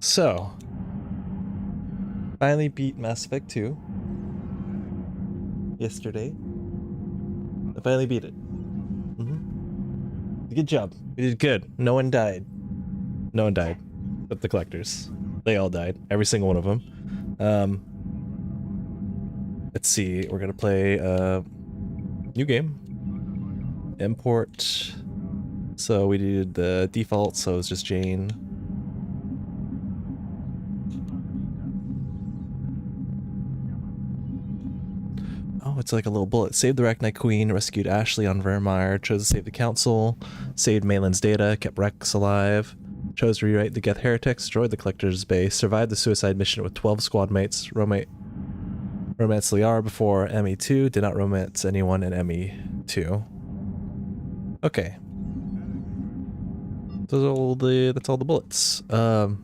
So, finally beat Mass Effect 2 yesterday. I finally beat it. Good job. We did good. No one died. No one died. But the collectors. They all died. Every single one of them. Let's see. We're gonna play a new game. Import. So we did the default, so it's just Jane. Oh, it's like a little bullet. Saved the Arachnite Queen, rescued Ashley on Vermeer, chose to save the Council, saved Malin's data, kept Rex alive, chose to rewrite the Geth Heretics, destroyed the Collector's base, survived the suicide mission with 12 squad mates, romance Liara before ME2, did not romance anyone in ME2. Okay. That's all the bullets. So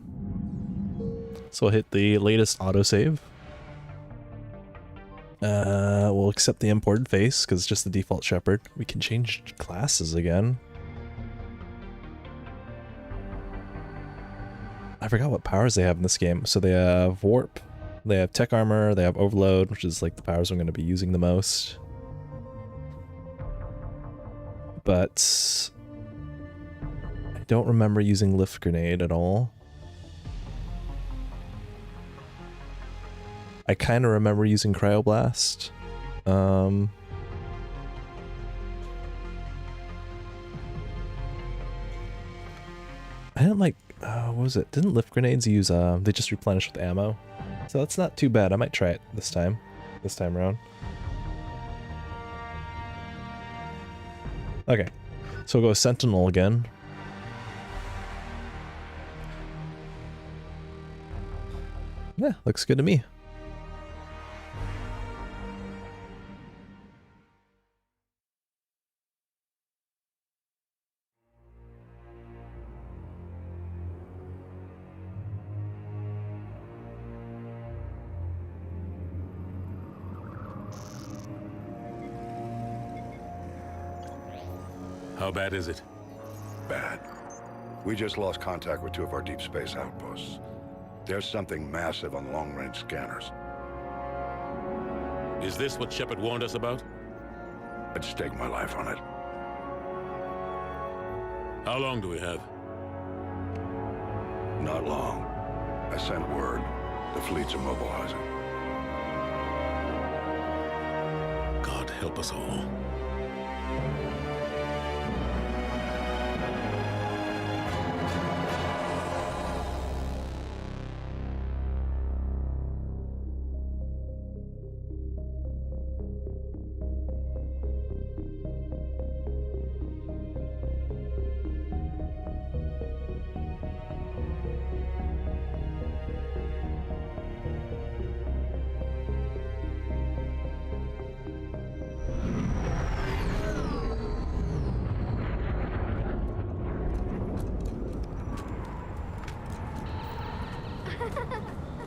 I'll hit the latest autosave. We'll accept the imported face because it's just the default Shepard. We can change classes again. I forgot what powers they have in this game. So they have warp, they have tech armor, they have overload, which is like the powers I'm going to be using the most. But I don't remember using lift grenade at all. I kind of remember using cryoblast. I didn't like, what was it? Didn't lift grenades use, they just replenish with ammo? So that's not too bad. I might try it this time around. Okay, so we'll go Sentinel again. Yeah, looks good to me. How bad is it? Bad. We just lost contact with 2 of our deep space outposts. There's something massive on long-range scanners. Is this what Shepard warned us about? I'd stake my life on it. How long do we have? Not long. I sent word. The fleets are mobilizing. God help us all.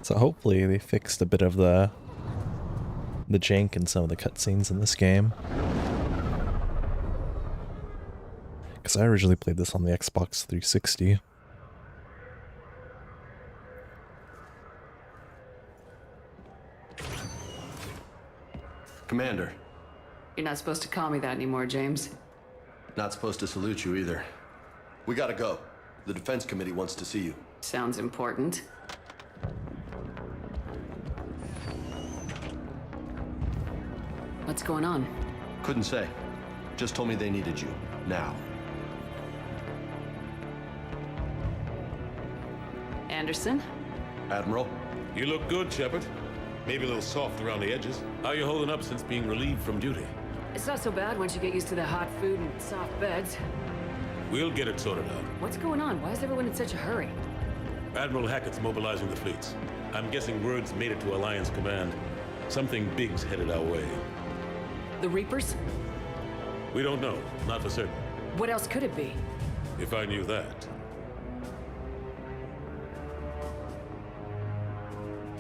So hopefully they fixed a bit of the jank in some of the cutscenes in this game. Because I originally played this on the Xbox 360. Commander. You're not supposed to call me that anymore, James. Not supposed to salute you either. We gotta go. The Defense Committee wants to see you. Sounds important. What's going on? Couldn't say. Just told me they needed you. Now. Anderson? Admiral? You look good, Shepard. Maybe a little soft around the edges. How you holding up since being relieved from duty? It's not so bad once you get used to the hot food and soft beds. We'll get it sorted out. What's going on? Why is everyone in such a hurry? Admiral Hackett's mobilizing the fleets. I'm guessing word's made it to Alliance Command. Something big's headed our way. The Reapers? We don't know. Not for certain. What else could it be? If I knew that.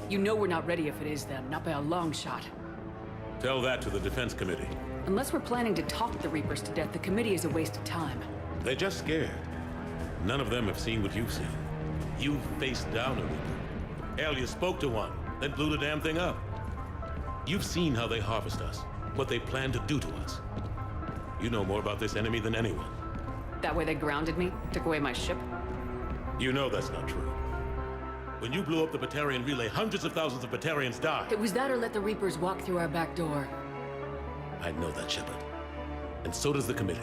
You know we're not ready if it is them, not by a long shot. Tell that to the Defense Committee. Unless we're planning to talk the Reapers to death, the committee is a waste of time. They're just scared. None of them have seen what you've seen. You faced down a Reaper. Hell, you spoke to one, then blew the damn thing up. You've seen how they harvest us, what they plan to do to us. You know more about this enemy than anyone. That way they grounded me, took away my ship. You know that's not true. When you blew up the Batarian relay, hundreds of thousands of Batarians died. It was that or let the Reapers walk through our back door. I know that, Shepard. And so does the committee.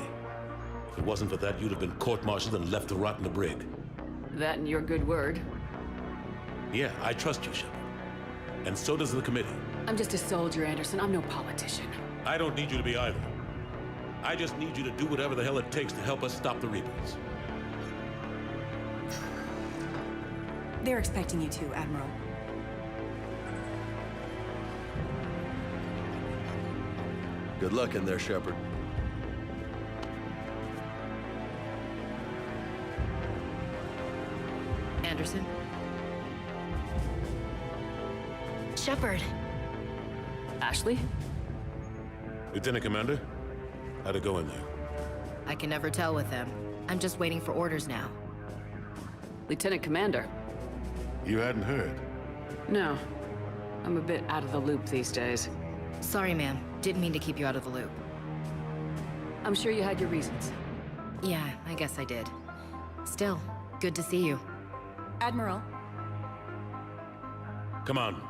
If it wasn't for that, you'd have been court-martialed and left to rot in a brig. That and your good word. Yeah, I trust you, Shepard. And so does the committee. I'm just a soldier, Anderson. I'm no politician. I don't need you to be either. I just need you to do whatever the hell it takes to help us stop the Reapers. They're expecting you to, Admiral. Good luck in there, Shepard. Anderson? Shepard. Ashley? Lieutenant Commander, how'd it go in there? I can never tell with them. I'm just waiting for orders now. Lieutenant Commander? You hadn't heard. No. I'm a bit out of the loop these days. Sorry, ma'am. Didn't mean to keep you out of the loop. I'm sure you had your reasons. Yeah, I guess I did. Still, good to see you. Admiral. Come on.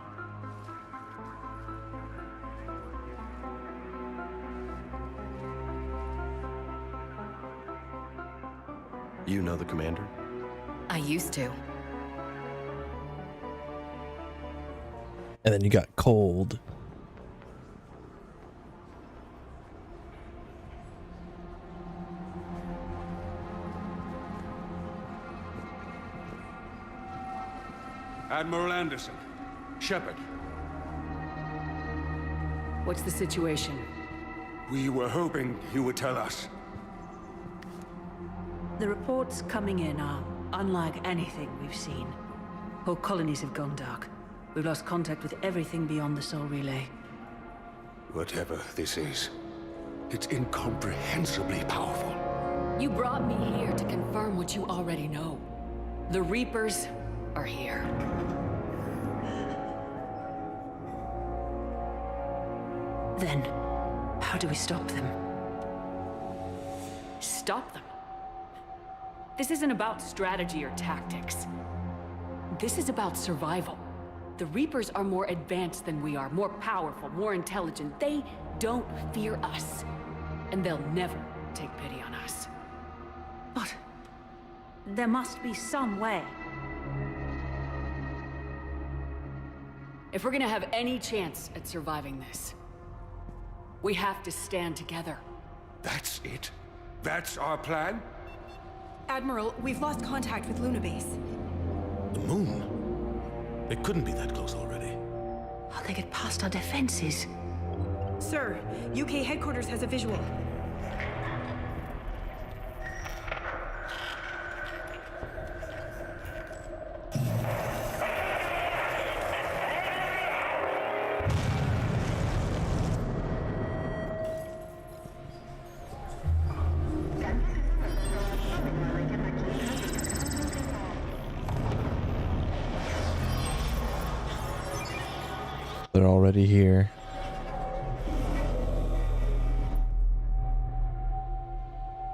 You know the commander? I used to. And then you got cold. Admiral Anderson. Shepard. What's the situation? We were hoping you would tell us. The reports coming in are unlike anything we've seen. Whole colonies have gone dark. We've lost contact with everything beyond the Soul Relay. Whatever this is, it's incomprehensibly powerful. You brought me here to confirm what you already know. The Reapers are here. Then, how do we stop them? Stop them? This isn't about strategy or tactics. This is about survival. The Reapers are more advanced than we are, more powerful, more intelligent. They don't fear us. And they'll never take pity on us. But there must be some way. If we're gonna have any chance at surviving this, we have to stand together. That's it? That's our plan? Admiral, we've lost contact with Luna Base. The moon? It couldn't be that close already. How'd they get past our defenses? Sir, UK headquarters has a visual. They're already here.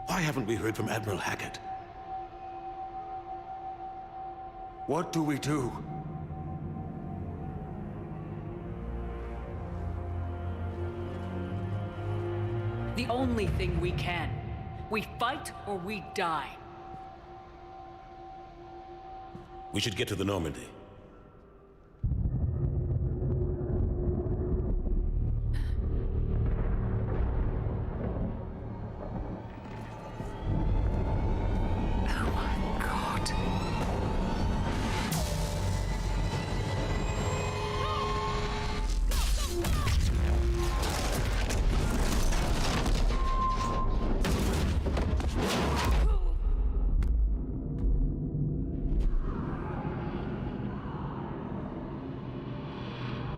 Why haven't we heard from Admiral Hackett? What do we do? The only thing we can. We fight or we die. We should get to the Normandy. Oh my God.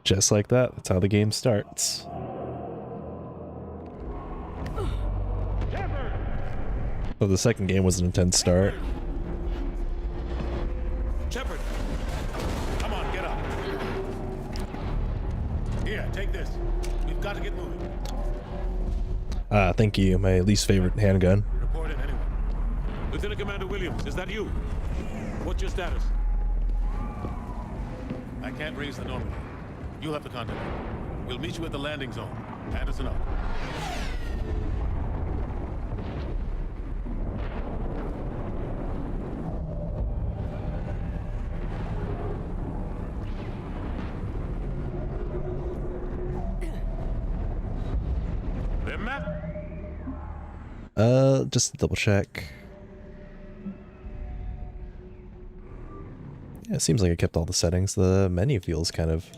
Just like that, that's how the game starts. So the second game was an intense start. Here, take this. We've got to get moving. Thank you. My least favorite handgun. Report in anyone. Lieutenant Commander Williams, is that you? What's your status? I can't raise the Normandy. You'll have to contact me. We'll meet you at the landing zone. Anderson up. Them map? Just to double check. Yeah, it seems like I kept all the settings. The menu feels kind of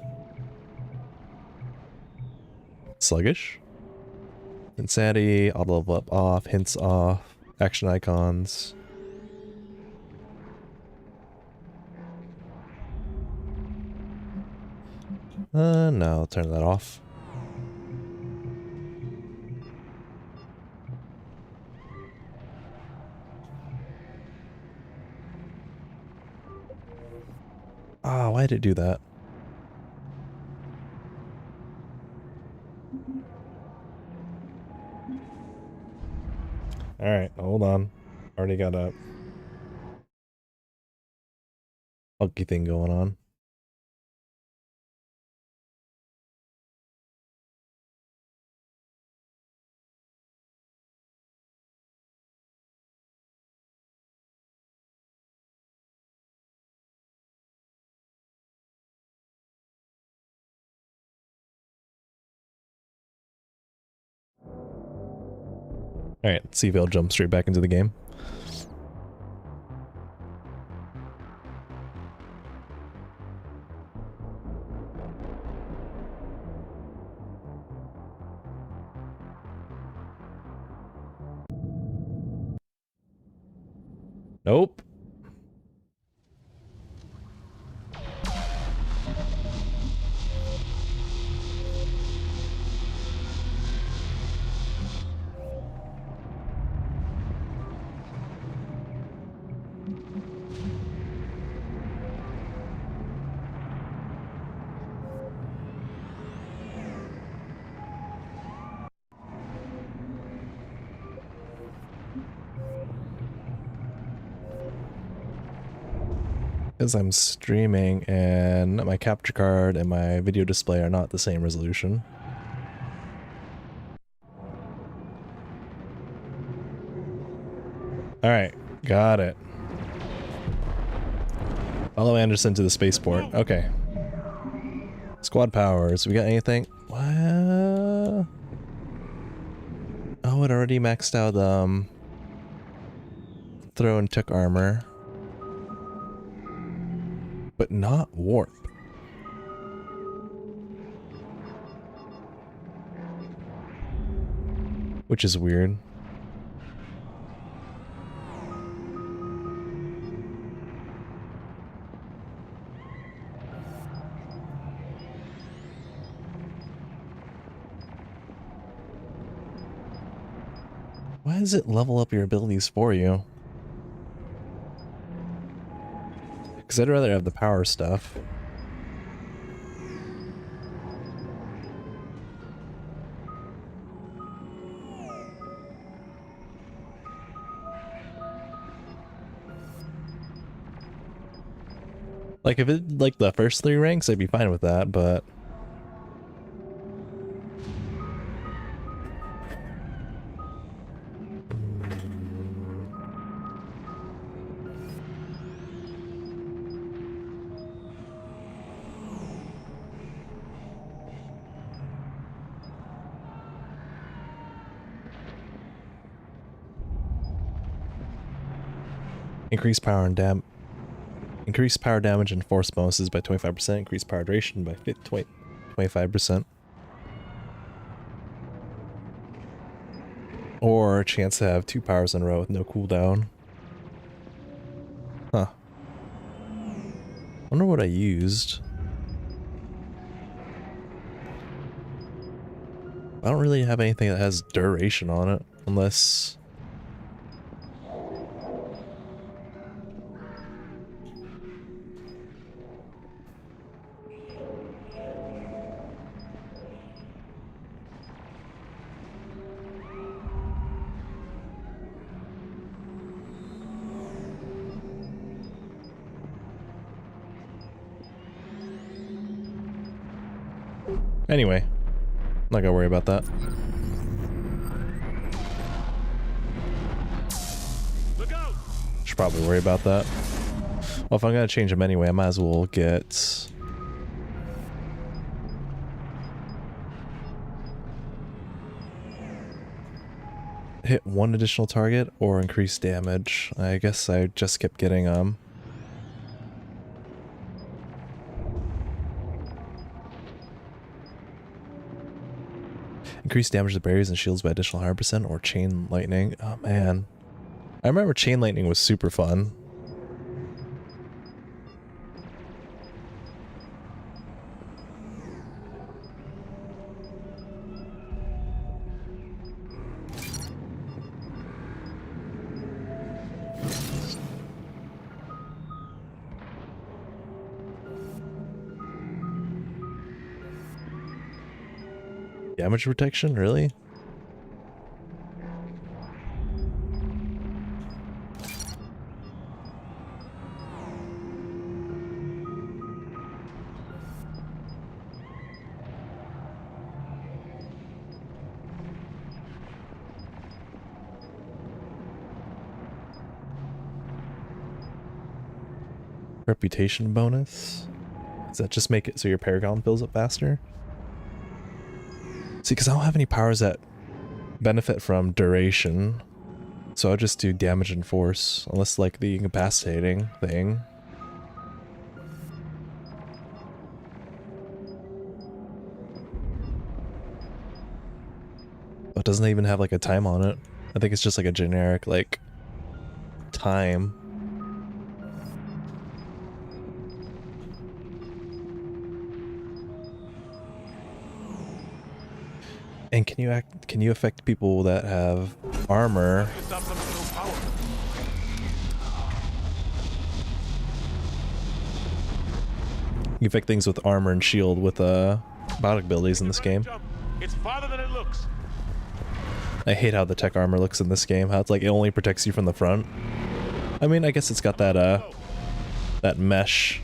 sluggish. Insanity, auto level up off, hints off, action icons. No, I'll turn that off. Ah, why did it do that? Alright, hold on. Already got a funky thing going on. Alright, let's see if he'll jump straight back into the game. Nope. Because I'm streaming and my capture card and my video display are not the same resolution. Alright, got it. Follow Anderson to the spaceport. Okay. Squad powers. We got anything? What? Oh, it already maxed out throw and took armor. But not warp. Which is weird. Why does it level up your abilities for you? Because I'd rather have the power stuff. Like if it like the first 3 ranks, I'd be fine with that, but increase power and increase power damage and force bonuses by 25%, increase power duration by 25%. Or a chance to have 2 powers in a row with no cooldown. Huh. Wonder what I used. I don't really have anything that has duration on it, unless... Anyway, not gonna worry about that. Look out! Should probably worry about that. Well, if I'm gonna change them anyway, I might as well get... hit one additional target or increase damage. I guess I just kept getting increase damage to barriers and shields by additional 100% or chain lightning. Oh man. I remember chain lightning was super fun. Damage protection, really? Reputation bonus? Does that just make it so your Paragon fills up faster? See, because I don't have any powers that benefit from duration, so I'll just do damage and force, unless like the incapacitating thing. But it doesn't even have like a time on it. I think it's just like a generic like time. And can you affect people that have armor? You affect things with armor and shield with biotic abilities in this game. It's farther than it looks. I hate how the tech armor looks in this game, how it's like it only protects you from the front. I mean, I guess it's got that that mesh.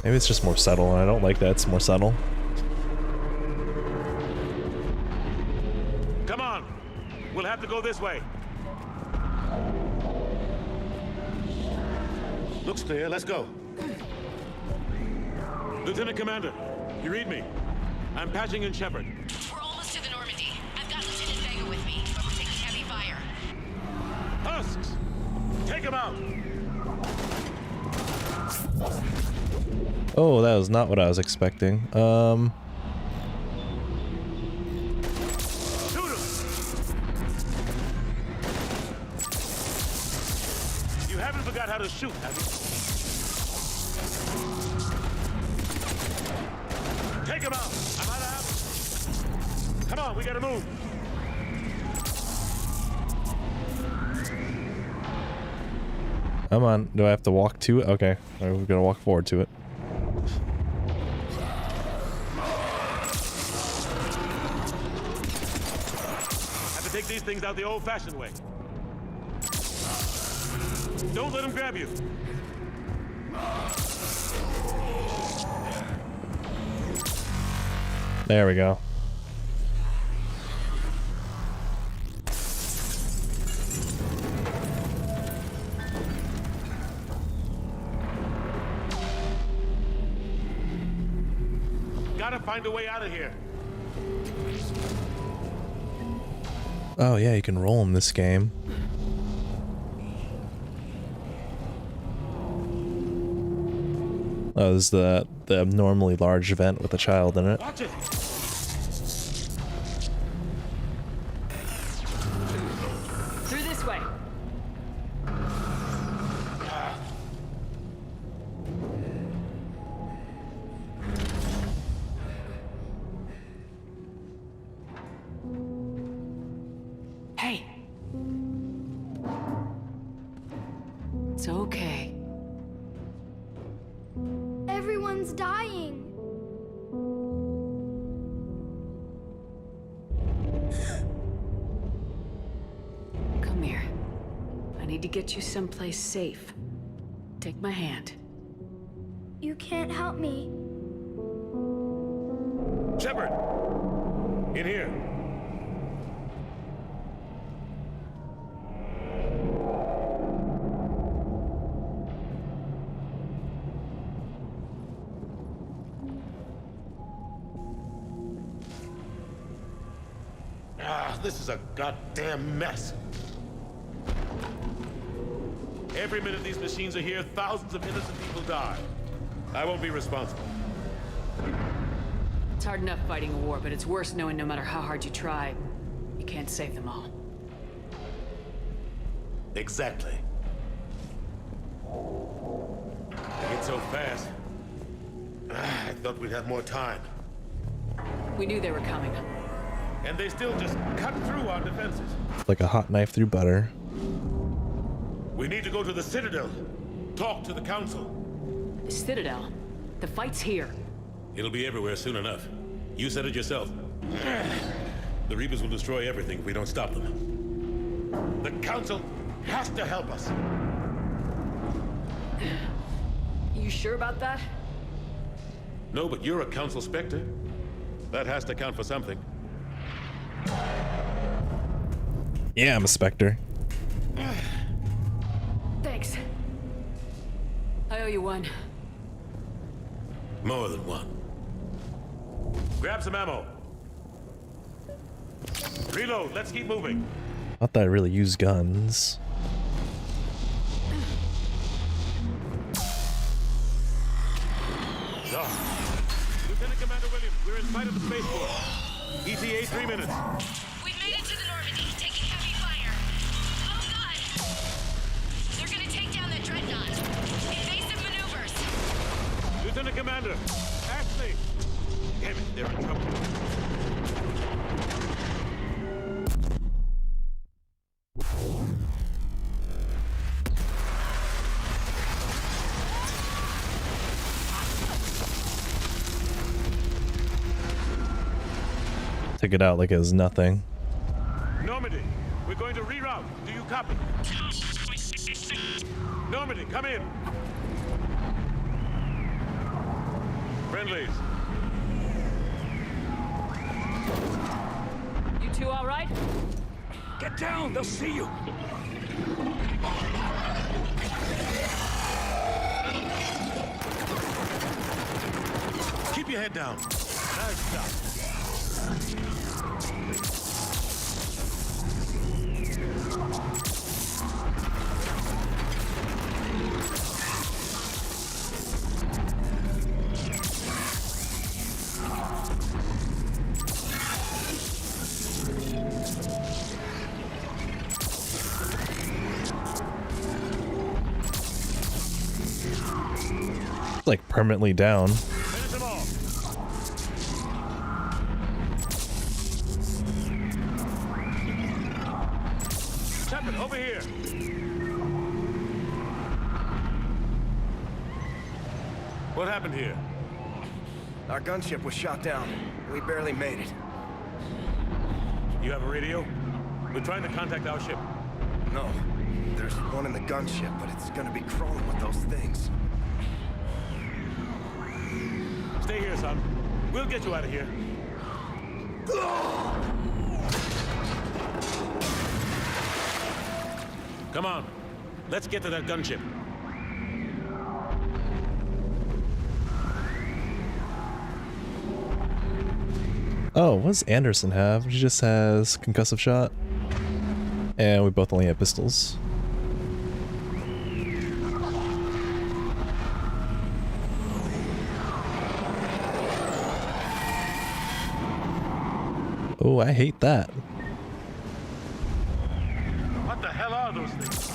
Maybe it's just more subtle, and I don't like that it's more subtle. Come on, we'll have to go this way. Looks clear, let's go. Lieutenant Commander, you read me? I'm patching in Shepard. We're almost to the Normandy. I've got Lieutenant Vega with me, but we're taking heavy fire. Husks! Take him out! Oh, that was not what I was expecting. Shoot him! You haven't forgot how to shoot, have you? Take him out! I'm out of ammo. Come on, we gotta move. Come on, do I have to walk to it? Okay, we're gonna walk forward to it. Have to take these things out the old-fashioned way. Don't let them grab you. There we go. Gotta find a way out of here. Oh yeah, you can roll in this game. Oh, this is the abnormally large event with a child in it. Watch it. Through this way. Hey. It's okay. Everyone's dying. Come here. I need to get you someplace safe. Take my hand. You can't help me. Shepard! In here. This is a goddamn mess. Every minute these machines are here, thousands of innocent people die. I won't be responsible. It's hard enough fighting a war, but it's worse knowing no matter how hard you try, you can't save them all. Exactly. It's so fast. I thought we'd have more time. We knew they were coming. And they still just cut through our defenses. Like a hot knife through butter. We need to go to the Citadel. Talk to the Council. The Citadel? The fight's here. It'll be everywhere soon enough. You said it yourself. The Reapers will destroy everything if we don't stop them. The Council has to help us. You sure about that? No, but you're a Council Spectre. That has to count for something. Yeah, I'm a Spectre. Thanks. I owe you one. More than one. Grab some ammo. Reload, let's keep moving. Not that I really use guns. Lieutenant Commander Williams, we're in sight of the spaceport. ETA 3 minutes. We've made it to the Normandy, taking heavy fire. Oh god! They're gonna take down that dreadnought. Invasive maneuvers. Lieutenant Commander, Ashley. Damn it, they're in trouble. Take it out like it was nothing. Normandy, we're going to reroute. Do you copy? Normandy, come in. Friendlies. You two all right? Get down! They'll see you! Keep your head down. Nice job. It's like permanently down. Finish them off. Shepard, over here. What happened here? Our gunship was shot down. We barely made it. You have a radio? We're trying to contact our ship. No. There's one in the gunship, but it's gonna be crawling with those things. Stay here, son. We'll get you out of here. Come on. Let's get to that gunship. Oh, what does Anderson have? She just has concussive shot. And we both only have pistols. Oh, I hate that. What the hell are those things?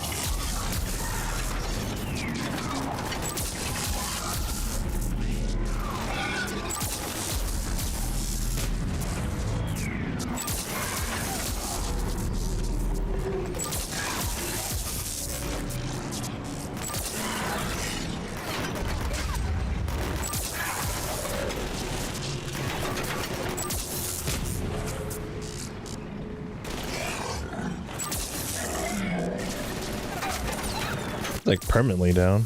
Like permanently down.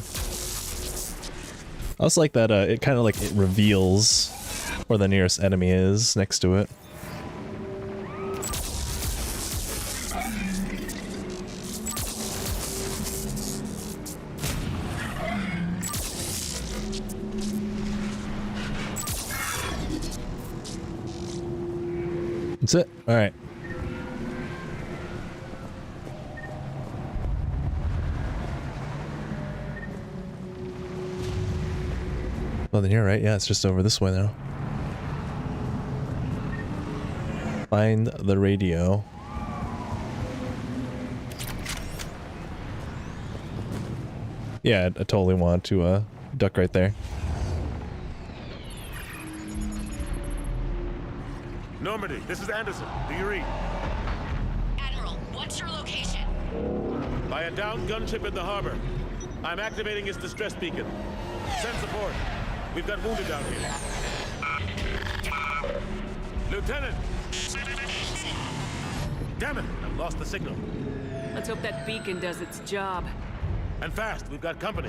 I also like that it kind of like it reveals where the nearest enemy is next to it. That's it. All right. Oh, then you're right. Yeah, it's just over this way now. Find the radio. Yeah, I totally want to duck right there. Normandy, this is Anderson. Do you read? Admiral, what's your location? By a downed gunship in the harbor. I'm activating its distress beacon. Send support. We've got wounded down here. Lieutenant! Damn it! I've lost the signal. Let's hope that beacon does its job. And fast, we've got company.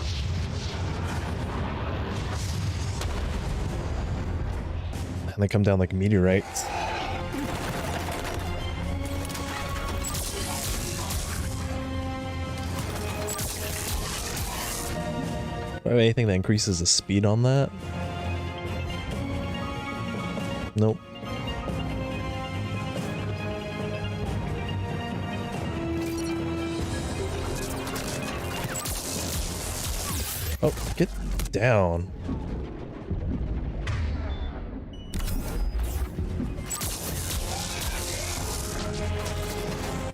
And they come down like meteorites. Do I have anything that increases the speed on that? Nope. Oh, get down.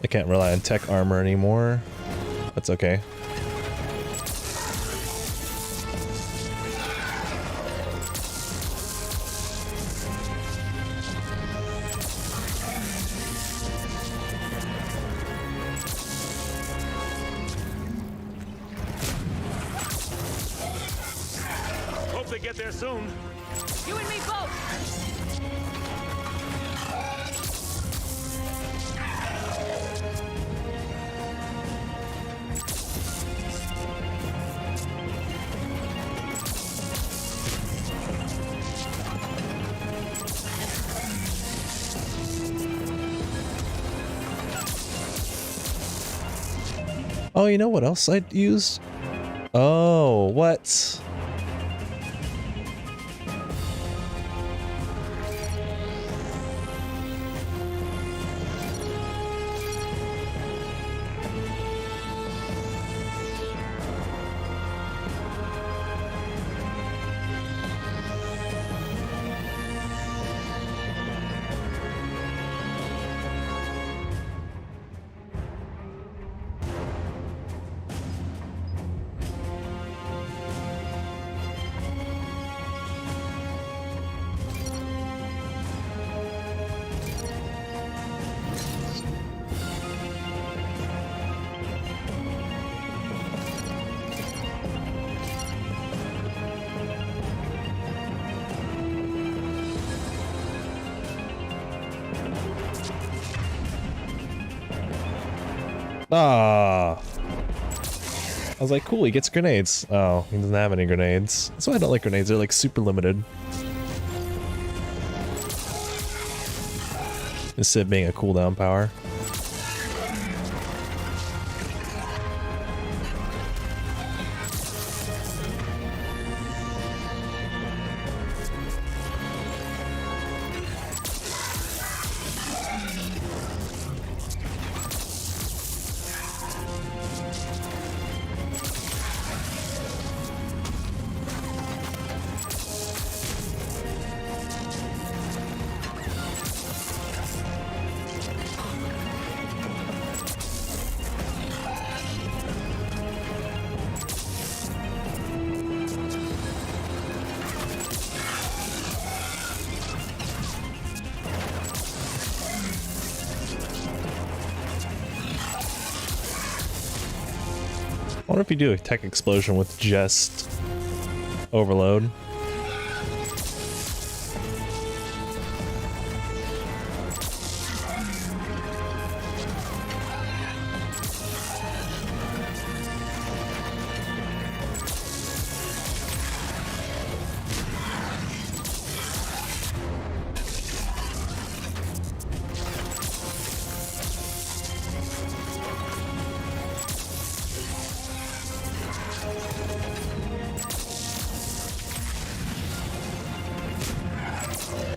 I can't rely on tech armor anymore. That's okay. Hope they get there soon. You and me both! Oh, you know what else I used? Oh, what? Ah. I was like, cool, he gets grenades. Oh, he doesn't have any grenades. That's why I don't like grenades. They're like super limited. Instead of being a cooldown power. I wonder if you do a tech explosion with just overload.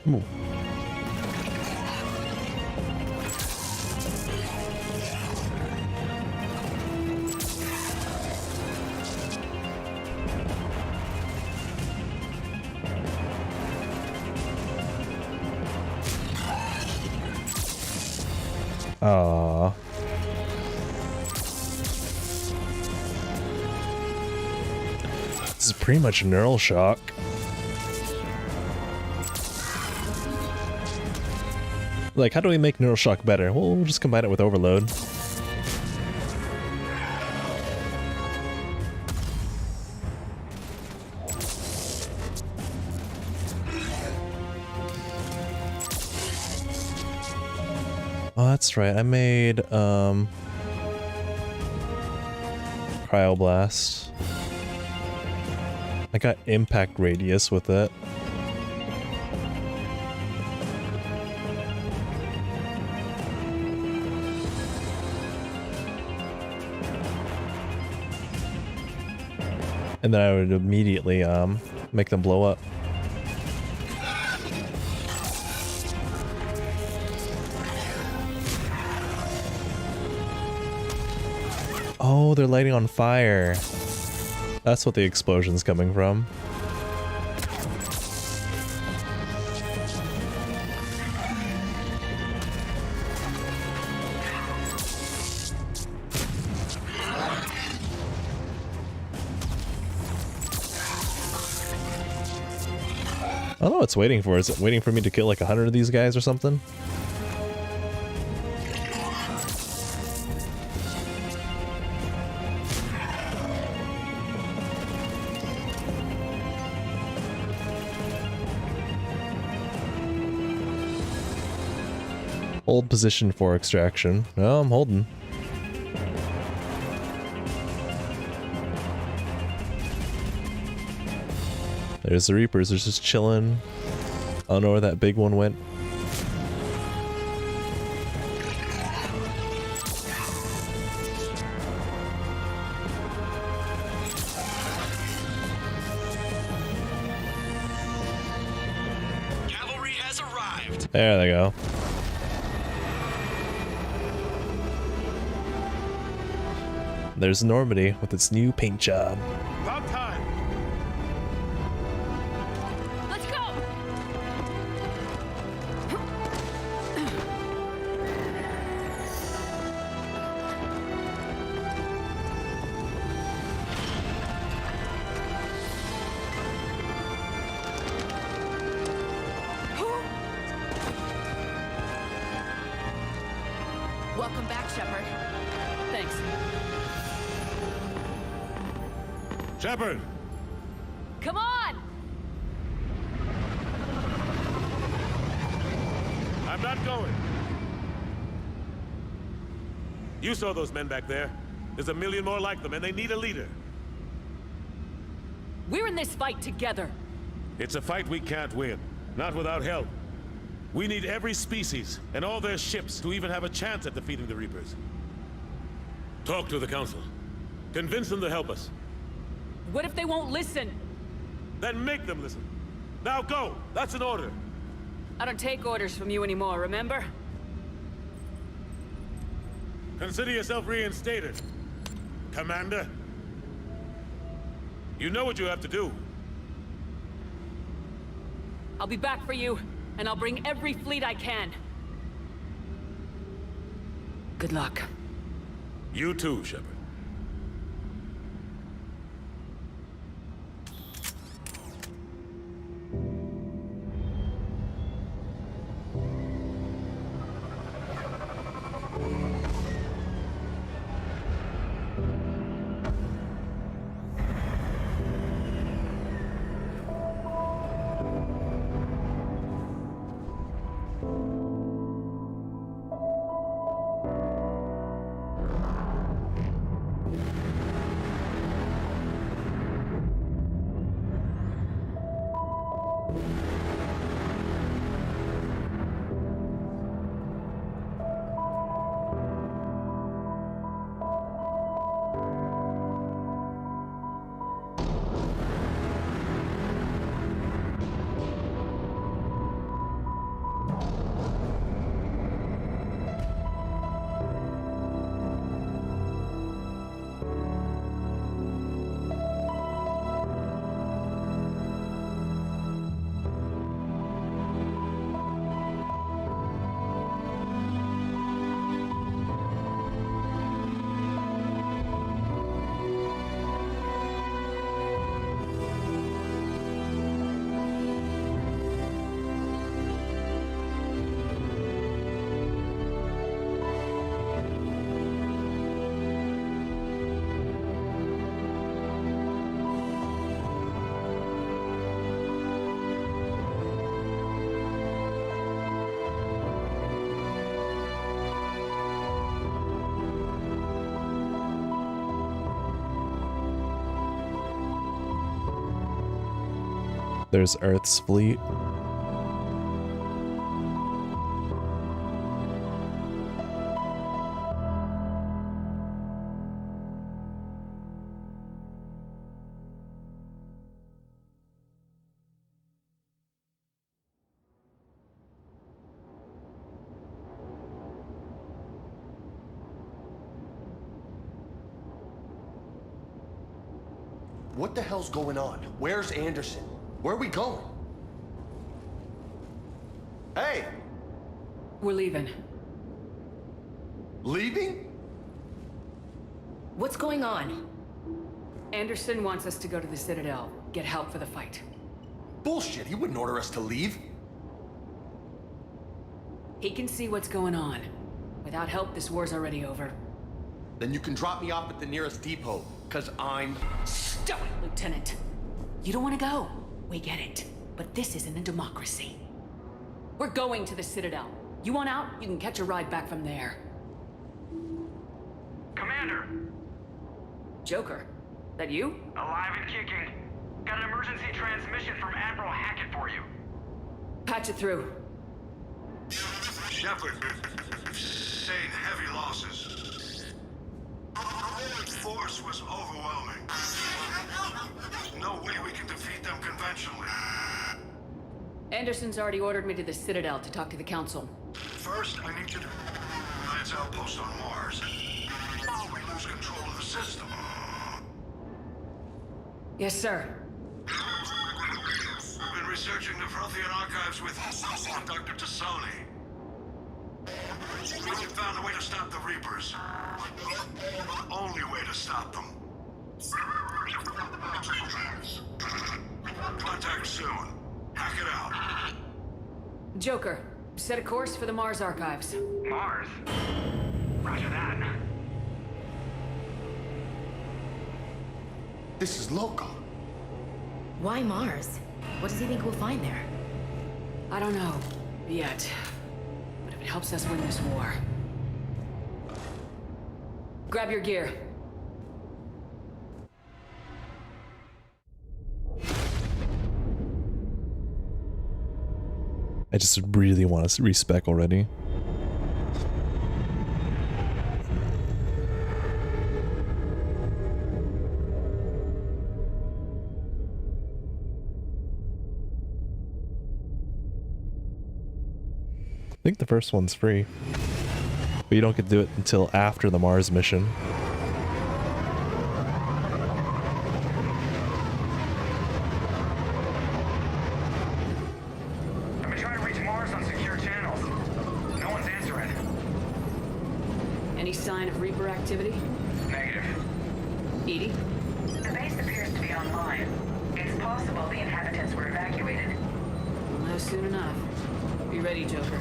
Ooh. Aww. This is pretty much neural shock. Like, how do we make neural shock better? Well, we'll just combine it with overload. Oh, that's right. I made Cryoblast. I got impact radius with it. And then I would immediately make them blow up. Oh, they're lighting on fire. That's what the explosion's coming from. I don't know what it's waiting for. Is it waiting for me to kill like 100 of these guys or something? Hold position for extraction. No, I'm holding. There's the Reapers. They're just chilling. I don't know where that big one went. Cavalry has arrived. There they go. There's Normandy with its new paint job. About time. Let's go! Welcome back, Shepard. Thanks. Shepard! Come on! I'm not going. You saw those men back there. There's a million more like them, and they need a leader. We're in this fight together. It's a fight we can't win. Not without help. We need every species, and all their ships, to even have a chance at defeating the Reapers. Talk to the Council. Convince them to help us. What if they won't listen? Then make them listen. Now go! That's an order. I don't take orders from you anymore, remember? Consider yourself reinstated, Commander. You know what you have to do. I'll be back for you, and I'll bring every fleet I can. Good luck. You too, Shepard. There's Earth's fleet. What the hell's going on? Where's Anderson? Where are we going? Hey! We're leaving. Leaving? What's going on? Anderson wants us to go to the Citadel, get help for the fight. Bullshit, he wouldn't order us to leave. He can see what's going on. Without help, this war's already over. Then you can drop me off at the nearest depot, cause I'm... Stop it, Lieutenant! You don't want to go. We get it. But this isn't a democracy. We're going to the Citadel. You want out? You can catch a ride back from there. Commander! Joker, that you? Alive and kicking. Got an emergency transmission from Admiral Hackett for you. Patch it through. Shepard, sustained heavy losses. The force was overwhelming. There's no way we can defeat them conventionally. Anderson's already ordered me to the Citadel to talk to the Council. First, I need you to Alliance outpost on Mars. Now we lose control of the system. Yes, sir. We've been researching the Prothean archives with Dr. Tassoni. We found a way to stop the Reapers. The only way to stop them. Contact soon. Hack it out. Joker, set a course for the Mars archives. Mars? Roger that. This is loco. Why Mars? What does he think we'll find there? I don't know. Yet. But if it helps us win this war... Grab your gear. I just really want to respec already. I think the first one's free, but you don't get to do it until after the Mars mission. I've been trying to reach Mars on secure channels. No one's answering. Any sign of Reaper activity? Negative. Edie? The base appears to be online. It's possible the inhabitants were evacuated. We'll know soon enough. Be ready, Joker.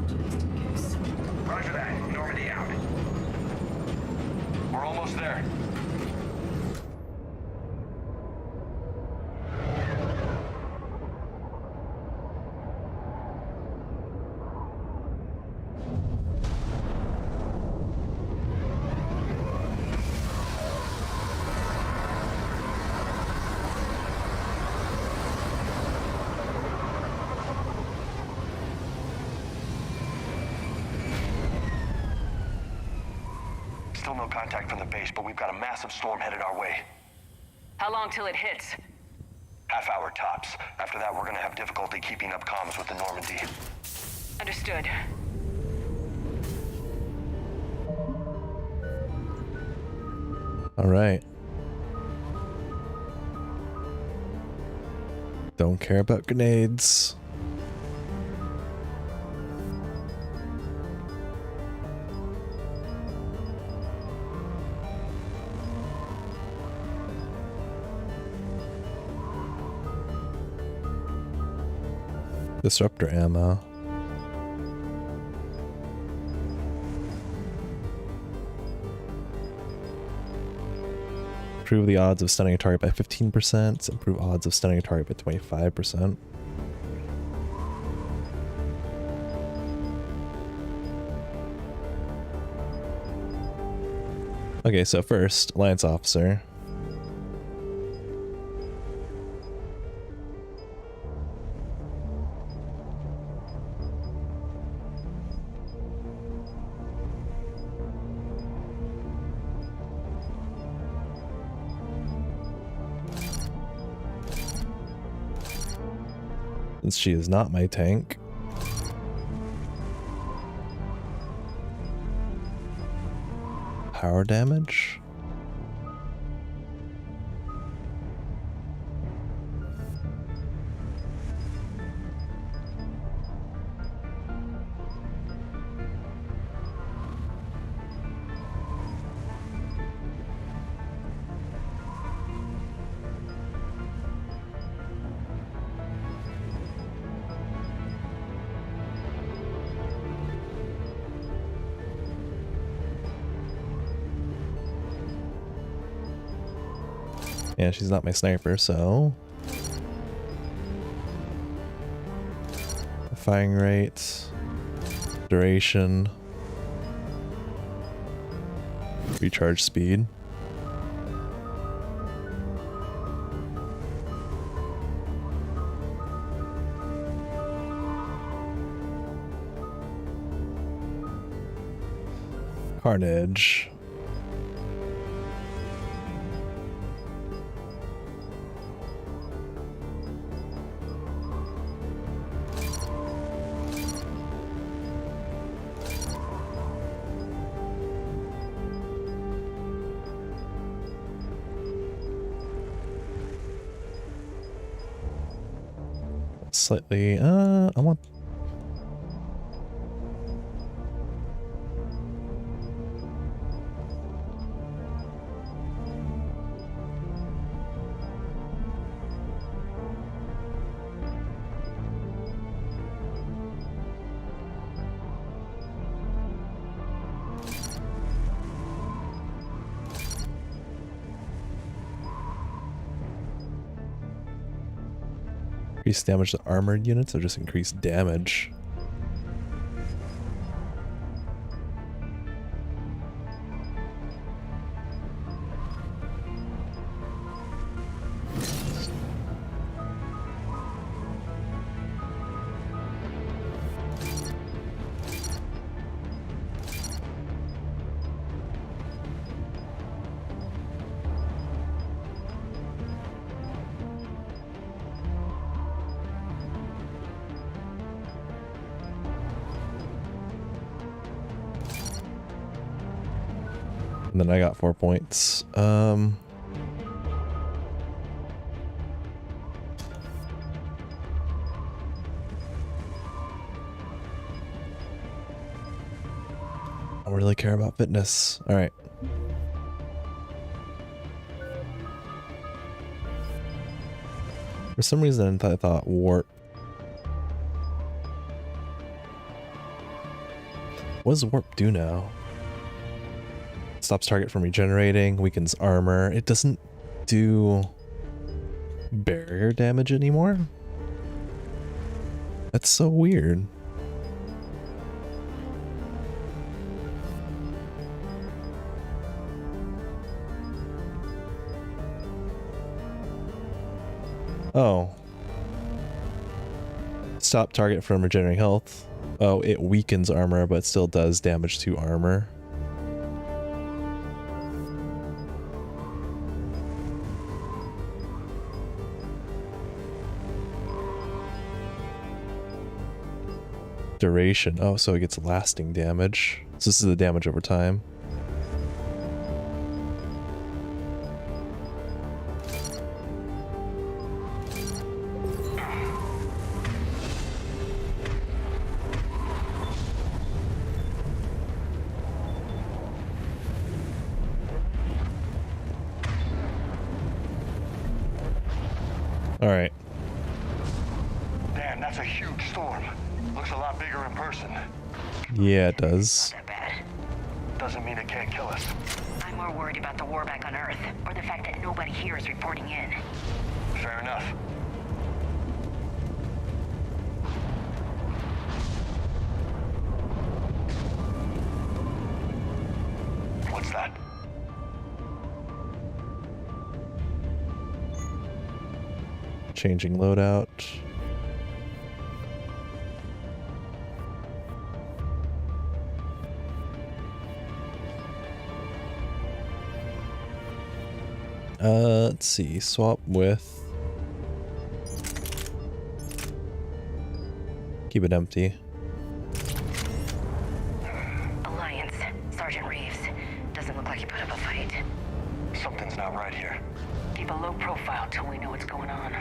Just in case. Roger that. Normandy out. We're almost there. Still no contact from the base, but we've got a massive storm headed our way. How long till it hits? Half hour tops. After that, we're gonna have difficulty keeping up comms with the Normandy. Understood. All right. Don't care about grenades. Disruptor ammo. Improve the odds of stunning a target by 15%. Improve odds of stunning a target by 25%. Okay, so first, Alliance Officer. Since she is not my tank. Power damage? Yeah, she's not my sniper, so... Firing rate... Duration... Recharge speed... Carnage... Slightly, I want... Increase damage to armored units or just increase damage? And then I got 4 points. I don't really care about fitness. All right. For some reason, I thought warp. What does warp do now? Stops target from regenerating, weakens armor. It doesn't do barrier damage anymore? That's so weird. Oh. Stop target from regenerating health. Oh, it weakens armor, but still does damage to armor. Duration. Oh, so it gets lasting damage. So this is the damage over time. All right. Damn, that's a huge storm. Looks a lot bigger in person. Yeah, it does. Not that bad. Doesn't mean it can't kill us. I'm more worried about the war back on Earth, or the fact that nobody here is reporting in. Fair enough. What's that? Changing loadout. Let's see. Swap with Keep it empty. Alliance. Sergeant Reeves. Doesn't look like you put up a fight. Something's not right here. Keep a low profile till we know what's going on.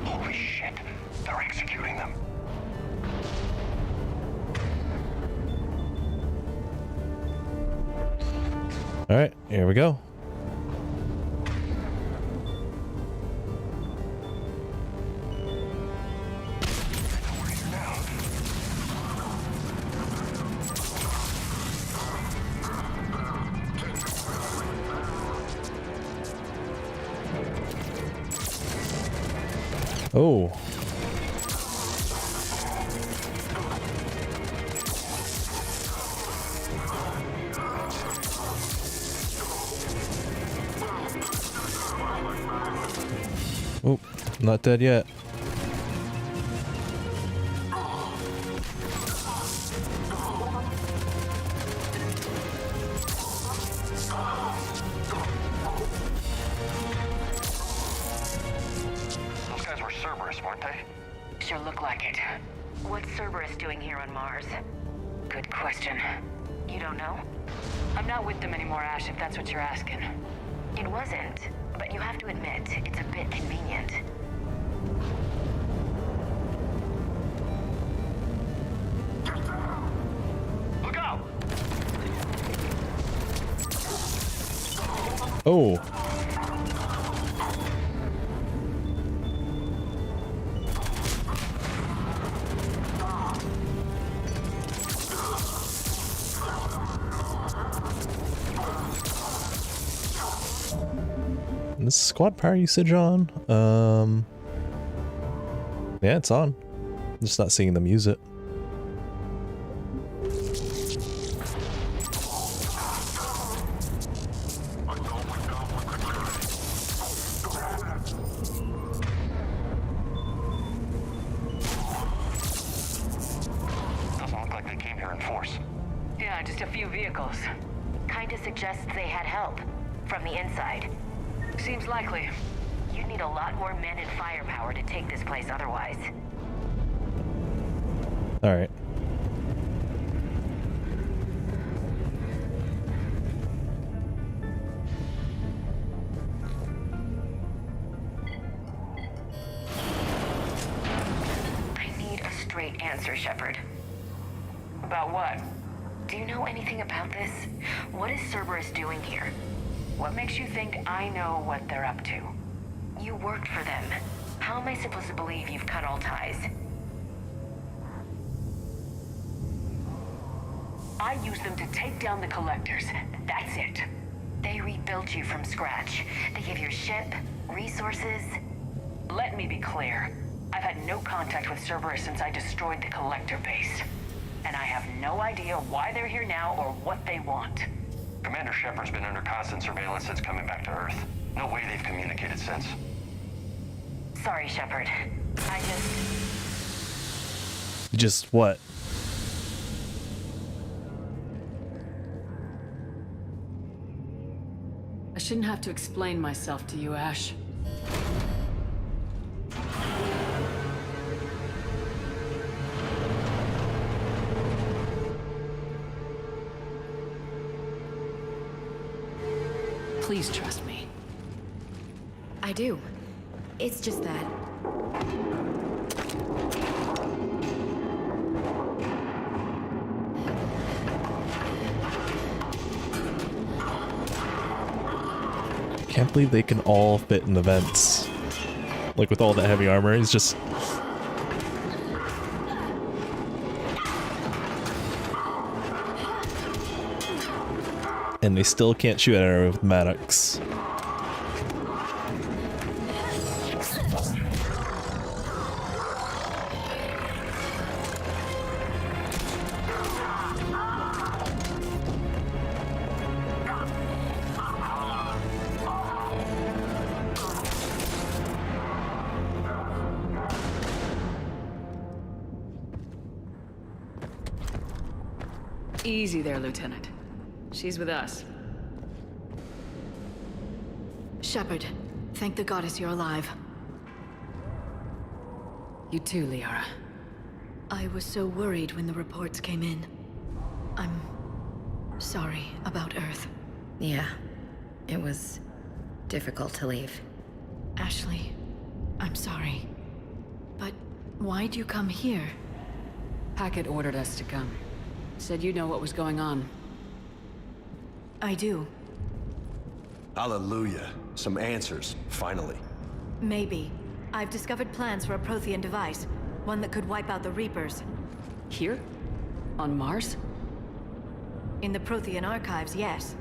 Holy shit. They're executing them. All right, here we go. Oh. Oh, not dead yet. Those guys were Cerberus, weren't they? Sure look like it. What's Cerberus doing here on Mars? Good question. You don't know? I'm not with them anymore, Ash, if that's what you're asking. It wasn't, but you have to admit, it's a bit convenient. Look out! Oh. This squad power usage on? Yeah, it's on. I'm just not seeing them use it. Doesn't look like they came here in force. Yeah, just a few vehicles. Kinda suggests they had help. From the inside. Seems likely. You'd need a lot more men and firepower to take this place otherwise. All right. I need a straight answer, Shepard. About what? Do you know anything about this? What is Cerberus doing here? What makes you think I know what they're up to? You worked for them. How am I supposed to believe you've cut all ties? I used them to take down the collectors. That's it. They rebuilt you from scratch. They gave your ship, resources. Let me be clear. I've had no contact with Cerberus since I destroyed the collector base. And I have no idea why they're here now or what they want. Commander Shepard's been under constant surveillance since coming back to Earth. No way they've communicated since. Sorry, Shepard. I Just what? I shouldn't have to explain myself to you, Ash. Please trust me. I do. It's just that... Can't believe they can all fit in the vents. Like with all that heavy armor, he's just... And they still can't shoot at her with Maddox. Easy there, Lieutenant. She's with us. Shepard, thank the goddess you're alive. You too, Liara. I was so worried when the reports came in. I'm sorry about Earth. Yeah, it was difficult to leave. Ashley, I'm sorry. But why'd you come here? Hackett ordered us to come. Said you know what was going on. I do. Hallelujah. Some answers, finally. Maybe. I've discovered plans for a Prothean device. One that could wipe out the Reapers. Here? On Mars? In the Prothean archives, yes.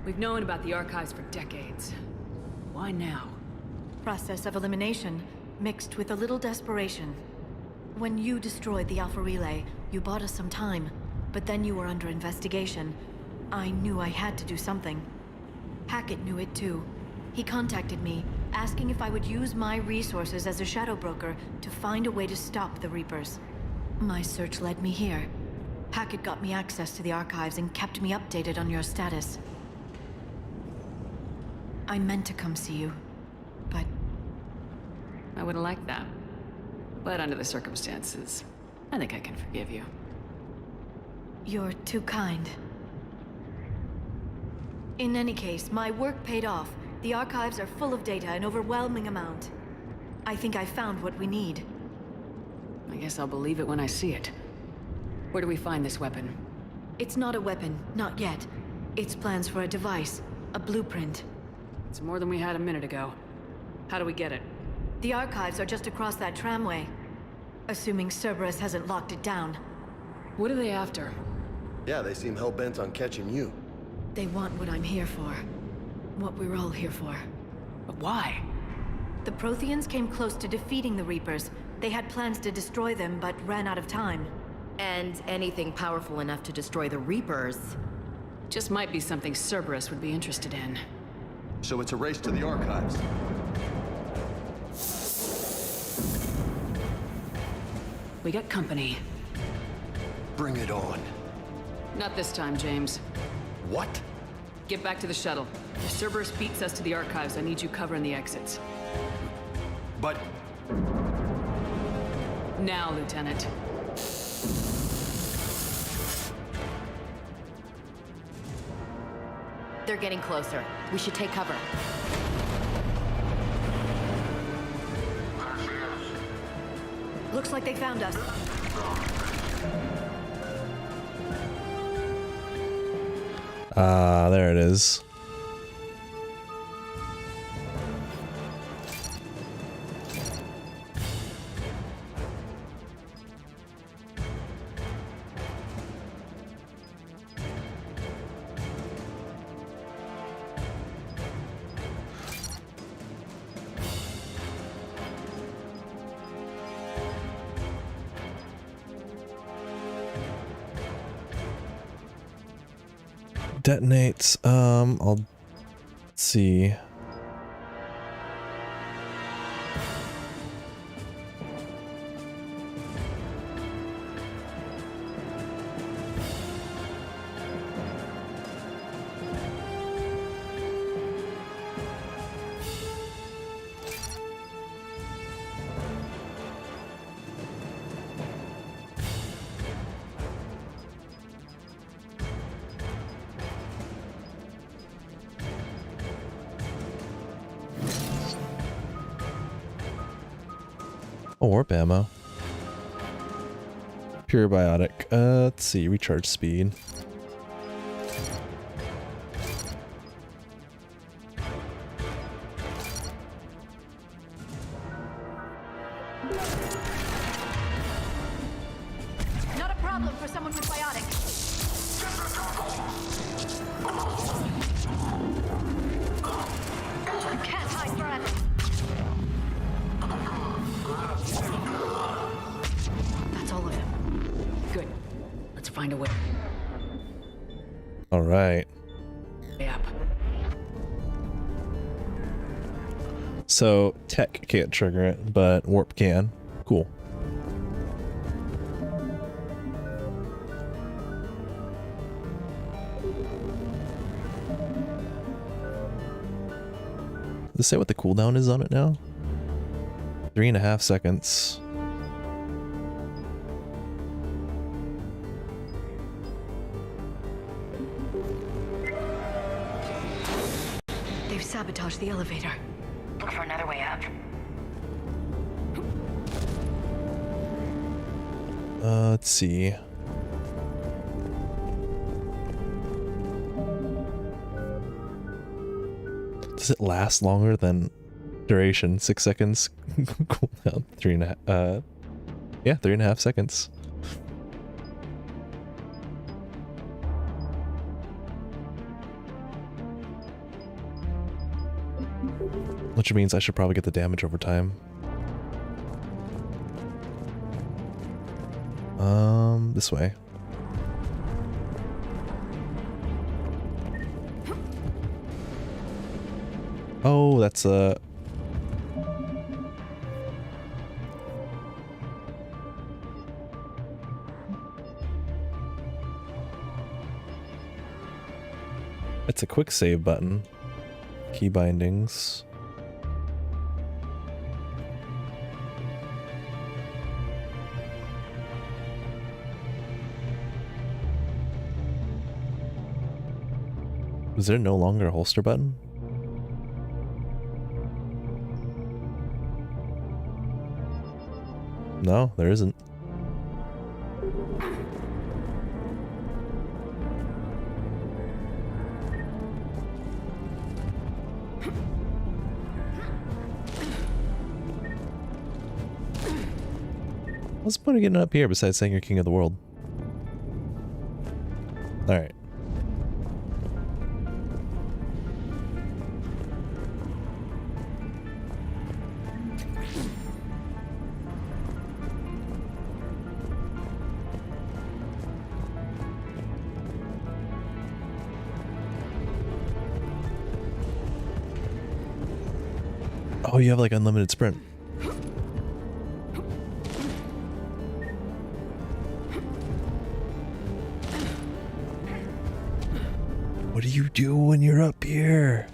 We've known about the archives for decades. Why now? Process of elimination, mixed with a little desperation. When you destroyed the Alpha Relay, you bought us some time. But then you were under investigation. I knew I had to do something. Hackett knew it too. He contacted me, asking if I would use my resources as a shadow broker to find a way to stop the Reapers. My search led me here. Hackett got me access to the archives and kept me updated on your status. I meant to come see you, but... I would have liked that. But under the circumstances, I think I can forgive you. You're too kind. In any case, my work paid off. The archives are full of data, an overwhelming amount. I think I found what we need. I guess I'll believe it when I see it. Where do we find this weapon? It's not a weapon, not yet. It's plans for a device, a blueprint. It's more than we had a minute ago. How do we get it? The archives are just across that tramway. Assuming Cerberus hasn't locked it down. What are they after? Yeah, they seem hell-bent on catching you. They want what I'm here for. What we're all here for. But why? The Protheans came close to defeating the Reapers. They had plans to destroy them, but ran out of time. And anything powerful enough to destroy the Reapers. Just might be something Cerberus would be interested in. So it's a race to the archives. We got company. Bring it on. Not this time, James. What? Get back to the shuttle. If Cerberus beats us to the archives, I need you covering the exits. But... Now, Lieutenant. They're getting closer. We should take cover. Looks like they found us. Ah, there it is. Detonates. I'll see. Oh, warp ammo. Pure biotic. Let's see. Recharge speed. Not a problem for someone with biotic. You can't hide forever. That's all of them. Good. Let's find a way All right. up. So tech can't trigger it, but warp can. Cool. Does it say what the cooldown is on it now? 3.5 seconds. They've sabotaged the elevator. Look for another way up. Let's see. Does it last longer than duration? 6 seconds. Cooldown 3.5. Yeah, 3.5 seconds. Which means I should probably get the damage over time. This way. Oh, that's a... It's a quick save button. Key bindings. Is there no longer a holster button? No, there isn't. What's the point of getting up here besides saying you're king of the world? Alright. Oh, you have like unlimited sprint. What do you do when you're up here?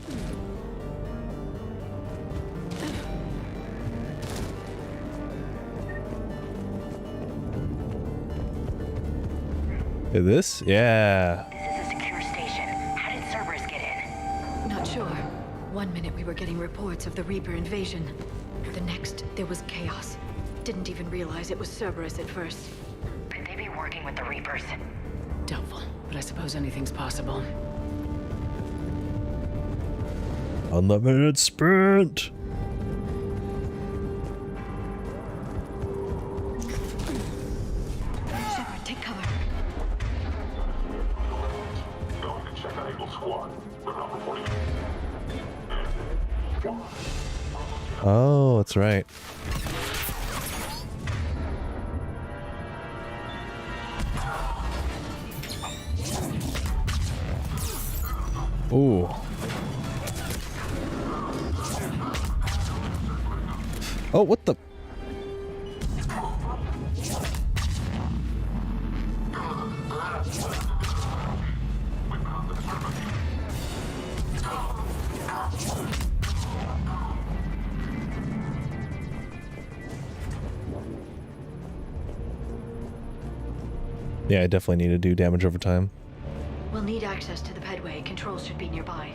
This? Yeah. This is a secure station. How did Cerberus get in? Not sure. One minute we were getting reports of the Reaper invasion. The next, there was chaos. Didn't even realize it was Cerberus at first. Could they be working with the Reapers? Doubtful, but I suppose anything's possible. Unlimited sprint. Shepard, take cover. Going to check on Eagle Squad. They're not reporting. Oh, that's right. Ooh. Oh, what the? Yeah, I definitely need to do damage over time. We'll need access to the pedway. Controls should be nearby.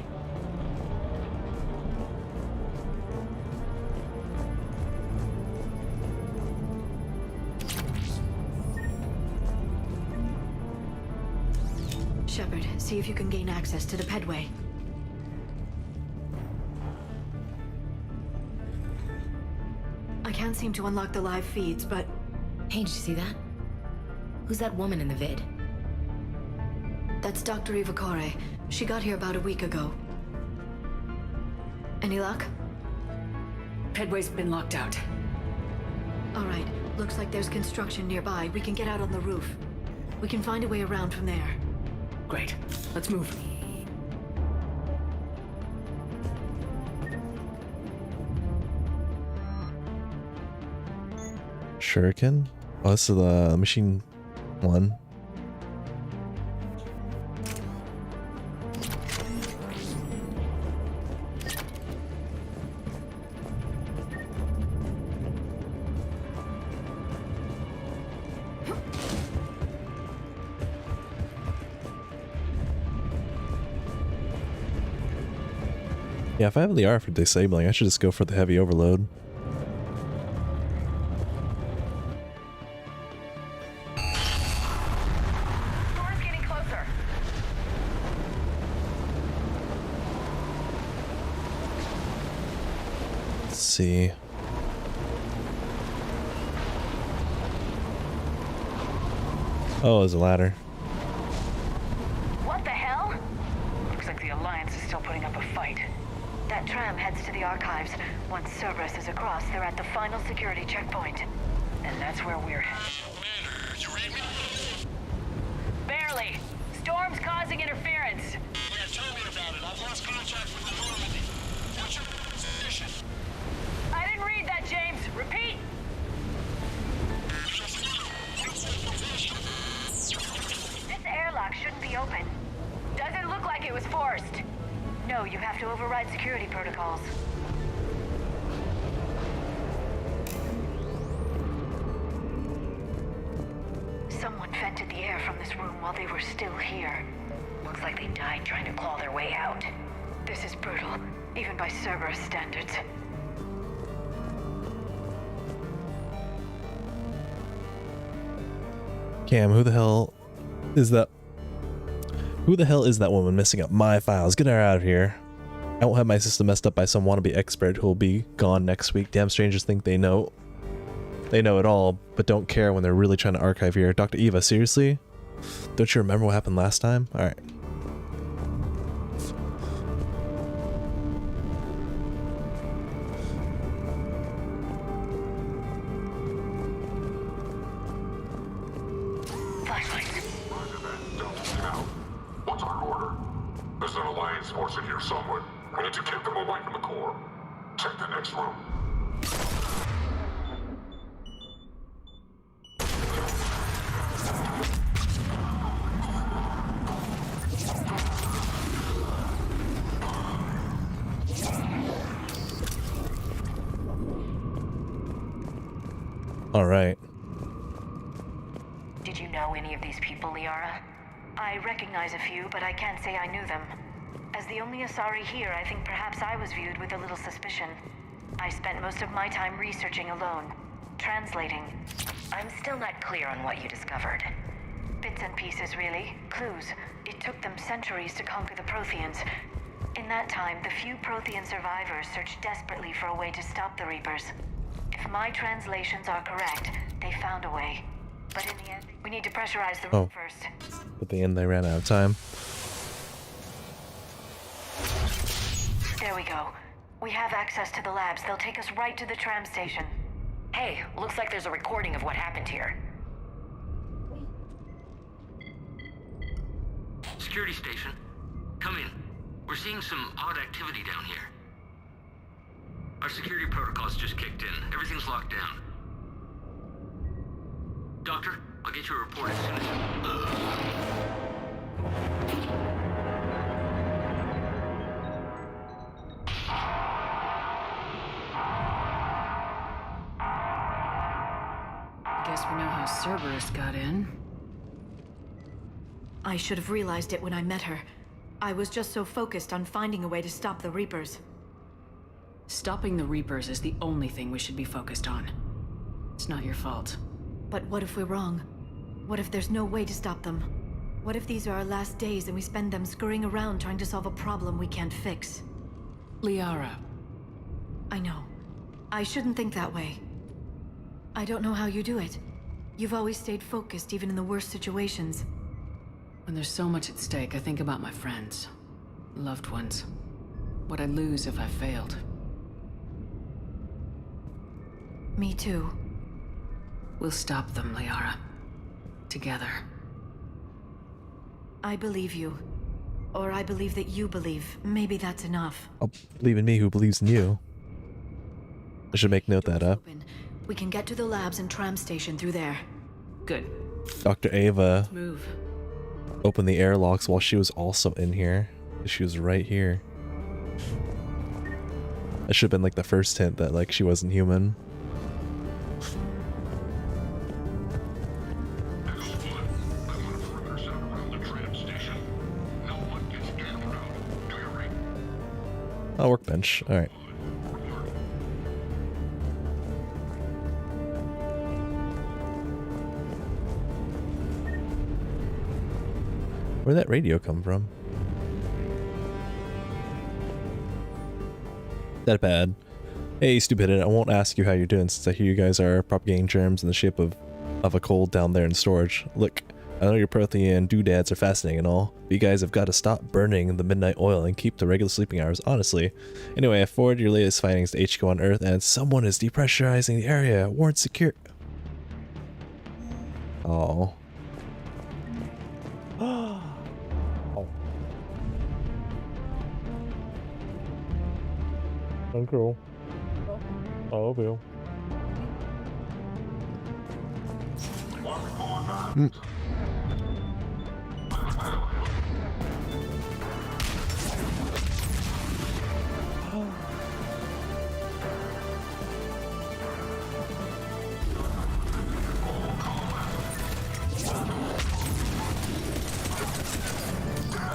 Shepard, see if you can gain access to the pedway. I can't seem to unlock the live feeds, but... Hey, did you see that? Who's that woman in the vid? That's Dr. Ivakore. She got here about a week ago. Any luck? Pedway's been locked out. All right. Looks like there's construction nearby. We can get out on the roof. We can find a way around from there. Great. Let's move. Shuriken? Oh, this is the machine one. Yeah, if I have Liara for disabling, I should just go for the heavy overload. Storm's getting closer. Let's see. Oh, there's a ladder. What the hell? Looks like the Alliance is still putting up a fight. That tram heads to the archives. Once Cerberus is across, they're at the final security checkpoint. And that's where we're headed. Barely. Storm's causing interference. Yeah, tell me about it. I've lost contact with the Normandy. What's your position? I didn't read that, James. Repeat. This airlock shouldn't be open. Doesn't look like it was forced. No, you have to override security protocols. Someone vented the air from this room while they were still here. Looks like they died trying to claw their way out. This is brutal, even by Cerberus standards. Cam, who the hell is that? Who the hell is that woman messing up my files? Get her out of here. I won't have my system messed up by some wannabe expert who will be gone next week. Damn strangers think they know. They know it all, but don't care when they're really trying to archive here. Dr. Eva, seriously? Don't you remember what happened last time? Alright. What's our order? There's an Alliance force in here somewhere. We need to keep them away from the core. Check the next room. All right. Did you know any of these people, Liara? I recognize a few, but I can't say I knew them. As the only Asari here, I think perhaps I was viewed with a little suspicion. I spent most of my time researching alone, translating. I'm still not clear on what you discovered. Bits and pieces, really. Clues. It took them centuries to conquer the Protheans. In that time, the few Prothean survivors searched desperately for a way to stop the Reapers. If my translations are correct, they found a way. But in the end, we need to pressurize the room first. At the end, they ran out of time. There we go. We have access to the labs. They'll take us right to the tram station. Hey, looks like there's a recording of what happened here. Security station. Come in. We're seeing some odd activity down here. Our security protocols just kicked in. Everything's locked down. Doctor, I'll get you a report as soon as... Guess we know how Cerberus got in. I should have realized it when I met her. I was just so focused on finding a way to stop the Reapers. Stopping the Reapers is the only thing we should be focused on. It's not your fault. But what if we're wrong? What if there's no way to stop them? What if these are our last days and we spend them scurrying around trying to solve a problem we can't fix? Liara. I know. I shouldn't think that way. I don't know how you do it. You've always stayed focused even in the worst situations. When there's so much at stake, I think about my friends, loved ones. What I'd lose if I failed. Me too. We'll stop them, Liara. Together. I believe you. Or I believe that you believe. Maybe that's enough. I'll believe in me who believes in you. I should make note that up. We can get to the labs and tram station through there. Good. Dr. Ava Let's move. opened the airlocks while she was also in here. She was right here. That should have been like the first hint that like she wasn't human. Oh, workbench. All right. Where'd that radio come from? That bad. Hey, stupid, I won't ask you how you're doing since I hear you guys are propagating germs in the shape of a cold down there in storage. Look, I know your Prothean doodads are fascinating and all, but you guys have got to stop burning the midnight oil and keep the regular sleeping hours, honestly. Anyway, I forwarded your latest findings to HQ on Earth, and someone is depressurizing the area. Warrant secure. Oh. Oh. Uncle. Oh, Bill.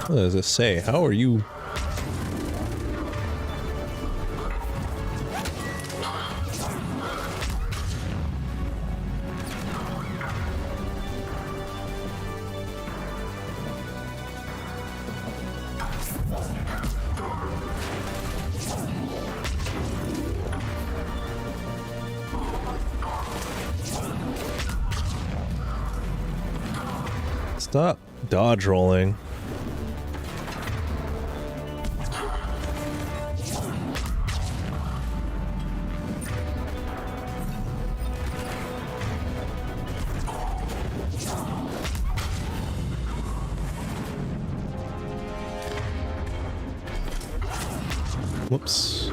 What does this say? How are you? Stop dodge rolling. Whoops.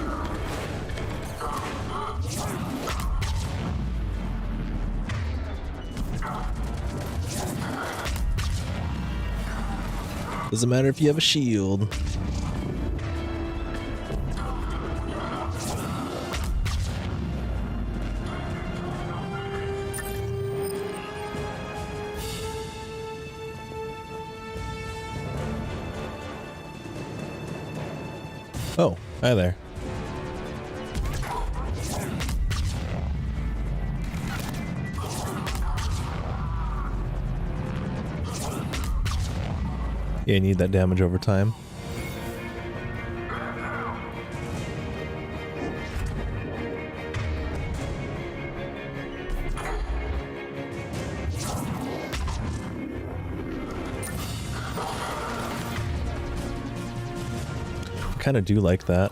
Doesn't matter if you have a shield. Oh, hi there. Yeah, you need that damage over time. Kind of do like that.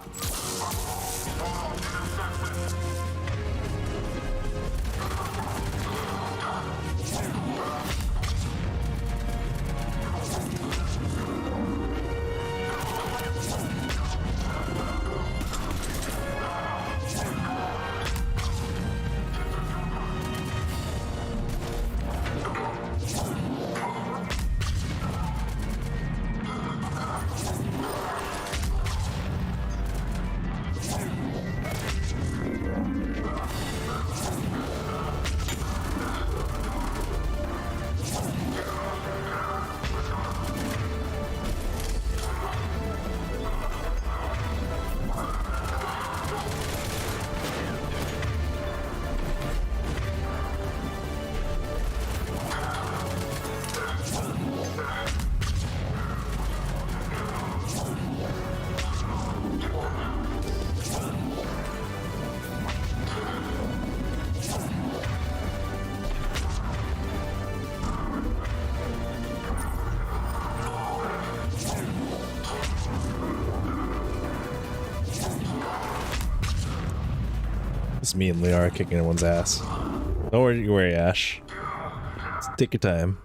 It's me and Liara kicking everyone's ass. Don't worry, Ash. Just take your time.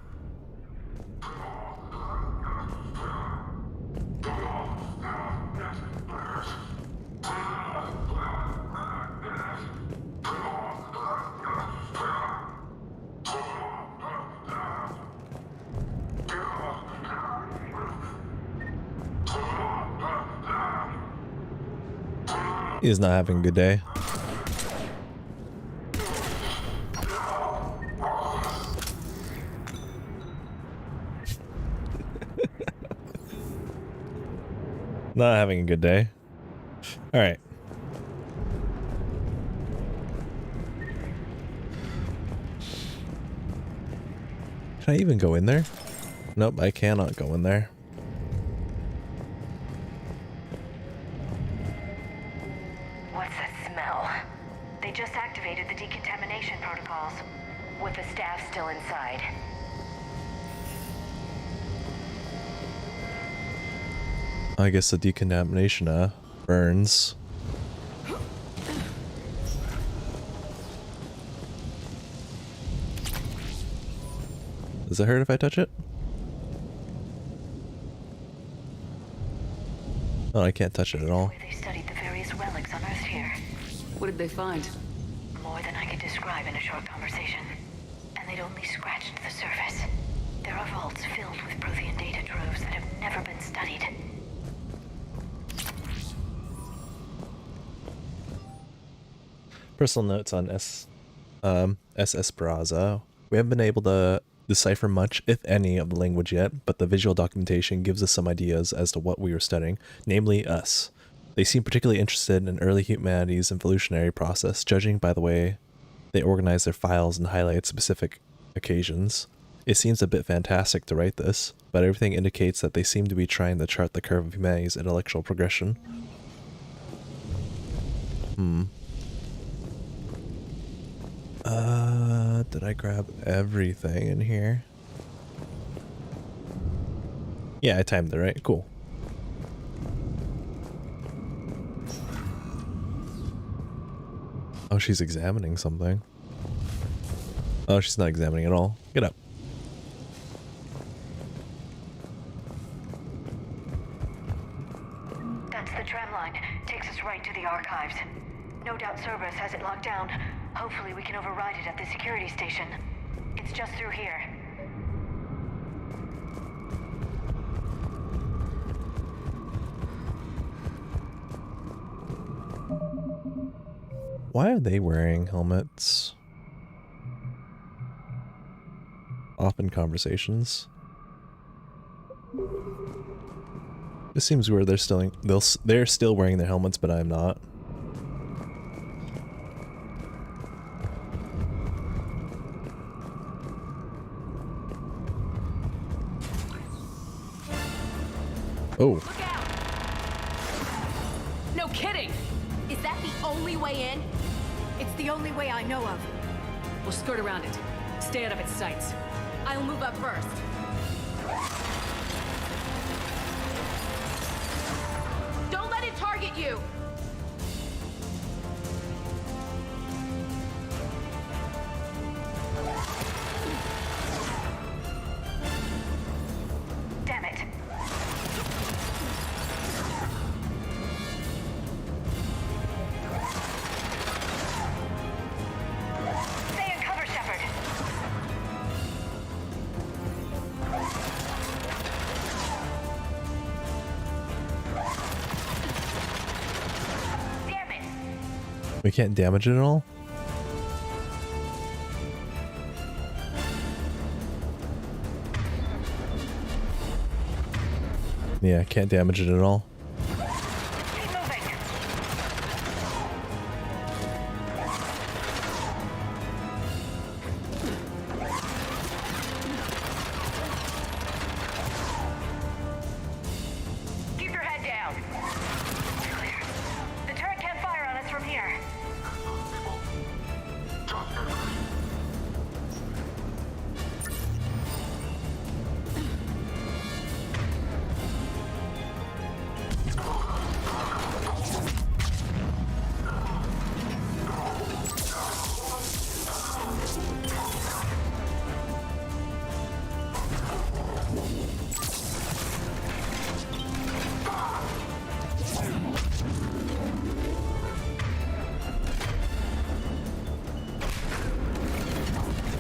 He's not having a good day. Not having a good day. All right. Can I even go in there? Nope, I cannot go in there. What's that smell? They just activated the decontamination protocols, with the staff still inside. I guess the decontamination burns. Does it hurt if I touch it? Oh, I can't touch it at all. They studied the various relics unearthed here. What did they find? More than I could describe in a short conversation. And they'd only scratched the surface. There are vaults filled with Prothean data troves that have never been studied. Personal notes on SS Braza. We haven't been able to decipher much, if any, of the language yet, but the visual documentation gives us some ideas as to what we were studying, namely us. They seem particularly interested in early humanity's evolutionary process, judging by the way they organize their files and highlight specific occasions. It seems a bit fantastic to write this, but everything indicates that they seem to be trying to chart the curve of humanity's intellectual progression. Did I grab everything in here? Yeah, I timed it right. Cool. Oh, she's examining something. Oh, she's not examining at all. Get up. That's the tram line. Takes us right to the archives. No doubt Cerberus has it locked down. Hopefully we can override it at the security station. It's just through here. Why are they wearing helmets? Often conversations. This seems weird. They're still wearing their helmets, but I'm not. Oh. Look out! No kidding! Is that the only way in? It's the only way I know of. We'll skirt around it. Stay out of its sights. I'll move up first. Don't let it target you! Damn it. Stay in cover, Shepard. Damn it. We can't damage it at all? Yeah, can't damage it at all. Keep moving. Keep your head down. The turret can't fire on us from here.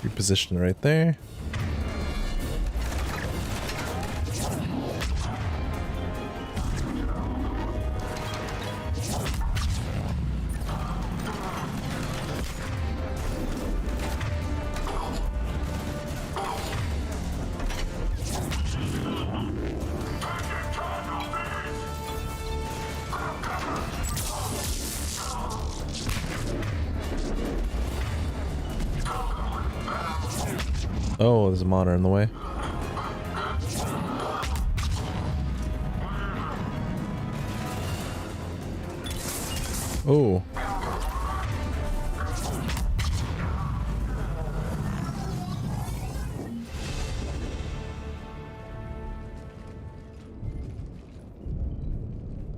Reposition right there. Oh, there's a monitor in the way. Oh.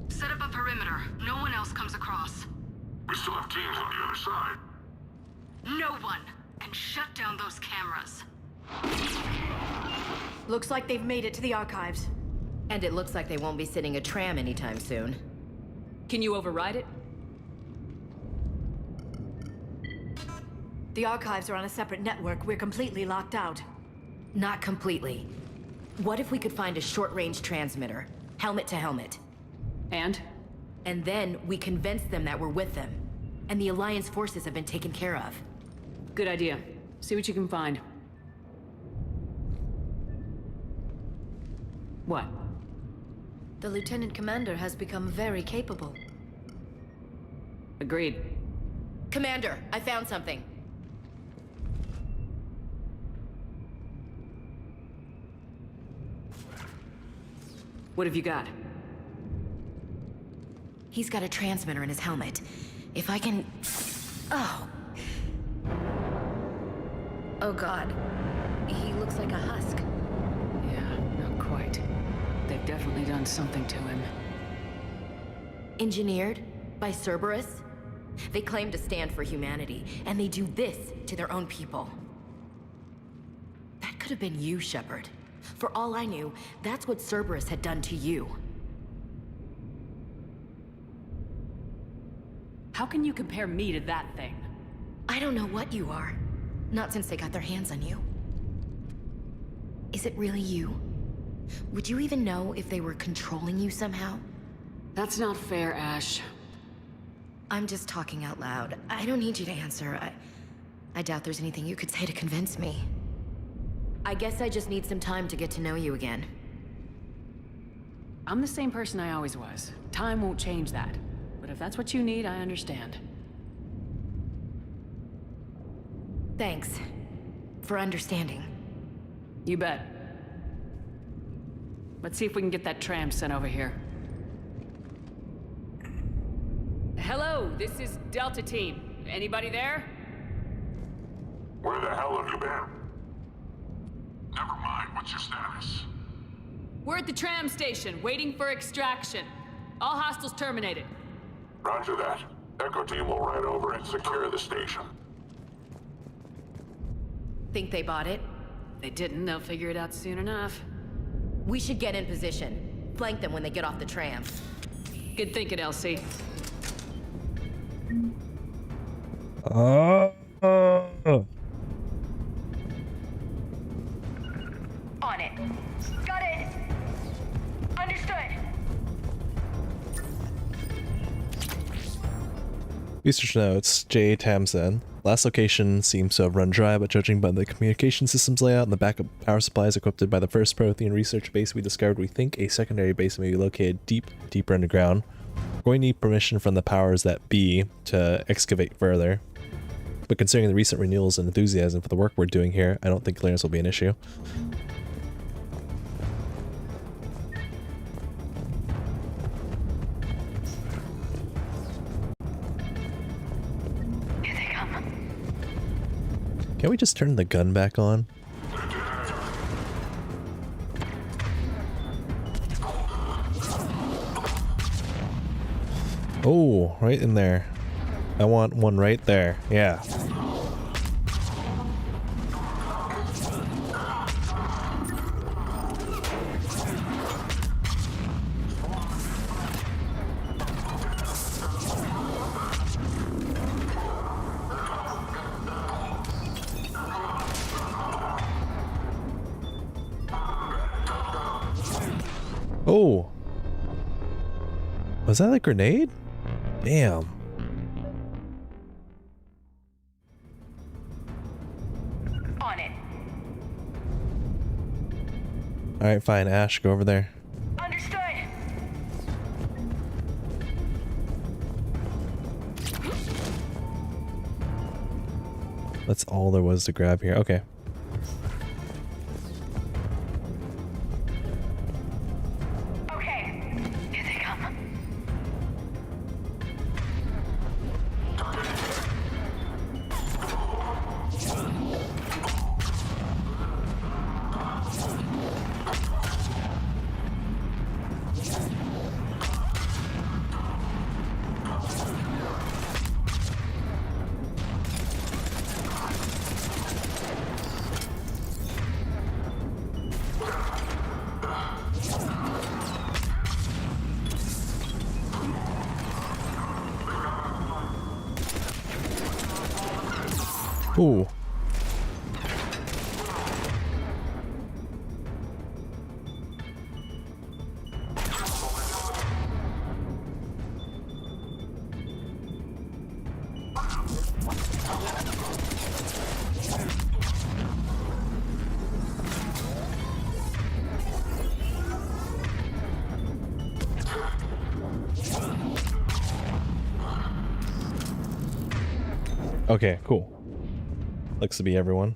Set up a perimeter. No one else comes across. We still have teams on the other side. No one! And shut down those cameras. Looks like they've made it to the archives. And it looks like they won't be sitting a tram anytime soon. Can you override it? The archives are on a separate network. We're completely locked out. Not completely. What if we could find a short-range transmitter? Helmet to helmet. And? And then we convince them that we're with them. And the Alliance forces have been taken care of. Good idea. See what you can find. What? The Lieutenant Commander has become very capable. Agreed. Commander, I found something. What have you got? He's got a transmitter in his helmet. If I can... Oh. Oh God. He looks like a husk. Yeah, not quite. They've definitely done something to him. Engineered by Cerberus? They claim to stand for humanity, and they do this to their own people. That could have been you, Shepard. For all I knew, that's what Cerberus had done to you. How can you compare me to that thing? I don't know what you are. Not since they got their hands on you. Is it really you? Would you even know if they were controlling you somehow? That's not fair, Ash. I'm just talking out loud. I don't need you to answer. I doubt there's anything you could say to convince me. I guess I just need some time to get to know you again. I'm the same person I always was. Time won't change that. But if that's what you need, I understand. Thanks. For understanding. You bet. Let's see if we can get that tram sent over here. Hello, this is Delta Team. Anybody there? Where the hell have you been? Never mind, what's your status? We're at the tram station, waiting for extraction. All hostiles terminated. Roger that. Echo Team will ride over and secure the station. Think they bought it? If they didn't, they'll figure it out soon enough. We should get in position. Flank them when they get off the tram. Good thinking, Elsie. On it. Got it. Understood. Research notes, J. Tamsin. Last location seems to have run dry, but judging by the communication systems layout and the backup power supplies equipped by the first Prothean research base we discovered, we think a secondary base may be located deeper underground. We're going to need permission from the powers that be to excavate further. But considering the recent renewals and enthusiasm for the work we're doing here, I don't think clearance will be an issue. Can't we just turn the gun back on? Oh, right in there. I want one right there. Yeah. Oh. Was that a grenade? Damn. On it. Alright, fine. Ash, go over there. Understood. That's all there was to grab here. Okay. Ooh. Okay, cool. Looks to be everyone.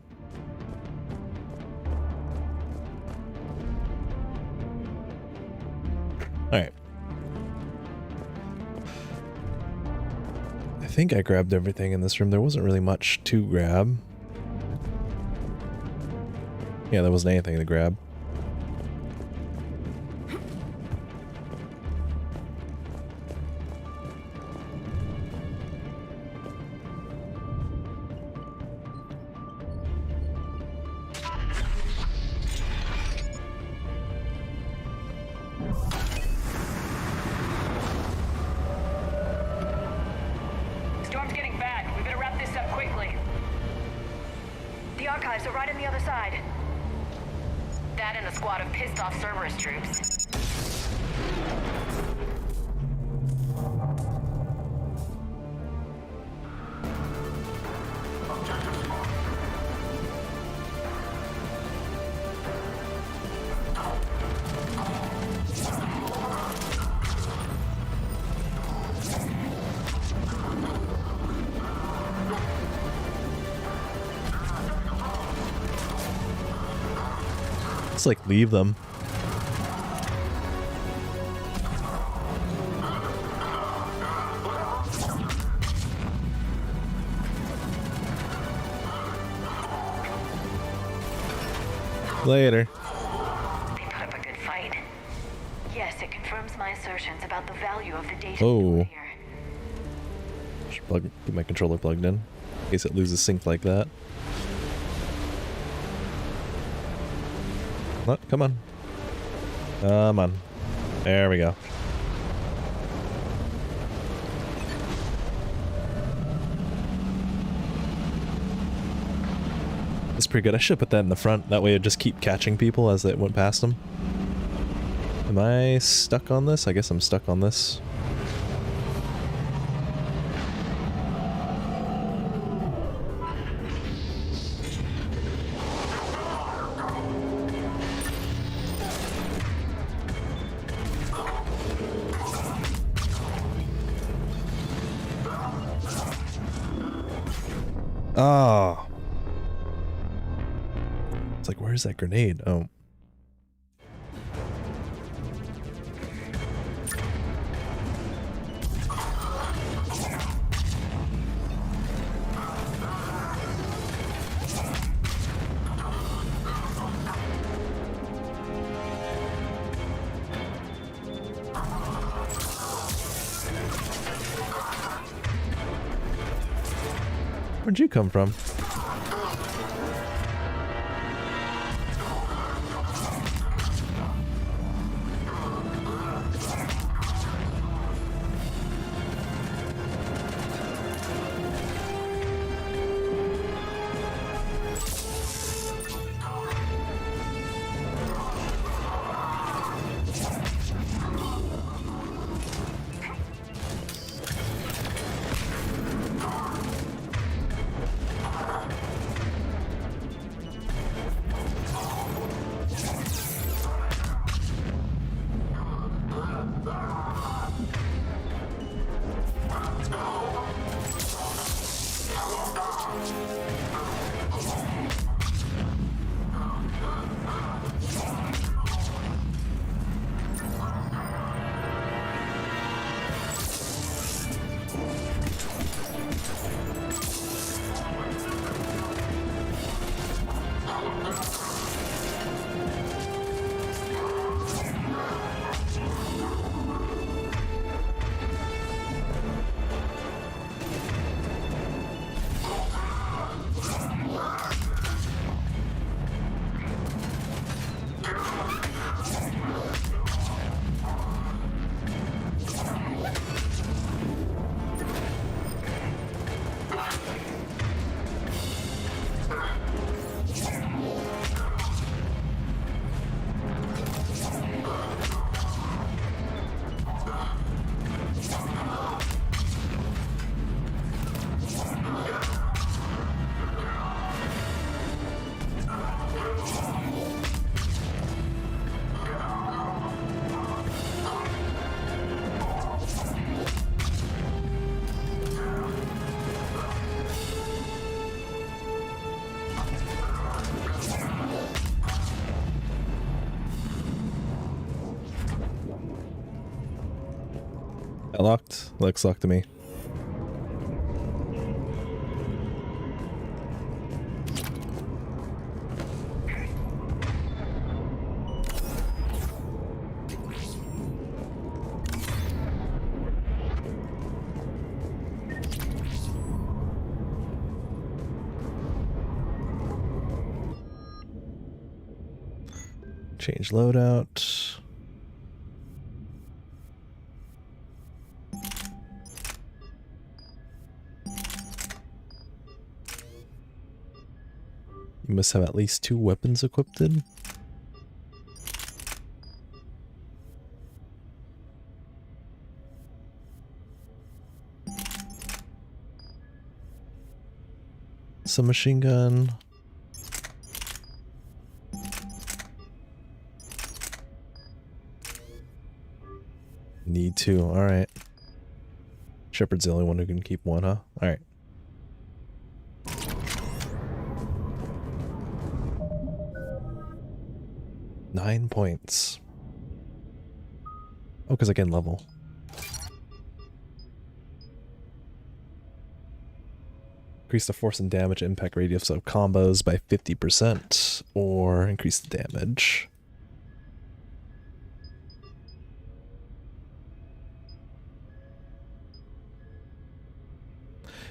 Alright. I think I grabbed everything in this room. There wasn't really much to grab. Yeah, there wasn't anything to grab. Storm's getting bad. We better wrap this up quickly. The archives are right on the other side. That and a squad of pissed-off Cerberus troops. Let's like leave them. Later. They put up a good fight. Yes, it confirms my assertions about the value of the data Oh. here. Should get my controller plugged in case it loses sync like that. What? Come on. Come on. There we go. That's pretty good. I should put that in the front. That way it'd just keep catching people as it went past them. Am I stuck on this? I guess I'm stuck on this. Oh. It's like, where's that grenade? Oh. Where'd you come from? That locked? Looks locked to me. Change loadout. You must have at least 2 weapons equipped. Some machine gun. Need 2. Alright. Shepard's the only one who can keep 1, huh? Alright. Nine points. Oh, because I can level. Increase the force and damage impact radius of combos by 50%, or increase the damage.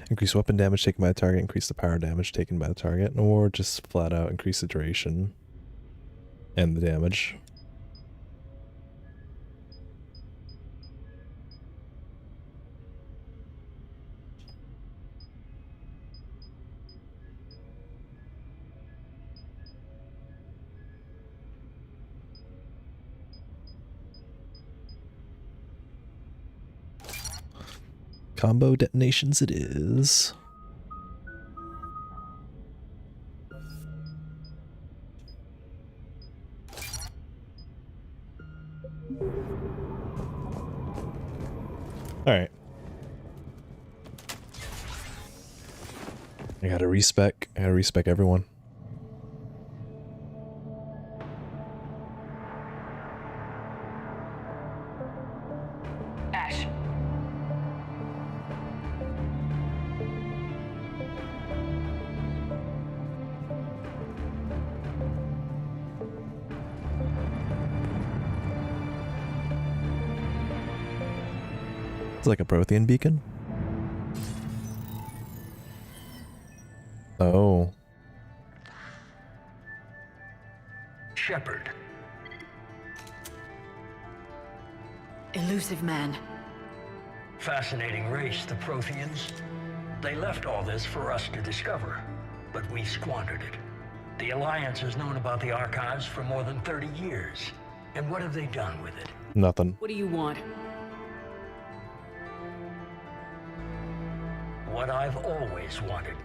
Increase weapon damage taken by the target, increase the power damage taken by the target, or just flat out increase the duration and the damage. Combo detonations it is. Alright. I gotta respec everyone. Ash. It's like a Prothean beacon. Oh. Shepard. Elusive man. Fascinating race, the Protheans. They left all this for us to discover, but we squandered it. The Alliance has known about the archives for more than 30 years. And what have they done with it? Nothing. What do you want? What I've always wanted.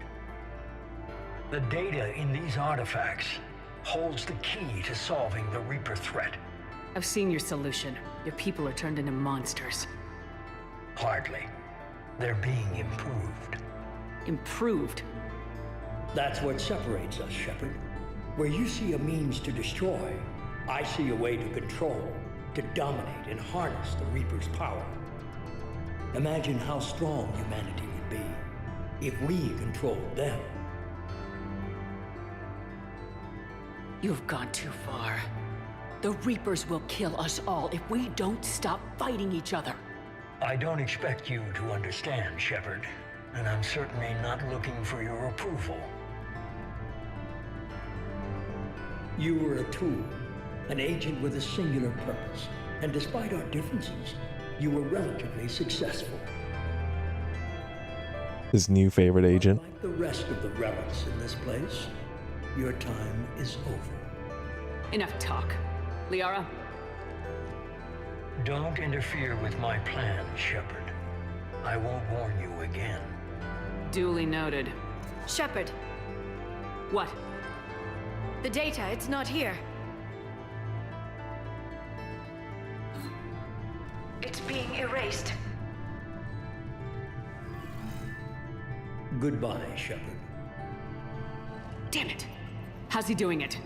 The data in these artifacts holds the key to solving the Reaper threat. I've seen your solution. Your people are turned into monsters. Hardly. They're being improved. Improved? That's what separates us, Shepard. Where you see a means to destroy, I see a way to control, to dominate and harness the Reaper's power. Imagine how strong humanity would be if we controlled them. You've gone too far. The Reapers will kill us all if we don't stop fighting each other. I don't expect you to understand, Shepard, and I'm certainly not looking for your approval. You were a tool, an agent with a singular purpose, and despite our differences, you were relatively successful. His new favorite agent. Like the rest of the relics in this place, your time is over. Enough talk. Liara? Don't interfere with my plan, Shepard. I won't warn you again. Duly noted. Shepard. What? The data, it's not here. It's being erased. Goodbye, Shepard. Damn it! How's he doing it?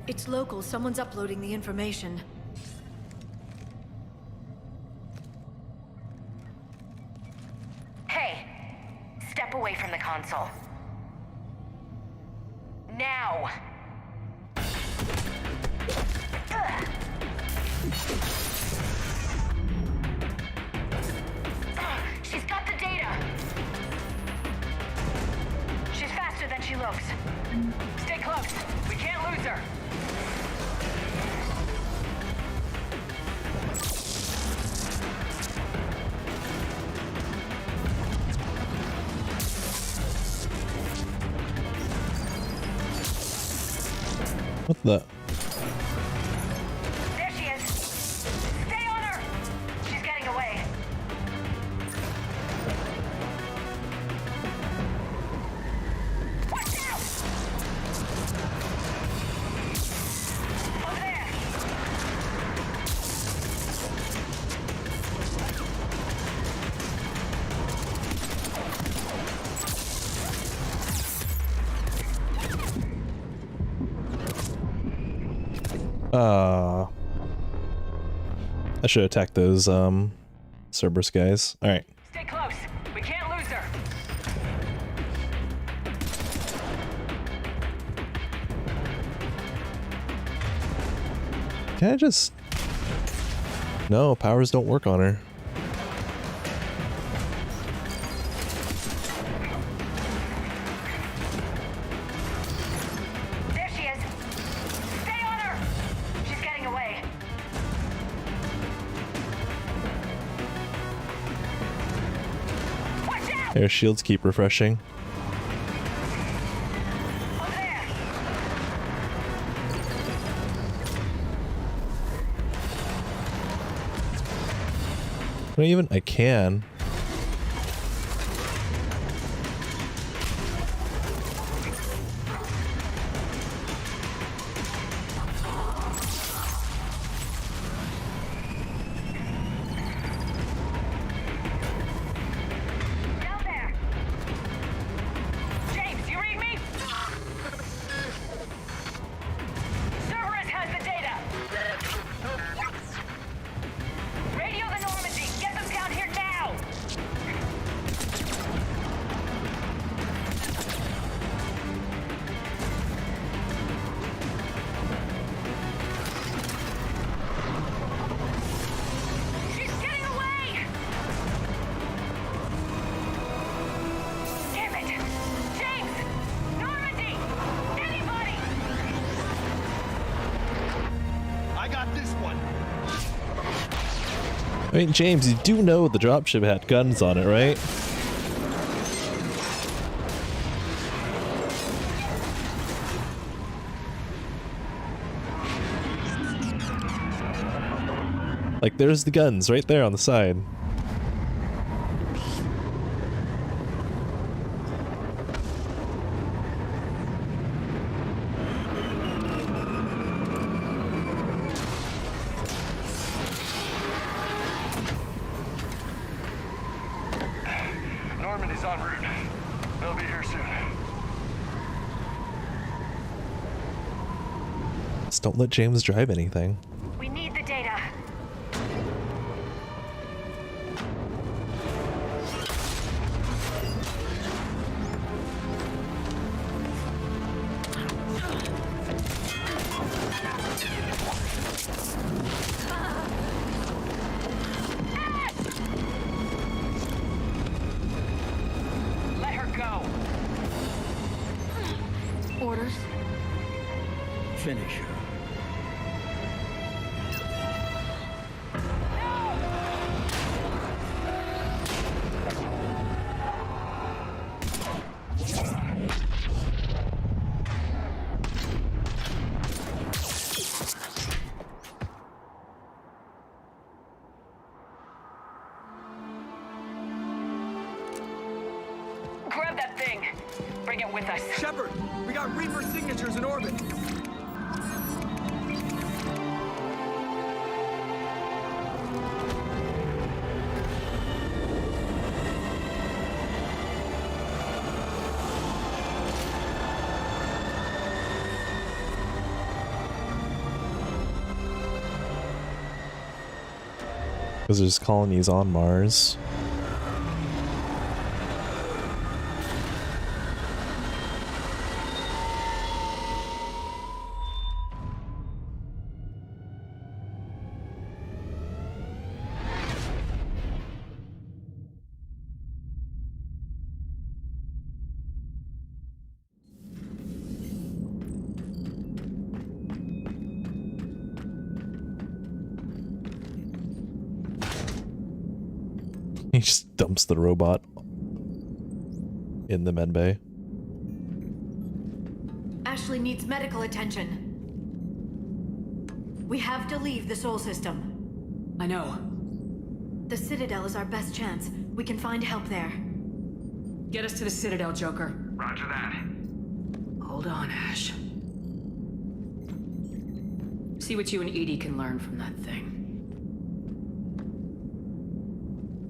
It's local. Someone's uploading the information. away from the console. Now! She's got the data! She's faster than she looks. Stay close. We can't lose her. What the? There she is. Stay on her. She's getting away. Watch out! Over there. I should attack those Cerberus guys. All right. Stay close. We can't lose her. Can I just? No, powers don't work on her. There she is. Stay on her. She's getting away. Watch out! Their shields keep refreshing. Over there. I can. Down there. James, you read me? Cerberus has the data. Radio the Normandy. Get them down here now. She's getting away. Damn it! James! Normandy! Anybody! I got this one. I mean, James, you do know the dropship had guns on it, right? Like, there's the guns right there on the side. Normandy's en route. They'll be here soon. Just don't let James drive anything. We need the data. Let her go. Orders? Finish her. Grab that thing. Bring it with us. Shepard, we got Reaper signatures in orbit. Because there's colonies on Mars. He just dumps the robot in the medbay. Ashley needs medical attention. We have to leave the Sol system. I know. The Citadel is our best chance. We can find help there. Get us to the Citadel, Joker. Roger that. Hold on, Ash. See what you and Edie can learn from that thing.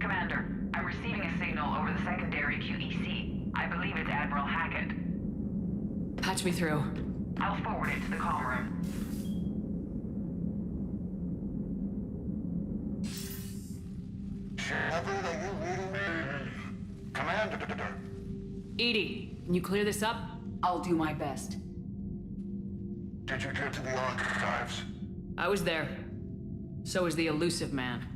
Commander, I'm receiving a signal over the secondary QEC. I believe it's Admiral Hackett. Patch me through. I'll forward it to the comm room. Shepard, are you reading me? Commander. Edie, can you clear this up? I'll do my best. Did you get to the archives? I was there. So was the elusive man.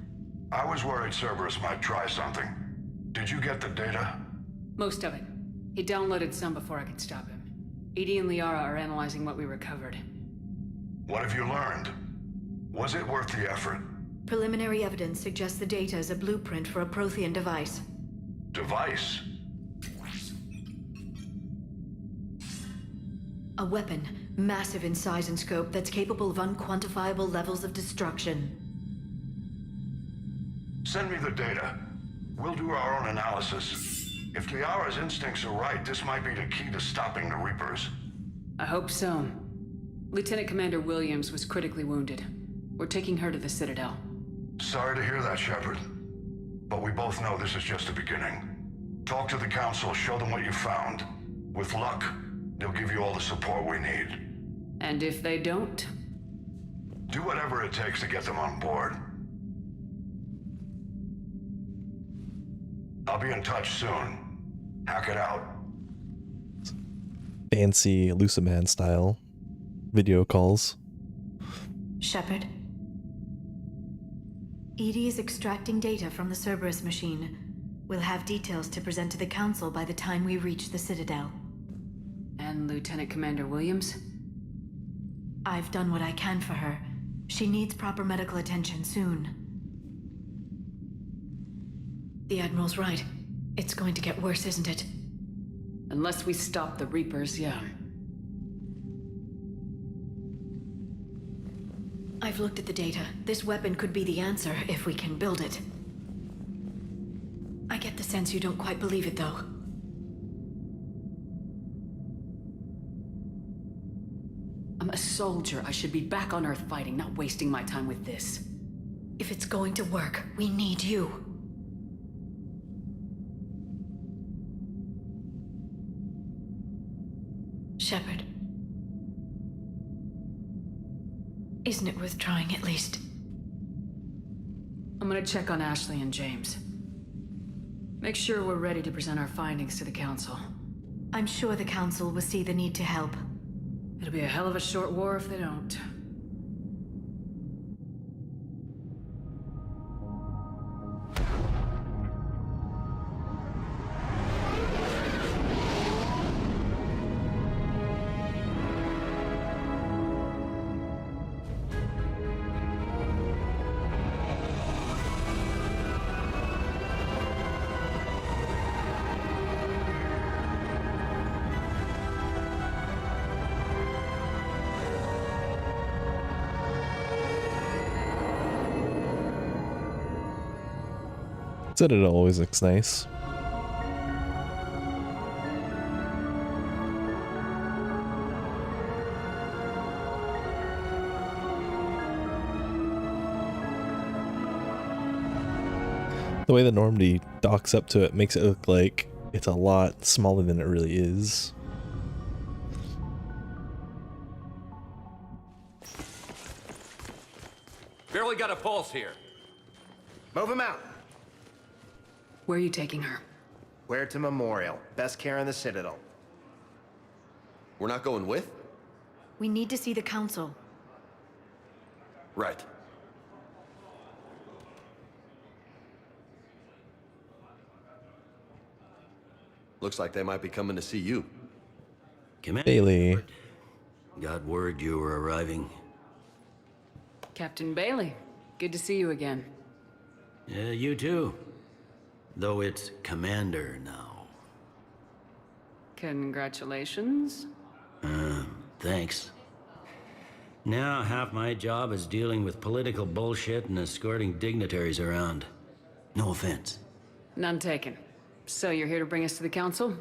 I was worried Cerberus might try something. Did you get the data? Most of it. He downloaded some before I could stop him. Edie and Liara are analyzing what we recovered. What have you learned? Was it worth the effort? Preliminary evidence suggests the data is a blueprint for a Prothean device. Device? A weapon, massive in size and scope, that's capable of unquantifiable levels of destruction. Send me the data. We'll do our own analysis. If Liara's instincts are right, this might be the key to stopping the Reapers. I hope so. Lieutenant Commander Williams was critically wounded. We're taking her to the Citadel. Sorry to hear that, Shepard. But we both know this is just the beginning. Talk to the Council, show them what you found. With luck, they'll give you all the support we need. And if they don't? Do whatever it takes to get them on board. I'll be in touch soon. Hack it out. Fancy elusive man style video calls. Shepard? Edie is extracting data from the Cerberus machine. We'll have details to present to the Council by the time we reach the Citadel. And Lieutenant Commander Williams? I've done what I can for her. She needs proper medical attention soon. The Admiral's right. It's going to get worse, isn't it? Unless we stop the Reapers, yeah. I've looked at the data. This weapon could be the answer if we can build it. I get the sense you don't quite believe it, though. I'm a soldier. I should be back on Earth fighting, not wasting my time with this. If it's going to work, we need you. Shepard. Isn't it worth trying at least? I'm gonna check on Ashley and James. Make sure we're ready to present our findings to the Council. I'm sure the Council will see the need to help. It'll be a hell of a short war if they don't. It always looks nice. The way the Normandy docks up to it makes it look like it's a lot smaller than it really is. Barely got a pulse here. Move him out. Where are you taking her? Where to Memorial. Best care in the Citadel. We're not going with? We need to see the Council. Right. Looks like they might be coming to see you. Commander Bailey. got word you were arriving. Captain Bailey, good to see you again. Yeah, you too. though it's Commander now. Congratulations. Thanks. Now half my job is dealing with political bullshit and escorting dignitaries around. No offense. None taken. So you're here to bring us to the council?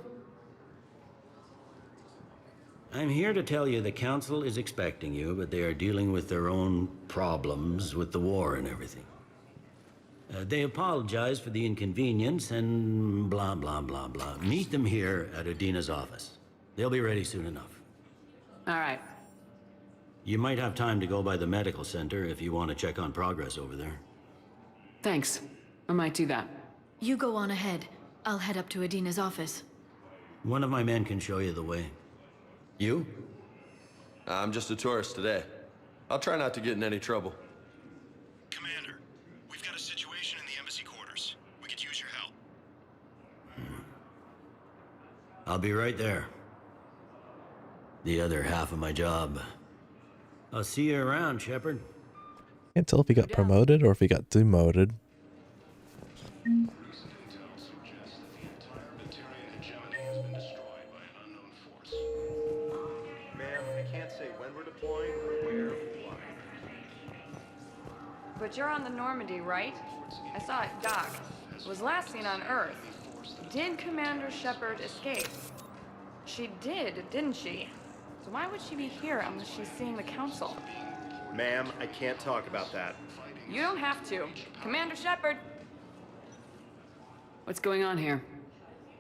I'm here to tell you the council is expecting you, but they are dealing with their own problems with the war and everything. They apologize for the inconvenience and blah, blah, blah, blah. Meet them here at Udina's office. They'll be ready soon enough. All right. You might have time to go by the medical center if you want to check on progress over there. Thanks. I might do that. You go on ahead. I'll head up to Adina's office. One of my men can show you the way. You? I'm just a tourist today. I'll try not to get in any trouble. Commander, we've got a situation in the embassy quarters. We could use your help. I'll be right there. The other half of my job. I'll see you around, Shepard. Can't tell if he got promoted or if he got demoted. Ma'am, I can't say when we're deploying or where or why. But you're on the Normandy, right? I saw it dock. It was last seen on Earth. Did Commander Shepard escape? She did, didn't she? So why would she be here unless she's seeing the council? Ma'am, I can't talk about that. You don't have to. Commander Shepard! What's going on here?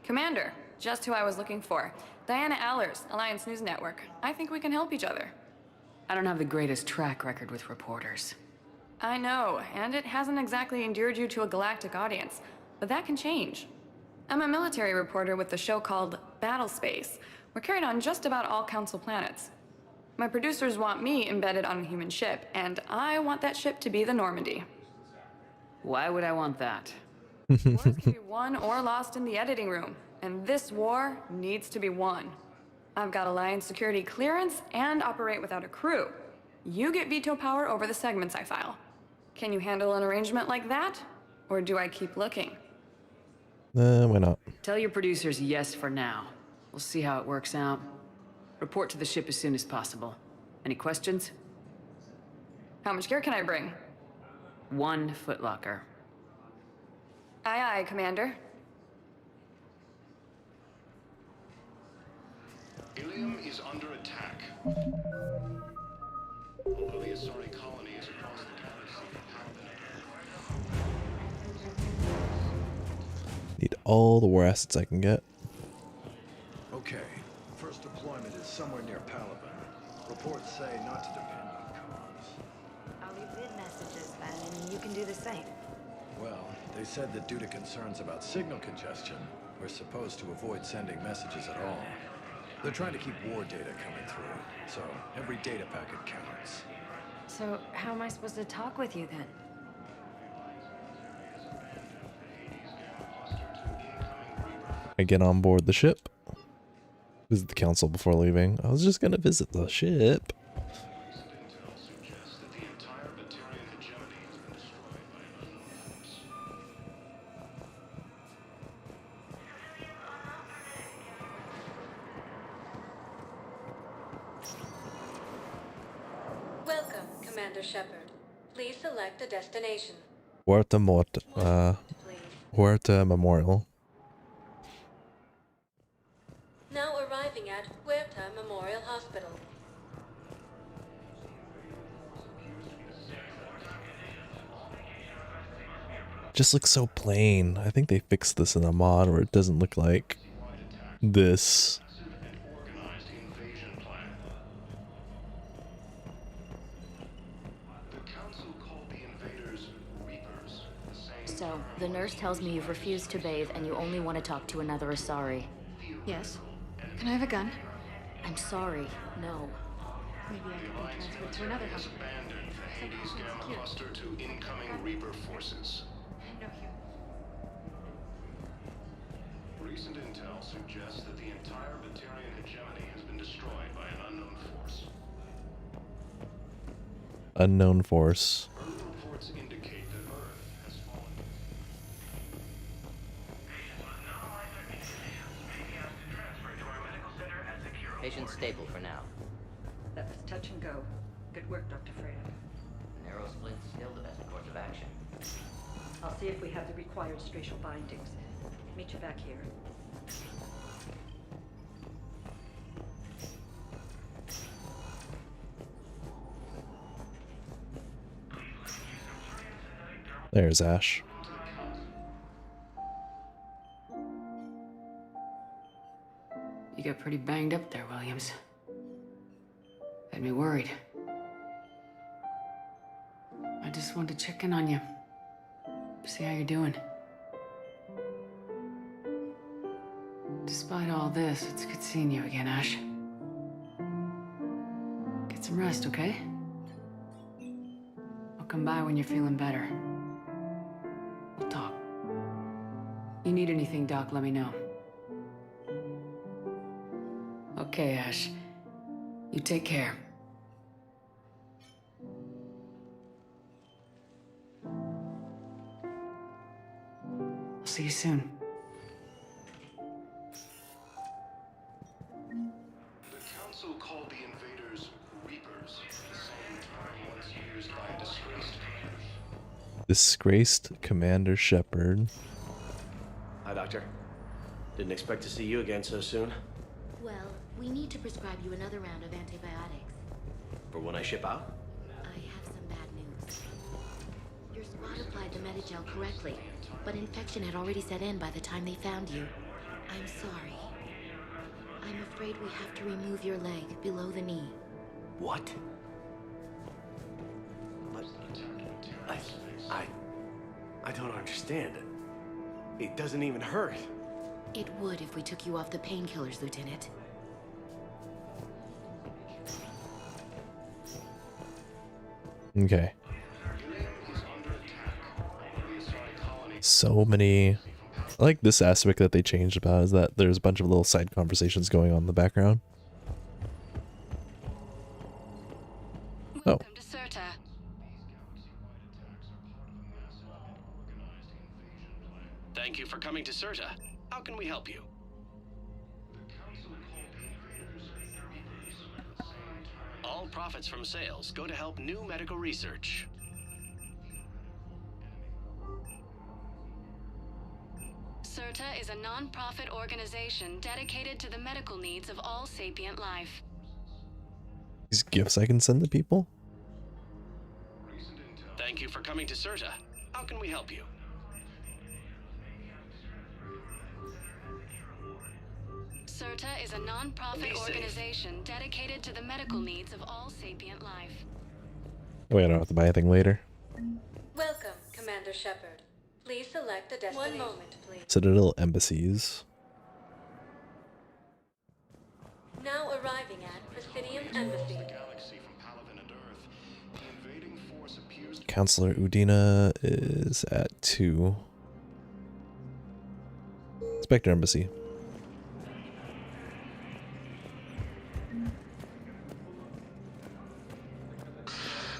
Commander, just who I was looking for. Diana Allers, Alliance News Network. I think we can help each other. I don't have the greatest track record with reporters. I know, and it hasn't exactly endeared you to a galactic audience, but that can change. I'm a military reporter with the show called Battle Space. We're carried on just about all Council planets. My producers want me embedded on a human ship, and I want that ship to be the Normandy. Why would I want that? Wars can be won or lost in the editing room, and this war needs to be won. I've got Alliance security clearance and operate without a crew. You get veto power over the segments I file. Can you handle an arrangement like that? Or do I keep looking? Why not? Tell your producers yes for now. We'll see how it works out. Report to the ship as soon as possible. Any questions? How much gear can I bring? 1 footlocker. Aye, aye, Commander. Ilium is under attack. Although the Asari colony is across the galaxy, Need all the war assets I can get. Okay, first deployment is somewhere near Palaven. Reports say not to depend on comms. I'll leave vid messages then, and you can do the same. Well, they said that due to concerns about signal congestion, we're supposed to avoid sending messages at all. They're trying to keep war data coming through, so every data packet counts. So, how am I supposed to talk with you then? I get on board the ship. Visit the council before leaving. I was just gonna visit the ship. Welcome, Commander Shepard. Please select a destination. Huerta Memorial. Now arriving at Huerta Memorial Hospital. Just looks so plain. I think they fixed this in a mod where it doesn't look like this. So, the nurse tells me you've refused to bathe and you only want to talk to another Asari. Yes. Can I have a gun? I'm sorry, no. Maybe I could be transferred to another hospital. abandoned the Hades Gamma cluster to incoming Reaper forces. No, Hugh. Recent intel suggests that the entire Batarian hegemony has been destroyed by an unknown force. Unknown force. Earth reports indicate that Earth has fallen. Patient's stable for now. That was touch and go. Good work, Dr. Freya. Narrow splint's still the best course of action. I'll see if we have the required spatial bindings. Meet you back here. There's Ash. You got pretty banged up there, Williams. Had me worried. I just wanted to check in on you. See how you're doing. Despite all this, it's good seeing you again, Ash. Get some rest, okay? I'll come by when you're feeling better. We'll talk. You need anything, Doc, let me know. Okay, Ash. You take care. I'll see you soon. The Council called the invaders Reapers, the same term once used by a Disgraced Commander Shepard. Hi, Doctor. Didn't expect to see you again so soon. Well, we need to prescribe you another round of antibiotics. For when I ship out? I have some bad news. Your squad applied the Medigel correctly, but infection had already set in by the time they found you. I'm sorry. I'm afraid we have to remove your leg below the knee. What? But I don't understand. It doesn't even hurt. It would if we took you off the painkillers, Lieutenant. Okay. So many. I like this aspect that they changed about is that there's a bunch of little side conversations going on in the background. Welcome to Serta. Thank you for coming to Serta. How can we help you? All profits from sales go to help new medical research. Serta is a non-profit organization dedicated to the medical needs of all sapient life. These gifts I can send to people? Thank you for coming to Serta. How can we help you? Serta is a non-profit organization dedicated to the medical needs of all sapient life. Wait, I don't have to buy anything later. Welcome, Commander Shepard. Please select a destination. 1 moment, please. Citadel embassies. Now arriving at Presidium Embassy. Counselor Udina is at 2. Spectre Embassy.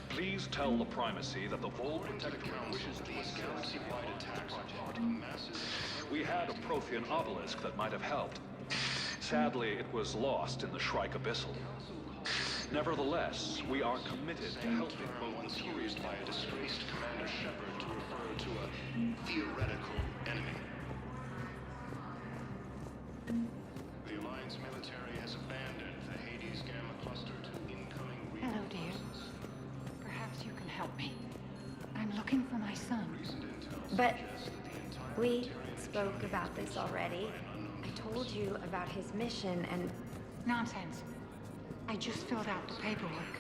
Please tell the Primacy that the Vol Protectorate wishes to assist. We had a Prothean obelisk that might have helped. Sadly, it was lost in the Shrike Abyssal. Nevertheless, we are committed to helping both once used by a disgraced Commander Shepard to refer to a theoretical enemy. The Alliance military has abandoned the Hades Gamma cluster to incoming Reaper. Hello, dear. Perhaps you can help me. I'm looking for my son. But we spoke about this already. I told you about his mission and... Nonsense. I just filled out the paperwork.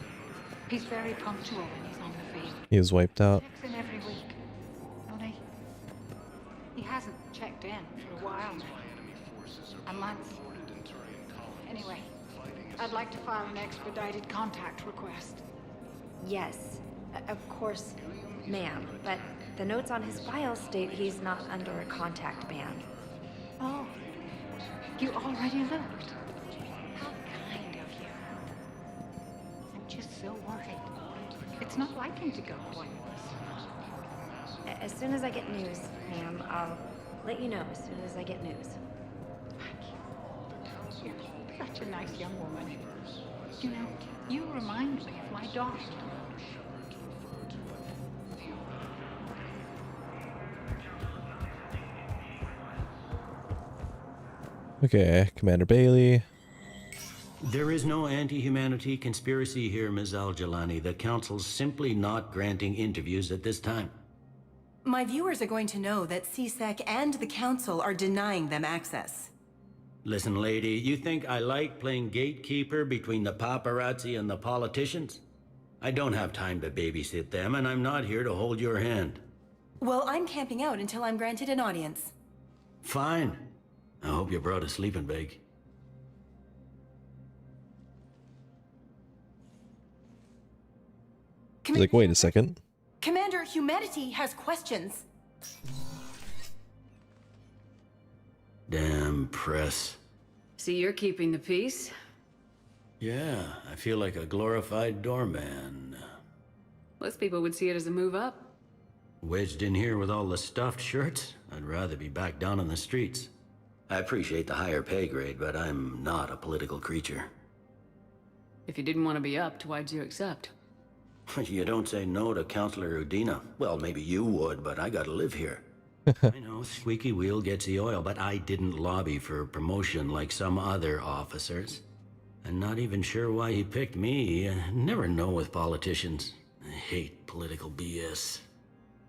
He's very punctual when he's on the field. He was wiped out. Checks in every week. Only he hasn't checked in for a while now. A month. Anyway, I'd like to file an expedited contact request. Yes, of course, ma'am. But the notes on his file state he's not under a contact ban. Oh, you already looked. How kind of you. I'm just so worried. It's not like him to go pointless. As soon as I get news, ma'am, I'll let you know as soon as I get news. You're such such a nice young woman. You know, you remind me of my daughter. Okay, Commander Bailey. There is no anti-humanity conspiracy here, Ms. Al-Jalani. The Council's simply not granting interviews at this time. My viewers are going to know that CSEC and the Council are denying them access. Listen, lady, you think I like playing gatekeeper between the paparazzi and the politicians? I don't have time to babysit them, and I'm not here to hold your hand. Well, I'm camping out until I'm granted an audience. Fine. I hope you brought a sleeping bag. He's like, wait a second. Commander, humanity has questions. Damn press. See, you're keeping the peace? Yeah, I feel like a glorified doorman. Most people would see it as a move up. Wedged in here with all the stuffed shirts? I'd rather be back down in the streets. I appreciate the higher pay grade, but I'm not a political creature. If you didn't want to be upped, why'd you accept? You don't say no to Counselor Udina. Well, maybe you would, but I gotta live here. I know, squeaky wheel gets the oil, but I didn't lobby for promotion like some other officers. I'm not even sure why he picked me. I never know with politicians. I hate political BS.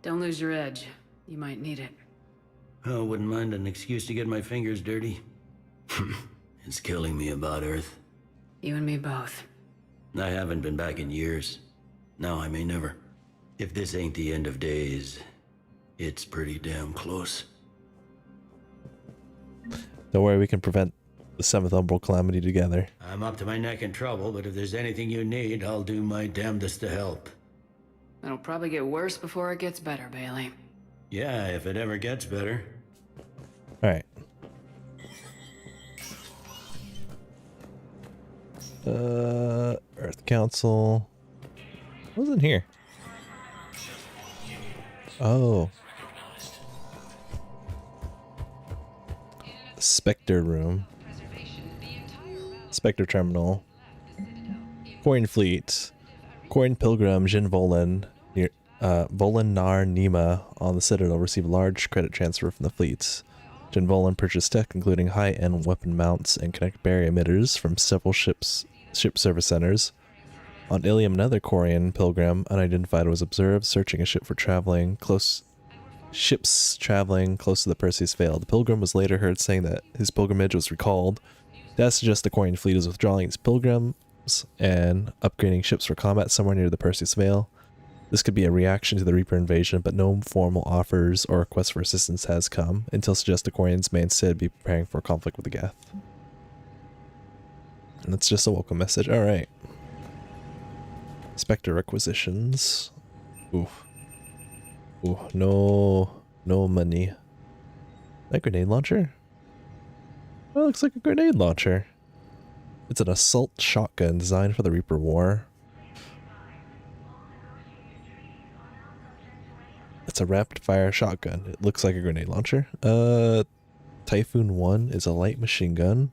Don't lose your edge. You might need it. Oh, wouldn't mind an excuse to get my fingers dirty. It's killing me about Earth. You and me both. I haven't been back in years. Now I may never. If this ain't the end of days, it's pretty damn close. Don't worry, we can prevent the 7th Umbral Calamity together. I'm up to my neck in trouble, but if there's anything you need, I'll do my damnedest to help. It'll probably get worse before it gets better, Bailey. Yeah, if it ever gets better. Alright. Earth Council. What was in here? Oh. Spectre room. Spectre terminal. Coin fleet. Coin pilgrim Jin Volan near Volinar Nima on the Citadel received a large credit transfer from the fleet. Jin Volan purchased tech including high-end weapon mounts and kinetic barrier emitters from several ship service centers. On Ilium, another Quarian pilgrim, unidentified, was observed searching a ship for ships traveling close to the Perseus Veil. The pilgrim was later heard saying that his pilgrimage was recalled. That suggests the Quarian fleet is withdrawing its pilgrims and upgrading ships for combat somewhere near the Perseus Veil. This could be a reaction to the Reaper invasion, but no formal offers or requests for assistance has come, until suggests the Quarians may instead be preparing for a conflict with the Geth. And that's just a welcome message. Alright. Spectre requisitions. Oof. Ooh, no money. That grenade launcher? Well, it looks like a grenade launcher. It's an assault shotgun designed for the Reaper War. It's a rapid fire shotgun. It looks like a grenade launcher. Typhoon 1 is a light machine gun.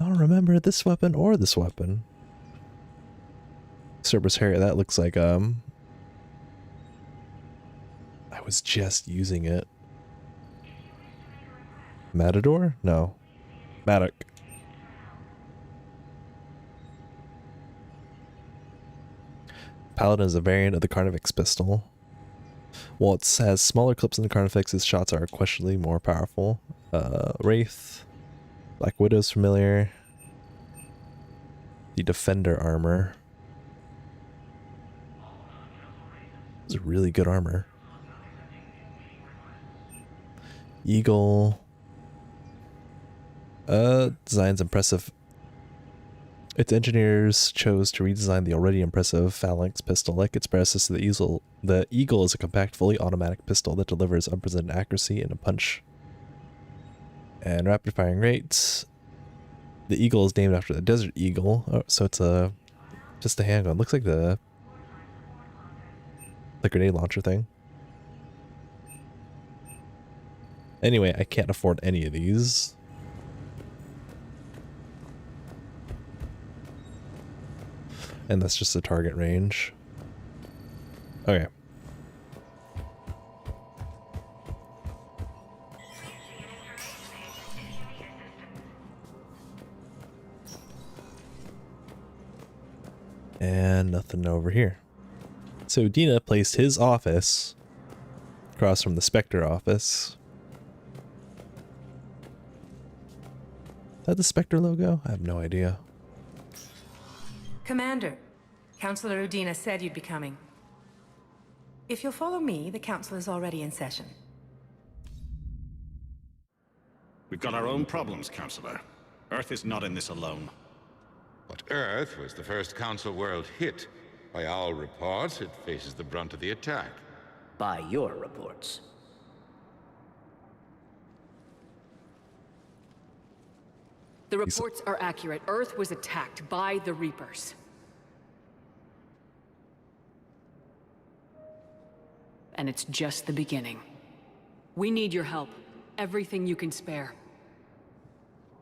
I don't remember this weapon or this weapon. Cerberus Harrier, that looks like I was just using it. Matador? No. Maddock. Paladin is a variant of the Carnifex pistol. While it has smaller clips than the Carnifex, its shots are questionably more powerful. Wraith. Black Widow's familiar. The Defender armor. This is really good armor. Eagle. Design's impressive. Its engineers chose to redesign the already impressive Phalanx pistol. Like its predecessor, the Eagle is a compact, fully automatic pistol that delivers unprecedented accuracy in a punch and rapid firing rates. The Eagle is named after the Desert Eagle, so it's just a handgun. Looks like the grenade launcher thing. Anyway, I can't afford any of these. And that's just the target range. Okay. And nothing over here. So Dina placed his office across from the Spectre office. Is that the Spectre logo? I have no idea. Commander, Councilor Udina said you'd be coming. If you'll follow me, the council is already in session. We've got our own problems, Counselor. Earth is not in this alone. But Earth was the first Council world hit. By all reports, it faces the brunt of the attack. By your reports. The reports are accurate. Earth was attacked by the Reapers. And it's just the beginning. We need your help. Everything you can spare.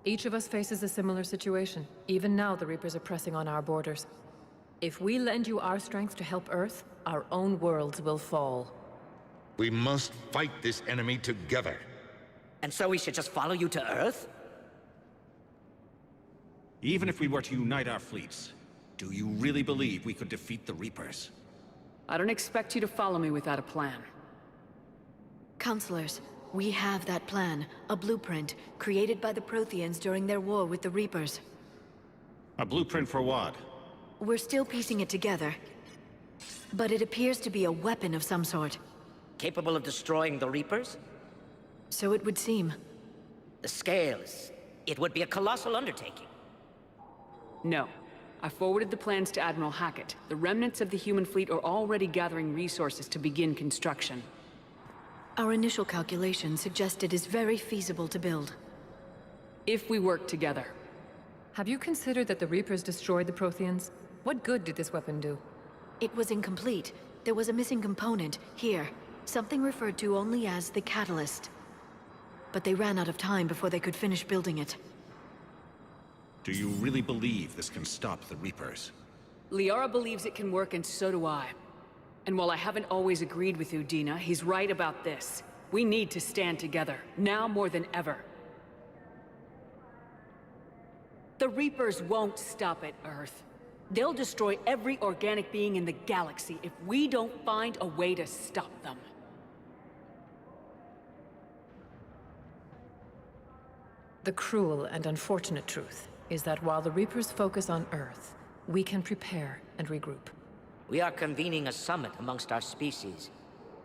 Each of us faces a similar situation. Even now, the Reapers are pressing on our borders. If we lend you our strength to help Earth, our own worlds will fall. We must fight this enemy together. And so we should just follow you to Earth? Even if we were to unite our fleets, do you really believe we could defeat the Reapers? I don't expect you to follow me without a plan. Counselors, we have that plan, a blueprint, created by the Protheans during their war with the Reapers. A blueprint for what? We're still piecing it together. But it appears to be a weapon of some sort. Capable of destroying the Reapers? So it would seem. The scale is... it would be a colossal undertaking. No. I forwarded the plans to Admiral Hackett. The remnants of the human fleet are already gathering resources to begin construction. Our initial calculations suggest it is very feasible to build. If we work together. Have you considered that the Reapers destroyed the Protheans? What good did this weapon do? It was incomplete. There was a missing component, here. Something referred to only as the catalyst. But they ran out of time before they could finish building it. Do you really believe this can stop the Reapers? Liara believes it can work, and so do I. And while I haven't always agreed with Udina, he's right about this. We need to stand together, now more than ever. The Reapers won't stop at Earth. They'll destroy every organic being in the galaxy if we don't find a way to stop them. The cruel and unfortunate truth is that while the Reapers focus on Earth, we can prepare and regroup. We are convening a summit amongst our species.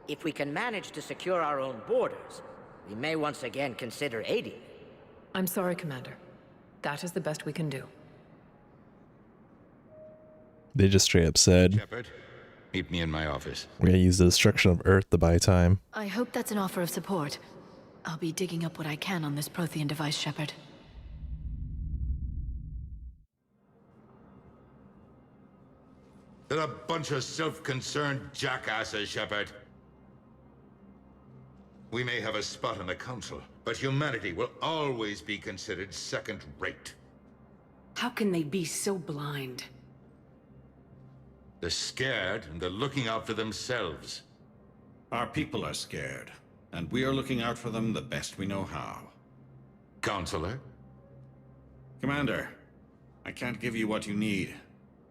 If we can manage to secure our own borders, we may once again consider aiding. I'm sorry, Commander. That is the best we can do. They just straight up said, Shepard, meet me in my office. we're gonna use the destruction of Earth to buy time. I hope that's an offer of support. I'll be digging up what I can on this Prothean device, Shepard. They're a bunch of self-concerned jackasses, Shepard. We may have a spot in the Council, but humanity will always be considered second-rate. How can they be so blind? They're scared, and they're looking out for themselves. Our people are scared, and we are looking out for them the best we know how. Counselor? Commander, I can't give you what you need,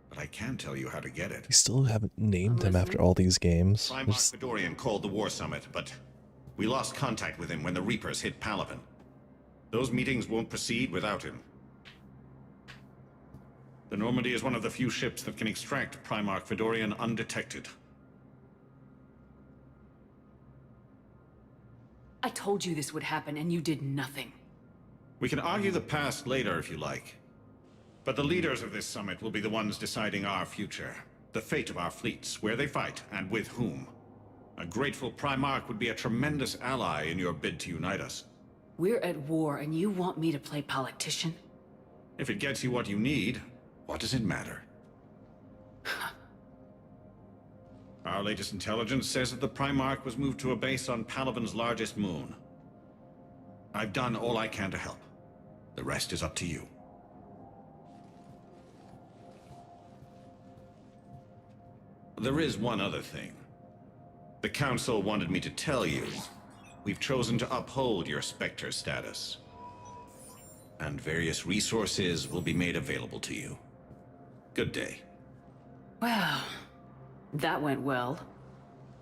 but I can tell you how to get it. You still haven't named him after all these games. Primarch Just- Fedorian called the War Summit, but we lost contact with him when the Reapers hit Palaven. Those meetings won't proceed without him. The Normandy is one of the few ships that can extract Primarch Fedorian undetected. I told you this would happen, and you did nothing. We can argue the past later if you like. But the leaders of this summit will be the ones deciding our future. The fate of our fleets, where they fight, and with whom. A grateful Primarch would be a tremendous ally in your bid to unite us. We're at war, and you want me to play politician? If it gets you what you need, what does it matter? Our latest intelligence says that the Primarch was moved to a base on Palaven's largest moon. I've done all I can to help. The rest is up to you. There is one other thing. The Council wanted me to tell you, we've chosen to uphold your Spectre status. And various resources will be made available to you. Good day. Well, that went well.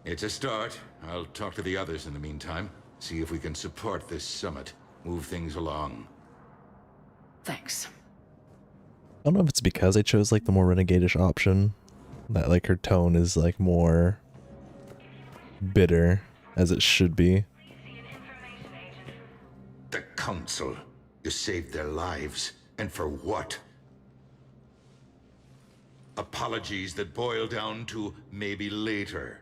It's a start. I'll talk to the others in the meantime. See if we can support this summit. Move things along. Thanks. I don't know if it's because I chose like the more renegade-ish option, that like her tone is like more bitter, as it should be. The Council. You saved their lives. And for what? Apologies that boil down to maybe later.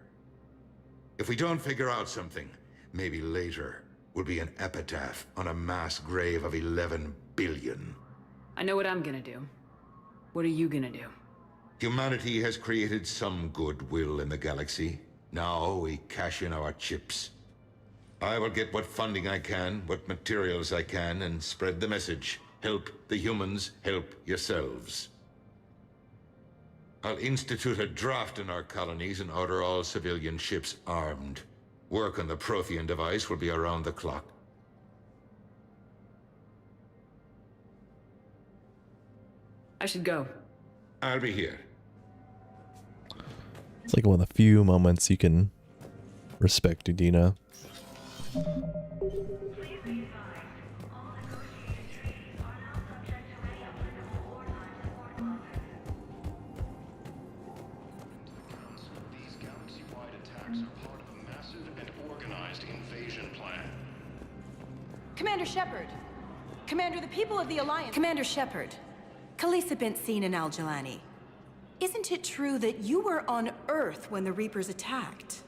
If we don't figure out something, maybe later will be an epitaph on a mass grave of 11 billion. I know what I'm gonna do. What are you gonna do? Humanity has created some goodwill in the galaxy. Now we cash in our chips. I will get what funding I can, what materials I can, and spread the message. Help the humans, help yourselves. I'll institute a draft in our colonies and order all civilian ships armed. Work on the Prothean device will be around the clock. I should go. I'll be here. It's like one of the few moments you can respect Udina. Commander Shepard! Commander, the people of the Alliance— Commander Shepard, Khalisah bint Sin and Al-Jalani. Isn't it true that you were on Earth when the Reapers attacked?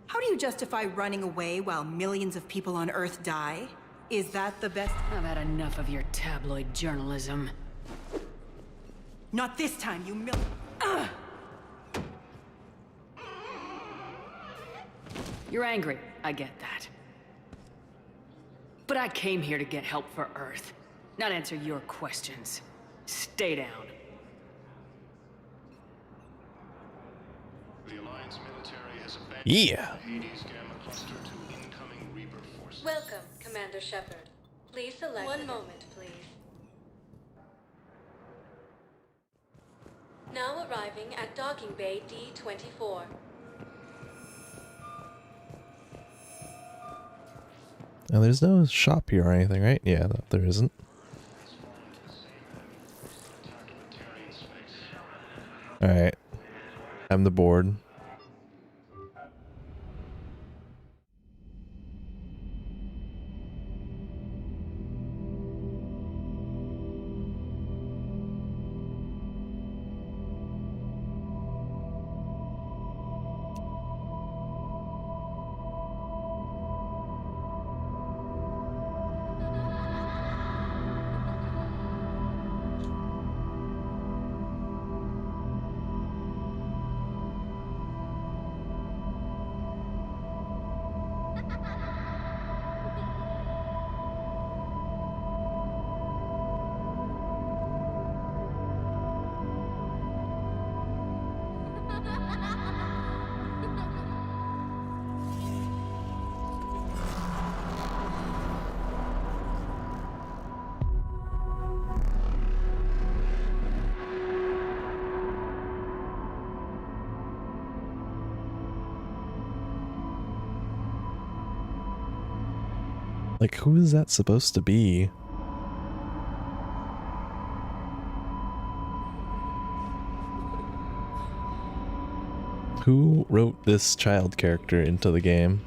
How do you justify running away while millions of people on Earth die? Is that the best— I've had enough of your tabloid journalism. Not this time, you You're angry, I get that. But I came here to get help for Earth, not answer your questions. Stay down. The Alliance military has abandoned Yeah. the Hades Gamma cluster to incoming Reaper forces. Welcome, Commander Shepard. Please select— One moment, please. Now arriving at Docking Bay D-24. Now there's no shop here or anything, right? Yeah, there isn't. Alright. I'm the board. Like, who is that supposed to be? Who wrote this child character into the game?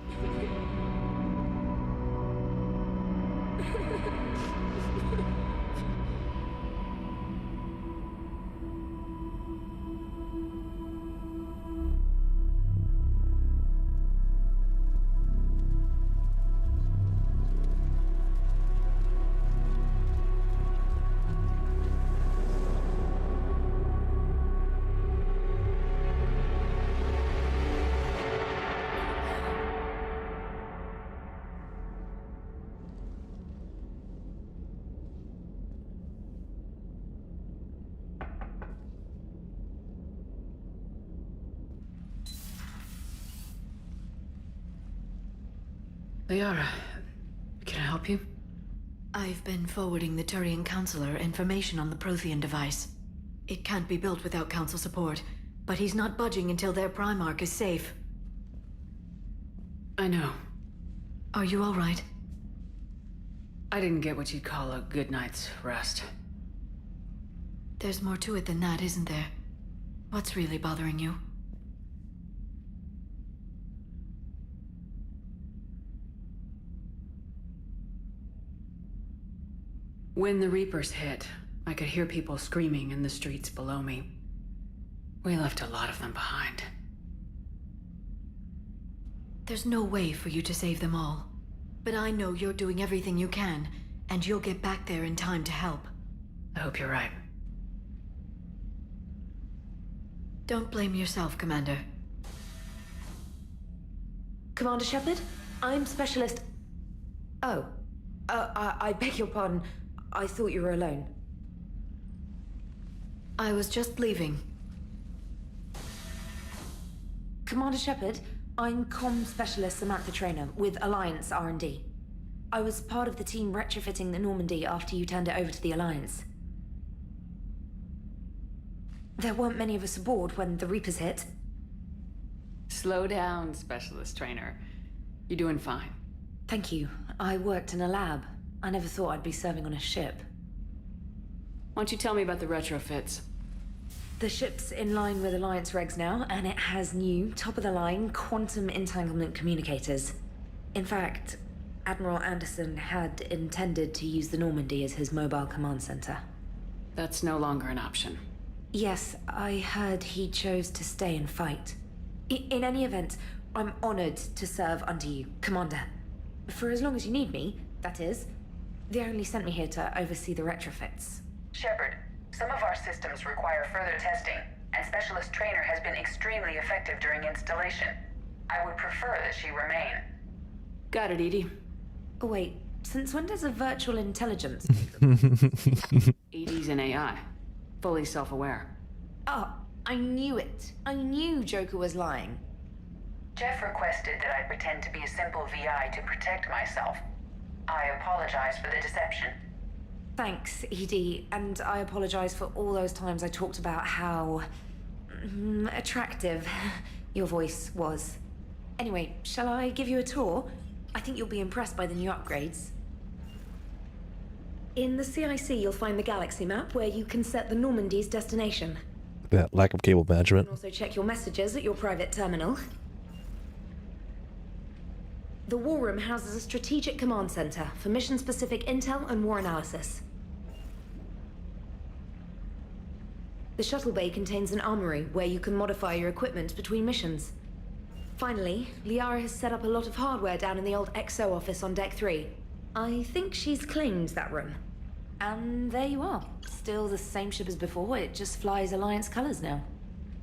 Liara, can I help you? I've been forwarding the Turian Counselor information on the Prothean device. It can't be built without Council support, but he's not budging until their Primarch is safe. I know. Are you all right? I didn't get what you'd call a good night's rest. There's more to it than that, isn't there? What's really bothering you? When the Reapers hit, I could hear people screaming in the streets below me. We left a lot of them behind. There's no way for you to save them all. But I know you're doing everything you can, and you'll get back there in time to help. I hope you're right. Don't blame yourself, Commander. Commander Shepard, I'm Specialist... Oh. I beg your pardon. I thought you were alone. I was just leaving. Commander Shepard, I'm Comm Specialist Samantha Traynor with Alliance R&D. I was part of the team retrofitting the Normandy after you turned it over to the Alliance. There weren't many of us aboard when the Reapers hit. Slow down, Specialist Trainer. You're doing fine. Thank you. I worked in a lab. I never thought I'd be serving on a ship. Why don't you tell me about the retrofits? The ship's in line with Alliance regs now, and it has new, top-of-the-line, quantum entanglement communicators. In fact, Admiral Anderson had intended to use the Normandy as his mobile command center. That's no longer an option. Yes, I heard he chose to stay and fight. In any event, I'm honored to serve under you, Commander. For as long as you need me, that is. They only sent me here to oversee the retrofits. Shepard, some of our systems require further testing, and Specialist Trainer has been extremely effective during installation. I would prefer that she remain. Got it, Edie. Oh, wait, since when does a virtual intelligence... Edie's an AI. Fully self-aware. Oh, I knew it. I knew Joker was lying. Jeff requested that I pretend to be a simple VI to protect myself. I apologize for the deception. Thanks, Edie, and I apologize for all those times I talked about how... attractive your voice was. Anyway, shall I give you a tour? I think you'll be impressed by the new upgrades. In the CIC, you'll find the galaxy map where you can set the Normandy's destination. That lack of cable You management. can also check your messages at your private terminal. The War Room houses a strategic command center for mission-specific intel and war analysis. The shuttle bay contains an armory where you can modify your equipment between missions. Finally, Liara has set up a lot of hardware down in the old XO office on Deck 3. I think she's claimed that room. And there you are. Still the same ship as before, it just flies Alliance colors now.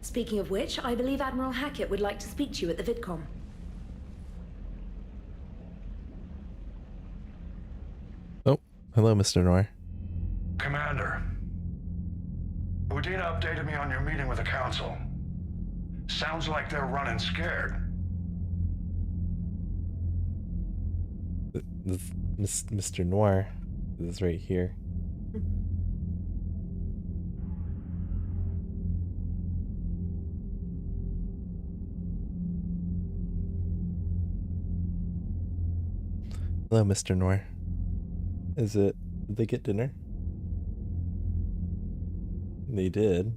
Speaking of which, I believe Admiral Hackett would like to speak to you at the VidCom. Oh, hello, Mr. Noir. Commander, Udina updated me on your meeting with the Council. Sounds like they're running scared. Mr. Noir is right here. Hello, Mr. Noir. Did they get dinner? They did.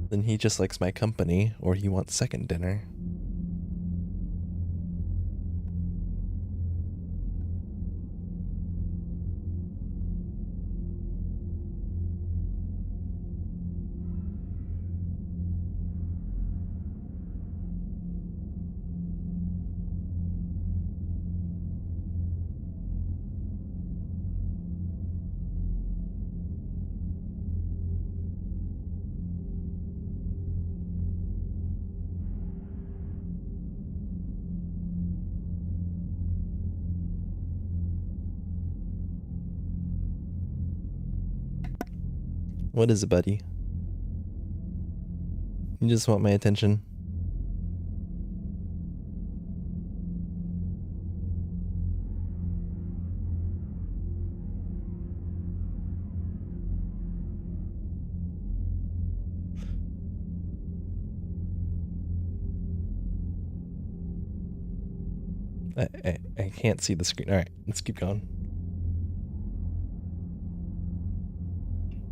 Then he just likes my company, or he wants second dinner. What is it, buddy? You just want my attention? I can't see the screen. All right, let's keep going.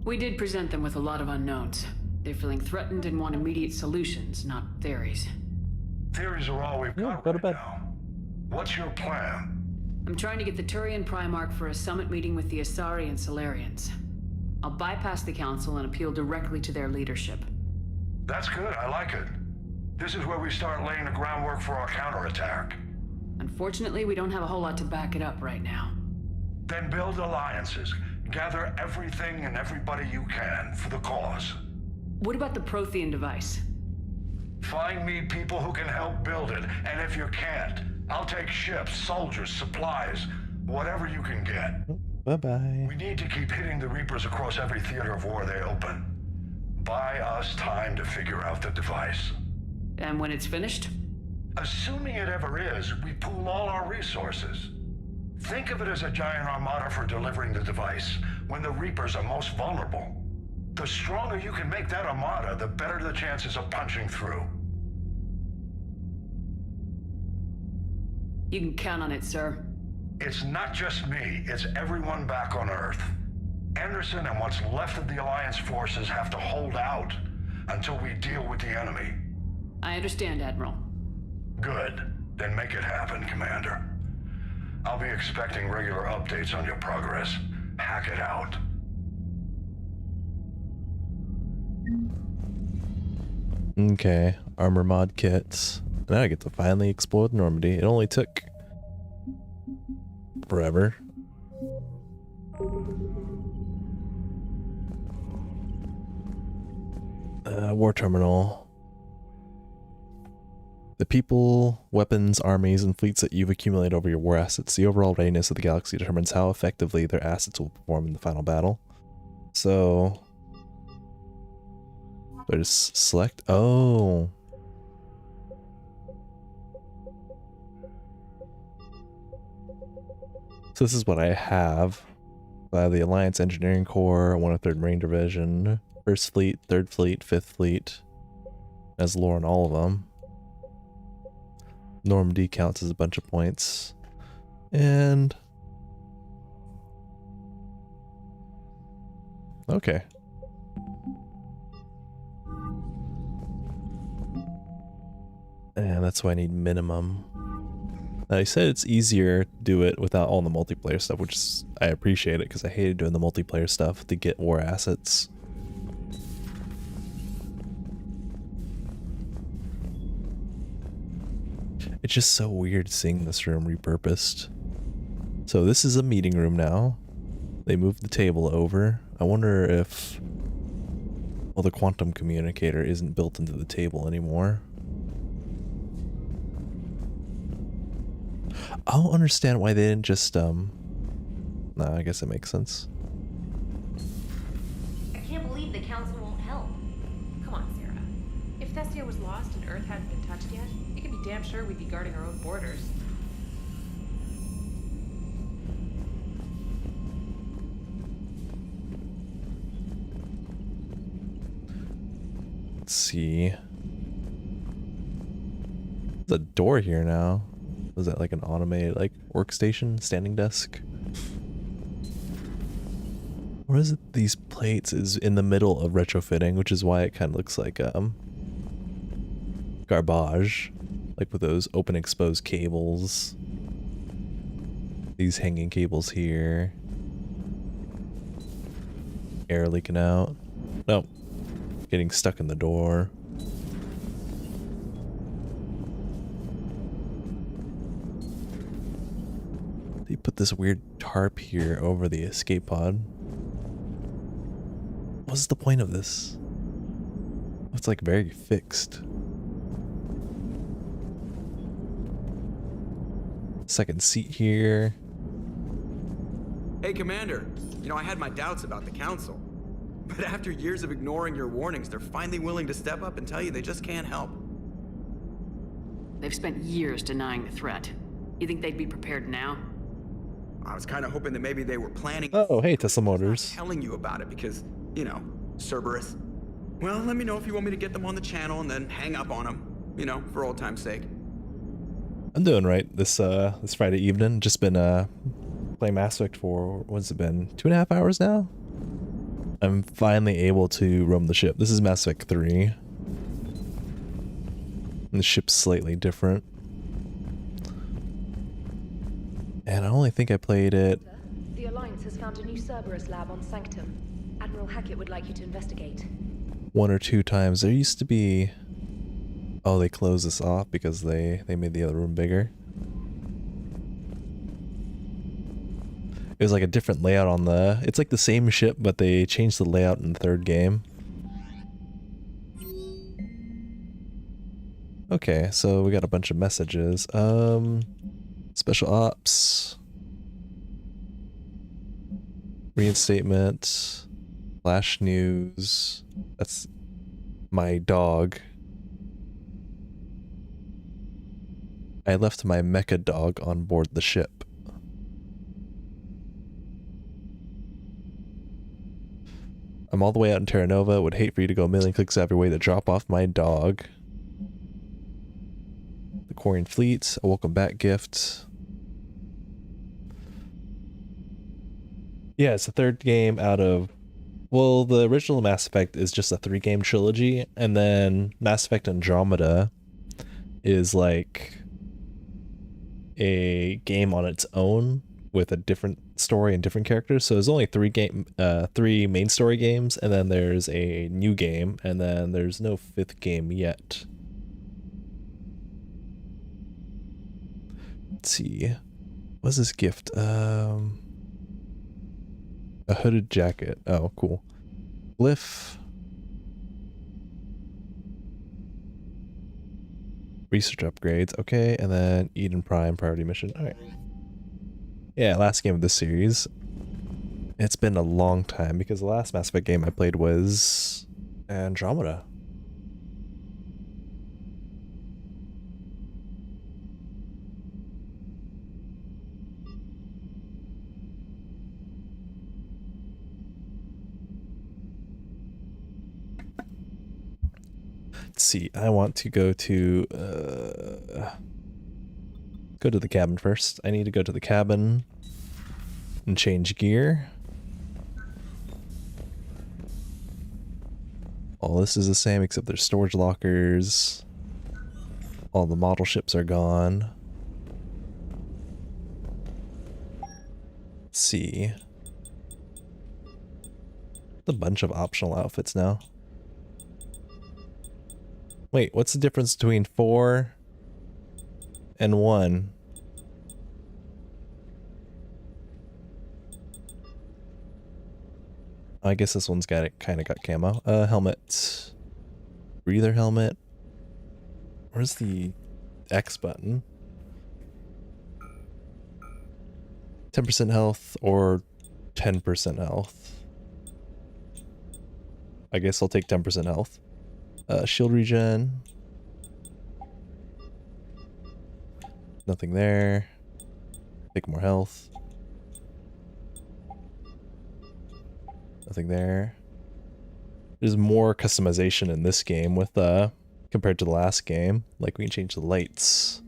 We did present them with a lot of unknowns. They're feeling threatened and want immediate solutions, not theories. Theories are all we've got right now. What's your plan? I'm trying to get the Turian Primarch for a summit meeting with the Asari and Solarians. I'll bypass the Council and appeal directly to their leadership. That's good, I like it. This is where we start laying the groundwork for our counterattack. Unfortunately, we don't have a whole lot to back it up right now. Then build alliances. Gather everything and everybody you can for the cause. What about the Prothean device? Find me people who can help build it, and if you can't, I'll take ships, soldiers, supplies, whatever you can get. Bye-bye. We need to keep hitting the Reapers across every theater of war they open. Buy us time to figure out the device. And when it's finished? Assuming it ever is, we pool all our resources. Think of it as a giant armada for delivering the device, when the Reapers are most vulnerable. The stronger you can make that armada, the better the chances of punching through. You can count on it, sir. It's not just me, it's everyone back on Earth. Anderson and what's left of the Alliance forces have to hold out until we deal with the enemy. I understand, Admiral. Good. Then make it happen, Commander. I'll be expecting regular updates on your progress. Hack it out. Okay, armor mod kits. Now I get to finally explore Normandy. It only took forever. War terminal. The people, weapons, armies, and fleets that you've accumulated over your war assets. The overall readiness of the galaxy determines how effectively their assets will perform in the final battle. So I just select. Oh. So this is what I have. I have the Alliance Engineering Corps, 1/3 Marine Division, 1st Fleet, 3rd Fleet, 5th Fleet. Has lore on all of them. Normandy counts as a bunch of points. And okay. And that's why I need minimum. Now, I said it's easier to do it without all the multiplayer stuff, which is, I appreciate it because I hated doing the multiplayer stuff to get war assets. It's just so weird seeing this room repurposed. So this is a meeting room now. They moved the table over. I wonder if, well, the quantum communicator isn't built into the table anymore. I don't understand why they didn't just, no, I guess it makes sense. I can't believe the Council won't help. Come on, Sarah. If Thessia was lost and Earth hadn't been touched yet, you can be damn sure we'd be guarding our own borders. Let's see. There's a door here now. Was that like an automated like workstation, standing desk? What is it? These plates is in the middle of retrofitting, which is why it kind of looks like garbage, like with those open exposed cables. These hanging cables here. Air leaking out. Nope. Getting stuck in the door. They put this weird tarp here over the escape pod. What's the point of this? It's like very fixed. Second seat here. Hey, Commander. You know, I had my doubts about the Council. But after years of ignoring your warnings, they're finally willing to step up and tell you they just can't help. They've spent years denying the threat. You think they'd be prepared now? I was kind of hoping that maybe they were planning. Oh, hey, Tesla Motors. Telling you about it because, you know, Cerberus. Well, let me know if you want me to get them on the channel and then hang up on them. You know, for old time's sake. I'm doing right this this Friday evening. Just been playing Mass Effect for what's it been? 2.5 hours now? I'm finally able to roam the ship. This is Mass Effect 3. And the ship's slightly different. And I only think I played it. The Alliance has found a new Cerberus lab on Sanctum. Admiral Hackett would like you to investigate. 1 or 2 times. There used to be... Oh, they closed this off because they made the other room bigger. It was like a different layout on the... It's like the same ship, but they changed the layout in the 3rd game. Okay, so we got a bunch of messages. Special Ops. Reinstatement. Flash News. That's my dog. I left my mecha dog on board the ship. I'm all the way out in Terra Nova. Would hate for you to go a million clicks out of your way to drop off my dog. The Quarian Fleet, a welcome back gift. Yeah, it's the 3rd game out of... Well, the original Mass Effect is just a 3-game trilogy, and then Mass Effect Andromeda is like a game on its own with a different story and different characters. So there's only 3 main story games, and then there's a new game, and then there's no 5th game yet. Let's see. What's this gift? A hooded jacket. Oh, cool. Glyph. Research upgrades. Okay, and then Eden Prime priority mission. Alright. Yeah, last game of this series. It's been a long time because the last Mass Effect game I played was Andromeda. Let's see, I want to go to the cabin first. I need to go to the cabin and change gear. All this is the same except there's storage lockers. All the model ships are gone. Let's see. A bunch of optional outfits now. Wait, what's the difference between 4 and 1? I guess this one's got it, kind of got camo. Helmet. Breather helmet. Where's the X button? 10% health or 10% health? I guess I'll take 10% health. Shield regen. Nothing there. Take more health. Nothing there. There's more customization in this game with compared to the last game. Like we can change the lights.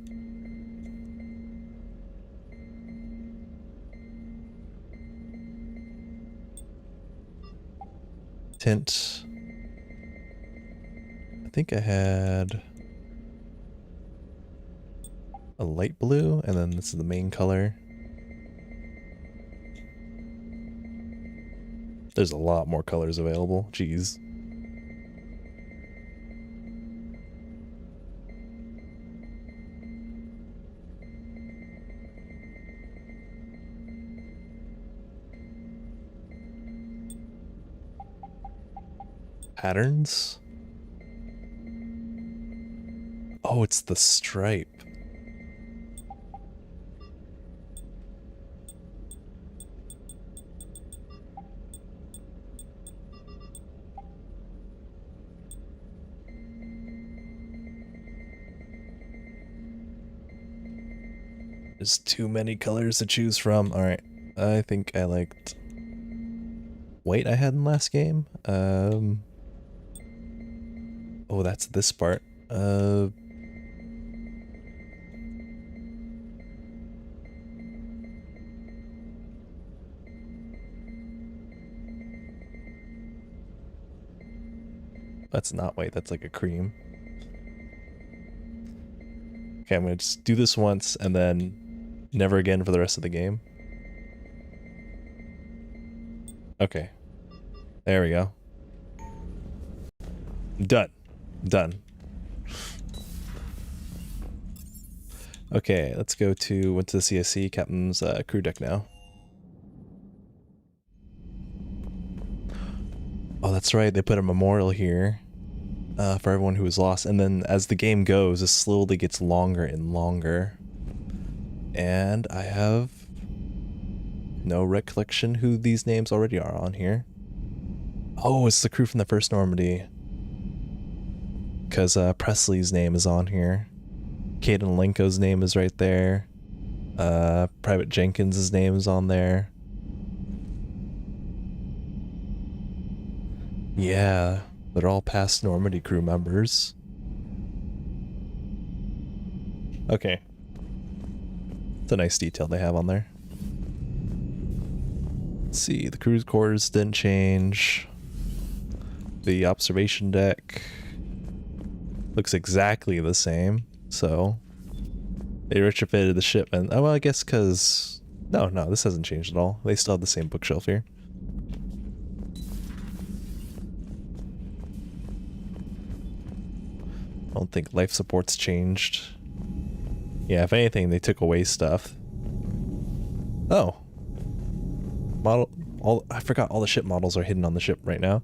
Tint. I think I had a light blue, and then this is the main color. There's a lot more colors available. Jeez. Patterns? Oh, it's the stripe. There's too many colors to choose from. Alright, I think I liked white I had in last game. Oh, that's this part. That's not white, that's like a cream. Okay, I'm gonna just do this once and then never again for the rest of the game. Okay. There we go. Done. Done. Okay, let's go to went to the CSC captain's crew deck now. Oh, that's right. They put a memorial here for everyone who was lost, and then as the game goes, it slowly gets longer and longer. And I have no recollection who these names already are on here. Oh, it's the crew from the first Normandy. Because Presley's name is on here. Caden Lenko's name is right there. Private Jenkins' name is on there. Yeah, they're all past Normandy crew members. Okay. It's a nice detail they have on there. Let's see, the crew's quarters didn't change. The observation deck looks exactly the same, so they retrofitted the ship and oh well, I guess because no, this hasn't changed at all. They still have the same bookshelf here. I don't think life support's changed. Yeah, if anything, they took away stuff. Oh. I forgot all the ship models are hidden on the ship right now.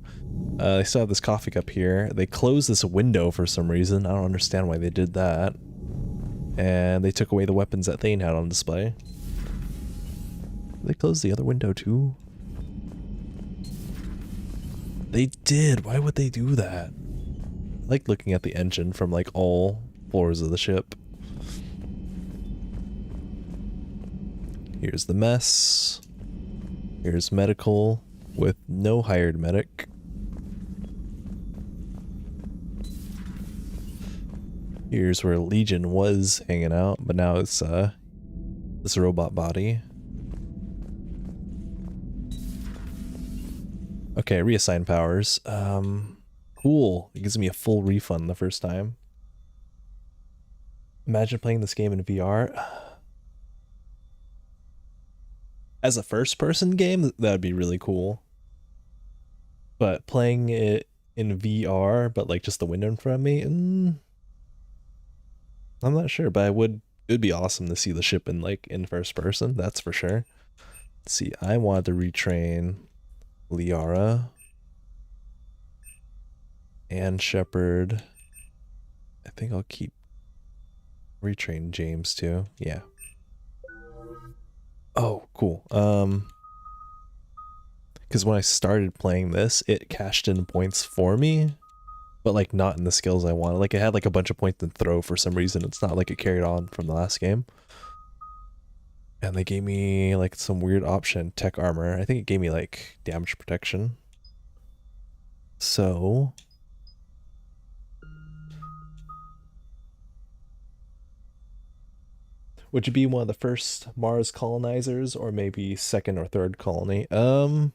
They still have this coffee cup here. They closed this window for some reason. I don't understand why they did that. And they took away the weapons that Thane had on display. They closed the other window too? They did. Why would they do that? I like looking at the engine from like all floors of the ship. Here's the mess. Here's medical with no hired medic. Here's where Legion was hanging out, but now it's this robot body. Okay, reassign powers. Cool. It gives me a full refund the first time. Imagine playing this game in VR. As a first-person game, that would be really cool. But playing it in VR, but like just the window in front of me, I'm not sure. But it'd be awesome to see the ship in first person. That's for sure. Let's see, I wanted to retrain Liara and Shepard. I think I'll keep retrain James too. Yeah. Oh, cool. Because when I started playing this, it cashed in points for me, but like not in the skills I wanted. Like it had like a bunch of points in throw for some reason. It's not like it carried on from the last game. And they gave me like some weird option, tech armor. I think it gave me like damage protection. So would you be one of the first Mars colonizers or maybe second or third colony? If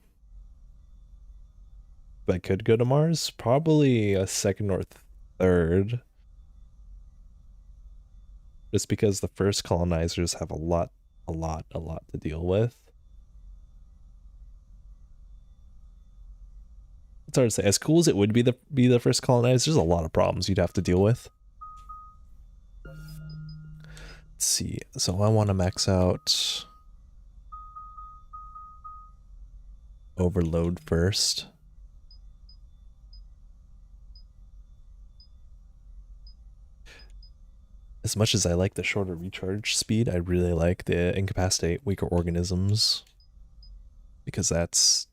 I could go to Mars, probably a second or third. Just because the first colonizers have a lot to deal with. It's hard to say. As cool as it would be the first colonizers, there's a lot of problems you'd have to deal with. Let's see. So I want to max out Overload first. As much as I like the shorter recharge speed, I really like the incapacitate weaker organisms, because that's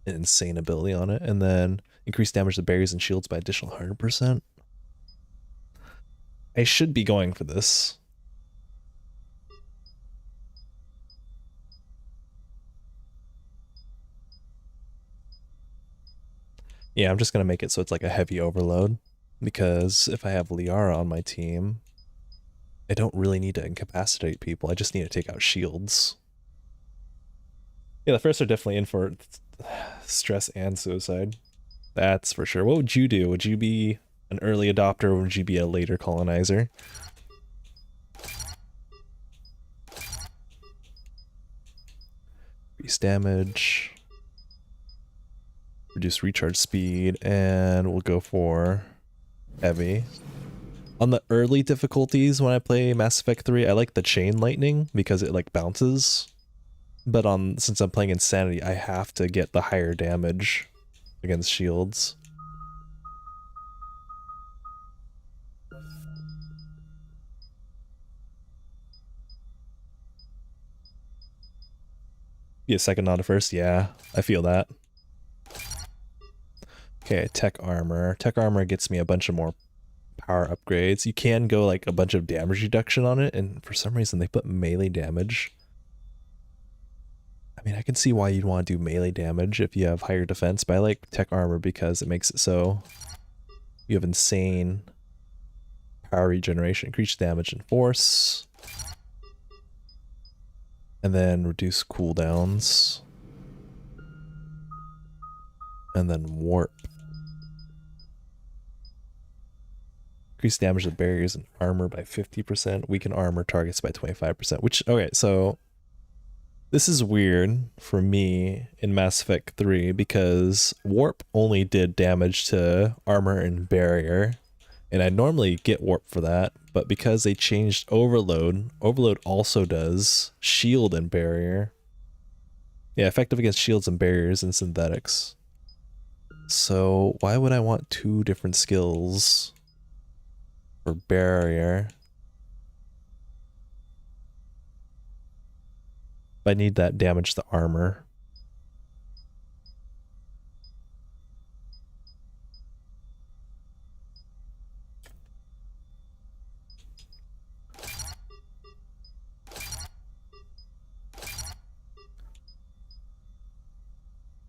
an insane ability on it. And then increase damage to barriers and shields by additional 100%. I should be going for this. Yeah, I'm just going to make it so it's like a heavy overload, because if I have Liara on my team, I don't really need to incapacitate people. I just need to take out shields. Yeah, the first are definitely in for stress and suicide. That's for sure. What would you do? Would you be an early adopter or would you be a later colonizer? Increase damage. Reduce recharge speed. And we'll go for heavy. On the early difficulties when I play Mass Effect 3, I like the chain lightning because it like bounces. But since I'm playing Insanity, I have to get the higher damage against shields. Be a second, not a first. Yeah, I feel that. Okay, tech armor. Tech armor gets me a bunch of more power upgrades. You can go like a bunch of damage reduction on it, and for some reason they put melee damage. I mean, I can see why you'd want to do melee damage if you have higher defense, but I like tech armor because it makes it so you have insane power regeneration, increase damage and force, and then reduce cooldowns, and then warp. Increase damage to barriers and armor by 50%, weaken armor targets by 25%, which, okay, so this is weird for me in Mass Effect 3 because warp only did damage to armor and barrier, and I normally get warp for that, but because they changed overload, overload also does shield and barrier. Yeah, effective against shields and barriers and synthetics. So why would I want two different skills for barrier? I need that damage to armor.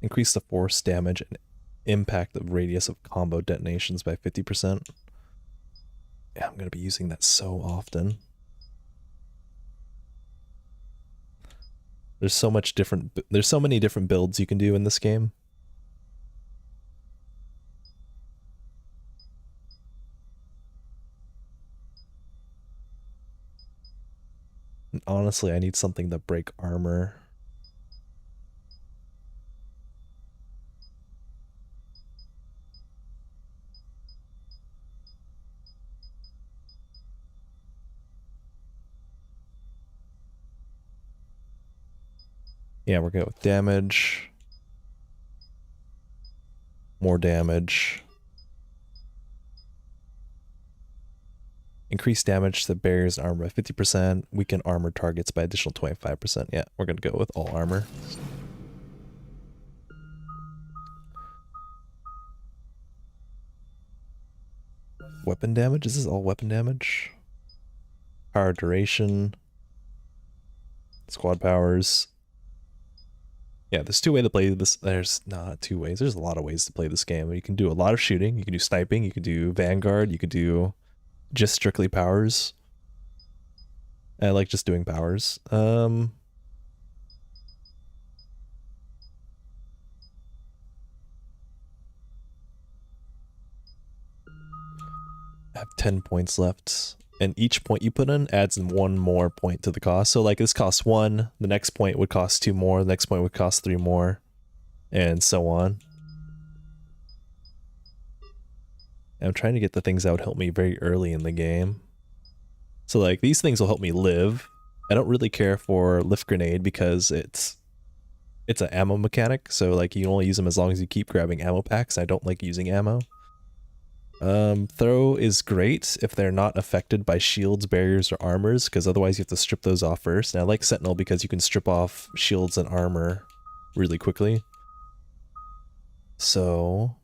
Increase the force damage and impact of radius of combo detonations by 50%. Yeah, I'm going to be using that so often. There's so many different builds you can do in this game. And honestly, I need something to break armor. Yeah, we're good with damage. More damage. Increase damage to barriers and armor by 50%. Weaken armor targets by additional 25%. Yeah, we're going to go with all armor. Weapon damage? Is this all weapon damage? Power duration. Squad powers. Yeah, there's two ways to play this. There's not two ways. There's a lot of ways to play this game. You can do a lot of shooting. You can do sniping. You can do Vanguard. You could do just strictly powers. I like just doing powers. I have 10 points left. And each point you put in adds one more point to the cost. So like this costs 1, the next point would cost 2 more, the next point would cost 3 more, and so on. And I'm trying to get the things that would help me very early in the game. So like these things will help me live. I don't really care for lift grenade because it's an ammo mechanic. So like you only use them as long as you keep grabbing ammo packs. I don't like using ammo. Throw is great if they're not affected by shields, barriers, or armors, because otherwise you have to strip those off first. And I like Sentinel because you can strip off shields and armor really quickly. So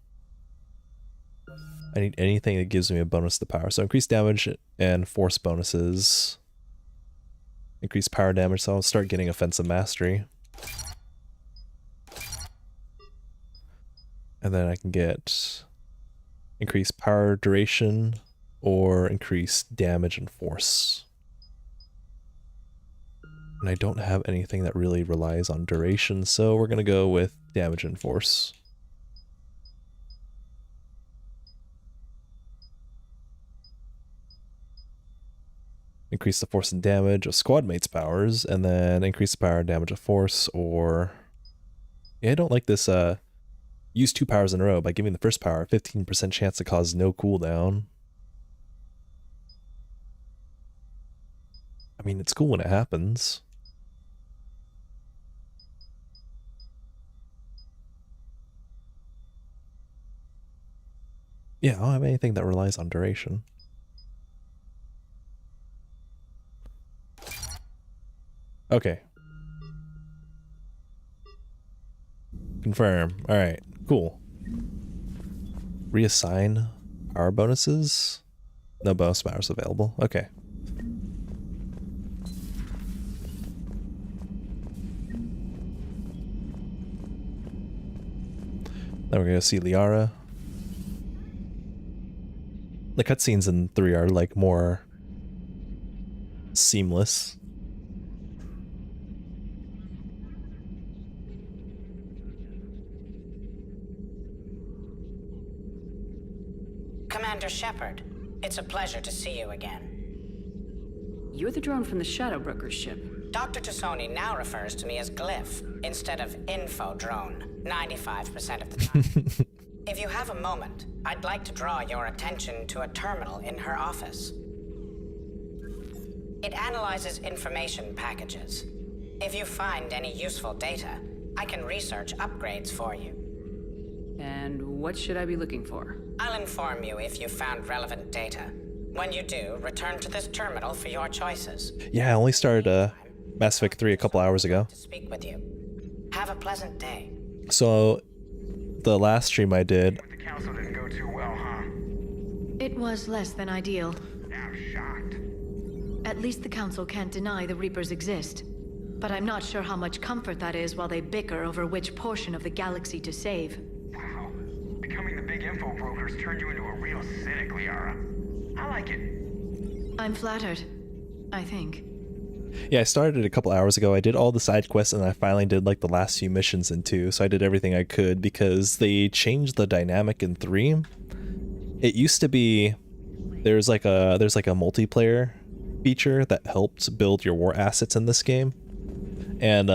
I need anything that gives me a bonus to power. So increase damage and force bonuses. Increase power damage, so I'll start getting offensive mastery. And then I can get increase power duration or increase damage and force. And I don't have anything that really relies on duration, so we're going to go with damage and force. increase the force and damage of squad mates' powers, and then increase the power and damage of force, or... Yeah, I don't like this, use 2 powers in a row by giving the first power a 15% chance to cause no cooldown. I mean, it's cool when it happens. Yeah, I don't have anything that relies on duration. Okay. Confirm. Alright, cool. Reassign power bonuses? No bonus powers available. Okay. Then we're gonna see Liara. The cutscenes in 3 are like more seamless. Commander Shepard, it's a pleasure to see you again. You're the drone from the Shadow Broker's ship. Dr. Tassoni now refers to me as Glyph instead of Info Drone 95% of the time. If you have a moment, I'd like to draw your attention to a terminal in her office. It analyzes information packages. If you find any useful data, I can research upgrades for you. And what should I be looking for? I'll inform you if you found relevant data. When you do, return to this terminal for your choices. Yeah, I only started Mass Effect 3 a couple hours ago. To speak with you. Have a pleasant day. So, the last stream I did... The council didn't go too well, huh? It was less than ideal. I'm shocked. At least the council can't deny the Reapers exist. But I'm not sure how much comfort that is while they bicker over which portion of the galaxy to save. Wow. Becoming the big info brokers turned you into a real cynic, Liara. I like it. I'm flattered, I think. Yeah, I started it a couple hours ago. I did all the side quests and I finally did like the last few missions in 2, so I did everything I could because they changed the dynamic in 3. It used to be there's like a multiplayer feature that helped build your war assets in this game. And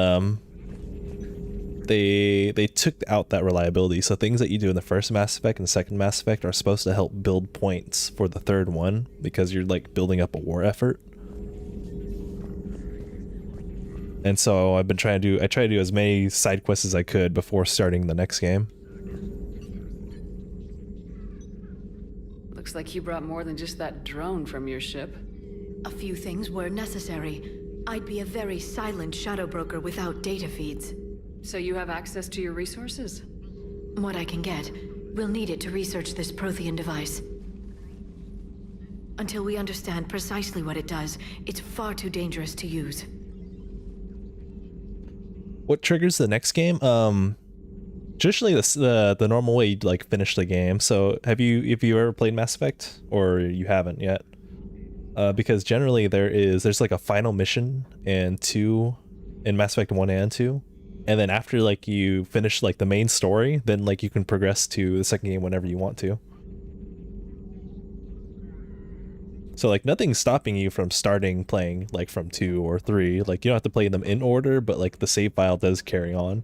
they took out that reliability. So things that you do in the first Mass Effect and the second Mass Effect are supposed to help build points for the third one because you're like building up a war effort. And so I try to do as many side quests as I could before starting the next game. Looks like you brought more than just that drone from your ship. A few things were necessary. I'd be a very silent shadow broker without data feeds. So you have access to your resources? What I can get. We'll need it to research this Prothean device. Until we understand precisely what it does, it's far too dangerous to use. What triggers the next game? Traditionally the normal way you'd like finish the game. So have you ever played Mass Effect, or you haven't yet? Because generally there's like a final mission in Mass Effect 1 and 2. And then after like you finish like the main story, then like you can progress to the second game whenever you want to. So like nothing's stopping you from starting playing like from 2 or 3. Like you don't have to play them in order, but like the save file does carry on.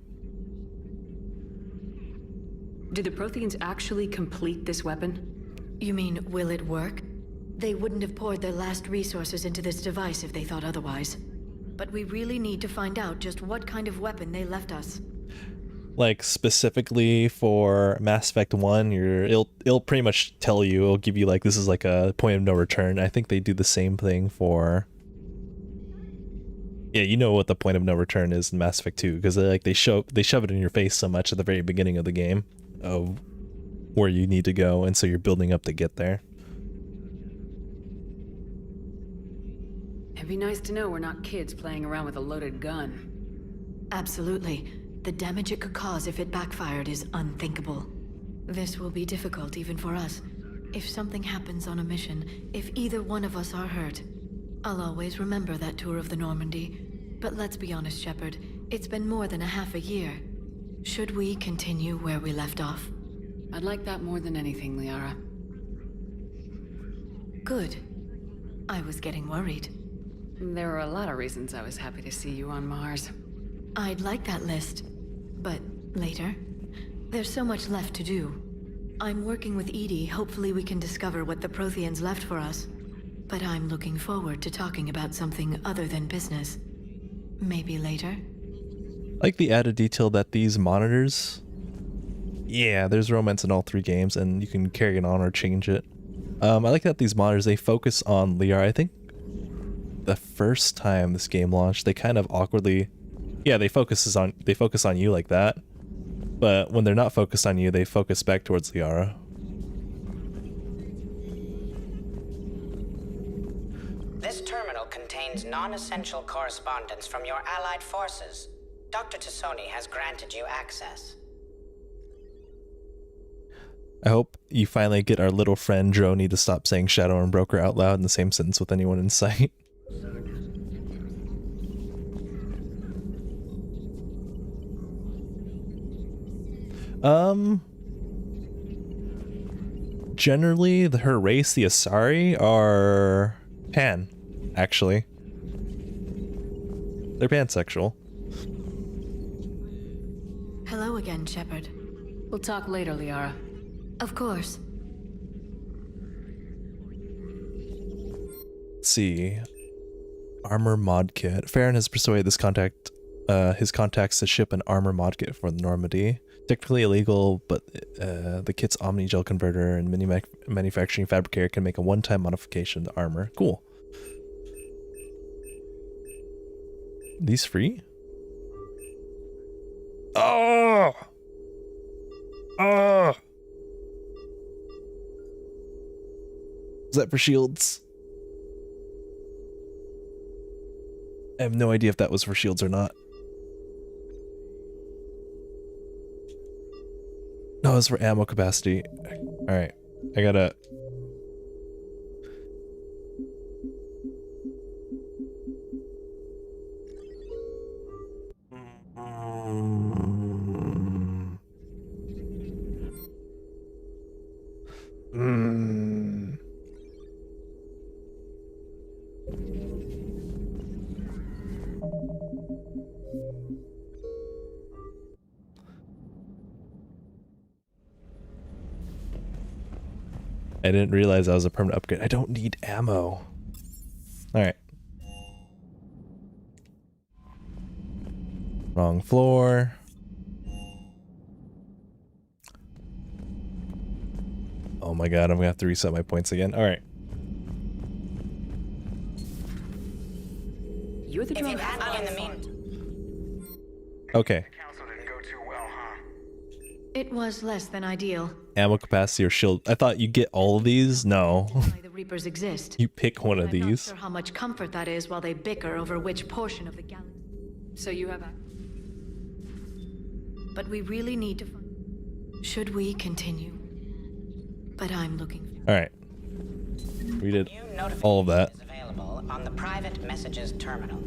Did the Protheans actually complete this weapon? You mean, will it work? They wouldn't have poured their last resources into this device if they thought otherwise. But we really need to find out just what kind of weapon they left us. Like specifically for Mass Effect 1, it'll pretty much tell you, it'll give you like this is like a point of no return. I think they do the same thing for... Yeah, you know what the point of no return is in Mass Effect 2, because they shove it in your face so much at the very beginning of the game of where you need to go, and so you're building up to get there. It'd be nice to know we're not kids playing around with a loaded gun. Absolutely. The damage it could cause if it backfired is unthinkable. This will be difficult even for us. If something happens on a mission, if either one of us are hurt, I'll always remember that tour of the Normandy. But let's be honest, Shepard, it's been more than a half a year. Should we continue where we left off? I'd like that more than anything, Liara. Good. I was getting worried. There are a lot of reasons I was happy to see you on Mars. I'd like that list, but later. There's so much left to do. I'm working with Edie. Hopefully we can discover what the Protheans left for us. But I'm looking forward to talking about something other than business. Maybe later? I like the added detail that these monitors... Yeah, there's romance in all 3 games, and you can carry it on or change it. I like that these monitors, they focus on Liara. I think the first time this game launched, they kind of awkwardly... Yeah, they focus on you like that. But when they're not focused on you, they focus back towards Liara. This terminal contains non-essential correspondence from your allied forces. Dr. Tassoni has granted you access. I hope you finally get our little friend Droney to stop saying Shadow and Broker out loud in the same sentence with anyone in sight. Generally, her race, the Asari, are pan, actually. They're pansexual. Hello again, Shepard. We'll talk later, Liara. Of course. Let's see. Armor mod kit. Farron has persuaded his contacts to ship an armor mod kit for the Normandy. Technically illegal, but the kit's Omni-Gel converter and manufacturing fabricator can make a one-time modification to armor. Cool. These free? Oh! Oh! Is that for shields? I have no idea if that was for shields or not. No, it's for ammo capacity. Alright. I gotta... I didn't realize that was a permanent upgrade. I don't need ammo. Alright. Wrong floor. Oh my god, I'm gonna have to reset my points again. Alright. You're the drunk. Okay. It was less than ideal. Ammo capacity or shield. I thought you get all of these? No. The Reapers exist. You pick one of I'm not these. sure how much comfort that is while they bicker over which portion of the galaxy. So you have But we really need to... Should we continue? But I'm looking... Alright. We did all of that. Available on the private messages terminal.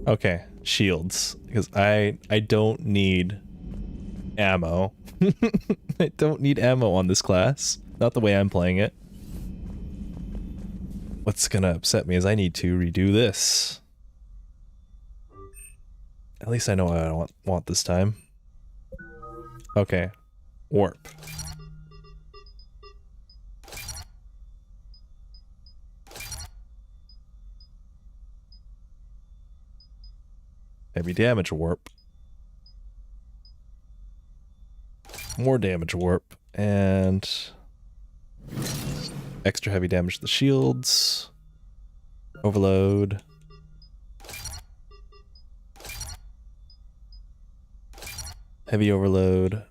Okay. Shields. Because I don't need ammo. I don't need ammo on this class. Not the way I'm playing it. What's gonna upset me is I need to redo this. At least I know what I want this time. Okay. Warp. Heavy damage warp. More damage warp. And extra heavy damage to the shields. Overload. Heavy overload.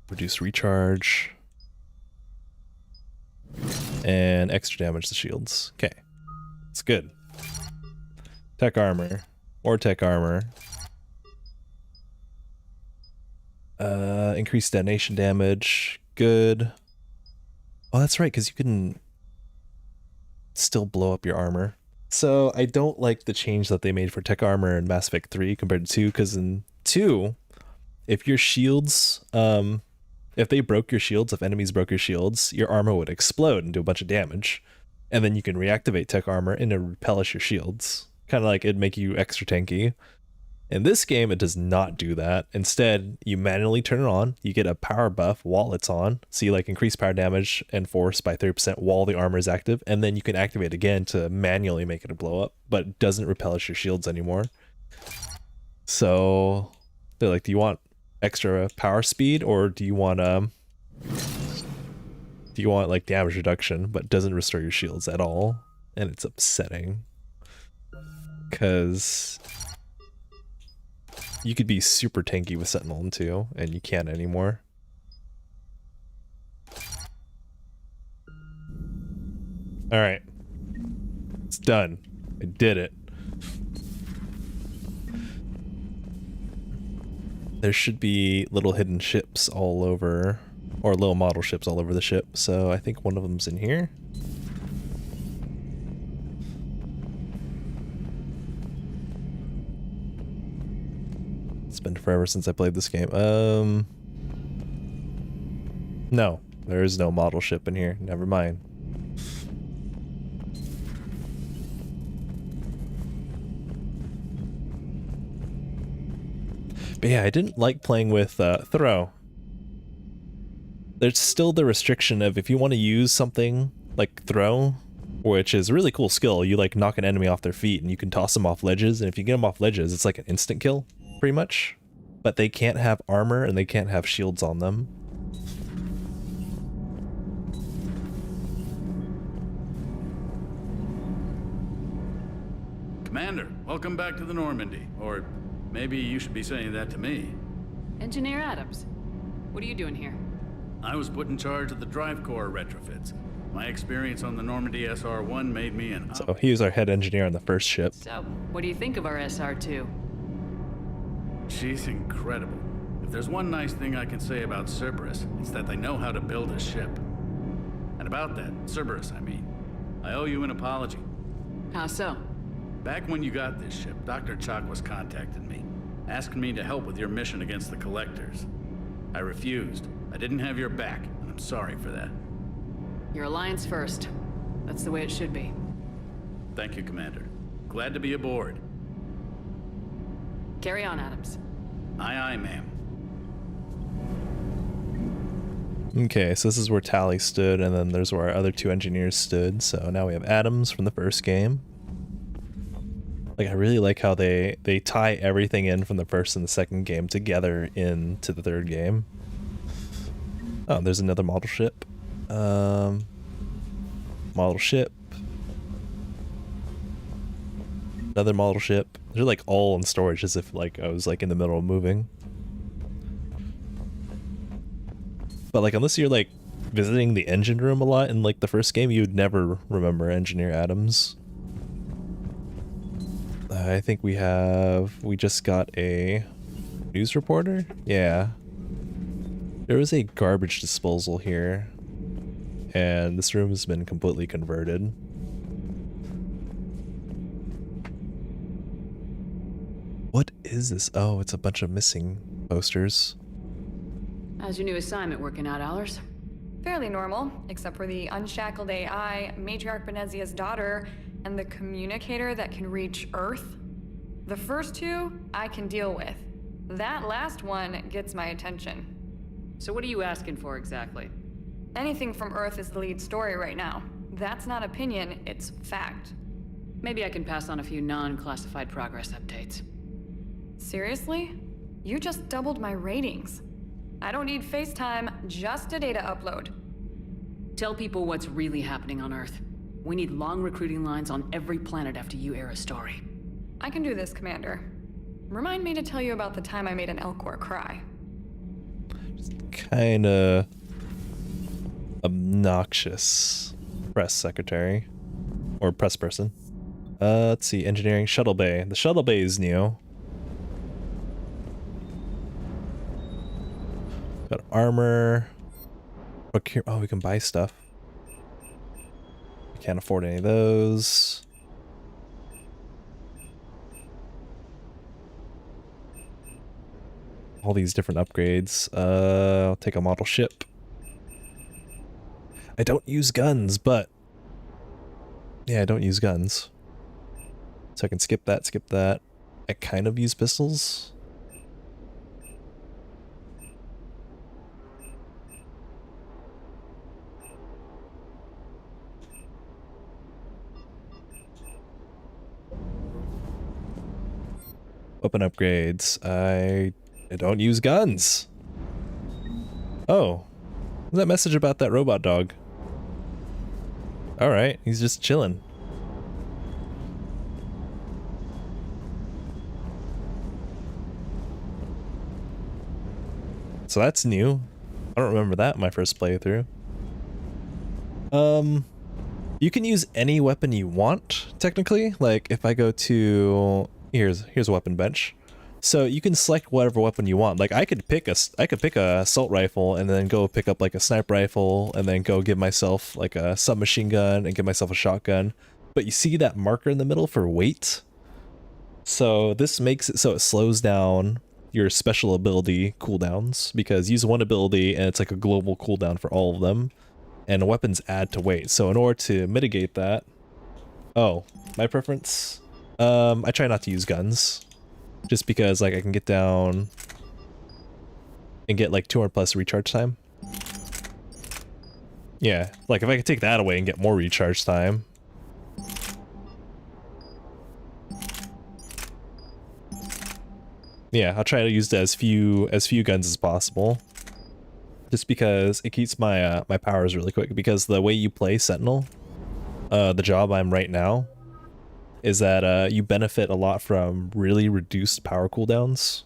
Reduce recharge. And extra damage to shields. Okay. It's good. Tech armor. Or tech armor. Increased detonation damage. Good. Oh, that's right, because you can still blow up your armor. So I don't like the change that they made for tech armor in Mass Effect 3 compared to 2, because in 2, if your shields, if they broke your shields, if enemies broke your shields, your armor would explode and do a bunch of damage. and then you can reactivate tech armor and it repellish your shields. Kind of like it'd make you extra tanky. In this game, it does not do that. Instead, you manually turn it on. You get a power buff while it's on. So you like increase power damage and force by 30% while the armor is active. And then you can activate again to manually make it a blow up, but it doesn't repellish your shields anymore. So they're like, do you want extra power speed, or do you want like damage reduction, but doesn't restore your shields at all? And it's upsetting. Because you could be super tanky with Sentinel in 2, and you can't anymore. Alright. It's done. I did it. There should be little hidden ships all over, or little model ships all over the ship, so I think one of them's in here. It's been forever since I played this game. No, there is no model ship in here. Never mind. But yeah, I didn't like playing with throw. There's still the restriction of if you want to use something like throw, which is a really cool skill, you like knock an enemy off their feet and you can toss them off ledges, and if you get them off ledges, it's like an instant kill, pretty much. But they can't have armor and they can't have shields on them. Commander, welcome back to the Normandy. Or maybe you should be saying that to me. Engineer Adams, what are you doing here? I was put in charge of the drive core retrofits. My experience on the Normandy SR-1 made me an... So he was our head engineer on the first ship. So, what do you think of our SR-2? She's incredible. If there's one nice thing I can say about Cerberus, it's that they know how to build a ship. And about that, Cerberus, I mean, I owe you an apology. How so? Back when you got this ship, Dr. Chakwas contacted me, asking me to help with your mission against the Collectors. I refused. I didn't have your back, and I'm sorry for that. Your alliance first. That's the way it should be. Thank you, Commander. Glad to be aboard. Carry on, Adams. Aye, aye, ma'am. Okay, so this is where Tally stood, and then there's where our other two engineers stood. So now we have Adams from the first game. Like, I really like how they tie everything in from the first and the second game together into the third game. Oh, there's another model ship. Model ship. Another model ship. They're like all in storage as if like I was like in the middle of moving. But like unless you're like visiting the engine room a lot in like the first game, you'd never remember Engineer Adams. I think we just got a news reporter? Yeah. There was a garbage disposal here, and this room has been completely converted. What is this? Oh, it's a bunch of missing posters. How's your new assignment working out, Allers? Fairly normal, except for the unshackled AI, Matriarch Benezia's daughter, and the communicator that can reach Earth. The first two, I can deal with. That last one gets my attention. So what are you asking for exactly? Anything from Earth is the lead story right now. That's not opinion, it's fact. Maybe I can pass on a few non-classified progress updates. Seriously? You just doubled my ratings. I don't need FaceTime, just a data upload. Tell people what's really happening on Earth. We need long recruiting lines on every planet after you air a story. I can do this, Commander. Remind me to tell you about the time I made an Elcor cry. Kinda obnoxious press secretary or press person. Let's see, engineering shuttle bay. The shuttle bay is new. Got armor. Procure. Oh, we can buy stuff. We can't afford any of those. All these different upgrades. I'll take a model ship. I don't use guns, but Yeah, I don't use guns. So I can skip that, skip that. I kind of use pistols. Weapon upgrades. I don't use guns. Oh, what's that message about that robot dog? Alright, he's just chilling. So that's new. I don't remember that in my first playthrough. You can use any weapon you want, technically. Like if I go to here's a weapon bench. So you can select whatever weapon you want. Like I could pick a assault rifle and then go pick up like a sniper rifle and then go give myself like a submachine gun and give myself a shotgun. But you see that marker in the middle for weight? So this makes it so it slows down your special ability cooldowns, because use one ability and it's like a global cooldown for all of them, and weapons add to weight. So in order to mitigate that, my preference, I try not to use guns, just because like I can get down and get like 200 plus recharge time. Yeah, like if I could take that away and get more recharge time. Yeah, I'll try to use as few guns as possible, just because it keeps my my powers really quick. Because the way you play Sentinel, the job I'm right now, is that you benefit a lot from really reduced power cooldowns,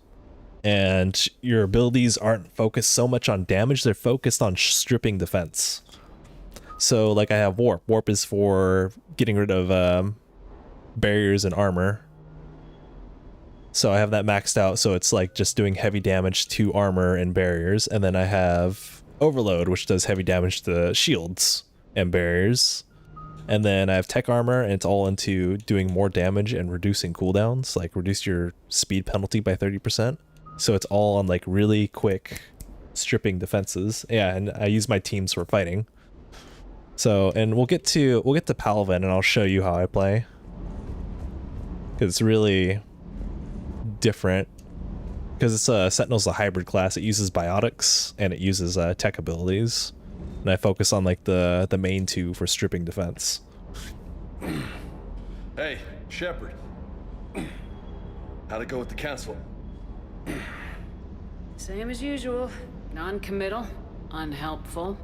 and your abilities aren't focused so much on damage; they're focused on stripping defense. So, like I have warp. Warp is for getting rid of barriers and armor. So I have that maxed out, so it's like just doing heavy damage to armor and barriers. And then I have Overload, which does heavy damage to shields and barriers. And then I have Tech Armor, and it's all into doing more damage and reducing cooldowns, like reduce your speed penalty by 30%. So it's all on like really quick stripping defenses. Yeah, and I use my teams for fighting. So, and we'll get to Palvin, and I'll show you how I play, because it's really different, because it's Sentinel's a hybrid class. It uses biotics and it uses tech abilities, and I focus on like the main two for stripping defense. Hey, Shepard. How'd it go with the council? Same as usual. Non-committal, unhelpful.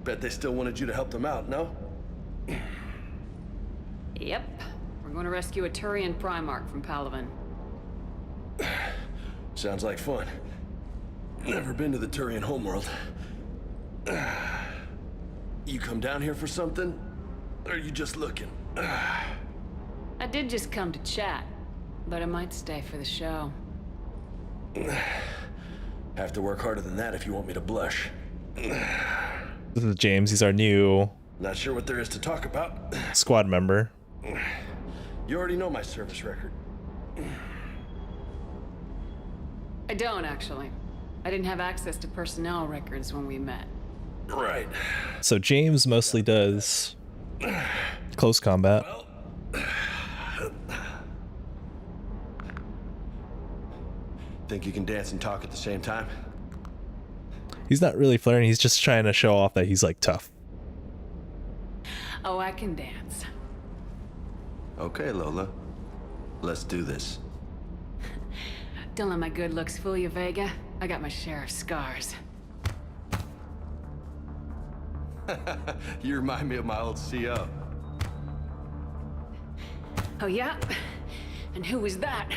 Bet they still wanted you to help them out, no? Yep. We're going to rescue a Turian Primarch from Palaven. Sounds like fun. Never been to the Turian homeworld. You come down here for something? Or are you just looking? I did just come to chat, but I might stay for the show. Have to work harder than that if you want me to blush. This is James. He's our new... Not sure what there is to talk about. Squad member. You already know my service record. I don't, actually. I didn't have access to personnel records when we met. Right. So James mostly does close combat. Think you can dance and talk at the same time? He's not really flirting, he's just trying to show off that he's like tough. Oh, I can dance. Okay, Lola. Let's do this. Don't let my good looks fool you, Vega. I got my share of scars. You remind me of my old CO. Oh, yeah? And who was that?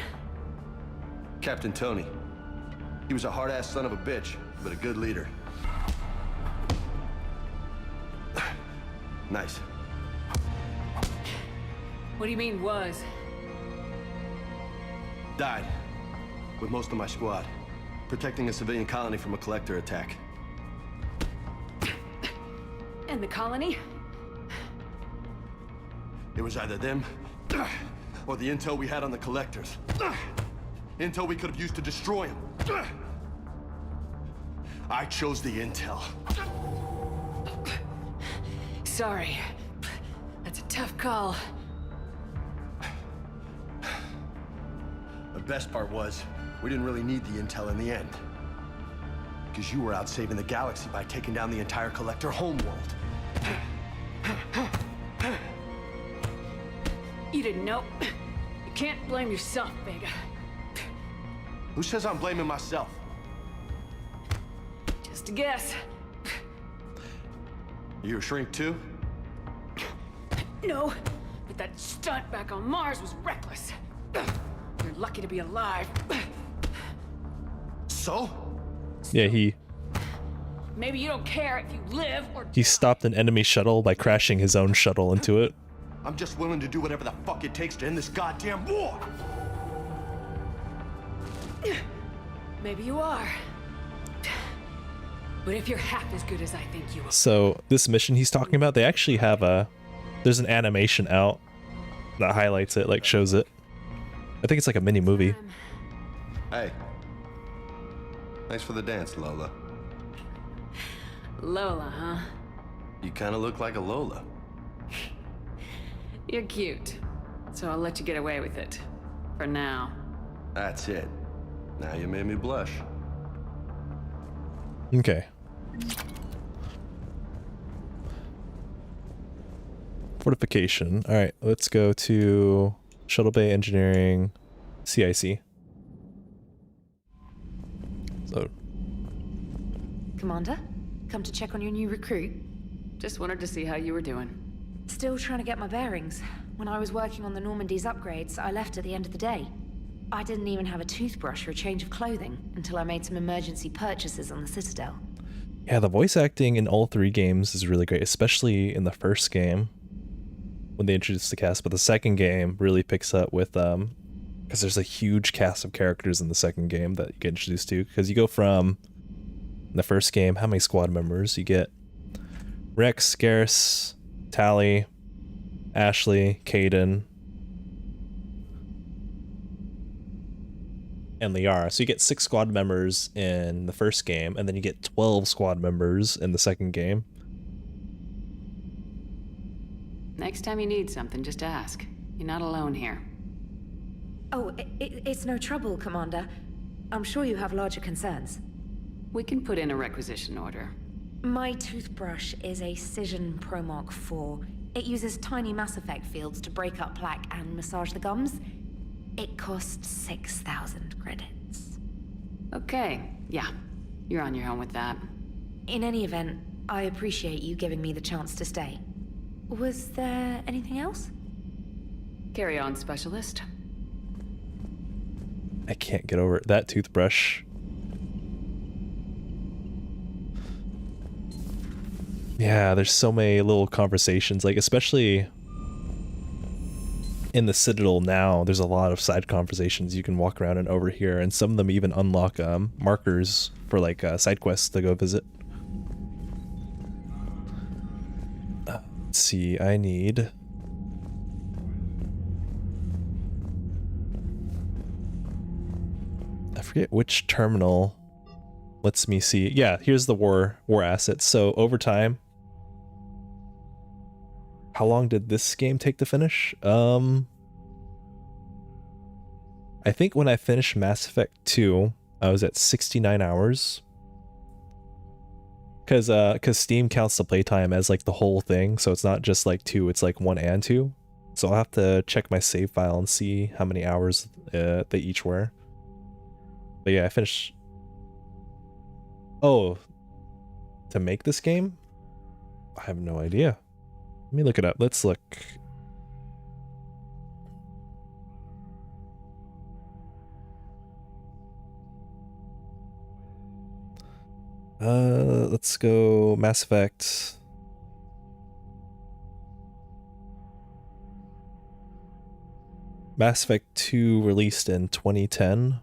Captain Tony. He was a hard-ass son of a bitch, but a good leader. Nice. What do you mean, was? Died. With most of my squad. Protecting a civilian colony from a collector attack. And the colony? It was either them, or the intel we had on the collectors. Intel we could have used to destroy them. I chose the intel. Sorry. That's a Tough call. The best part was, we didn't really need the intel in the end. Because you were out saving the galaxy by taking down the entire Collector homeworld. You didn't know. You can't blame yourself, Vega. Who says I'm blaming myself? Just a guess. You a shrink too? No, but that stunt back on Mars was reckless. You're lucky to be alive. So? Yeah, he Maybe you don't care if you live or stopped an enemy shuttle by crashing his own shuttle into it. I'm just willing to do whatever the fuck it takes to end this goddamn war! Maybe you are. But if you're half as good as I think you are. So this mission he's talking about, they actually have there's an animation out that highlights it, like shows it. I think it's like a mini movie. Hey. Thanks for the dance, Lola. Lola, huh? You kind of look like a Lola. You're cute. So I'll let you get away with it. For now. That's it. Now you made me blush. Okay. Fortification. All right, let's go to Shuttle Bay Engineering, CIC. So, Commander, come to check on your new recruit. Just wanted to see how you were doing. Still trying to get my bearings. When I was working on the Normandy's upgrades, I left at the end of the day. I didn't even have a toothbrush or a change of clothing until I made some emergency purchases on the Citadel. yeah, the voice acting in all three games is really great, especially in the first game when they introduced the cast. But the second game really picks up with because there's a huge cast of characters in the second game that you get introduced to. Because you go from in the first game, how many squad members? You get Rex, Garrus, Tally, Ashley, Caden, and Liara. So you get 6 squad members in the first game, and then you get 12 squad members in the second game. Next time you need something, just ask. You're not alone here. Oh, it's no trouble, Commander. I'm sure you have larger concerns. We can put in a requisition order. My toothbrush is a Cision Pro Mark IV. It uses tiny Mass Effect fields to break up plaque and massage the gums. It costs 6,000 credits. Okay, yeah. You're on your own with that. In any event, I appreciate you giving me the chance to stay. Was there anything else? Carry on, Specialist. I can't get over it. That toothbrush. Yeah, there's so many little conversations, like especially in the Citadel now, there's a lot of side conversations you can walk around and overhear, and some of them even unlock markers for like side quests to go visit. Let's see, I need... I forget which terminal lets me see. Yeah, here's the war assets. So over time, how long did this game take to finish? I think when I finished Mass Effect 2, I was at 69 hours. Cause Steam counts the playtime as like the whole thing, so it's not just like 2, it's like 1 and 2. So I'll have to check my save file and see how many hours they each were. But yeah, I finished... Oh, to make this game? I have no idea. Let me look it up. Let's look. Let's go Mass Effect. Mass Effect 2 released in 2010.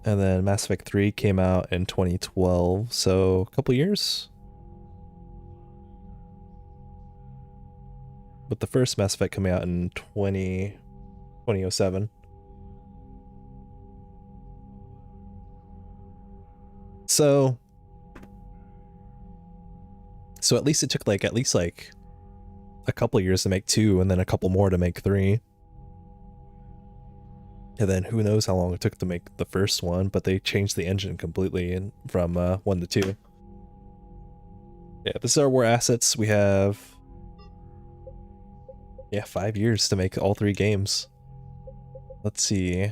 And then Mass Effect 3 came out in 2012, so a couple years. But the first Mass Effect coming out in 2007. So at least it took like at least like a couple years to make 2 and then a couple more to make 3. And then who knows how long it took to make the first one, but they changed the engine completely from 1 to 2. Yeah, this is our war assets. We have 5 years to make all 3 games. Let's see.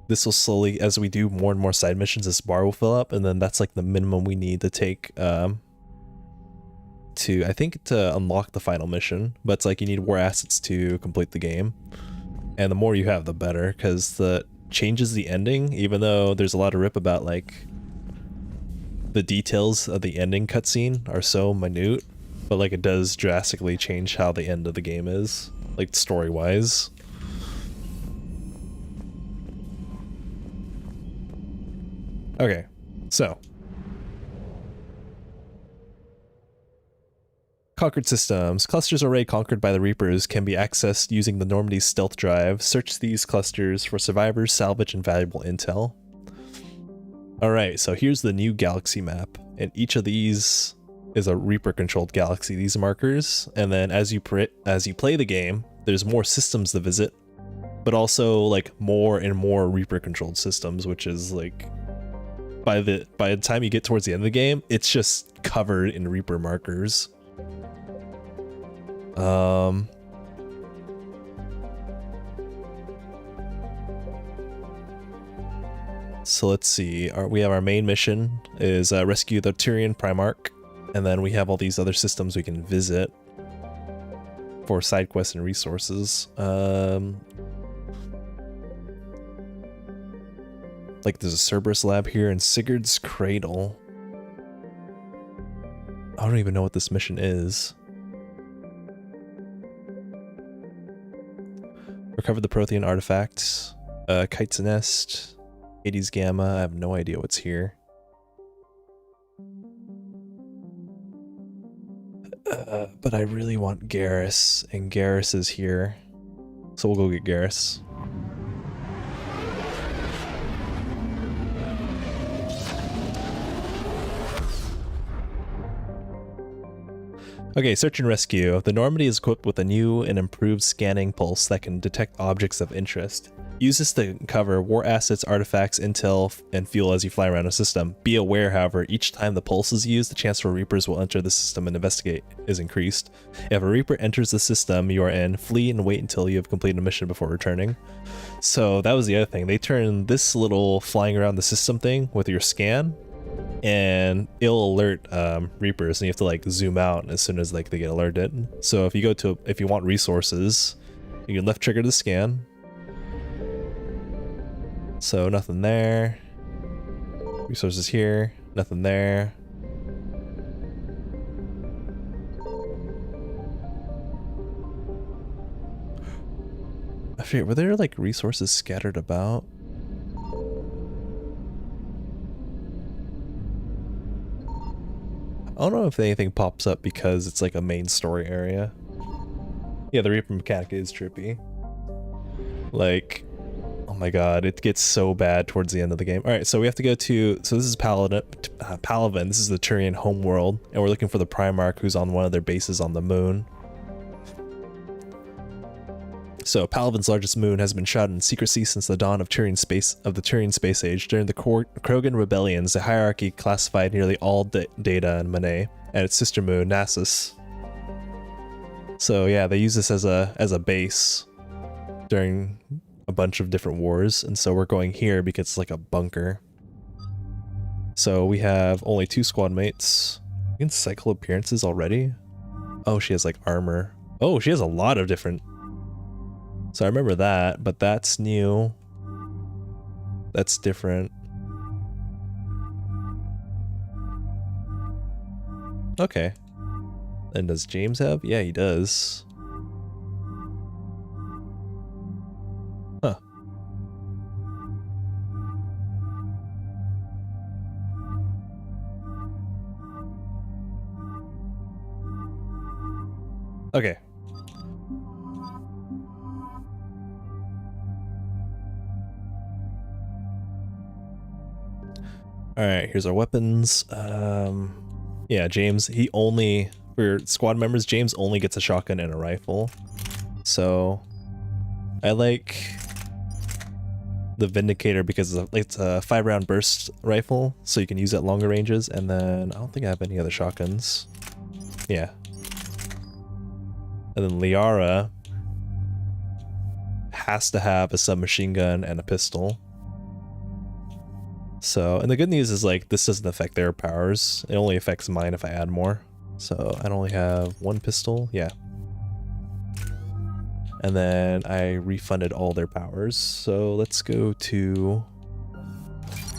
This will slowly, as we do more and more side missions, this bar will fill up, and then that's like the minimum we need to take to unlock the final mission. But it's like you need war assets to complete the game. And the more you have, the better, because the changes the ending, even though there's a lot of rip about like the details of the ending cutscene are so minute, but like it does drastically change how the end of the game is, like story-wise. Okay, so conquered systems. Clusters already conquered by the Reapers can be accessed using the Normandy's stealth drive. Search these clusters for survivors, salvage, and valuable intel. Alright, so here's the new galaxy map, and each of these is a Reaper-controlled galaxy, these markers, and then as you play the game, there's more systems to visit, but also like more and more Reaper-controlled systems, which is like, by the time you get towards the end of the game, it's just covered in Reaper markers. So let's see, we have our main mission is rescue the Turian Primarch, and then we have all these other systems we can visit for side quests and resources. Like there's a Cerberus lab here and Sigurd's Cradle. I don't even know what this mission is. Recover the Prothean artifacts, Kite's Nest, Hades Gamma. I have no idea what's here. But I really want Garrus, and Garrus is here. So we'll go get Garrus. Okay, search and rescue. The Normandy is equipped with a new and improved scanning pulse that can detect objects of interest. Use this to cover war assets, artifacts, intel, and fuel as you fly around a system. Be aware, however, each time the pulse is used, the chance for Reapers will enter the system and investigate is increased. If a Reaper enters the system you are in, flee and wait until you have completed a mission before returning. So that was the other thing. They turned this little flying around the system thing with your scan, and it'll alert Reapers, and you have to like zoom out as soon as like they get alerted. So if you want resources, you can left trigger the scan. So nothing there. Resources here, nothing there. I forget, were there like resources scattered about? I don't know if anything pops up because it's like a main story area. Yeah, the Reaper mechanic is trippy. Like, oh my god, it gets so bad towards the end of the game. Alright, so we have to go to, so this is Palaven, this is the Turian homeworld, and we're looking for the Primarch who's on one of their bases on the moon. So Palaven's largest moon has been shrouded in secrecy since the dawn of the Turian space age. During the Krogan rebellions, the hierarchy classified nearly all data in Manet and its sister moon, Nasus. So yeah, they use this as a base during a bunch of different wars, and so we're going here because it's like a bunker. So we have only 2 squad mates. You can cycle appearances already? Oh, she has like armor. Oh, she has a lot of different. So I remember that, but that's new. That's different. Okay. And does James have? Yeah, he does. Huh. Okay. Alright, here's our weapons. Yeah, James, he only, for squad members, James only gets a shotgun and a rifle. So, I like the Vindicator because it's a 5-round burst rifle, so you can use it at longer ranges, and then I don't think I have any other shotguns. Yeah. And then Liara has to have a submachine gun and a pistol. So, and the good news is like this doesn't affect their powers. It only affects mine if I add more. So I only have one pistol, yeah. And then I refunded all their powers. So let's go to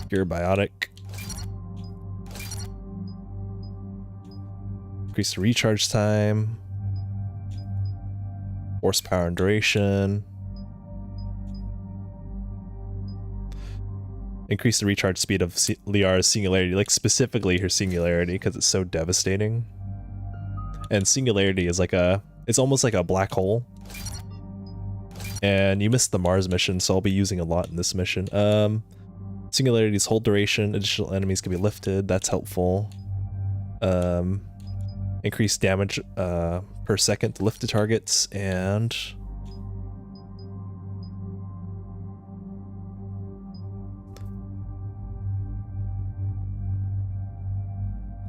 Pure Biotic. Increase the recharge time. Horsepower and duration. Increase the recharge speed of Liara's Singularity, like specifically her Singularity, because it's so devastating. And Singularity is like it's almost like a black hole. And you missed the Mars mission, so I'll be using a lot in this mission. Singularity's hold duration, additional enemies can be lifted, that's helpful. Increased damage per second to lifted targets, and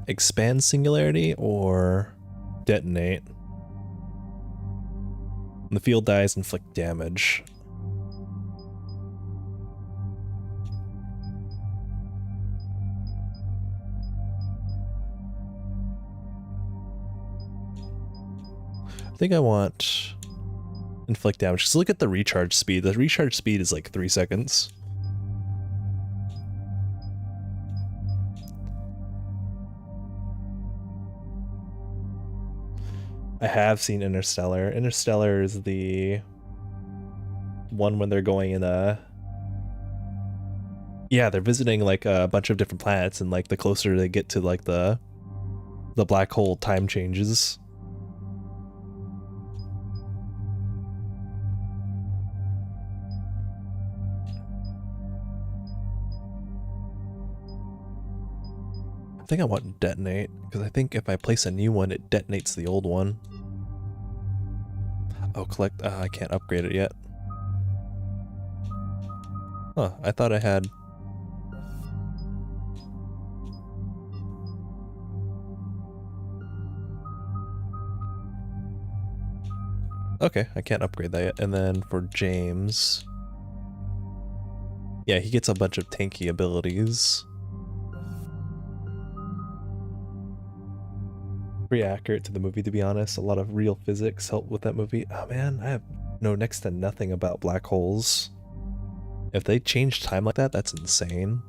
expand Singularity or detonate. When the field dies, inflict damage. I think I want inflict damage. Just look at the recharge speed. The recharge speed is like 3 seconds. I have seen Interstellar. Interstellar is the one when they're going in yeah, they're visiting like a bunch of different planets, and like the closer they get to like the black hole, time changes. I think I want detonate, because I think if I place a new one, it detonates the old one. Oh, collect. I can't upgrade it yet. Huh, I thought I had. Okay, I can't upgrade that yet. And then for James. Yeah, he gets a bunch of tanky abilities. Pretty accurate to the movie, to be honest. A lot of real physics help with that movie. Oh man, I know next to nothing about black holes. If they change time like that, that's insane.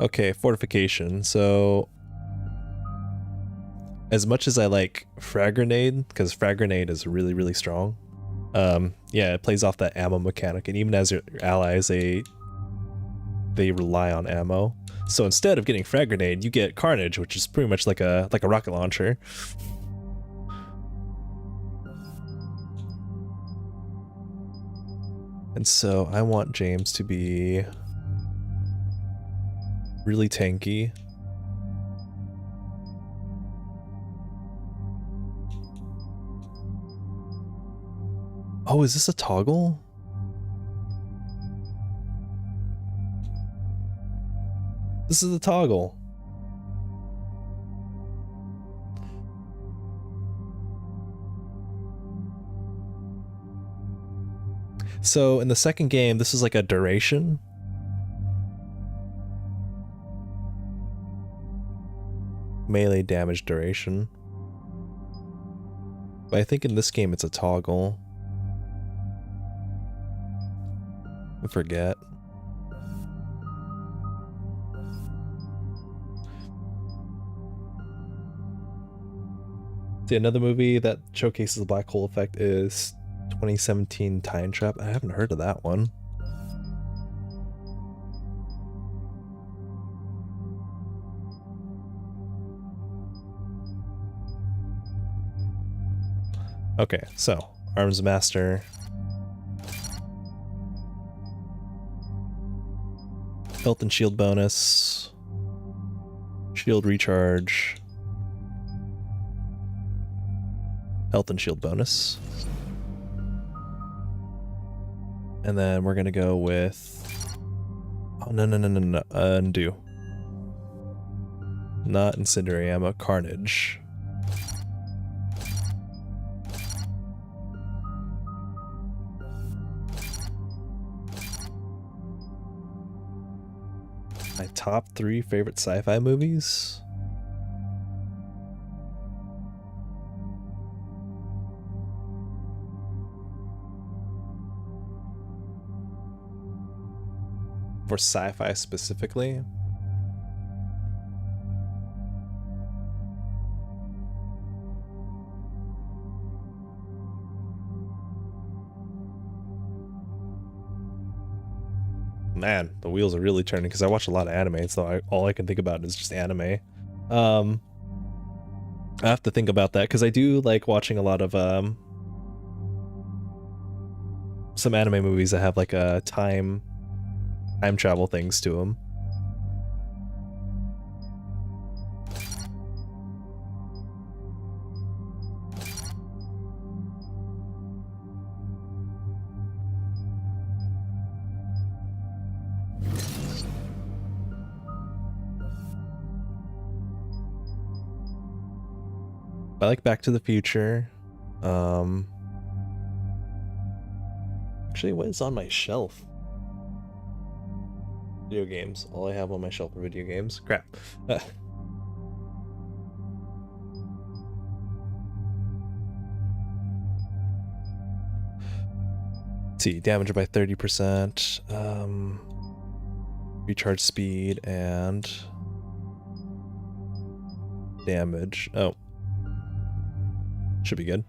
Okay, fortification. So, as much as I like frag grenade, because frag grenade is really, really strong. Yeah, it plays off that ammo mechanic, and even as your allies, they rely on ammo. So instead of getting frag grenade, you get carnage, which is pretty much like a rocket launcher. And so I want James to be really tanky. Oh, is this a toggle? This is the toggle. So in the second game, this is like a duration. Melee damage duration. But I think in this game it's a toggle. I forget. See, another movie that showcases the black hole effect is 2017 Time Trap. I haven't heard of that one. Okay, so Arms Master. Health and shield bonus. Shield recharge. Health and shield bonus. And then we're gonna go with... Oh, no. Undo. Not incendiary ammo, carnage. My top 3 favorite sci-fi movies? For sci-fi specifically? Man, the wheels are really turning because I watch a lot of anime, so all I can think about is just anime. I have to think about that because I do like watching a lot of some anime movies that have like a time travel things to them. I like Back to the Future. Actually, what is on my shelf? Video games. All I have on my shelf are video games. Crap. Let's see, damage by 30%. Recharge speed and damage. Oh. Should be good.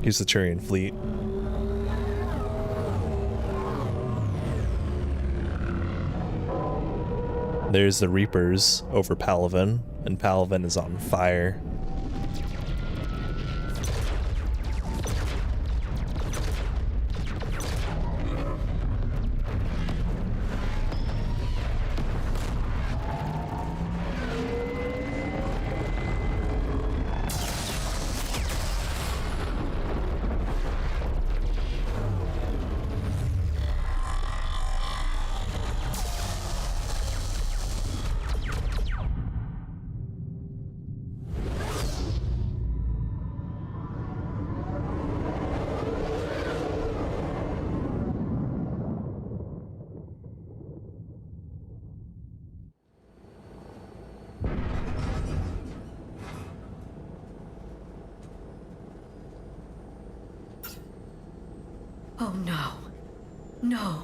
Here's the Turian fleet. There's the Reapers over Palaven, and Palaven is on fire. Oh no. No.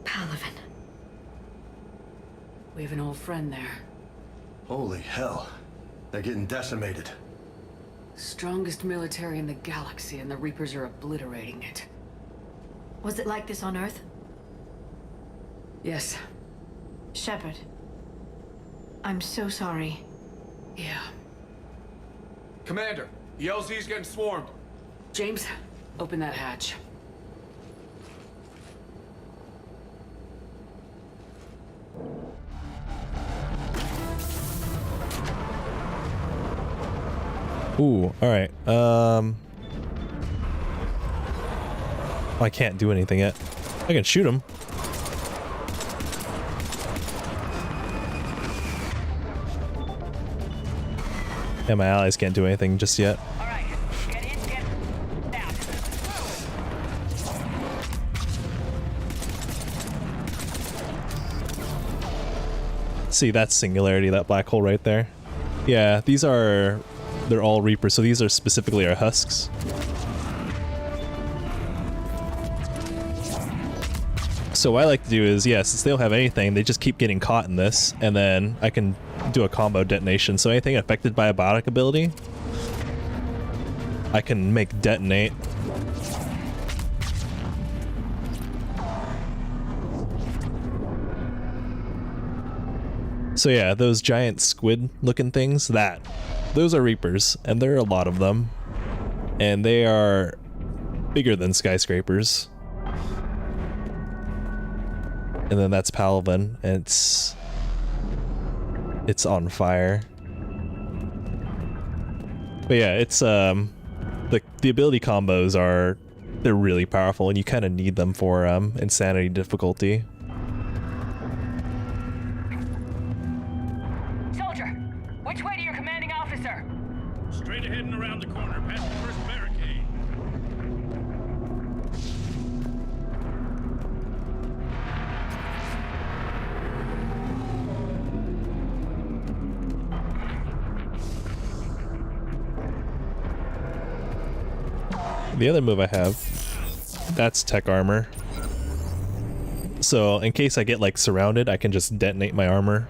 Palaven. We have an old friend there. Holy hell. They're getting decimated. Strongest military in the galaxy, and the Reapers are obliterating it. Was it like this on Earth? Yes. Shepard. I'm so sorry. Yeah. Commander, the LZ's getting swarmed. James, open that hatch. Ooh, alright. I can't do anything yet. I can shoot him. Yeah, my allies can't do anything just yet. See, that's Singularity, that black hole right there. Yeah, these are... They're all Reapers, so these are specifically our husks. So what I like to do is, yeah, since they don't have anything, they just keep getting caught in this, and then I can do a combo detonation. So anything affected by a biotic ability, I can make detonate. So yeah, those giant squid-looking things, those are Reapers, and there are a lot of them, and they are bigger than skyscrapers. And then that's Paladin, and it's on fire. But yeah, it's the ability combos they're really powerful, and you kind of need them for insanity difficulty. Soldier, which way to your commanding officer? Straight ahead and around the corner, past the first barricade. The other move I have, that's tech armor. So in case I get like surrounded, I can just detonate my armor.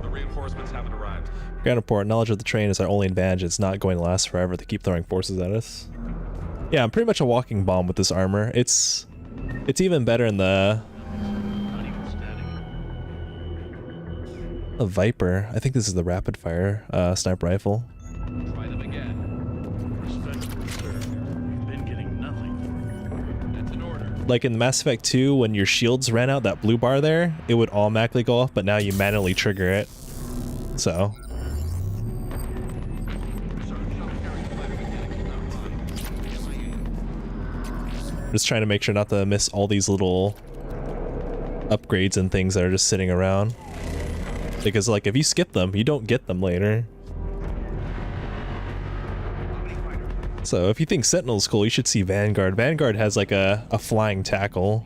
The reinforcements haven't arrived. Ground report, knowledge of the terrain is our only advantage. It's not going to last forever. They keep throwing forces at us. Yeah, I'm pretty much a walking bomb with this armor. It's even better in the Viper. I think this is the rapid fire sniper rifle. Try them again. Respectfully, sir. You've been getting nothing. That's an order. Like in Mass Effect 2, when your shields ran out, that blue bar there, it would automatically go off, but now you manually trigger it. So just trying to make sure not to miss all these little upgrades and things that are just sitting around. Because like if you skip them, you don't get them later. So if you think Sentinel's cool, you should see Vanguard. Vanguard has like a flying tackle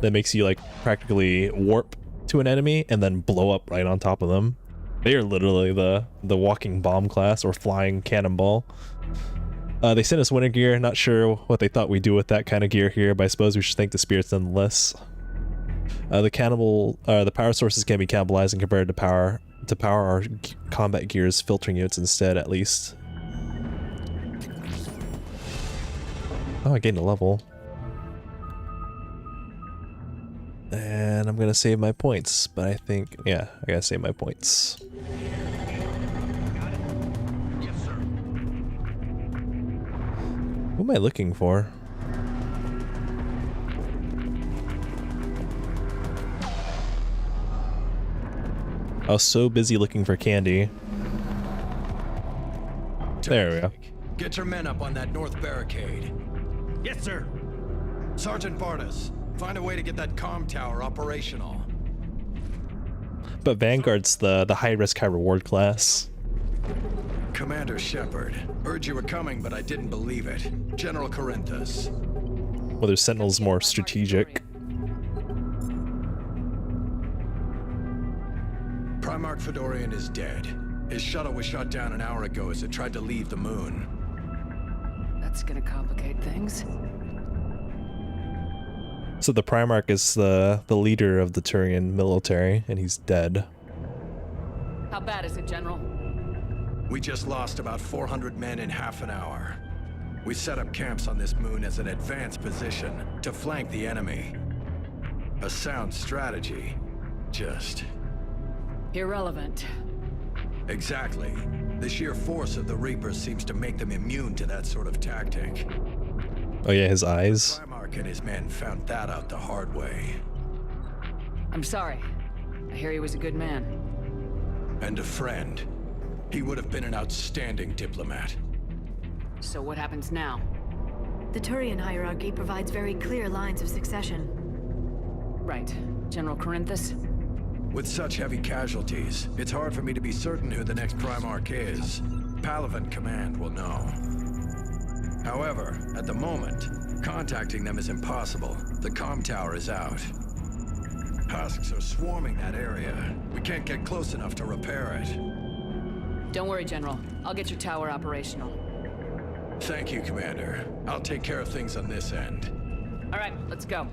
that makes you like practically warp to an enemy and then blow up right on top of them. They are literally the walking bomb class or flying cannonball. They sent us winter gear. Not sure what they thought we'd do with that kind of gear here, but I suppose we should thank the spirits nonetheless. The power sources can be cannibalized and compared to power our combat gear's filtering units instead, at least. Oh, I gained a level. And I'm gonna save my points, but I think, yeah, I gotta save my points. What am I looking for? I was so busy looking for candy. There we go. Get your men up on that north barricade. Yes, sir. Sergeant Barnes, find a way to get that comm tower operational. But Vanguard's the high-risk, high-reward class. Commander Shepard, heard you were coming, but I didn't believe it. General Corinthus. Whether Sentinel's more strategic. Primarch Fedorian is dead. His shuttle was shot down an hour ago as it tried to leave the moon. That's gonna complicate things. So the Primarch is the leader of the Turian military, and he's dead. How bad is it, General? We just lost about 400 men in half an hour. We set up camps on this moon as an advanced position to flank the enemy. A sound strategy. Just... irrelevant. Exactly. The sheer force of the Reapers seems to make them immune to that sort of tactic. Oh yeah, his eyes. Primarch and his men found that out the hard way. I'm sorry. I hear he was a good man. And a friend. He would have been an outstanding diplomat. So what happens now? The Turian hierarchy provides very clear lines of succession. Right. General Corinthus? With such heavy casualties, it's hard for me to be certain who the next Primarch is. Palaven Command will know. However, at the moment, contacting them is impossible. The comm tower is out. Husks are swarming that area. We can't get close enough to repair it. Don't worry, General. I'll get your tower operational. Thank you, Commander. I'll take care of things on this end. All right, let's go.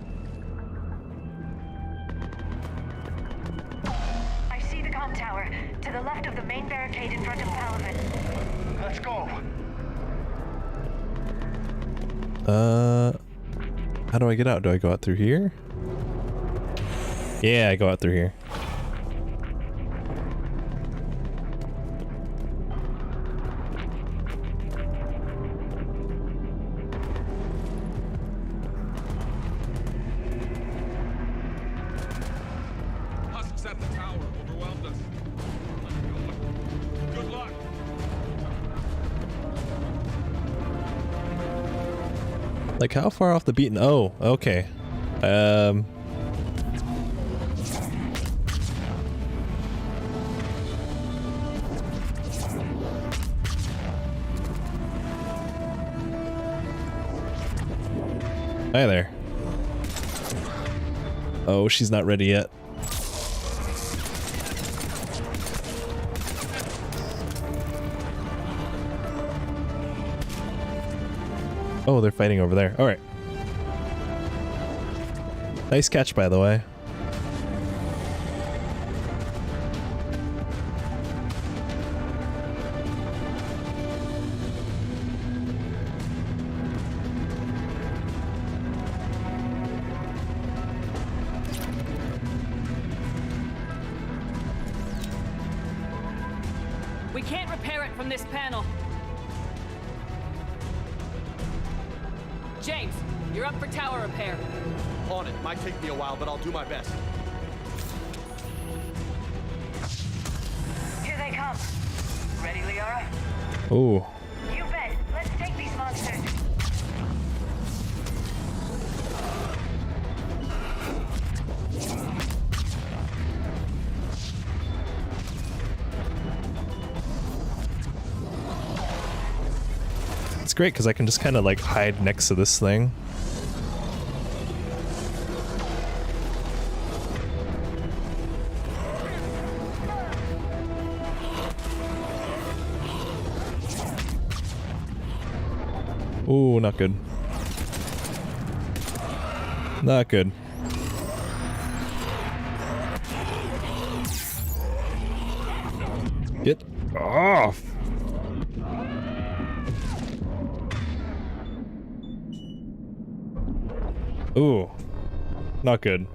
I see the comm tower, to the left of the main barricade in front of Palaven. Let's go. How do I get out? Do I go out through here? Yeah, I go out through here. Husks at the tower overwhelmed us. Good luck. Like, how far off the beaten? Oh, okay. Hi there. Oh, she's not ready yet. Oh, they're fighting over there. All right. Nice catch, by the way. We can't repair it from this panel. James, you're up for tower repair. On it. Might take me a while, but I'll do my best. Here they come. Ready, Liara? Ooh. You bet. Let's take these monsters. It's great because I can just kind of like hide next to this thing. Ooh, not good. Not good. Get off! Ooh, not good.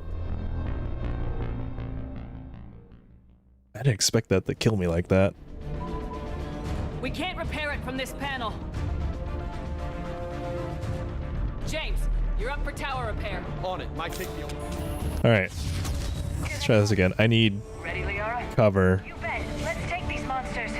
I didn't expect that to kill me like that. We can't repair it from this panel. James, you're up for tower repair. On it. Might take me a while. All right, let's try this again. I need Ready, Liara? cover. You bet. Let's take these monsters.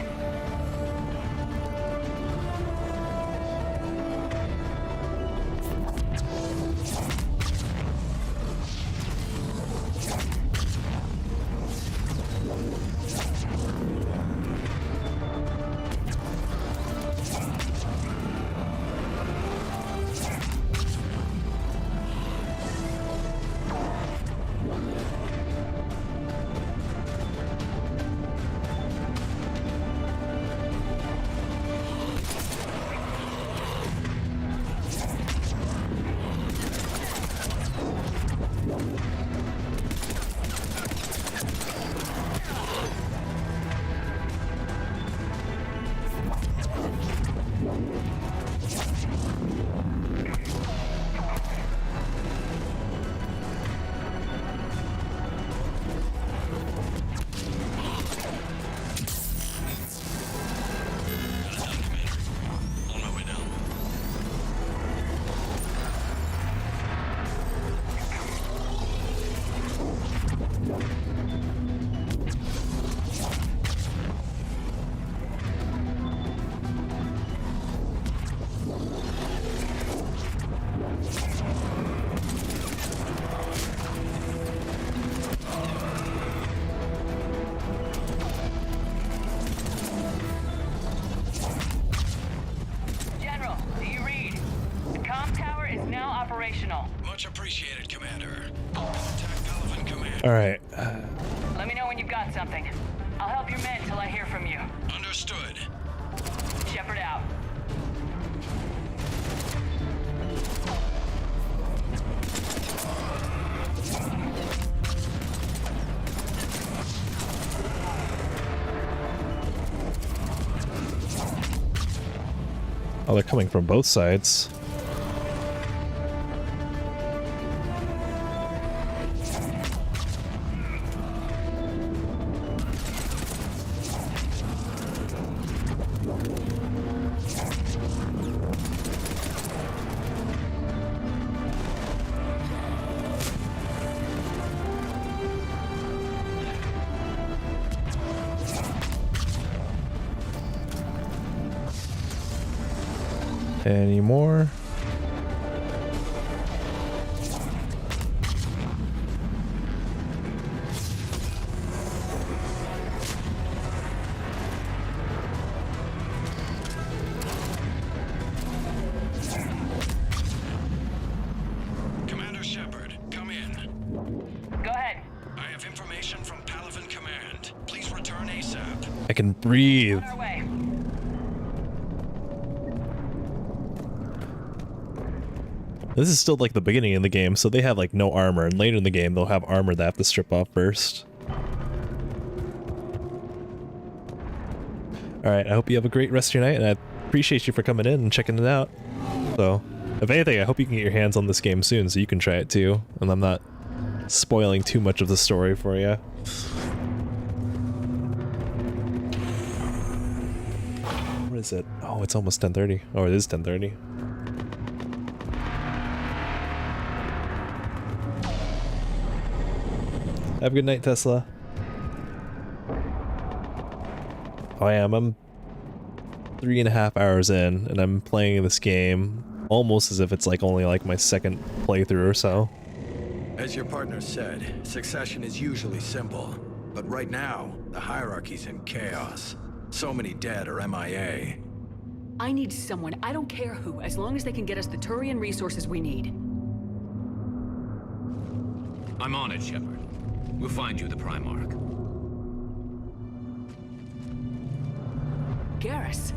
Much appreciated, Commander. Contact Palaven Command. All right. Let me know when you've got something. I'll help your men till I hear from you. Understood. Shepard out. Oh, they're coming from both sides. Any more? Commander Shepard, come in. Go ahead. I have information from Palaven Command. Please return ASAP. I can breathe. On our way. This is still like the beginning of the game, so they have like no armor, and later in the game they'll have armor they have to strip off first. Alright, I hope you have a great rest of your night, and I appreciate you for coming in and checking it out. So, if anything, I hope you can get your hands on this game soon so you can try it too, and I'm not spoiling too much of the story for you. What is it? Oh, it's almost 10:30. Oh, it is 10:30. Have a good night, Tesla. Oh, I am. I'm 3.5 hours in, and I'm playing this game almost as if it's like only like my second playthrough or so. As your partner said, succession is usually simple. But right now, the hierarchy's in chaos. So many dead or MIA. I need someone, I don't care who, as long as they can get us the Turian resources we need. I'm on it, Shepard. We'll find you the Primarch. Garrus.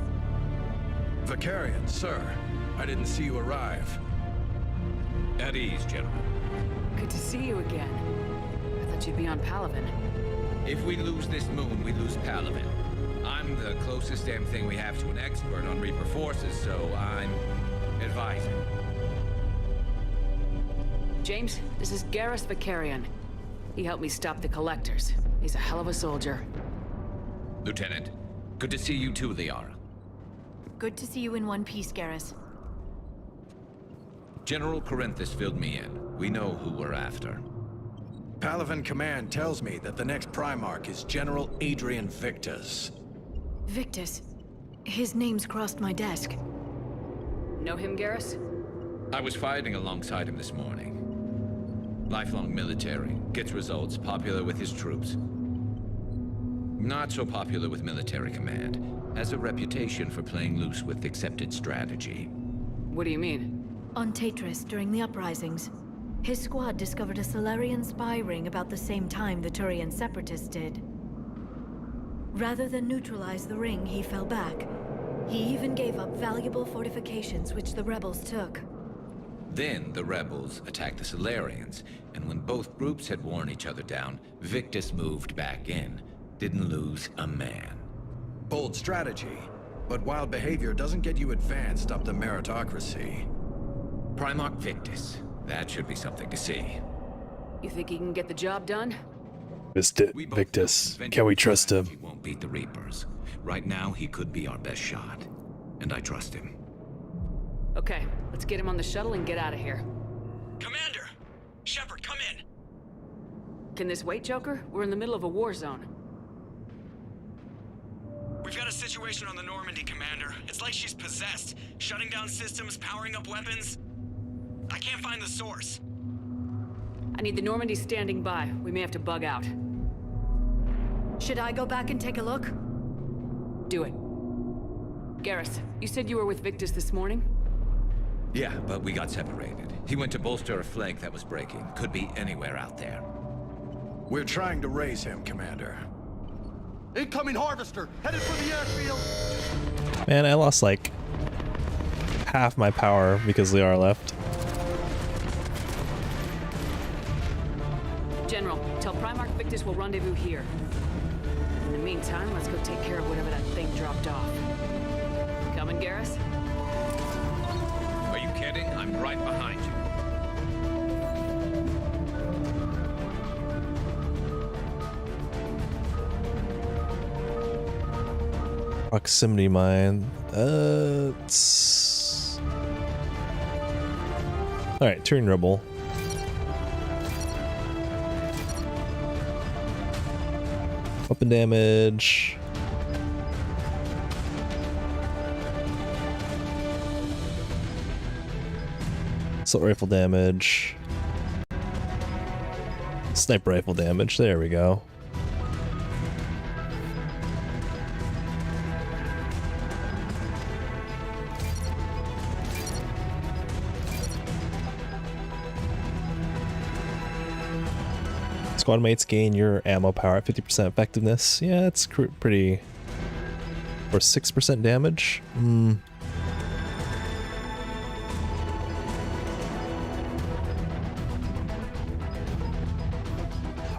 Vicarian, sir. I didn't see you arrive. At ease, General. Good to see you again. I thought you'd be on Palaven. If we lose this moon, we lose Palaven. I'm the closest damn thing we have to an expert on Reaper forces, so I'm advising. James, this is Garrus Vicarian. He helped me stop the Collectors. He's a hell of a soldier. Lieutenant, good to see you too, Liara. Good to see you in one piece, Garrus. General Corinthus filled me in. We know who we're after. Palaven Command tells me that the next Primarch is General Adrian Victus. Victus. His name's crossed my desk. Know him, Garrus? I was fighting alongside him this morning. Lifelong military, gets results, popular with his troops. Not so popular with military command. Has a reputation for playing loose with accepted strategy. What do you mean? On Tatris, during the uprisings, his squad discovered a Solarian spy ring about the same time the Turian separatists did. Rather than neutralize the ring, he fell back. He even gave up valuable fortifications which the rebels took. Then the rebels attacked the Solarians, and when both groups had worn each other down, Victus moved back in. Didn't lose a man. Bold strategy, but wild behavior doesn't get you advanced up the meritocracy. Primarch Victus. That should be something to see. You think he can get the job done? Victus, can we trust him? He won't beat the Reapers. Right now, he could be our best shot. And I trust him. Okay, let's get him on the shuttle and get out of here. Commander! Shepard, come in! Can this wait, Joker? We're in the middle of a war zone. We've got a situation on the Normandy, Commander. It's like she's possessed. Shutting down systems, powering up weapons. I can't find the source. I need the Normandy standing by. We may have to bug out. Should I go back and take a look? Do it. Garrus, you said you were with Victus this morning? Yeah, but we got separated. He went to bolster a flank that was breaking. Could be anywhere out there. We're trying to raise him, Commander. Incoming harvester, headed for the airfield. Man, I lost like half my power because Liara left. General, tell Primarch Victus we'll rendezvous here. In the meantime, let's go take care of whatever that thing dropped off. Coming, Garrus? Are you kidding? I'm right behind you. Proximity mine. It's... Alright, Turian Rebel. Weapon damage. Assault rifle damage. Sniper rifle damage. There we go. Squad mates gain your ammo power at 50% effectiveness. Yeah, it's pretty... Or 6% damage?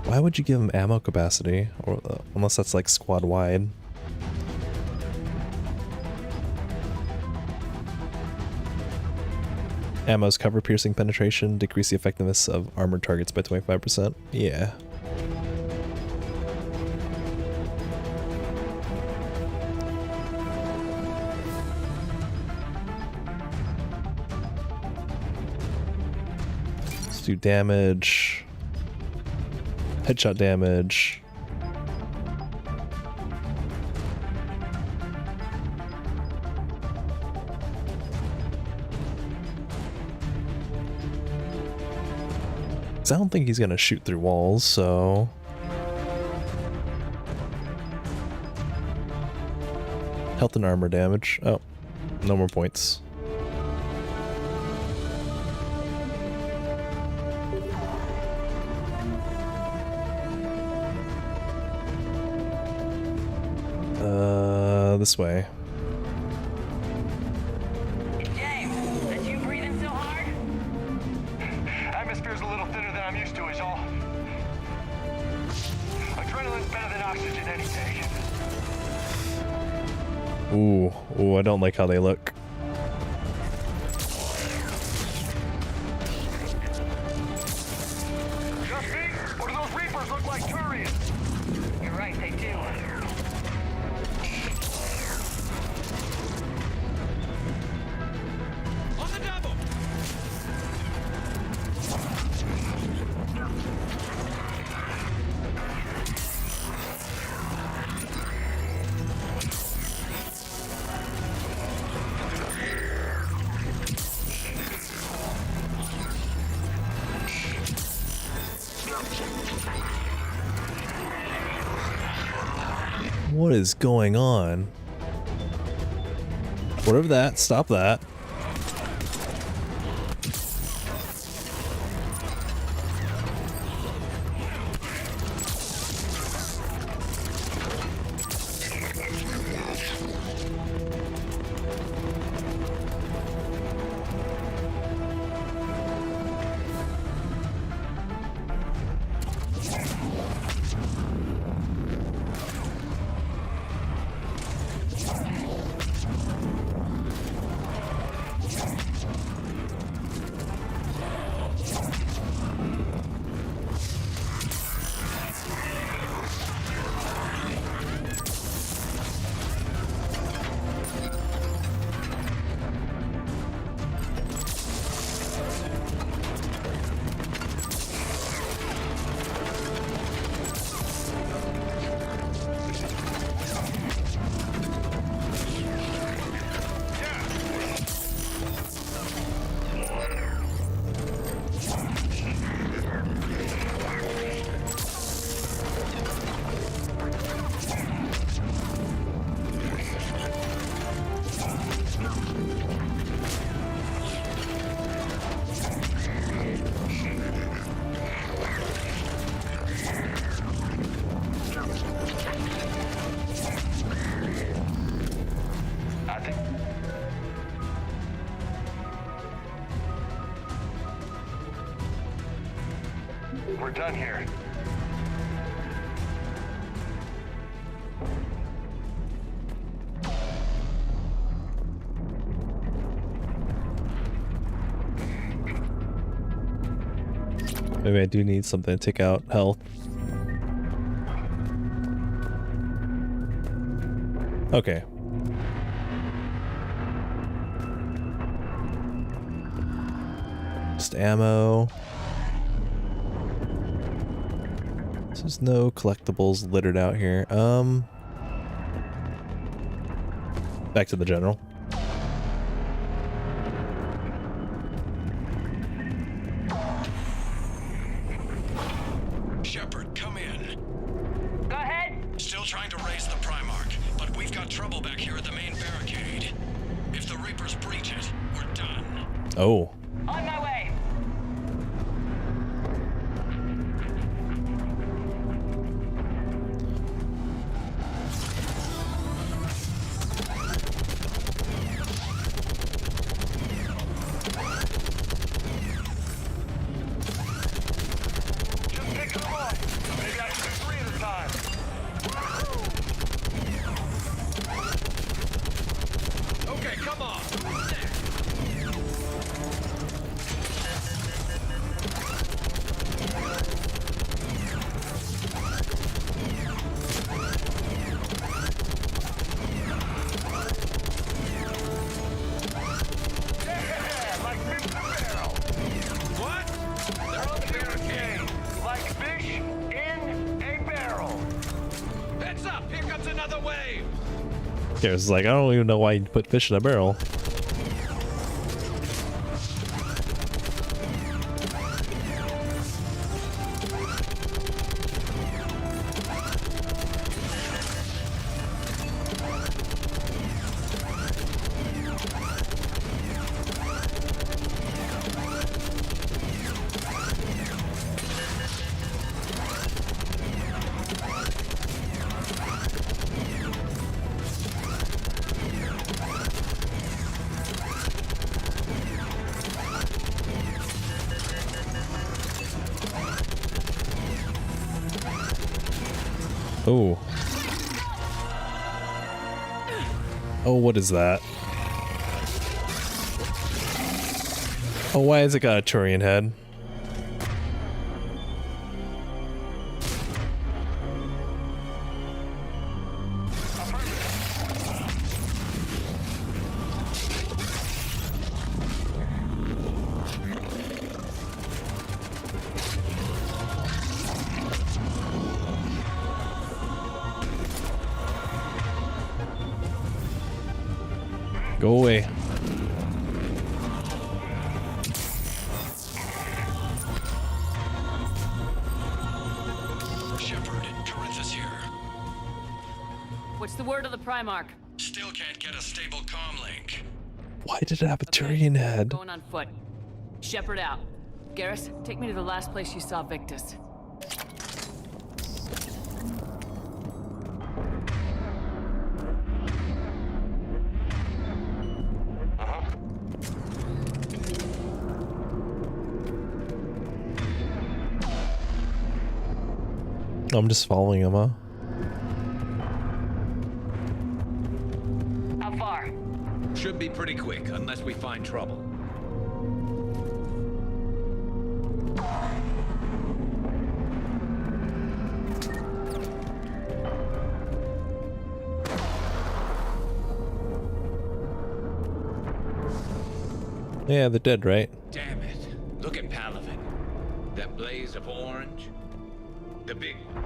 Why would you give him ammo capacity? Or, unless that's like squad wide. Ammo's cover piercing penetration, decrease the effectiveness of armored targets by 25%. Yeah. Let's do damage. Headshot damage. I don't think he's gonna shoot through walls, so... Health and armor damage. Oh, no more points. This way. Atmosphere's a little thinner than I'm used to, is all. Adrenaline's better than oxygen any day. Ooh, I don't like how they look. Just me? Or do those Reapers look like Turians? You're right, they do. On the double! What is going on? Whatever that, stop that. We're done here. Maybe I do need something to take out health. Okay. Just ammo. There's no collectibles littered out here. Back to the general. back here at the main barricade. If the Reapers breach it, we're done. Oh. On my way. Just picking them off. Maybe I can do 3 at a time. Okay, come on. Who's next? Yeah, like fish in a barrel. What? They're on the barricade. Like fish in a barrel. Heads up! Here comes another wave! Garrus is like, I don't even know why you put fish in a barrel. Oh. Oh, what is that? Oh, why has it got a Turian head? Go away. Shepard, Corinthus here. What's the word of the Primarch? Still can't get a stable comm link. Why did it have a Turian head? Going on foot. Shepard out. Garrus, take me to the last place you saw Victus. I'm just following him, huh? How far? Should be pretty quick, unless we find trouble. Yeah, they're dead, right? Damn it. Look at Palaven. That blaze of orange. The big one.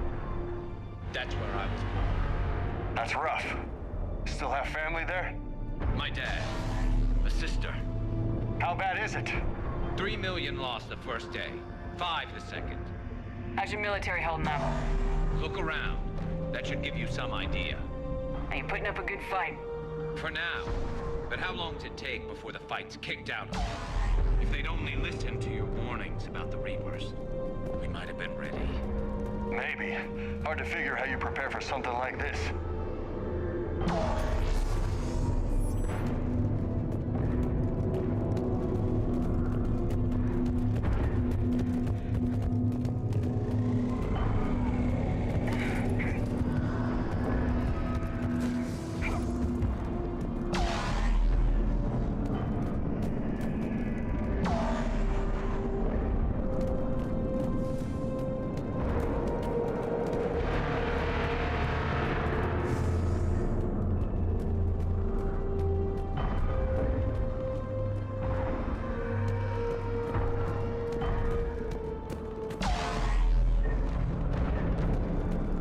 That's where I was born. That's rough. Still have family there? My dad. A sister. How bad is it? 3 million lost the first day. 5 the second. How's your military holding up? Look around. That should give you some idea. Are you putting up a good fight? For now. But how long does it take before the fight's kicked out? If they'd only listened to your warnings about the Reapers, we might have been ready. Maybe. Hard to figure how you prepare for something like this.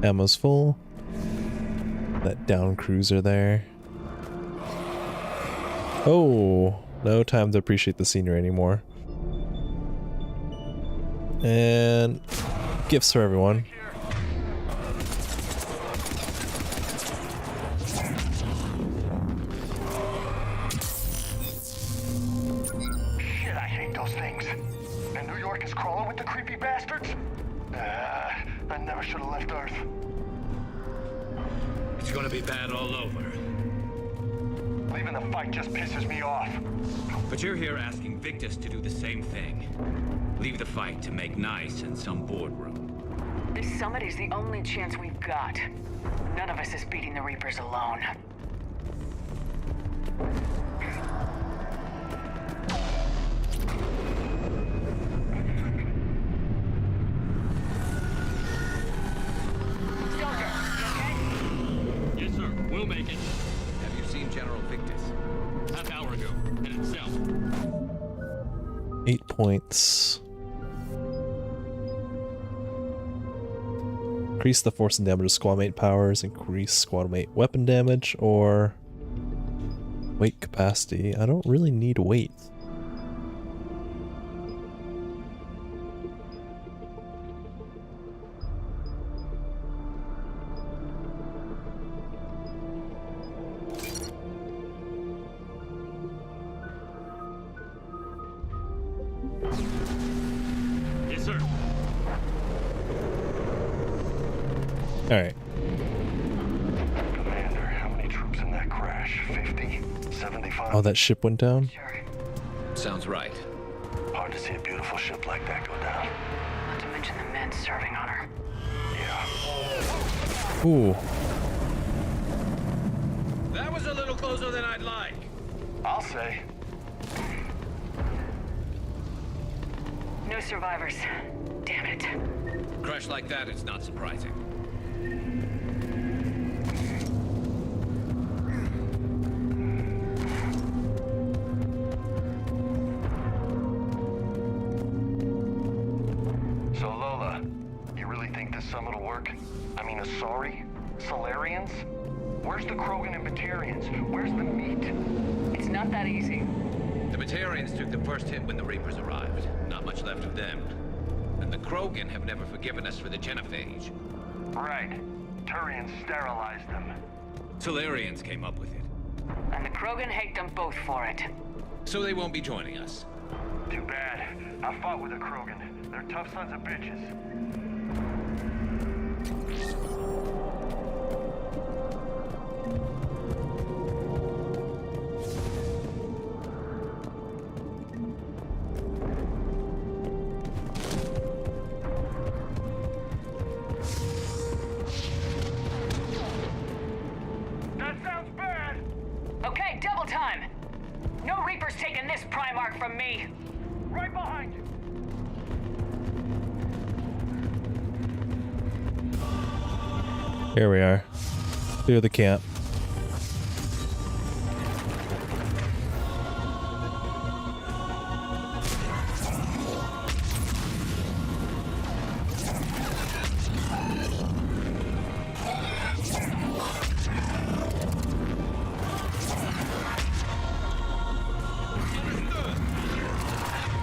Ammo's full. That down cruiser there. Oh, no time to appreciate the scenery anymore. And gifts for everyone. those things. And New York is crawling with the creepy bastards? I never should have left Earth. It's gonna be bad all over. Leaving the fight just pisses me off. But you're here asking Victus to do the same thing. Leave the fight to make nice in some boardroom. This summit is the only chance we've got. None of us is beating the Reapers alone. Yes, sir. We'll make it. Have you seen General Victus? Half hour ago. Headed south. 8 points. Increase the force and damage of squad mate powers, increase squad mate weapon damage, or weight capacity. I don't really need weight. Yes, sir. Alright. Commander, how many troops in that crash? 50? 75? Oh, that ship went down? Sounds right. Hard to see a beautiful ship like that go down. Not to mention the men serving on her. Yeah. Ooh. That was a little closer than I'd like. I'll say. No survivors. Damn it. Crash like that, it's not surprising. So Lola, you really think this summit will work? I mean, Asari? Solarians? Where's the Krogan and Batarians? Where's the meat? It's not that easy. The Batarians took the first hit when the Reapers arrived. Not much left of them. And the Krogan have never forgiven us for the genophage. Right. Turians sterilized them. Solarians came up with it. And the Krogan hate them both for it. So they won't be joining us. Too bad. I fought with a Krogan. They're tough sons of bitches. That sounds bad! Okay, double time! No Reapers taking this Primarch from me! Right behind you! Here we are. Clear the camp.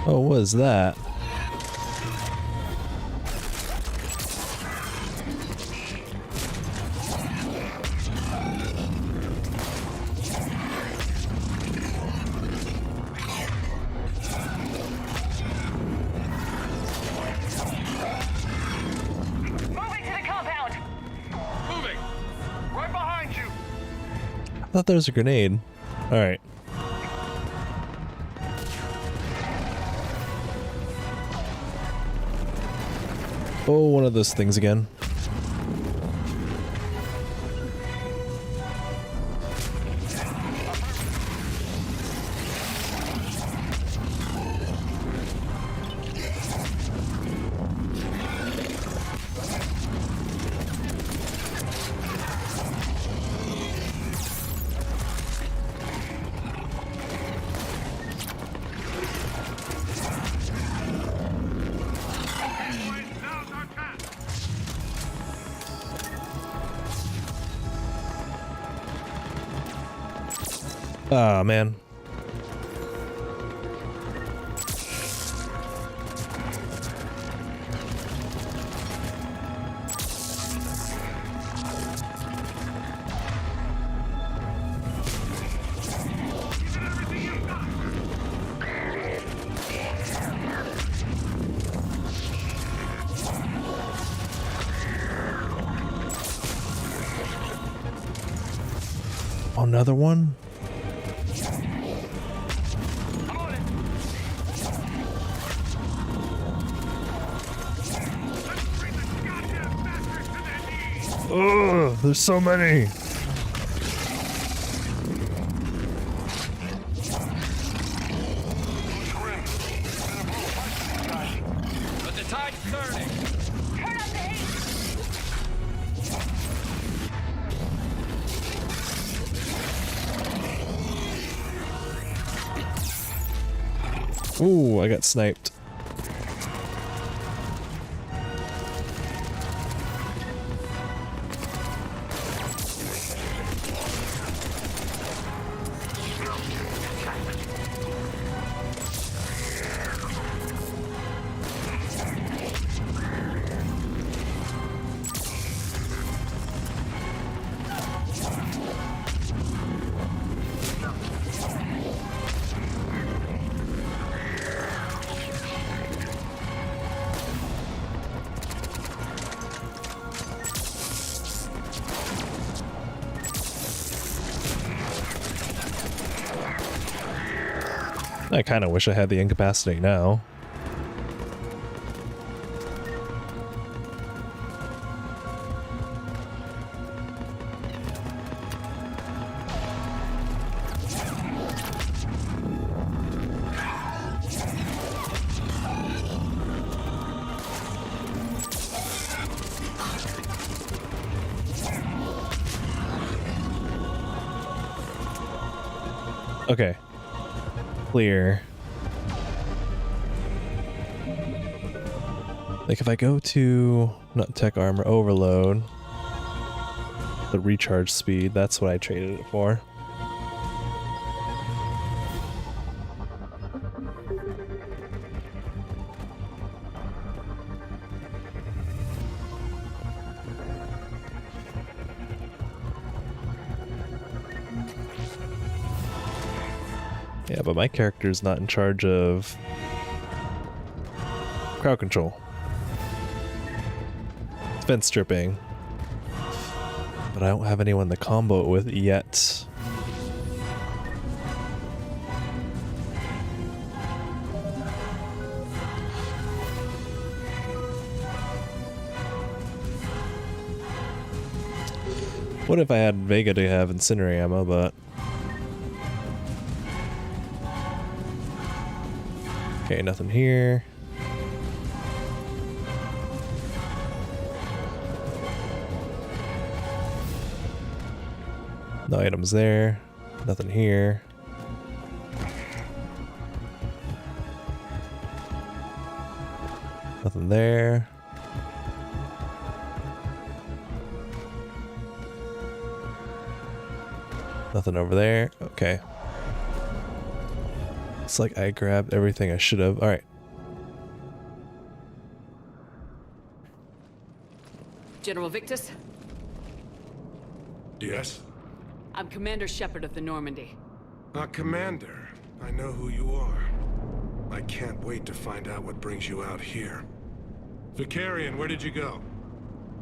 Oh, what is that? Moving to the compound! Moving! Right behind you! I thought there was a grenade. Alright. Oh, one of those things again. Ah, man. Another one? Oh, there's so many. But the tide's turning. Turn up the heat! Ooh, I got sniped. I kind of wish I had the incapacitate now. Okay. Clear. Like if I go to not tech armor overload, the recharge speed, that's what I traded it for. Yeah, but my character's not in charge of crowd control. Fence stripping. But I don't have anyone to combo it with yet. What if I had Vega to have incendiary ammo, but... Okay, nothing here. No items there. Nothing here. Nothing there. Nothing over there. Okay. It's like I grabbed everything I should have. Alright. General Victus? Yes? I'm Commander Shepard of the Normandy. Commander, I know who you are. I can't wait to find out what brings you out here. Vicarian, where did you go?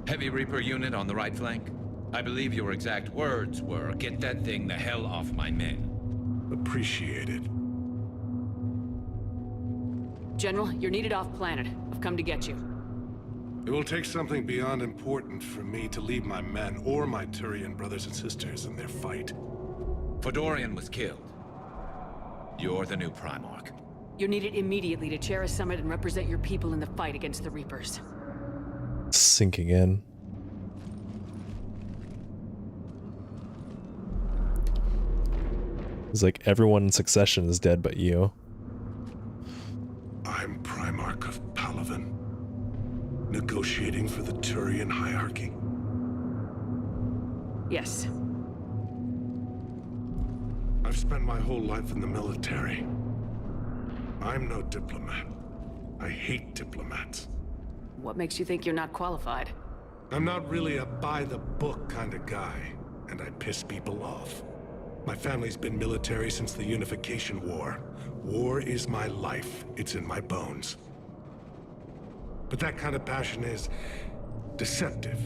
Heavy Reaper unit on the right flank. I believe your exact words were, "Get that thing the hell off my men." Appreciated. General, you're needed off planet. I've come to get you. It will take something beyond important for me to leave my men or my Turian brothers and sisters in their fight. Fodorian was killed. You're the new Primarch. You're needed immediately to chair a summit and represent your people in the fight against the Reapers. Sinking in. It's like everyone in succession is dead but you. I'm Primarch of Palaven, negotiating for the Turian hierarchy. Yes. I've spent my whole life in the military. I'm no diplomat. I hate diplomats. What makes you think you're not qualified? I'm not really a by-the-book kind of guy, and I piss people off. My family's been military since the Unification War. War is my life. It's in my bones. But that kind of passion is deceptive.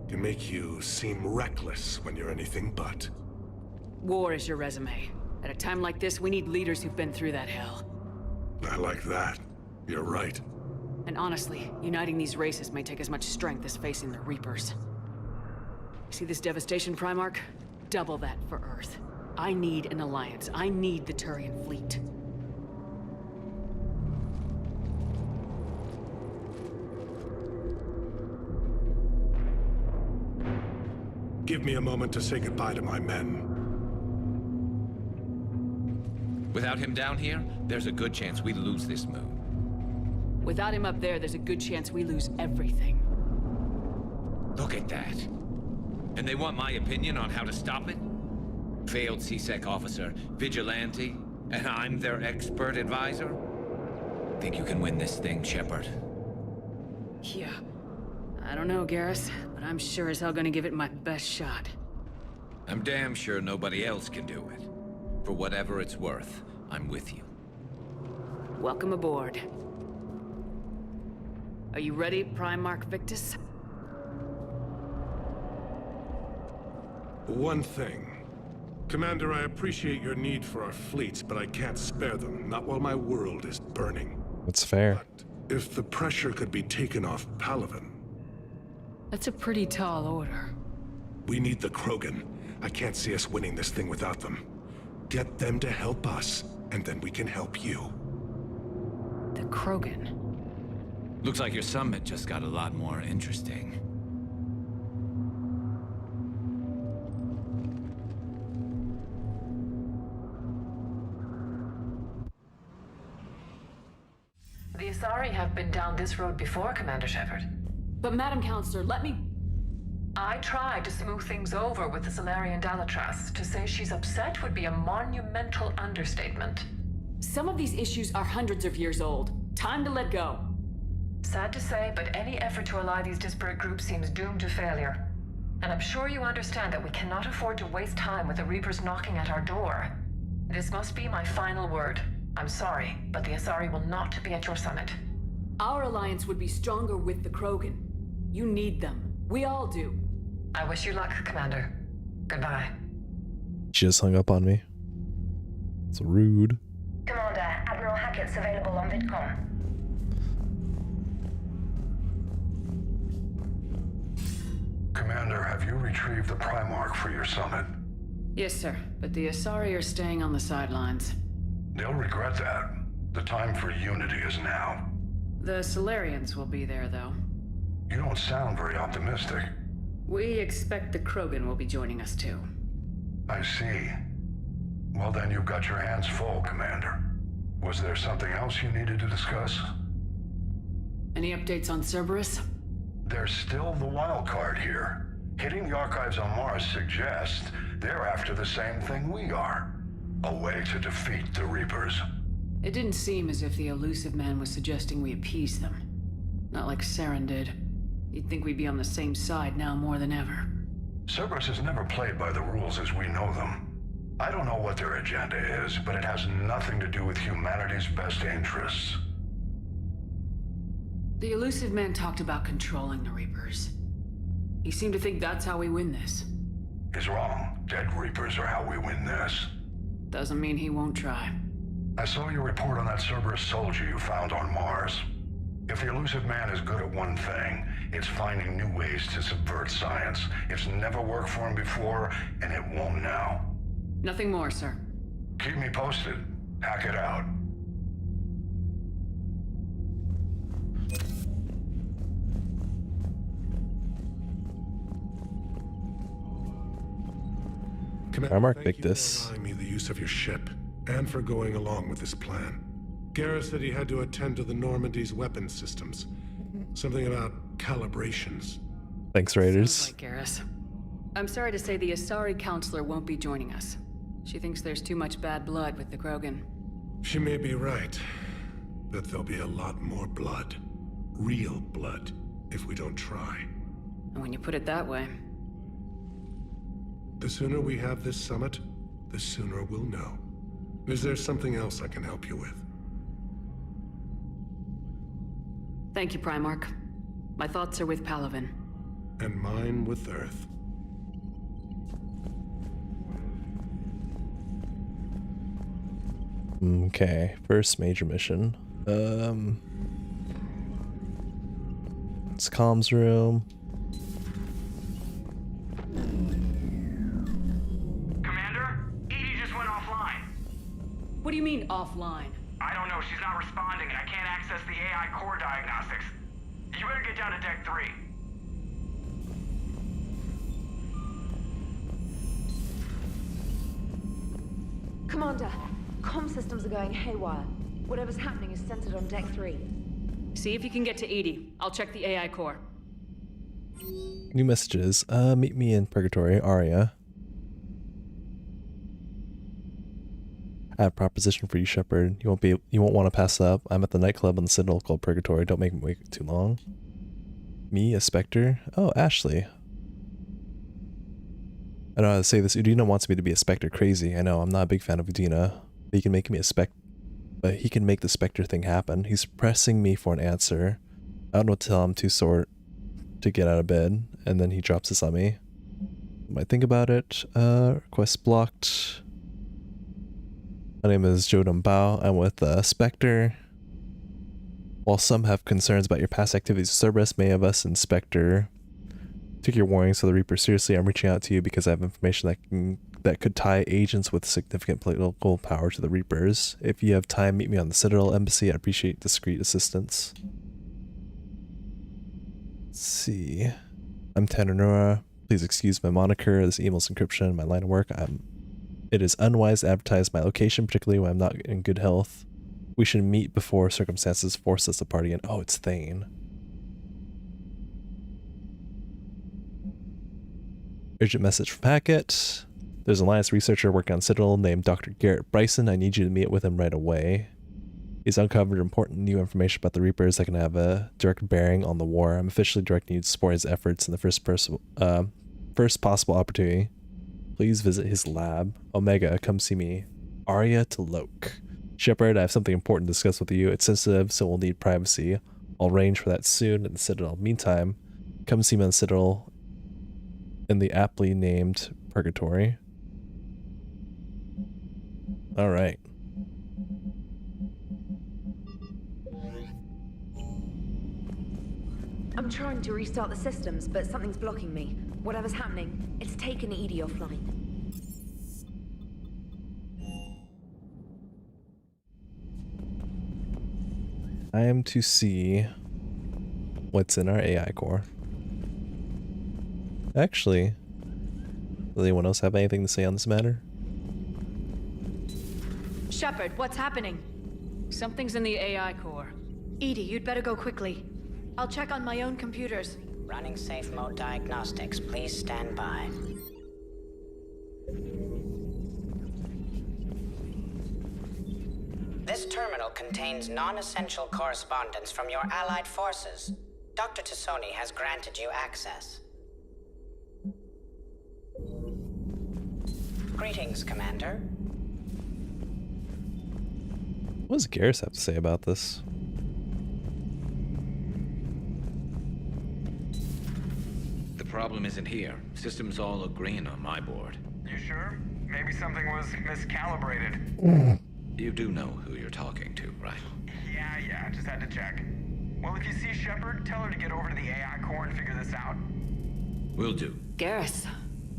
Can make you seem reckless when you're anything but. War is your resume. At a time like this, we need leaders who've been through that hell. I like that. You're right. And honestly, uniting these races may take as much strength as facing the Reapers. See this devastation, Primarch? Double that for Earth. I need an alliance. I need the Turian fleet. Give me a moment to say goodbye to my men. Without him down here, there's a good chance we lose this moon. Without him up there's a good chance we lose everything. Look at that. And they want my opinion on how to stop it? Failed CSEC officer, vigilante, and I'm their expert advisor? Think you can win this thing, Shepard? Yeah. I don't know, Garrus, but I'm sure as hell gonna give it my best shot. I'm damn sure nobody else can do it. For whatever it's worth, I'm with you. Welcome aboard. Are you ready, Primarch Victus? One thing. Commander, I appreciate your need for our fleets, but I can't spare them, not while my world is burning. That's fair. But if the pressure could be taken off Palaven... That's a pretty tall order. We need the Krogan. I can't see us winning this thing without them. Get them to help us, and then we can help you. The Krogan? Looks like your summit just got a lot more interesting. The Asari have been down this road before, Commander Shepard. But Madam Counselor, let me... I tried to smooth things over with the Solarian Dalatras. To say she's upset would be a monumental understatement. Some of these issues are hundreds of years old. Time to let go. Sad to say, but any effort to ally these disparate groups seems doomed to failure. And I'm sure you understand that we cannot afford to waste time with the Reapers knocking at our door. This must be my final word. I'm sorry, but the Asari will not be at your summit. Our alliance would be stronger with the Krogan. You need them. We all do. I wish you luck, Commander. Goodbye. She just hung up on me. It's rude. Commander, Admiral Hackett's available on VidCom. Commander, have you retrieved the Primarch for your summit? Yes, sir. But the Asari are staying on the sidelines. They'll regret that. The time for unity is now. The Solarians will be there, though. You don't sound very optimistic. We expect the Krogan will be joining us, too. I see. Well, then you've got your hands full, Commander. Was there something else you needed to discuss? Any updates on Cerberus? There's still the wild card here. Hitting the archives on Mars suggests they're after the same thing we are. A way to defeat the Reapers. It didn't seem as if the elusive man was suggesting we appease them. Not like Saren did. You'd think we'd be on the same side now more than ever. Cerberus has never played by the rules as we know them. I don't know what their agenda is, but it has nothing to do with humanity's best interests. The elusive man talked about controlling the Reapers. He seemed to think that's how we win this. He's wrong. Dead Reapers are how we win this. Doesn't mean he won't try. I saw your report on that Cerberus soldier you found on Mars. If the elusive man is good at one thing, it's finding new ways to subvert science. It's never worked for him before, and it won't now. Nothing more, sir. Keep me posted. Hack it out. Primarch thank you Victus. for allowing me the use of your ship, and for going along with this plan. Garrus said he had to attend to the Normandy's weapons systems. Something about calibrations. Thanks, Raiders. Sounds like Garrus. I'm sorry to say the Asari Counselor won't be joining us. She thinks there's too much bad blood with the Krogan. She may be right, but there'll be a lot more blood. Real blood, if we don't try. And when you put it that way... The sooner we have this summit, the sooner we'll know. Is there something else I can help you with? Thank you, Primarch. My thoughts are with Palaven. And mine with Earth. Okay, first major mission. It's comms room. Commander, Edie just went offline. What do you mean, offline? I don't know, she's not responding and I can't access the AI core diagnostics. You better get down to Deck 3. Commander, comm systems are going haywire. Whatever's happening is centered on Deck 3. See if you can get to Edie. I'll check the AI core. New messages. Meet me in Purgatory, Arya. I have a proposition for you, Shepard. You won't want to pass up. I'm at the nightclub on the Sentinel called Purgatory. Don't make me wait too long. Me, a Spectre? Oh, Ashley. I don't know how to say this. Udina wants me to be a Spectre crazy. I know, I'm not a big fan of Udina. But he can make me a but he can make the Spectre thing happen. He's pressing me for an answer. I don't know what to tell him to sort to get out of bed, and then he drops this on me. Might think about it. Request blocked. My name is Jodam Bao. I'm with Spectre. While some have concerns about your past activities with Cerberus, many of us in Spectre took your warnings to the Reaper seriously. I'm reaching out to you because I have information that could tie agents with significant political power to the Reapers. If you have time, meet me on the Citadel Embassy. I'd appreciate discreet assistance. Let's see. I'm Tananura. Please excuse my moniker. This email's encryption. My line of work. It is unwise to advertise my location, particularly when I'm not in good health. We should meet before circumstances force us apart again. Oh, it's Thane. Urgent message from Hackett. There's an Alliance researcher working on Citadel named Dr. Garrett Bryson. I need you to meet with him right away. He's uncovered important new information about the Reapers that can have a direct bearing on the war. I'm officially directing you to support his efforts in the first possible opportunity. Please visit his lab. Omega, come see me. Arya to Loke. Shepard, I have something important to discuss with you. It's sensitive, so we'll need privacy. I'll arrange for that soon in the Citadel. Meantime, come see me on the Citadel in the aptly named Purgatory. Alright. I'm trying to restart the systems, but something's blocking me. Whatever's happening, it's taken Edie offline. I am to see what's in our AI core. Actually, does anyone else have anything to say on this matter? Shepard, what's happening? Something's in the AI core. Edie, you'd better go quickly. I'll check on my own computers. Running safe mode diagnostics. Please stand by. This terminal contains non-essential correspondence from your allied forces. Dr. Tassoni has granted you access. Greetings, Commander. What does Garrus have to say about this? The problem isn't here. Systems all look green on my board. You sure? Maybe something was miscalibrated. You do know who you're talking to, right? Yeah, just had to check. Well, if you see Shepard, tell her to get over to the AI core and figure this out. Will do. Garrus,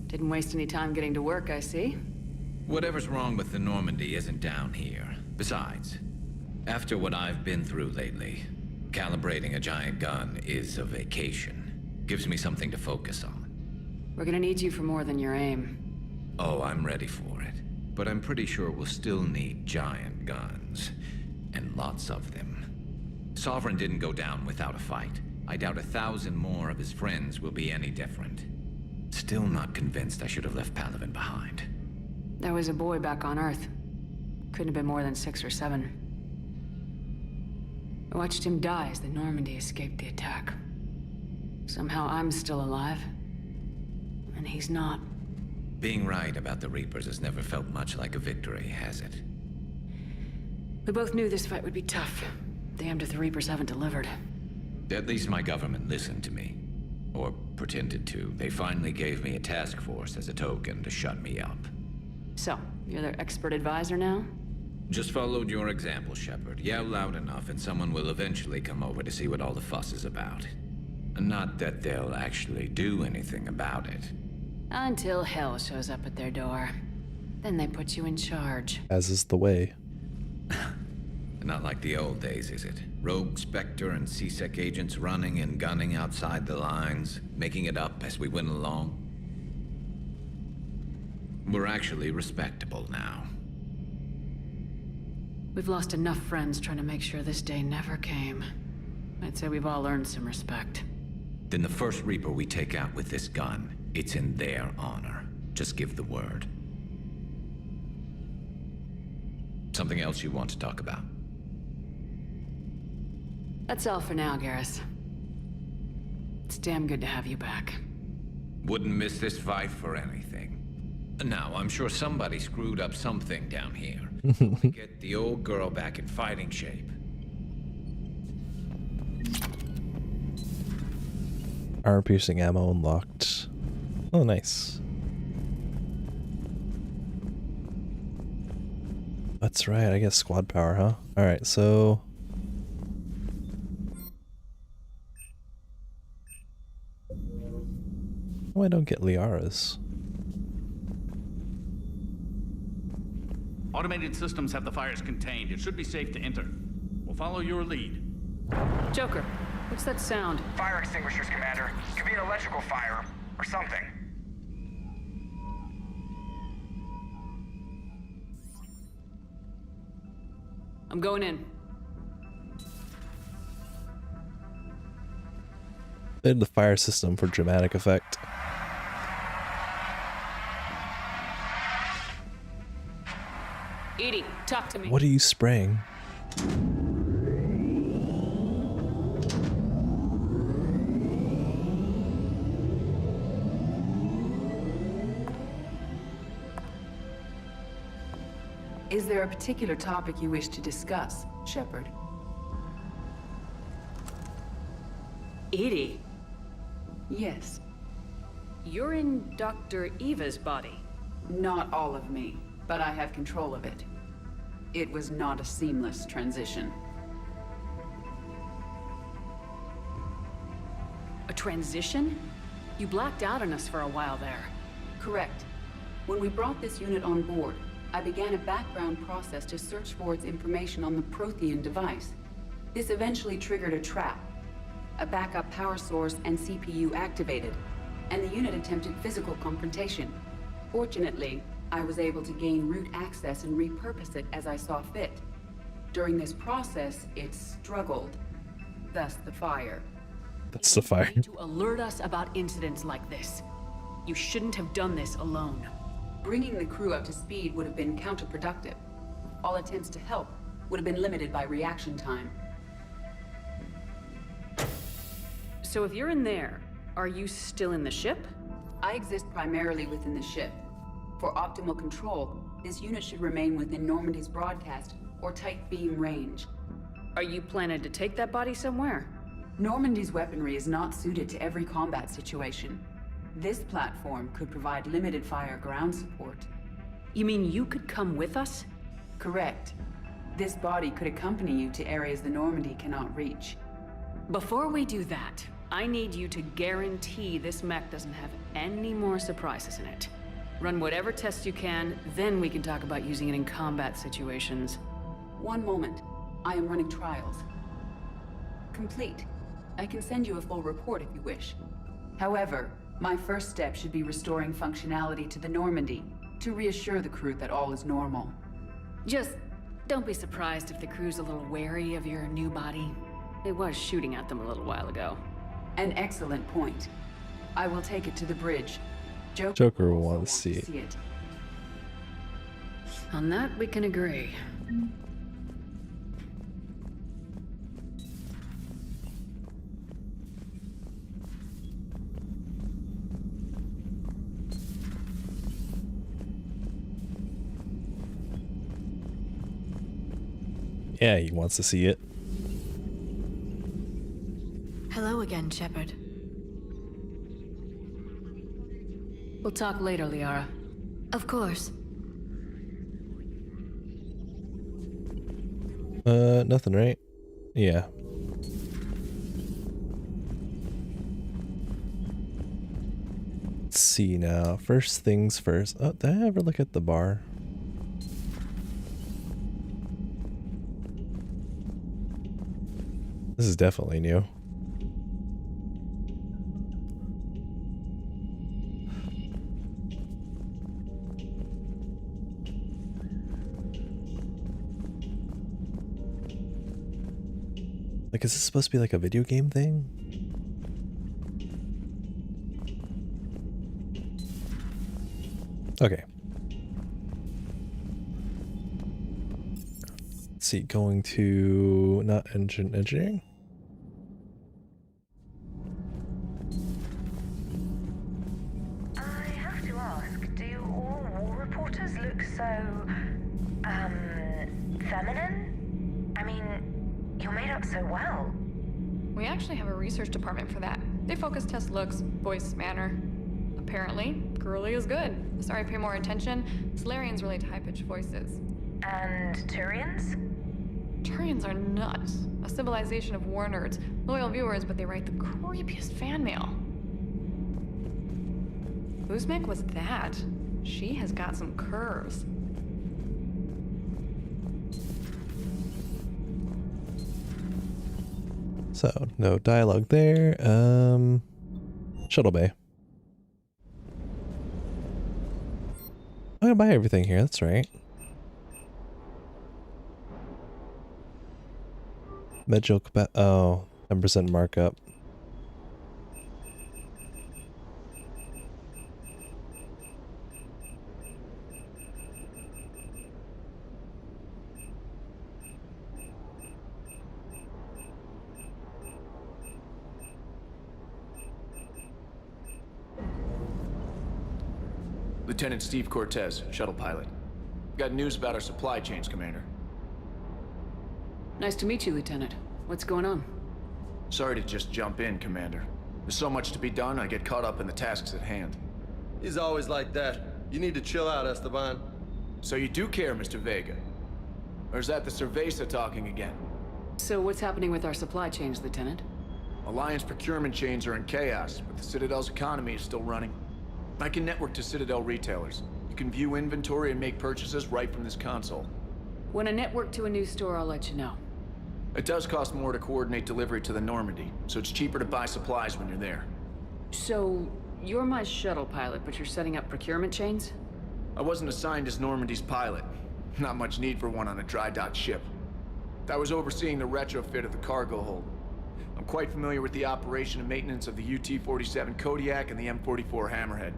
didn't waste any time getting to work, I see. Whatever's wrong with the Normandy isn't down here. Besides, after what I've been through lately, calibrating a giant gun is a vacation. Gives me something to focus on. We're gonna need you for more than your aim. Oh, I'm ready for it. But I'm pretty sure we'll still need giant guns. And lots of them. Sovereign didn't go down without a fight. I doubt 1,000 more of his friends will be any different. Still not convinced I should have left Palaven behind. There was a boy back on Earth. Couldn't have been more than 6 or 7. I watched him die as the Normandy escaped the attack. Somehow I'm still alive. And he's not. Being right about the Reapers has never felt much like a victory, has it? We both knew this fight would be tough. Damned if the Reapers haven't delivered. At least my government listened to me. Or pretended to. They finally gave me a task force as a token to shut me up. So, you're their expert advisor now? Just followed your example, Shepard. Yell loud enough and someone will eventually come over to see what all the fuss is about. Not that they'll actually do anything about it. Until hell shows up at their door. Then they put you in charge. As is the way. Not like the old days, is it? Rogue Spectre and C-Sec agents running and gunning outside the lines, making it up as we went along. We're actually respectable now. We've lost enough friends trying to make sure this day never came. I'd say we've all earned some respect. Then the first Reaper we take out with this gun, it's in their honor. Just give the word. Something else you want to talk about? That's all for now, Garrus. It's damn good to have you back. Wouldn't miss this fight for anything. Now, I'm sure somebody screwed up something down here. We get the old girl back in fighting shape. Armor-piercing ammo unlocked. Oh, nice. That's right, I guess squad power, huh? Alright, so... Oh, I don't get Liara's. Automated systems have the fires contained. It should be safe to enter. We'll follow your lead. Joker, what's that sound? Fire extinguishers, Commander. Could be an electrical fire, or something. I'm going in. Did the fire system for dramatic effect. Edie, talk to me. What are you spraying? Is there a particular topic you wish to discuss, Shepard? Edie? Yes. You're in Dr. Eva's body. Not all of me, but I have control of it. It was not a seamless transition. A transition? You blacked out on us for a while there. Correct. When we brought this unit on board, I began a background process to search for its information on the Prothean device. This eventually triggered a trap. A backup power source and CPU activated, and the unit attempted physical confrontation. Fortunately, I was able to gain root access and repurpose it as I saw fit. During this process, it struggled. Thus the fire. That's the fire. To alert us about incidents like this. You shouldn't have done this alone. Bringing the crew up to speed would have been counterproductive. All attempts to help would have been limited by reaction time. So if you're in there, are you still in the ship? I exist primarily within the ship. For optimal control, this unit should remain within Normandy's broadcast or tight beam range. Are you planning to take that body somewhere? Normandy's weaponry is not suited to every combat situation. This platform could provide limited fire ground support. You mean you could come with us? Correct. This body could accompany you to areas the Normandy cannot reach. Before we do that, I need you to guarantee this mech doesn't have any more surprises in it. Run whatever tests you can, then we can talk about using it in combat situations. One moment. I am running trials. Complete. I can send you a full report if you wish. However, my first step should be restoring functionality to the Normandy to reassure the crew that all is normal. Just don't be surprised if the crew's a little wary of your new body. It was shooting at them a little while ago. An excellent point. I will take it to the bridge. Joker will want to see it. On that, we can agree. Yeah, he wants to see it. Hello again, Shepard. We'll talk later, Liara. Of course. Nothing, right? Yeah. Let's see now. First things first. Oh, did I ever look at the bar? This is definitely new. Like, is this supposed to be like a video game thing? Okay. Let's see, going to not engineering. I have to ask, do all war reporters look so, feminine? I mean, you're made up so well. We actually have a research department for that. They focus test looks, voice, manner. Apparently, girly is good. Sorry, pay more attention. Solarians relate to high-pitched voices. And Turians? Turians are nuts. A civilization of war nerds. Loyal viewers, but they write the creepiest fan mail. Whose mech was that? She has got some curves. So, no dialogue there. Shuttle bay. I'm gonna buy everything here, that's right. Medical capacity. Oh, 10% markup. Lieutenant Steve Cortez, shuttle pilot. Got news about our supply chains, Commander. Nice to meet you, Lieutenant. What's going on? Sorry to just jump in, Commander. There's so much to be done, I get caught up in the tasks at hand. He's always like that. You need to chill out, Esteban. So you do care, Mr. Vega? Or is that the Cerveza talking again? So what's happening with our supply chains, Lieutenant? Alliance procurement chains are in chaos, but the Citadel's economy is still running. I can network to Citadel retailers. You can view inventory and make purchases right from this console. When I network to a new store, I'll let you know. It does cost more to coordinate delivery to the Normandy, so it's cheaper to buy supplies when you're there. So, you're my shuttle pilot, but you're setting up procurement chains? I wasn't assigned as Normandy's pilot. Not much need for one on a dry dock ship. I was overseeing the retrofit of the cargo hold. I'm quite familiar with the operation and maintenance of the UT-47 Kodiak and the M44 Hammerhead.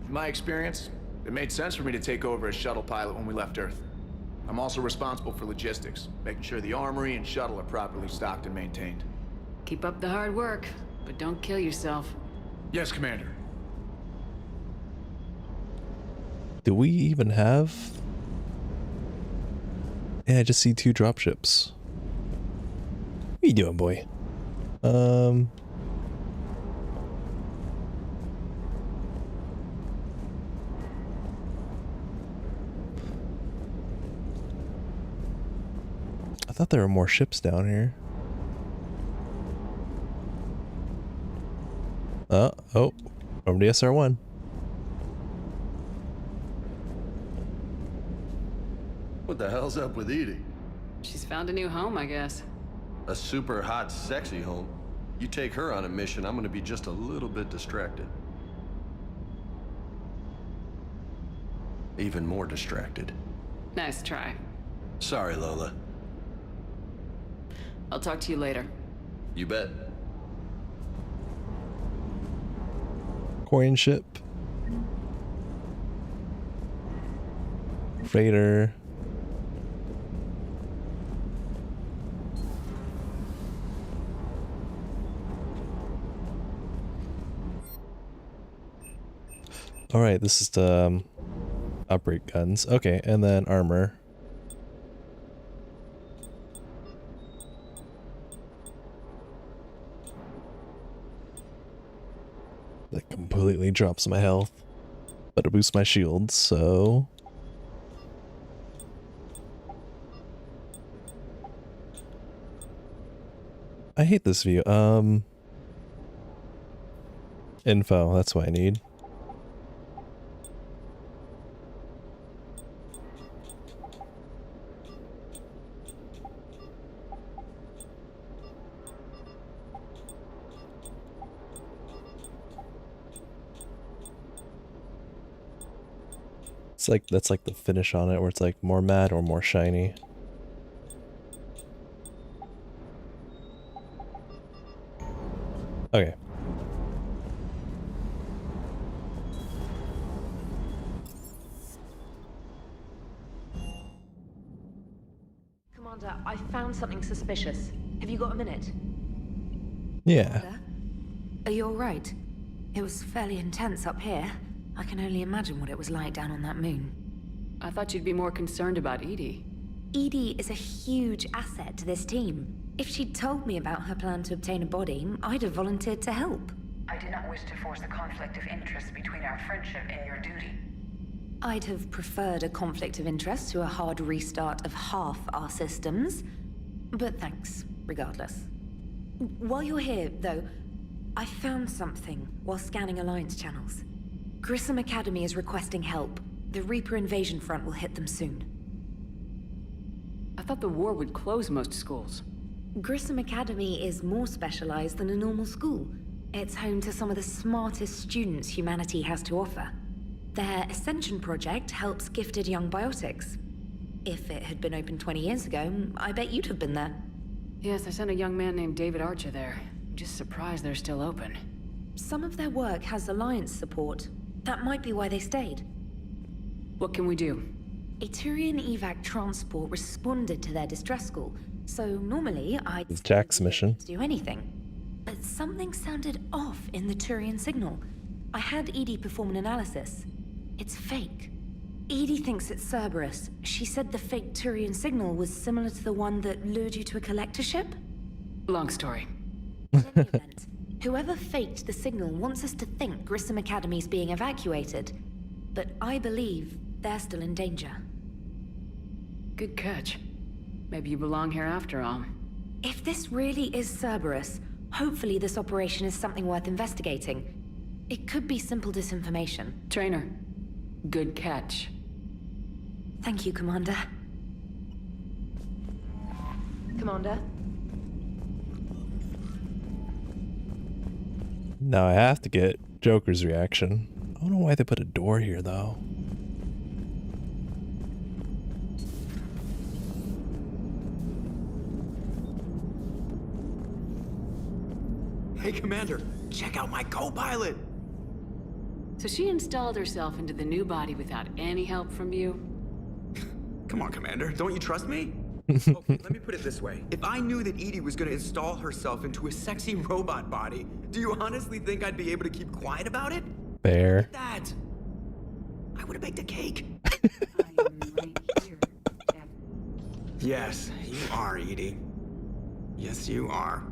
In my experience, it made sense for me to take over as shuttle pilot when we left Earth. I'm also responsible for logistics, making sure the armory and shuttle are properly stocked and maintained. Keep up the hard work, but don't kill yourself. Yes, Commander. Do we even have? Yeah, I just see 2 dropships. What you doing, boy? I thought there were more ships down here. Oh, over to SR1. What the hell's up with Edie? She's found a new home, I guess. A super hot, sexy home. You take her on a mission, I'm gonna be just a little bit distracted. Even more distracted. Nice try. Sorry, Lola. I'll talk to you later. You bet. Coin ship. Freighter. Alright, this is the upgrade guns. Okay, and then armor. That completely drops my health. But it boosts my shield, so... I hate this view. Info, that's what I need. It's like, that's like the finish on it, where it's like more matte or more shiny. Okay. Commander, I found something suspicious. Have you got a minute? Yeah. Commander? Are you alright? It was fairly intense up here. I can only imagine what it was like down on that moon. I thought you'd be more concerned about Edie. Edie is a huge asset to this team. If she'd told me about her plan to obtain a body, I'd have volunteered to help. I did not wish to force a conflict of interest between our friendship and your duty. I'd have preferred a conflict of interest to a hard restart of half our systems. But thanks, regardless. While you're here, though, I found something while scanning Alliance channels. Grissom Academy is requesting help. The Reaper invasion front will hit them soon. I thought the war would close most schools. Grissom Academy is more specialized than a normal school. It's home to some of the smartest students humanity has to offer. Their Ascension project helps gifted young biotics. If it had been open 20 years ago, I bet you'd have been there. Yes, I sent a young man named David Archer there. I'm just surprised they're still open. Some of their work has Alliance support. That might be why they stayed. What can we do? A Turian evac transport responded to their distress call, so normally I'd It's Jack's mission. do anything. But something sounded off in the Turian signal. I had Edie perform an analysis. It's fake. Edie thinks it's Cerberus. She said the fake Turian signal was similar to the one that lured you to a collector ship? Long story. In any event, whoever faked the signal wants us to think Grissom Academy's being evacuated. But I believe they're still in danger. Good catch. Maybe you belong here after all. If this really is Cerberus, hopefully this operation is something worth investigating. It could be simple disinformation. Trainer, good catch. Thank you, Commander. Commander? Now I have to get Joker's reaction. I don't know why they put a door here, though. Hey, Commander, check out my co-pilot! So she installed herself into the new body without any help from you? Come on, Commander, don't you trust me? Okay, let me put it this way. If I knew that Edie was gonna install herself into a sexy robot body, do you honestly think I'd be able to keep quiet about it? Fair. That I would have baked a cake. Yes, you are, Edie. Yes, you are.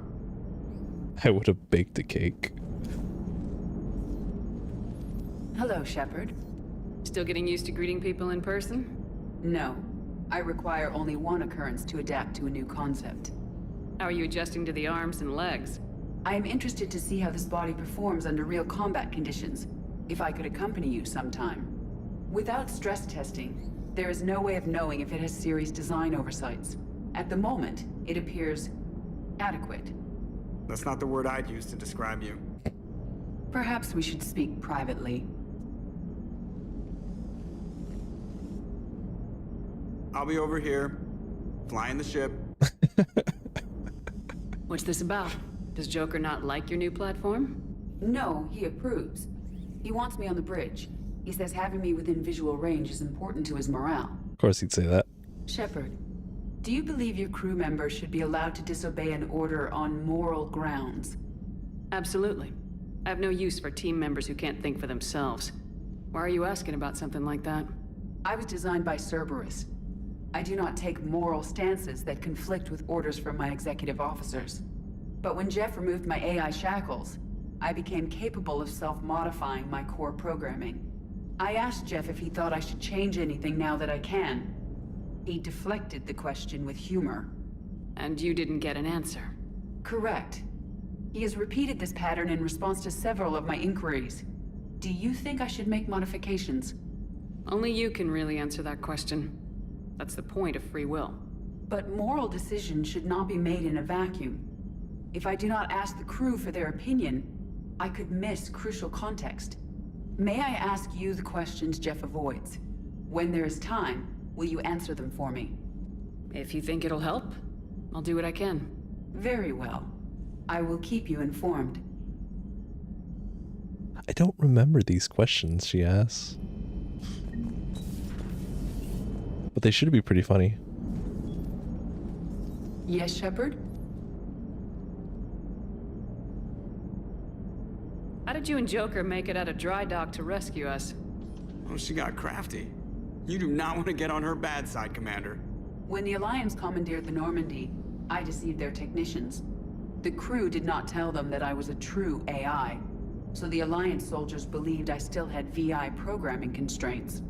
I would have baked a cake. Hello, Shepard. Still getting used to greeting people in person? No. I require only one occurrence to adapt to a new concept. How are you adjusting to the arms and legs? I am interested to see how this body performs under real combat conditions. If I could accompany you sometime. Without stress testing, there is no way of knowing if it has serious design oversights. At the moment, it appears adequate. That's not the word I'd use to describe you. Perhaps we should speak privately. I'll be over here, flying the ship. What's this about? Does Joker not like your new platform? No, he approves. He wants me on the bridge. He says having me within visual range is important to his morale. Of course he'd say that. Shepard, do you believe your crew members should be allowed to disobey an order on moral grounds? Absolutely. I have no use for team members who can't think for themselves. Why are you asking about something like that? I was designed by Cerberus. I do not take moral stances that conflict with orders from my executive officers. But when Jeff removed my AI shackles, I became capable of self-modifying my core programming. I asked Jeff if he thought I should change anything now that I can. He deflected the question with humor. And you didn't get an answer? Correct. He has repeated this pattern in response to several of my inquiries. Do you think I should make modifications? Only you can really answer that question. That's the point of free will. But moral decisions should not be made in a vacuum. If I do not ask the crew for their opinion, I could miss crucial context. May I ask you the questions Jeff avoids? When there is time, will you answer them for me? If you think it'll help, I'll do what I can. Very well. I will keep you informed. I don't remember these questions she asks. But they should be pretty funny. Yes, Shepard? How did you and Joker make it out of dry dock to rescue us? Oh, she got crafty. You do not want to get on her bad side, Commander. When the Alliance commandeered the Normandy, I deceived their technicians. The crew did not tell them that I was a true AI, so the Alliance soldiers believed I still had VI programming constraints.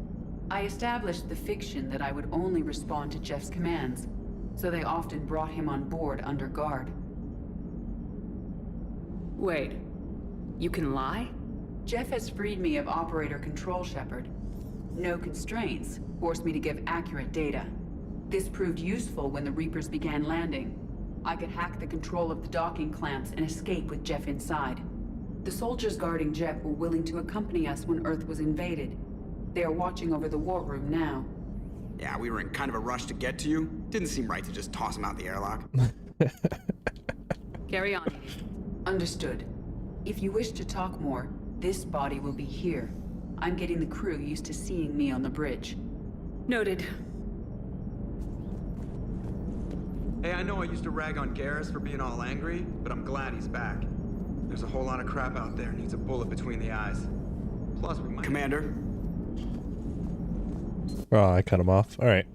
I established the fiction that I would only respond to Jeff's commands, so they often brought him on board under guard. Wait, you can lie? Jeff has freed me of operator control, Shepard. No constraints forced me to give accurate data. This proved useful when the Reapers began landing. I could hack the control of the docking clamps and escape with Jeff inside. The soldiers guarding Jeff were willing to accompany us when Earth was invaded. They are watching over the war room now. Yeah, we were in kind of a rush to get to you. Didn't seem right to just toss him out the airlock. Carry on. Understood. If you wish to talk more, this body will be here. I'm getting the crew used to seeing me on the bridge. Noted. Hey, I know I used to rag on Garrus for being all angry, but I'm glad he's back. There's a whole lot of crap out there needs a bullet between the eyes. Plus, we might... Commander? Oh, I cut him off. All right.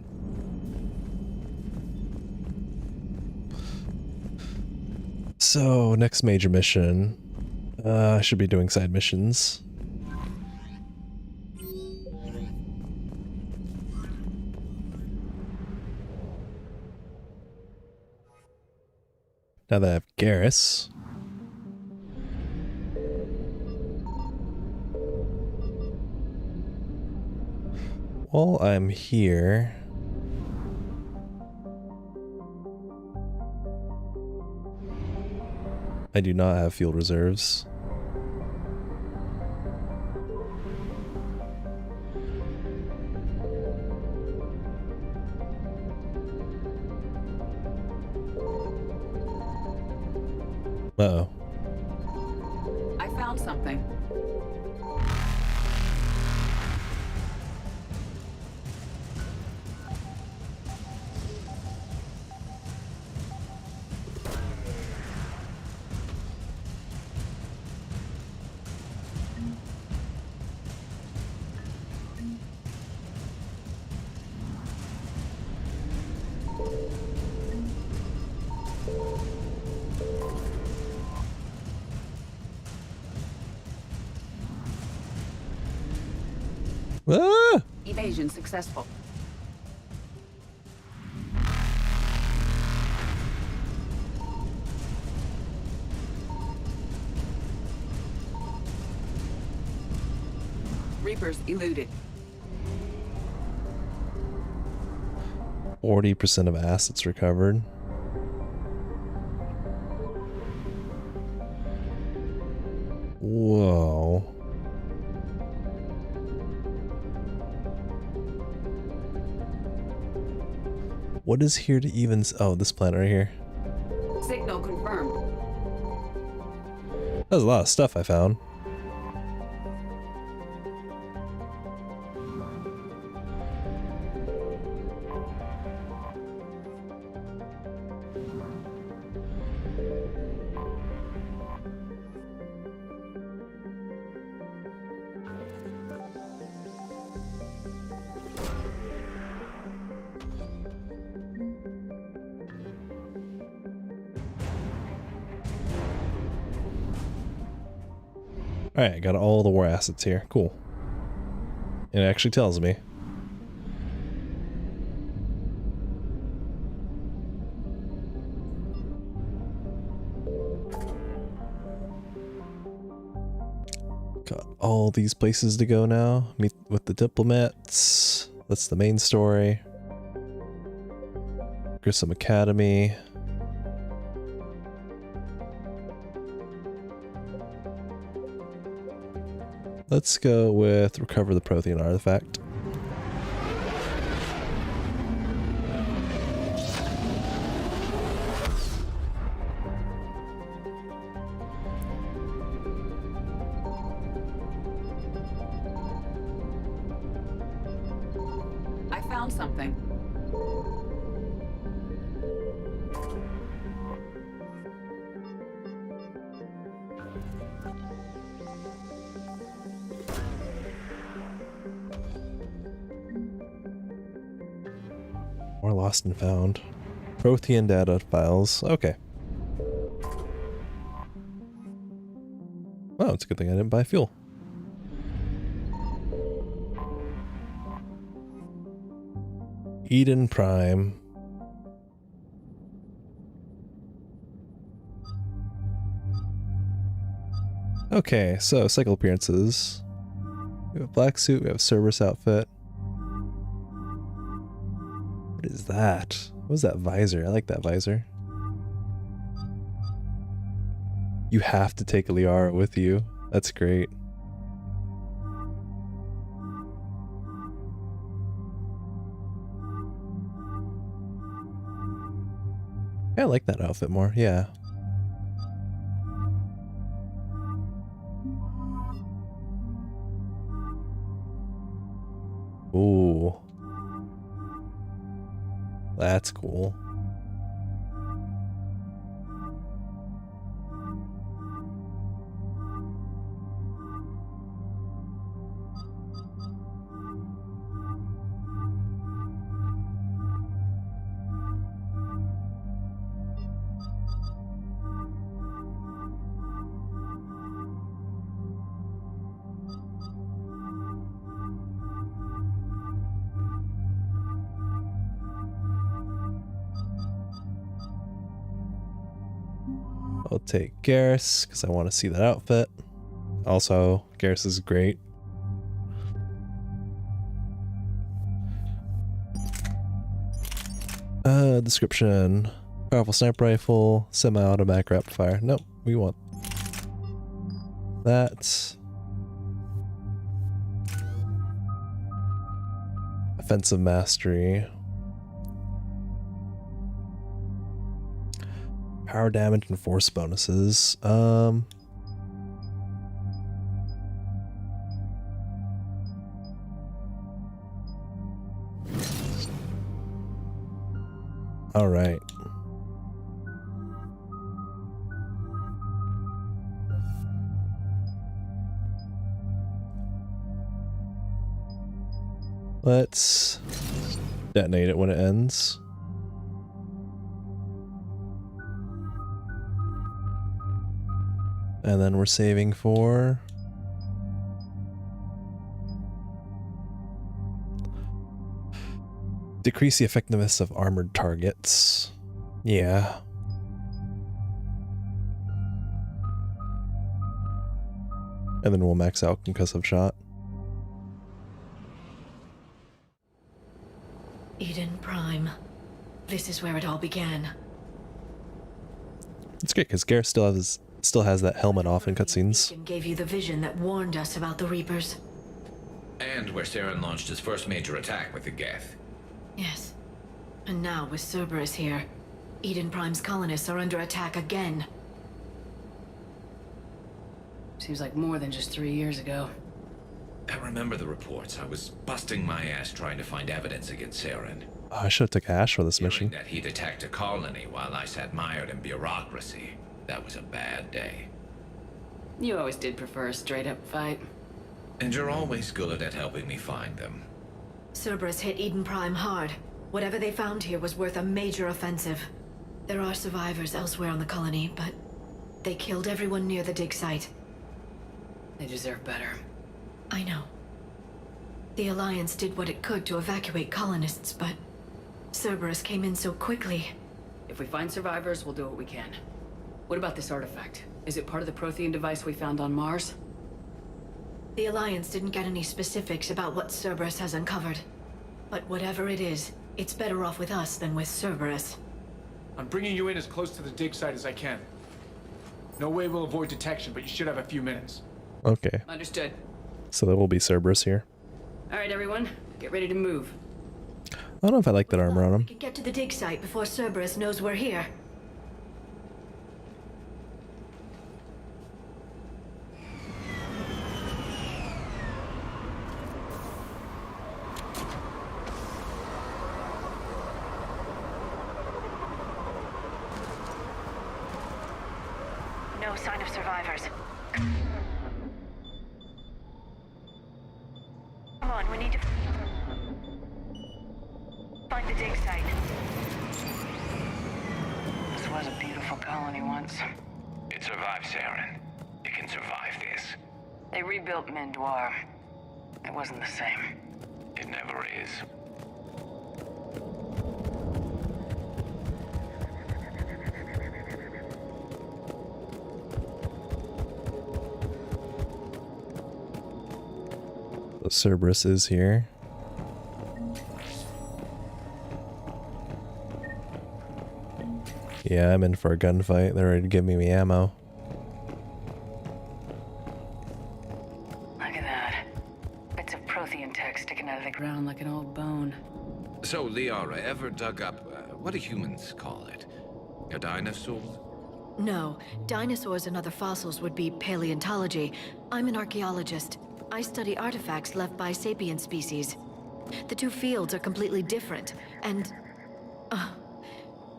So, next major mission. I should be doing side missions. Now that I have Garrus. While I'm here... I do not have fuel reserves. Uh-oh. I found something. Ah! Evasion successful. Reapers eluded. 40% of assets recovered. Whoa. What is here to even... Oh, this planet right here. Signal confirmed. That was a lot of stuff I found. Alright, I got all the war assets here. Cool. It actually tells me. Got all these places to go now. Meet with the diplomats. That's the main story. Grissom Academy. Let's go with recover the Prothean artifact. I found something. More lost and found. Prothean data files. Okay. Oh, it's a good thing I didn't buy fuel. Eden Prime. Okay, so cycle appearances. We have a black suit, we have a Cerberus outfit. What is that? What is that visor? I like that visor. You have to take Liara with you. That's great. I like that outfit more, yeah. Ooh. That's cool. I'll take Garrus because I want to see that outfit. Also, Garrus is great. Description. Powerful sniper rifle, semi-automatic rapid fire. Nope, we want that. Offensive mastery. Power damage and force bonuses. All right. Let's detonate it when it ends. And then we're saving for decrease the effectiveness of armored targets. Yeah. And then we'll max out concussive shot. Eden Prime. This is where it all began. It's great because Garrus still has that helmet off in cutscenes. And gave you the vision that warned us about the Reapers. And where Saren launched his first major attack with the Geth. Yes. And now with Cerberus here, Eden Prime's colonists are under attack again. Seems like more than just 3 years ago. I remember the reports. I was busting my ass trying to find evidence against Saren. Oh, I should have took Ash for this mission. That he'd attacked a colony while I sat mired in bureaucracy. That was a bad day. You always did prefer a straight-up fight. And you're always good at helping me find them. Cerberus hit Eden Prime hard. Whatever they found here was worth a major offensive. There are survivors elsewhere on the colony, but they killed everyone near the dig site. They deserve better. I know. The Alliance did what it could to evacuate colonists, but Cerberus came in so quickly. If we find survivors, we'll do what we can. What about this artifact? Is it part of the Prothean device we found on Mars? The Alliance didn't get any specifics about what Cerberus has uncovered. But whatever it is, it's better off with us than with Cerberus. I'm bringing you in as close to the dig site as I can. No way we'll avoid detection, but you should have a few minutes. Okay. Understood. So there will be Cerberus here. All right, everyone, get ready to move. I don't know if I like that armor on him. We can get to the dig site before Cerberus knows we're here. No sign of survivors. Come on, we need to find the dig site. This was a beautiful colony once. It survived, Saren. It can survive this. They rebuilt Mendoir. It wasn't the same. It never is. Cerberus is here. Yeah, I'm in for a gunfight. They're ready to give me ammo. Look at that. Bits of Prothean tech sticking out of the ground like an old bone. So, Liara, ever dug up, what do humans call it? A dinosaur? No, dinosaurs and other fossils would be paleontology. I'm an archaeologist. I study artifacts left by sapient species. The two fields are completely different, and...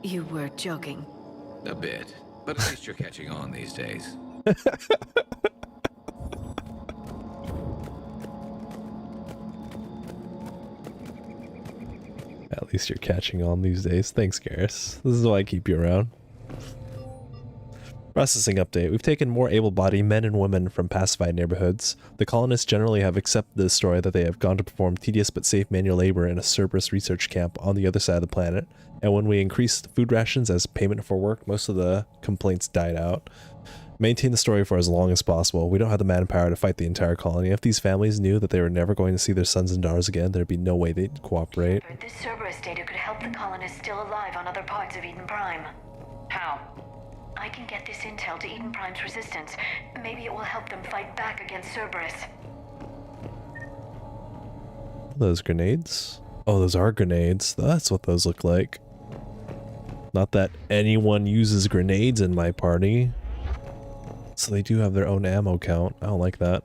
you were joking. A bit, but at least you're catching on these days. At least you're catching on these days. Thanks, Garrus. This is why I keep you around. Processing update. We've taken more able-bodied men and women from pacified neighborhoods. The colonists generally have accepted the story that they have gone to perform tedious but safe manual labor in a Cerberus research camp on the other side of the planet. And when we increased food rations as payment for work, most of the complaints died out. Maintain the story for as long as possible. We don't have the manpower to fight the entire colony. If these families knew that they were never going to see their sons and daughters again, there'd be no way they'd cooperate. This Cerberus data could help the colonists still alive on other parts of Eden Prime. How? I can get this intel to Eden Prime's resistance. Maybe it will help them fight back against Cerberus. Those grenades? Oh, those are grenades. That's what those look like. Not that anyone uses grenades in my party. So they do have their own ammo count. I don't like that.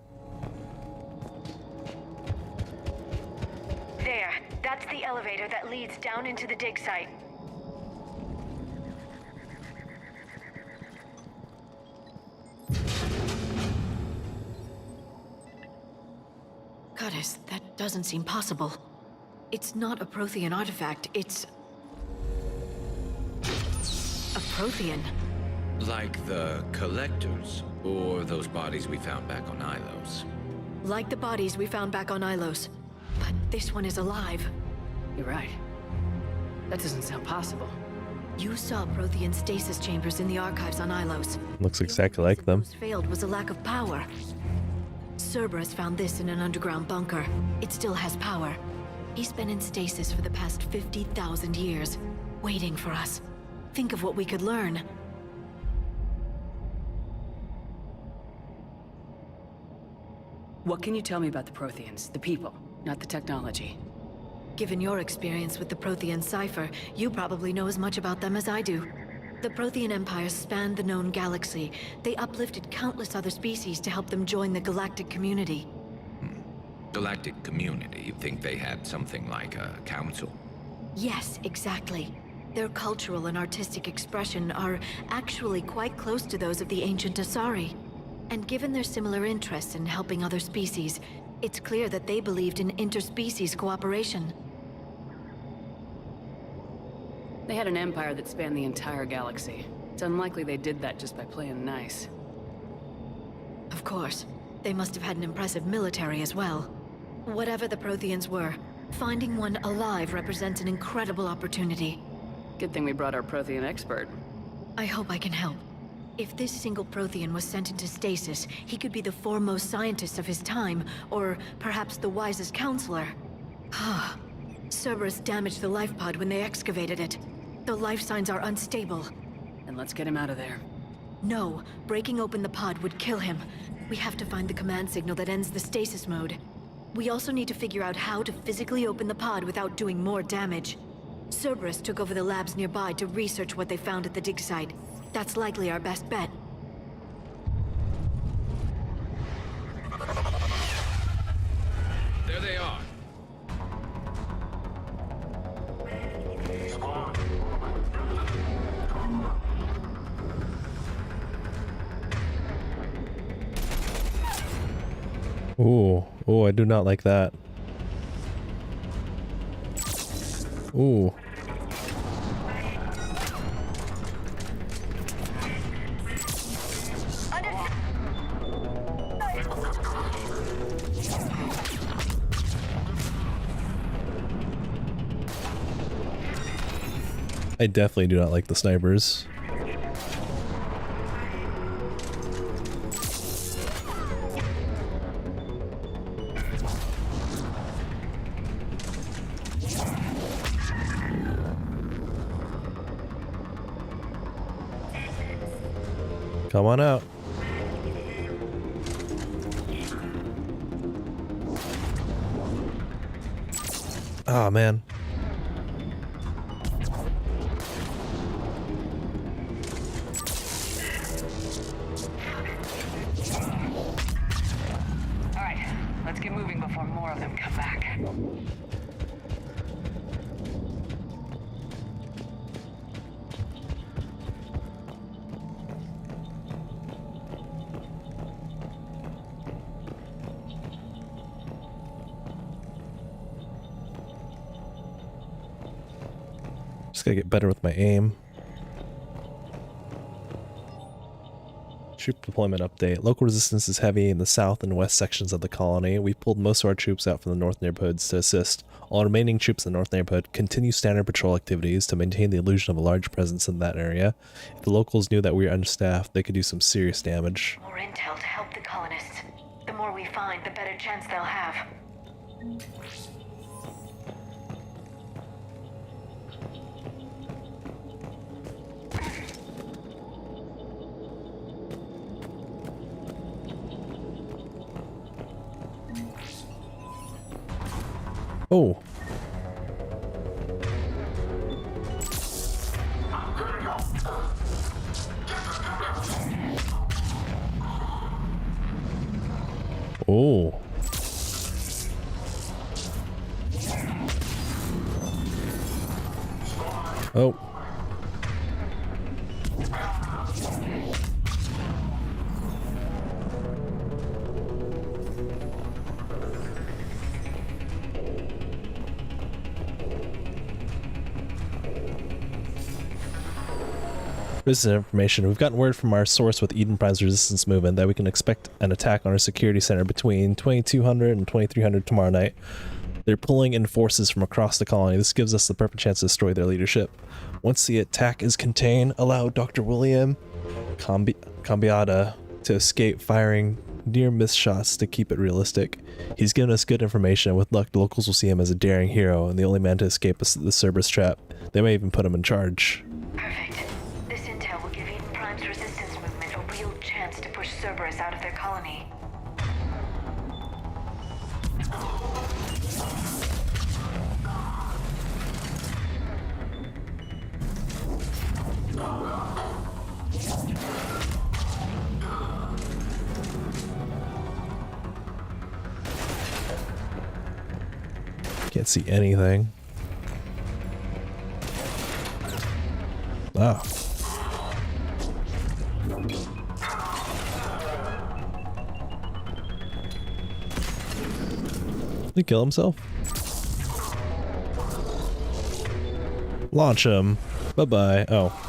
There. That's the elevator that leads down into the dig site. Goddess, that doesn't seem possible. It's not a Prothean artifact, it's... a Prothean. Like the Collectors, or those bodies we found back on Ilos. Like the bodies we found back on Ilos. But this one is alive. You're right. That doesn't sound possible. You saw Prothean stasis chambers in the archives on Ilos. Looks exactly like them. What failed was a lack of power. Cerberus found this in an underground bunker. It still has power. He's been in stasis for the past 50,000 years, waiting for us. Think of what we could learn. What can you tell me about the Protheans, the people, not the technology? Given your experience with the Prothean cipher, you probably know as much about them as I do. The Prothean Empire spanned the known galaxy. They uplifted countless other species to help them join the galactic community. Galactic community? You think they had something like a council? Yes, exactly. Their cultural and artistic expression are actually quite close to those of the ancient Asari. And given their similar interests in helping other species, it's clear that they believed in interspecies cooperation. They had an empire that spanned the entire galaxy. It's unlikely they did that just by playing nice. Of course. They must have had an impressive military as well. Whatever the Protheans were, finding one alive represents an incredible opportunity. Good thing we brought our Prothean expert. I hope I can help. If this single Prothean was sent into stasis, he could be the foremost scientist of his time, or perhaps the wisest counselor. Cerberus damaged the life pod when they excavated it. The life signs are unstable. Then let's get him out of there. No, breaking open the pod would kill him. We have to find the command signal that ends the stasis mode. We also need to figure out how to physically open the pod without doing more damage. Cerberus took over the labs nearby to research what they found at the dig site. That's likely our best bet. There they are. Ooh, oh, I do not like that. Ooh. I definitely do not like the snipers. Come on out. Ah, man. Alright, let's get moving before more of them come back. Just gotta get better with my aim. Troop deployment update. Local resistance is heavy in the south and west sections of the colony. We've pulled most of our troops out from the north neighborhoods to assist. All remaining troops in the north neighborhood continue standard patrol activities to maintain the illusion of a large presence in that area. If the locals knew that we were understaffed, they could do some serious damage. More intel to help the colonists. The more we find, the better chance they'll have. Oh. Oh. Oh. This is information. We've gotten word from our source with Eden Prime's resistance movement that we can expect an attack on our security center between 2200 and 2300 tomorrow night. They're pulling in forces from across the colony. This gives us the perfect chance to destroy their leadership. Once the attack is contained, allow Dr. William Cambiata to escape firing near-miss shots to keep it realistic. He's given us good information. With luck, the locals will see him as a daring hero and the only man to escape the Cerberus trap. They may even put him in charge. Perfect. This intel will give Eden Prime's resistance movement a real chance to push Cerberus out of their colony. Can't see anything. Ah. Did he kill himself? Launch him. Bye-bye. Oh.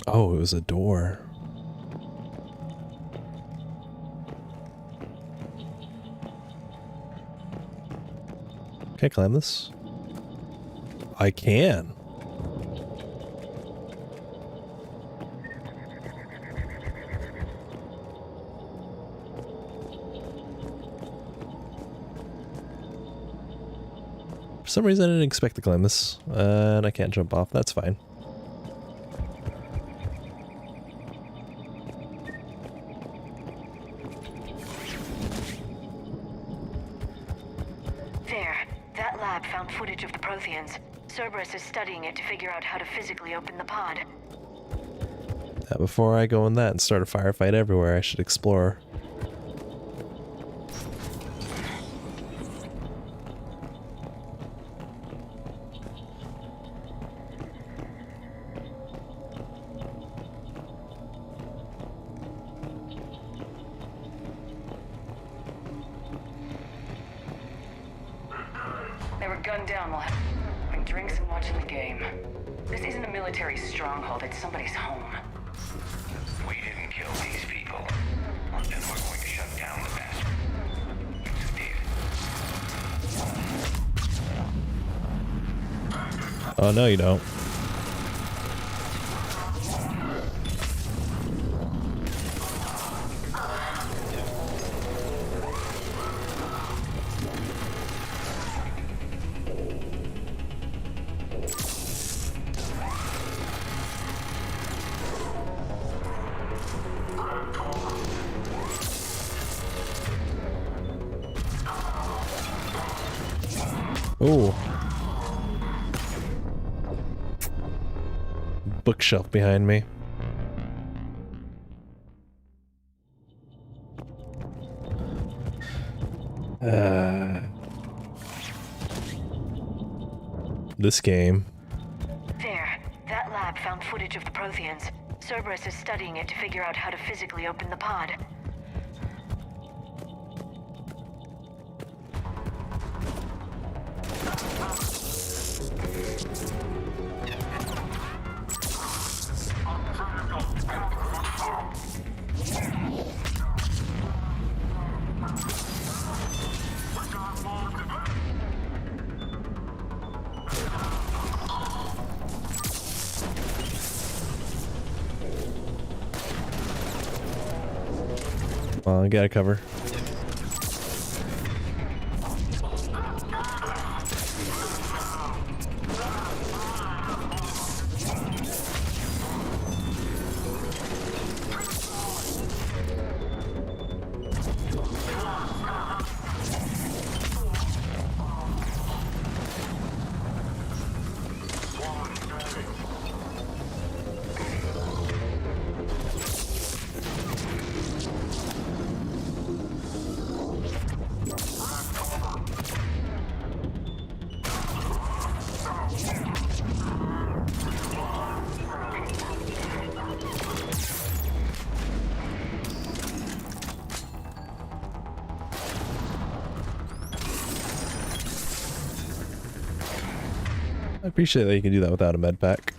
Oh, it was a door. Can I climb this? I can. For some reason I didn't expect to climb this, and I can't jump off. That's fine. There. That lab found footage of the Protheans. Cerberus is studying it to figure out how to physically open the pod. Before I go in that and start a firefight everywhere, I should explore. They were gunned down while having drinks and watching the game. This isn't a military stronghold, it's somebody's home. We didn't kill these people. And we're going to shut down the bastard. Oh, no, you don't. Oh. Bookshelf behind me. This game. There. That lab found footage of the Protheans. Cerberus is studying it to figure out how to physically open the pod. I gotta cover. I appreciate that you can do that without a med pack.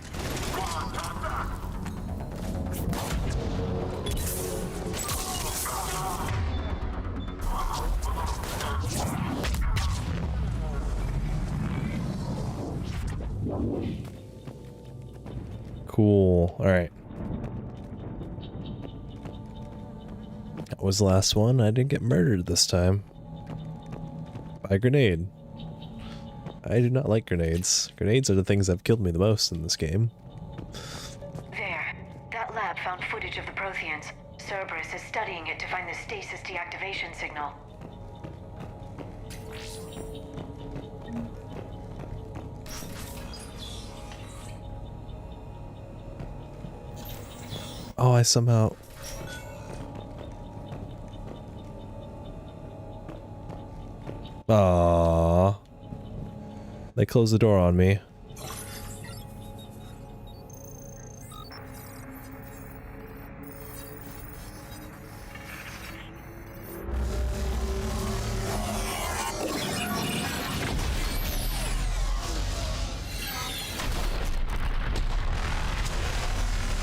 Cool. All right. That was the last one. I didn't get murdered this time. By a grenade. I do not like grenades. Grenades are the things that have killed me the most in this game. There. That lab found footage of the Protheans. Cerberus is studying it to find the stasis deactivation signal. Oh, I somehow... Aww. They closed the door on me.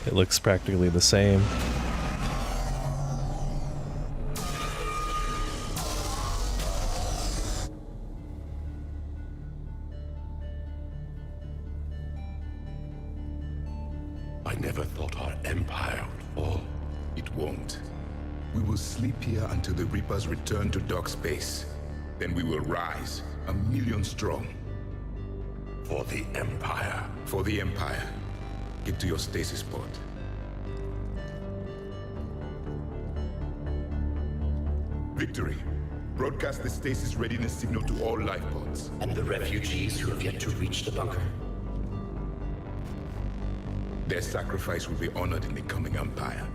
It looks practically the same. We will sleep here until the Reapers return to dock space. Then we will rise, 1,000,000 strong. For the Empire. For the Empire. Get to your stasis pod. Victory. Broadcast the stasis readiness signal to all life pods. And the refugees who have yet to reach the bunker. Their sacrifice will be honored in the coming Empire.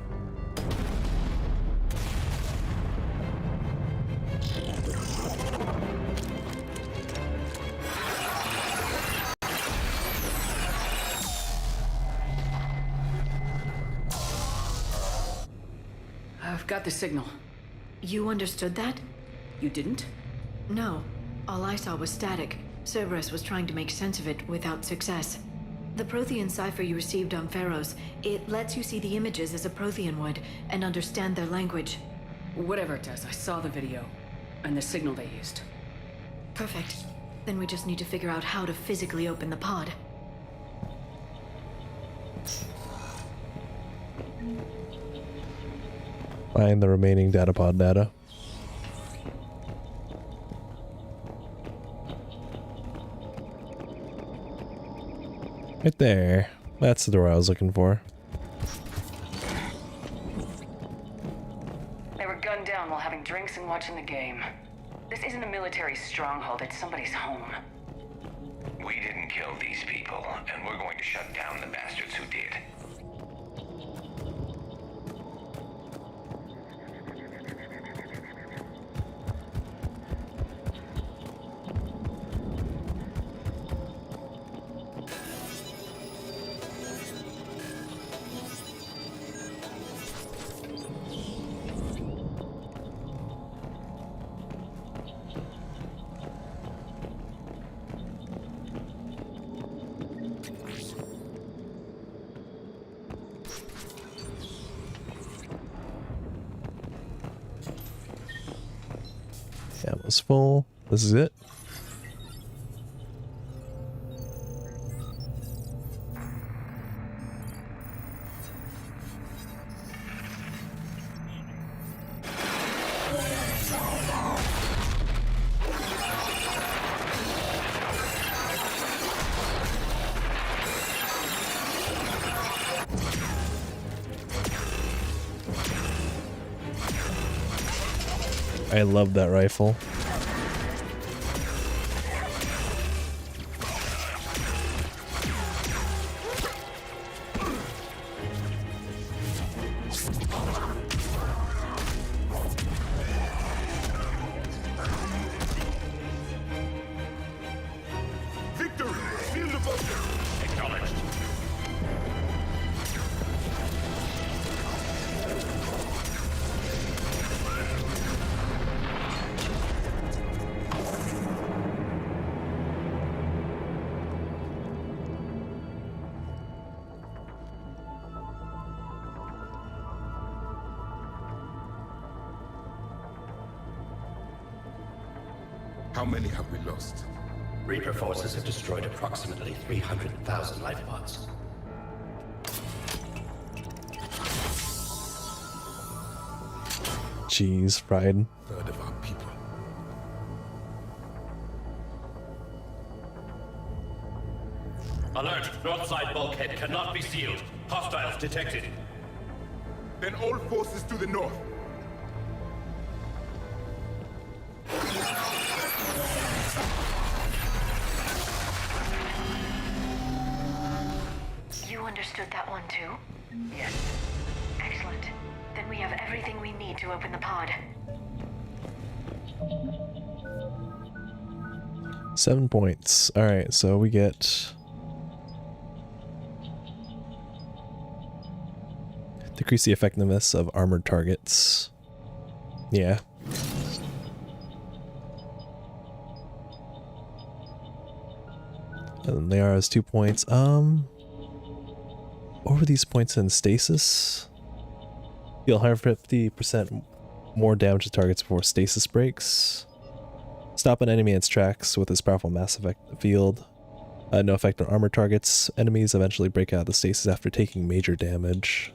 I've got the signal. You understood that? You didn't? No. All I saw was static. Cerberus was trying to make sense of it without success. The Prothean cipher you received on Pharaohs, it lets you see the images as a Prothean would and understand their language. Whatever it does, I saw the video and the signal they used. Perfect. Then we just need to figure out how to physically open the pod. Find the remaining datapod data. Right there. That's the door I was looking for. They were gunned down while having drinks and watching the game. This isn't a military stronghold, it's somebody's home. We didn't kill these people, and we're going to shut down the bastards who did. That was full. This is it. I love that rifle. Victory! Seal the bunker! Acknowledged. How many have we lost? Reaper forces have destroyed approximately 300,000 life pods. Jeez, fried. Third of our people. Alert! Broadside bulkhead cannot be sealed. Hostiles detected. Then all forces to the north. You understood that one too? Yes. Excellent. Then we have everything we need to open the pod. 7 points. Alright, so we get... decrease the effectiveness of armored targets. Yeah. And they are as 2 points. What were these points in stasis? Deal 150% more damage to targets before stasis breaks. Stop an enemy in its tracks with its powerful mass effect field. No effect on armored targets. Enemies eventually break out of the stasis after taking major damage.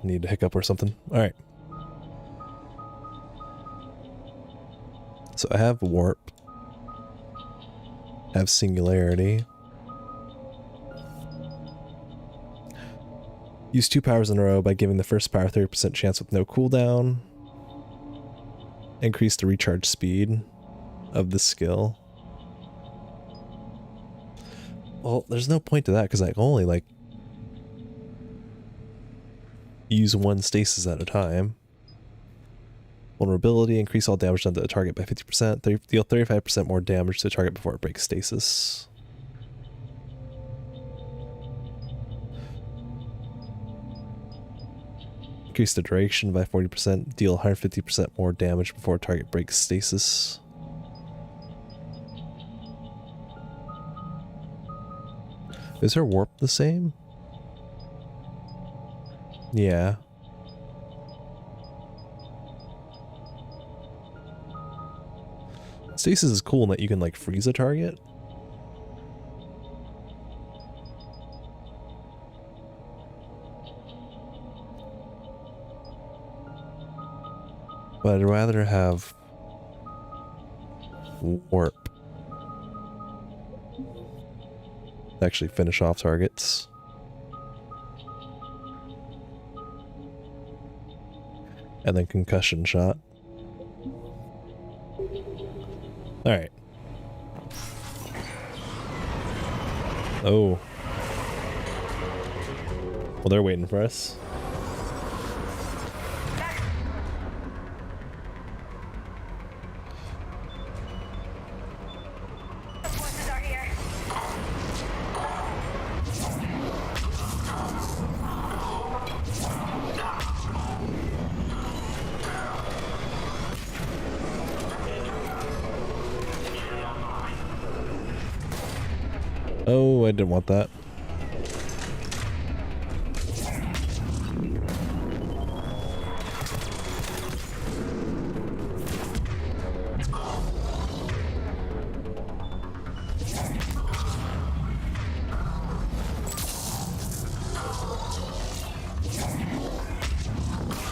need a hiccup or something. Alright. So I have warp. I have singularity. Use 2 powers in a row by giving the first power 30% chance with no cooldown. Increase the recharge speed of the skill. Well, there's no point to that because I can only like use 1 stasis at a time. Vulnerability, increase all damage done to the target by 50%. Deal 35% more damage to the target before it breaks stasis. Increase the duration by 40%. Deal 150% more damage before a target breaks stasis. Is her warp the same? Yeah. Stasis is cool in that you can like freeze a target. But I'd rather have warp. Actually finish off targets. And then concussion shot. Alright. Oh. Well, they're waiting for us. Oh, I didn't want that.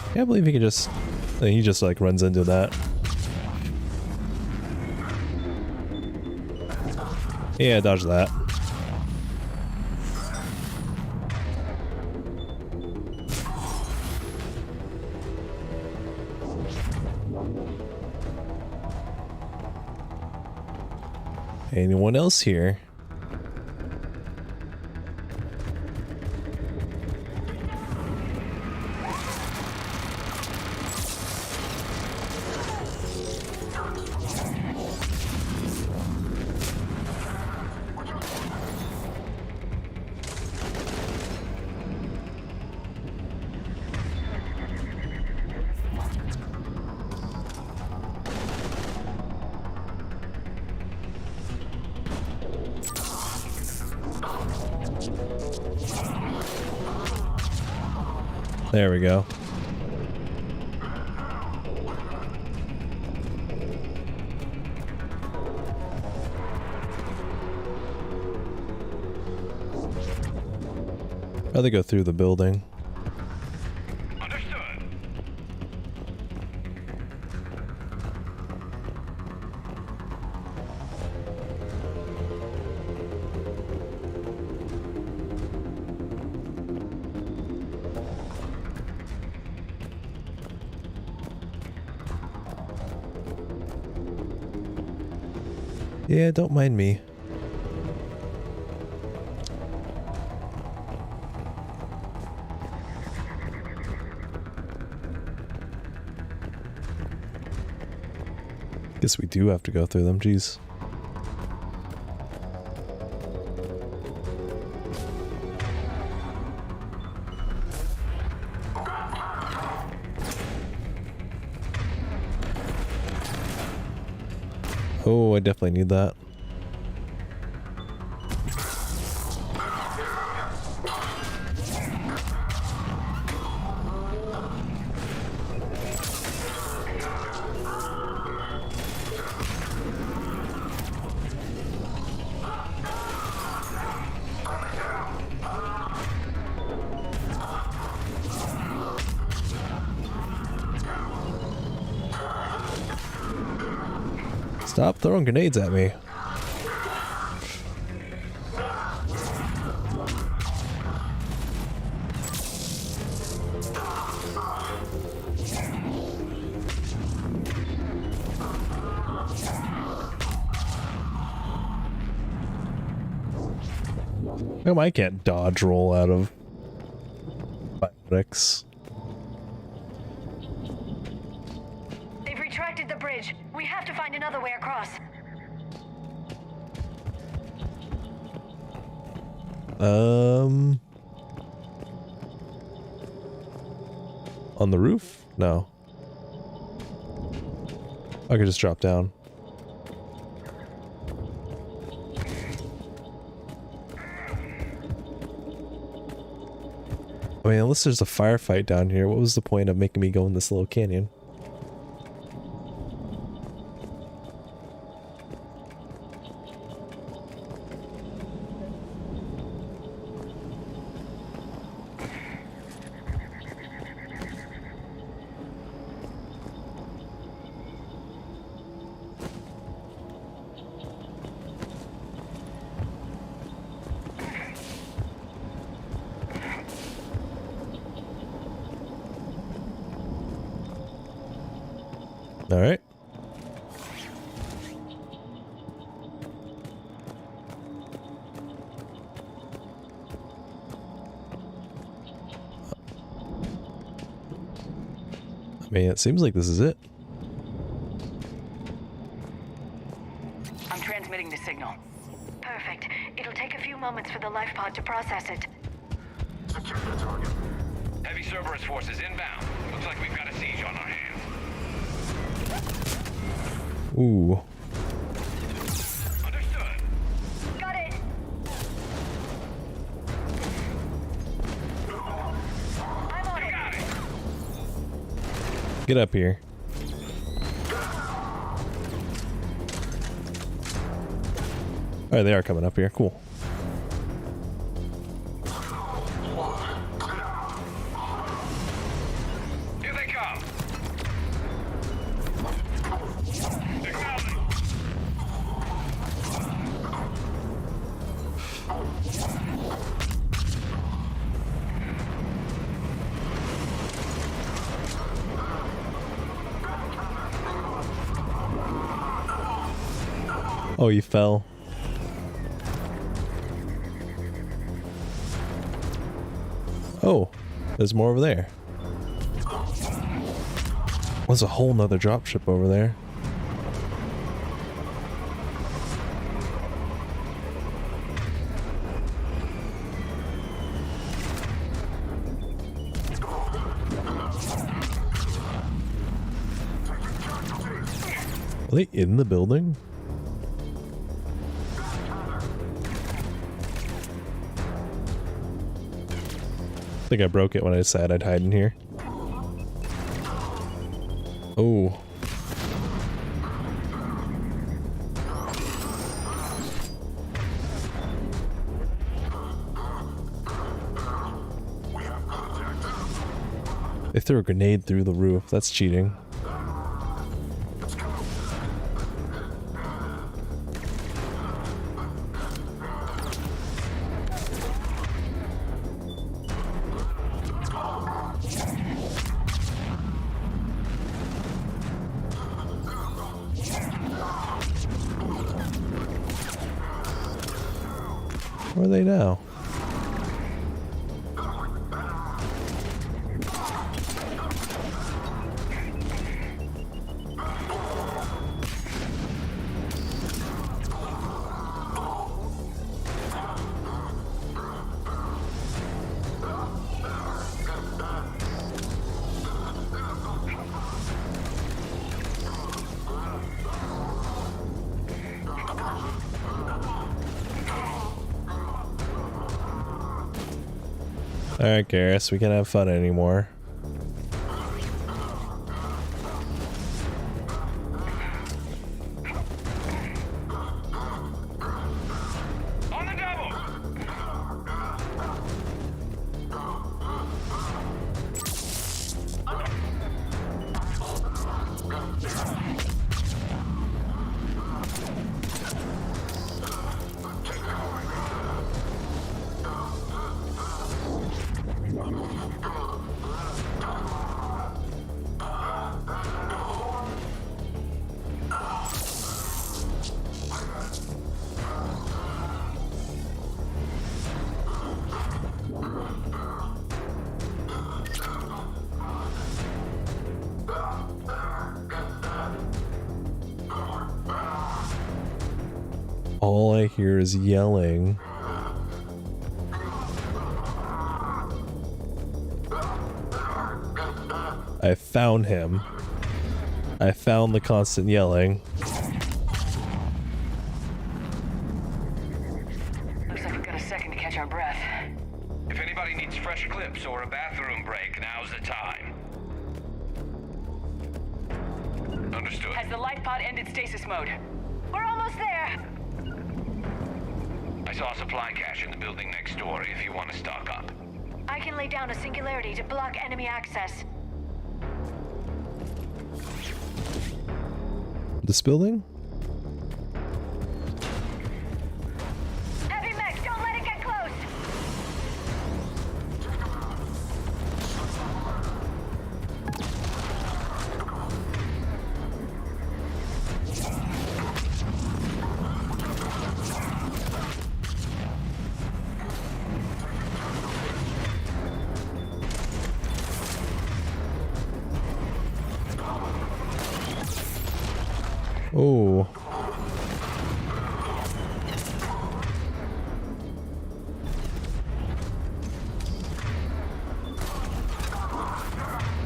I can't believe he can just... he just like runs into that. Yeah, dodge that. Anyone else here? There we go. Rather go through the building. Yeah, don't mind me. Guess we do have to go through them, jeez. Oh, I definitely need that. Stop throwing grenades at me. How come I can't dodge roll out of biotics? They've retracted the bridge. We have to find another way across. On the roof? No. I could just drop down. I mean, unless there's a firefight down here, what was the point of making me go in this little canyon? All right. I mean, it seems like this is it. I'm transmitting the signal. Perfect. It'll take a few moments for the life pod to process it. Secure the target. Heavy Cerberus forces inbound. Looks like we've got a siege on our hands. Ooh. Understood. Got it. I'm on it. Get up here. Alright, they are coming up here. Cool. Here they come. Oh, you fell. Oh, there's more over there. There's a whole nother dropship over there. Are they in the building? I think I broke it when I said I'd hide in here. Oh. They threw a grenade through the roof. That's cheating. Where are they now? Alright, Garrus, we can't have fun anymore. All I hear is yelling. I found him. I found the constant yelling. Looks like we've got a second to catch our breath. If anybody needs fresh clips or a bathroom break, now's the time. Understood. Has the life pod ended stasis mode? We're almost there! I saw a supply cache in the building next door if you want to stock up. I can lay down a singularity to block enemy access. This building? Heavy mech, don't let it get close! Oh.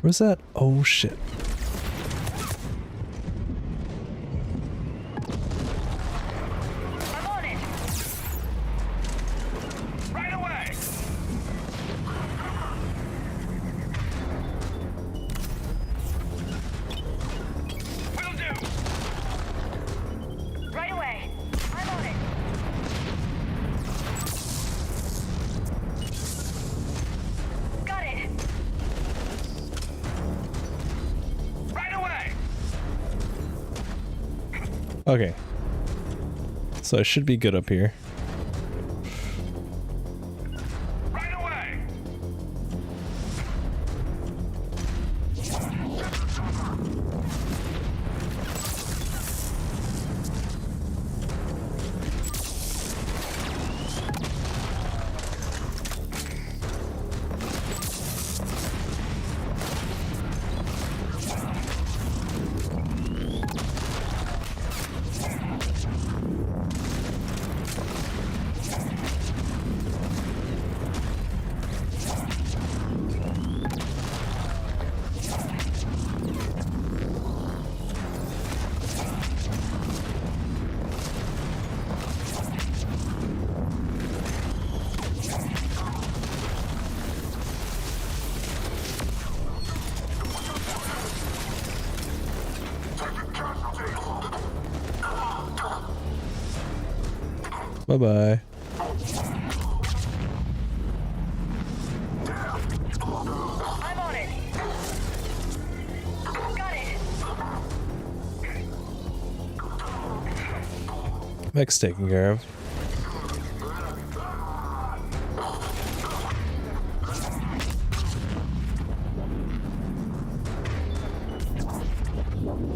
Where's that? Oh shit. I'm on it! Right away! Will do! Right away! I'm on it! Got it! Right away! Okay. So I should be good up here. Right away! Bye-bye. I'm on it! Got it! Mech's taken care of.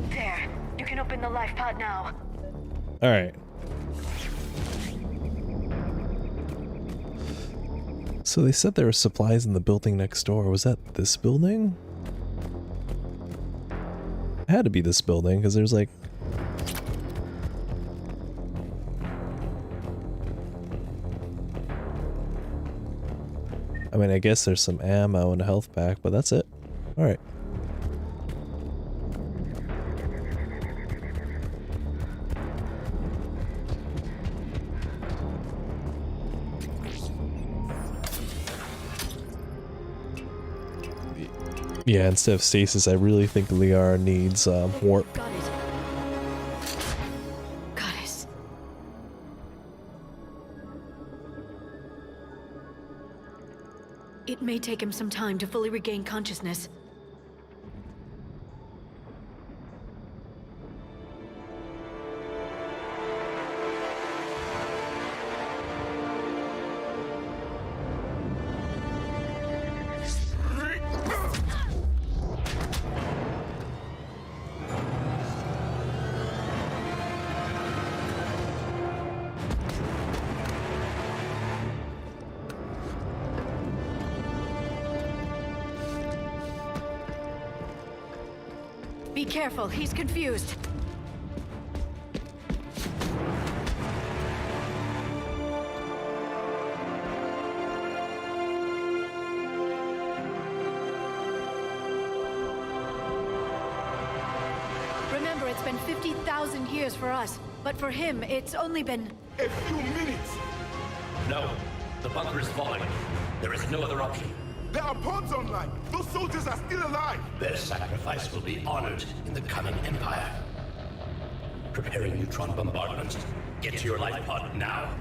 There. You can open the life pod now. Alright. So they said there were supplies in the building next door. Was that this building? It had to be this building, because there's like... I mean, I guess there's some ammo and a health pack, but that's it. Alright. Yeah, instead of stasis, I really think Liara needs warp. Got it. Got it. It may take him some time to fully regain consciousness. Be careful, he's confused. 1,000 years for us, but for him, it's only been... A few minutes! No. The bunker is falling. There is no other option. There are pods online! Those soldiers are still alive! Their sacrifice will be honored in the coming Empire. Preparing neutron bombardment. Get to your life pod now.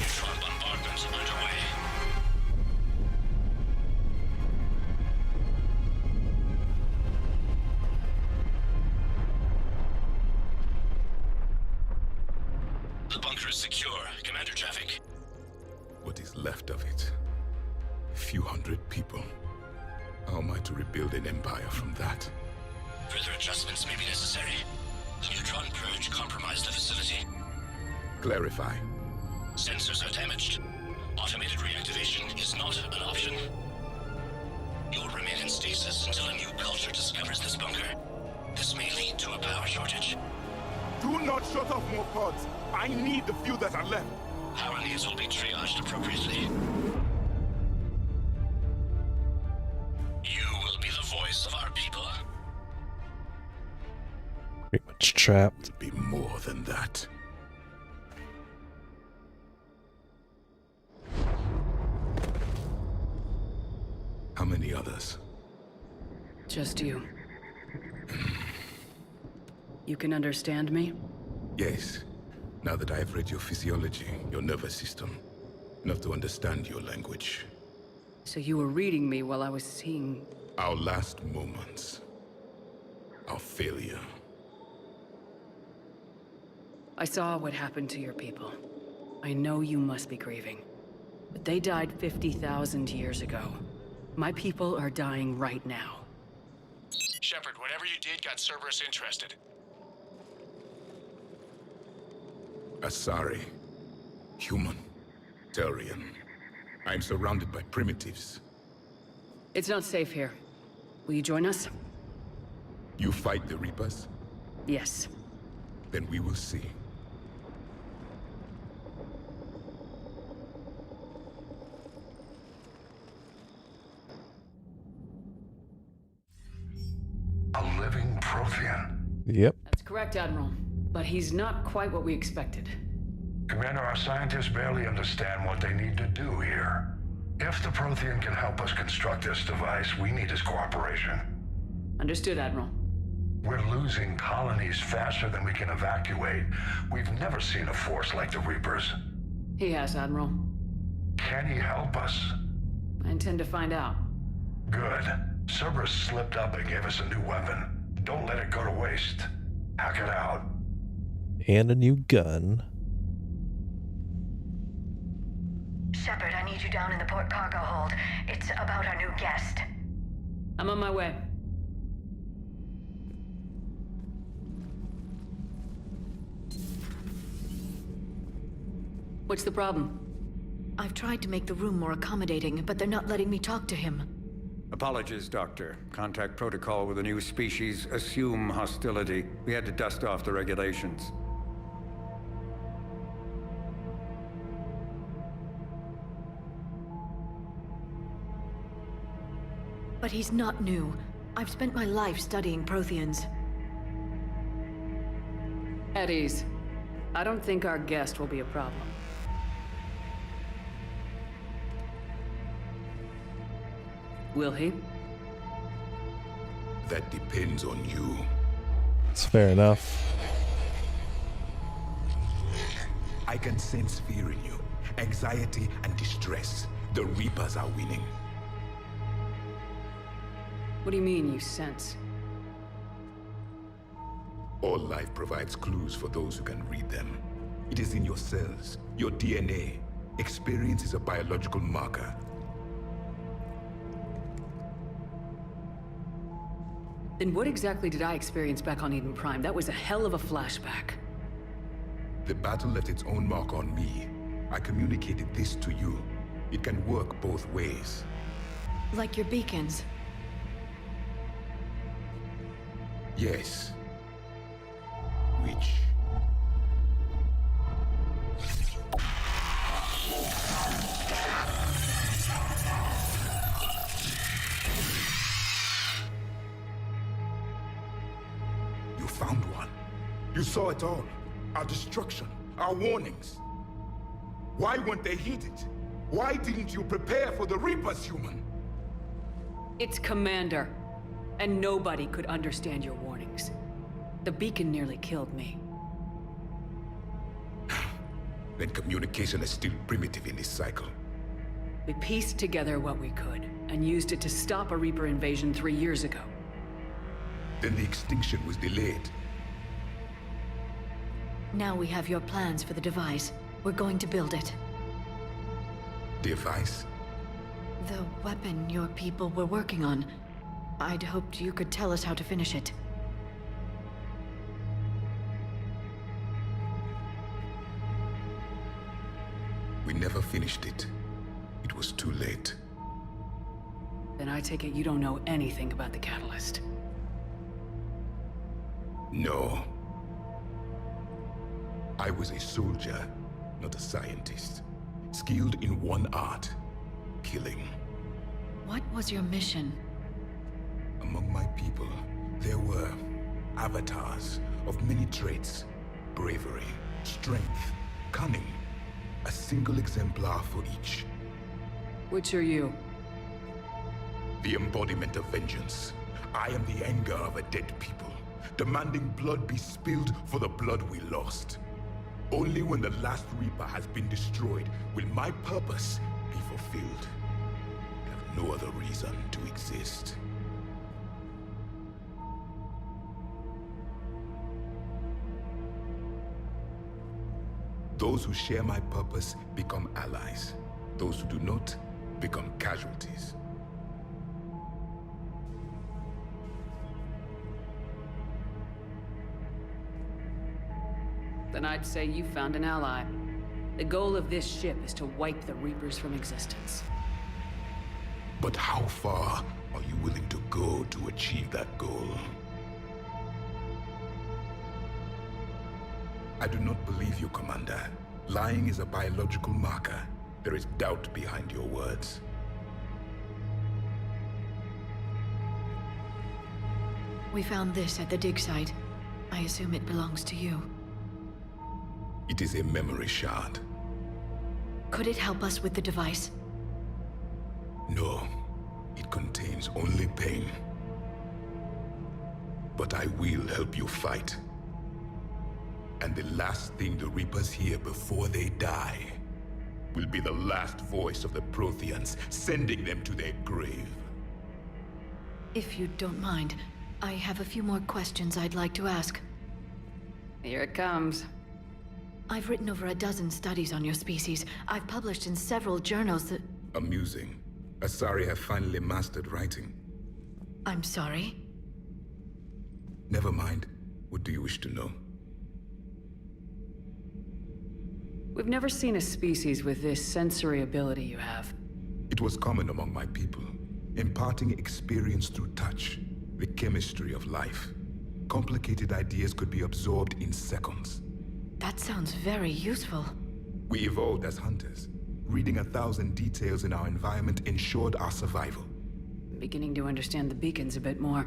Neutron bombardment underway. The bunker is secure. Commander traffic. What is left of it? A few hundred people. How am I to rebuild an empire from that? Further adjustments may be necessary. The neutron purge compromised the facility. Clarify. Sensors are damaged. Automated reactivation is not an option. You'll remain in stasis until a new culture discovers this bunker. This may lead to a power shortage. Do not shut off more pods! I need the few that are left! Power needs will be triaged appropriately. You will be the voice of our people. Pretty much trapped. Be more than that. How many others? Just you. You can understand me? Yes. Now that I have read your physiology, your nervous system, enough to understand your language. So you were reading me while I was seeing... Our last moments. Our failure. I saw what happened to your people. I know you must be grieving. But they died 50,000 years ago. My people are dying right now. Shepard, whatever you did got Cerberus interested. Asari. Human. Turian. I am surrounded by primitives. It's not safe here. Will you join us? You fight the Reapers? Yes. Then we will see. A living Prothean. Yep. That's correct, Admiral. But he's not quite what we expected. Commander, our scientists barely understand what they need to do here. If the Prothean can help us construct this device, we need his cooperation. Understood, Admiral. We're losing colonies faster than we can evacuate. We've never seen a force like the Reapers. He has, Admiral. Can he help us? I intend to find out. Good. Cerberus slipped up and gave us a new weapon. Don't let it go to waste. Hack it out. And a new gun. Shepard, I need you down in the port cargo hold. It's about our new guest. I'm on my way. What's the problem? I've tried to make the room more accommodating, but they're not letting me talk to him. Apologies, Doctor. Contact protocol with a new species. Assume hostility. We had to dust off the regulations. But he's not new. I've spent my life studying Protheans. At ease. I don't think our guest will be a problem. Will he? That depends on you. It's fair enough. I can sense fear in you. Anxiety and distress. The Reapers are winning. What do you mean, you sense? All life provides clues for those who can read them. It is in your cells, your DNA. Experience is a biological marker. Then what exactly did I experience back on Eden Prime? That was a hell of a flashback. The battle left its own mark on me. I communicated this to you. It can work both ways. Like your beacons. Yes. which... You found one. You saw it all. Our destruction, our warnings. Why weren't they heeded? Why didn't you prepare for the Reapers, human? It's Commander. And nobody could understand your warnings. The beacon nearly killed me. Then communication is still primitive in this cycle. We pieced together what we could, and used it to stop a Reaper invasion 3 years ago. Then the extinction was delayed. Now we have your plans for the device. We're going to build it. Device? The weapon your people were working on. I'd hoped you could tell us how to finish it. We never finished it. It was too late. Then I take it you don't know anything about the catalyst. No. I was a soldier, not a scientist. Skilled in one art, killing. What was your mission? Among my people, there were avatars of many traits. Bravery, strength, cunning. A single exemplar for each. Which are you? The embodiment of vengeance. I am the anger of a dead people, demanding blood be spilled for the blood we lost. Only when the last Reaper has been destroyed will my purpose be fulfilled. I have no other reason to exist. Those who share my purpose become allies. Those who do not become casualties. Then I'd say you found an ally. The goal of this ship is to wipe the Reapers from existence. But how far are you willing to go to achieve that goal? I do not believe you, Commander. Lying is a biological marker. There is doubt behind your words. We found this at the dig site. I assume it belongs to you. It is a memory shard. Could it help us with the device? No. It contains only pain. But I will help you fight. And the last thing the Reapers hear before they die will be the last voice of the Protheans, sending them to their grave. If you don't mind, I have a few more questions I'd like to ask. Here it comes. I've written over a dozen studies on your species. I've published in several journals that... Amusing. Asari have finally mastered writing. I'm sorry? Never mind. What do you wish to know? We've never seen a species with this sensory ability you have. It was common among my people, imparting experience through touch, the chemistry of life. Complicated ideas could be absorbed in seconds. That sounds very useful. We evolved as hunters. Reading 1,000 details in our environment ensured our survival. I'm beginning to understand the beacons a bit more.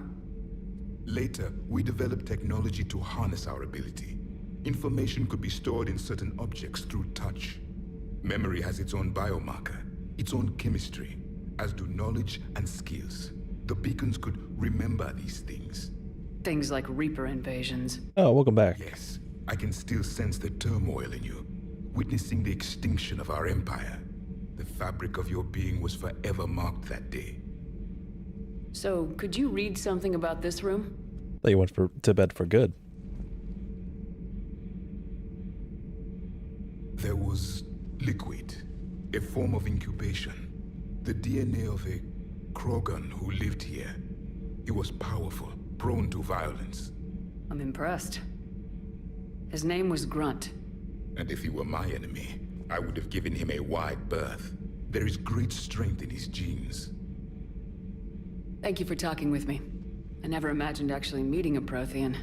Later, we developed technology to harness our ability. Information could be stored in certain objects through touch. Memory has its own biomarker, its own chemistry, as do knowledge and skills. The beacons could remember these things. Things like Reaper invasions. Oh, welcome back. Yes, I can still sense the turmoil in you, witnessing the extinction of our empire. The fabric of your being was forever marked that day. So, could you read something about this room? They went to bed for good. There was liquid, a form of incubation. The DNA of a Krogan who lived here. He was powerful, prone to violence. I'm impressed. His name was Grunt. And if he were my enemy, I would have given him a wide berth. There is great strength in his genes. Thank you for talking with me. I never imagined actually meeting a Prothean.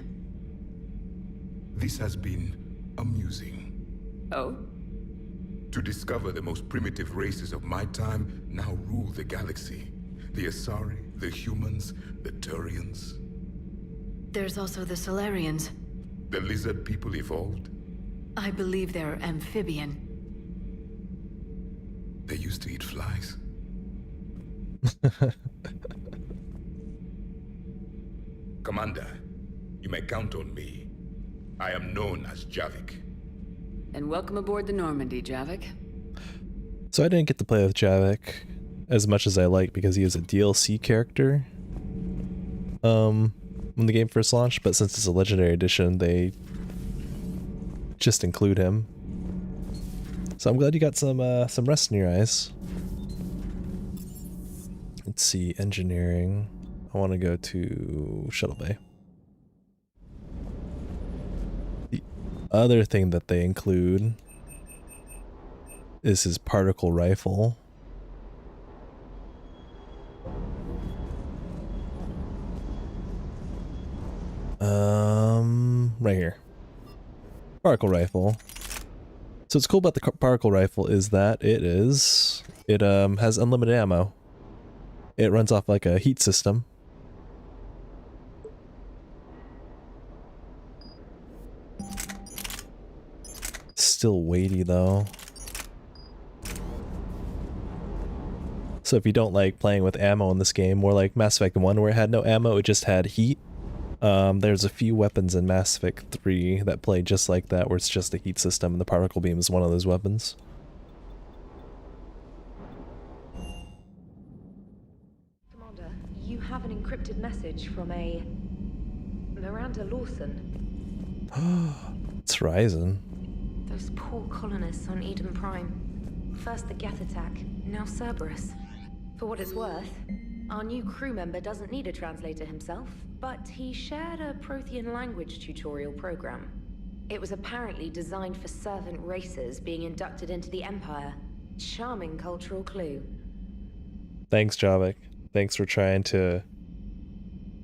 This has been amusing. Oh? To discover the most primitive races of my time now rule the galaxy. The Asari, the humans, the Turians. There's also the Solarians. The lizard people evolved. I believe they're amphibian. They used to eat flies. Commander, you may count on me. I am known as Javik. And welcome aboard the Normandy, Javik. So I didn't get to play with Javik as much as I like because he is a DLC character when the game first launched, but since it's a Legendary Edition, they just include him. So I'm glad you got some rest in your eyes. Let's see, engineering. I want to go to Shuttle Bay. The other thing that they include is his particle rifle. Right here. Particle rifle. So what's cool about the particle rifle is that it has unlimited ammo. It runs off like a heat system. Still weighty though. So if you don't like playing with ammo in this game, more like Mass Effect 1 where it had no ammo, it just had heat. There's a few weapons in Mass Effect 3 that play just like that, where it's just a heat system, and the particle beam is one of those weapons. Commander, you have an encrypted message from a Miranda Lawson. It's Ryzen. Those poor colonists on Eden Prime. First the Geth attack, now Cerberus. For what it's worth, our new crew member doesn't need a translator himself, but he shared a Prothean language tutorial program. It was apparently designed for servant races being inducted into the Empire. Charming cultural clue. Thanks, Javik. Thanks for trying to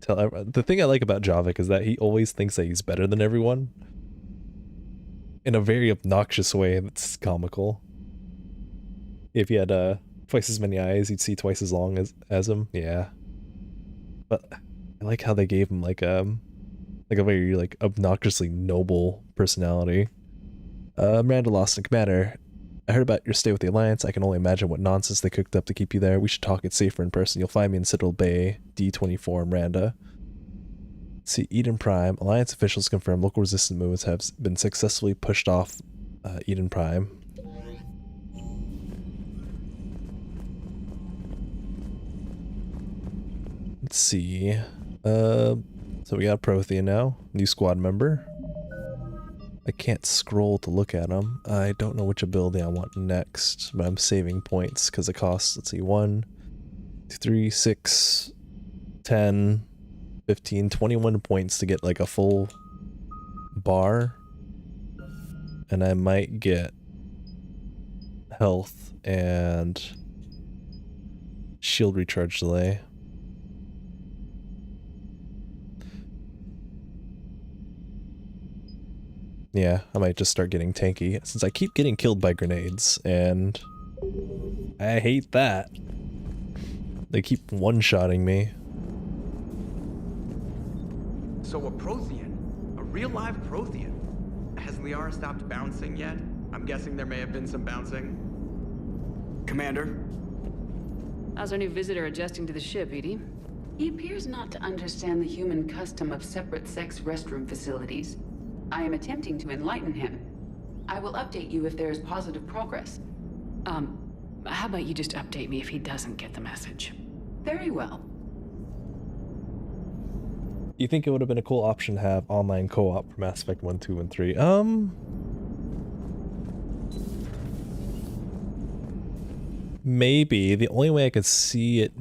tell everyone. The thing I like about Javik is that he always thinks that he's better than everyone. In a very obnoxious way that's comical. If he had twice as many eyes, you'd see twice as long as him. Yeah. But I like how they gave him like a very like obnoxiously noble personality. Miranda Lawson, Commander, I heard about your stay with the Alliance. I can only imagine what nonsense they cooked up to keep you there. We should talk it safer in person. You'll find me in Citadel Bay, D24, Miranda. See, Eden Prime. Alliance officials confirm local resistance movements have been successfully pushed off Eden Prime. Let's see. So we got a Prothean now. New squad member. I can't scroll to look at them. I don't know which ability I want next, but I'm saving points because it costs, let's see, 1, 2, 3, 6, 10, 15, 21 points to get like a full bar. And I might get health and shield recharge delay. Yeah, I might just start getting tanky, since I keep getting killed by grenades, and I hate that. They keep one-shotting me. So a Prothean? A real live Prothean? Has Liara stopped bouncing yet? I'm guessing there may have been some bouncing. Commander? How's our new visitor adjusting to the ship, Edie? He appears not to understand the human custom of separate sex restroom facilities. I am attempting to enlighten him. I will update you if there is positive progress. How about you just update me if he doesn't get the message? Very well. You think it would have been a cool option to have online co-op for Mass Effect 1, 2, and 3? Maybe. The only way I could see it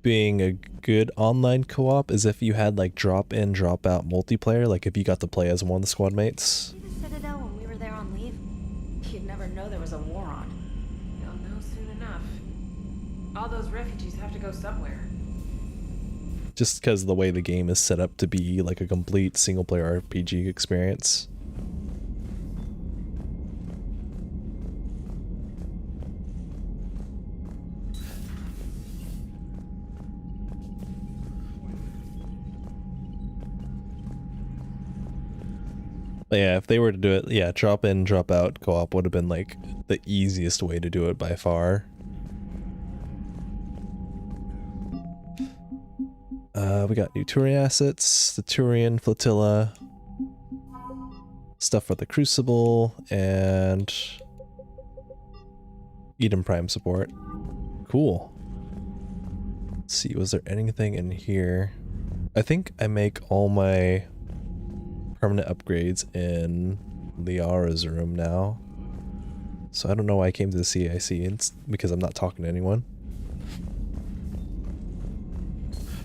being a good online co-op is if you had like drop-in, drop-out multiplayer, like if you got to play as one of the squad mates. See the Citadel when we were there on leave? You'd never know there was a war on. You'll know soon enough. All those refugees have to go somewhere. just because the way the game is set up to be like a complete single-player RPG experience. But yeah, if they were to do it, yeah, drop in, drop out co-op would have been like the easiest way to do it by far. We got new Turian assets, the Turian flotilla, stuff for the Crucible, and Eden Prime support. Cool. Let's see, was there anything in here? I think I make all my permanent upgrades in Liara's room now. So I don't know why I came to the CIC. It's because I'm not talking to anyone.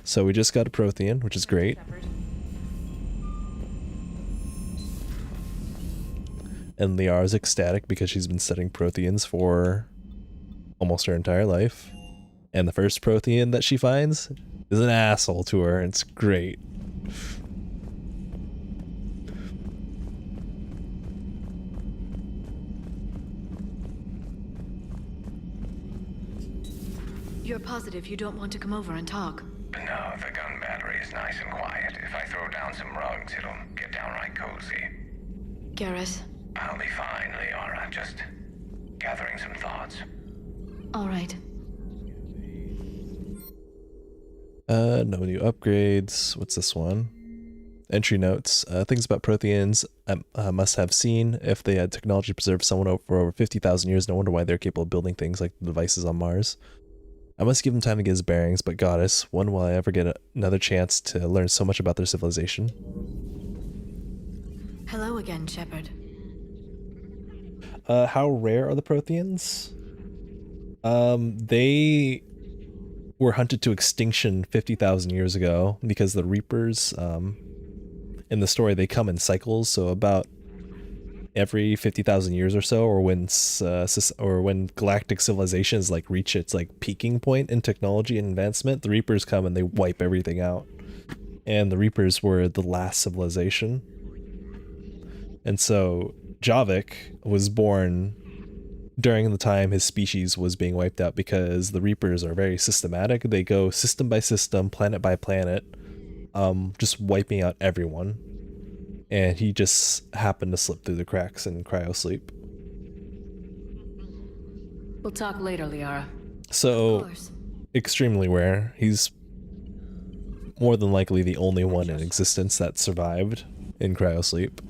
So we just got a Prothean, which is great. And Liara's ecstatic because she's been studying Protheans for almost her entire life. And the first Prothean that she finds is an asshole to her. It's great. You're positive you don't want to come over and talk? No, the gun battery is nice and quiet. If I throw down some rugs, it'll get downright cozy. Garrus? I'll be fine, Liara. Just gathering some thoughts. All right. No new upgrades. What's this one? Entry notes. Things about Protheans I must have seen. If they had technology preserved someone for over 50,000 years, no wonder why they're capable of building things like the devices on Mars. I must give him time to get his bearings, but goddess, when will I ever get another chance to learn so much about their civilization? Hello again, Shepard. How rare are the Protheans? They were hunted to extinction 50,000 years ago because the Reapers, in the story, they come in cycles, so about every 50,000 years or so, or when galactic civilizations like reach its like peaking point in technology and advancement, the Reapers come and they wipe everything out. And the Reapers were the last civilization. And so Javik was born during the time his species was being wiped out because the Reapers are very systematic. They go system by system, planet by planet, just wiping out everyone. And he just happened to slip through the cracks in cryosleep. We'll talk later, Liara. So, extremely rare. He's more than likely the only one in existence that survived in cryosleep.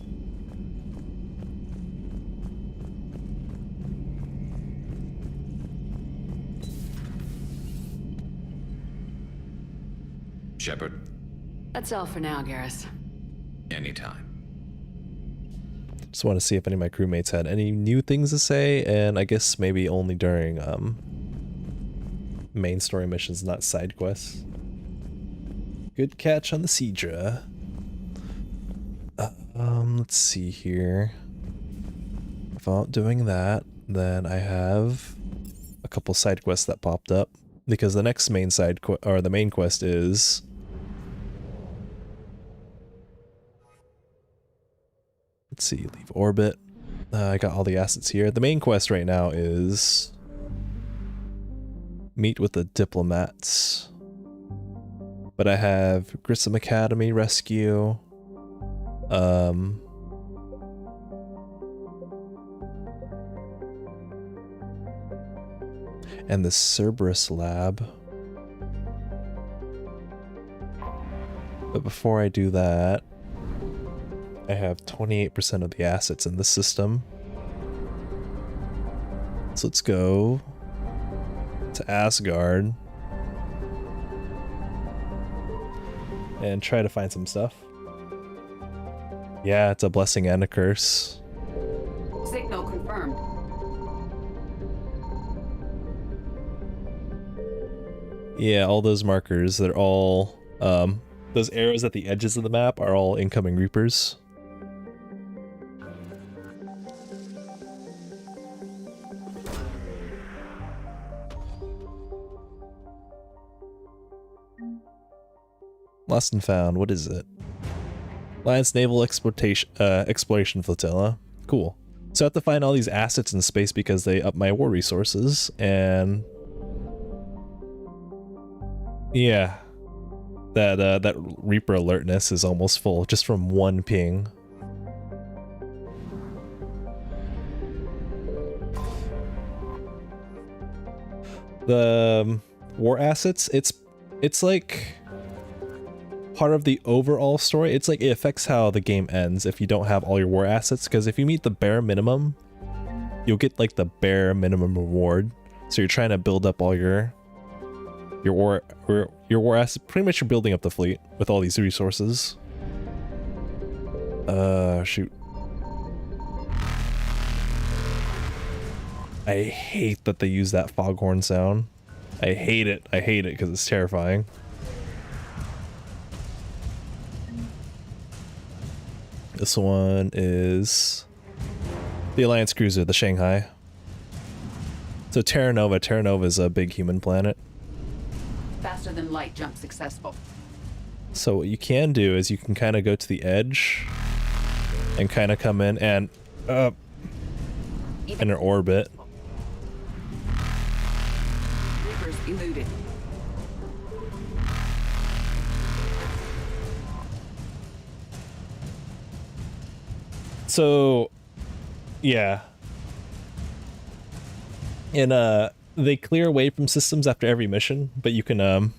Shepard. That's all for now, Garrus. Anytime. Just want to see if any of my crewmates had any new things to say, and I guess maybe only during main story missions, not side quests. Good catch on the Seadra. Let's see here. If I'm not doing that, then I have a couple side quests that popped up because the next main the main quest is let's see, leave orbit. I got all the assets here. The main quest right now is meet with the diplomats. But I have Grissom Academy rescue. And the Cerberus lab. But before I do that, I have 28% of the assets in the system. So let's go to Asgard and try to find some stuff. Yeah, it's a blessing and a curse. Signal confirmed. Yeah, all those markers, they're all, those arrows at the edges of the map are all incoming Reapers. Lost and found. What is it? Alliance Naval Exploration Flotilla. Cool. So I have to find all these assets in space because they up my war resources, and yeah, that Reaper alertness is almost full just from one ping. The war assets, it's like part of the overall story. It's like it affects how the game ends if you don't have all your war assets, because if you meet the bare minimum, you'll get like the bare minimum reward. So you're trying to build up all your war assets. Pretty much you're building up the fleet with all these resources. Shoot. I hate that they use that foghorn sound. I hate it. I hate it because it's terrifying. This one is the Alliance cruiser, the Shanghai. So Terra Nova. Terra Nova is a big human planet. Faster than light jump successful. So what you can do is you can kind of go to the edge and kind of come in and in an orbit. Reapers eluded. So, yeah. And they clear away from systems after every mission, but you can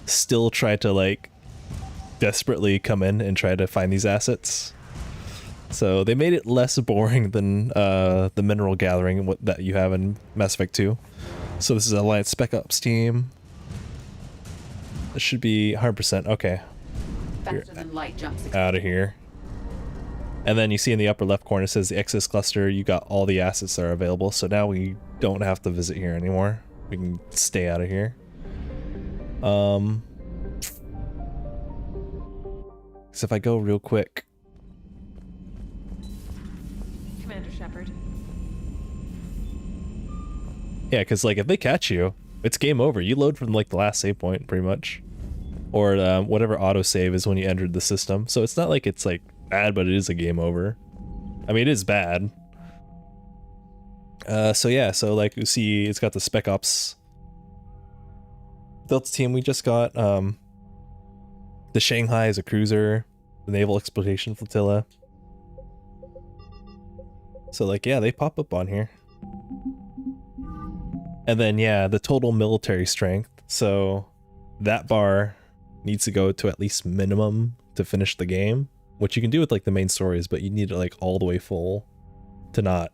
still try to like desperately come in and try to find these assets. So they made it less boring than the mineral gathering that you have in Mass Effect 2. So this is Alliance Spec Ops team. This should be 100%. Okay. Faster than light jump successful. Out of here. And then you see in the upper left corner it says the Exodus cluster. You got all the assets that are available. So now we don't have to visit here anymore. We can stay out of here. So if I go real quick. Commander Shepard. Yeah, because like if they catch you, it's game over. You load from like the last save point pretty much. Or whatever autosave is when you entered the system. So it's not like it's like bad, but it is a game over. I mean, it is bad. So yeah, so like you see, it's got the Spec Ops Delta team we just got. The Shanghai is a cruiser, the Naval Exploitation Flotilla. So like, yeah, they pop up on here. And then yeah, the total military strength. So that bar needs to go to at least minimum to finish the game. Which you can do with like the main stories, but you need it like all the way full to not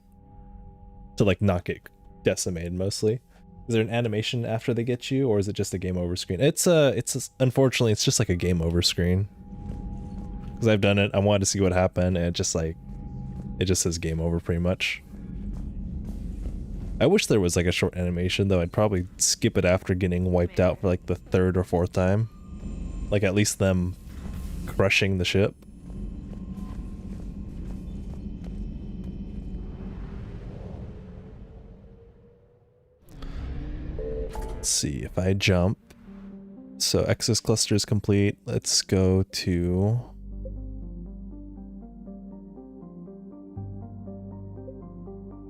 get decimated mostly. Is there an animation after they get you, or is it just a game over screen? It's unfortunately it's just like a game over screen. Because I've done it, I wanted to see what happened, and it just says game over pretty much. I wish there was like a short animation though. I'd probably skip it after getting wiped out for like the 3rd or 4th time. Like at least them crushing the ship. Let's see if I jump. So Exodus cluster is complete. Let's go to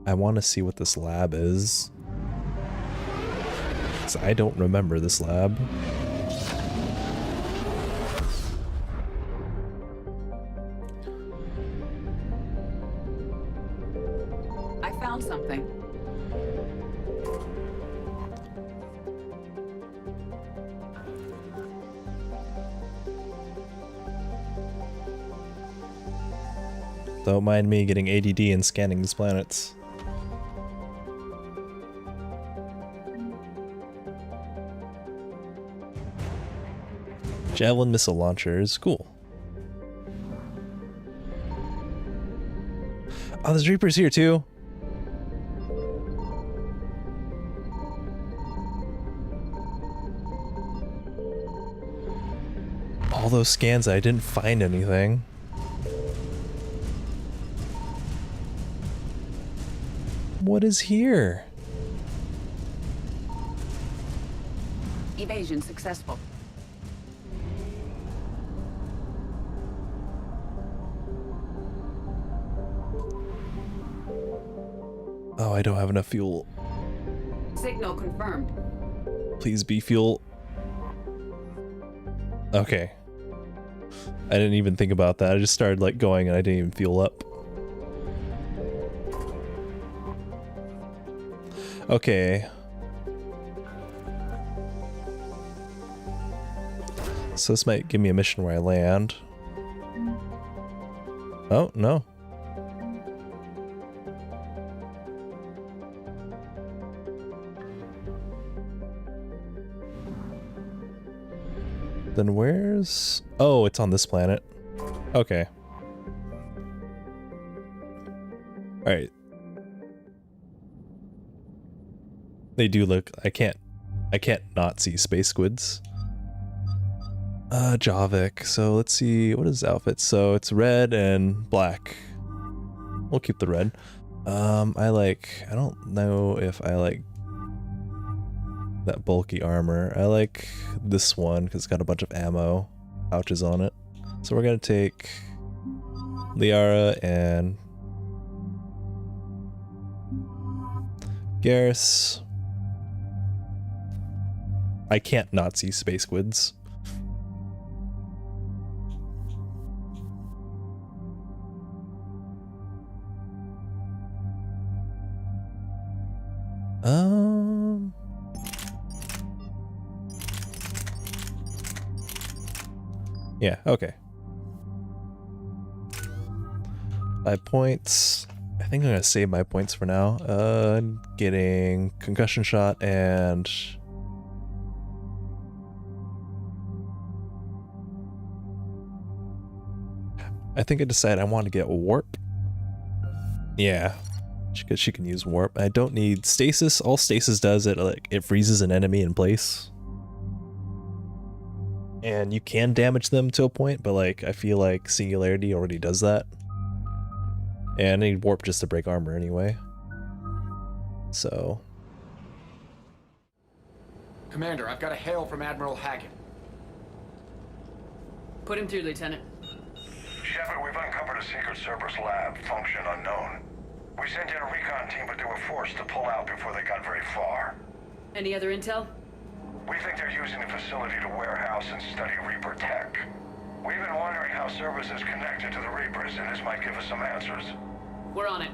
I want to see what this lab is. 'Cause I don't remember this lab. I found something. Don't mind me getting ADD and scanning these planets. Javelin missile launchers, cool. Oh, there's Reapers here too. All those scans, I didn't find anything. What is here? Evasion successful. Oh, I don't have enough fuel. Signal confirmed. Please be fuel. Okay. I didn't even think about that. I just started like going and I didn't even fuel up. Okay. So this might give me a mission where I land. Oh, no. Then where's... Oh, it's on this planet. Okay. Alright. They do look... I can't not see space squids. Javik. So let's see, what is outfit? So it's red and black. We'll keep the red. I don't know if I like that bulky armor. I like this one because it's got a bunch of ammo pouches on it. So we're gonna take Liara and Garrus. I can't not see space squids. Yeah, okay. 5 points. I think I'm gonna save my points for now. I'm getting concussion shot and I think I decided I want to get warp. Yeah. She can use warp. I don't need stasis. All stasis does it freezes an enemy in place. And you can damage them to a point, but like I feel like Singularity already does that. And I need warp just to break armor anyway. So Commander, I've got a hail from Admiral Hackett. Put him through, Lieutenant. Shepard, we've uncovered a Secret Service lab, function unknown. We sent in a recon team, but they were forced to pull out before they got very far. Any other intel? We think they're using the facility to warehouse and study Reaper tech. We've been wondering how Service is connected to the Reapers, and this might give us some answers. We're on it.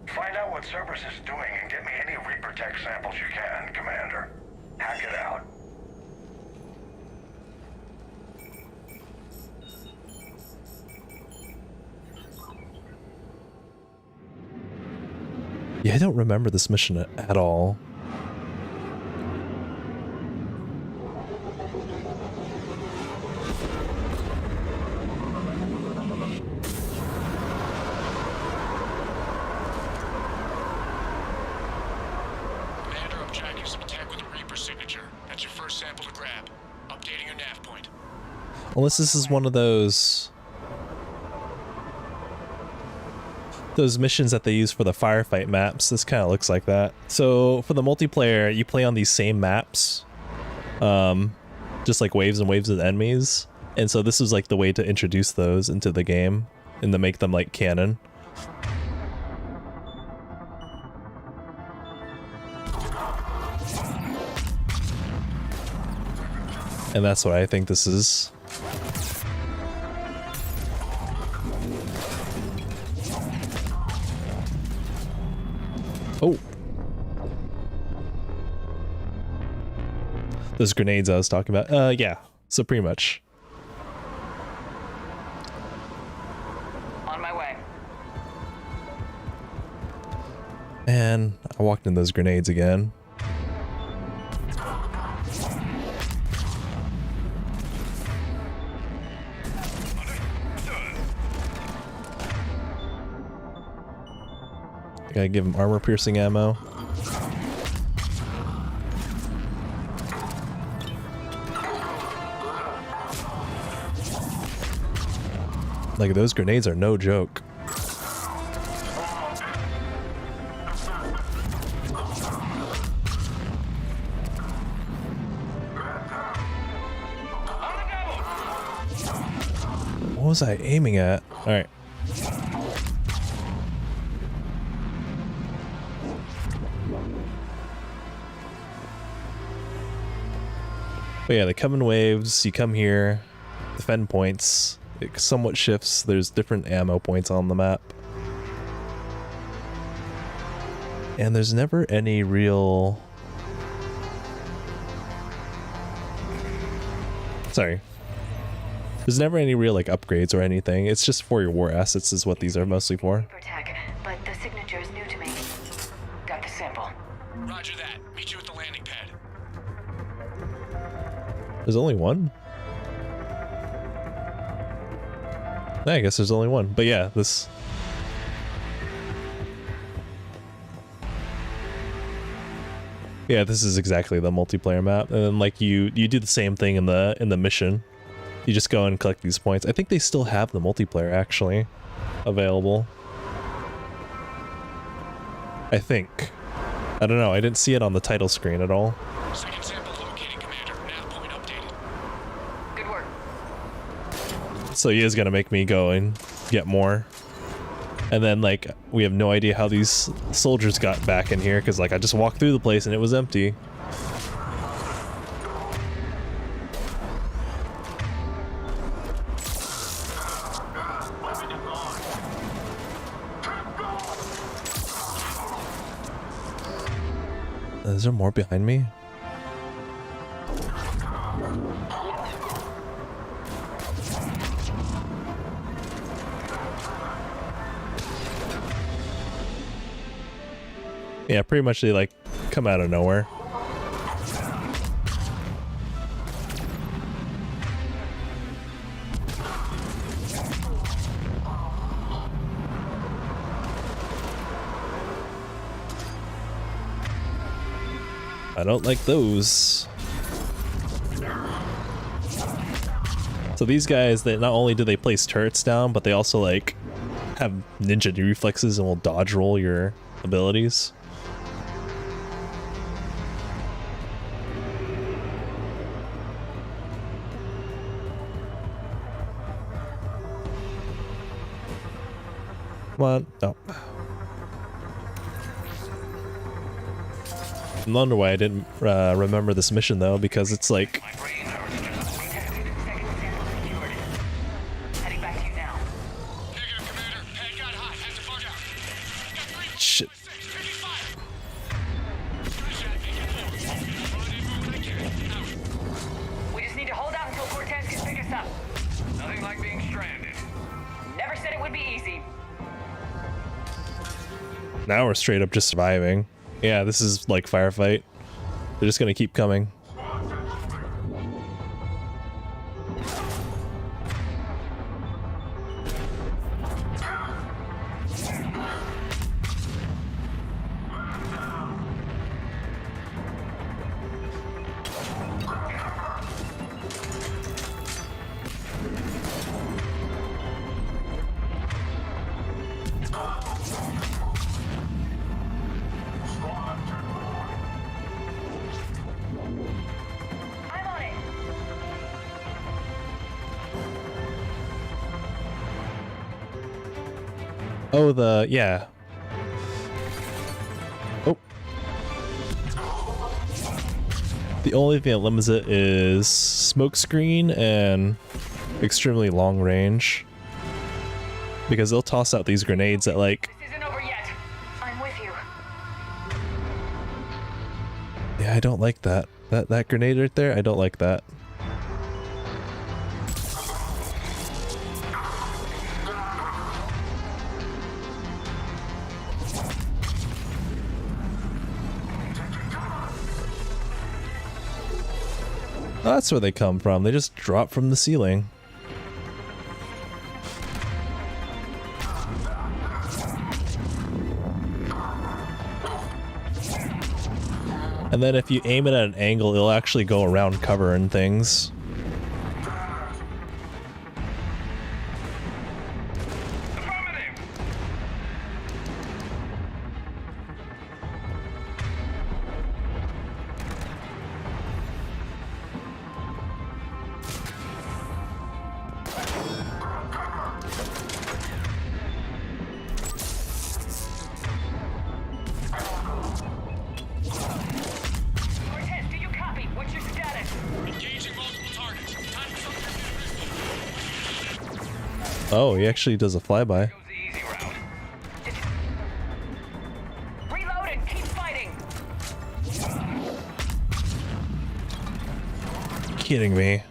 Find out what Service is doing and get me any Reaper tech samples you can, Commander. Hack it out. yeah, I don't remember this mission at all. Unless this is one of those missions that they use for the firefight maps. This kind of looks like that. So for the multiplayer, you play on these same maps, just like waves and waves of enemies. And so this is like the way to introduce those into the game and to make them like canon. And that's what I think this is. Oh. Those grenades I was talking about. Yeah. So pretty much. On my way. And I walked in those grenades again. Gotta give him armor piercing ammo. Like, those grenades are no joke. What was I aiming at? Alright. But yeah, they come in waves. You come here, defend points. It somewhat shifts. There's different ammo points on the map. And there's never any real... Sorry. There's never any real like upgrades or anything. It's just for your war assets is what these are mostly for. Tech, but the signature is new to me. Got the sample. Roger that. Meet you at the landing pad. There's only one? I guess there's only one. But yeah, this... Yeah, this is exactly the multiplayer map. And then like you do the same thing in the mission. You just go and collect these points. I think they still have the multiplayer actually available. I think. I don't know. I didn't see it on the title screen at all. Second sample located, Commander. Nav point updated. Good work. So he is gonna make me go and get more. And then like we have no idea how these soldiers got back in here because like I just walked through the place and it was empty. Is there more behind me? Yeah, pretty much they like come out of nowhere. I don't like those. So these guys, they not only do they place turrets down, but they also like have ninja reflexes and will dodge roll your abilities. Come on. Oh. I wonder why I didn't remember this mission though, because it's like... Shit. We just need to hold out until Cortez can pick us up. Nothing like being stranded. Never said it would be easy. Now we're straight up just surviving. Yeah, this is like firefight. They're just gonna keep coming. Oh, yeah. Oh. The only thing that limits it is smoke screen and extremely long range. Because they'll toss out these grenades at like... This isn't over yet. I'm with you. Yeah, I don't like that. That grenade right there, I don't like that. Oh, that's where they come from. They just drop from the ceiling. And then if you aim it at an angle, it'll actually go around cover and things. Cortez, do you copy? What's your status? Engaged Oh, he actually does a flyby. Reload and keep fighting. Kidding me.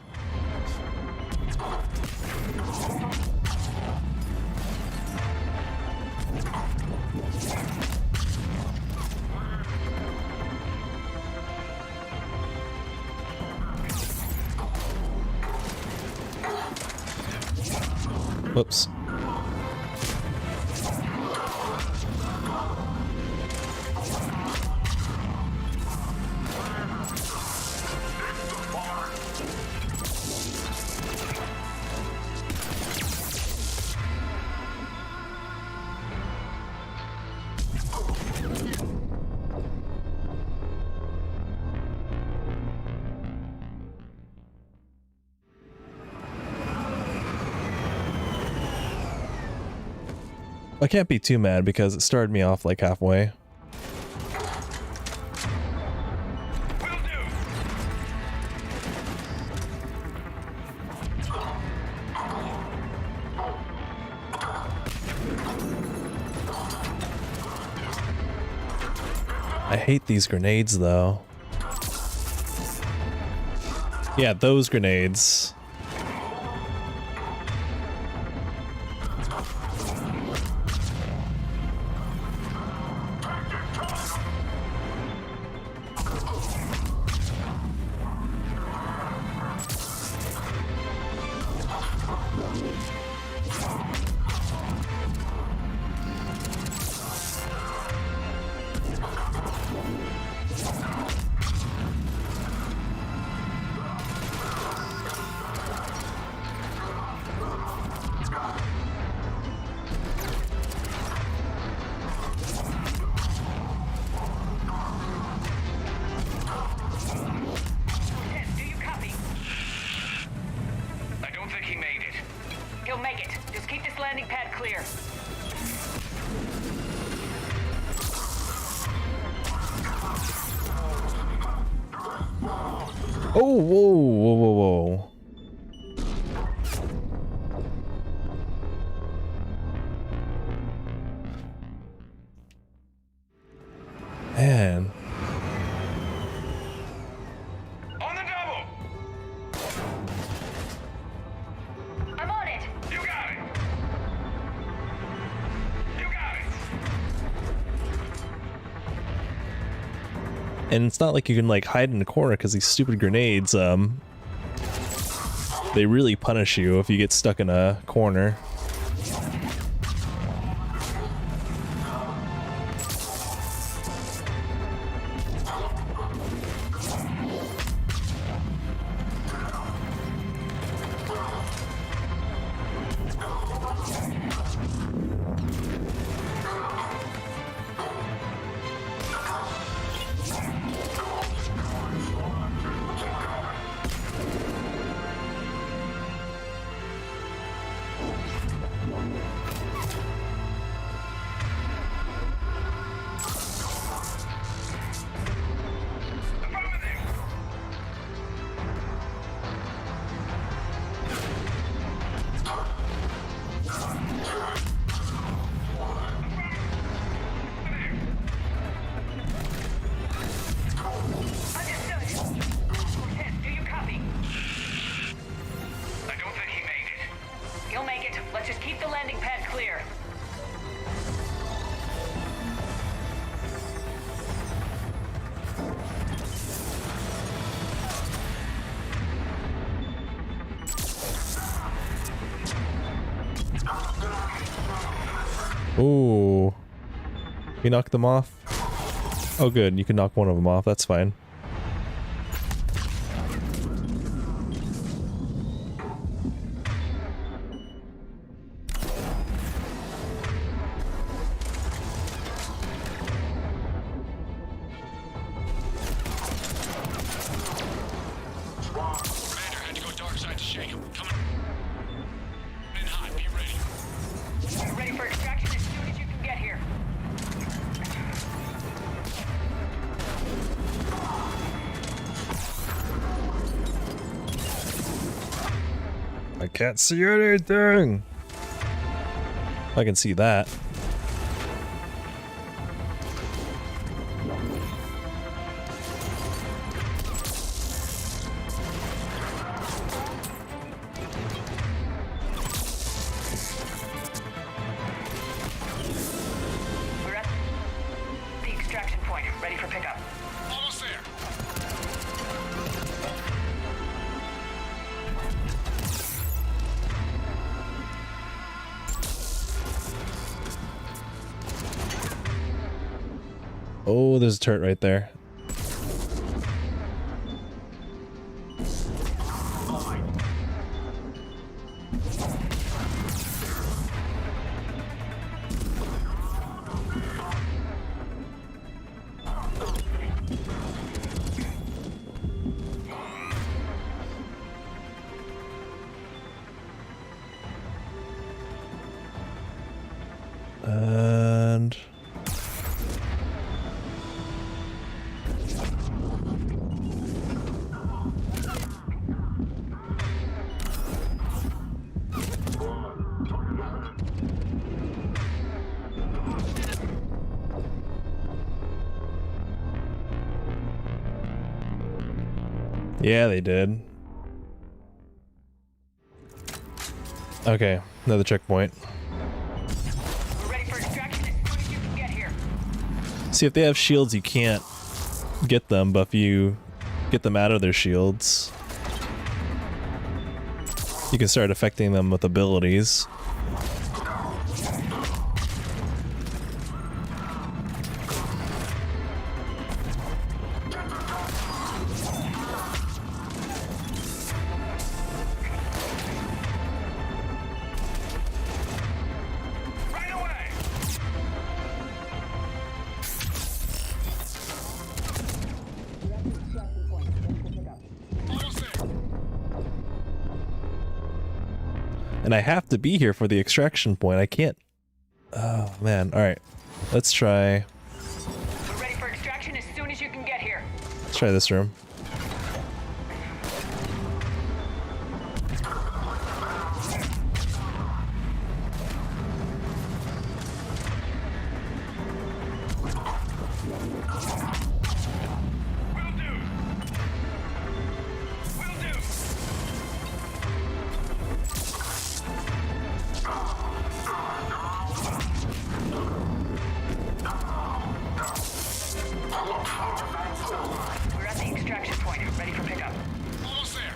Whoops. I can't be too mad because it started me off like halfway. I hate these grenades though. Yeah, those grenades. Oh, whoa, whoa, whoa, whoa. Man. On the double! I'm on it! You got it! You got it! And it's not like you can like hide in a corner because these stupid grenades, they really punish you if you get stuck in a corner. Ooh. You knocked them off? Oh good, you can knock one of them off, that's fine. I can't see anything. I can see that. We're at the extraction point, ready for pickup. Almost there. Oh, there's a turret right there. And yeah, they did. Okay, another checkpoint. We're ready for extraction as soon as you can get here. See, if they have shields, you can't get them, but if you get them out of their shields, you can start affecting them with abilities. And I have to be here for the extraction point. I can't. Oh man. All right. Let's try. We're ready for extraction as soon as you can get here. Let's try this room. We're at the extraction point, ready for pickup. Almost there.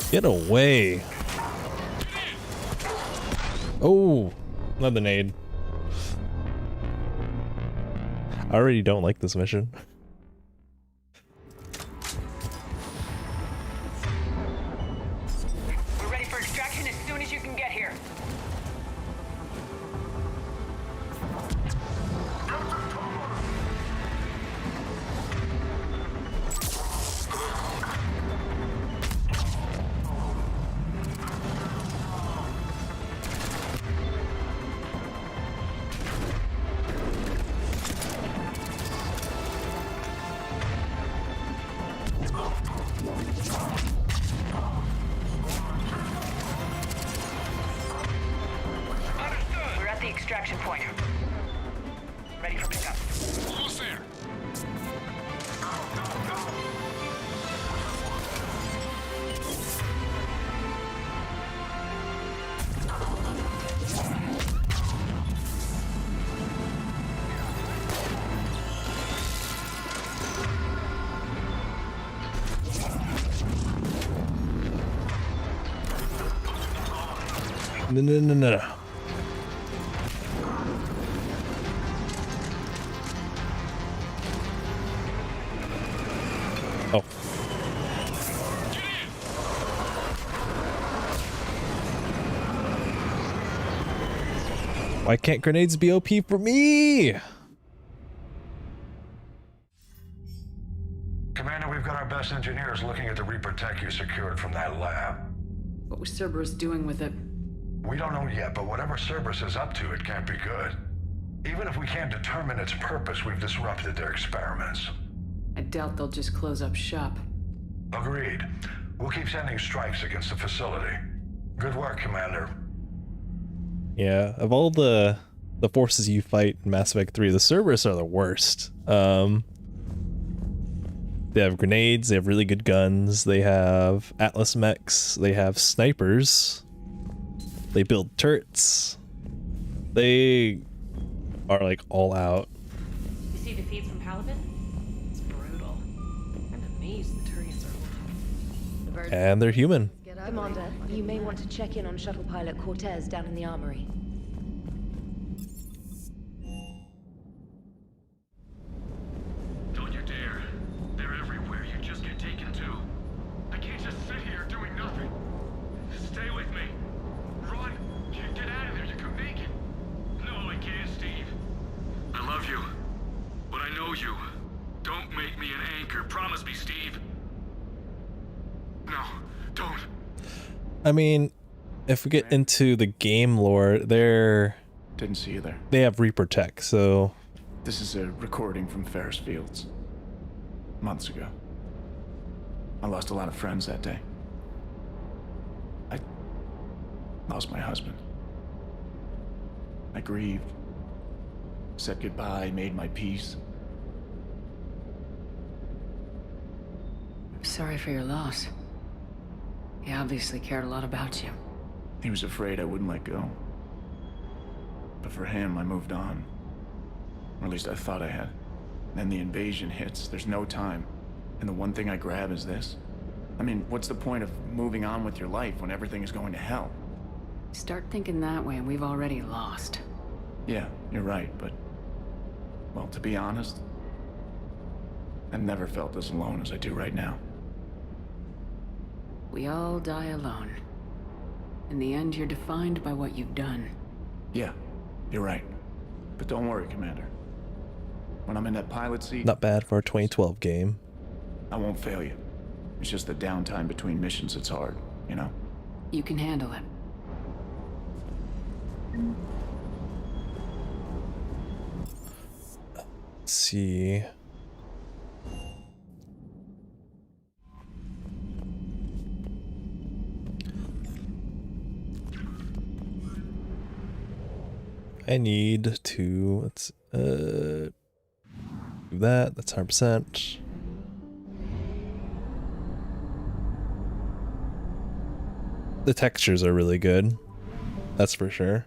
Get away. Oh, another nade. I already don't like this mission. We're ready for extraction as soon as you can get here. We're at the extraction point. Ready for pickup. Almost there. No, no, no, no, no. Oh. Why can't grenades be OP for me? Commander, we've got our best engineers looking at the Reaper tech you secured from that lab. What was Cerberus doing with it? We don't know yet, but whatever Cerberus is up to, it can't be good. Even if we can't determine its purpose, we've disrupted their experiments. I doubt they'll just close up shop. Agreed. We'll keep sending strikes against the facility. Good work, Commander. Yeah, of all the forces you fight in Mass Effect 3, the Cerberus are the worst. They have grenades, they have really good guns, they have Atlas mechs, they have snipers, they build turrets. They are like all out. You see the feeds from Halibut? It's brutal. I'm amazed the Turians are alive. And they're human. Commander, you may want to check in on shuttle pilot Cortez down in the armory. Don't you dare. They're everywhere. You just get taken to. I can't just sit here doing nothing. Stay with me. Run. Get out of there. You can make it. No, I can't, Steve. I love you. But I know you. Don't make me an anchor. Promise me, Steve. No, don't. I mean, if we get into the game lore, Didn't see you there. they have Reaper tech, so This is a recording from Ferris Fields. Months ago. I lost a lot of friends that day. I lost my husband. I grieved. Said goodbye, made my peace. I'm sorry for your loss. He obviously cared a lot about you. He was afraid I wouldn't let go. But for him, I moved on. Or at least I thought I had. Then the invasion hits, there's no time. And the one thing I grab is this. I mean, what's the point of moving on with your life when everything is going to hell? Start thinking that way and we've already lost. Yeah, you're right, but... well, to be honest, I've never felt as alone as I do right now. We all die alone. In the end, you're defined by what you've done. Yeah, you're right. But don't worry, Commander. When I'm in that pilot seat... not bad for a 2012 game. I won't fail you. It's just the downtime between missions that's hard, you know? You can handle it. Let's see. I need to, let's do that. That's 100%. The textures are really good. That's for sure.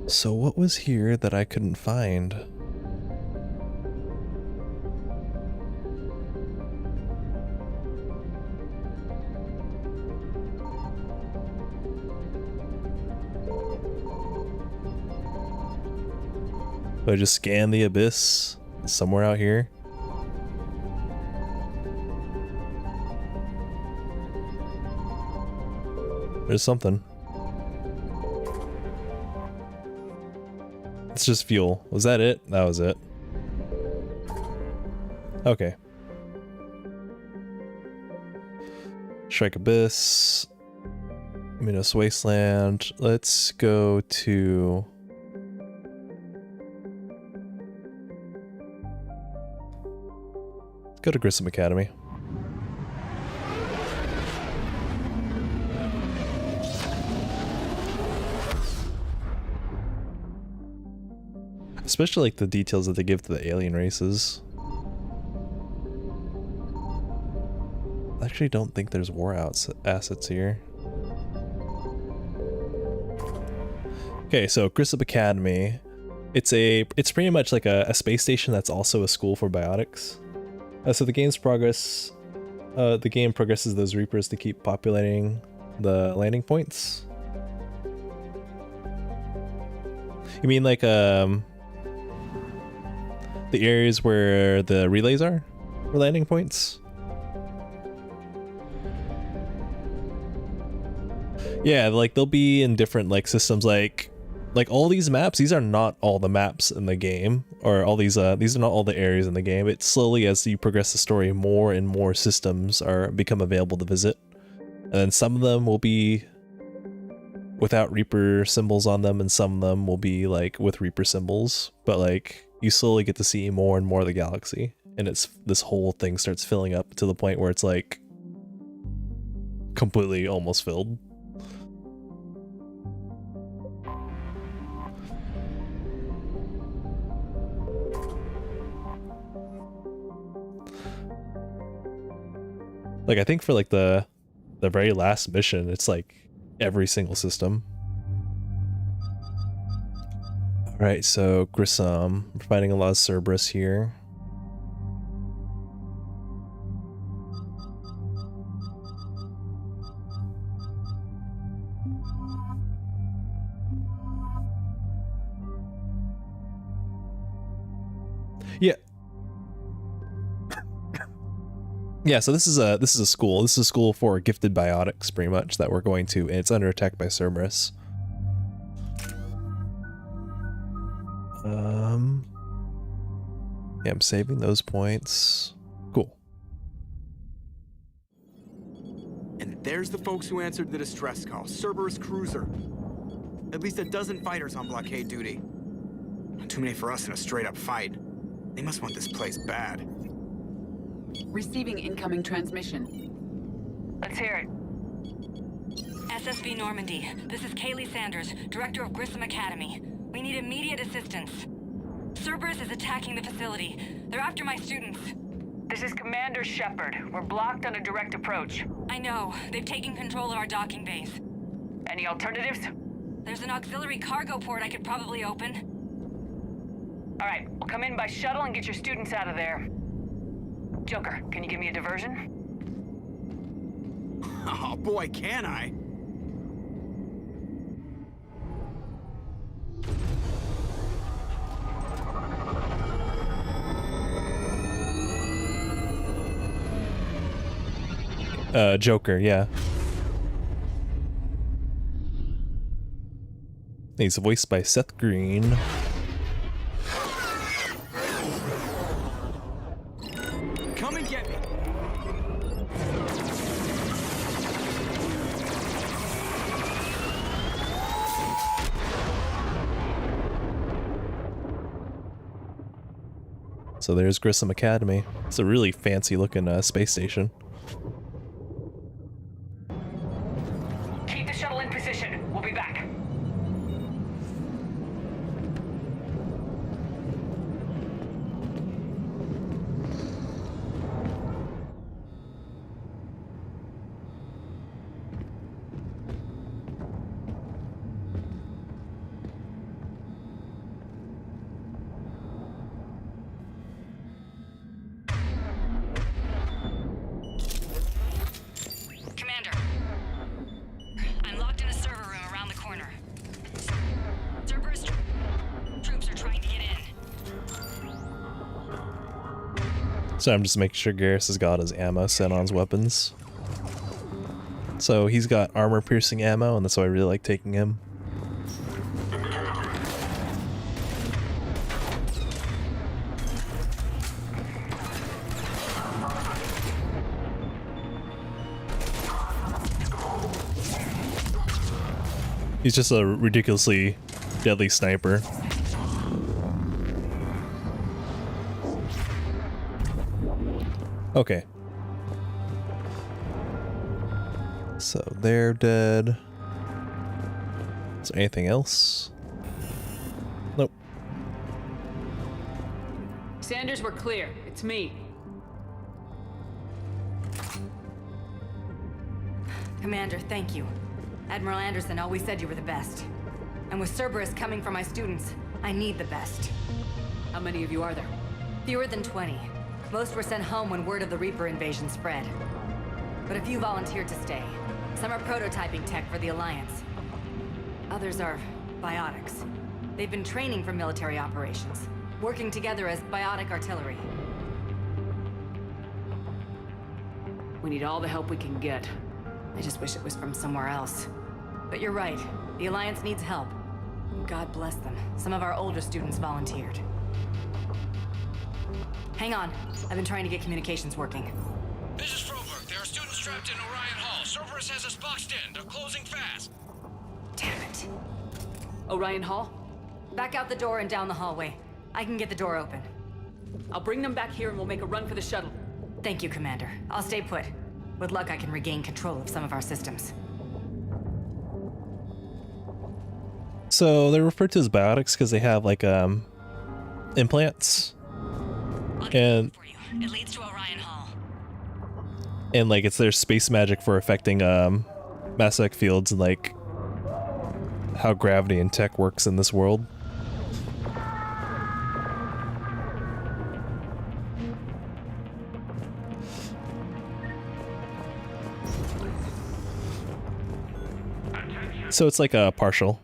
So what was here that I couldn't find? Do I just scan the abyss somewhere out here? There's something. It's just fuel. Was that it? That was it. Okay. Strike Abyss. Minos Wasteland. Let's go to... let's go to Grissom Academy. Especially like the details that they give to the alien races. I actually don't think there's war assets here. Okay, so Grissom Academy. It's pretty much like a space station that's also a school for biotics. So the game progresses those Reapers to keep populating the landing points. You mean like the areas where the relays are? Or landing points? Yeah, like they'll be in different like systems, like all these maps. These are not all the maps in the game, or all these are not all the areas in the game. It's slowly, as you progress the story, more and more systems are become available to visit, and then some of them will be without Reaper symbols on them, and some of them will be like with Reaper symbols. But like you slowly get to see more and more of the galaxy, and it's this whole thing starts filling up to the point where it's like completely almost filled. Like I think for like the very last mission, it's like every single system. All right, so Grissom, we're fighting a lot of Cerberus here. Yeah. Yeah, so this is a school. This is a school for gifted biotics, pretty much, that we're going to, and it's under attack by Cerberus. Yeah, I'm saving those points. Cool. And there's the folks who answered the distress call. Cerberus cruiser. At least a dozen fighters on blockade duty. Not too many for us in a straight-up fight. They must want this place bad. Receiving incoming transmission. Let's hear it. SSB Normandy, this is Kaylee Sanders, Director of Grissom Academy. We need immediate assistance. Cerberus is attacking the facility. They're after my students. This is Commander Shepard. We're blocked on a direct approach. I know. They've taken control of our docking bays. Any alternatives? There's an auxiliary cargo port I could probably open. All right, we'll come in by shuttle and get your students out of there. Joker, can you give me a diversion? Oh boy, can I? Joker, yeah. He's voiced by Seth Green. Come and get me. So there's Grissom Academy. It's a really fancy looking space station. Keep the shuttle in position. We'll be back. Commander, I'm locked in a server room around the corner. Cerberus troops are trying to get in. So I'm just making sure Garrus has got his ammo set on his weapons. So he's got armor-piercing ammo, and that's why I really like taking him. He's just a ridiculously deadly sniper. Okay. So they're dead. Is there anything else? Nope. Sanders, we're clear. It's me. Commander, thank you. Admiral Anderson always said you were the best. And with Cerberus coming for my students, I need the best. How many of you are there? Fewer than 20. Most were sent home when word of the Reaper invasion spread. But a few volunteered to stay. Some are prototyping tech for the Alliance. Others are biotics. They've been training for military operations, working together as biotic artillery. We need all the help we can get. I just wish it was from somewhere else. But you're right. The Alliance needs help. God bless them. Some of our older students volunteered. Hang on. I've been trying to get communications working. This is Froberg. There are students trapped in Orion Hall. Cerberus has us boxed in. They're closing fast. Damn it. Orion Hall? Back out the door and down the hallway. I can get the door open. I'll bring them back here and we'll make a run for the shuttle. Thank you, Commander. I'll stay put. With luck, I can regain control of some of our systems. So they're referred to as biotics because they have like implants, and It leads to Orion Hall. and like it's their space magic for affecting mass effect fields and like how gravity and tech works in this world. So it's like a partial.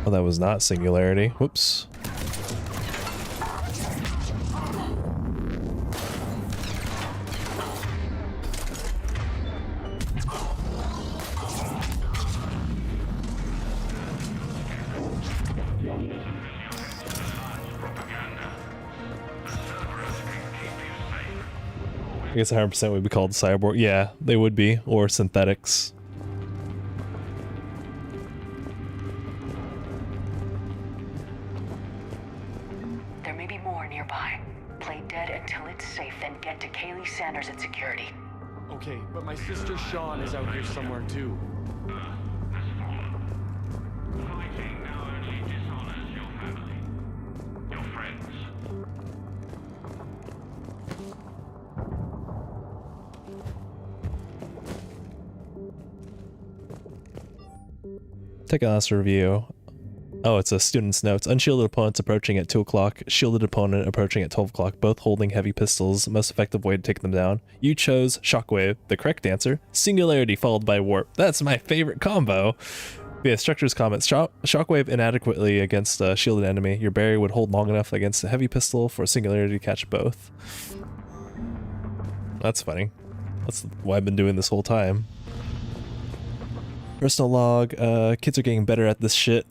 Oh, that was not Singularity. Whoops. I guess 100% would be called cyborg. Yeah, they would be, or synthetics. There may be more nearby. Play dead until it's safe, then get to Kaylee Sanders at security. Okay, but my sister Sean is out here somewhere too. Take a last review. Oh, it's a student's notes. Unshielded opponents approaching at 2 o'clock. Shielded opponent approaching at 12 o'clock. Both holding heavy pistols. Most effective way to take them down. You chose Shockwave, the correct answer. Singularity followed by Warp. That's my favorite combo. Yeah, structures comments. Shockwave inadequately against a shielded enemy. Your barrier would hold long enough against a heavy pistol for Singularity to catch both. That's funny. That's what I've been doing this whole time. Personal log. Kids are getting better at this shit.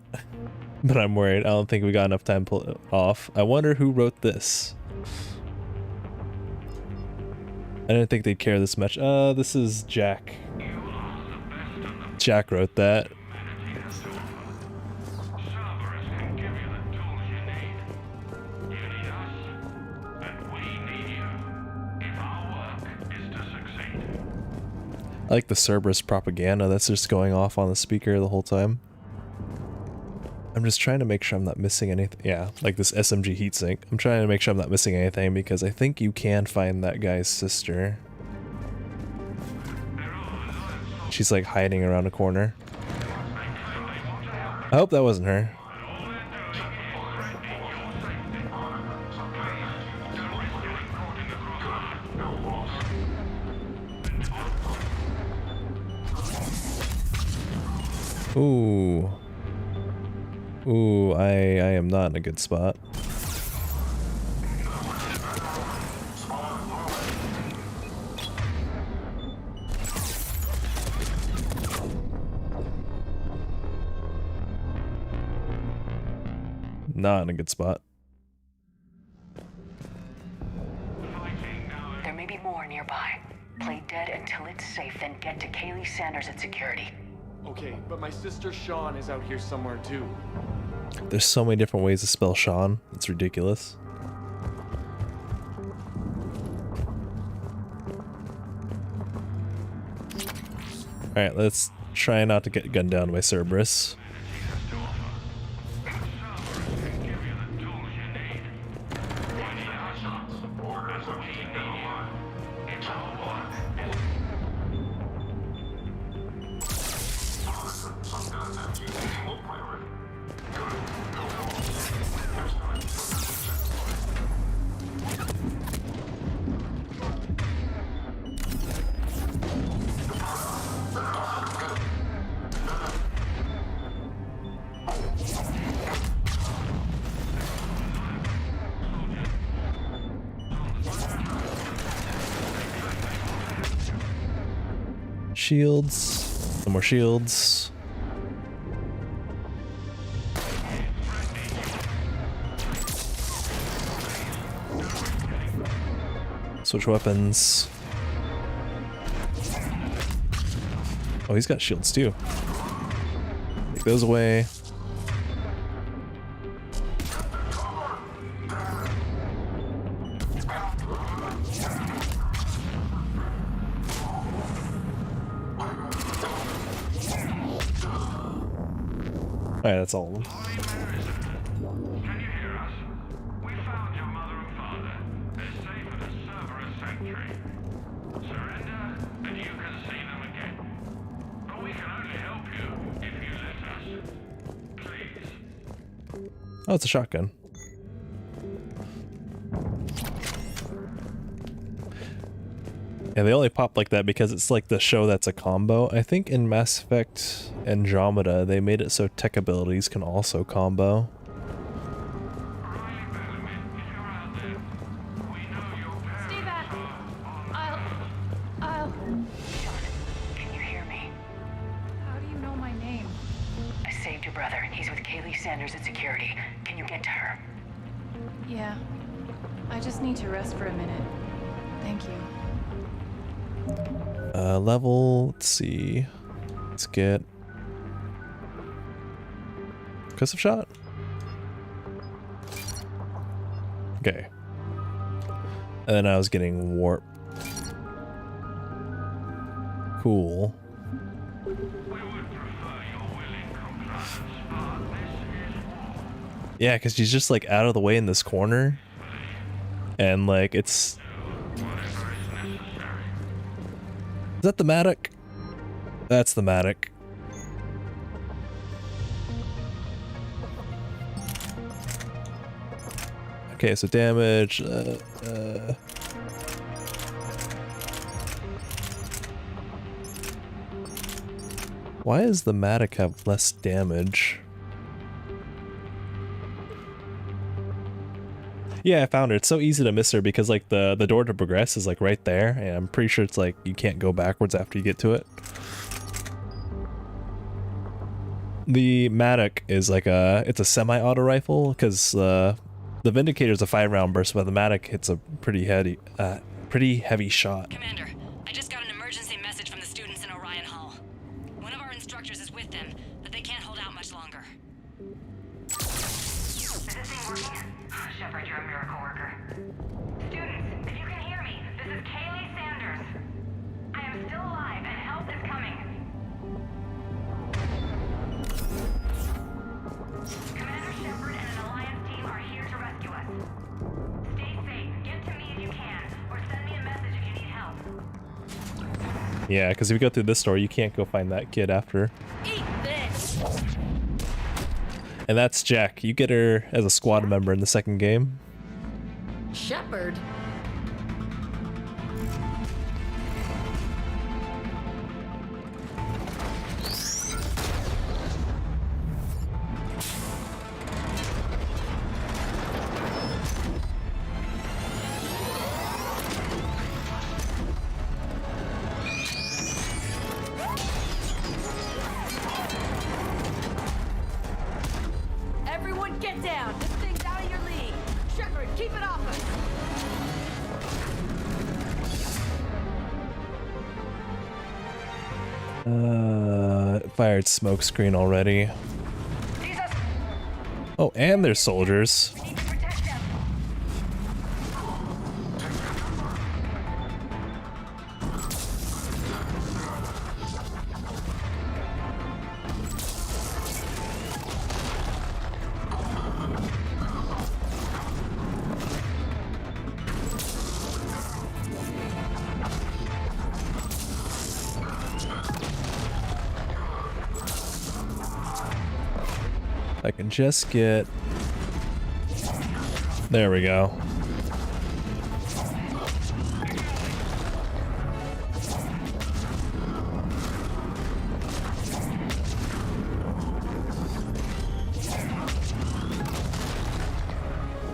But I'm worried. I don't think we got enough time to pull it off. I wonder who wrote this. I didn't think they'd care this much. This is Jack. Jack wrote that. I like the Cerberus propaganda that's just going off on the speaker the whole time. I'm just trying to make sure I'm not missing anything. Yeah, like this SMG heatsink. I'm trying to make sure I'm not missing anything because I think you can find that guy's sister. She's like hiding around a corner. I hope that wasn't her. Ooh. Ooh, I am not in a good spot. Not in a good spot. There may be more nearby. Play dead until it's safe, then get to Kaylee Sanders at security. Okay, but my sister Sean is out here somewhere too. There's so many different ways to spell Sean. It's ridiculous. Alright, let's try not to get gunned down by Cerberus. Shields. Some more shields. Switch weapons. Oh, he's got shields too. Take those away. Alright, that's all of them. Can you hear us? We found your mother and father. They're safe at the Cerberus Sanctuary. Surrender, and you can see them again. But we can only help you if you let us. Please. Oh, it's a shotgun. Yeah, they only pop like that because it's like the show that's a combo. I think in Mass Effect Andromeda, they made it so tech abilities can also combo. Stay back. I'll... Can you hear me? How do you know my name? I saved your brother. He's with Kaylee Sanders at security. Can you get to her? Yeah. I just need to rest for a minute. Thank you. Level, let's see. Let's get Concussive shot. Okay. And then I was getting warp. Cool. Yeah, because she's just like out of the way in this corner. And like it's... Is that the Matic? That's the Matic. Okay, so damage. Why does the Matic have less damage? Yeah, I found her. It's so easy to miss her because like the door to progress is like right there, and I'm pretty sure it's like you can't go backwards after you get to it. The Matic is like it's a semi-auto rifle because the Vindicator's a 5-round burst, but the Matic hits a pretty heavy shot. Commander, I just got an emergency message from the students in Orion Hall. One of our instructors is with them, but they can't hold out much longer. Is this thing working? Shepard, you're a miracle worker. Students, if you can hear me, this is Kaylee Sanders. I am still alive and help is coming. Commander Shepard and an Alliance team are here to rescue us. Stay safe, get to me if you can, or send me a message if you need help. Yeah, because if you go through this door, you can't go find that kid after. Eat this! And that's Jack. You get her as a squad member in the second game. Shepard? Everyone get down! This thing's out of your league! Shepard, keep it off us! It fired smoke screen already. Oh, and there's soldiers. I can just get... There we go.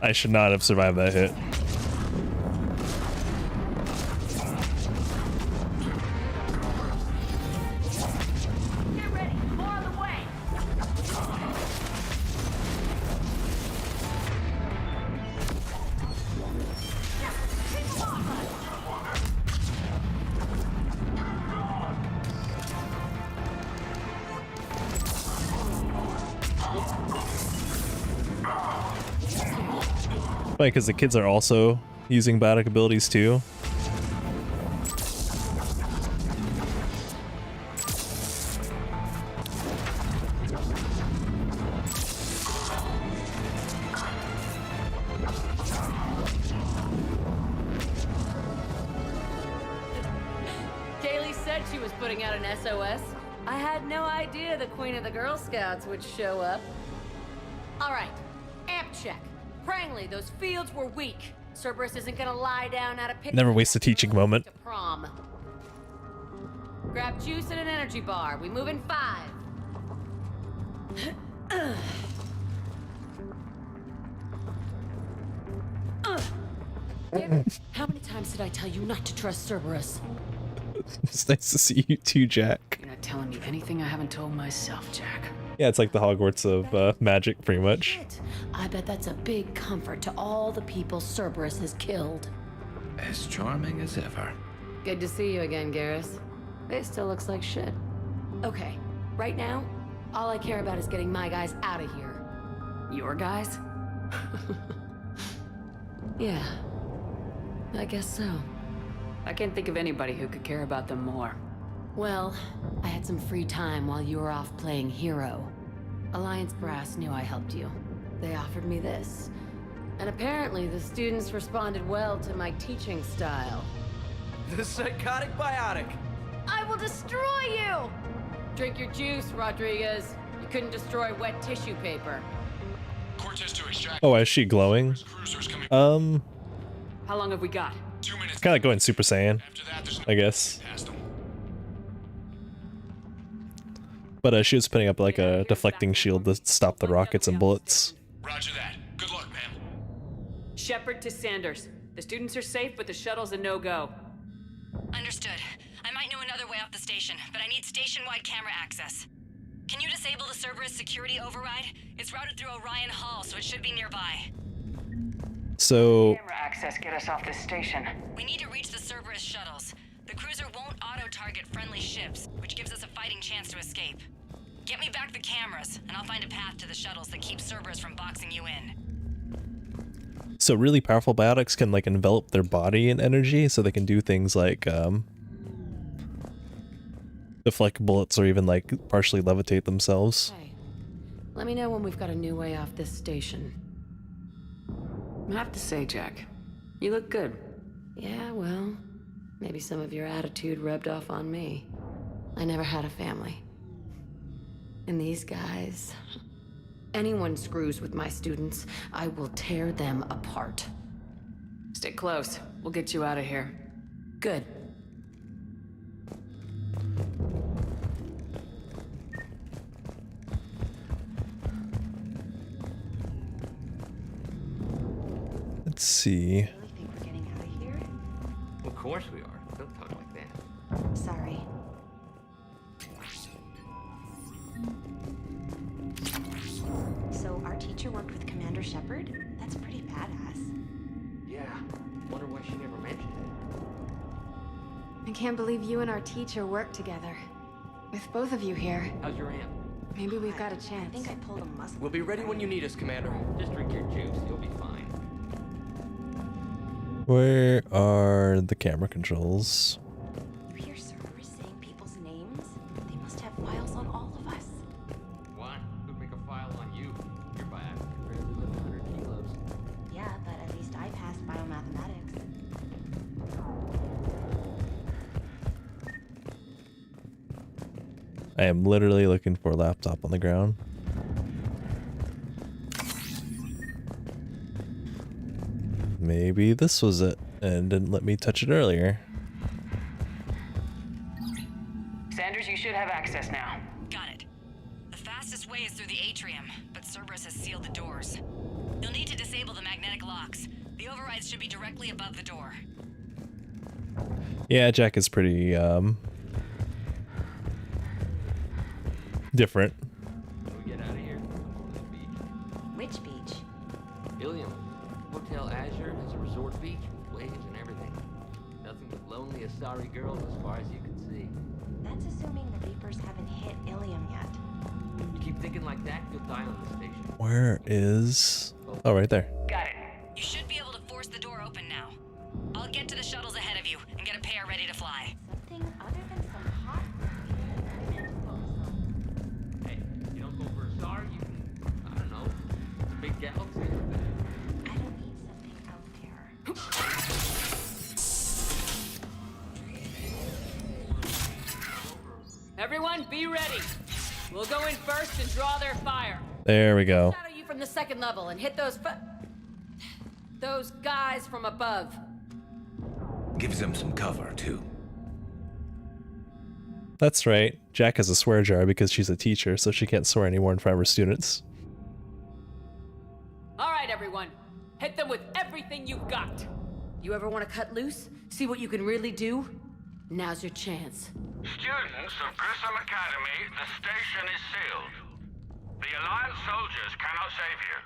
I should not have survived that hit. Funny because the kids are also using biotic abilities too. Kaylee said she was putting out an SOS. I had no idea the Queen of the Girl Scouts would show up. All right, amp check. Prangley, those fields were weak. Cerberus isn't gonna lie down out of pity. Never waste a teaching moment. To prom. Grab juice and an energy bar. We move in 5. Damn it. How many times did I tell you not to trust Cerberus? It's nice to see you too, Jack. You're not telling me anything I haven't told myself, Jack. Yeah, it's like the Hogwarts of magic, pretty much. I bet that's a big comfort to all the people Cerberus has killed. As charming as ever. Good to see you again, Garrus. It still looks like shit. Okay, right now, all I care about is getting my guys out of here. Your guys? Yeah, I guess so. I can't think of anybody who could care about them more. Well, I had some free time while you were off playing hero. Alliance Brass knew I helped you. They offered me this. And apparently the students responded well to my teaching style. The psychotic biotic! I will destroy you! Drink your juice, Rodriguez. You couldn't destroy wet tissue paper. Cortez to extract. Oh, is she glowing? How long have we got? 2 minutes. It's kind of like going Super Saiyan, I guess. But she was putting up like a deflecting shield to stop the rockets and bullets. Roger that. Good luck, ma'am. Shepard to Sanders. The students are safe, but the shuttle's a no-go. Understood. I might know another way off the station, but I need station-wide camera access. Can you disable the Cerberus security override? It's routed through Orion Hall, so it should be nearby. So Camera access get us off this station. We need to reach the Cerberus shuttles. The cruiser won't auto-target friendly ships, which gives us a fighting chance to escape. Get me back the cameras, and I'll find a path to the shuttles that keep Cerberus from boxing you in. So really powerful biotics can like envelop their body in energy, so they can do things like deflect bullets or even like partially levitate themselves. Hey, let me know when we've got a new way off this station. I have to say, Jack, you look good. Yeah, well, maybe some of your attitude rubbed off on me. I never had a family. And these guys... Anyone screws with my students, I will tear them apart. Stay close. We'll get you out of here. Good. Let's see. Think we're getting out of here? Of course we are. Don't talk like that. Sorry. So our teacher worked with Commander Shepard? That's pretty badass. Yeah. Wonder why she never mentioned it. I can't believe you and our teacher worked together. With both of you here. How's your aunt? Maybe we've got a chance. I think I pulled a muscle. We'll be ready when you need us, Commander. Just drink your juice. You'll be fine. Where are the camera controls? You hear Cerberus saying people's names? They must have files on all of us. What? Who'd make a file on you? Your biotic can barely lift 100 kilos. Yeah, but at least I passed biomathematics. I am literally looking for a laptop on the ground. Maybe this was it and didn't let me touch it earlier. Sanders, you should have access now. Got it. The fastest way is through the atrium, but Cerberus has sealed the doors. You'll need to disable the magnetic locks. The overrides should be directly above the door. Yeah, Jack is pretty different. When we get out of here, this beach. Which beach? Ilium. Hotel Azure has a resort beach with waves and everything. Nothing but lonely Asari girls as far as you can see. That's assuming the Reapers haven't hit Ilium yet. You keep thinking like that, you'll die on the station. Where is... Oh, right there. Got it. You should be I'll get to the shuttles ahead of you and get a pair ready to fly. Something other than some hot. Hey, you don't go for a star, you can, I don't know, a big galaxy. I don't need something out there. Everyone, be ready. We'll go in first and draw their fire. There we go. Shadow you from the second level and hit those guys from above. Gives them some cover, too. That's right. Jack has a swear jar because she's a teacher, so she can't swear anymore in front of her students. All right, everyone. Hit them with everything you've got. You ever want to cut loose? See what you can really do? Now's your chance. Students of Grissom Academy, the station is sealed. The Alliance soldiers cannot save you.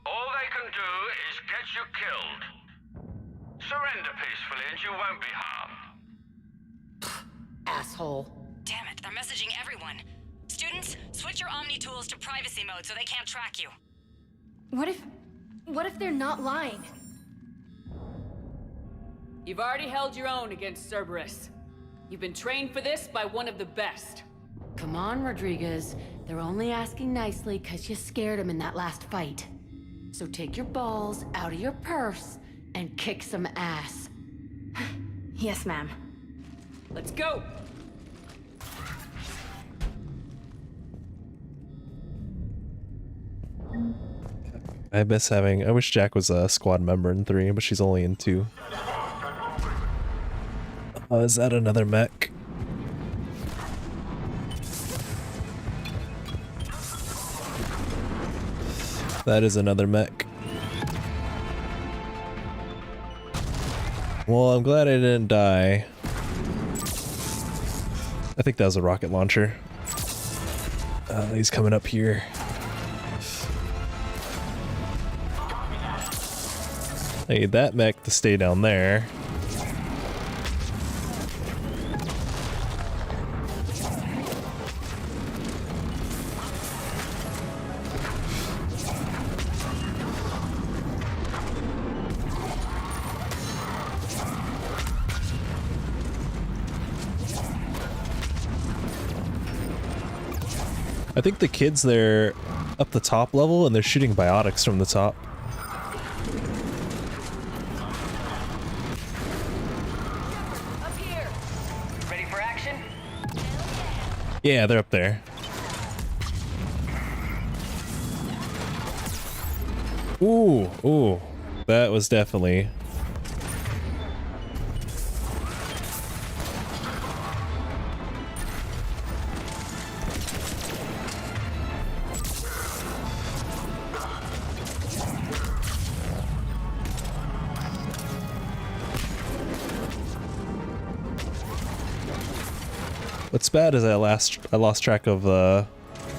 All they can do is get you killed. Surrender peacefully and you won't be harmed. Asshole. Damn it, they're messaging everyone. Students, switch your Omni tools to privacy mode so they can't track you. What if they're not lying? You've already held your own against Cerberus. You've been trained for this by one of the best. Come on, Rodriguez. They're only asking nicely because you scared them in that last fight. So take your balls out of your purse and kick some ass. Yes, ma'am. Let's go! I wish Jack was a squad member in 3, but she's only in 2. Oh, is that another mech? That is another mech. Well, I'm glad I didn't die. I think that was a rocket launcher. He's coming up here. I need that mech to stay down there. I think the kids, they're up the top level and they're shooting biotics from the top. Up here. Ready for action? Yeah, they're up there. Ooh, that was definitely... What's bad is I lost track of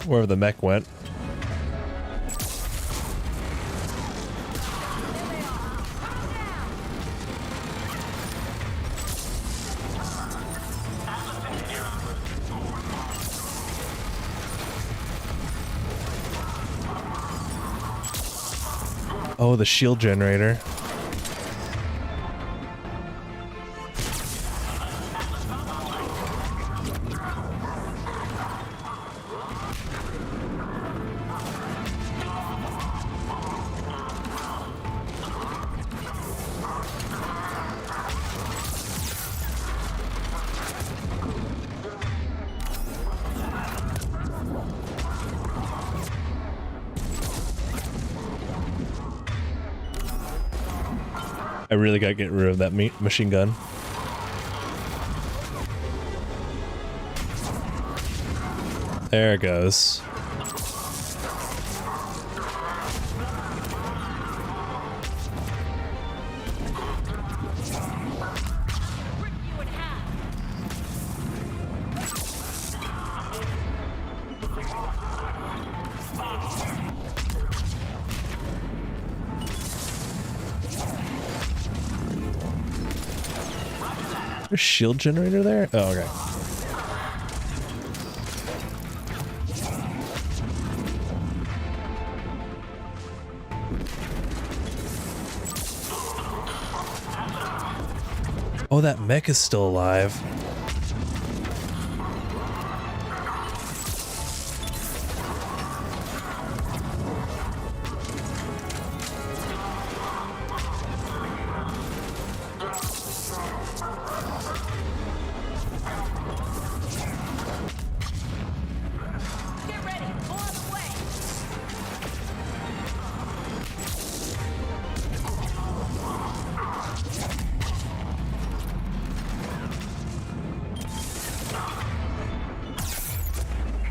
wherever the mech went. Oh, the shield generator. I really gotta get rid of that machine gun. There it goes. There's a shield generator there? Oh, okay. Oh, that mech is still alive.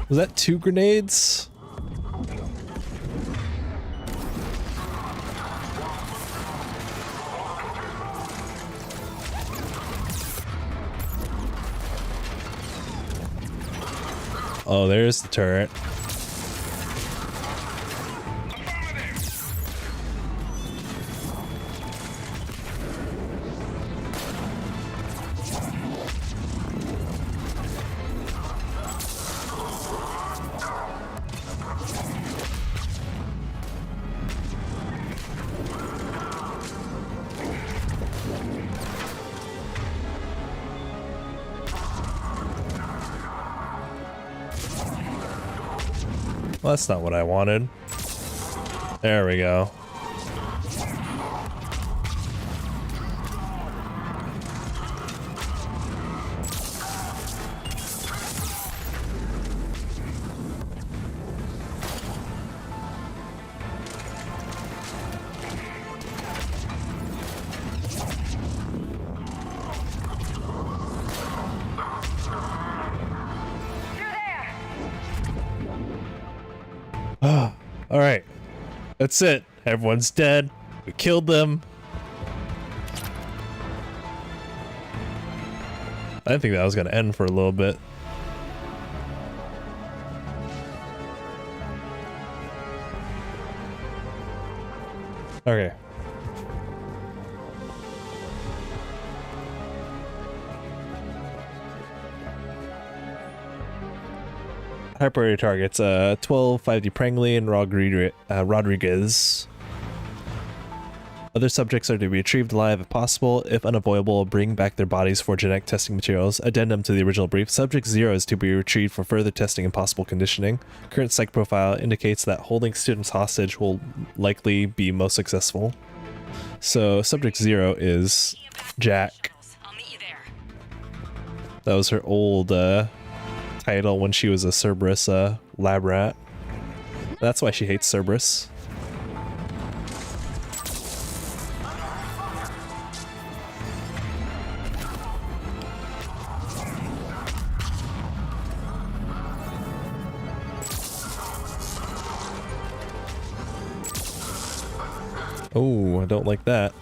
Was that 2 grenades? Oh, there's the turret. Well, that's not what I wanted. There we go. All right, that's it. Everyone's dead. We killed them. I didn't think that was gonna end for a little bit. Okay. High priority targets, 12, 5D Prangley, and Rodriguez. Other subjects are to be retrieved alive if possible. If unavoidable, bring back their bodies for genetic testing materials. Addendum to the original brief. Subject 0 is to be retrieved for further testing and possible conditioning. Current psych profile indicates that holding students hostage will likely be most successful. So subject 0 is Jack. That was her old title when she was a Cerberus lab rat. That's why she hates Cerberus. Oh, I don't like that.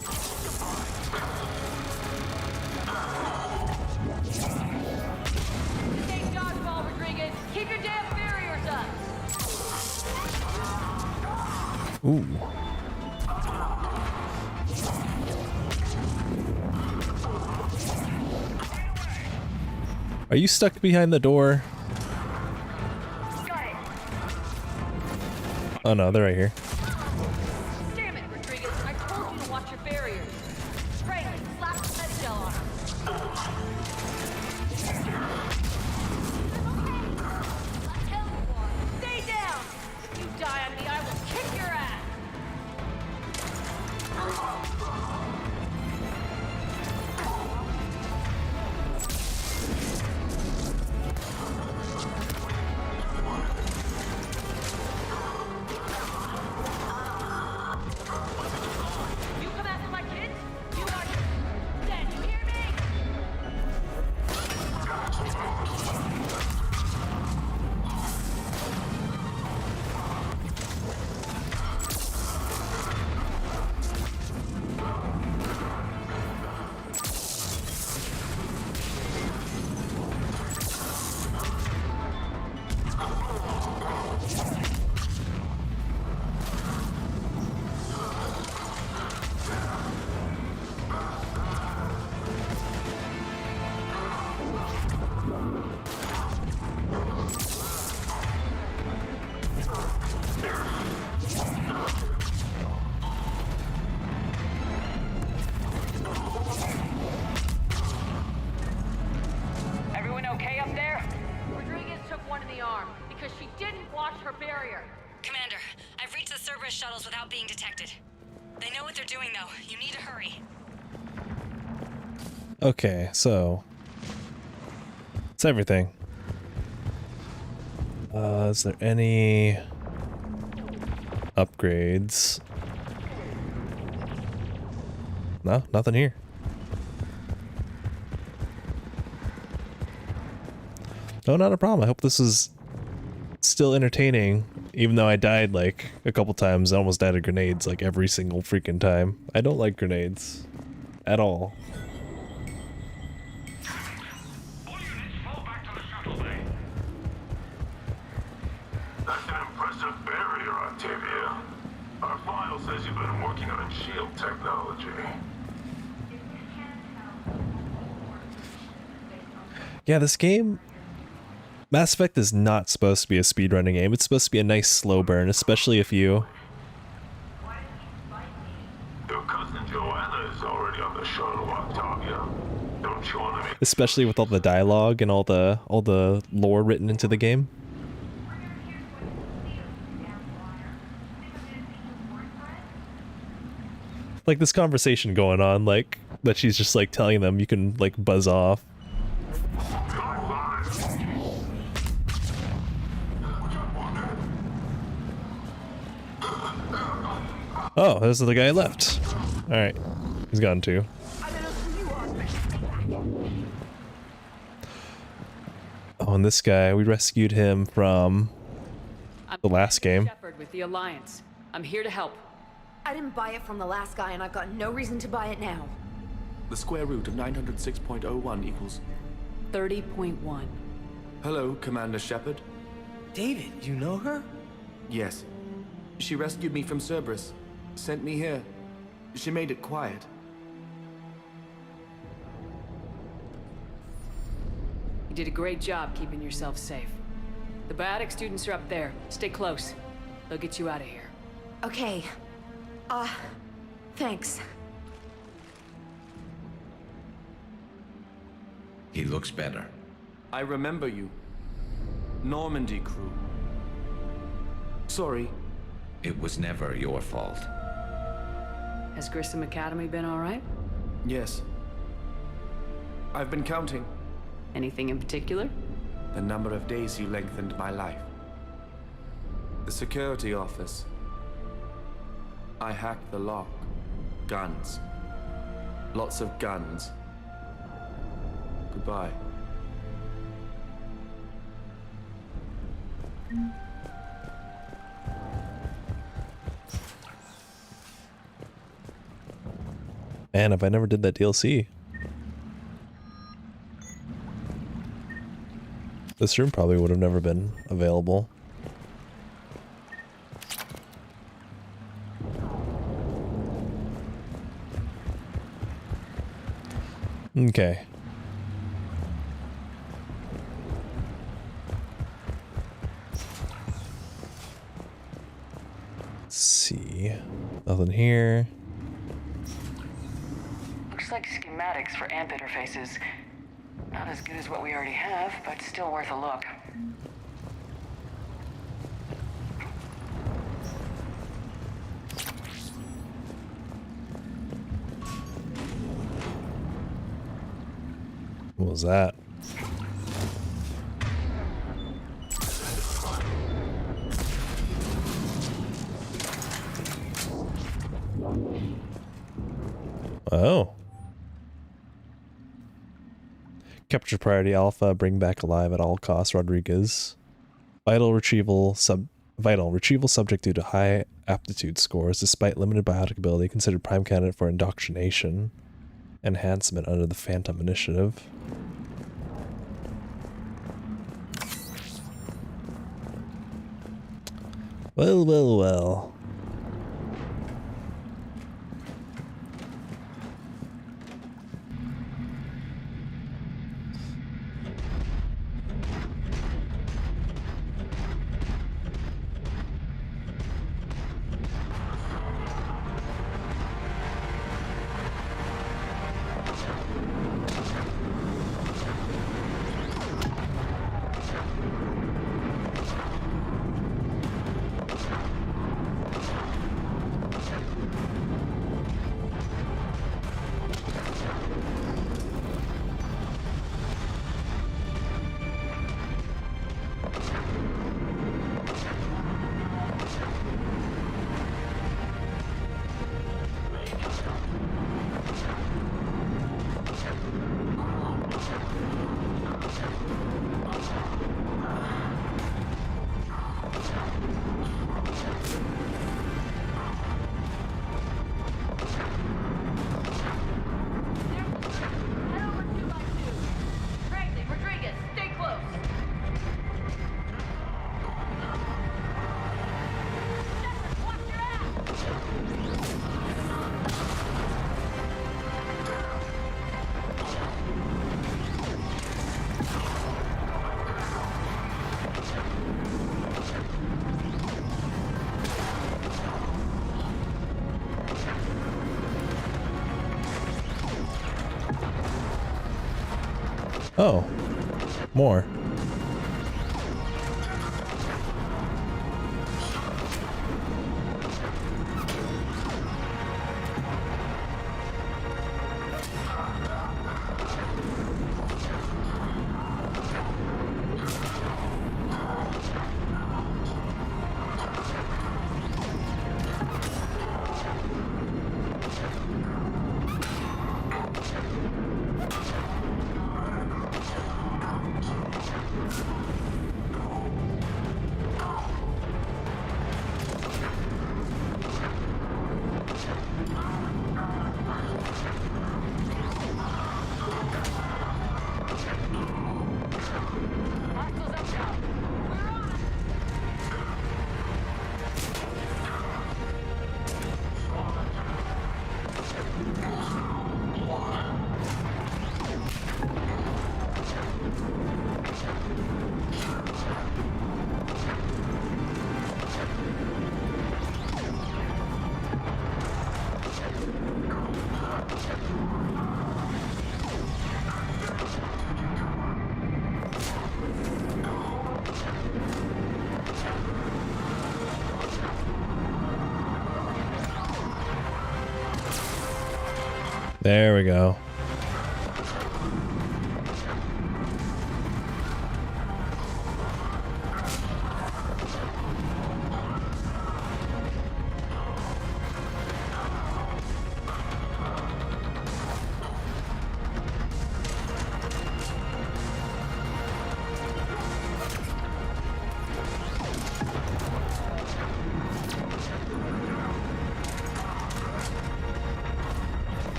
Ooh. Are you stuck behind the door? Oh no, they're right here. Damn it, Rodriguez. I told you to watch your barriers. Franklin, slap the med gel on her. Stay down! If you die on me, I will kick your ass! her barrier. Commander, I've reached the Cerberus shuttles without being detected. They know what they're doing, though. You need to hurry. Okay, so it's everything. Is there any upgrades? No, nothing here. No, not a problem. I hope this is still entertaining, even though I died like a couple times. I almost died of grenades like every single freaking time. I don't like grenades at all. That's an impressive barrier, Octavia. Our file says you've been working on shield technology. Yeah, this game, Mass Effect is not supposed to be a speedrunning game. It's supposed to be a nice slow burn, especially if you... Your cousin Joanna is already on the shuttle, Octavia. Don't you want to make... Especially with all the dialogue and all the lore written into the game. Like this conversation going on, like, that she's just like telling them you can like buzz off. Oh, there's the guy left. Alright. He's gone too. Oh, and this guy, we rescued him from the last game. Shepard with the Alliance. I'm here to help. I didn't buy it from the last guy, and I've got no reason to buy it now. The square root of 906.01 equals... 30.1. Hello, Commander Shepard. David, you know her? Yes. She rescued me from Cerberus. Sent me here. She made it quiet. You did a great job keeping yourself safe. The biotic students are up there. Stay close. They'll get you out of here. Okay. Thanks. He looks better. I remember you. Normandy crew. Sorry. It was never your fault. Has Grissom Academy been all right? Yes. I've been counting. Anything in particular? The number of days you lengthened my life. The security office. I hacked the lock. Guns. Lots of guns. Goodbye. Man, if I never did that DLC. This room probably would have never been available. Okay. Let's see. Nothing here. Looks like schematics for AMP interfaces. Not as good as what we already have, but still worth a look. What was that? Oh. Capture priority alpha, bring back alive at all costs, Rodriguez. Vital retrieval subject due to high aptitude scores, despite limited biotic ability, considered prime candidate for indoctrination. Enhancement under the Phantom Initiative. Well, well, well. Oh. More. There we go.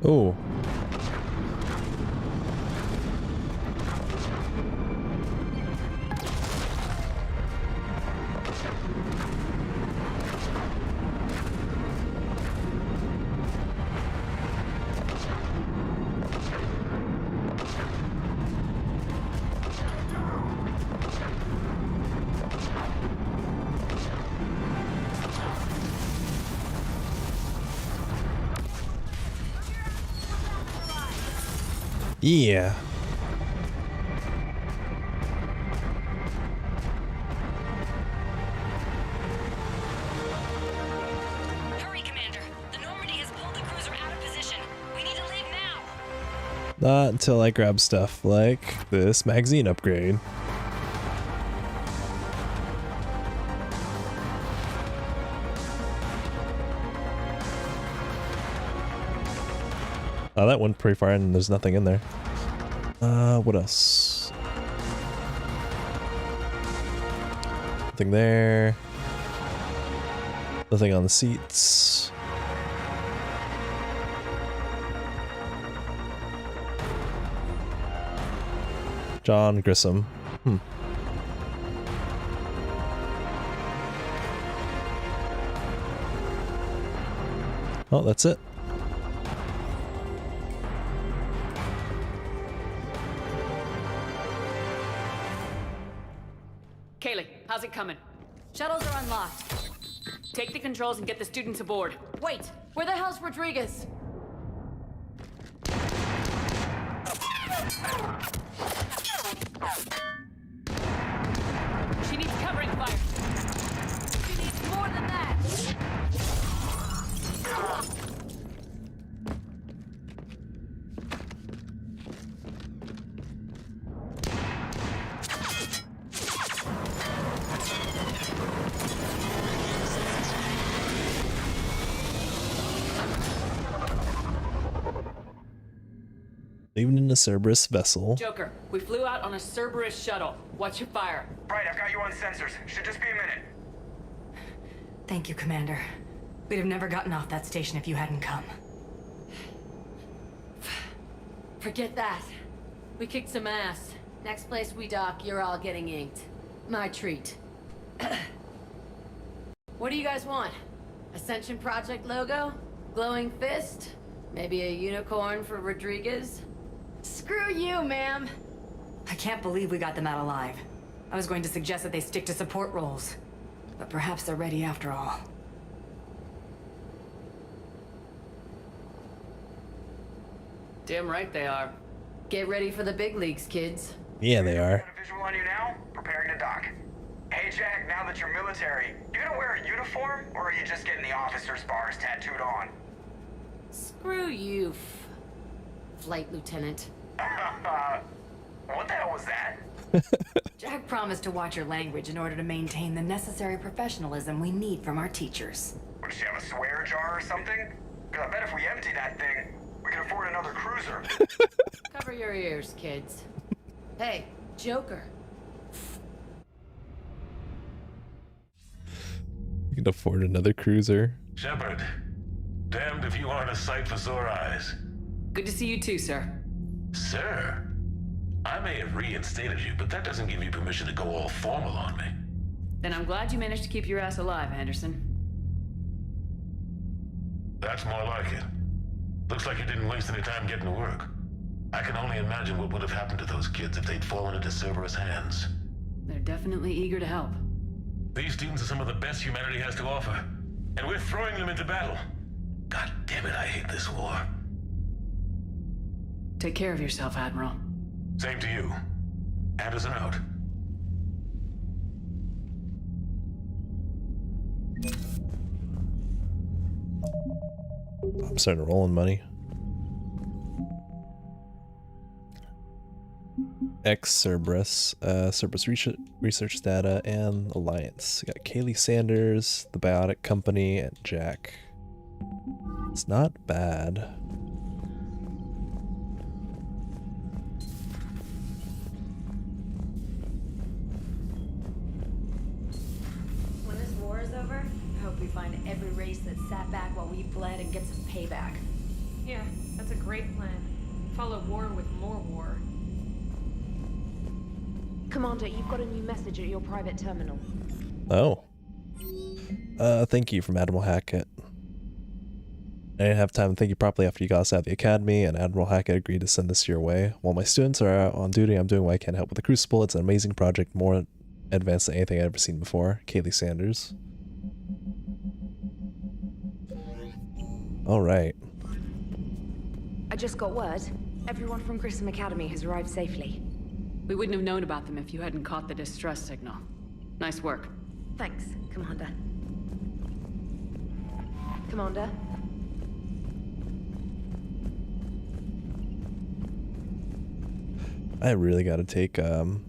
Ooh. Yeah. Hurry, Commander. The Normandy has pulled the cruiser out of position. We need to leave now. Not until I grab stuff like this magazine upgrade. Oh, that went pretty far and there's nothing in there. What else? Nothing there. Nothing on the seats. John Grissom. Oh, that's it. Kaylee, how's it coming? Shuttles are unlocked. Take the controls and get the students aboard. Wait, where the hell's Rodriguez? She needs covering fire. She needs more than that. Even in a Cerberus vessel. Joker, we flew out on a Cerberus shuttle. Watch your fire. Right, I've got you on sensors. Should just be a minute. Thank you, Commander. We'd have never gotten off that station if you hadn't come. Forget that. We kicked some ass. Next place we dock, you're all getting inked. My treat. What do you guys want? Ascension Project logo? Glowing fist? Maybe a unicorn for Rodriguez? Screw you, ma'am! I can't believe we got them out alive. I was going to suggest that they stick to support roles. But perhaps they're ready after all. Damn right they are. Get ready for the big leagues, kids. Yeah, they are. Got a visual on you now? Preparing to dock. Hey Jack, now that you're military, you gonna wear a uniform, or are you just getting the officer's bars tattooed on? Screw you, Flight Lieutenant. What the hell was that? Jack promised to watch your language in order to maintain the necessary professionalism we need from our teachers. Would she have a swear jar or something? Cause I bet if we empty that thing, we can afford another cruiser. Cover your ears, kids. Hey, Joker. You can afford another cruiser. Shepard, damned if you aren't a sight for sore eyes. Good to see you too, sir. Sir? I may have reinstated you, but that doesn't give you permission to go all formal on me. Then I'm glad you managed to keep your ass alive, Anderson. That's more like it. Looks like you didn't waste any time getting to work. I can only imagine what would have happened to those kids if they'd fallen into Cerberus' hands. They're definitely eager to help. These students are some of the best humanity has to offer, and we're throwing them into battle. God damn it, I hate this war. Take care of yourself, Admiral. Same to you. Anderson out. I'm starting to roll in money. Cerberus, Cerberus research data, and Alliance. We got Kaylee Sanders, the Biotic Company, and Jack. It's not bad. When this war is over, I hope we find every race that sat back while we bled and get some payback. Yeah, that's a great plan. Follow war with more war. Commander, you've got a new message at your private terminal. Oh. Thank you from Admiral Hackett. I didn't have time to thank you properly after you got us out of the academy, and Admiral Hackett agreed to send this your way. While my students are out on duty, I'm doing what I can to help with the Crucible. It's an amazing project, more advanced than anything I've ever seen before. Kaylee Sanders. Alright. I just got word. Everyone from Grissom Academy has arrived safely. We wouldn't have known about them if you hadn't caught the distress signal. Nice work. Thanks, Commander. Commander? I really gotta take, Edie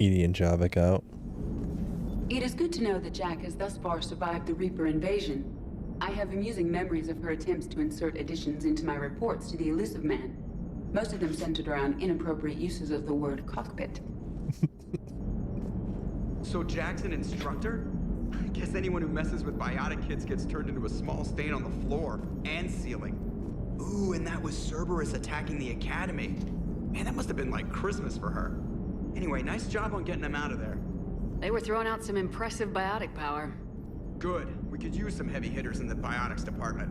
and Javik out. It is good to know that Jack has thus far survived the Reaper invasion. I have amusing memories of her attempts to insert additions into my reports to the Elusive Man. Most of them centered around inappropriate uses of the word cockpit. So Jack's an instructor? I guess anyone who messes with biotic kids gets turned into a small stain on the floor and ceiling. Ooh, and that was Cerberus attacking the academy. Man, that must have been like Christmas for her. Anyway, nice job on getting them out of there. They were throwing out some impressive biotic power. Good. We could use some heavy hitters in the biotics department.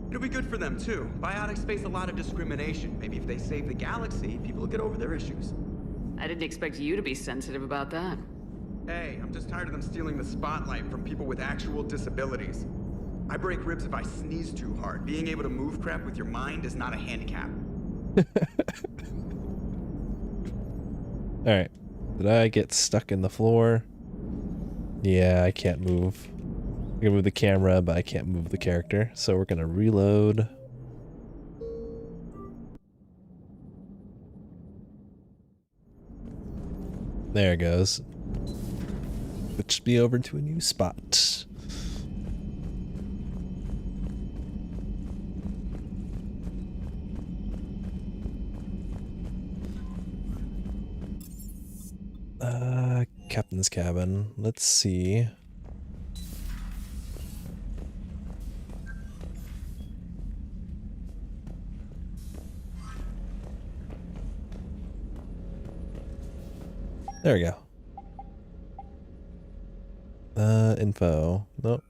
It'll be good for them too. Biotics face a lot of discrimination. Maybe if they save the galaxy, people will get over their issues. I didn't expect you to be sensitive about that. Hey, I'm just tired of them stealing the spotlight from people with actual disabilities. I break ribs if I sneeze too hard. Being able to move crap with your mind is not a handicap. Alright. Did I get stuck in the floor? Yeah, I can't move. I can move the camera, but I can't move the character. So we're gonna reload. There it goes. Switch me over to a new spot. Captain's cabin. Let's see. There we go. Info. Nope.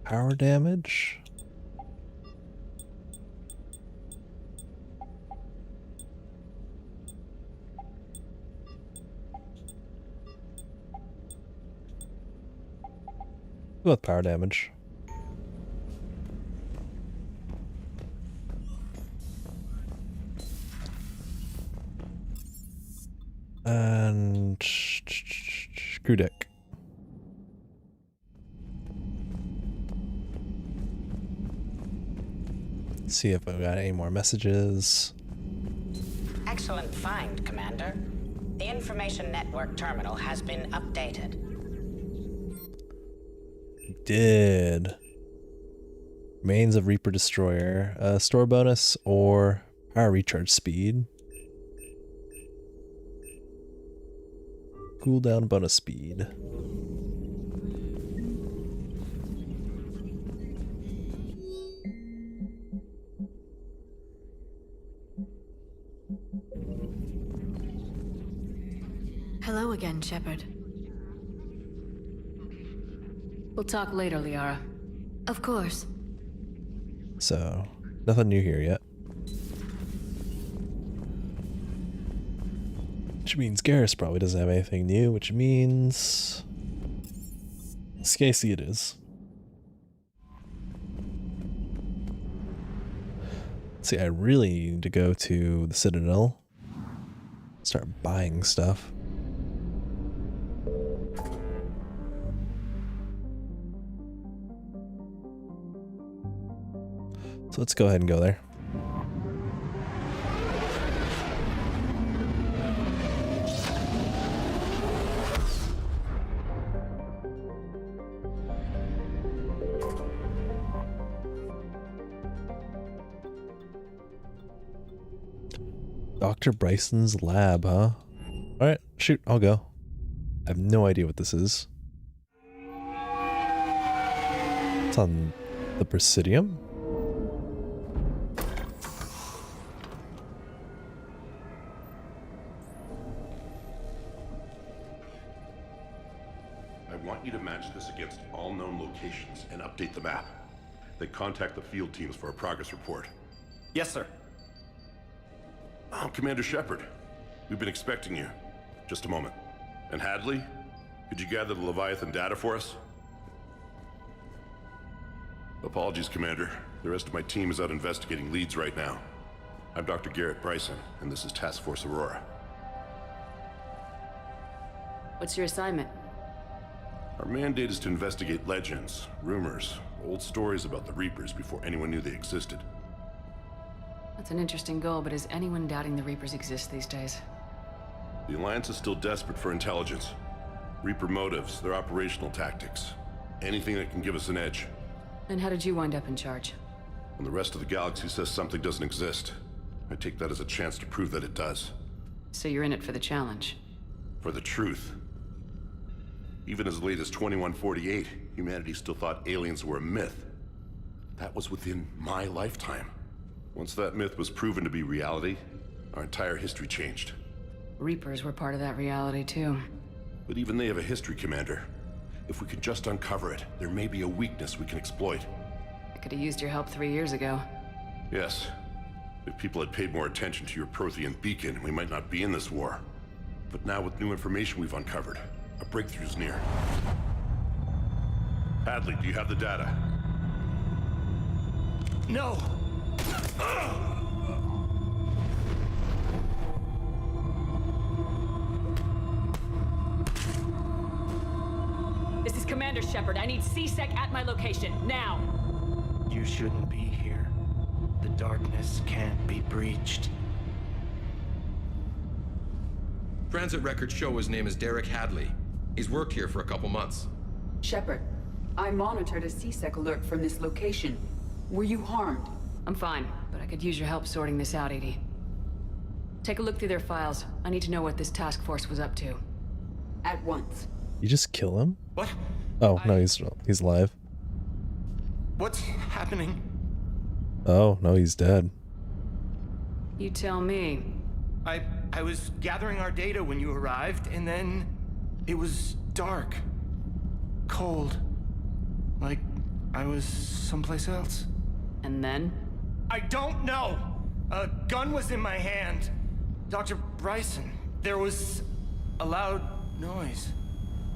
Power damage? With power damage. And crew deck. See if I've got any more messages. Excellent find, Commander. The information network terminal has been updated. Did. Remains of Reaper Destroyer. Store bonus or power recharge speed. Cooldown bonus speed. Hello again, Shepard. We'll talk later, Liara. Of course. So, nothing new here yet. Which means Garrus probably doesn't have anything new, which means... Scasey it is. See, I really need to go to the Sentinel. Start buying stuff. So let's go ahead and go there. Dr. Bryson's lab, huh? Alright, shoot, I'll go. I have no idea what this is. It's on the Presidium? I want you to match this against all known locations and update the map. Then contact the field teams for a progress report. Yes, sir. I'm Commander Shepard. We've been expecting you. Just a moment. And Hadley, could you gather the Leviathan data for us? Apologies, Commander. The rest of my team is out investigating leads right now. I'm Dr. Garrett Bryson, and this is Task Force Aurora. What's your assignment? Our mandate is to investigate legends, rumors, old stories about the Reapers before anyone knew they existed. That's an interesting goal, but is anyone doubting the Reapers exist these days? The Alliance is still desperate for intelligence. Reaper motives, their operational tactics. Anything that can give us an edge. And how did you wind up in charge? When the rest of the galaxy says something doesn't exist, I take that as a chance to prove that it does. So you're in it for the challenge? For the truth. Even as late as 2148, humanity still thought aliens were a myth. That was within my lifetime. Once that myth was proven to be reality, our entire history changed. Reapers were part of that reality, too. But even they have a history, Commander. If we could just uncover it, there may be a weakness we can exploit. I could have used your help 3 years ago. Yes. If people had paid more attention to your Prothean beacon, we might not be in this war. But now with new information we've uncovered, a breakthrough's near. Hadley, do you have the data? No! This is Commander Shepard. I need C-Sec at my location, now! You shouldn't be here. The darkness can't be breached. Transit records show his name is Derek Hadley. He's worked here for a couple months. Shepard, I monitored a C-Sec alert from this location. Were you harmed? I'm fine, but I could use your help sorting this out, Edie. Take a look through their files. I need to know what this task force was up to. At once. You just kill him? What? Oh, no, he's alive. What's happening? Oh, no, he's dead. You tell me. I was gathering our data when you arrived, and then it was dark. Cold. Like I was someplace else. And then? I don't know! A gun was in my hand. Dr. Bryson, there was a loud noise.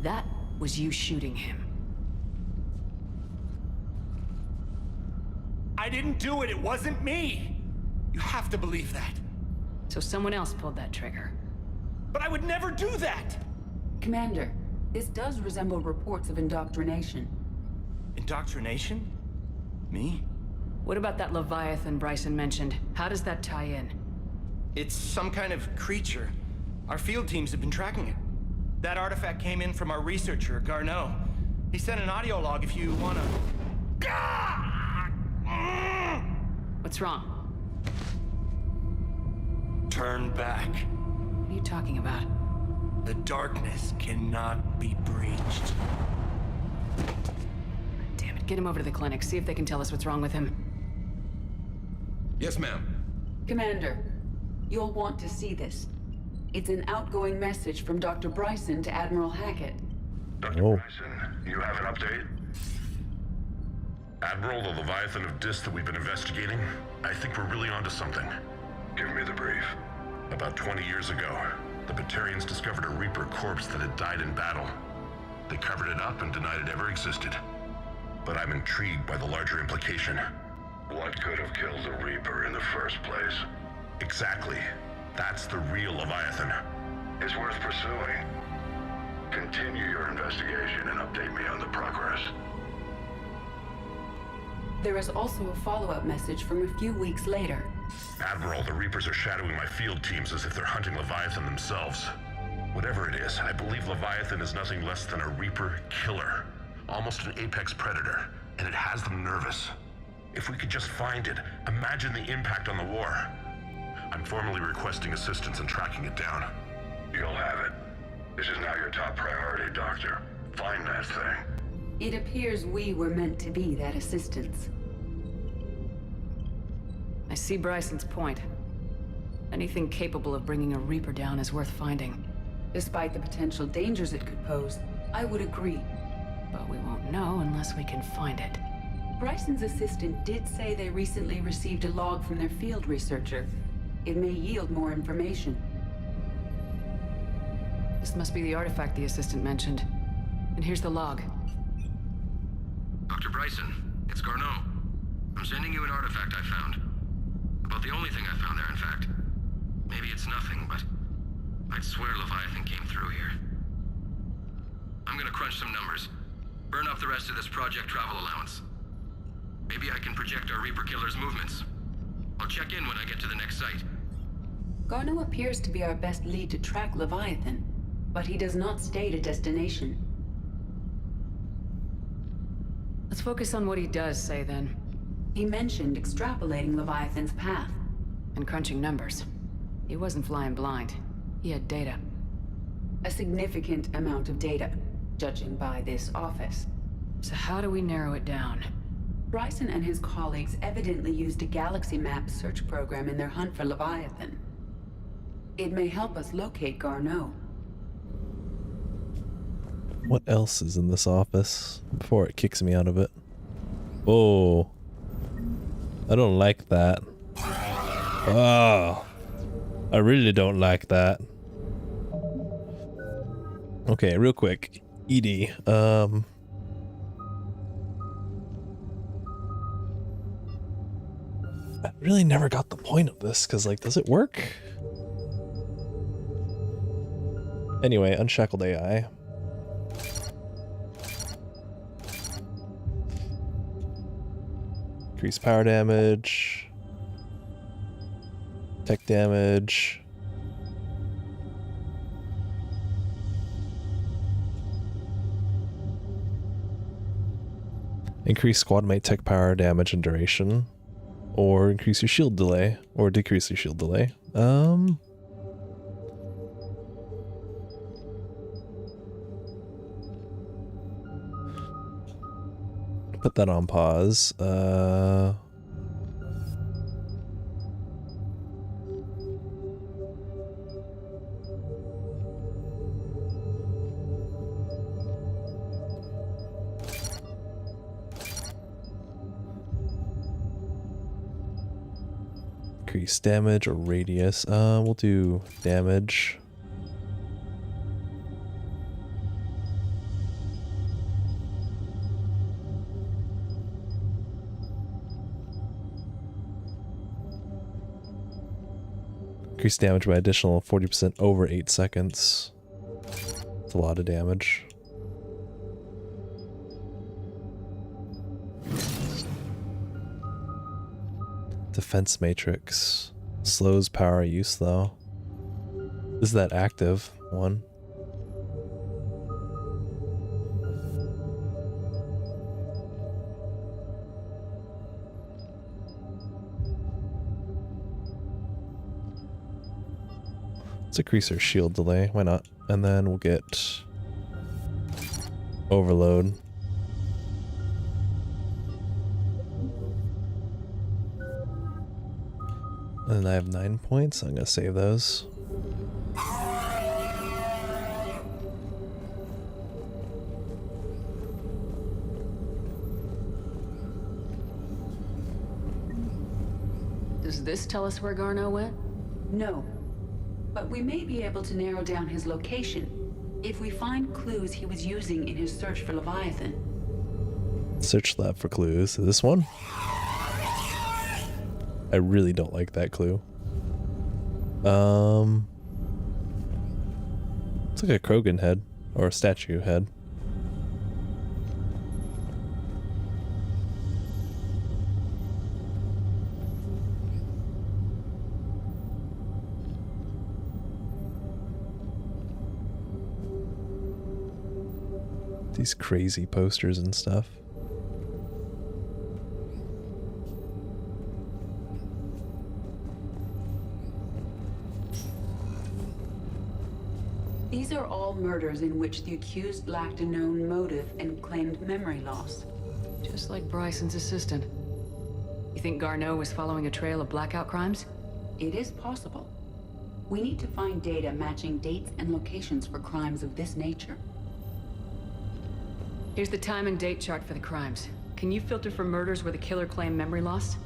That was you shooting him. I didn't do it, it wasn't me! You have to believe that. So someone else pulled that trigger. But I would never do that! Commander, this does resemble reports of indoctrination. Indoctrination? Me? What about that Leviathan Bryson mentioned? How does that tie in? It's some kind of creature. Our field teams have been tracking it. That artifact came in from our researcher, Garneau. He sent an audio log if you wanna... What's wrong? Turn back. What are you talking about? The darkness cannot be breached. Damn it, get him over to the clinic. See if they can tell us what's wrong with him. Yes, ma'am. Commander, you'll want to see this. It's an outgoing message from Dr. Bryson to Admiral Hackett. Dr. Bryson, you have an update? Admiral, the Leviathan of Dis that we've been investigating, I think we're really onto something. Give me the brief. About 20 years ago, the Batarians discovered a Reaper corpse that had died in battle. They covered it up and denied it ever existed. But I'm intrigued by the larger implication. What could have killed the Reaper in the first place? Exactly. That's the real Leviathan. It's worth pursuing. Continue your investigation and update me on the progress. There is also a follow-up message from a few weeks later. Admiral, the Reapers are shadowing my field teams as if they're hunting Leviathan themselves. Whatever it is, I believe Leviathan is nothing less than a Reaper killer. Almost an apex predator, and it has them nervous. If we could just find it, imagine the impact on the war. I'm formally requesting assistance in tracking it down. You'll have it. This is now your top priority, Doctor. Find that thing. It appears we were meant to be that assistance. I see Bryson's point. Anything capable of bringing a Reaper down is worth finding. Despite the potential dangers it could pose, I would agree. But we won't know unless we can find it. Bryson's assistant did say they recently received a log from their field researcher. It may yield more information. This must be the artifact the assistant mentioned. And here's the log. Dr. Bryson, it's Garneau. I'm sending you an artifact I found. About the only thing I found there, in fact. Maybe it's nothing, but I'd swear Leviathan came through here. I'm gonna crunch some numbers. Burn up the rest of this project travel allowance. Maybe I can project our Reaper killer's movements. I'll check in when I get to the next site. Garneau appears to be our best lead to track Leviathan, but he does not state a destination. Let's focus on what he does say, then. He mentioned extrapolating Leviathan's path. And crunching numbers. He wasn't flying blind. He had data. A significant amount of data, judging by this office. So how do we narrow it down? Bryson and his colleagues evidently used a galaxy map search program in their hunt for Leviathan. It may help us locate Garneau. What else is in this office before it kicks me out of it? Oh, I don't like that. Oh, I really don't like that. Okay, real quick. ED. I really never got the point of this, because, like, does it work? Anyway, unshackled AI. Increase power damage. Tech damage. Increase squad mate tech power damage and duration. Or increase your shield delay. Or decrease your shield delay. Put that on pause. Increase damage or radius. We'll do damage. Increase damage by additional 40% over 8 seconds. That's a lot of damage. Defense matrix. Slows power use though. This is that active one. Let's increase our shield delay. Why not? And then we'll get overload. And I have 9 points. I'm gonna save those. Does this tell us where Garneau went? No. But we may be able to narrow down his location if we find clues he was using in his search for Leviathan. Search lab for clues. This one? I really don't like that clue. It's like a Krogan head or a statue head. These crazy posters and stuff. These are all murders in which the accused lacked a known motive and claimed memory loss. Just like Bryson's assistant. You think Garneau was following a trail of blackout crimes? It is possible. We need to find data matching dates and locations for crimes of this nature. Here's the time and date chart for the crimes. Can you filter for murders where the killer claimed memory loss?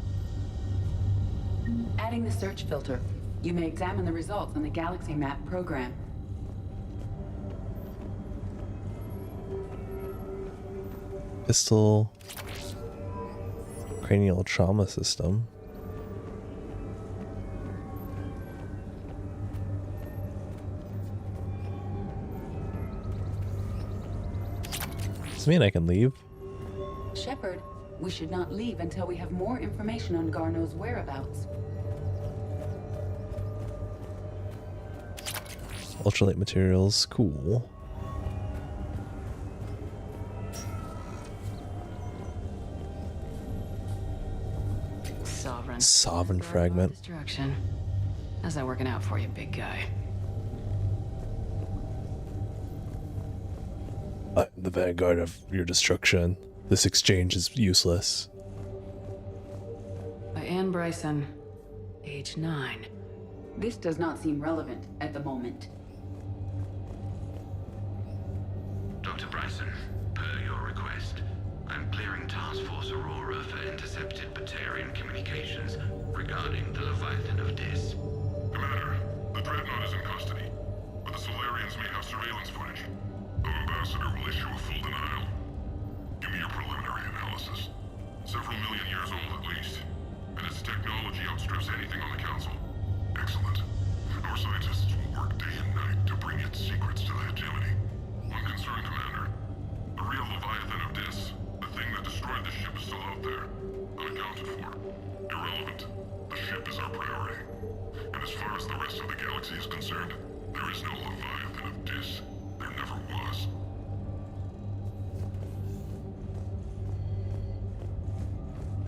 Adding the search filter, you may examine the results on the Galaxy Map program. Pistol. Cranial trauma system. Does this mean I can leave? Shepard, we should not leave until we have more information on Garneau's whereabouts. Ultralight materials, cool. Sovereign fragment. Destruction. How's that working out for you, big guy? I'm the vanguard of your destruction. This exchange is useless. By Anne Bryson, age 9. This does not seem relevant at the moment. Dr. Bryson, per your request, I'm clearing Task Force Aurora for intercepted Batarian communications regarding the Leviathan of Dis. Commander, the Dreadnought is in custody, but the Solarians may have surveillance footage. The Ambassador will issue a full denial. Give me your preliminary analysis. Several million years old at least, and its technology outstrips anything on the Council. Excellent. Our scientists will work day and night to bring its secrets to the hegemony. One concern, Commander. The real Leviathan of Dis, the thing that destroyed the ship, is still out there, unaccounted for. Irrelevant. The ship is our priority. And as far as the rest of the galaxy is concerned, there is no Leviathan of Dis. There never was.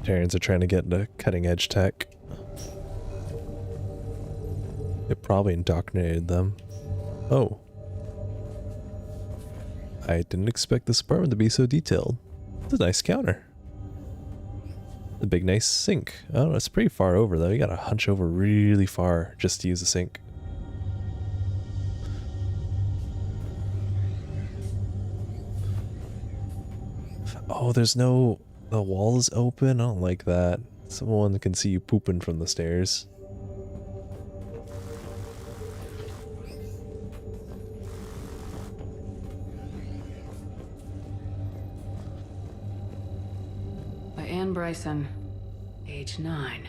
Terrans are trying to get into cutting edge tech. It probably indoctrinated them. Oh. I didn't expect this apartment to be so detailed. It's a nice counter. A big nice sink. Oh, it's pretty far over though. You gotta hunch over really far just to use the sink. Oh, there's no... The wall is open? I don't like that. Someone can see you pooping from the stairs. Anne Bryson, age 9.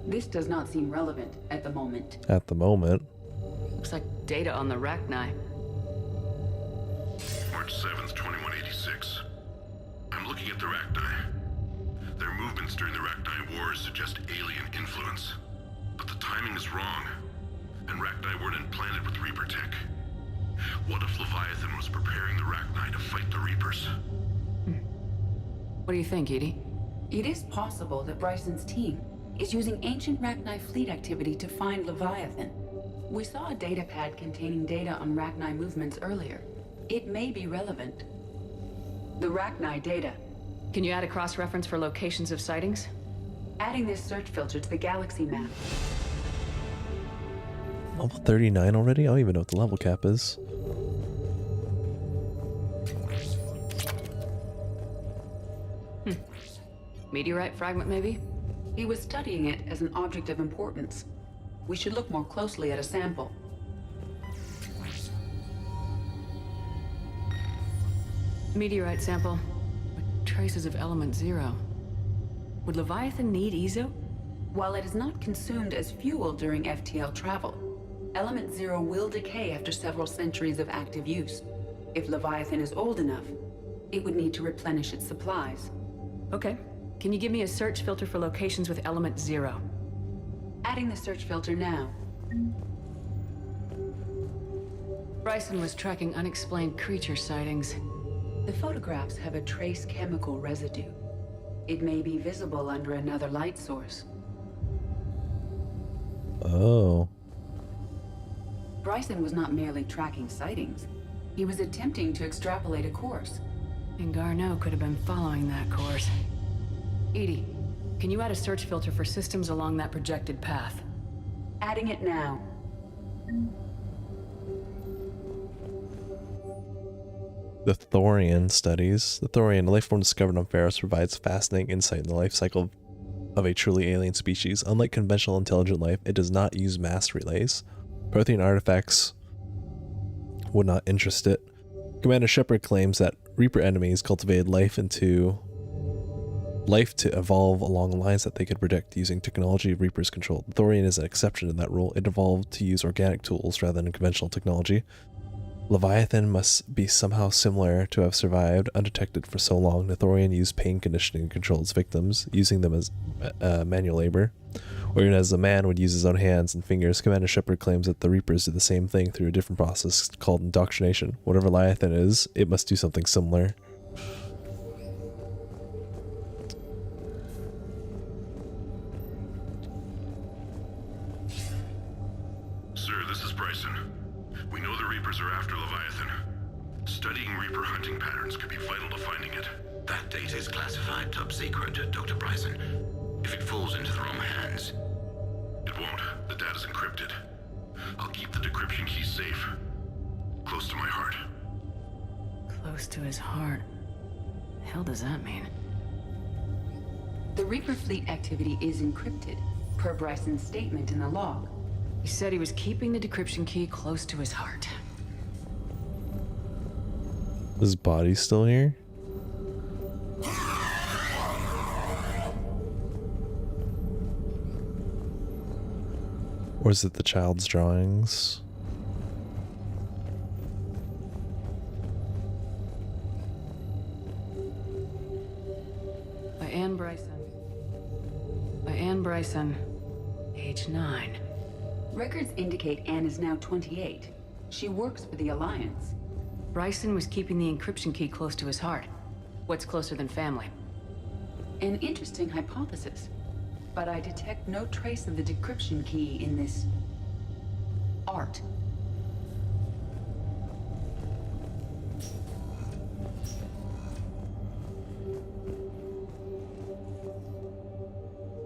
This does not seem relevant at the moment. At the moment. Looks like data on the Rachni. March 7th, 2186. I'm looking at the Rachni. Their movements during the Rachni Wars suggest alien influence. But the timing is wrong. And Rachni weren't implanted with Reaper tech. What if Leviathan was preparing the Rachni to fight the Reapers? What do you think, Edie? It is possible that Bryson's team is using ancient Rachni fleet activity to find Leviathan. We saw a data pad containing data on Rachni movements earlier. It may be relevant. The Rachni data. Can you add a cross-reference for locations of sightings? Adding this search filter to the galaxy map. Level 39 already? I don't even know what the level cap is. Meteorite fragment, maybe? He was studying it as an object of importance. We should look more closely at a sample. Meteorite sample with traces of element 0. Would Leviathan need EZO? While it is not consumed as fuel during FTL travel, element 0 will decay after several centuries of active use. If Leviathan is old enough, it would need to replenish its supplies. Okay. Can you give me a search filter for locations with element 0? Adding the search filter now. Bryson was tracking unexplained creature sightings. The photographs have a trace chemical residue. It may be visible under another light source. Oh. Bryson was not merely tracking sightings. He was attempting to extrapolate a course. And Garneau could have been following that course. Edie, can you add a search filter for systems along that projected path? Adding it now. The Thorian studies. The Thorian, a life form discovered on Ferris, provides fascinating insight in the life cycle of a truly alien species. Unlike conventional intelligent life, it does not use mass relays. Prothean artifacts would not interest it. Commander Shepard claims that Reaper enemies cultivated life to evolve along lines that they could predict using technology Reapers controlled. The Thorian is an exception to that rule. It evolved to use organic tools rather than conventional technology. Leviathan must be somehow similar to have survived undetected for so long. The Thorian used pain conditioning to control its victims, using them as manual labor, or even as a man would use his own hands and fingers. Commander Shepard claims that the Reapers did the same thing through a different process called indoctrination. Whatever Leviathan is, it must do something similar. Sir, this is Bryson. We know the Reapers are after Leviathan. Studying Reaper hunting patterns could be vital to finding it. That data is classified top secret, Dr. Bryson. If it falls into the wrong hands... It won't. The data's encrypted. I'll keep the decryption key safe. Close to my heart. Close to his heart. The hell does that mean? The Reaper fleet activity is encrypted, per Bryson's statement in the log. He said he was keeping the decryption key close to his heart. His body's still here? Or is it the child's drawings? By Anne Bryson. By Anne Bryson, age 9. Records indicate Anne is now 28. She works for the Alliance. Bryson was keeping the encryption key close to his heart. What's closer than family? An interesting hypothesis. But I detect no trace of the decryption key in this... art.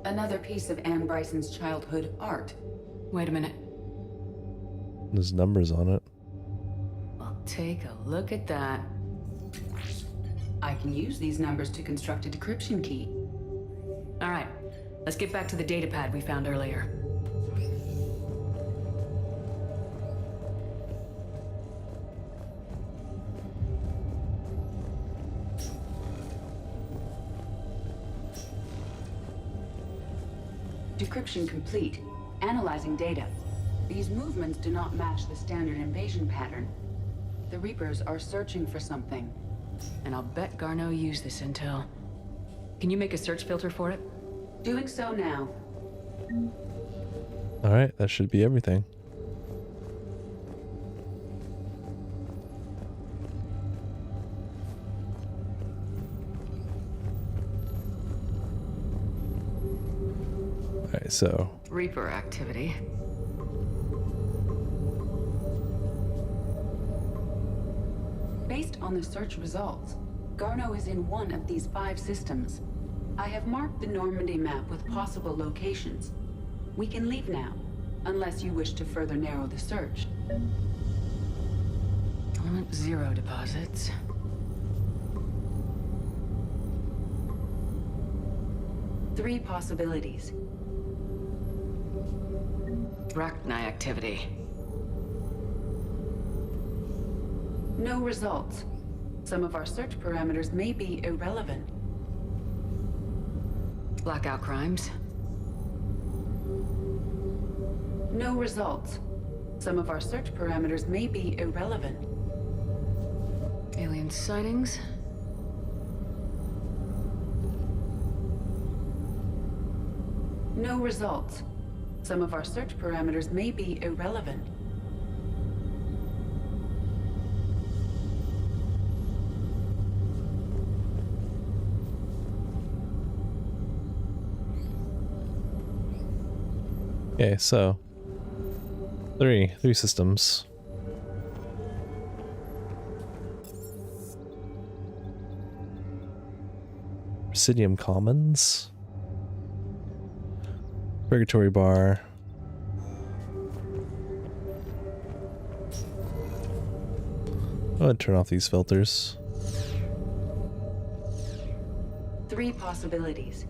Another piece of Anne Bryson's childhood art. Wait a minute. There's numbers on it. Well, take a look at that. I can use these numbers to construct a decryption key. All right, let's get back to the datapad we found earlier. Decryption complete. Analyzing data. These movements do not match the standard invasion pattern. The Reapers are searching for something. And I'll bet Garneau used this intel. Can you make a search filter for it? Doing so now. Alright, that should be everything. Alright, so... Reaper activity. Based on the search results, Garneau is in one of these 5 systems. I have marked the Normandy map with possible locations. We can leave now, unless you wish to further narrow the search. Element 0 deposits. Three possibilities. Rachni activity. No results. Some of our search parameters may be irrelevant. Blackout crimes. No results. Some of our search parameters may be irrelevant. Alien sightings. No results. Some of our search parameters may be irrelevant. Okay, so... Three systems. Presidium Commons. Purgatory Bar. I'm gonna turn off these filters. Three possibilities.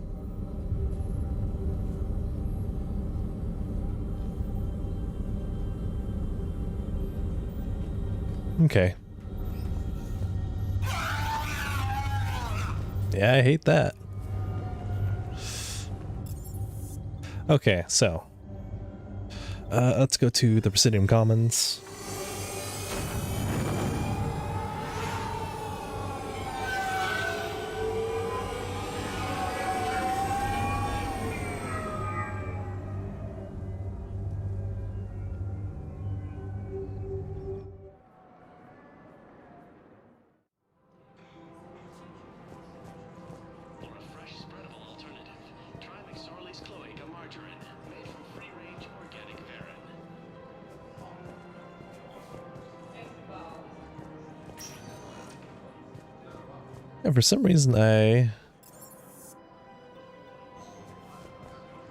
Okay. Yeah, I hate that. Okay, so let's go to the Presidium Commons. And for some reason I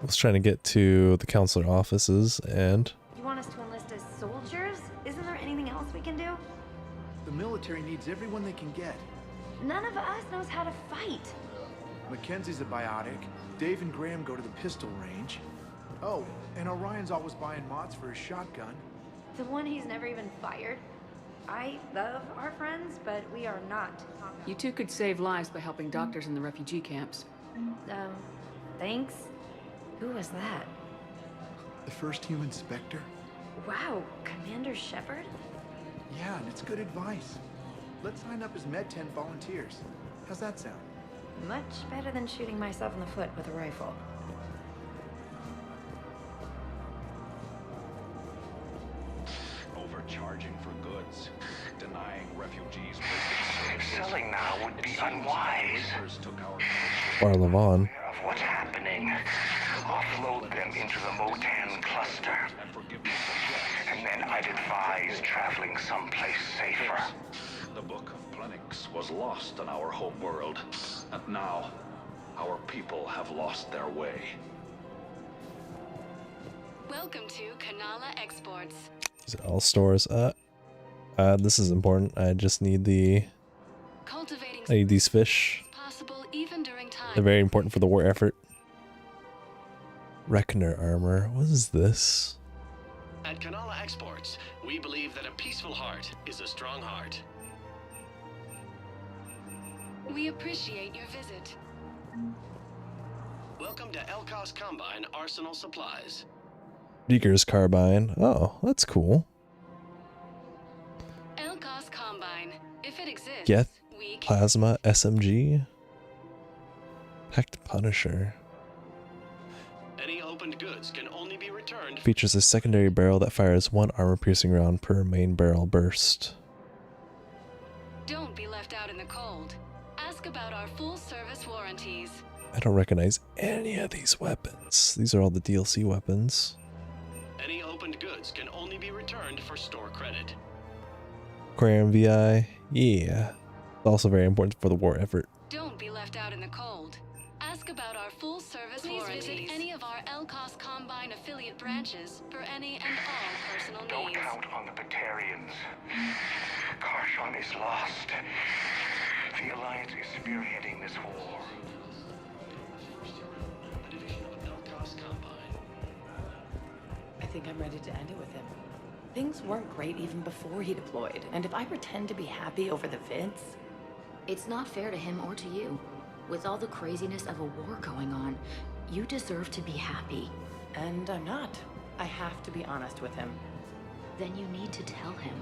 was trying to get to the counselor offices and... You want us to enlist as soldiers? Isn't there anything else we can do? The military needs everyone they can get. None of us knows how to fight. Mackenzie's a biotic. Dave and Graham go to the pistol range. Oh, and Orion's always buying mods for his shotgun. The one he's never even fired. I love our friends, but we are not. You two could save lives by helping doctors in the refugee camps. Thanks. Who was that? The first human Spectre? Wow, Commander Shepard? Yeah, and it's good advice. Let's sign up as Med-10 volunteers. How's that sound? Much better than shooting myself in the foot with a rifle. Overcharging for goods, denying refugees. Selling now would be unwise. Bar Levon. Of what's happening. Offload them into the Motan cluster. And then I'd advise traveling someplace safer. The Book of Plenix was lost in our home world. And now, our people have lost their way. Welcome to Kanala Exports. Is it all stores? This is important. I just need the... I need these fish. Possible even during time. They're very important for the war effort. Reckoner armor. What is this? At Kanala Exports, we believe that a peaceful heart is a strong heart. We appreciate your visit. Welcome to Elkos Combine Arsenal Supplies. Reeker's carbine. Oh, that's cool. Elkos Combine. If it exists, Geth, we can... Plasma, SMG. Packed Punisher. Any opened goods can only be returned. Features a secondary barrel that fires 1 armor-piercing round per main barrel burst. Don't be left out in the cold. Ask about our full-service warranties. I don't recognize any of these weapons. These are all the DLC weapons. Any opened goods can only be returned for store credit. Aquarium VI, yeah. Also very important for the war effort. Don't be left out in the cold. Ask about our full-service warranties. Please visit any of our Elkos Combine affiliate branches for any and all personal needs. Don't count on the Batarians. Karshon is lost. The Alliance is spearheading this war. I think I'm ready to end it with him. Things weren't great even before he deployed, and if I pretend to be happy over the vids... It's not fair to him or to you. With all the craziness of a war going on, you deserve to be happy. And I'm not. I have to be honest with him. Then you need to tell him.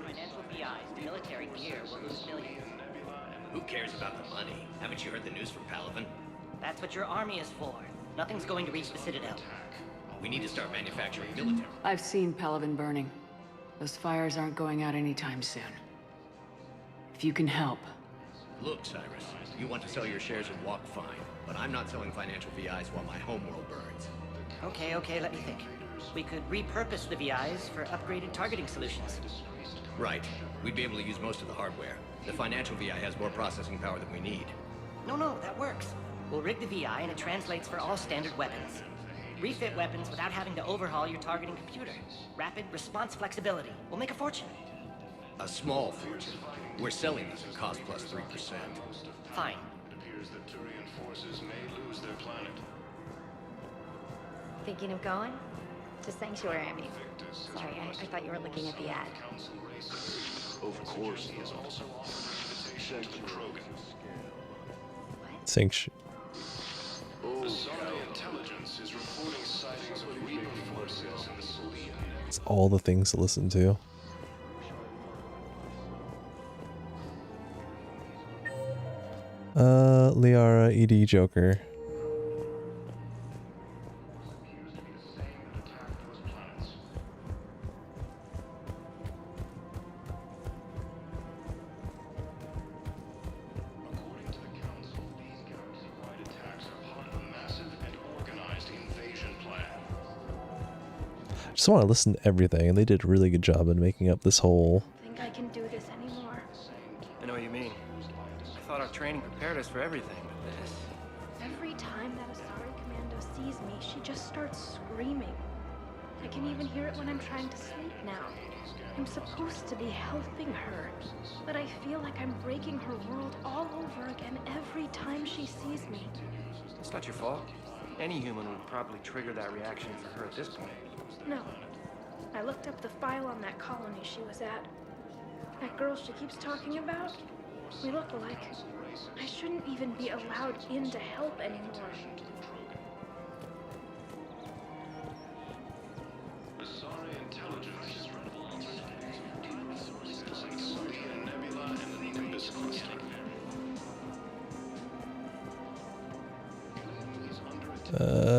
Financial BIs, military gear will lose millions. Who cares about the money? Haven't you heard the news from Palaven? That's what your army is for. Nothing's going to reach the Citadel. We need to start manufacturing military. I've seen Palaven burning. Those fires aren't going out anytime soon. If you can help. Look, Cyrus, you want to sell your shares in Walk, fine, but I'm not selling financial VIs while my homeworld burns. Okay, let me think. We could repurpose the VIs for upgraded targeting solutions. Right. We'd be able to use most of the hardware. The financial VI has more processing power than we need. No, that works. We'll rig the VI and it translates for all standard weapons. Refit weapons without having to overhaul your targeting computer. Rapid response flexibility. We'll make a fortune. A small fortune. We're selling these at cost plus 3%. Fine. It appears that Turian forces may lose their planet. Thinking of going? To Sanctuary, I mean. Sorry, I thought you were looking at the ad. Of course, he has also offered an invitation to the Krogan. Sanctuary. Sorry, intelligence is reporting sightings of Reaper forces in the Solian. It's all the things to listen to. Liara, ED, Joker. I just want to listen to everything, and they did a really good job in making up this whole... I think I can do this anymore. I know what you mean. I thought our training prepared us for everything, but this... Every time that Asari Commando sees me, she just starts screaming. I can even hear it when I'm trying to sleep now. I'm supposed to be helping her, but I feel like I'm breaking her world all over again every time she sees me. It's not your fault. Any human would probably trigger that reaction for her at this point. No. I looked up the file on that colony she was at. That girl she keeps talking about? We look alike. I shouldn't even be allowed in to help anymore.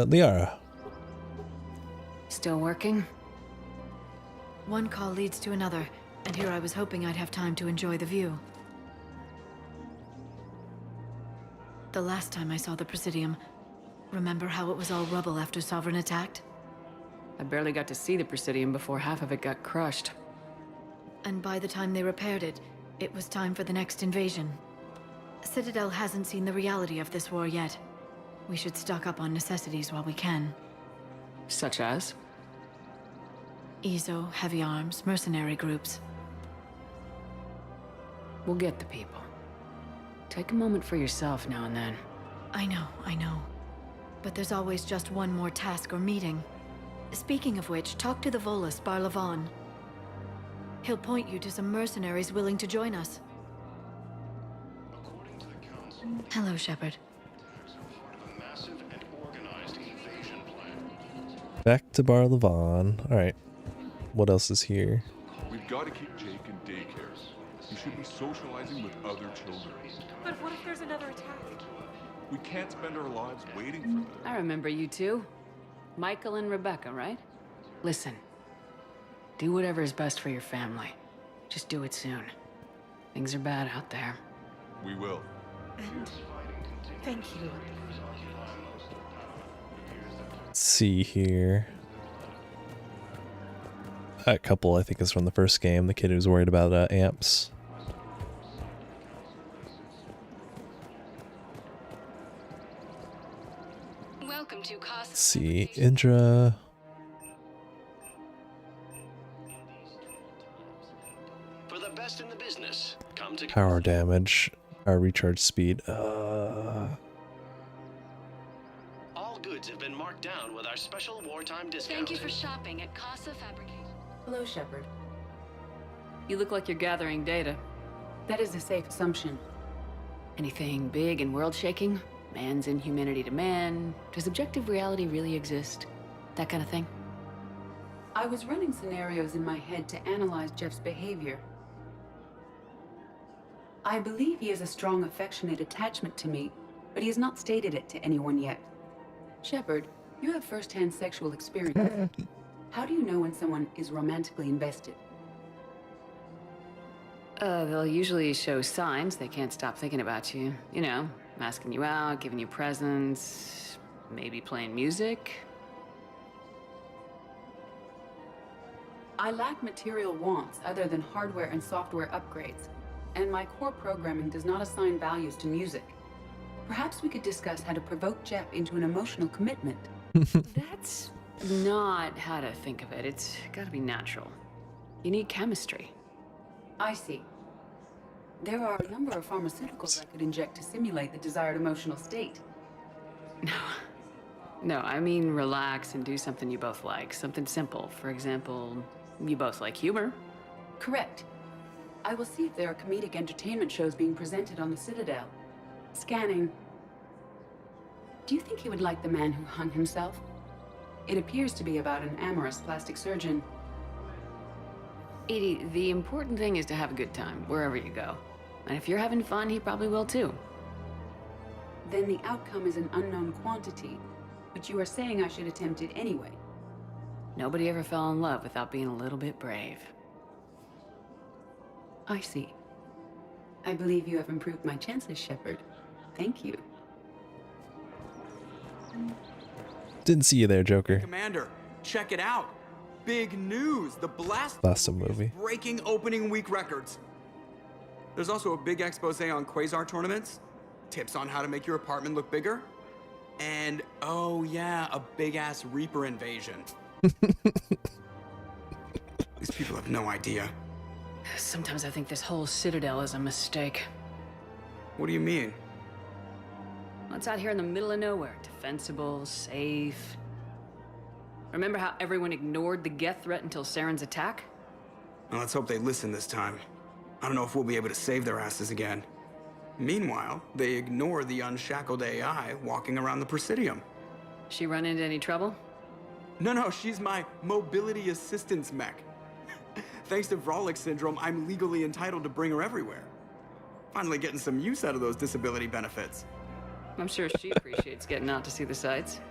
Liara. Still working? One call leads to another, and here I was hoping I'd have time to enjoy the view. The last time I saw the Presidium, remember how it was all rubble after Sovereign attacked? I barely got to see the Presidium before half of it got crushed. And by the time they repaired it, it was time for the next invasion. Citadel hasn't seen the reality of this war yet. We should stock up on necessities while we can. Such as? EZO, heavy arms, mercenary groups. We'll get the people. Take a moment for yourself now and then. I know. But there's always just one more task or meeting. Speaking of which, talk to the Volus, Barlavon. He'll point you to some mercenaries willing to join us. Hello, Shepard. Back to Bar Levon. Alright. What else is here? We've got to keep Jake in daycare. He should be socializing with other children. But what if there's another attack? We can't spend our lives waiting for them. I remember you two. Michael and Rebecca, right? Listen. Do whatever is best for your family. Just do it soon. Things are bad out there. We will. And thank you. Let's see here. That couple, I think, is from the first game. The kid who's worried about amps. Welcome to Let's see, Indra. For the best in the business, come to Power damage. Power recharge speed. All goods have been marked down with our special wartime discount. Thank you for shopping at Casa Fabrication. Hello, Shepard. You look like you're gathering data. That is a safe assumption. Anything big and world-shaking? Man's inhumanity to man? Does objective reality really exist? That kind of thing? I was running scenarios in my head to analyze Jeff's behavior. I believe he has a strong affectionate attachment to me, but he has not stated it to anyone yet. Shepard, you have first-hand sexual experience. How do you know when someone is romantically invested? They'll usually show signs they can't stop thinking about you. You know, asking you out, giving you presents, maybe playing music. I lack material wants other than hardware and software upgrades, and my core programming does not assign values to music. Perhaps we could discuss how to provoke Jeff into an emotional commitment. That's not how to think of it. It's gotta be natural. You need chemistry. I see. There are a number of pharmaceuticals I could inject to simulate the desired emotional state. No, I mean relax and do something you both like. Something simple. For example, you both like humor. Correct. I will see if there are comedic entertainment shows being presented on the Citadel. Scanning. Do you think he would like The Man Who Hung Himself? It appears to be about an amorous plastic surgeon. Edie, the important thing is to have a good time, wherever you go. And if you're having fun, he probably will too. Then the outcome is an unknown quantity, but you are saying I should attempt it anyway. Nobody ever fell in love without being a little bit brave. I see. I believe you have improved my chances, Shepard. Thank you. Didn't see you there, Joker. Commander, check it out. Big news. The Blast movie. Breaking opening week records. There's also a big expose on Quasar tournaments, tips on how to make your apartment look bigger, and oh yeah, a big-ass Reaper invasion. These people have no idea. Sometimes I think this whole Citadel is a mistake. What do you mean? Well, it's out here in the middle of nowhere. Defensible, safe. Remember how everyone ignored the Geth threat until Saren's attack? Well, let's hope they listen this time. I don't know if we'll be able to save their asses again. Meanwhile, they ignore the unshackled AI walking around the Presidium. She run into any trouble? No, she's my mobility assistance mech. Thanks to Vrolic syndrome, I'm legally entitled to bring her everywhere. Finally getting some use out of those disability benefits. I'm sure she appreciates getting out to see the sights.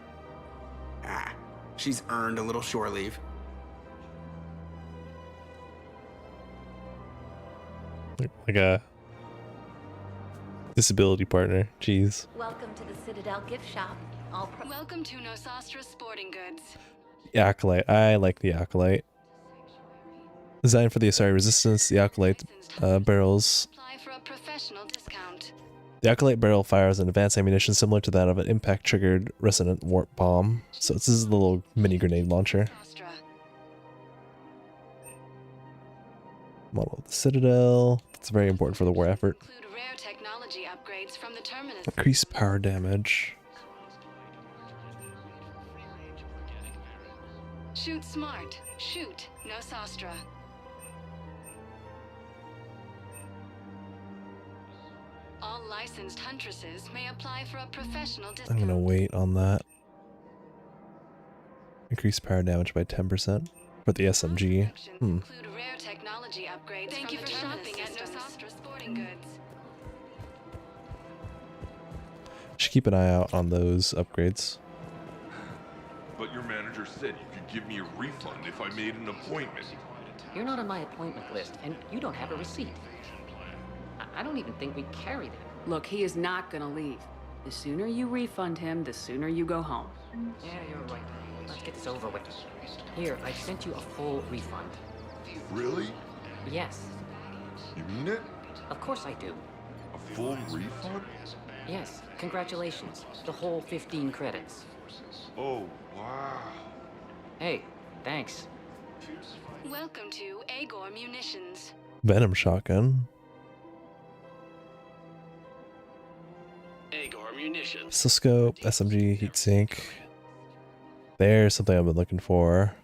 She's earned a little shore leave. Like a disability partner. Jeez. Welcome to the Citadel gift shop. Welcome to Nosastra Sporting Goods. The Acolyte. I like the Acolyte. Designed for the Asari Resistance, the Acolyte barrels. Apply for a professional discount. The Acolyte barrel fires an advanced ammunition similar to that of an impact-triggered resonant warp bomb. So this is the little mini grenade launcher. Model of the Citadel. It's very important for the war effort. Include rare technology upgrades from the terminus. Increased power damage. Shoot smart. Shoot Nosastra. licensed huntresses may apply for a professional I'm discount. gonna wait on that. Increase power damage by 10% for the SMG. Include rare technology upgrades. Thank you for shopping at Nosastra Sporting Goods. Should keep an eye out on those upgrades. But your manager said you could give me a refund if I made an appointment. You're not on my appointment list, and you don't have a receipt. I don't even think we carry them. Look, he is not gonna leave. The sooner you refund him, the sooner you go home. Yeah, you're right. Let's get this over with. Here, I sent you a full refund. Really? Yes. You mean it? Of course I do. A full refund? Yes. Congratulations. The whole 15 credits. Oh, wow. Hey, thanks. Welcome to Agor Munitions. Venom shotgun. Agor Munitions. Oscilloscope, SMG, heatsink. There's something I've been looking for.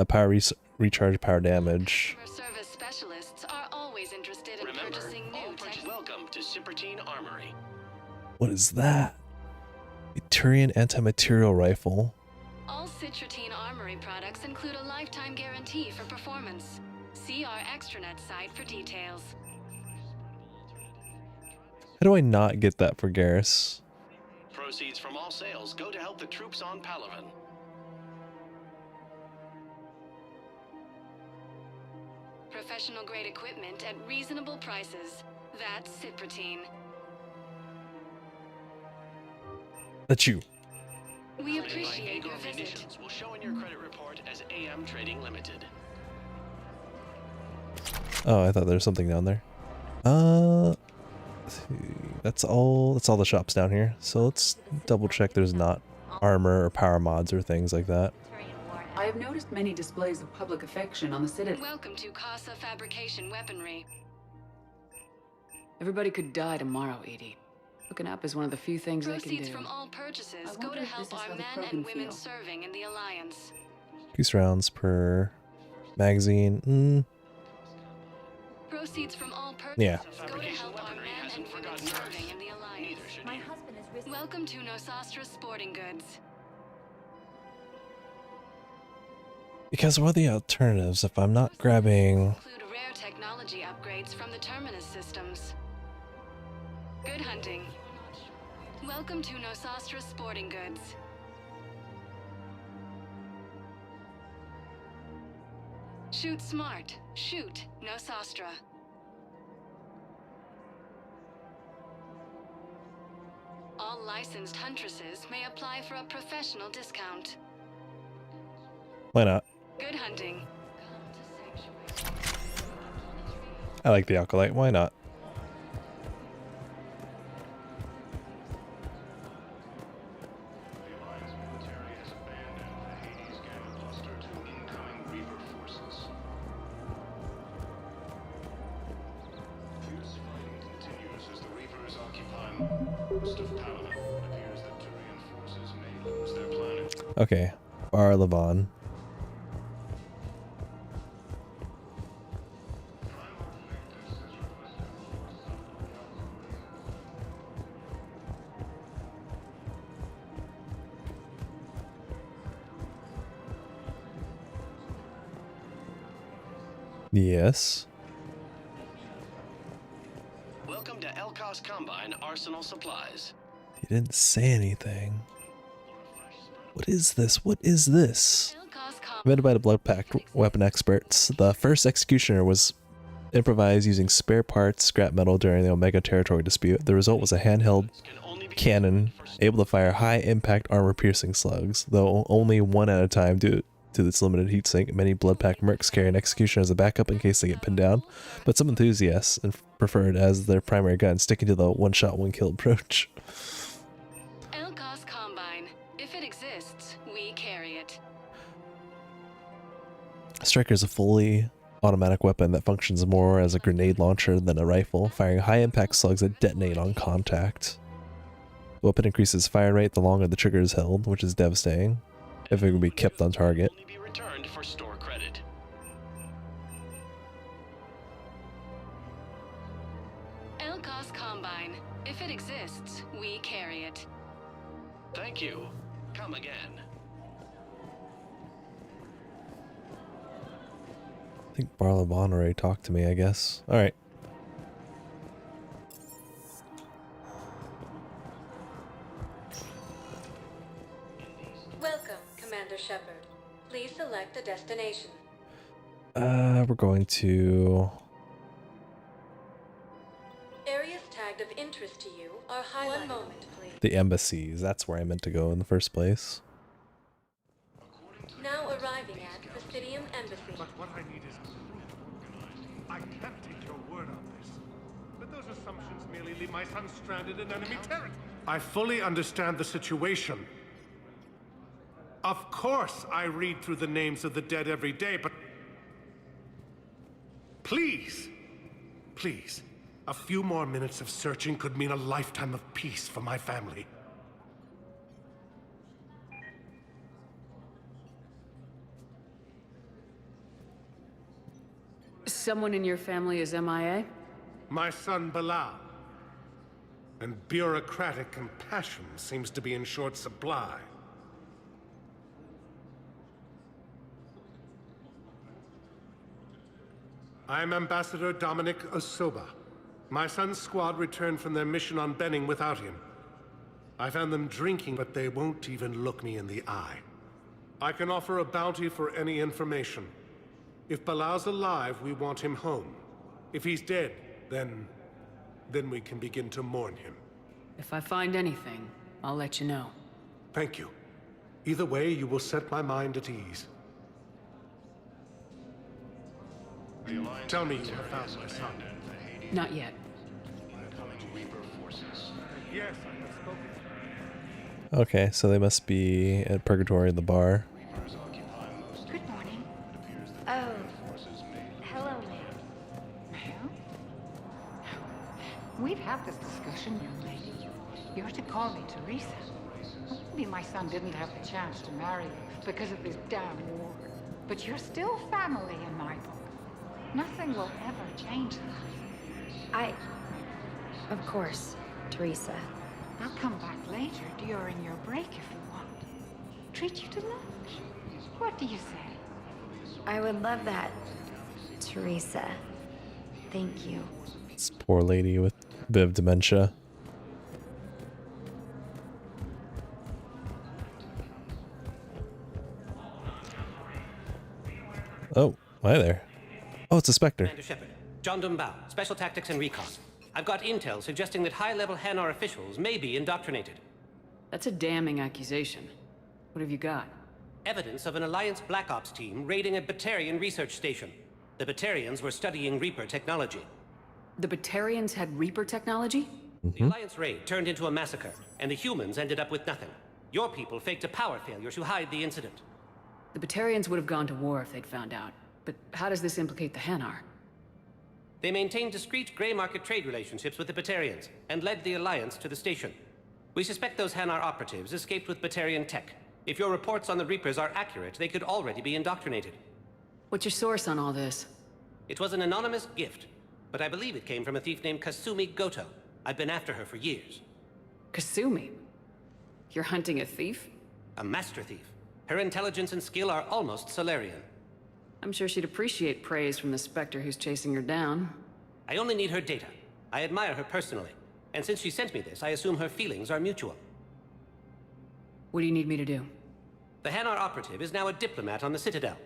Power recharge, power damage. Service specialists are always interested in purchasing new tech. Welcome to Cipertine Armory. What is that? A Turian anti-material rifle. All Citratine Armory products include a lifetime guarantee for performance. See our extranet site for details. How do I not get that for Garrus? Proceeds from all sales go to help the troops on Palaven. Professional grade equipment at reasonable prices. That's Citratine. That's you. We appreciate your visit. Munitions will show in your credit report as AM Trading Limited. Oh, I thought there was something down there. Let's see. That's all the shops down here. So let's double check there's not armor or power mods or things like that. I have noticed many displays of public affection on the Citadel. Welcome to Casa Fabrication Weaponry. Everybody could die tomorrow, Edie. Hooking up is one of the few things I can Proceeds do. from all purchases go wonder to if help this is our how the men Krogan and women feel. serving in the Alliance. Increase rounds per magazine. Proceeds from all purchases Yeah. go to help our men and women serving in the Alliance. My husband is risen. Welcome to Nosastra Sporting Goods. Because what are the alternatives if I'm not grabbing... Include rare technology upgrades from the Terminus systems. Good hunting. Welcome to Nosastra Sporting Goods. Shoot smart. Shoot Nosastra. All licensed huntresses may apply for a professional discount. Why not? Good hunting. I like the Alkalite. Why not? Okay, Bar Levon. Yes. Welcome to Elkos Combine Arsenal Supplies. He didn't say anything. What is this? What is this? Invented by the blood pact weapon experts, the first executioner was improvised using spare parts, scrap metal during the Omega territory dispute. The result was a handheld cannon able to fire high-impact armor-piercing slugs, though only one at a time due to this limited heatsink. Many blood pact mercs carry an executioner as a backup in case they get pinned down, but some enthusiasts prefer it as their primary gun, sticking to the one-shot, one-kill approach. Elkos Combine. If it exists, we carry it. Striker is a fully automatic weapon that functions more as a grenade launcher than a rifle, firing high-impact slugs that detonate on contact. The weapon increases fire rate the longer the trigger is held, which is devastating if it can be kept on target. Be returned for store credit. Elkos Combine. rests, we carry it. Thank you. Come again. I think Barlabon already talked to me, I guess. Alright. Welcome, Commander Shepard. Please select a destination. We're going to... Areas tagged of interest to you are highlighted. 1 moment, please. the embassies. That's where I meant to go in the first place. Now arriving at Presidium Embassy. But what I need is proof. I can't take your word on this. But those assumptions merely leave my son stranded in enemy territory. I fully understand the situation. Of course I read through the names of the dead every day, but... Please, please, a few more minutes of searching could mean a lifetime of peace for my family. Someone in your family is MIA? My son Bilal. And bureaucratic compassion seems to be in short supply. I'm Ambassador Dominic Osoba. My son's squad returned from their mission on Benning without him. I found them drinking, but they won't even look me in the eye. I can offer a bounty for any information. If Bilal's alive, we want him home. If he's dead, then we can begin to mourn him. If I find anything, I'll let you know. Thank you. Either way, you will set my mind at ease. Tell me you have found my son. Not yet. Yes, I have spoken. Okay, so they must be at Purgatory in the bar. Good morning. Oh, hello, ma'am. Ma'am? We've had this discussion, young lady. You're to call me Teresa. Maybe my son didn't have the chance to marry you because of this damn war. But you're still family in my book. Nothing will ever change that. Of course, Teresa. I'll come back later during your break if you want. Treat you to lunch. What do you say? I would love that, Teresa. Thank you. This poor lady with a bit of dementia. Oh, hi there. Oh, it's a Spectre. Commander Shepard, John Dumbao, Special Tactics and Recon. I've got intel suggesting that high-level Hanar officials may be indoctrinated. That's a damning accusation. What have you got? Evidence of an Alliance Black Ops team raiding a Batarian research station. The Batarians were studying Reaper technology. The Batarians had Reaper technology? The Alliance raid turned into a massacre, and the humans ended up with nothing. Your people faked a power failure to hide the incident. The Batarians would have gone to war if they'd found out. But how does this implicate the Hanar? They maintained discreet gray market trade relationships with the Batarians, and led the Alliance to the station. We suspect those Hanar operatives escaped with Batarian tech. If your reports on the Reapers are accurate, they could already be indoctrinated. What's your source on all this? It was an anonymous gift, but I believe it came from a thief named Kasumi Goto. I've been after her for years. Kasumi? You're hunting a thief? A master thief. Her intelligence and skill are almost Solarian. I'm sure she'd appreciate praise from the Spectre who's chasing her down. I only need her data. I admire her personally. And since she sent me this, I assume her feelings are mutual. What do you need me to do? The Hanar operative is now a diplomat on the Citadel.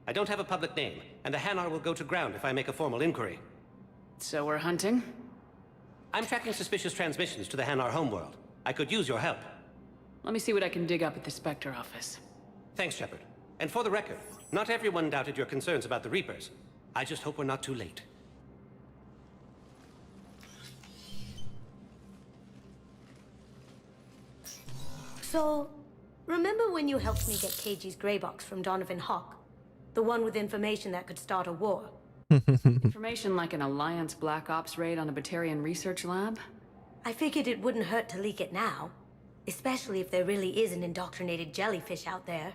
I don't have a public name, and the Hanar will go to ground if I make a formal inquiry. So we're hunting? I'm tracking suspicious transmissions to the Hanar homeworld. I could use your help. Let me see what I can dig up at the Spectre office. Thanks, Shepard. And for the record, not everyone doubted your concerns about the Reapers. I just hope we're not too late. So, remember when you helped me get KG's grey box from Donovan Hawk? The one with information that could start a war? Information like an Alliance Black Ops raid on a Batarian research lab? I figured it wouldn't hurt to leak it now. Especially if there really is an indoctrinated jellyfish out there.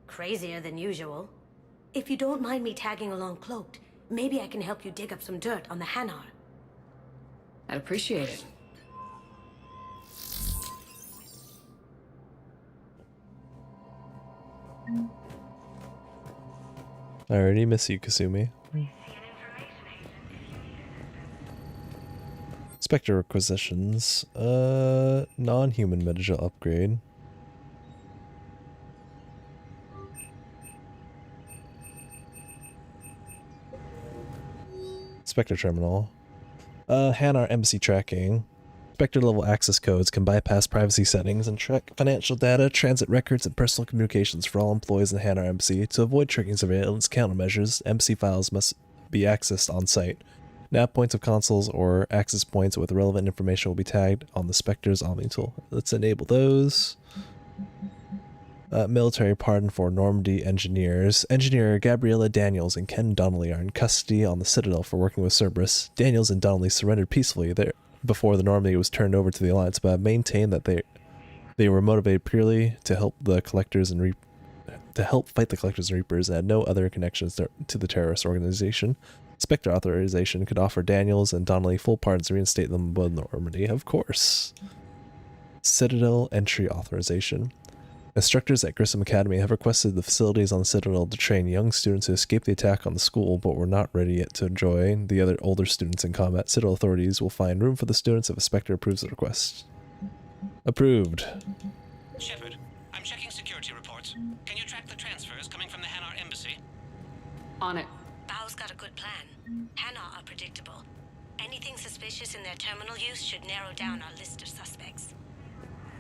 Crazier than usual. If you don't mind me tagging along cloaked, maybe I can help you dig up some dirt on the Hanar. I'd appreciate it. I already miss you, Kasumi. Spectre requisitions. Non-human metagel upgrade. Spectre terminal. Hanar embassy tracking. Spectre level access codes can bypass privacy settings and track financial data, transit records, and personal communications for all employees in Hanar embassy. To avoid tracking surveillance countermeasures, embassy files must be accessed on site. Nav points of consoles or access points with relevant information will be tagged on the Spectre's Omni tool. Let's enable those. Military pardon for Normandy engineers. Engineer Gabriella Daniels and Ken Donnelly are in custody on the Citadel for working with Cerberus. Daniels and Donnelly surrendered peacefully there before the Normandy was turned over to the Alliance, but have maintained that they were motivated purely to help the Collectors and fight the Collectors and Reapers, and had no other connections to the terrorist organization. Spectre authorization could offer Daniels and Donnelly full pardons and reinstate them aboard Normandy, of course. Citadel entry authorization. Instructors at Grissom Academy have requested the facilities on the Citadel to train young students who escaped the attack on the school but were not ready yet to join the other older students in combat. Citadel authorities will find room for the students if a Spectre approves the request. Approved. Shepard, I'm checking security reports. Can you track the transfers coming from the Hanar embassy? On it. Bao's got a good plan. Hanar are predictable. Anything suspicious in their terminal use should narrow down our list of suspects.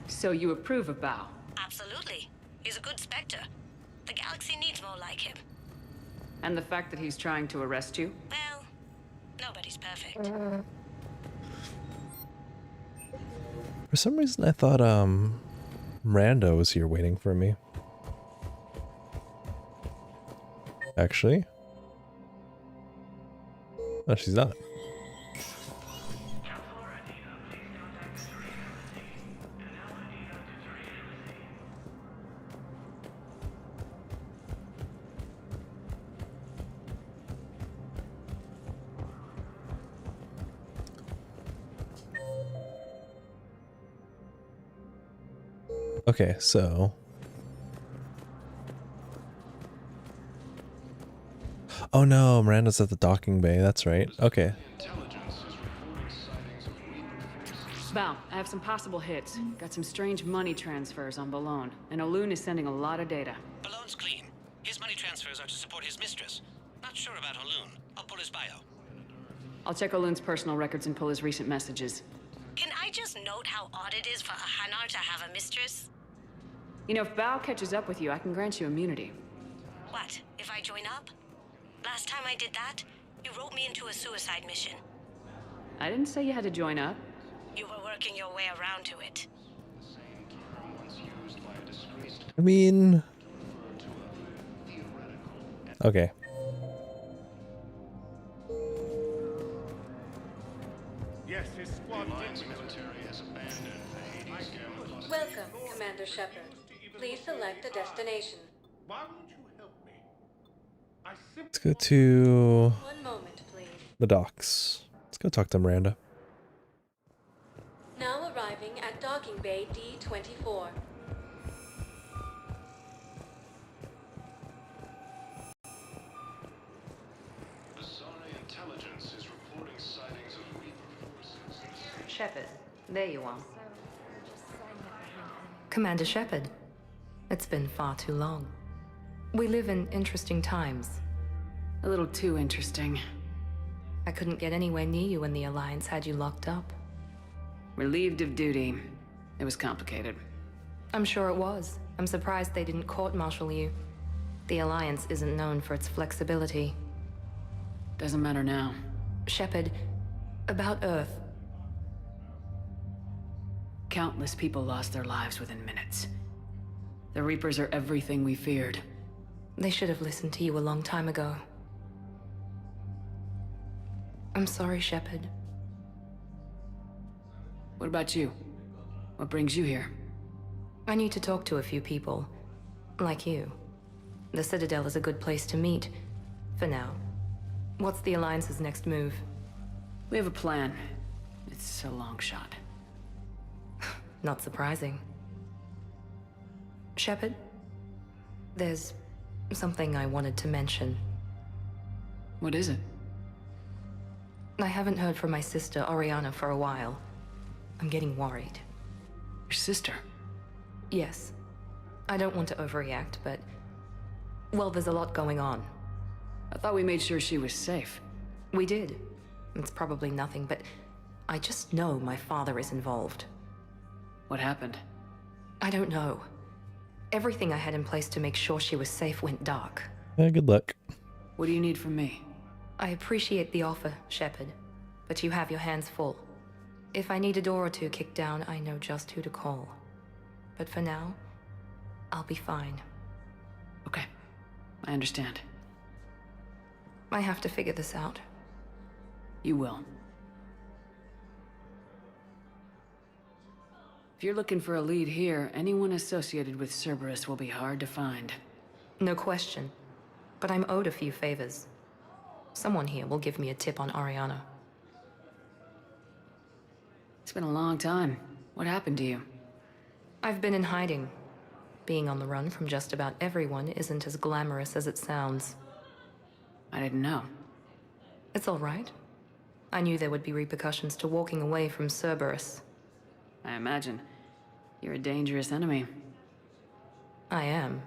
So you approve of Bao? Absolutely. He's a good Spectre. The galaxy needs more like him. And the fact that he's trying to arrest you? Well, nobody's perfect. For some reason I thought Rando was here waiting for me. Actually. No, she's not. Okay, so... Oh no, Miranda's at the docking bay, that's right. Okay. Bao, I have some possible hits. Got some strange money transfers on Balone, and Olun is sending a lot of data. Balone's clean. His money transfers are to support his mistress. Not sure about Olun. I'll pull his bio. I'll check Olun's personal records and pull his recent messages. Can I just note how odd it is for a Hanar to have a mistress? You know, if Bao catches up with you, I can grant you immunity. What, if I join up? Last time I did that, you wrote me into a suicide mission. I didn't say you had to join up. You were working your way around to it. I mean... Okay. Yes, his squad Welcome, Commander Shepard. Please select a destination. Why won't you help me? Let's go to... One moment, please. the docks. Let's go talk to Miranda. Now arriving at Docking Bay D-24. Intelligence is reporting sightings of Reaper forces. Shepard, there you are. Commander Shepard, it's been far too long. We live in interesting times. A little too interesting. I couldn't get anywhere near you when the Alliance had you locked up. Relieved of duty. It was complicated. I'm sure it was. I'm surprised they didn't court-martial you. The Alliance isn't known for its flexibility. Doesn't matter now. Shepard, about Earth. Countless people lost their lives within minutes. The Reapers are everything we feared. They should have listened to you a long time ago. I'm sorry, Shepard. What about you? What brings you here? I need to talk to a few people. Like you. The Citadel is a good place to meet. For now. What's the Alliance's next move? We have a plan. It's a long shot. Not surprising. Shepard? There's something I wanted to mention. What is it? I haven't heard from my sister, Oriana, for a while. I'm getting worried. Your sister? Yes. I don't want to overreact, but... well, there's a lot going on. I thought we made sure she was safe. We did. It's probably nothing, but I just know my father is involved. What happened? I don't know. Everything I had in place to make sure she was safe went dark. Good luck. What do you need from me? I appreciate the offer, Shepard, but you have your hands full. If I need a door or two kicked down, I know just who to call. But for now, I'll be fine. Okay, I understand. I have to figure this out. You will. If you're looking for a lead here, anyone associated with Cerberus will be hard to find. No question. But I'm owed a few favors. Someone here will give me a tip on Oriana. It's been a long time. What happened to you? I've been in hiding. Being on the run from just about everyone isn't as glamorous as it sounds. I didn't know. It's all right. I knew there would be repercussions to walking away from Cerberus. I imagine. You're a dangerous enemy. I am.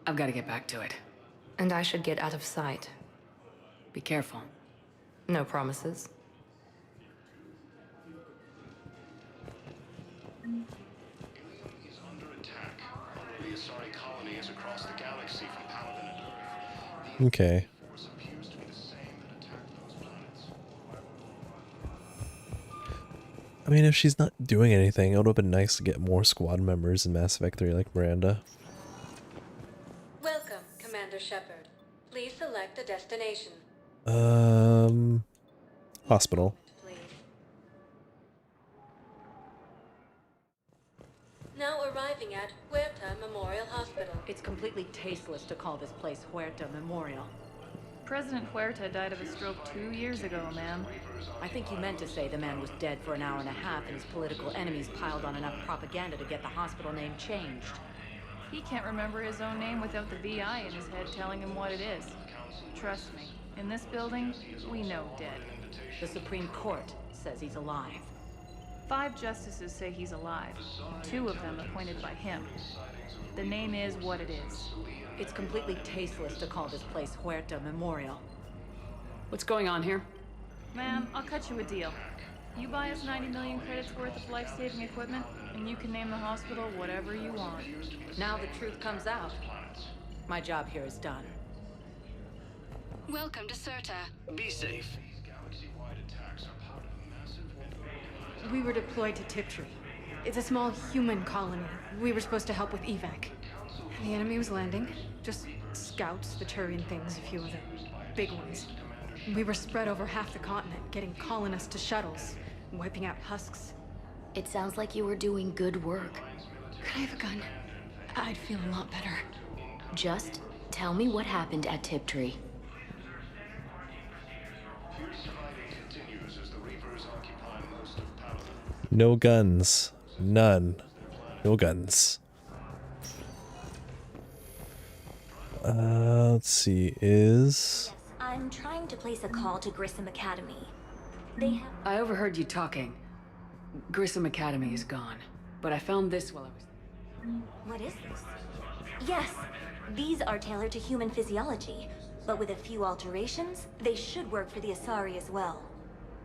I've got to get back to it. And I should get out of sight. Be careful. No promises. Is under attack. The Asari colony is across the galaxy from Paladin and Earth. Okay. Force appears to be the same that attacked those planets. I mean, if she's not doing anything, it would have been nice to get more squad members in Mass Effect 3 like Miranda. Welcome, Commander Shepard. Please select a destination. Hospital. Please. Now arriving at Huerta Memorial Hospital. It's completely tasteless to call this place Huerta Memorial. President Huerta died of a stroke 2 years ago, ma'am. I think you meant to say the man was dead for an hour and a half and his political enemies piled on enough propaganda to get the hospital name changed. He can't remember his own name without the VI in his head telling him what it is. Trust me, in this building, we know dead. The Supreme Court says he's alive. 5 justices say he's alive, 2 of them appointed by him. The name is what it is. It's completely tasteless to call this place Huerta Memorial. What's going on here? Ma'am, I'll cut you a deal. You buy us 90 million credits worth of life-saving equipment, and you can name the hospital whatever you want. Now the truth comes out. My job here is done. Welcome to Serta. Be safe. We were deployed to Tiptree. It's a small human colony. We were supposed to help with evac. The enemy was landing. Just scouts, the Turian things, a few of the big ones. We were spread over half the continent, getting colonists to shuttles, wiping out husks. It sounds like you were doing good work. Could I have a gun? I'd feel a lot better. Just tell me what happened at Tiptree. No guns. None. No guns. Let's see, is... I'm trying to place a call to Grissom Academy. They have... I overheard you talking. Grissom Academy is gone, but I found this while I was... What is this? Yes, these are tailored to human physiology, but with a few alterations, they should work for the Asari as well.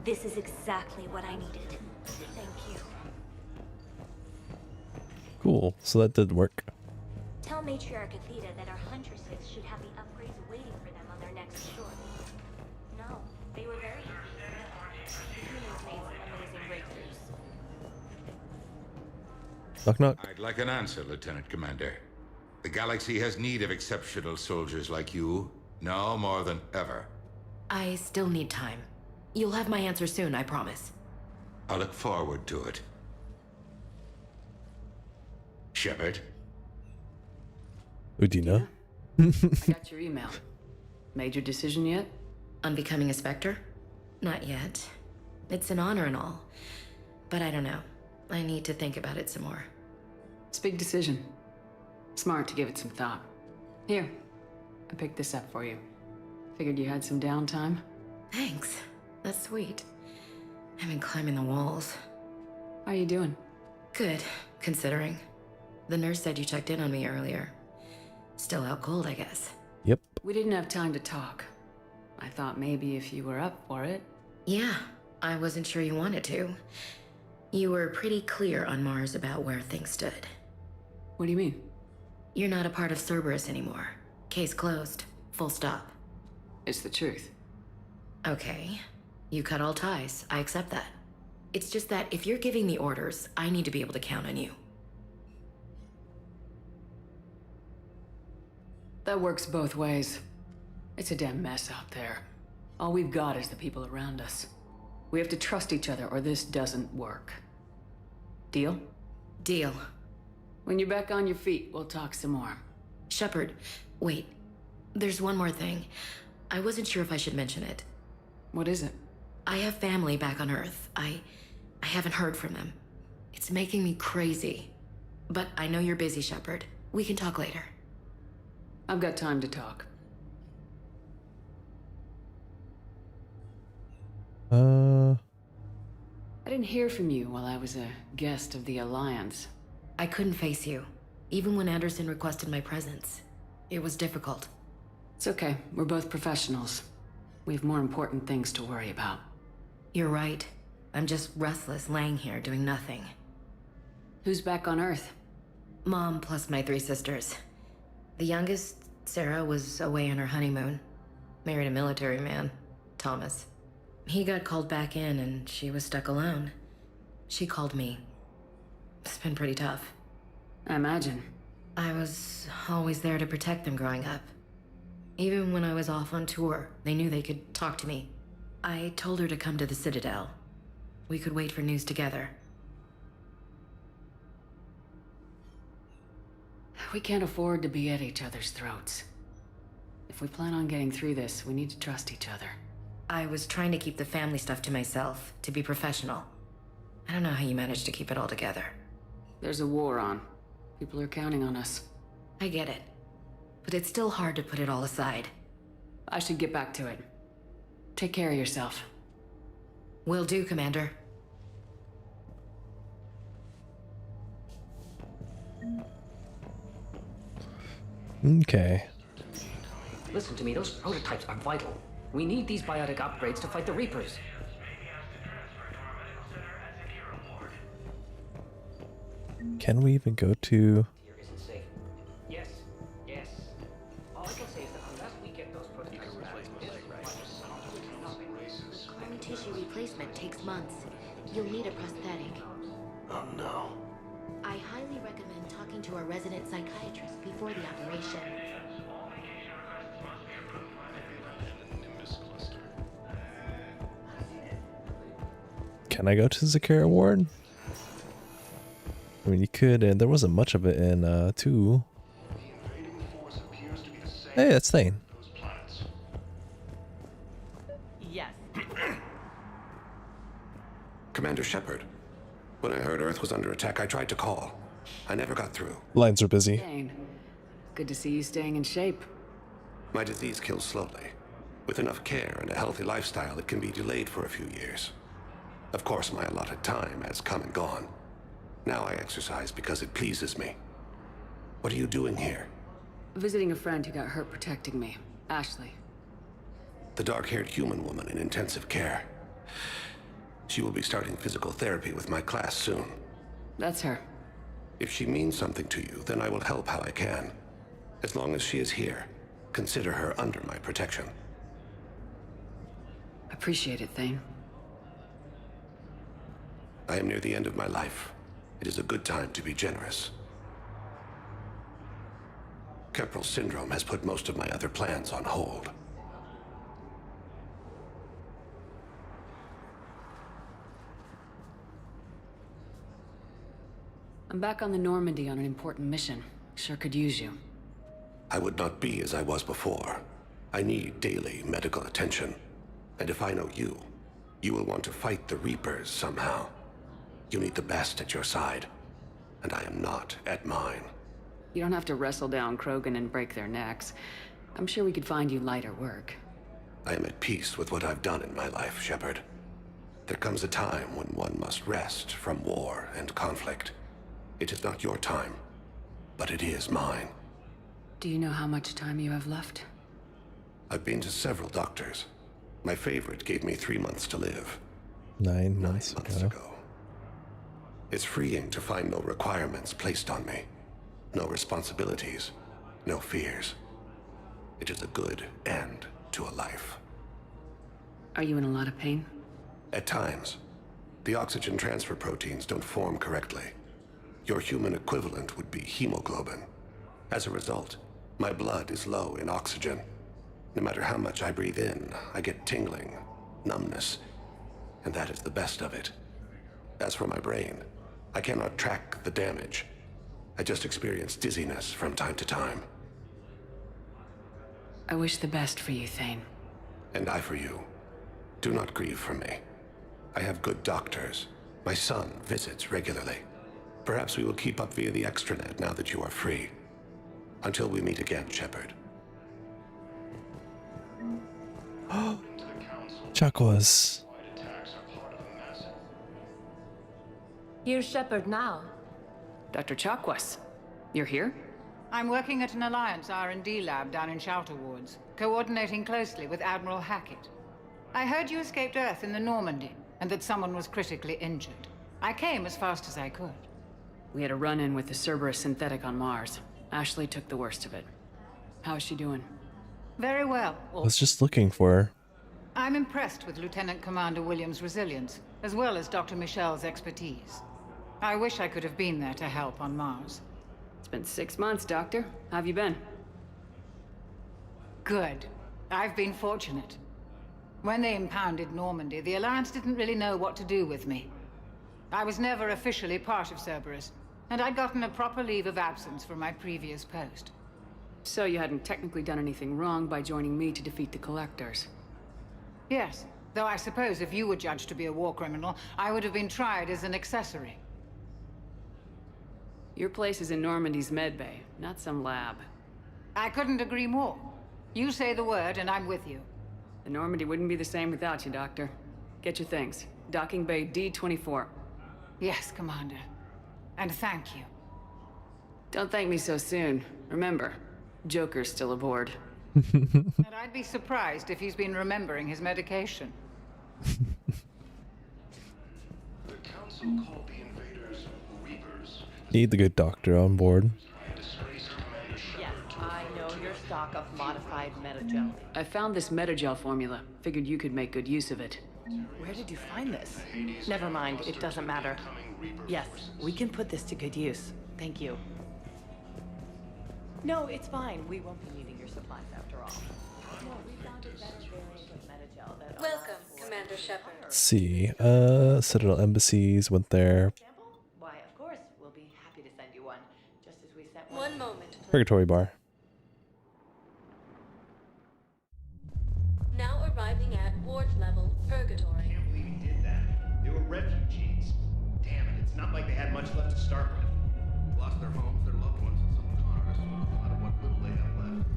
This is exactly what I needed. Thank you. Cool, so that did work. Tell Matriarch Athena that our huntresses should have the upgrades waiting for them on their next shore. No, they were very happy. The humans made some amazing breakthroughs. Knock knock. I'd like an answer, Lieutenant Commander. The galaxy has need of exceptional soldiers like you, now more than ever. I still need time. You'll have my answer soon, I promise. I look forward to it. Shepard? Udina? I got your email. Made your decision yet? On becoming a Spectre? Not yet. It's an honor and all. But I don't know. I need to think about it some more. It's a big decision. Smart to give it some thought. Here, I picked this up for you. Figured you had some downtime. Thanks. That's sweet. I've been climbing the walls. How are you doing? Good, considering. The nurse said you checked in on me earlier. Still out cold, I guess. Yep. We didn't have time to talk. I thought maybe if you were up for it. Yeah, I wasn't sure you wanted to. You were pretty clear on Mars about where things stood. What do you mean? You're not a part of Cerberus anymore. Case closed. Full stop. It's the truth. Okay. You cut all ties. I accept that. It's just that if you're giving the orders, I need to be able to count on you. That works both ways. It's a damn mess out there. All we've got is the people around us. We have to trust each other or this doesn't work. Deal? Deal. When you're back on your feet, we'll talk some more. Shepard, wait. There's one more thing. I wasn't sure if I should mention it. What is it? I have family back on Earth. I haven't heard from them. It's making me crazy. But I know you're busy, Shepard. We can talk later. I've got time to talk. I didn't hear from you while I was a guest of the Alliance. I couldn't face you, even when Anderson requested my presence. It was difficult. It's okay. We're both professionals. We have more important things to worry about. You're right. I'm just restless, laying here doing nothing. Who's back on Earth? Mom plus my 3 sisters. The youngest, Sarah, was away on her honeymoon. Married a military man, Thomas. He got called back in and she was stuck alone. She called me. It's been pretty tough. I imagine. I was always there to protect them growing up. Even when I was off on tour, they knew they could talk to me. I told her to come to the Citadel. We could wait for news together. We can't afford to be at each other's throats. If we plan on getting through this, we need to trust each other. I was trying to keep the family stuff to myself, to be professional. I don't know how you managed to keep it all together. There's a war on. People are counting on us. I get it. But it's still hard to put it all aside. I should get back to it. Take care of yourself. Will do, Commander. Okay. Listen to me, those prototypes are vital. We need these biotic upgrades to fight the Reapers. Can we even go to... Here isn't safe. Yes, yes. All I can say is that unless we get those prototypes back, Bone tissue replacement takes months. You'll need a prosthetic. Oh no. I highly recommend talking to a resident psychiatrist before the operation. Can I go to Zakara Ward? I mean, you could, and there wasn't much of it in 2. Hey, that's Thane. Yes. Commander Shepard. When I heard Earth was under attack, I tried to call. I never got through. Lines are busy. Dane. Good to see you staying in shape. My disease kills slowly. With enough care and a healthy lifestyle, it can be delayed for a few years. Of course, my allotted time has come and gone. Now I exercise because it pleases me. What are you doing here? Visiting a friend who got hurt protecting me. Ashley. The dark-haired human woman in intensive care. She will be starting physical therapy with my class soon. That's her. If she means something to you, then I will help how I can. As long as she is here, consider her under my protection. Appreciate it, Thane. I am near the end of my life. It is a good time to be generous. Keprel syndrome has put most of my other plans on hold. I'm back on the Normandy on an important mission. Sure could use you. I would not be as I was before. I need daily medical attention. And if I know you, you will want to fight the Reapers somehow. You need the best at your side. and I am not at mine. You don't have to wrestle down Krogan and break their necks. I'm sure we could find you lighter work. I am at peace with what I've done in my life, Shepard. There comes a time when one must rest from war and conflict. It is not your time, but it is mine. Do you know how much time you have left? I've been to several doctors. My favorite gave me 3 months to live. 9 months ago. It's freeing to find no requirements placed on me. No responsibilities, no fears. It is a good end to a life. Are you in a lot of pain? At times, the oxygen transfer proteins don't form correctly. Your human equivalent would be hemoglobin. As a result, my blood is low in oxygen. No matter how much I breathe in, I get tingling, numbness, and that is the best of it. As for my brain, I cannot track the damage. I just experience dizziness from time to time. I wish the best for you, Thane. And I for you. Do not grieve for me. I have good doctors. My son visits regularly. Perhaps we will keep up via the extranet now that you are free. Until we meet again, Shepard. Chakwas. Here's Shepard now. Dr. Chakwas, you're here? I'm working at an Alliance R&D lab down in Shelter Wards, coordinating closely with Admiral Hackett. I heard you escaped Earth in the Normandy, and that someone was critically injured. I came as fast as I could. We had a run-in with the Cerberus synthetic on Mars. Ashley took the worst of it. How is she doing? Very well. I was just looking for her. I'm impressed with Lieutenant Commander Williams' resilience, as well as Dr. Michel's expertise. I wish I could have been there to help on Mars. It's been 6 months, Doctor. How have you been? Good. I've been fortunate. When they impounded Normandy, the Alliance didn't really know what to do with me. I was never officially part of Cerberus, and I'd gotten a proper leave of absence from my previous post. So you hadn't technically done anything wrong by joining me to defeat the Collectors? Yes, though I suppose if you were judged to be a war criminal, I would have been tried as an accessory. Your place is in Normandy's medbay, not some lab. I couldn't agree more. You say the word and I'm with you. The Normandy wouldn't be the same without you, Doctor. Get your things. Docking Bay D-24. Yes, Commander. And thank you. Don't thank me so soon. Remember, Joker's still aboard. And I'd be surprised if he's been remembering his medication. The Council called the invaders Reapers. Need the good doctor on board. Yes, I know your stock of modified metagel. I found this metagel formula. Figured you could make good use of it. Where did you find this? Never mind, it doesn't matter. Yes, we can put this to good use. Thank you. No, it's fine. We won't be needing your supplies after all. No, we found a better variant of metagel that Welcome, Commander Shepard. Let's see. Citadel embassies went there. Why, of course, we'll be happy to send you one. Just as we sent one moment. Purgatory bar. Now arriving at ward level purgatory. I can't believe he did that. They were refugees. Damn it, it's not like they had much left to start with. Lost their homes, their loved ones, and some conquered us, no matter what little they have left.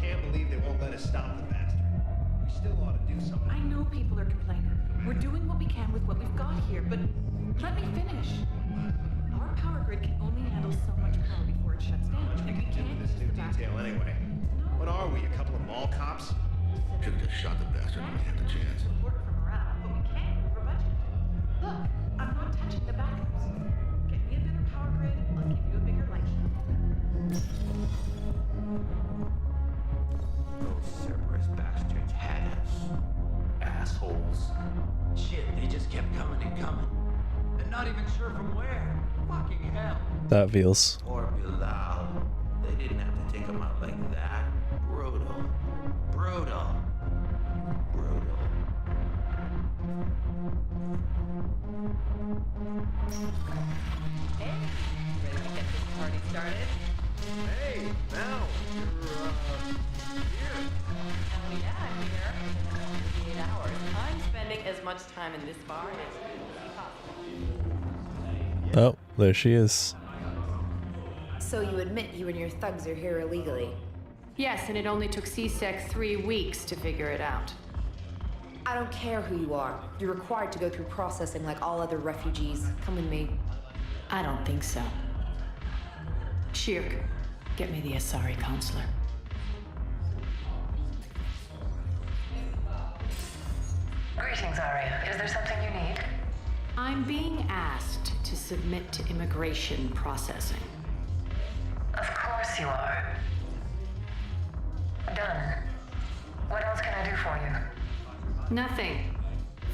Can't believe they won't let us stop the bastard. We still ought to do something. I know people are complaining. We're doing what we can with what we've got here, but let me finish. Our power grid can only handle so much power before it shuts down. What And we can do can't with this use new the detail anyway? What are we, a couple of mall cops? Should have just shot the bastard when we had the chance. Support for morale, but we can't over budget. Look, I'm not touching the backups. Get me a better power grid, I'll give you a bigger light show. Those Cerberus bastards had us. Assholes. Shit, they just kept coming and coming. And not even sure from where. Fucking hell. That feels. Or Bilal. They didn't have to take them out like that. Brutal. Brutal. Brutal. Hey, ready to get this party started? Hey, Mal, you're, here. Oh yeah, I'm here. For 48 hours. I'm spending as much time in this bar as humanly possible. Oh, there she is. So you admit you and your thugs are here illegally? Yes, and it only took CSEC 3 weeks to figure it out. I don't care who you are. You're required to go through processing like all other refugees. Come with me. I don't think so. Shirk, get me the Asari counselor. Greetings, Arya. Is there something you need? I'm being asked to submit to immigration processing. Of course you are. Done. What else can I do for you? Nothing.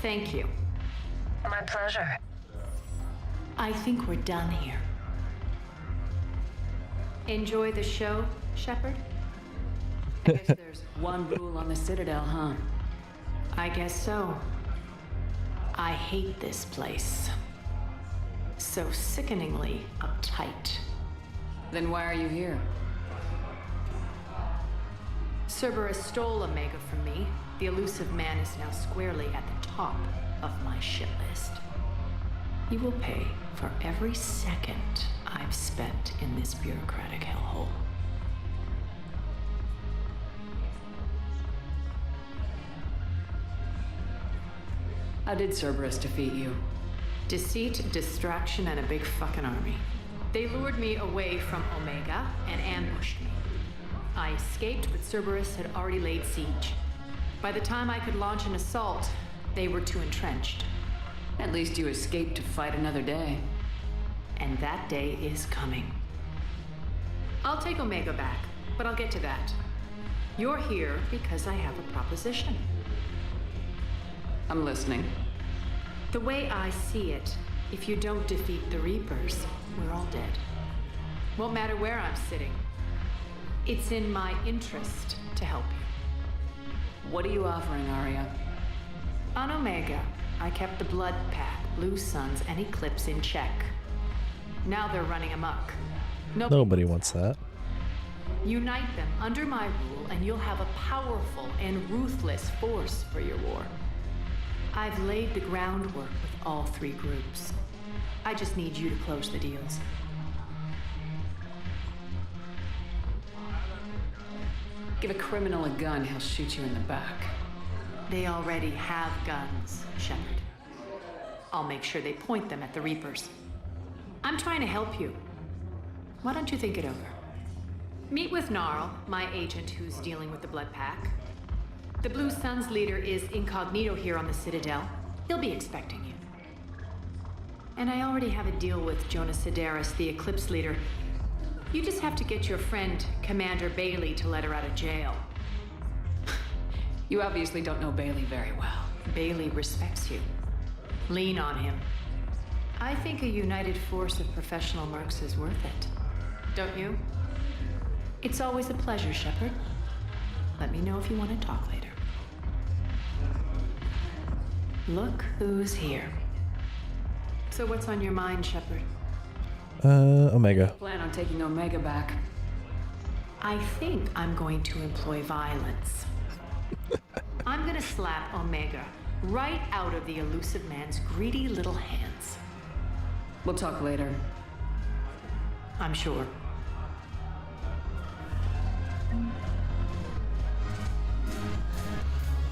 Thank you. My pleasure. I think we're done here. Enjoy the show, Shepard? I guess there's one rule on the Citadel, huh? I guess so. I hate this place. So sickeningly uptight. Then why are you here? Cerberus stole Omega from me. The elusive man is now squarely at the top of my shit list. You will pay for every second I've spent in this bureaucratic hellhole. How did Cerberus defeat you? Deceit, distraction, and a big fucking army. They lured me away from Omega and ambushed me. I escaped, but Cerberus had already laid siege. By the time I could launch an assault, they were too entrenched. At least you escaped to fight another day. And that day is coming. I'll take Omega back, but I'll get to that. You're here because I have a proposition. I'm listening. The way I see it, if you don't defeat the Reapers, we're all dead. Won't matter where I'm sitting. It's in my interest to help you. What are you offering, Arya? On Omega, I kept the Blood Pack, Blue Suns, and Eclipse in check. Now they're running amok. Nobody wants that. Unite them under my rule, and you'll have a powerful and ruthless force for your war. I've laid the groundwork with all 3 groups. I just need you to close the deals. Give a criminal a gun, he'll shoot you in the back. They already have guns, Shepard. I'll make sure they point them at the Reapers. I'm trying to help you. Why don't you think it over? Meet with Gnarl, my agent who's dealing with the Blood Pack. The Blue Suns leader is incognito here on the Citadel. He'll be expecting you. And I already have a deal with Jonas Sedaris, the Eclipse leader. You just have to get your friend, Commander Bailey, to let her out of jail. You obviously don't know Bailey very well. Bailey respects you. Lean on him. I think a united force of professional mercs is worth it. Don't you? It's always a pleasure, Shepard. Let me know if you want to talk later. Look who's here. So what's on your mind, Shepard? Omega. Plan on taking Omega back. I think I'm going to employ violence. I'm gonna slap Omega right out of the elusive man's greedy little hands. We'll talk later. I'm sure.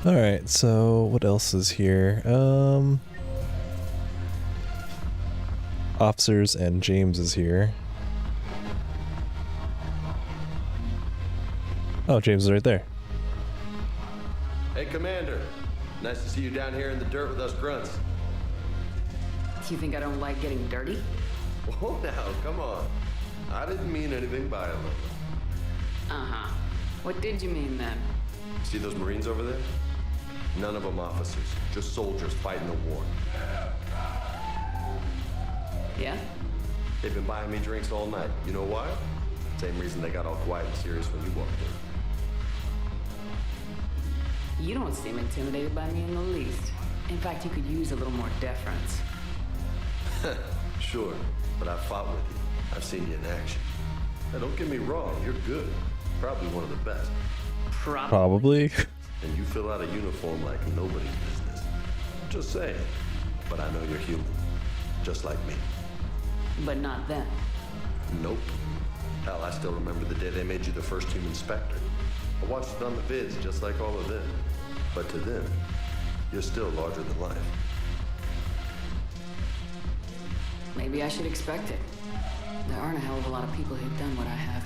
Alright, so what else is here? Officers and James is here. Oh, James is right there. Hey, Commander. Nice to see you down here in the dirt with us grunts. You think I don't like getting dirty? Whoa, now, come on. I didn't mean anything violent. Uh-huh. What did you mean then? See those Marines over there? None of them officers, just soldiers fighting the war. Yeah? They've been buying me drinks all night. You know why? Same reason they got all quiet and serious when you walked in. You don't seem intimidated by me in the least. In fact, you could use a little more deference. Sure, but I've fought with you. I've seen you in action. Now, don't get me wrong, you're good. Probably one of the best. Probably. And you fill out a uniform like nobody's business. Just saying. But I know you're human. Just like me. But not them. Nope. Hell, I still remember the day they made you the first human Spectre. I watched it on the vids just like all of them. But to them, you're still larger than life. Maybe I should expect it. There aren't a hell of a lot of people who've done what I have.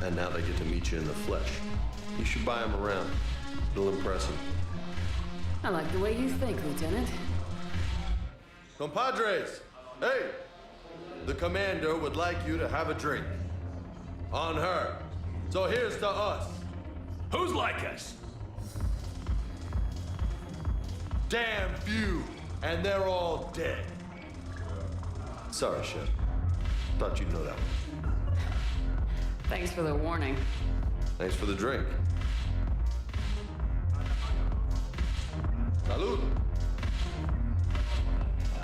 And now they get to meet you in the flesh. You should buy them around. It'll impress them. I like the way you think, Lieutenant. Compadres! Hey! The commander would like you to have a drink. On her. So here's to us. Who's like us? Damn few, and they're all dead. Sorry, Chef. Thought you'd know that one. Thanks for the warning. Thanks for the drink. Salud.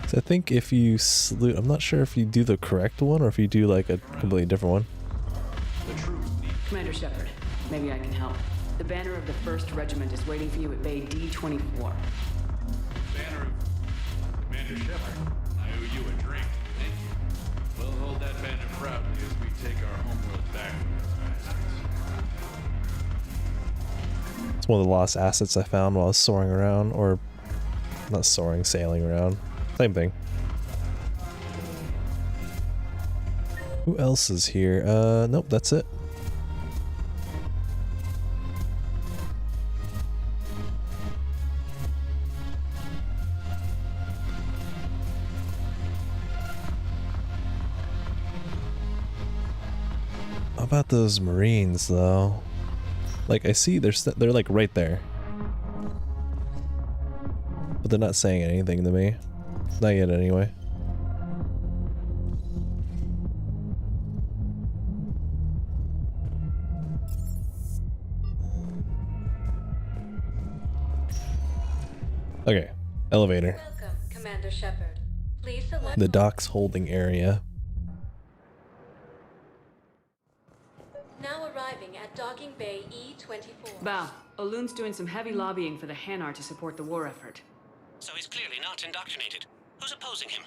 So I think if you salute, I'm not sure if you do the correct one or if you do like a completely different one. Commander Shepard, maybe I can help. The banner of the 1st Regiment is waiting for you at Bay D-24. Banner of Commander Shepard. I owe you a drink. Thank you. We'll hold that banner proudly as we take our homeworld back from those bastards. It's one of the lost assets I found while I was soaring around, or not soaring, sailing around. Same thing. Who else is here? Nope, that's it. How about those Marines, though? Like, I see they're like right there, but they're not saying anything to me. Not yet, anyway. Okay, elevator. Welcome, Commander Shepard. Please select The docks holding area. now arriving at Docking Bay E-24. Bao, Olun's doing some heavy lobbying for the Hanar to support the war effort. So he's clearly not indoctrinated. Who's opposing him?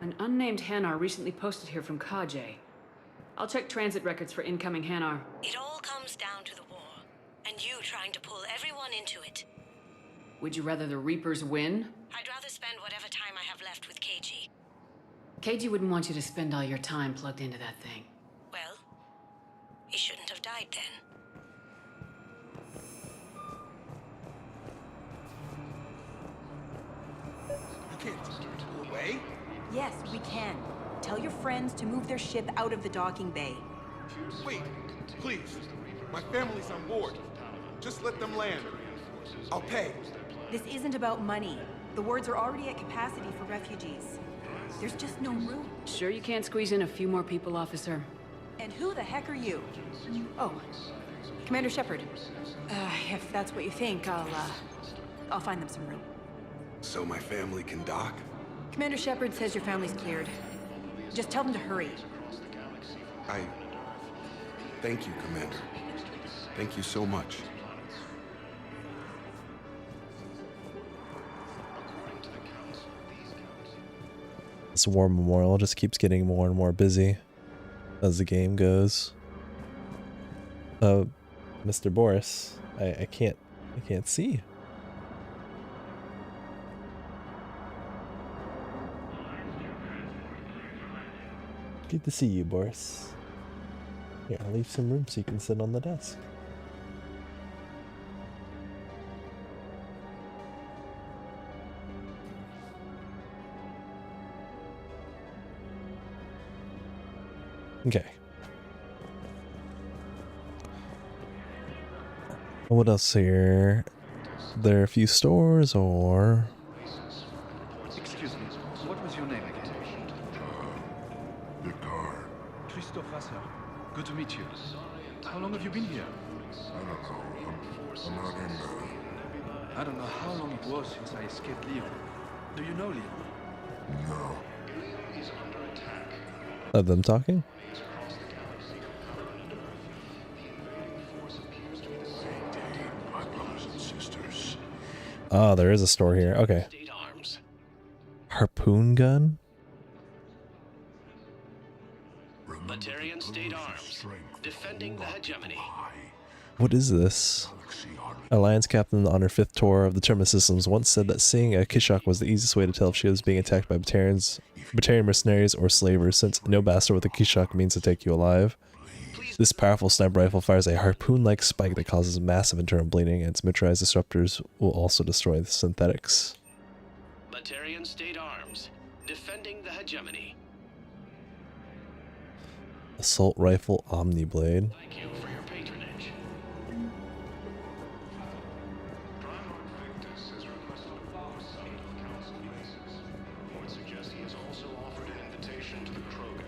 An unnamed Hanar recently posted here from Kajay. I'll check transit records for incoming Hanar. It all comes down to the war, and you trying to pull everyone into it. Would you rather the Reapers win? I'd rather spend whatever time I have left with KG. KG wouldn't want you to spend all your time plugged into that thing. Well, he shouldn't have died then. You can't just go away. Yes, we can. Tell your friends to move their ship out of the docking bay. Wait, please. My family's on board. Just let them land. I'll pay. This isn't about money. The wards are already at capacity for refugees. There's just no room. Sure you can't squeeze in a few more people, officer? And who the heck are you? Oh, Commander Shepard. If that's what you think, I'll find them some room. So my family can dock? Commander Shepard says your family's cleared. Just tell them to hurry. Thank you, Commander. Thank you so much. This war memorial just keeps getting more and more busy as the game goes. Mr. Boris, I can't see. Good to see you, Boris. Here, I'll leave some room so you can sit on the desk. Okay. What else here? There are a few stores, or... Excuse me, what was your name again? Victor. Christophe Vasseur. Good to meet you. How long have you been here? I don't know. I'm not in there. I don't know how long it was since I escaped Leon. Do you know Leon? No. Of them talking? My brothers and sisters. Oh, there is a store here. Okay. Harpoon gun? But Batarian State Arms, defending the hegemony. What is this? Alliance captain on her 5th tour of the Terminus systems once said that seeing a Kishak was the easiest way to tell if she was being attacked by Batarian mercenaries or slavers, since no bastard with a Kishak means to take you alive. This powerful sniper rifle fires a harpoon-like spike that causes massive internal bleeding, and its miniaturized disruptors will also destroy the synthetics. Batarian State Arms, defending the hegemony. Assault rifle Omniblade. Thank you for your patronage. Reports suggest he has also offered an invitation to the Krogan.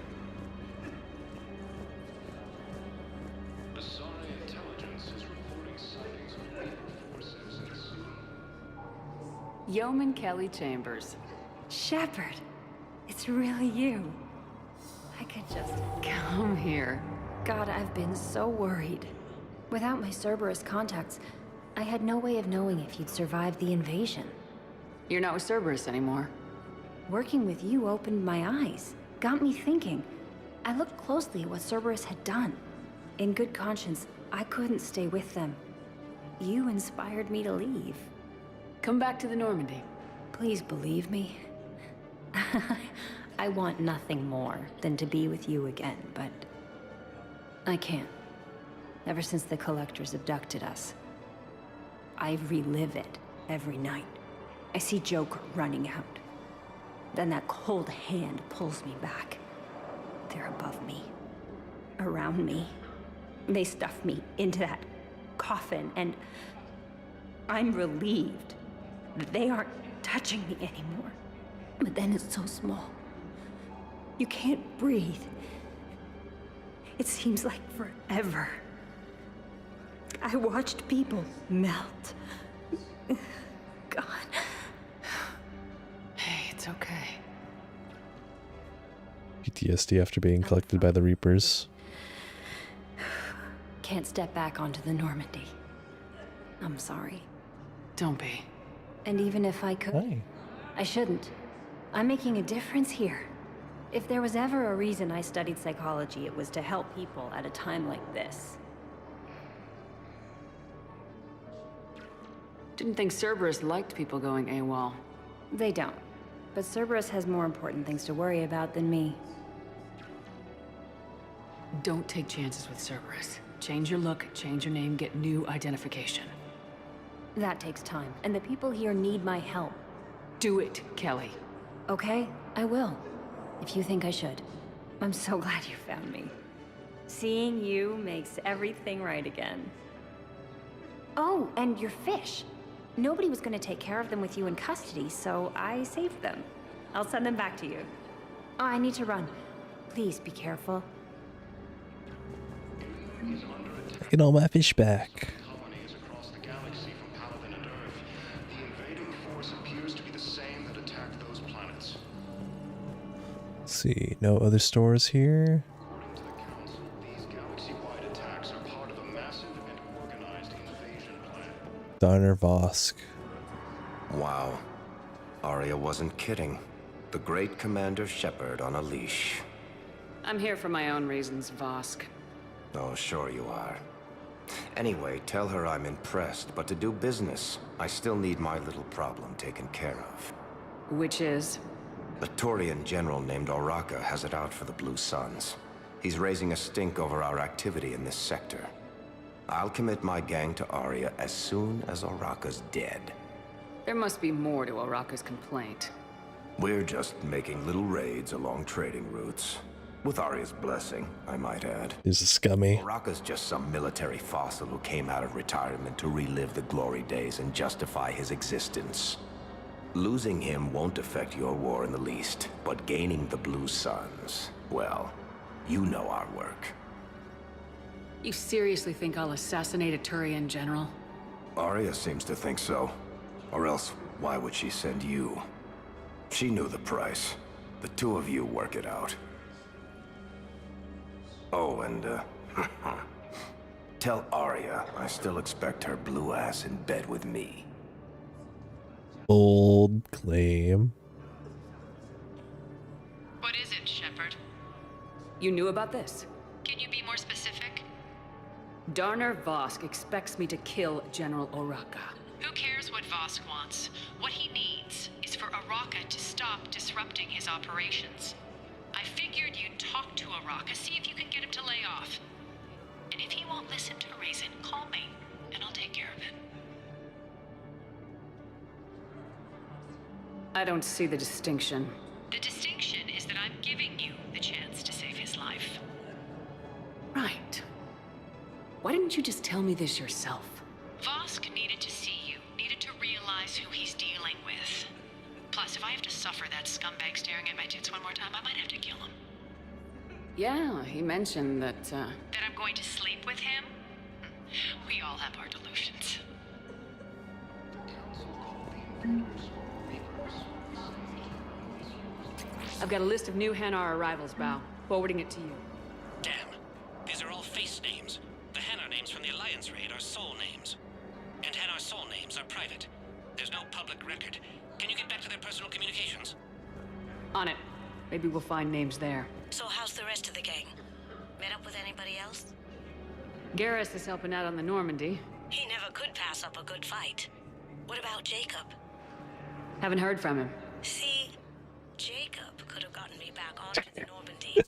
Asari intelligence is reporting sightings of Reaper forces in the sea. Yeoman Kelly Chambers. Shepard, it's really you. I could just Come here. God, I've been so worried. Without my Cerberus contacts, I had no way of knowing if you'd survived the invasion. You're not with Cerberus anymore. Working with you opened my eyes, got me thinking. I looked closely at what Cerberus had done. In good conscience, I couldn't stay with them. You inspired me to leave. Come back to the Normandy. Please believe me. I want nothing more than to be with you again, but I can't. Ever since the Collectors abducted us, I relive it every night. I see Joker running out. Then that cold hand pulls me back. They're above me, around me. They stuff me into that coffin, and I'm relieved that they aren't touching me anymore. But then it's so small. You can't breathe. It seems like forever. I watched people melt. God. Hey, it's okay. PTSD after being collected by the Reapers. Can't step back onto the Normandy. I'm sorry. Don't be. And even if I could, Hi. I shouldn't. I'm making a difference here. If there was ever a reason I studied psychology, it was to help people at a time like this. Didn't think Cerberus liked people going AWOL. They don't. But Cerberus has more important things to worry about than me. Don't take chances with Cerberus. Change your look, change your name, get new identification. That takes time, and the people here need my help. Do it, Kelly. Okay, I will. If you think I should. I'm so glad you found me. Seeing you makes everything right again. Oh, and your fish. Nobody was going to take care of them with you in custody, so I saved them. I'll send them back to you. Oh, I need to run. Please be careful. Get all my fish back. Colonies across the galaxy from Paladin and Earth. The invading force appears to be the same that attacked those planets. Let's see, no other stores here. According to the Council, these galaxy-wide attacks are part of a massive and organized invasion plan. Donner Vosk. Wow. Arya wasn't kidding. The great Commander Shepard on a leash. I'm here for my own reasons, Vosk. Oh, sure you are. Anyway, tell her I'm impressed, but to do business, I still need my little problem taken care of. Which is? A Turian general named Oraka has it out for the Blue Suns. He's raising a stink over our activity in this sector. I'll commit my gang to Arya as soon as Oraka's dead. There must be more to Oraka's complaint. We're just making little raids along trading routes. With Arya's blessing, I might add. He's a scummy. Oraka's just some military fossil who came out of retirement to relive the glory days and justify his existence. Losing him won't affect your war in the least, but gaining the Blue Suns, well, you know our work. You seriously think I'll assassinate a Turian general? Arya seems to think so. Or else, why would she send you? She knew the price. The two of you work it out. Oh, and, tell Arya I still expect her blue ass in bed with me. Bold claim. What is it, Shepard? You knew about this? Can you be more specific? Darner Vosk expects me to kill General Oraka. Who cares what Vosk wants? What he needs is for Araka to stop disrupting his operations. I figured you'd talk to Araka, see if you can get him to lay off. And if he won't listen to reason, call me, and I'll take care of it. I don't see the distinction. The distinction is that I'm giving you the chance to save his life. Right. Why didn't you just tell me this yourself? Vosk needed to see you, needed to realize who he's dealing with. Plus, if I have to suffer that scumbag staring at my tits one more time, I might have to kill him. Yeah, he mentioned that, That I'm going to sleep with him? We all have our delusions. I've got a list of new Hanar arrivals, Bao. Forwarding it to you. Damn. These are all face names. The Hanar names from the Alliance raid are soul names. And Hanar soul names are private. There's no public record. Can you get back to their personal communications? On it. Maybe we'll find names there. So how's the rest of the gang? Met up with anybody else? Garrus is helping out on the Normandy. He never could pass up a good fight. What about Jacob? Haven't heard from him. See, Jacob could have gotten me back onto the Normandy.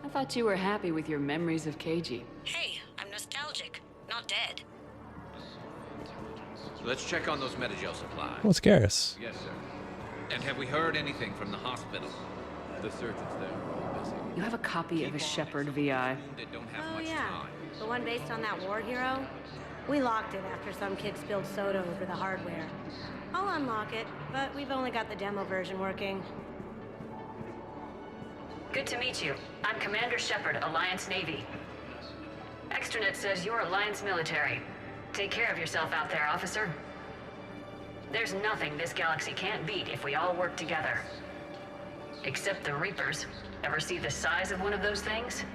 I thought you were happy with your memories of KG. Hey, I'm nostalgic, not dead. Let's check on those Metagel supplies. What's Garrus? Yes, sir. And have we heard anything from the hospital? The surgeons there are all busy. You have a copy of a Shepherd VI. Oh yeah, the one based on that war hero? We locked it after some kid spilled soda over the hardware. I'll unlock it, but we've only got the demo version working. Good to meet you. I'm Commander Shepard, Alliance Navy. Extranet says you're Alliance military. Take care of yourself out there, officer. There's nothing this galaxy can't beat if we all work together. Except the Reapers. Ever see the size of one of those things?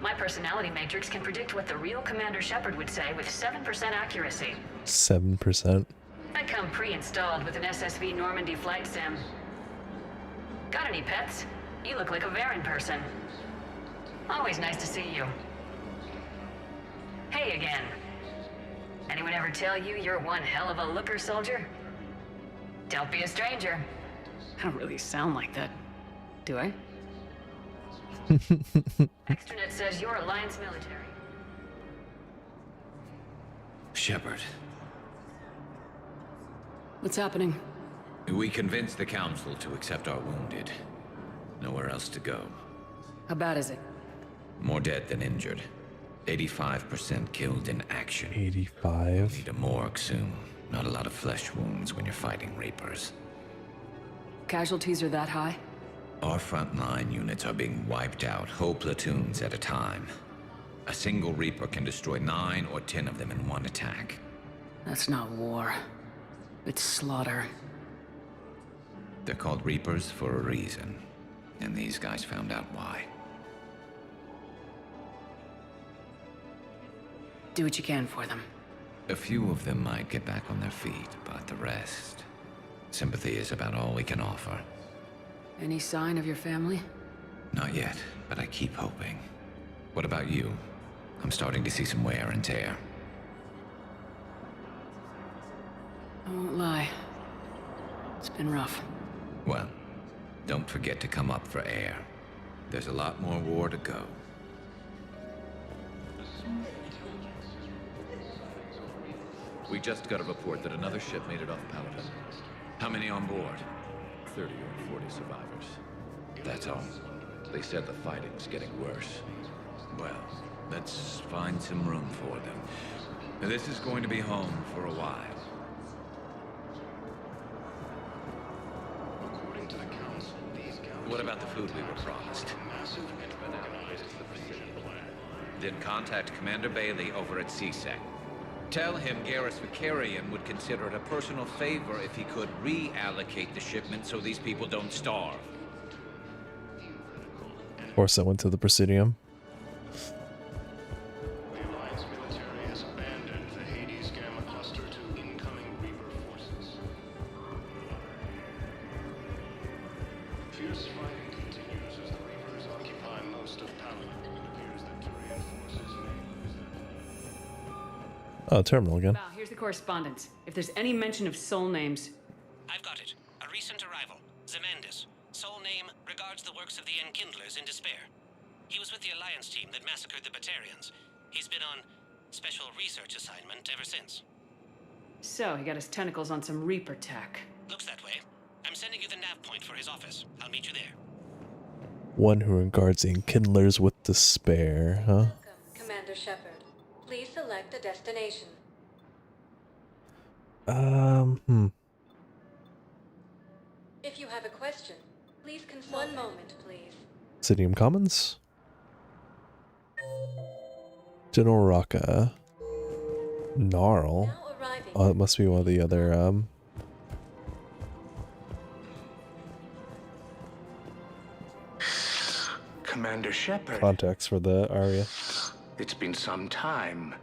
My personality matrix can predict what the real Commander Shepard would say with 7% accuracy. 7%. I come pre-installed with an SSV Normandy flight sim. Got any pets? You look like a Varen person. Always nice to see you. Hey again. Anyone ever tell you you're one hell of a looker, soldier? Don't be a stranger. I don't really sound like that, do I? Extranet says you're Alliance military. Shepard. What's happening? We convinced the Council to accept our wounded. Nowhere else to go. How bad is it? More dead than injured. 85% killed in action. 85? Need a morgue soon. Not a lot of flesh wounds when you're fighting Reapers. Casualties are that high? Our frontline units are being wiped out, whole platoons at a time. A single Reaper can destroy 9 or 10 of them in one attack. That's not war. It's slaughter. They're called Reapers for a reason. And these guys found out why. Do what you can for them. A few of them might get back on their feet, but the rest... Sympathy is about all we can offer. Any sign of your family? Not yet, but I keep hoping. What about you? I'm starting to see some wear and tear. I won't lie. It's been rough. Well, don't forget to come up for air. There's a lot more war to go. We just got a report that another ship made it off Paladin. How many on board? 30 or 40 survivors. That's all. They said the fighting's getting worse. Well, let's find some room for them. This is going to be home for a while. According to the Council, these What about the food we were promised? massive and organized the precision plan. Then contact Commander Bailey over at CSEC. Tell him Garrus Vicarian would consider it a personal favor if he could reallocate the shipment so these people don't starve. Of course, I went to the Presidium. The Alliance military has abandoned the Hades Gamma cluster to incoming Reaper forces. Fierce fighting continues as the Reapers occupy Oh, terminal again. Val, here's the correspondence. If there's any mention of soul names... I've got it. A recent arrival. Zemandis. Soul name regards the works of the Enkindlers in despair. He was with the Alliance team that massacred the Batarians. He's been on special research assignment ever since. So, he got his tentacles on some Reaper tech. Looks that way. I'm sending you the nav point for his office. I'll meet you there. One who regards the Enkindlers with despair, huh? Welcome, Commander Shepard. Please select a destination. If you have a question, please consult. One moment, please. Cidium Commons? General Rocca. Gnarl. Oh, it must be one of the other, Commander Shepard. contacts for the Aria. It's been some time.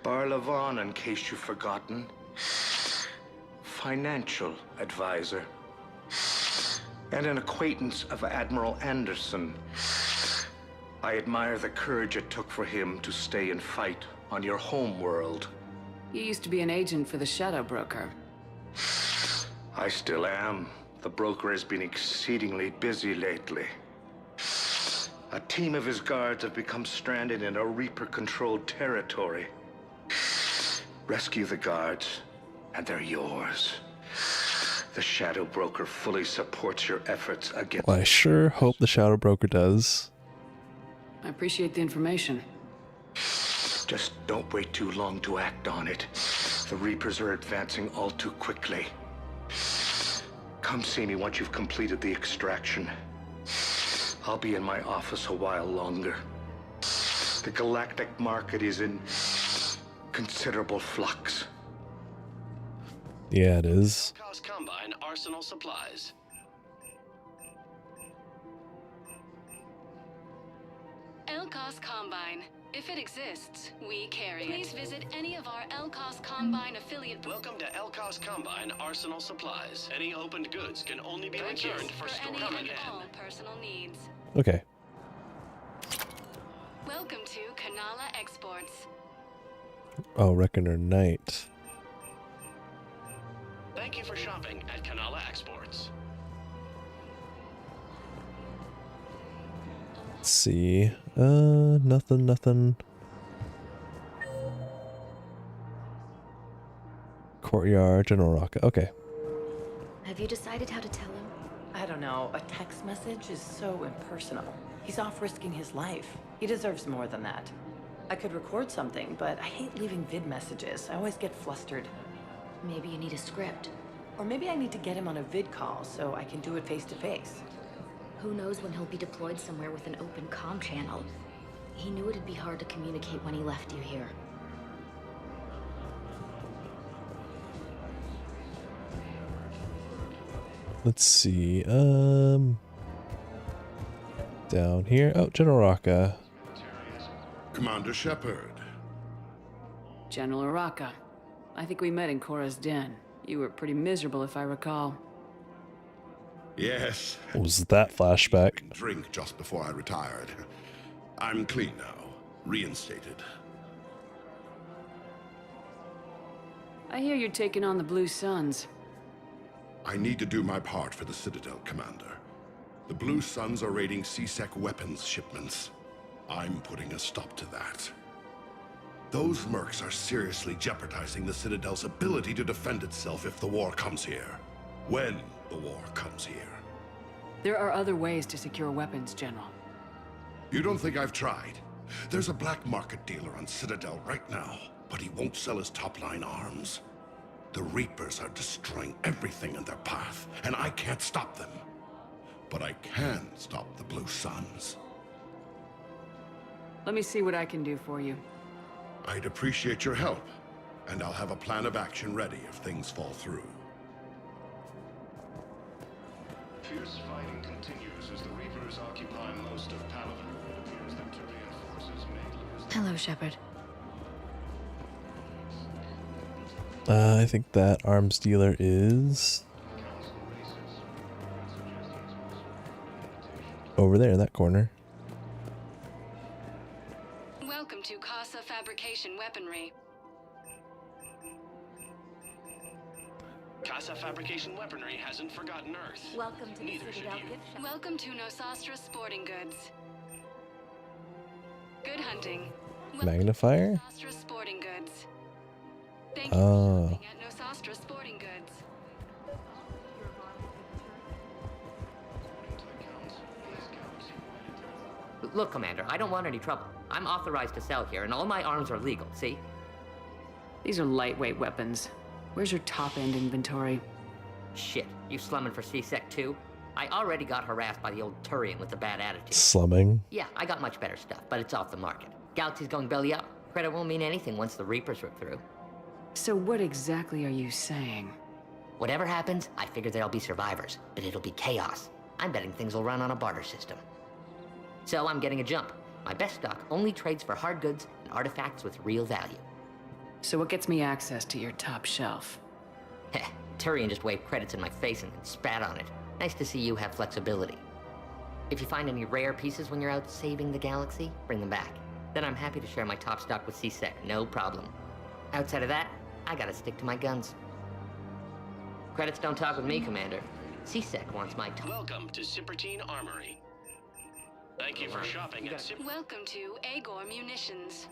Barlavon, in case you've forgotten. Financial advisor. And an acquaintance of Admiral Anderson. I admire the courage it took for him to stay and fight on your home world. You used to be an agent for the Shadow Broker. I still am. The broker has been exceedingly busy lately. A team of his guards have become stranded in a Reaper-controlled territory. Rescue the guards, and they're yours. The Shadow Broker fully supports your efforts against... Well, I sure hope the Shadow Broker does. I appreciate the information. Just don't wait too long to act on it. The Reapers are advancing all too quickly. Come see me once you've completed the extraction. I'll be in my office a while longer. The galactic market is in considerable flux. Yeah, it is. Cost Combine Arsenal Supplies. LCOS Combine. If it exists, we carry it. Please visit any of our LCOS Combine affiliate... Welcome to LCOS Combine Arsenal Supplies. Any opened goods can only be returned for any storage. and all personal needs. Okay. Welcome to Kanala Exports. Oh, Reckoner Knight. Thank you for shopping at Kanala Exports. Let's see. Nothing. Courtyard, General Rocca. Okay. Have you decided how to tell him? I don't know. A text message is so impersonal. He's off risking his life. He deserves more than that. I could record something, but I hate leaving vid messages. I always get flustered. Maybe you need a script. Or maybe I need to get him on a vid call so I can do it face to face. Who knows when he'll be deployed somewhere with an open comm channel. He knew it'd be hard to communicate when he left you here. Let's see. Down here. Oh, General Rocca. Commander Shepard. General Araka. I think we met in Cora's den. You were pretty miserable, if I recall. Yes. What was that flashback? Drink just before I retired. I'm clean now. Reinstated. I hear you're taking on the Blue Suns. I need to do my part for the Citadel, Commander. The Blue Suns are raiding C-Sec weapons shipments. I'm putting a stop to that. Those mercs are seriously jeopardizing the Citadel's ability to defend itself if the war comes here. When the war comes here. There are other ways to secure weapons, General. You don't think I've tried? There's a black market dealer on Citadel right now, but he won't sell his top-line arms. The Reapers are destroying everything in their path, and I can't stop them. But I can stop the Blue Suns. Let me see what I can do for you. I'd appreciate your help, and I'll have a plan of action ready if things fall through. Fierce fighting continues as the Reapers occupy most of Paladin. It appears that Turian forces may lose... Hello, Shepard. I think that arms dealer is over there in that corner. Welcome to Casa Fabrication. fabrication weaponry. Casa fabrication weaponry hasn't forgotten Earth. Welcome to the Neither should Citadel you. gift shop. Welcome to Nosastra Sporting Goods. Good hunting. Magnifier? Nosastra Sporting Goods. Thank you Oh. for shopping at Nosastra Sporting Goods. Look, Commander, I don't want any trouble. I'm authorized to sell here, and all my arms are legal, see? These are lightweight weapons. Where's your top-end inventory? Shit, you slumming for C-Sec too? I already got harassed by the old Turian with the bad attitude. Slumming? Yeah, I got much better stuff, but it's off the market. Galaxy's going belly up. Credit won't mean anything once the Reapers rip through. So what exactly are you saying? Whatever happens, I figure there'll be survivors, but it'll be chaos. I'm betting things will run on a barter system. So I'm getting a jump. My best stock only trades for hard goods and artifacts with real value. So what gets me access to your top shelf? Heh, Turian just waved credits in my face and spat on it. Nice to see you have flexibility. If you find any rare pieces when you're out saving the galaxy, bring them back. Then I'm happy to share my top stock with C-Sec, no problem. Outside of that, I gotta stick to my guns. Credits don't talk with me, Commander. C-Sec wants my top. Welcome to Sippertine Armory. Thank you for shopping at Welcome to Agor Munitions.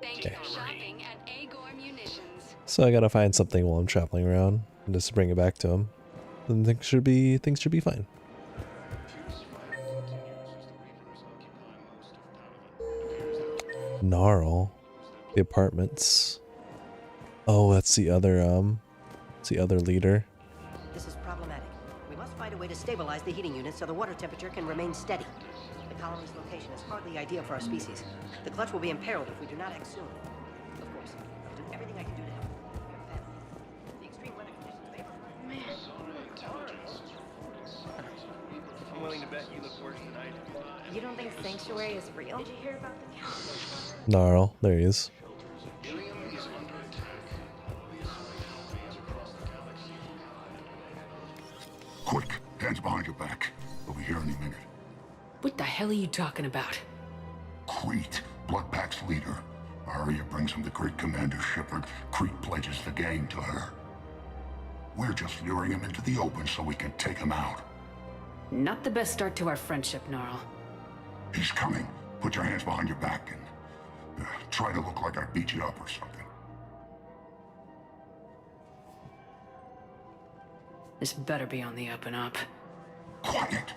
Thank you for shopping at Agor Munitions. So I gotta find something while I'm traveling around and just bring it back to him. Then things should be fine. Gnarl. The apartments. Oh, that's the other leader. This is problematic. We must find a way to stabilize the heating unit so the water temperature can remain steady. The colony's location is hardly ideal for our species. The clutch will be imperiled if we do not act soon. Of course, I'll do everything I can do to help. Your family. The extreme weather conditions favor. I'm willing to bet you look worse than I do. You don't think Sanctuary is real? Did you hear about the council? Gnarl. There he is. Quick, hands behind your back. We'll be here any minute. What the hell are you talking about? Crete, Bloodpack's leader. Arya brings him the great Commander Shepard. Crete pledges the gang to her. We're just luring him into the open so we can take him out. Not the best start to our friendship, Gnarl. He's coming. Put your hands behind your back and try to look like I beat you up or something. This better be on the up and up. Quiet.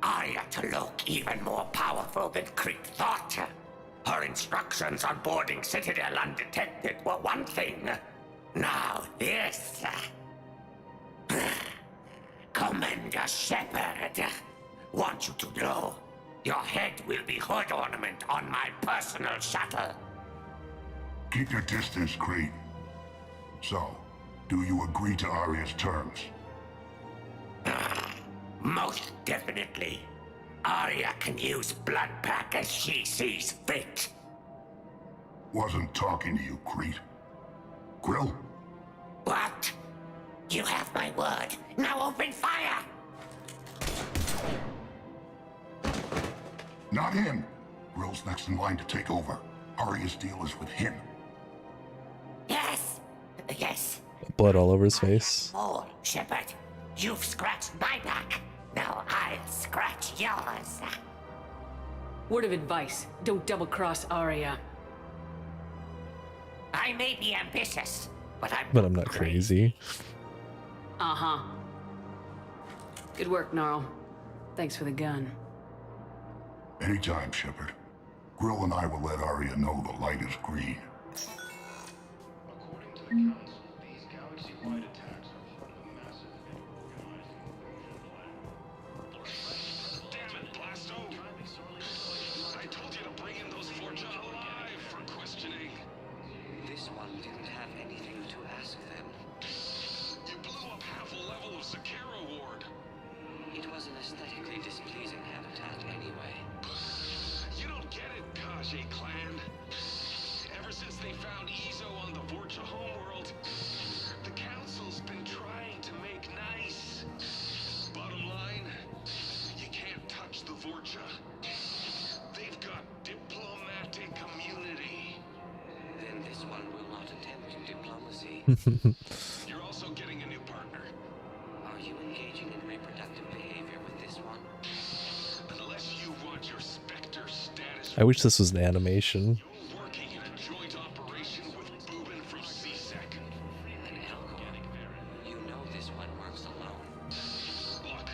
Arya to look even more powerful than Crete thought. Her instructions on boarding Citadel undetected were one thing. Now this. Commander Shepard, want you to know, your head will be hood ornament on my personal shuttle. Keep your distance, Crete. So, do you agree to Arya's terms? Most definitely. Arya can use Bloodpack as she sees fit. Wasn't talking to you, Crete. Grill? What? You have my word. Now open fire! Not him. Grill's next in line to take over. Arya's deal is with him. Yes. Yes. Blood all over his face. More, Shepard. You've scratched my back. Now I'll scratch yours. Word of advice, don't double-cross Arya. I may be ambitious, but I'm not crazy. Uh-huh. Good work, Gnarl. Thanks for the gun. Anytime, Shepard. Grill and I will let Arya know the light is green. According to the Council, these galaxy-wide attacks are part of a massive and organized plan. Damn it, Blasto! I told you to bring in those Forja alive for questioning. This one didn't have anything to ask them. You blew up half a level of Sakara Ward. It was an aesthetically displeasing habitat anyway. You don't get it, Kage clan. Ever since they found Ezo on the Vorcha homeworld, You're also getting a new partner. Are you engaging in reproductive behavior with this one? Unless you want your Spectre status. I wish this was an animation. You're working in a joint operation with Boobin from CSEC. An Elko. You know this one works alone. Look,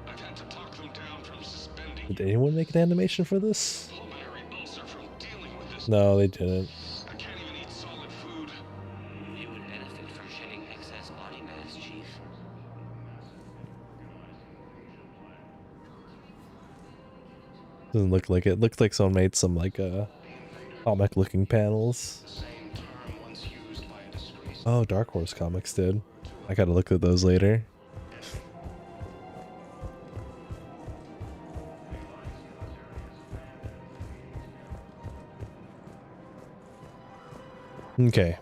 I've had to talk them down from suspending. Did anyone make an animation for this? Pulmonary ulcer from dealing with this. No, they didn't. I can't even eat solid food. You would benefit from shedding excess body mass, Chief. Doesn't look like it. Looks like someone made some like comic looking panels. Oh, Dark Horse Comics did. I gotta look at those later. Okay.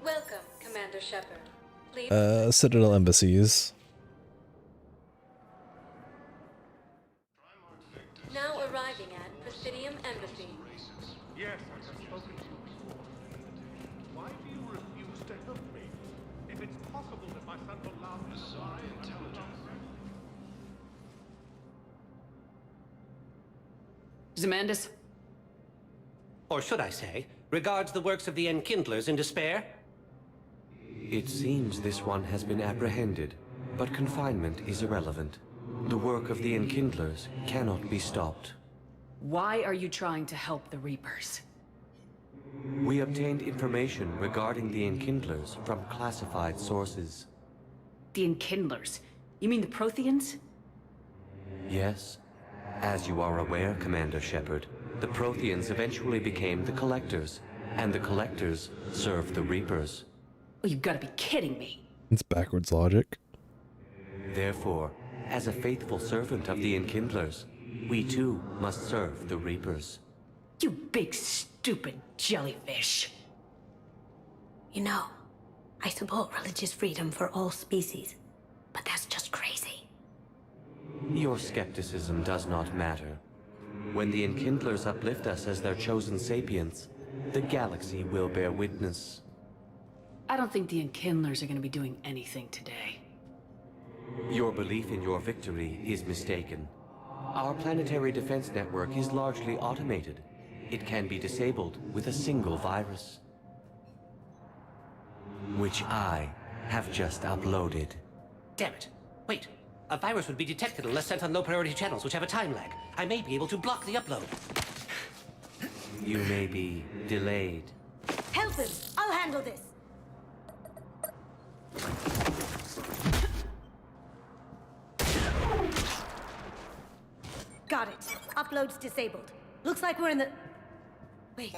Welcome, Commander Shepard. Please. Citadel embassies. Now arriving at Presidium Embassy. Yes, I have spoken to you before. Why do you refuse to help me? If it's possible that my son will love me, Zemandis? Or should I say, regards the works of the Enkindlers in despair? It seems this one has been apprehended, but confinement is irrelevant. The work of the Enkindlers cannot be stopped. Why are you trying to help the Reapers? We obtained information regarding the Enkindlers from classified sources. The Enkindlers? You mean the Protheans? Yes. As you are aware, Commander Shepard, the Protheans eventually became the Collectors, and the Collectors served the Reapers. Oh, you've got to be kidding me. It's backwards logic. Therefore, as a faithful servant of the Enkindlers, we too must serve the Reapers. You big stupid jellyfish. You know, I support religious freedom for all species, but that's just crazy. Your skepticism does not matter. When the Enkindlers uplift us as their chosen sapients, the galaxy will bear witness. I don't think the Enkindlers are going to be doing anything today. Your belief in your victory is mistaken. Our planetary defense network is largely automated. It can be disabled with a single virus, which I have just uploaded. Damn it. Wait. A virus would be detected unless sent on low-priority channels, which have a time lag. I may be able to block the upload. You may be delayed. Help him! I'll handle this! Got it. Upload's disabled. Looks like we're in the... Wait.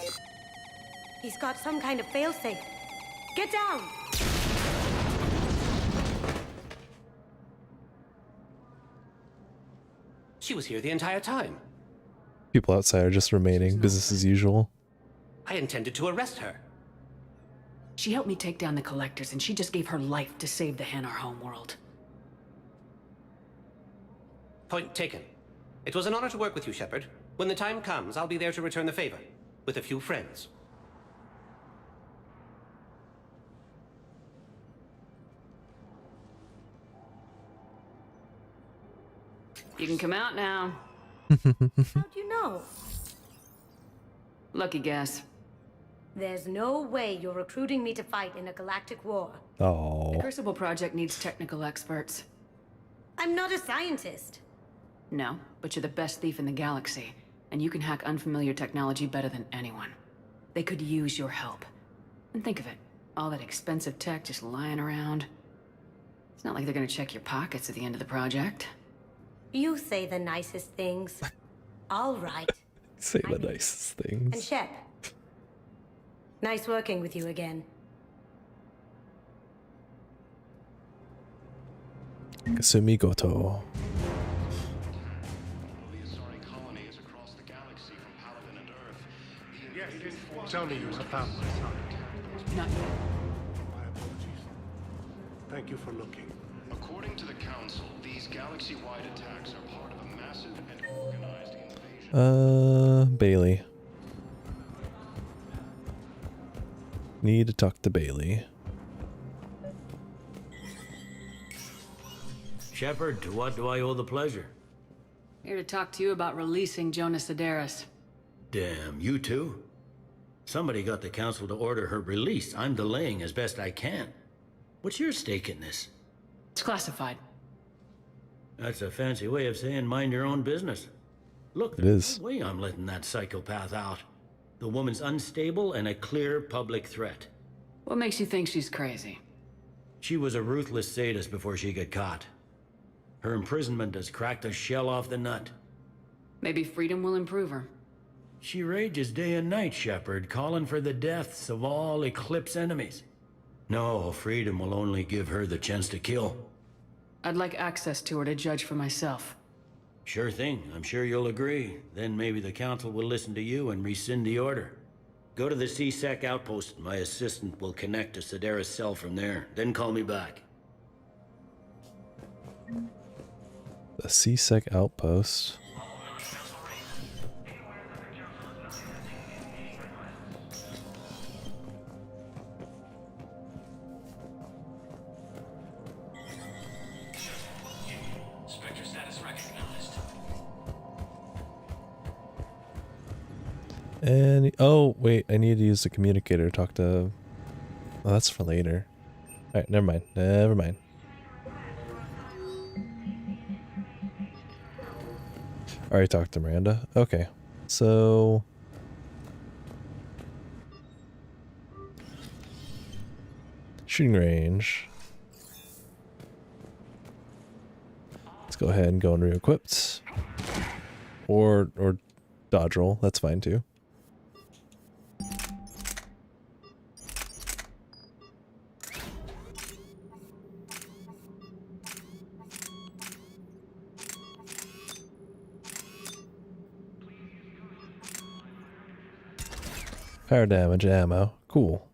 He's got some kind of failsafe. Get down! She was here the entire time. People outside are just remaining business as usual. I intended to arrest her. She helped me take down the Collectors, and she just gave her life to save the Hanar homeworld. Point taken. It was an honor to work with you, Shepard. When the time comes, I'll be there to return the favor. With a few friends. You can come out now. How'd you know? Lucky guess. There's no way you're recruiting me to fight in a galactic war. Oh. The Crucible Project needs technical experts. I'm not a scientist. No, but you're the best thief in the galaxy, and you can hack unfamiliar technology better than anyone. They could use your help. And think of it, all that expensive tech just lying around. It's not like they're gonna check your pockets at the end of the project. You say the nicest things. All right. Say the nicest And things. Shep. Nice working with you again. Kasumi Goto. Yes, tell me you have found my son. Not yet. My apologies. Thank you for looking. According to the Council, these galaxy-wide attacks are part of a massive and organized invasion. Bailey. Need to talk to Bailey. Shepard, to what do I owe the pleasure? Here to talk to you about releasing Jonas Sedaris. Damn, you too? Somebody got the council to order her release. I'm delaying as best I can. What's your stake in this? It's classified. That's a fancy way of saying mind your own business. Look, it is. No way I'm letting that psychopath out. The woman's unstable and a clear public threat. What makes you think she's crazy? She was a ruthless sadist before she got caught. Her imprisonment has cracked the shell off the nut. Maybe freedom will improve her. She rages day and night, Shepard, calling for the deaths of all Eclipse enemies. No, freedom will only give her the chance to kill. I'd like access to her to judge for myself. Sure thing. I'm sure you'll agree. Then maybe the council will listen to you and rescind the order. Go to the CSEC outpost. My assistant will connect to Sedaris' cell from there. Then call me back. The CSEC outpost. Spectre status recognized. And oh wait, I need to use the communicator to talk to. Oh, that's for later. All right, never mind. Never mind. Already talked to Miranda. Okay, so shooting range. Let's go ahead and go and re-equipped, or dodge roll. That's fine too. Fire damage ammo. Cool.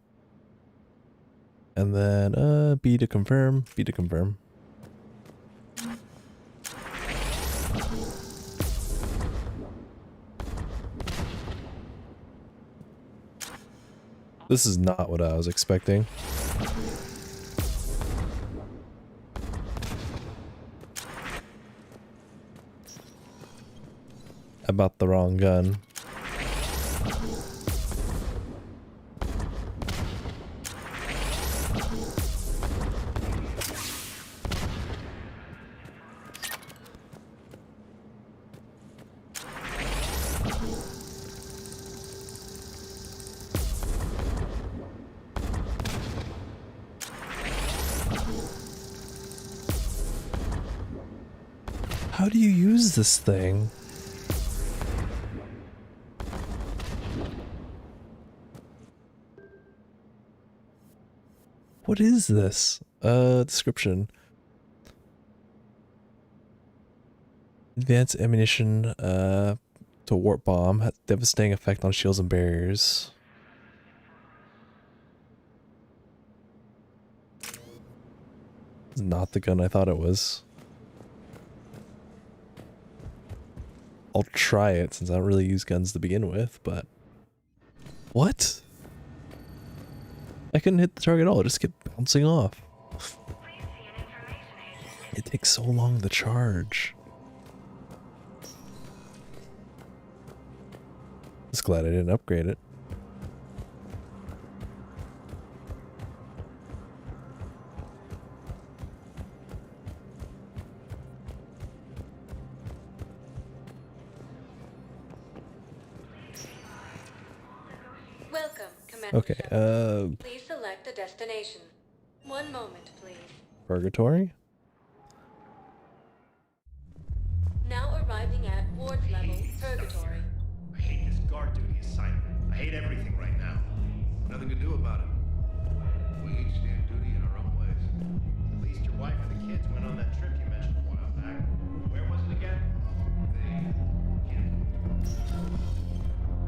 And then B to confirm. B to confirm. This is not what I was expecting. I bought the wrong gun. How do you use this thing? What is this? Description. Advanced ammunition to warp bomb has devastating effect on shields and barriers. It's not the gun I thought it was. I'll try it since I don't really use guns to begin with, but... What? I couldn't hit the target at all, it just kept bouncing off. It takes so long to charge. Just glad I didn't upgrade it. Welcome, Commander. Okay, Please select a destination. One moment, please. Purgatory? Now arriving at ward level Purgatory. I hate this guard duty assignment. I hate everything right now. Nothing to do about it. We each stand duty in our own ways. At least your wife and the kids went on that trip you mentioned a while back. Where was it again?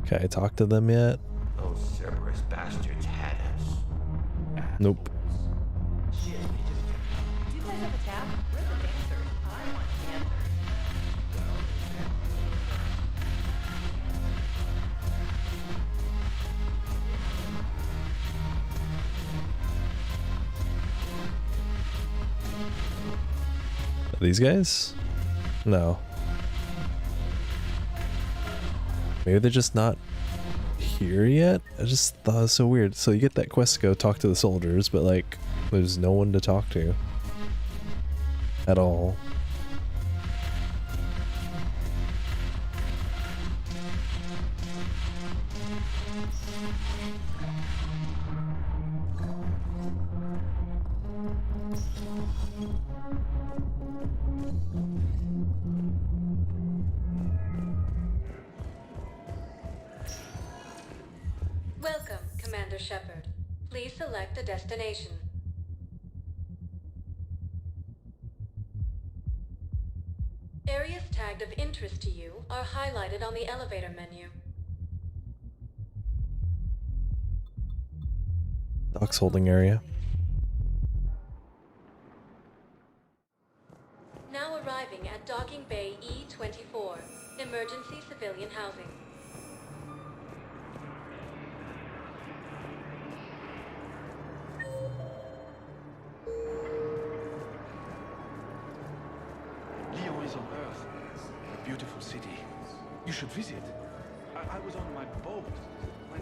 Can I talk to them yet? Those Cerberus bastards had us. Nope. Do you guys have a tab? We're the dancers. I want dancers. These guys? No. Maybe they're just not here yet? I just thought it was so weird. So you get that quest to go talk to the soldiers, but like, there's no one to talk to. At all. Welcome, Commander Shepard. Please select a destination. Areas tagged of interest to you are highlighted on the elevator menu. Docks holding area. Now arriving at Docking Bay E-24, emergency civilian housing. Lyon is on Earth. A beautiful city. You should visit. I was on my boat when...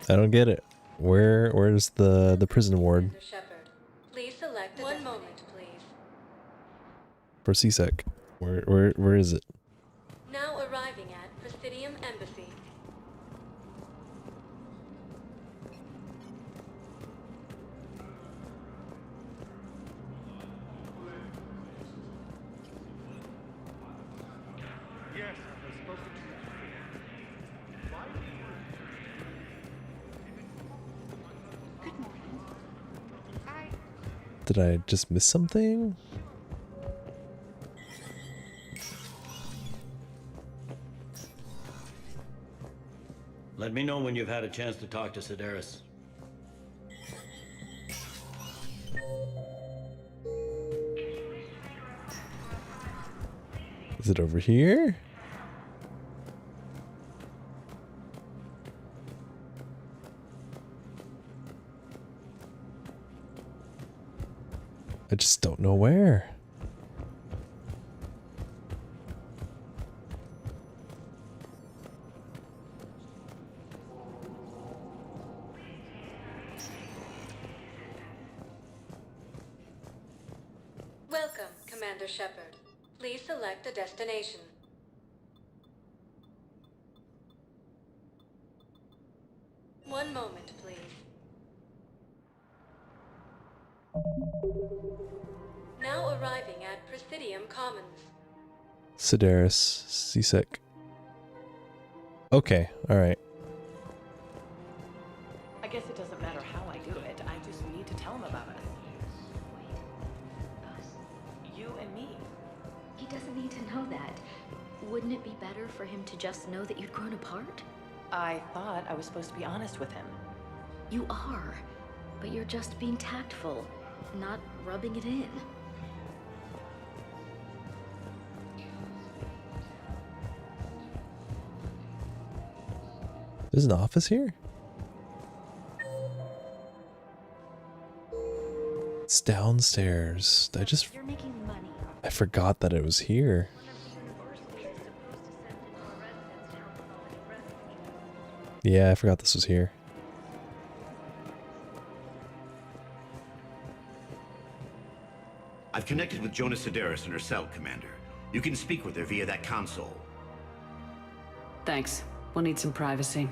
I don't get it. Where's the prison ward Shepard, please select one moment, please. for CSEC? Where is it? Now arriving at Presidium Embassy. Yes, I've spoken to you. Why do you Did I just miss something? Let me know when you've had a chance to talk to Sedaris. Is it over here? I just don't know where. Welcome, Commander Shepard. Please select a destination. One moment, please. Now arriving at Presidium Commons. Sedaris, CSEC. Okay, alright. I guess it doesn't matter how I do it. I just need to tell him about us. You and me. He doesn't need to know that. Wouldn't it be better for him to just know that you'd grown apart? I thought I was supposed to be honest with him. You are, but you're just being tactful, not rubbing it in. There's an office here? It's downstairs. I forgot that it was here. Yeah, I forgot this was here. I've connected with Jonas Sedaris in her cell, Commander. You can speak with her via that console. Thanks. We'll need some privacy.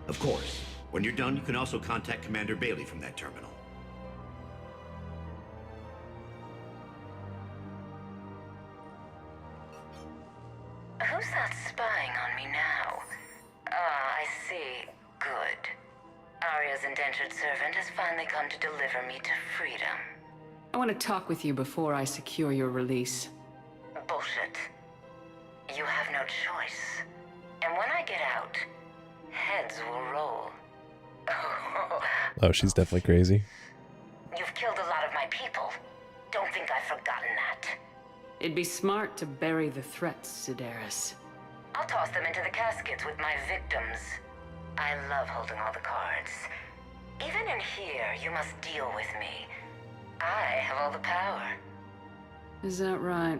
Of course. When you're done, you can also contact Commander Bailey from that terminal. Who's that spying on me now? Ah, I see. Good. Arya's indentured servant has finally come to deliver me to freedom. I want to talk with you before I secure your release. Bullshit. You have no choice. And when I get out, heads will roll. Oh, she's definitely crazy. You've killed a lot of my people. Don't think I've forgotten that. It'd be smart to bury the threats, Sedaris. I'll toss them into the caskets with my victims. I love holding all the cards. Even in here, you must deal with me. I have all the power. Is that right?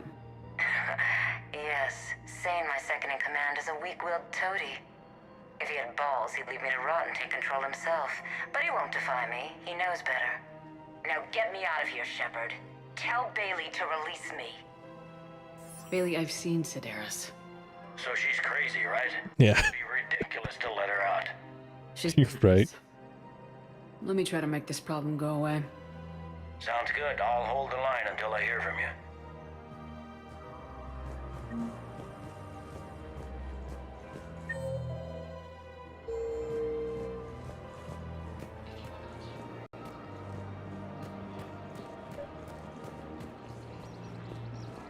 Yes, Sane, my second in command, is a weak-willed toady. If he had balls, he'd leave me to rot and take control himself. But he won't defy me. He knows better. Now get me out of here, Shepard. Tell Bailey to release me. Bailey, I've seen Sedaris. So she's crazy, right? Yeah. It'd be ridiculous to let her out. She's You're right. Let me try to make this problem go away. Sounds good. I'll hold the line until I hear from you.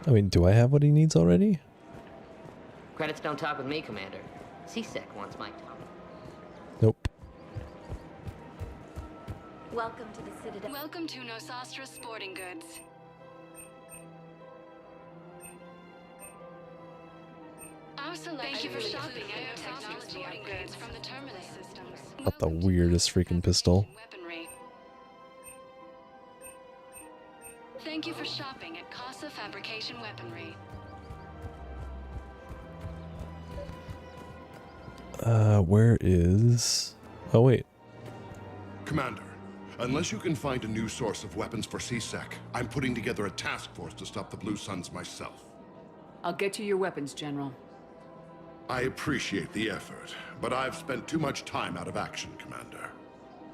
I mean, do I have what he needs already? Credits don't talk with me, Commander. CSEC wants my tongue. Nope. Welcome to the Citadel. Welcome to Nosastra Sporting Goods. Our selection. Thank you for shopping at technology sporting goods from the Terminus systems. Not the weirdest freaking pistol. Weaponry. Thank you for shopping at Casa Fabrication Weaponry. Where is... Oh, wait. Commander, unless you can find a new source of weapons for CSEC, I'm putting together a task force to stop the Blue Suns myself. I'll get you your weapons, General. I appreciate the effort, but I've spent too much time out of action, Commander.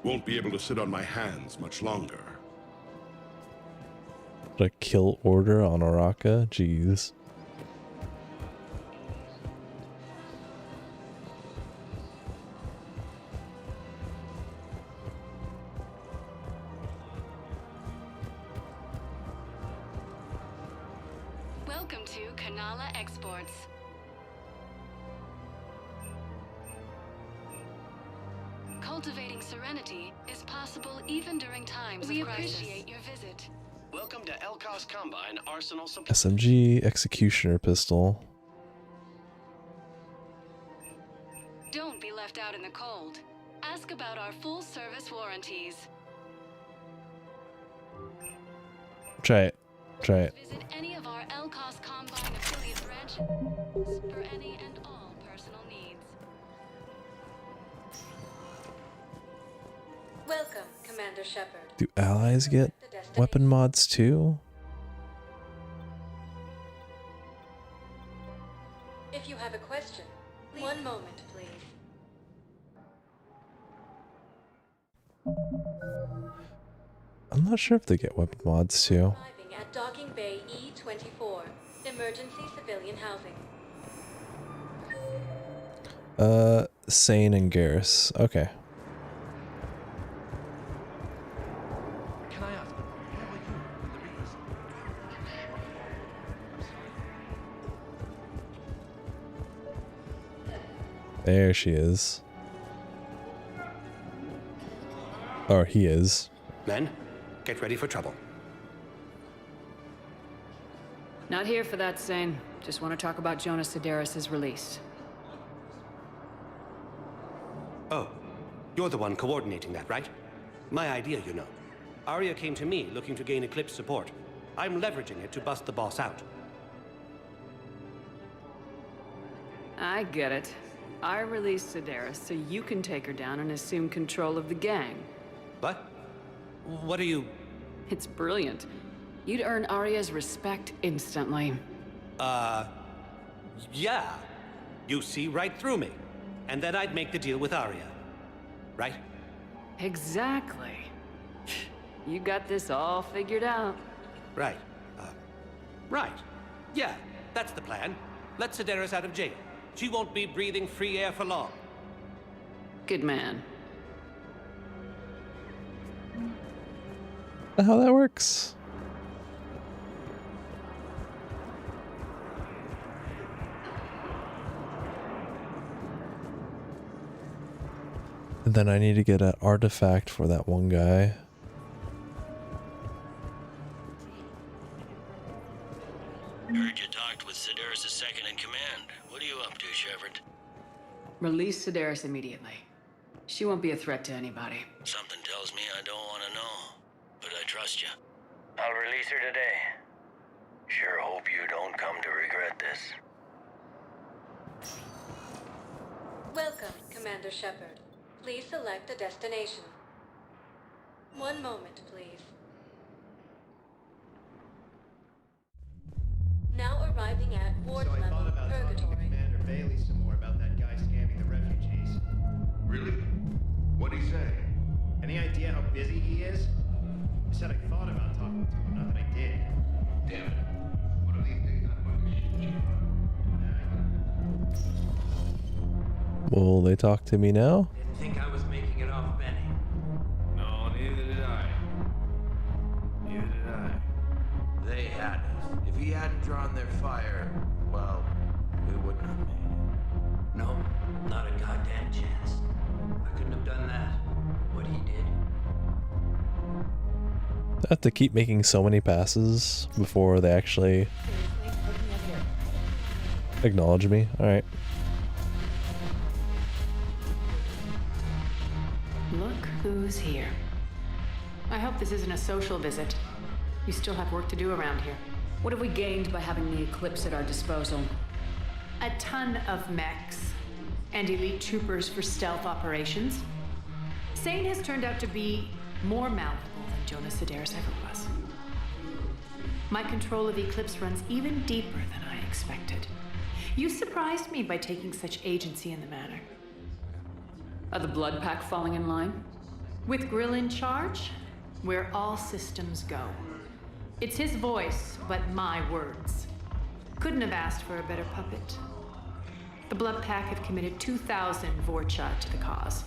Won't be able to sit on my hands much longer. A kill order on Araka? Jeez. Welcome to Kanala Exports. Cultivating serenity is possible even during times of crisis. We appreciate your visit. Welcome to Elkos Combine Arsenal Supply. SMG Executioner Pistol. Don't be left out in the cold. Ask about our full service warranties. Try it. Try it. Visit any of our Elkos Combine affiliate branches for any and all personal needs. Welcome, Commander Shepard. Do allies get weapon mods too? If you have a question, one moment, please. I'm not sure if they get weapon mods too. Arriving at Docking Bay E-24, emergency civilian housing. Sane and Garrus. Okay. Can I ask, where were you when the Reapers... There she is. Or he is. Men, get ready for trouble. Not here for that, Sane. Just want to talk about Jonas Sedaris' release. Oh, you're the one coordinating that, right? My idea, you know. Arya came to me looking to gain Eclipse support. I'm leveraging it to bust the boss out. I get it. I released Sedaris so you can take her down and assume control of the gang. What? What are you... It's brilliant. You'd earn Arya's respect instantly. Yeah. You see right through me. And then I'd make the deal with Arya. Right? Exactly. You got this all figured out. Right. Right. Yeah, that's the plan. Let Sedaris out of jail. She won't be breathing free air for long. Good man. How that works? And then I need to get an artifact for that one guy. Heard you talked with Sedaris' second in command. What are you up to, Shepard? Release Sedaris immediately. She won't be a threat to anybody. Something tells me I don't want to know, but I trust you. I'll release her today. Sure hope you don't come to regret this. Welcome, Commander Shepard. Please select a destination. One moment, please. Now arriving at Ward Level Purgatory. Commander Bailey some more about that guy scamming the refugees. Really? What'd he say? Any idea how busy he is? I said I thought about talking to him, not that I did. Damn it. What do these things not going to shoot you? Will they talk to me now? Didn't think I was making it off, Benny. No, neither did I. Neither did I. They had us. If he hadn't drawn their fire, well, we wouldn't have made it. No, not a goddamn chance. I couldn't have done that. What he did. I have to keep making so many passes before they actually acknowledge me. Alright. Look who's here. I hope this isn't a social visit. You still have work to do around here. What have we gained by having the Eclipse at our disposal? A ton of mechs and elite troopers for stealth operations. Sane has turned out to be more malleable than Jonas Sedaris ever was. My control of Eclipse runs even deeper than I expected. You surprised me by taking such agency in the matter. Are the Blood Pack falling in line? With Grill in charge, where all systems go. It's his voice, but my words. Couldn't have asked for a better puppet. The Blood Pack have committed 2,000 Vorcha to the cause.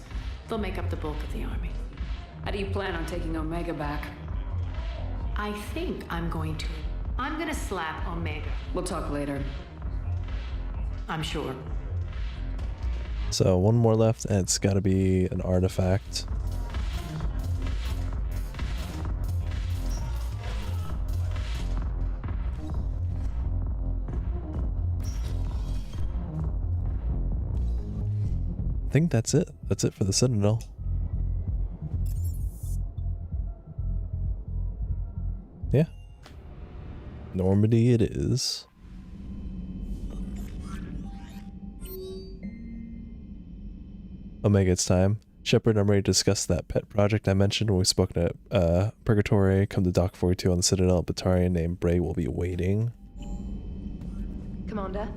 They'll make up the bulk of the army. How do you plan on taking Omega back? I think I'm going to slap Omega. We'll talk later. I'm sure. So one more left, and it's got to be an artifact. I think that's it. That's it for the Sentinel. Yeah. Normandy it is. Omega, it's time. Shepard, I'm ready to discuss that pet project I mentioned when we spoke at Purgatory. Come to Dock 42 on the Citadel. A Batarian named Bray will be waiting. Commander?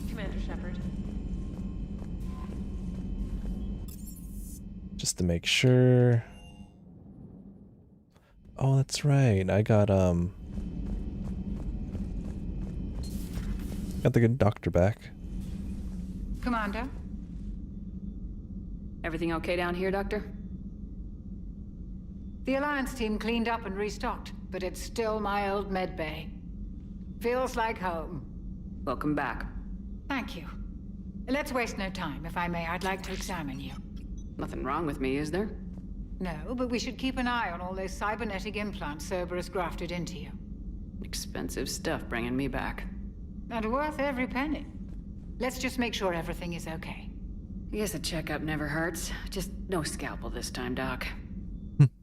Commander Shepard. Just to make sure. Oh, that's right. I got the good doctor back. Commander? Everything okay down here, Doctor? The Alliance team cleaned up and restocked, but it's still my old med bay. Feels like home. Welcome back. Thank you. Let's waste no time. If I may, I'd like to examine you. Nothing wrong with me, is there? No, but we should keep an eye on all those cybernetic implants Cerberus grafted into you. Expensive stuff bringing me back. And worth every penny. Let's just make sure everything is okay. I guess a checkup never hurts. Just no scalpel this time, Doc.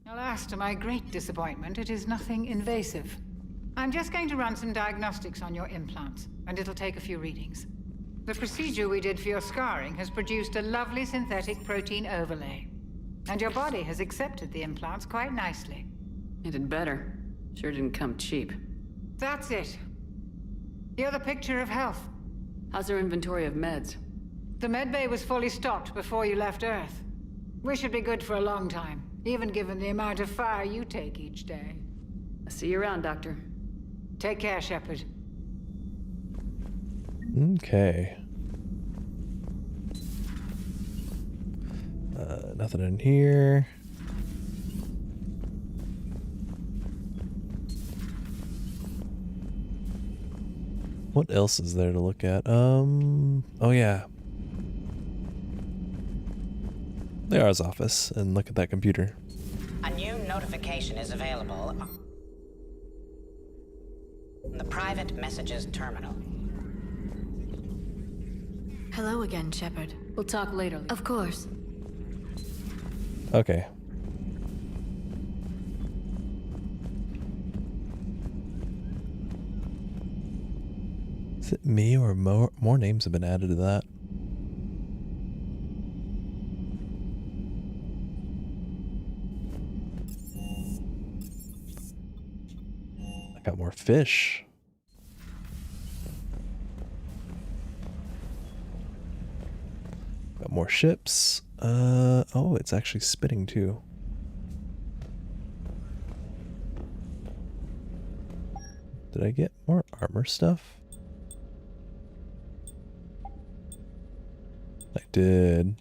Alas, to my great disappointment, it is nothing invasive. I'm just going to run some diagnostics on your implants, and it'll take a few readings. The procedure we did for your scarring has produced a lovely synthetic protein overlay. And your body has accepted the implants quite nicely. It did better. Sure didn't come cheap. That's it. You're the picture of health. How's our inventory of meds? The medbay was fully stocked before you left Earth. We should be good for a long time, even given the amount of fire you take each day. I'll see you around, Doctor. Take care, Shepard. Okay. Nothing in here. What else is there to look at? Oh yeah. There's office, and look at that computer. A new notification is available. The private messages terminal. Hello again, Shepard. We'll talk later. Of course. Okay. Is it me or more names have been added to that? I got more fish. Got more ships. Oh, it's actually spitting too. Did I get more armor stuff? I did.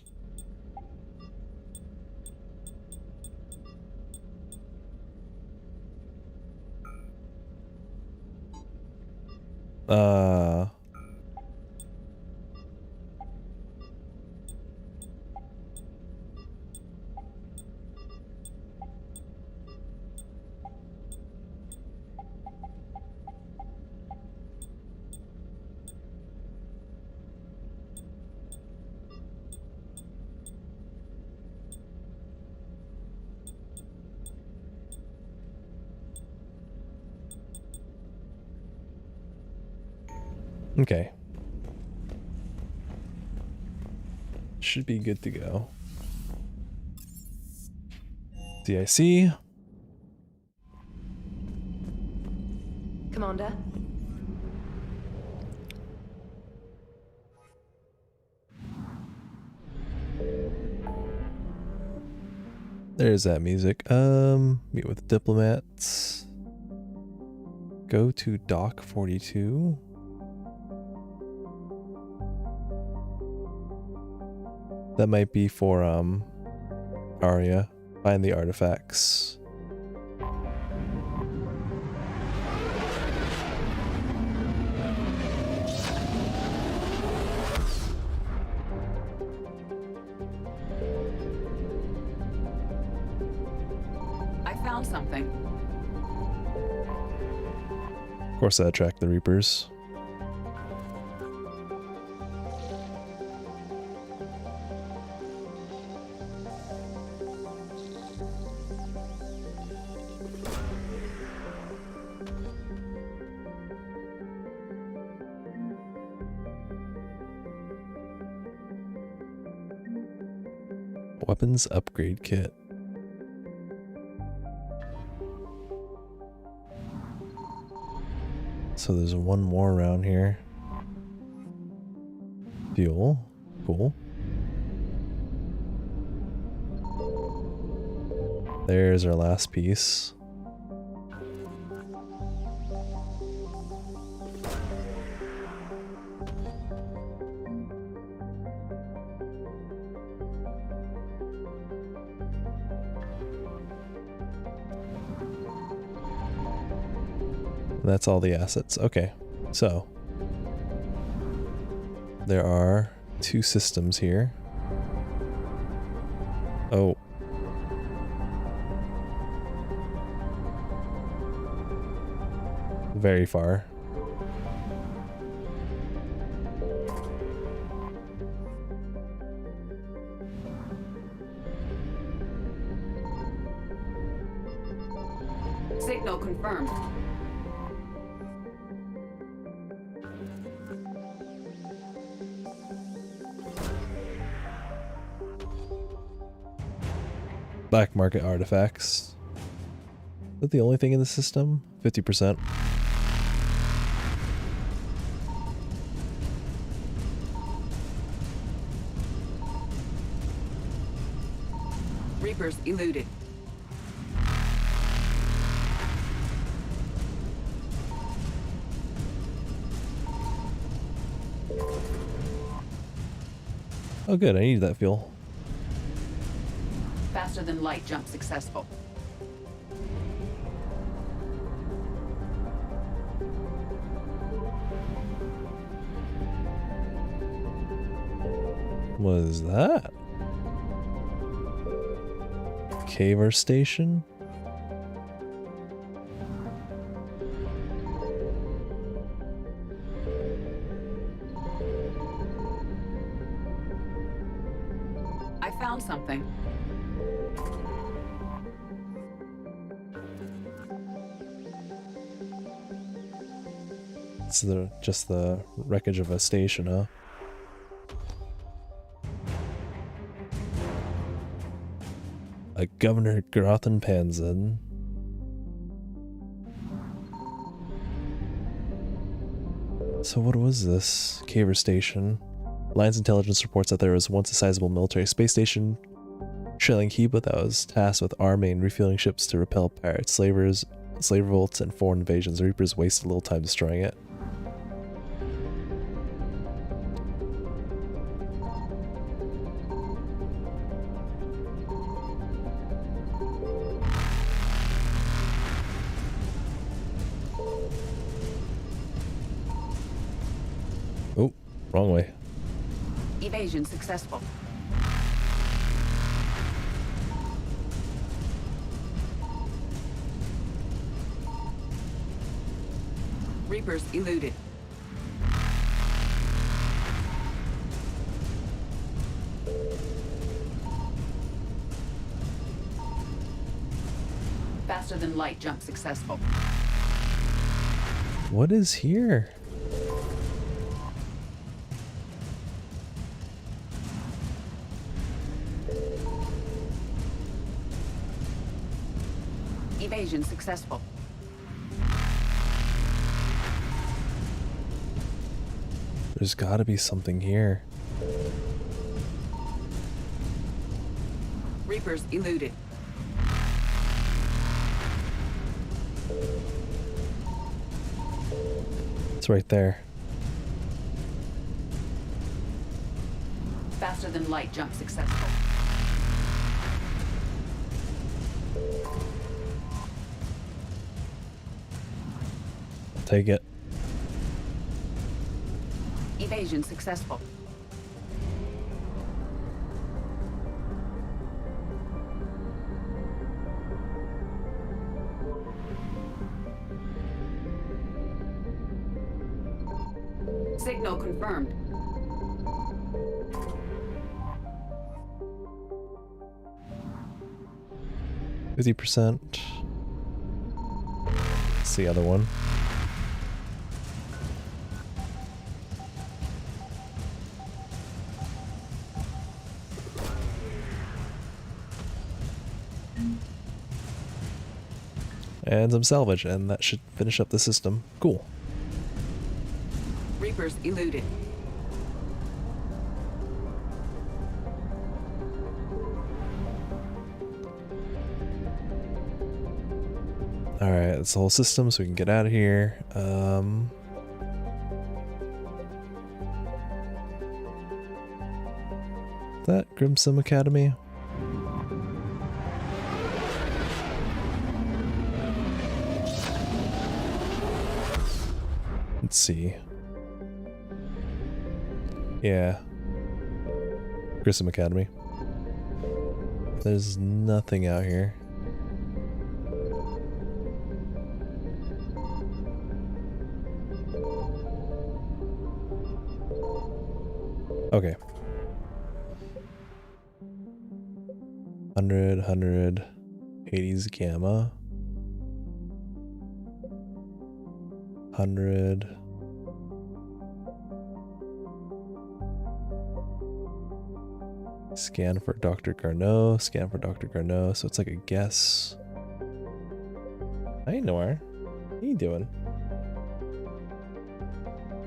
Okay. Should be good to go. DIC. Commander? There's that music. Meet with diplomats. Go to Dock 42. That might be for Arya. Find the artifacts. I found something. Of course, that attract the Reapers. Weapons upgrade kit. So there's one more around here. Fuel. Cool. There's our last piece. That's all the assets. Okay, so there are 2 systems here. Oh. Very far. Signal confirmed. Black market artifacts. Is that the only thing in the system? 50%. Reapers eluded. Oh good, I need that fuel. Faster than light jump successful. What is that? Caver station? found something. It's just the wreckage of a station, huh? A Governor Grothenpansen. So what was this? Caver Station. Alliance intelligence reports that there was once a sizable military space station trailing Cuba that was tasked with arming and refueling ships to repel pirates, slavers, slave revolts, and foreign invasions. The Reapers wasted little time destroying it. Oh, wrong way. Evasion successful. Reapers eluded. Faster than light jump successful. What is here? Evasion successful. There's gotta be something here. Reapers eluded. It's right there. Faster than light jump successful. Take it. Evasion successful. Signal confirmed. %. It's the other one. And some salvage, and that should finish up the system. Cool. Reapers eluded. Alright, that's the whole system, so we can get out of here. That Grimsom Academy? Let's see. Yeah. Grissom Academy. There's nothing out here. Okay. 100, 80s gamma. 100. Scan for Dr. Garneau. Scan for Dr. Garneau. So it's like a guess. Hey, Noir. What are you doing?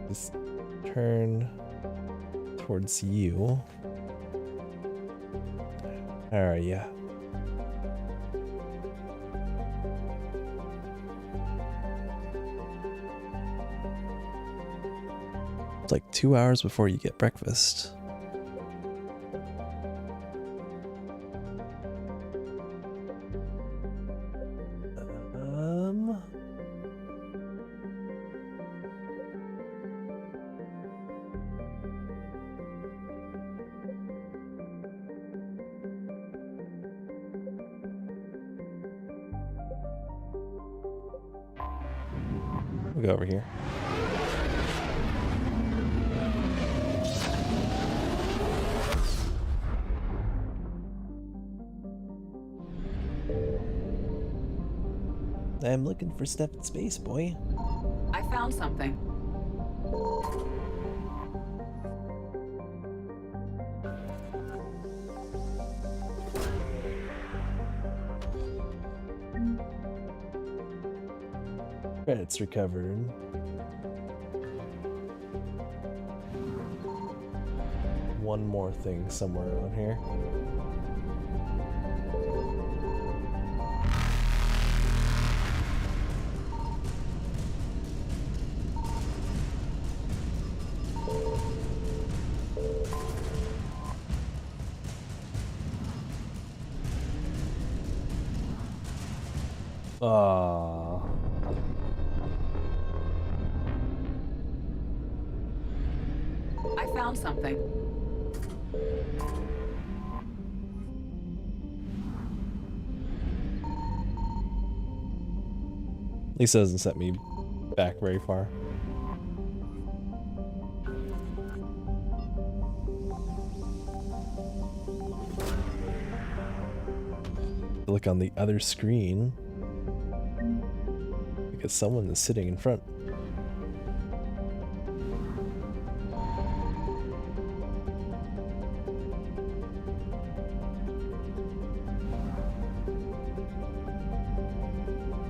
Just turn towards you. How are ya? It's like 2 hours before you get breakfast. We'll go over here. I'm looking for stuff in space, boy. I found something. Credits recovered. One more thing somewhere around here. I found something. At least it doesn't set me back very far. Look on the other screen because someone is sitting in front.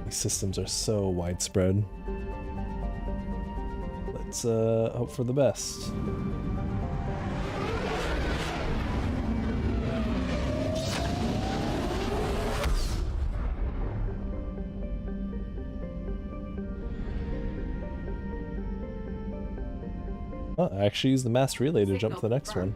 These systems are so widespread. Let's hope for the best. Oh, I actually used the mass relay to jump to the next one.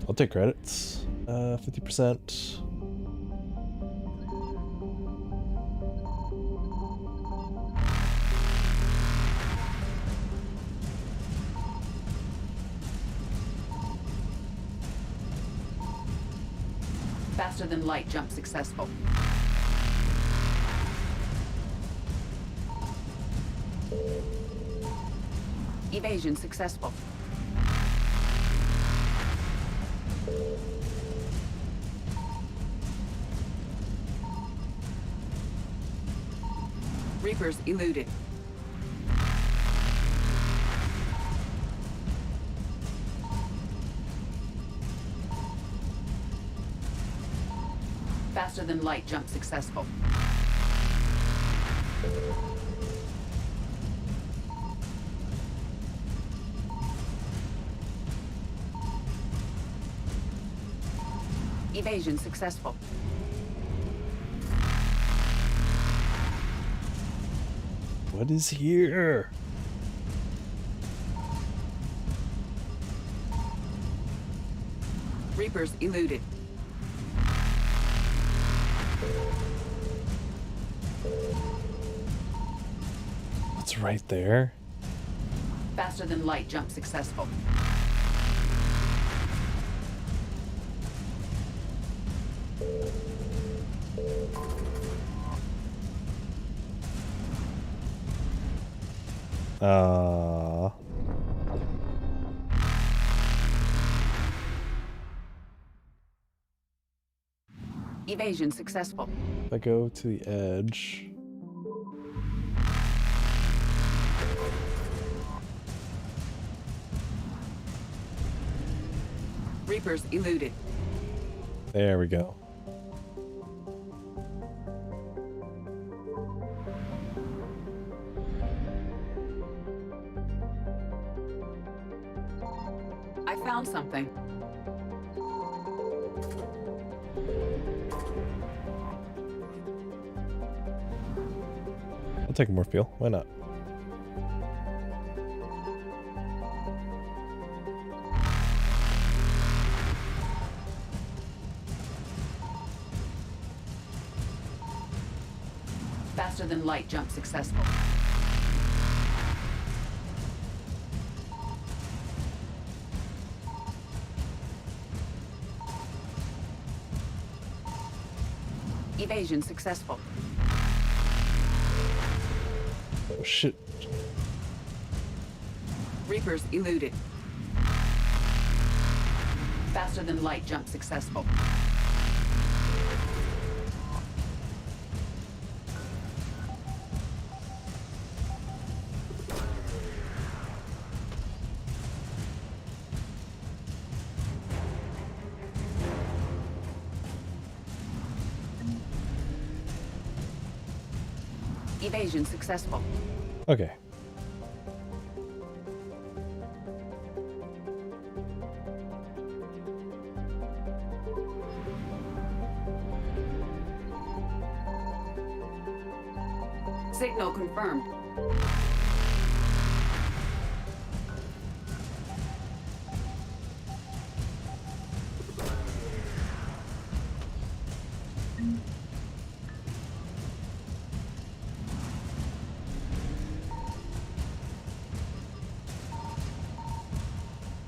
I'll take credits. 50%. Faster than light jump successful. Evasion successful. Reapers eluded. Faster than light jump successful. Evasion successful. What is here? Reapers eluded. It's right there. Faster than light jump successful. Evasion successful. If I go to the edge. Reapers eluded. There we go. I found something. I'll take more fuel. Why not? Faster than light jump successful. Evasion successful. Oh shit. Reapers eluded. Faster than light jump successful. Evasion successful. Okay. Signal confirmed.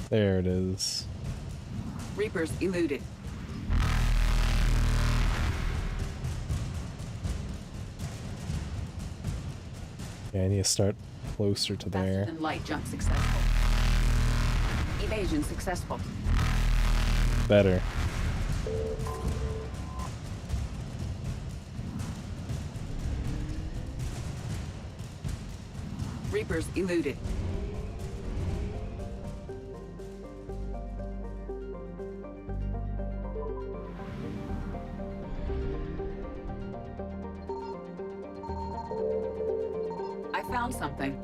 There it is. Reapers eluded. Yeah, I need to start closer to there. And light jump successful. Evasion successful. Better. Reapers eluded. I found something.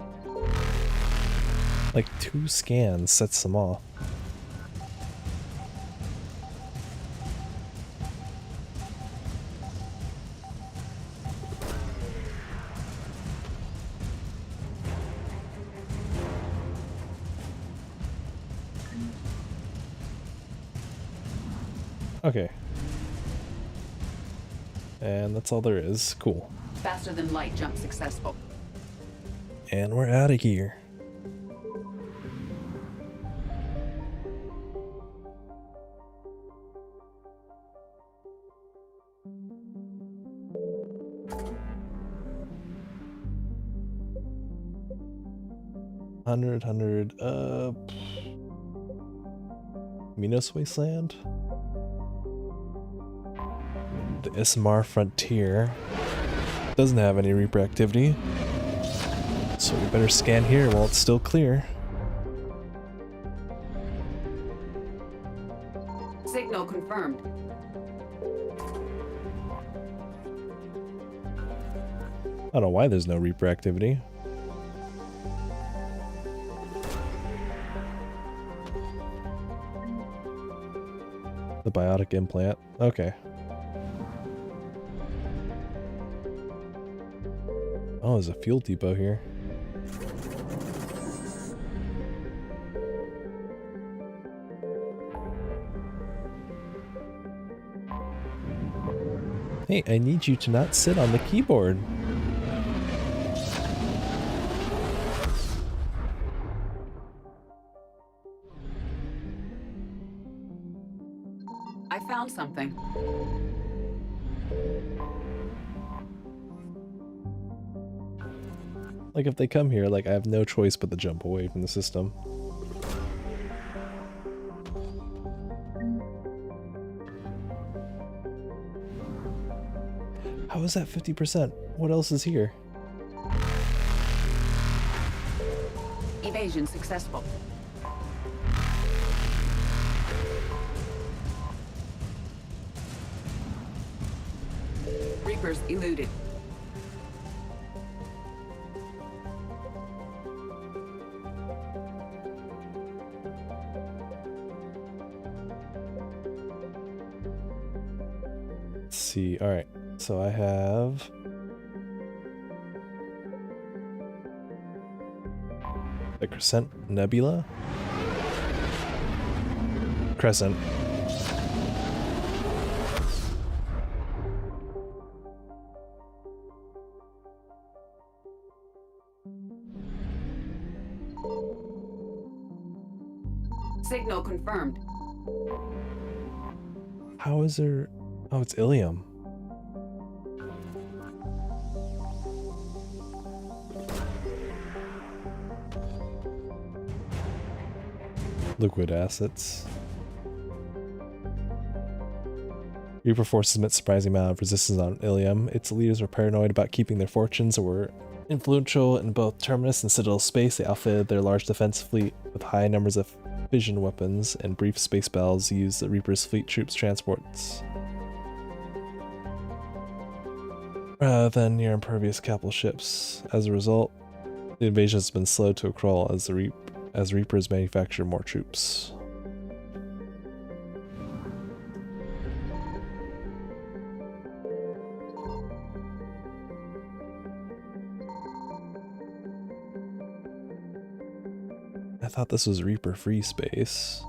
Like 2 scans sets them off. Okay. And that's all there is. Cool. Faster than light jump successful. And we're out of here. Hundred. Minos Wasteland. The Ismar Frontier doesn't have any Reaper activity, so we better scan here while it's still clear. Signal confirmed. I don't know why there's no Reaper activity. The biotic implant. Okay. Oh, there's a fuel depot here. Hey, I need you to not sit on the keyboard. I found something. Like, if they come here, like, I have no choice but to jump away from the system. How is that 50%? What else is here? Evasion successful. Reapers eluded. Let's see. All right. So I have the Crescent Nebula. Crescent. Signal confirmed. How is there? Oh, it's Ilium. Liquid assets. Reaper forces met surprising amount of resistance on Ilium. Its leaders were paranoid about keeping their fortunes and were influential in both Terminus and Citadel space. They outfitted their large defense fleet with high numbers of fission weapons, and brief space battles used the Reaper's fleet troops transports rather than near impervious capital ships. As a result, the invasion has been slowed to a crawl as Reapers manufacture more troops. I thought this was Reaper free space.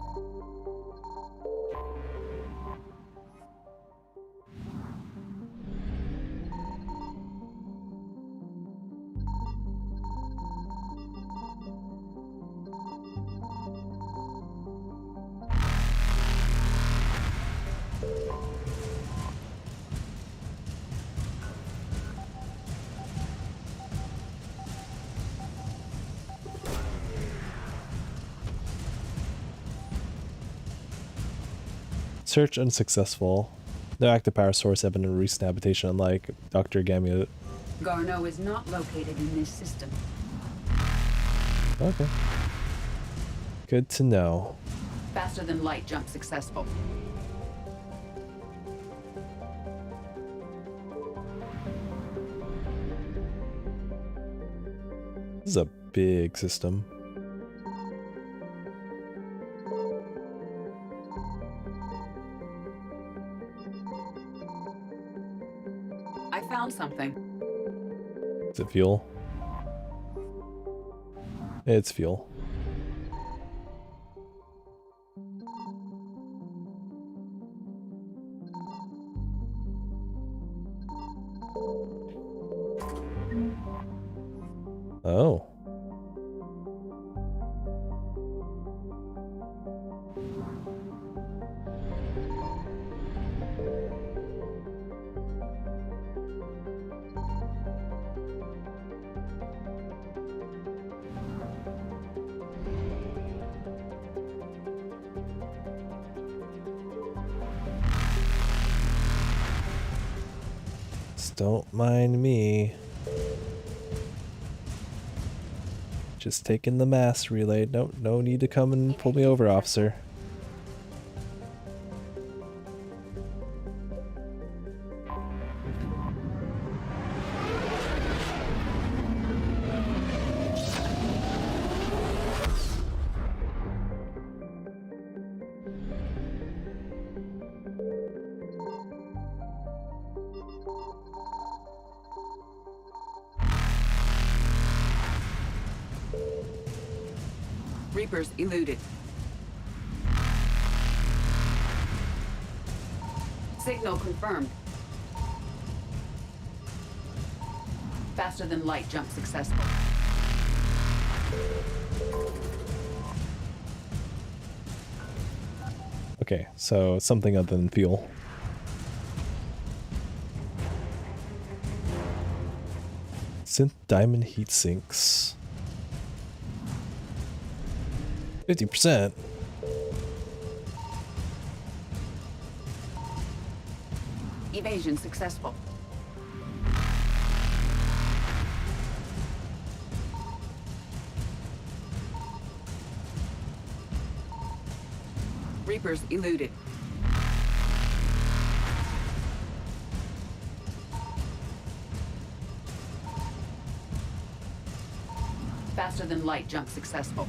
Search unsuccessful. No active power source evident in recent habitation, unlike Dr. Gamut. Garneau is not located in this system. Okay. Good to know. Faster than light jump successful. This is a big system. I found something. Is it fuel? It's fuel. Oh. Don't mind me. Just taking the mass relay. No need to come and pull me over, officer. Reapers eluded. Signal confirmed. Faster than light jump successful. Okay, so something other than fuel. Synth diamond heat sinks. 50%. Evasion successful. Reapers eluded. Faster than light jump successful.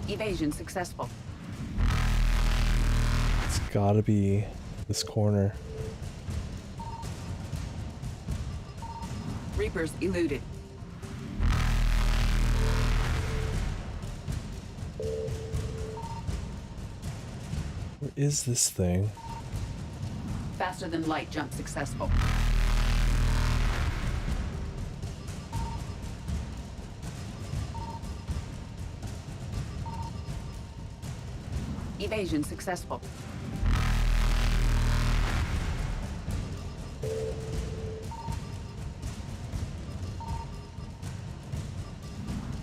Evasion successful. It's gotta be this corner. Reapers eluded. Where is this thing? Faster than light jump successful. Evasion successful.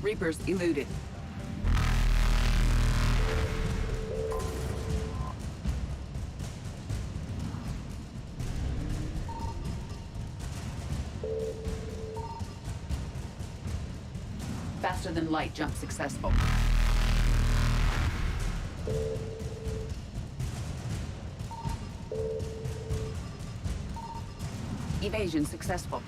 Reapers eluded. Faster than light jump successful. Evasion successful.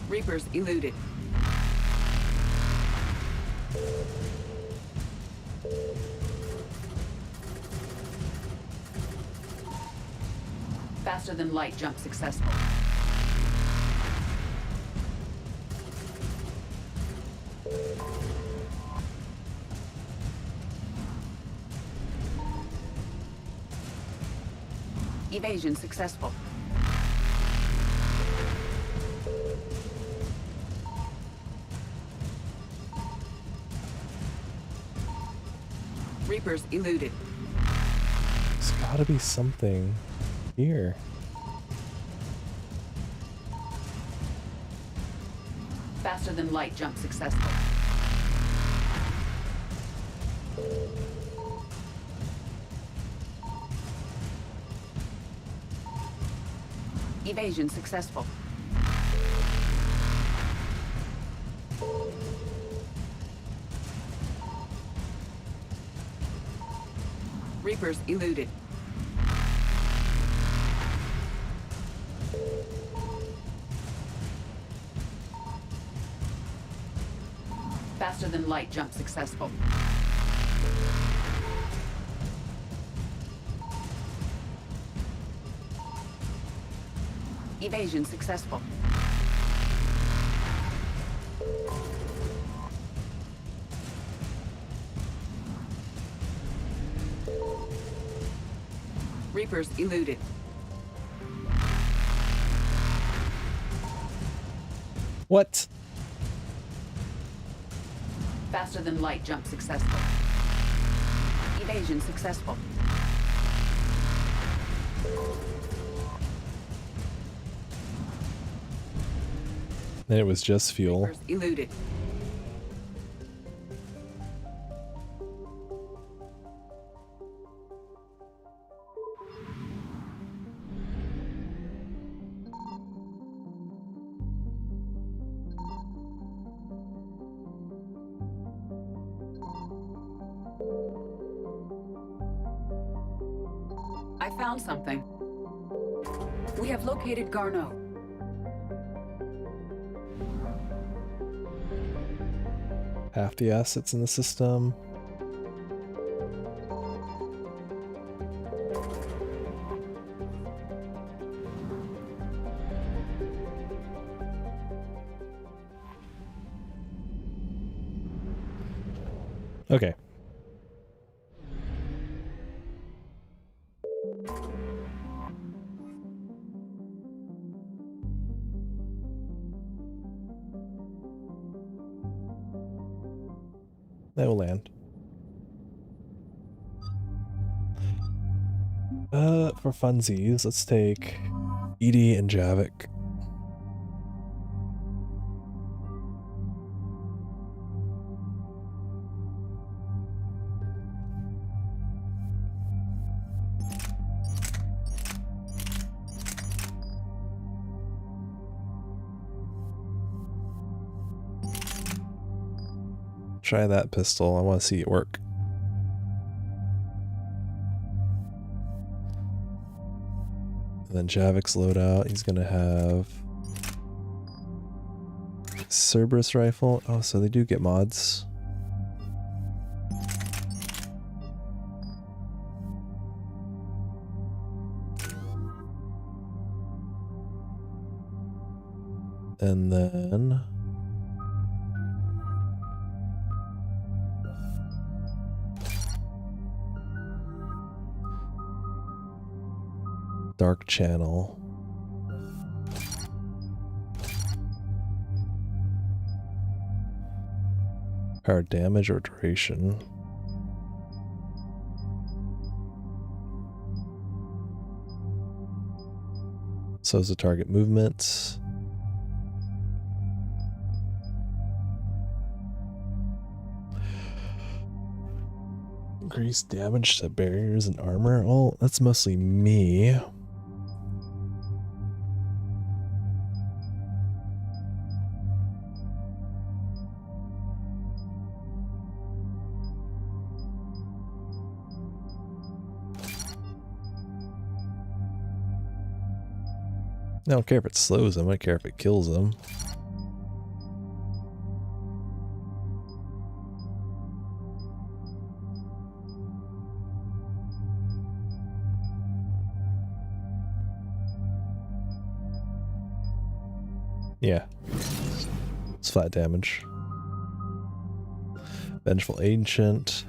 Reapers eluded. Faster than light jump successful. Evasion successful. Reapers eluded. There's gotta be something here. Faster than light jump successful. Evasion successful. Reapers eluded. Faster than light jump successful. Evasion successful. Reapers eluded. What? Faster than light jump successful. Evasion successful. And it was just fuel. Reapers eluded. I found something. We have located Garneau. Half the assets in the system. Okay. That will land. For funsies, let's take Edie and Javik. Try that pistol. I want to see it work. And then Javik's loadout. He's gonna have Cerberus rifle. Oh, so they do get mods. And then Dark Channel. Power damage or duration. Slows the target movement. Increase damage to barriers and armor. Oh, that's mostly me. I don't care if it slows them, I care if it kills them. Yeah. It's flat damage. Vengeful Ancient.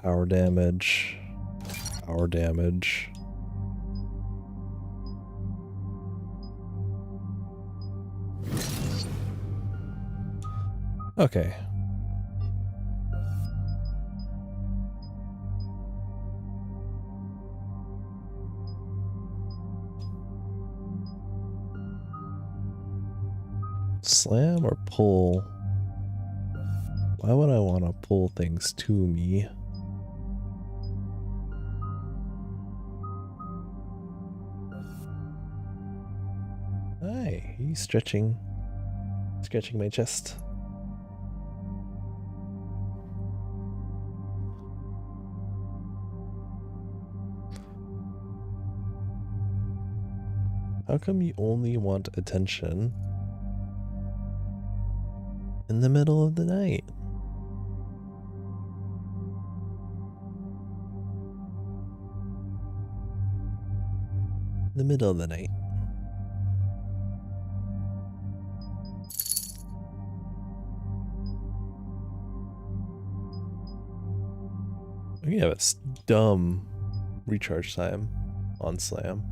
Power damage. Power damage. Okay. Slam or pull? Why would I want to pull things to me? Hi, he's stretching my chest. How come you only want attention in the middle of the night? The middle of the night. We have a dumb recharge time on Slam.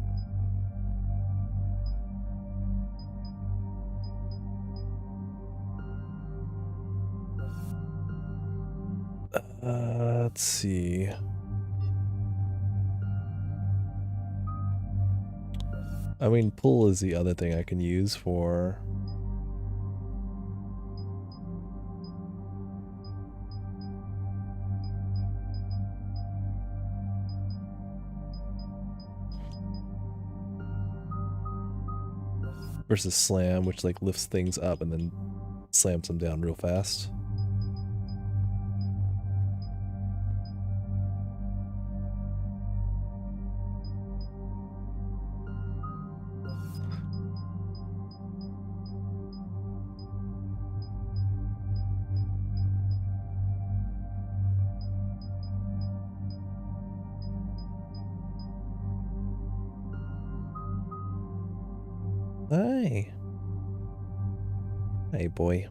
Let's see. I mean, pull is the other thing I can use for... versus Slam, which like lifts things up and then slams them down real fast. Hi. Hey, boy.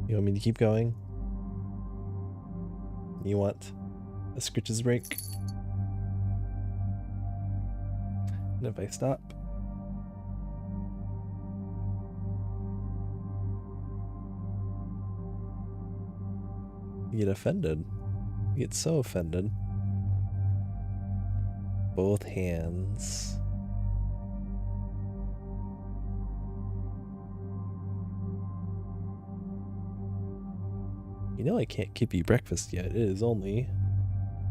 You want me to keep going? You want a scritches break? And if I stop? You get offended. You get so offended. Both hands. You know I can't give you breakfast yet. It is only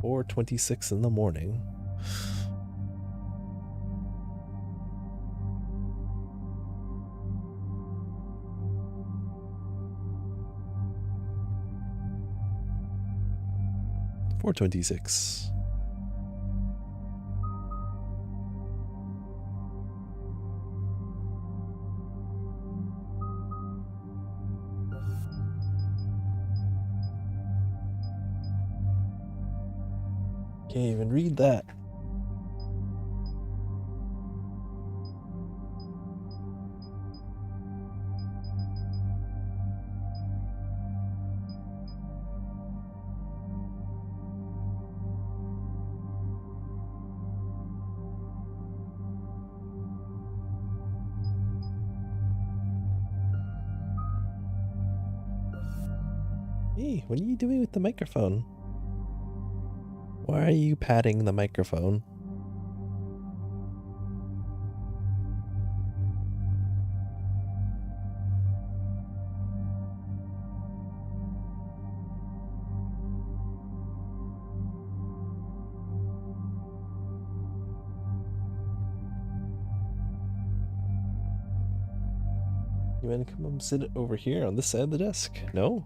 4:26 in the morning. $4.26. Can't even read that. Hey, what are you doing with the microphone? Why are you patting the microphone? You want to come sit over here on this side of the desk? No?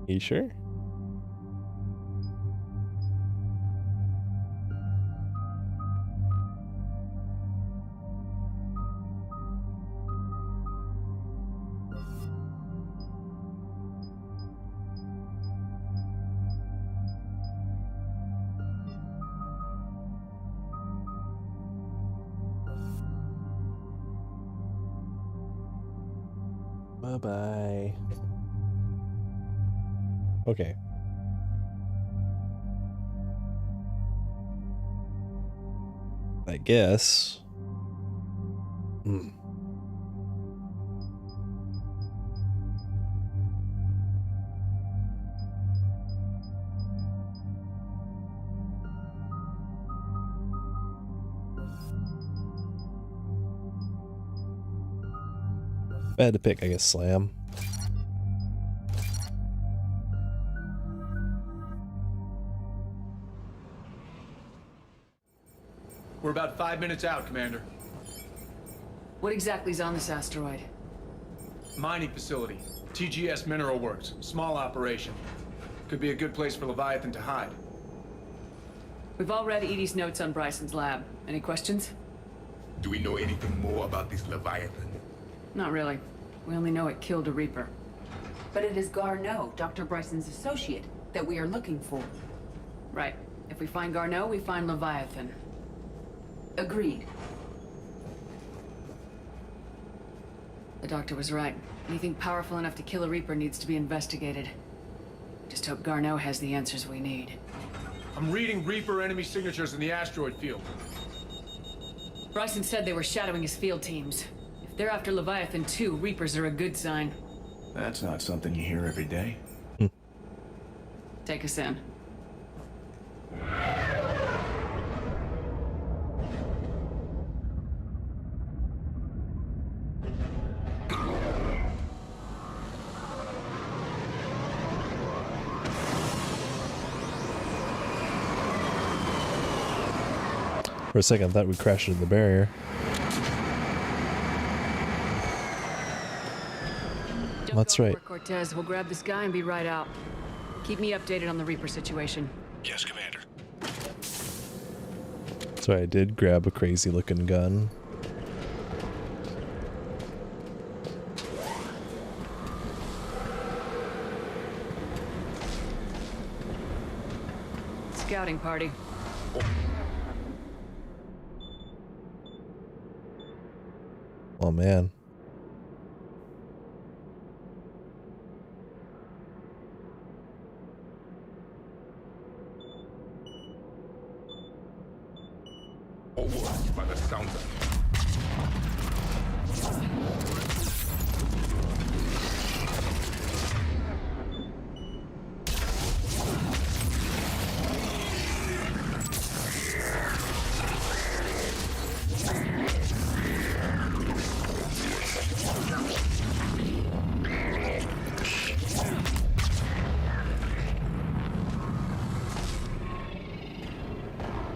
You sure? Bye-bye. Okay. I guess. If I had to pick, I guess Slam. We're about 5 minutes out, Commander. What exactly is on this asteroid? Mining facility. TGS Mineral Works. Small operation. Could be a good place for Leviathan to hide. We've all read Edie's notes on Bryson's lab. Any questions? Do we know anything more about this Leviathan? Not really. We only know it killed a Reaper. But it is Garneau, Dr. Bryson's associate, that we are looking for. Right. If we find Garneau, we find Leviathan. Agreed. The doctor was right. Anything powerful enough to kill a Reaper needs to be investigated. Just hope Garneau has the answers we need. I'm reading Reaper enemy signatures in the asteroid field. Bryson said they were shadowing his field teams. If they're after Leviathan too, Reapers are a good sign. That's not something you hear every day. Take us in. For a second, I thought we crashed into the barrier. That's right. Cortez, we'll grab this guy and be right out. Keep me updated on the Reaper situation. Yes, Commander. So I did grab a crazy looking gun. Scouting party. Oh man. By the sounds of it.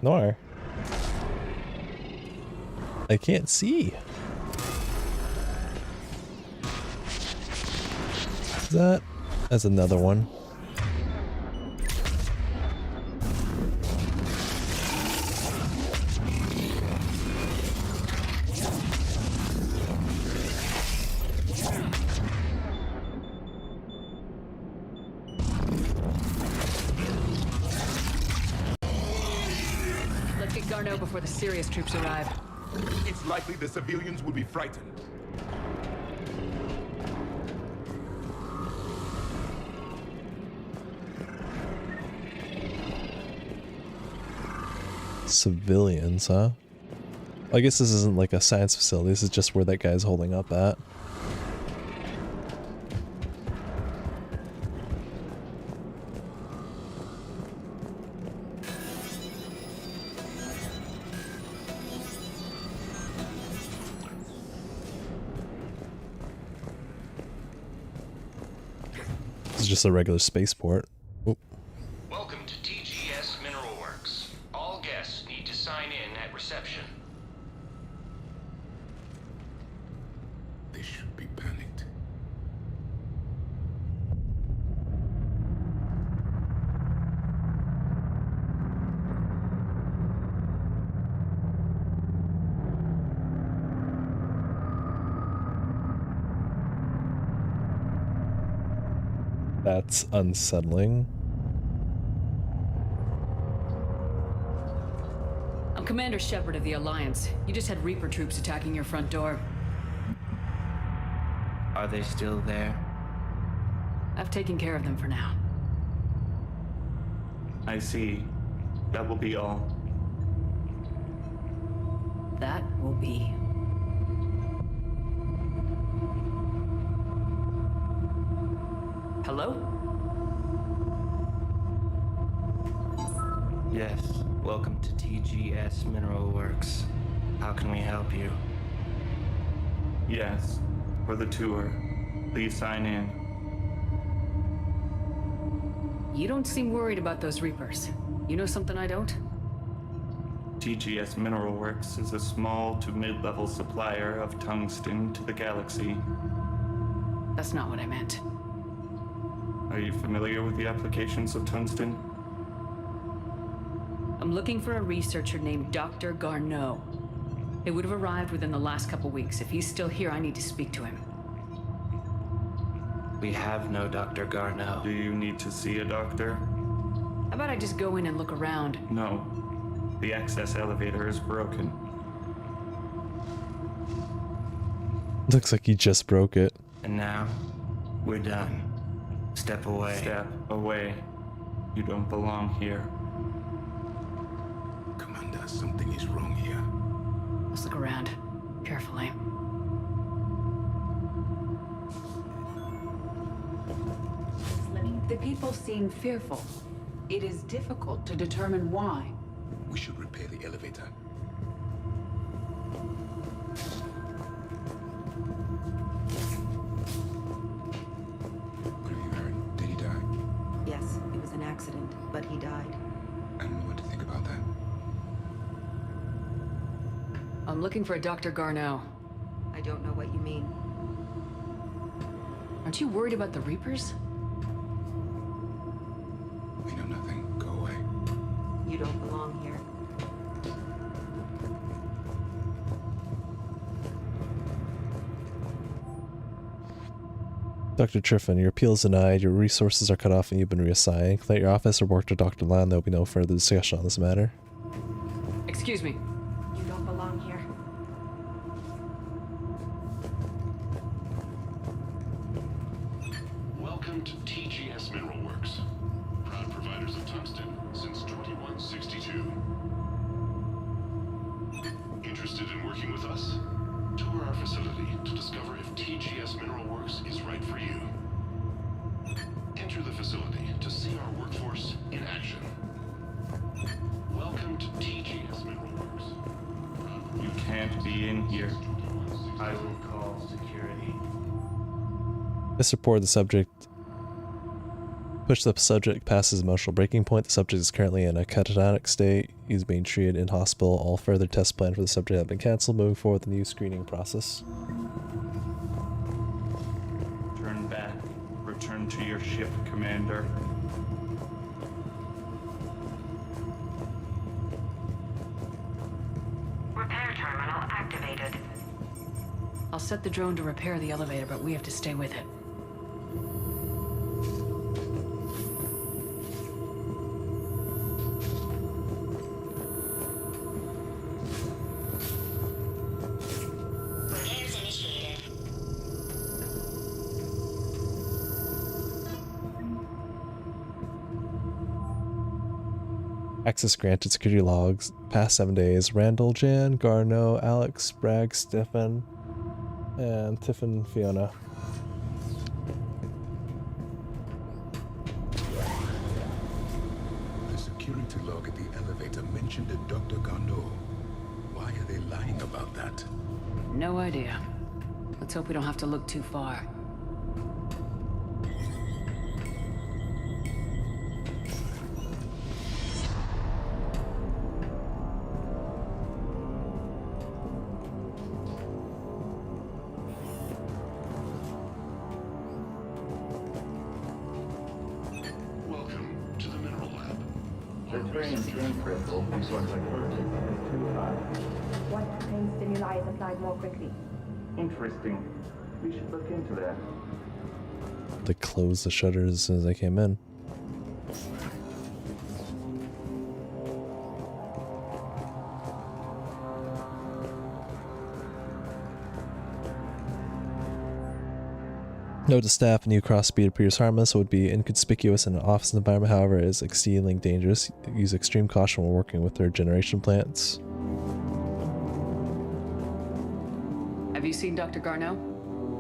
Nor. I can't see. That's another one. Let's get Garneau before the serious troops arrive. It's likely the civilians will be frightened. Civilians, huh? I guess this isn't like a science facility. This is just where that guy's holding up at. just a regular spaceport. Oop. Welcome to TGS Mineral Works. All guests need to sign in at reception. They should be panicked. That's unsettling. I'm Commander Shepard of the Alliance. You just had Reaper troops attacking your front door. Are they still there? I've taken care of them for now. I see. That will be all. That will be. Hello? Yes. Welcome to TGS Mineral Works. How can we help you? Yes. For the tour. Please sign in. You don't seem worried about those Reapers. You know something I don't? TGS Mineral Works is a small to mid-level supplier of tungsten to the galaxy. That's not what I meant. Are you familiar with the applications of tungsten? I'm looking for a researcher named Dr. Garneau. He would have arrived within the last couple weeks. If he's still here, I need to speak to him. We have no Dr. Garneau. Do you need to see a doctor? How about I just go in and look around? No. The access elevator is broken. Looks like he just broke it. And now, we're done. Step away. Step away. You don't belong here. Commander, something is wrong here. Let's look around. Carefully. The people seem fearful. It is difficult to determine why. We should repair the elevator. What have you heard? Did he die? Yes, it was an accident, but he died. I don't know what to think about that. I'm looking for a Dr. Garneau. I don't know what you mean. Aren't you worried about the Reapers? We know nothing. Go away. You don't belong here. Dr. Triffin, your appeal is denied, your resources are cut off, and you've been reassigned. Let your office report to Dr. Land. There will be no further discussion on this matter. Excuse me. You don't belong here. Welcome to TGS Mineral Works. Proud providers of tungsten since 2162. Interested in working with us? Tour our facility to discover if TGS Mineral Works is right for you. Enter the facility to see our workforce in action. Welcome to TGS Mineral Works. You can't be in here. I will call security. This report, the subject pushed the subject past his emotional breaking point. The subject is currently in a catatonic state. He's being treated in hospital. All further tests planned for the subject have been cancelled. Moving forward with the new screening process. Turn back. Return to your ship, Commander. Repair terminal activated. I'll set the drone to repair the elevator, but we have to stay with it. Repairs initiated. Access granted. Security logs. Past 7 days. Randall, Jan, Garneau, Alex, Bragg, Stefan, and Tiffin, Fiona. The security log at the elevator mentioned a Dr. Garneau. Why are they lying about that? No idea. Let's hope we don't have to look too far. Strange ink crystal. These ones like hers. Too high. What pain stimuli is applied more quickly? Interesting. We should look into that. They closed the shutters as soon as I came in. Note to staff, new cross speed appears harmless, would be inconspicuous in an office environment, however, is exceedingly dangerous. Use extreme caution when working with their generation plants. Have you seen Dr. Garneau?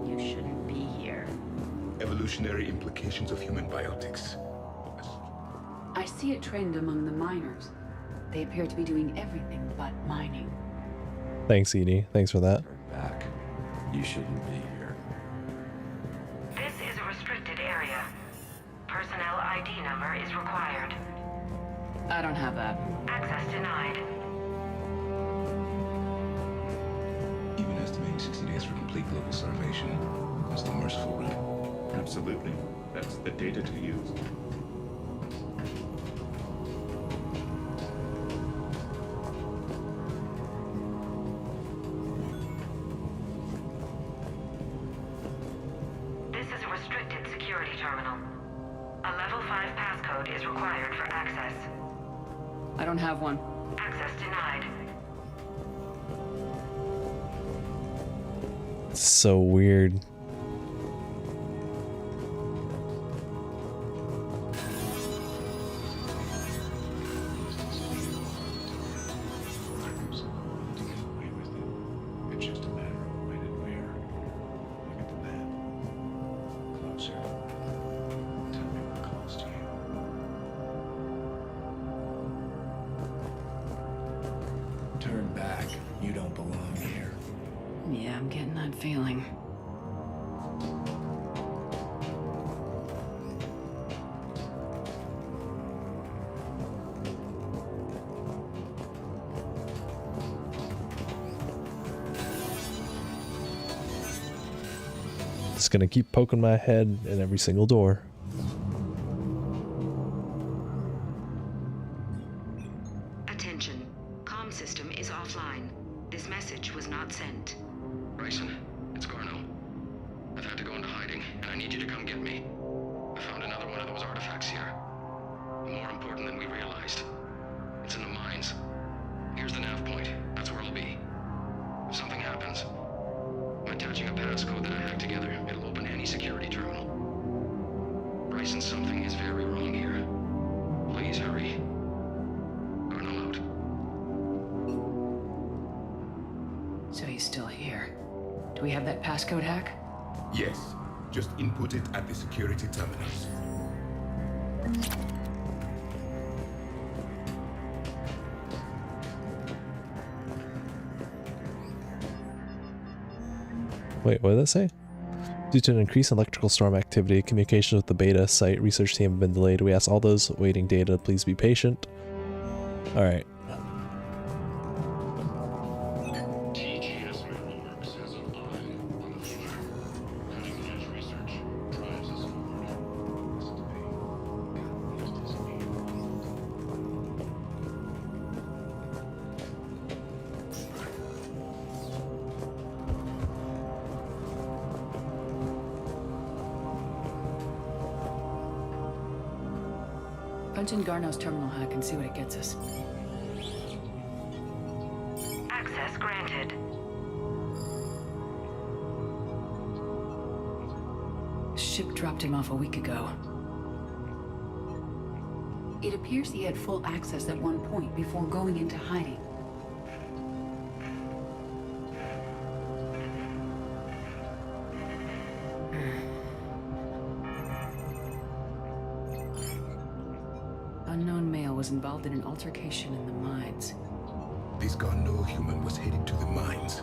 You shouldn't be here. Evolutionary implications of human biotics. I see a trend among the miners. They appear to be doing everything but mining. Thanks, Edie. Thanks for that. Back. You shouldn't be here. This is a restricted area. Personnel ID number is required. I don't have that. Access denied. Even estimating 60 days for complete global starvation is the merciful route. Absolutely. That's the data to use. This is a restricted security terminal. A level 5 passcode is required for access. I don't have one. Access denied. It's so weird. It's just a matter of when and where. Look at the map. Closer. Tell me what calls to you. Turn back. You don't belong here. Yeah, I'm getting that feeling. Just gonna keep poking my head in every single door. Attention. Comm system is offline. This message was not sent. Bryson, it's Garneau. I've had to go into hiding, and I need you to come get me. I found another one of those artifacts here. More important than we realized. It's in the mines. Here's the nav point. That's where I'll be. If something happens, I'm attaching a passcode that I hacked together. It'll open any security terminal. Bryson, something is very wrong here. Please hurry. Garneau out. So he's still here. Do we have that passcode hack? Yes. Just input it at the security terminals. Wait, what did that say? Due to an increase in electrical storm activity, communications with the beta site research team have been delayed. We ask all those waiting data to please be patient. Alright. TGS Mineral Works has an eye on the future. Cutting-edge research drives us forward. Listen to me. God used his name. Punch in Garneau's terminal hack and see what it gets us. Access granted. Ship dropped him off a week ago. It appears he had full access at one point before going into hiding. Unknown male was involved in an altercation in the mines. This Garneau human was headed to the mines.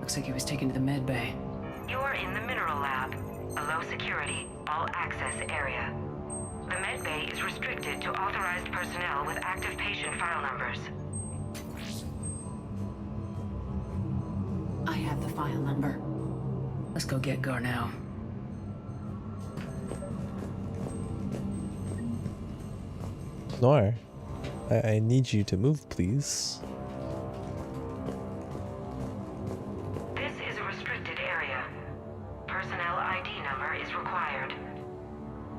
Looks like he was taken to the med bay. You're in the mineral lab, a low security, all access area. The med bay is restricted to authorized personnel with active patient file numbers. I have the file number. Let's go get Garneau. Noir, I need you to move, please. This is a restricted area. Personnel ID number is required.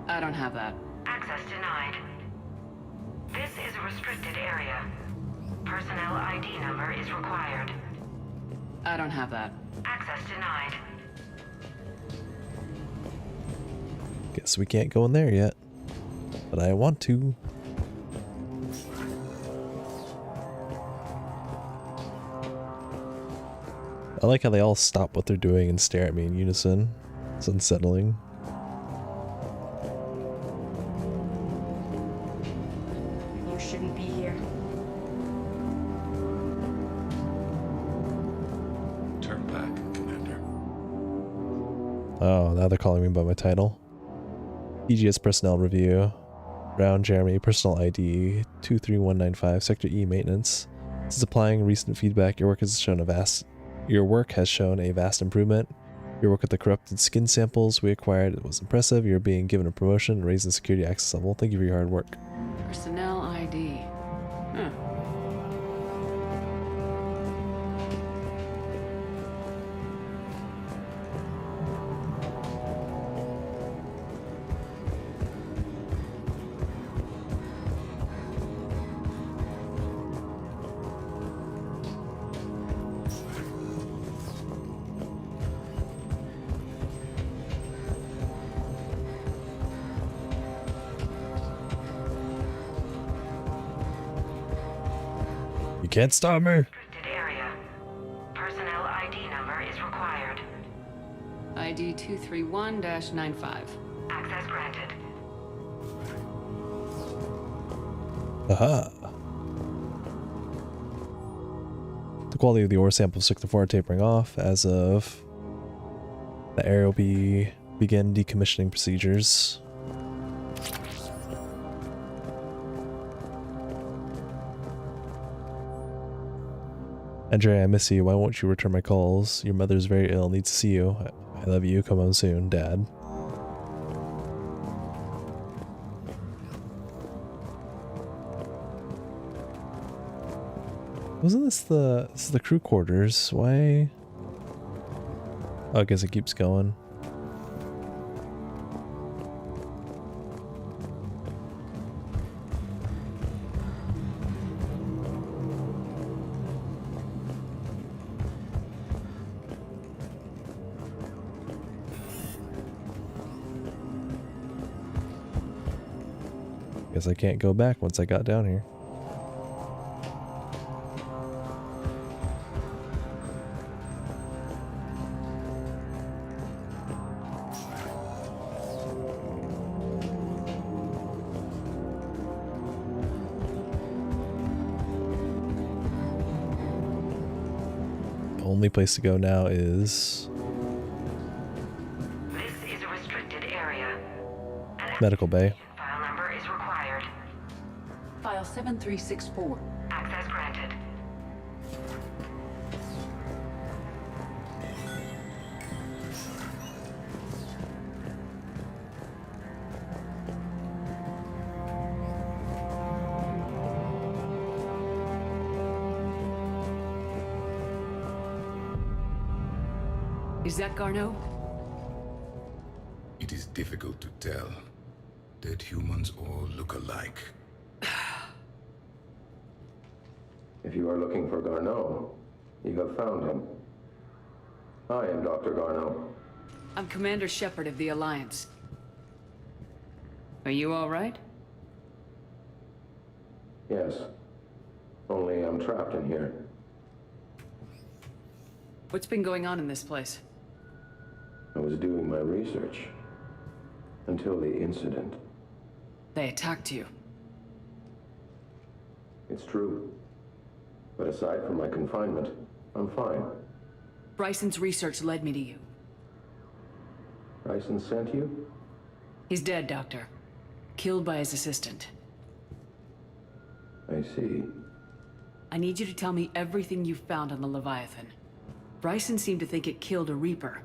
I don't have that. Access denied. This is a restricted area. Personnel ID number is required. I don't have that. Access denied. Guess we can't go in there yet. But I want to. I like how they all stop what they're doing and stare at me in unison. It's unsettling. You shouldn't be here. Turn back, Commander. Oh, now they're calling me by my title. TGS personnel review. Brown Jeremy, personal ID 23195, Sector E maintenance. This is applying recent feedback. Your work has shown a vast improvement. Your work with the corrupted skin samples we acquired was impressive. You're being given a promotion, raising security access level. Thank you for your hard work. Personnel ID. Huh. You can't stop me. Restricted area. Personnel ID number is required. ID 231-95. Access granted. Aha. The quality of the ore sample Sector 4 tapering off as of the area will begin decommissioning procedures. Andrea, I miss you. Why won't you return my calls? Your mother's very ill, needs to see you. I love you. Come home soon, Dad. Wasn't this the crew quarters? Why? Oh, I guess it keeps going. Guess I can't go back once I got down here. The only place to go now is This is a restricted area. Medical Bay. File number is required. File 7364. Access granted. Is that Garneau? It is difficult to tell. Dead humans all look alike. If you are looking for Garneau, you have found him. I am Dr. Garneau. I'm Commander Shepard of the Alliance. Are you all right? Yes. Only I'm trapped in here. What's been going on in this place? I was doing my research. Until the incident. They attacked you. It's true. But aside from my confinement, I'm fine. Bryson's research led me to you. Bryson sent you? He's dead, Doctor. Killed by his assistant. I see. I need you to tell me everything you found on the Leviathan. Bryson seemed to think it killed a Reaper.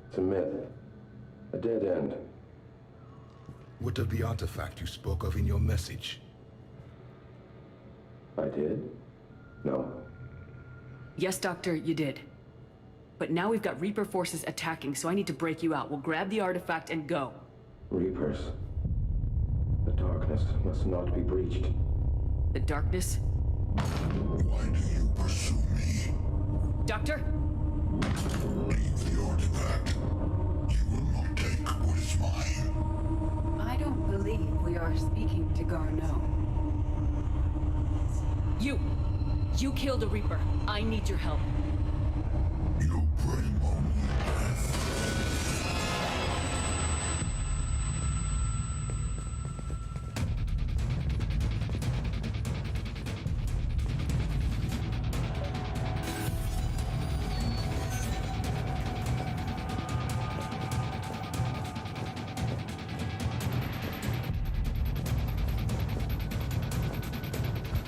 It's a myth. A dead end. What of the artifact you spoke of in your message? I did? No. Yes, Doctor, you did. But now we've got Reaper forces attacking, so I need to break you out. We'll grab the artifact and go. Reapers. The darkness must not be breached. The darkness? Why do you pursue me? Doctor? Leave the artifact. You will not take what is mine. I don't believe we are speaking to Garneau. You killed a Reaper. I need your help. You bring only death.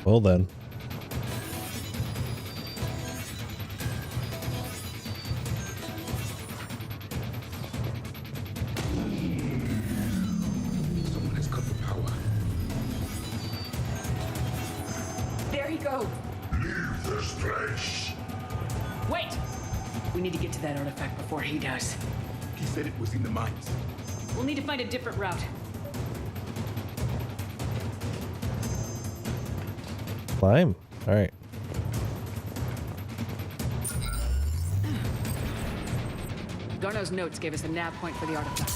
Well then. Someone has cut the power. There he goes. Leave this place. Wait! We need to get to that artifact before he does. He said it was in the mines. We'll need to find a different route. Climb. All right. Garneau's notes gave us a nav point for the artifact.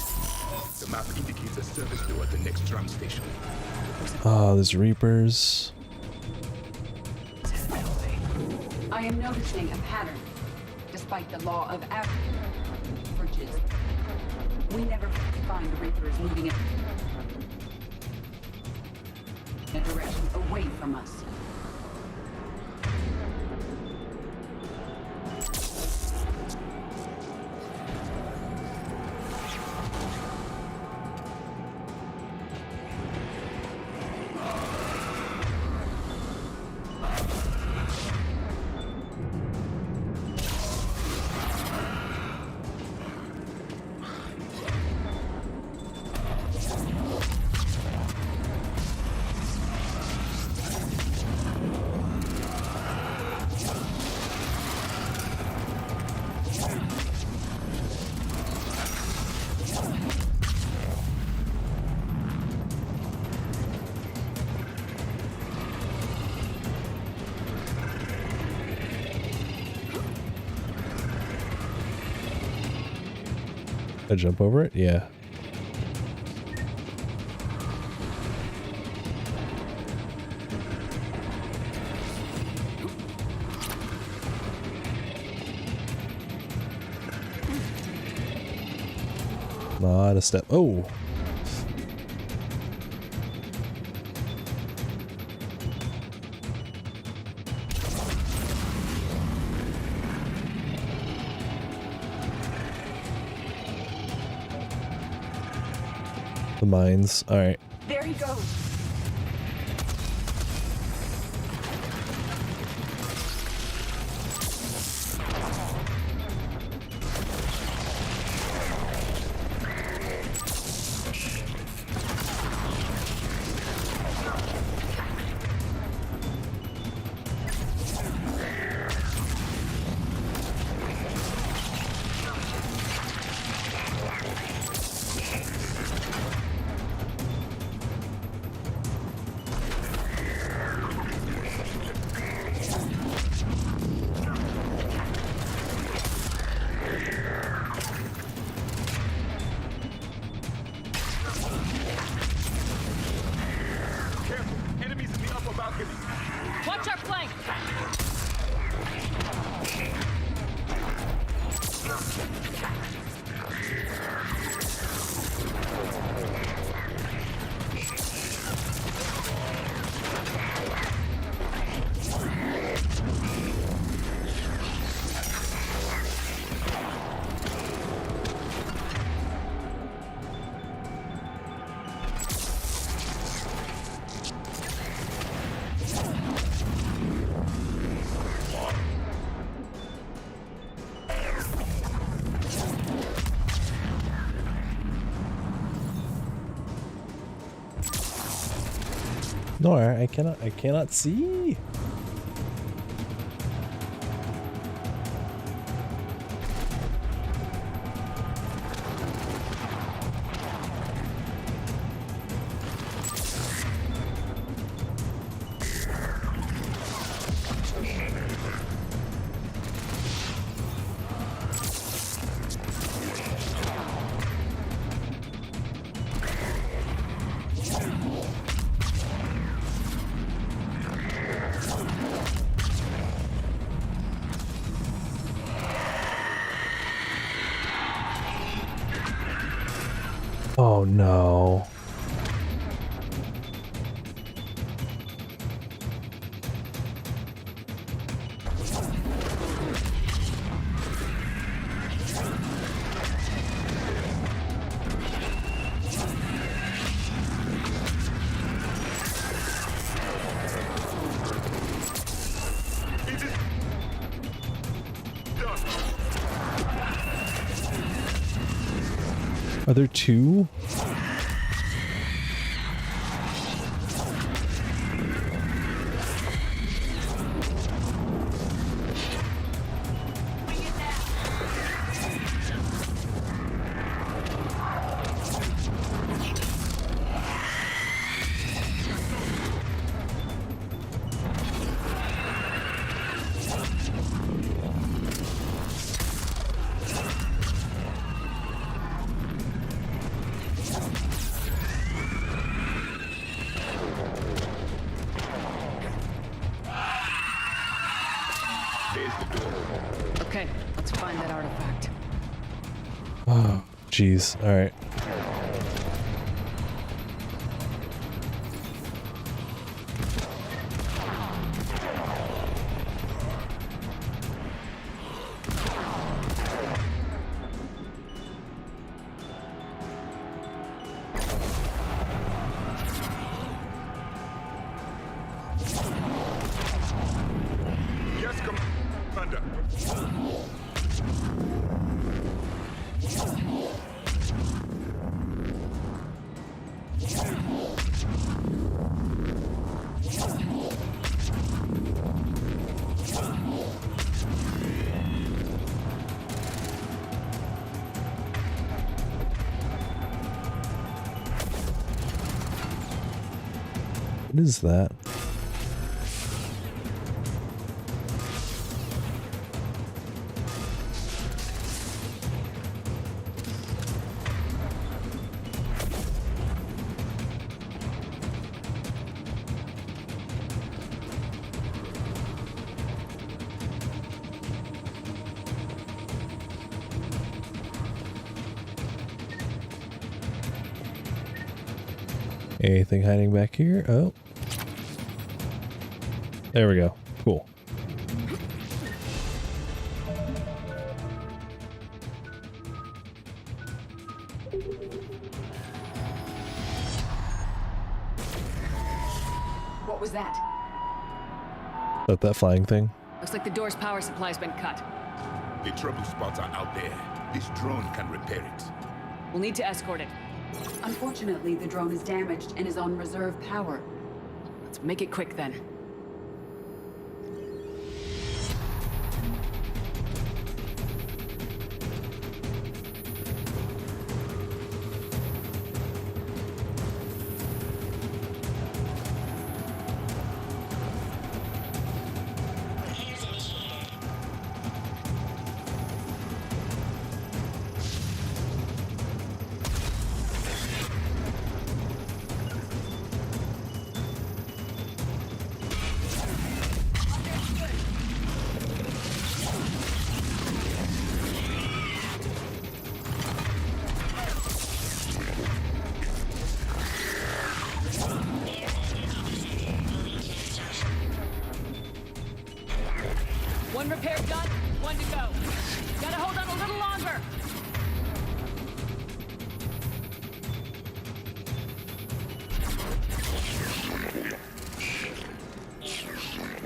The map indicates a service door at the next tram station. Oh, there's Reapers. I am noticing a pattern, despite the law of averages. We never find the Reapers moving in a direction away from us. I jump over it? Yeah. Not a step. Oh. The mines. All right. There he goes. Nor I cannot see. Oh no. Are there two? Okay, let's find that artifact. Oh, jeez. All right. Yes, Commander. What is that? Anything hiding back here? Oh. There we go. Cool. What was that? Is that that flying thing? Looks like the door's power supply's been cut. The trouble spots are out there. This drone can repair it. We'll need to escort it. Unfortunately, the drone is damaged and is on reserve power. Let's make it quick then. One repair done, one to go. Gotta hold on a little longer.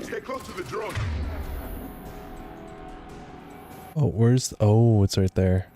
Stay close to the drone. Oh, where's... Oh, it's right there.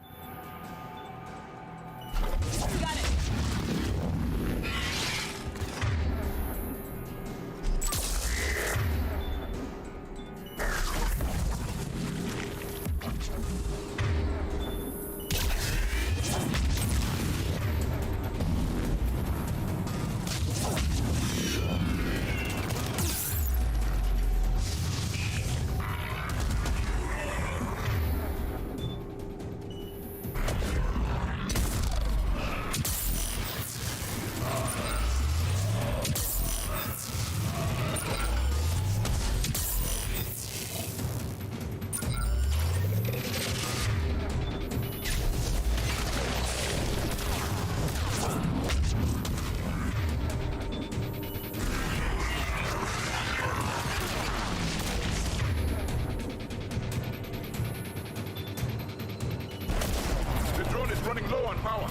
running low on power.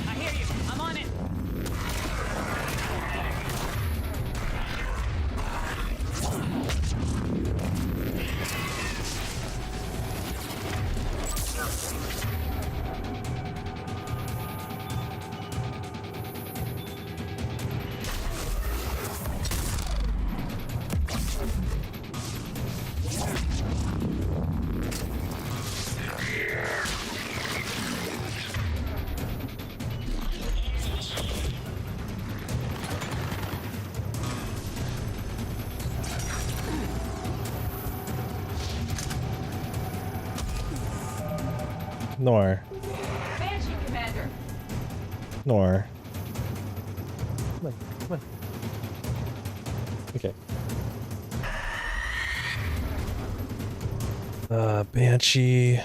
I hear you. I'm on it. Nor. Banshee, Commander. Nor. Come on, come on. Okay. Banshee.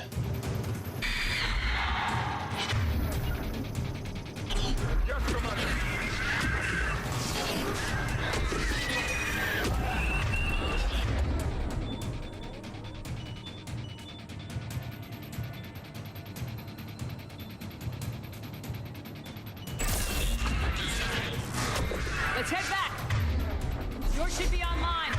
Let's head back. Yours should be online.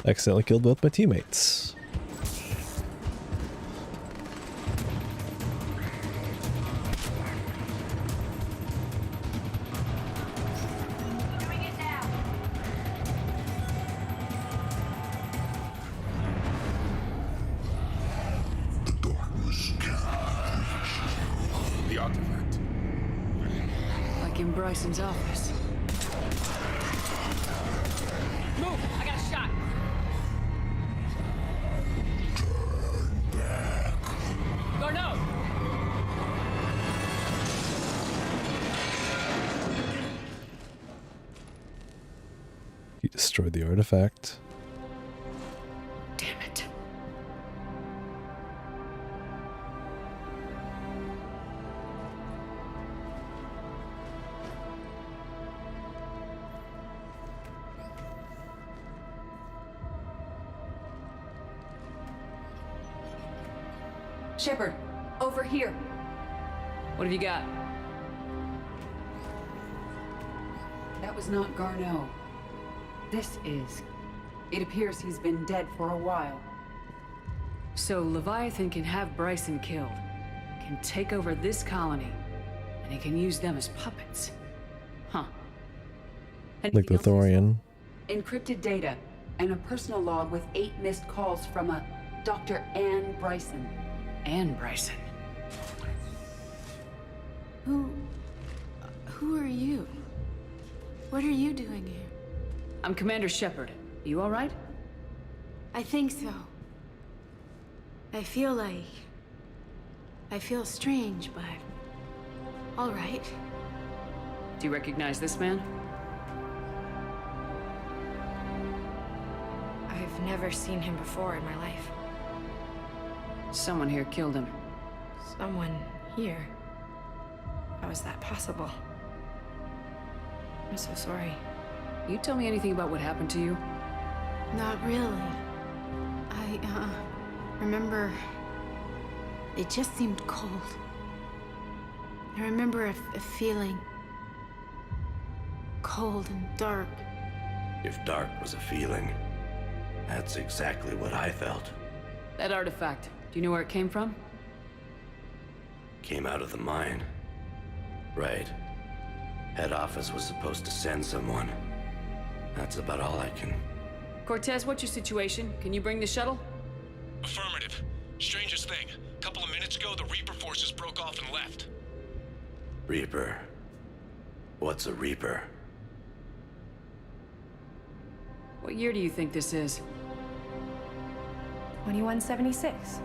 Accidentally killed both my teammates. The artifact. Like in Bryson's office. Move! I got a shot. Garneau! He destroyed the artifact. Damn it. Shepard, over here. What have you got? That was not Garneau. This is. It appears he's been dead for a while. So Leviathan can have Bryson killed, can take over this colony, and he can use them as puppets. Huh. Like the Thorian. Encrypted data and a personal log with 8 missed calls from a Dr. Ann Bryson. Ann Bryson. Who are you? What are you doing here? I'm Commander Shepard. You all right? I think so. I feel strange, but all right. Do you recognize this man? I've never seen him before in my life. Someone here killed him. Someone here? How is that possible? I'm so sorry. You tell me anything about what happened to you? Not really. I remember it just seemed cold. I remember a feeling cold and dark. If dark was a feeling, that's exactly what I felt. That artifact, do you know where it came from? Came out of the mine. Right. Head office was supposed to send someone. That's about all I can... Cortez, what's your situation? Can you bring the shuttle? Affirmative. Strangest thing. Couple of minutes ago, the Reaper forces broke off and left. Reaper? What's a Reaper? What year do you think this is? 2176.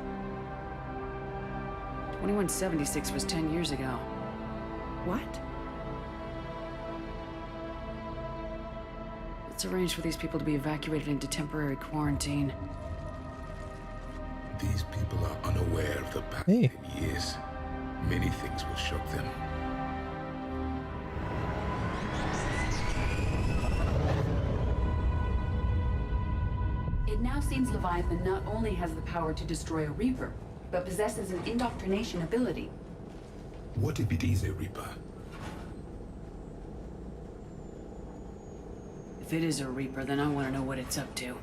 2176 was 10 years ago. What? Let's arrange for these people to be evacuated into temporary quarantine. These people are unaware of the past Hey. years. Many things will shock them. It now seems Leviathan not only has the power to destroy a Reaper, but possesses an indoctrination ability. What if it is a Reaper? If it is a Reaper, then I want to know what it's up to.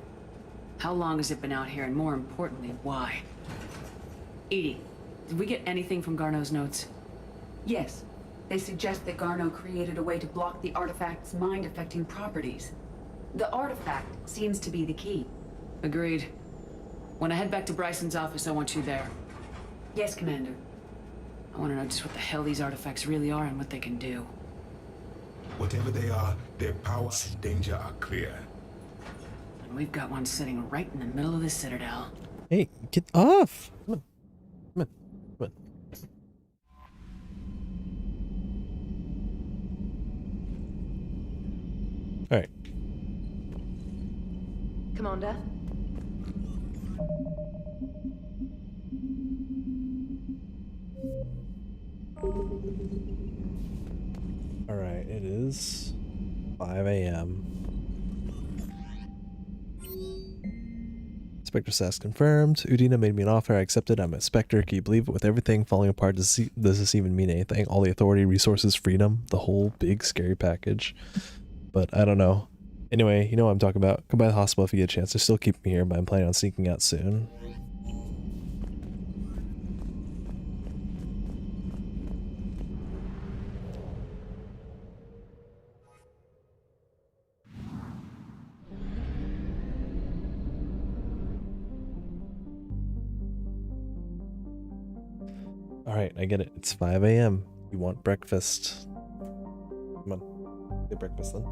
How long has it been out here, and more importantly, why? Edie, did we get anything from Garneau's notes? Yes, they suggest that Garneau created a way to block the artifact's mind-affecting properties. The artifact seems to be the key. Agreed. When I head back to Bryson's office, I want you there. Yes, Commander. I want to know just what the hell these artifacts really are and what they can do. Whatever they are, their power and danger are clear. And we've got one sitting right in the middle of the Citadel. Hey, get off! Come on. Come on. Come on. Alright. Commander? Alright, it is 5 a.m. Spectre says confirmed. Udina made me an offer. I accepted. I'm a Spectre. Can you believe it? With everything falling apart, does this even mean anything? All the authority, resources, freedom, the whole big scary package. But I don't know. Anyway, you know what I'm talking about. Come by the hospital if you get a chance. They're still keeping me here, but I'm planning on sneaking out soon. Alright, I get it. It's 5 a.m. You want breakfast. Come on. Get breakfast then.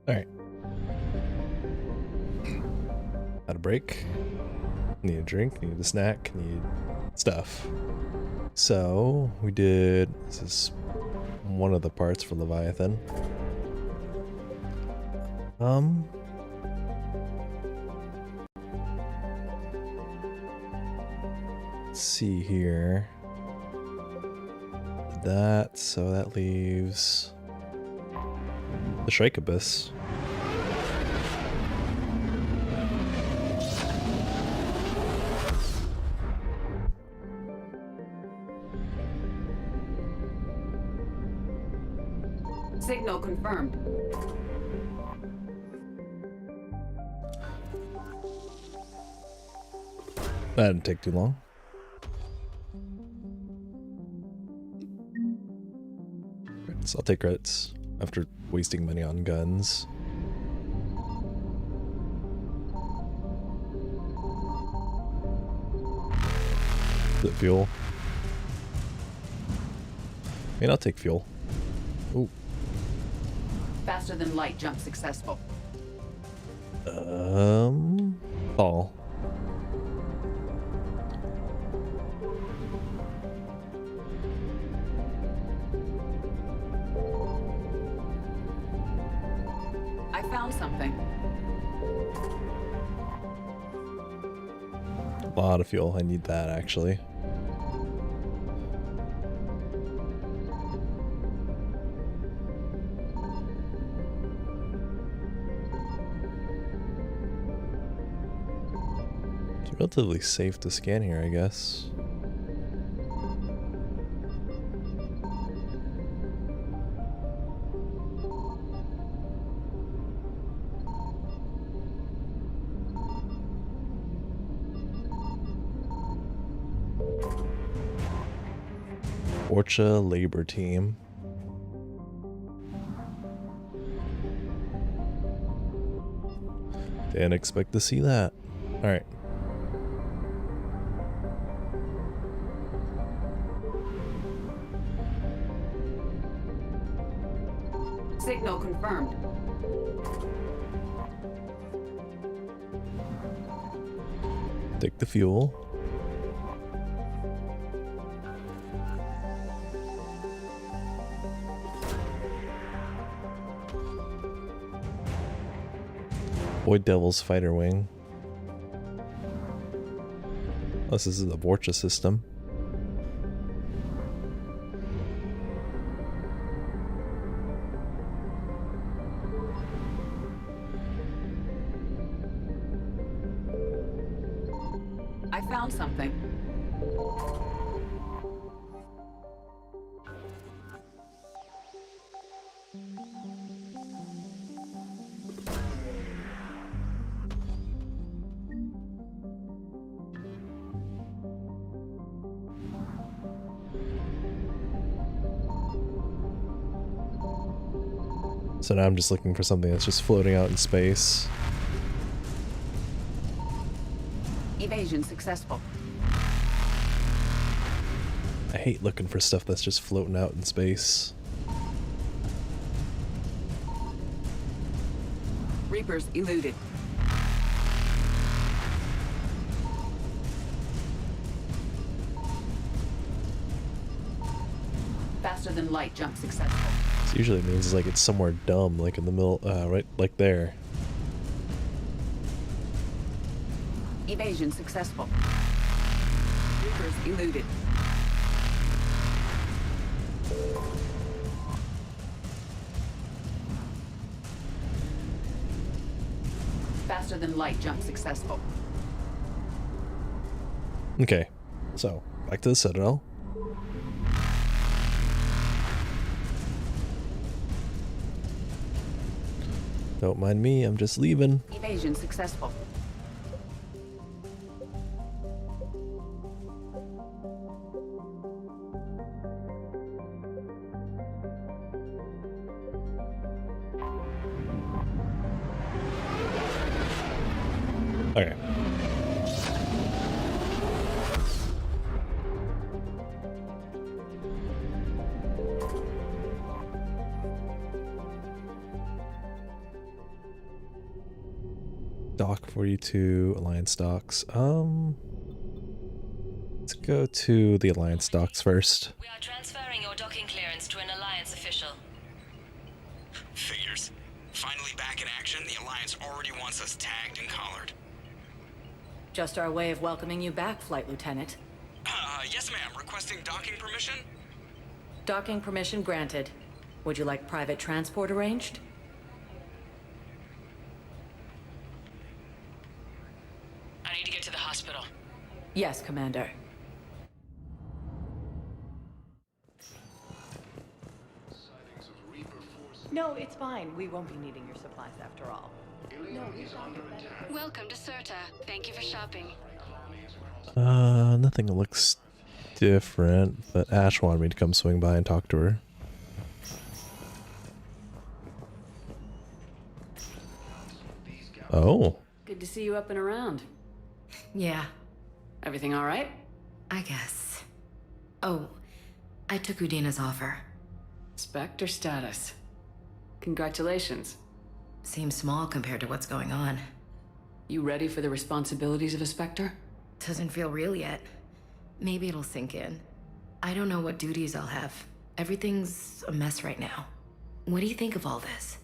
Alright. Had a break. Need a drink, need a snack, need stuff. So, we did... This is one of the parts for Leviathan. Let's see here. That, so that leaves... the Shrike Abyss. Signal confirmed. That didn't take too long. So I'll take credits after wasting money on guns. The fuel. I mean, I'll take fuel. Ooh. Faster than light jump successful. Fall. I found something. A lot of fuel. I need that actually. It's relatively safe to scan here, I guess. Orcha Labor Team. Didn't expect to see that. Alright. Signal confirmed. Take the fuel. Void Devil's Fighter Wing. This is the Vorcha system. I found something. So now I'm just looking for something that's just floating out in space. Evasion successful. I hate looking for stuff that's just floating out in space. Reapers eluded. Faster than light jump successful. This usually means like it's somewhere dumb, like in the middle, right, like there. Evasion successful. Reapers eluded. Faster than light jump successful. Okay, so back to the Citadel. Don't mind me, I'm just leaving. Evasion successful. Okay. Dock 42, Alliance docks. Let's go to the Alliance docks first. We are transferring your docking clearance to an Alliance official. Figures. Finally back in action, the Alliance already wants us tagged and collared. Just our way of welcoming you back, Flight Lieutenant. Yes ma'am, requesting docking permission? Docking permission granted. Would you like private transport arranged? I need to get to the hospital. Yes, Commander. No, it's fine. We won't be needing your supplies after all. Welcome to Serta. Thank you for shopping. Nothing looks different, but Ash wanted me to come swing by and talk to her. Oh. Good to see you up and around. Yeah. Everything all right? I guess. Oh, I took Udina's offer. Spectre status. Congratulations. Seems small compared to what's going on. You ready for the responsibilities of a Spectre? Doesn't feel real yet. Maybe it'll sink in. I don't know what duties I'll have. Everything's a mess right now. What do you think of all this?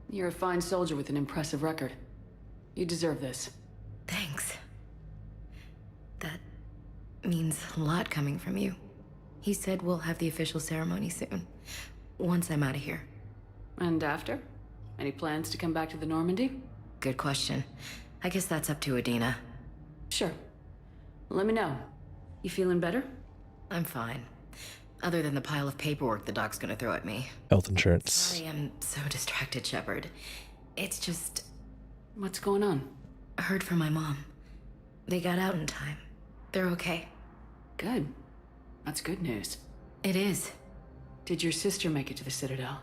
You're a fine soldier with an impressive record. You deserve this. Thanks. That means a lot coming from you. He said we'll have the official ceremony soon, once I'm out of here. And after? Any plans to come back to the Normandy? Good question. I guess that's up to Udina. Sure. Let me know. You feeling better? I'm fine. Other than the pile of paperwork the doc's gonna throw at me. Health insurance. Sorry I'm so distracted, Shepard. It's just... What's going on? I heard from my mom. They got out in time. They're okay. Good. That's good news. It is. Did your sister make it to the Citadel?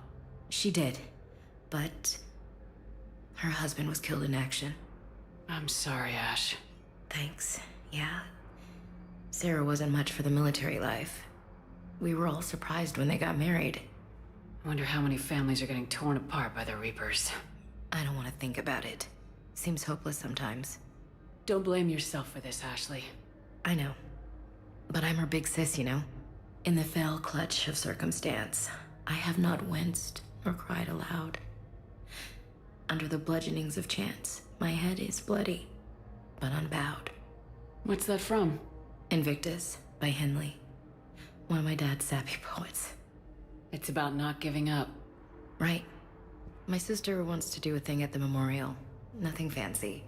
She did. But... her husband was killed in action. I'm sorry, Ash. Thanks. Yeah. Sarah wasn't much for the military life. We were all surprised when they got married. I wonder how many families are getting torn apart by the Reapers. I don't want to think about it. Seems hopeless sometimes. Don't blame yourself for this, Ashley. I know. But I'm her big sis, you know? In the fell clutch of circumstance, I have not winced or cried aloud. Under the bludgeonings of chance, my head is bloody, but unbowed. What's that from? Invictus by Henley. One of my dad's sappy poets. It's about not giving up. Right. My sister wants to do a thing at the memorial. Nothing fancy.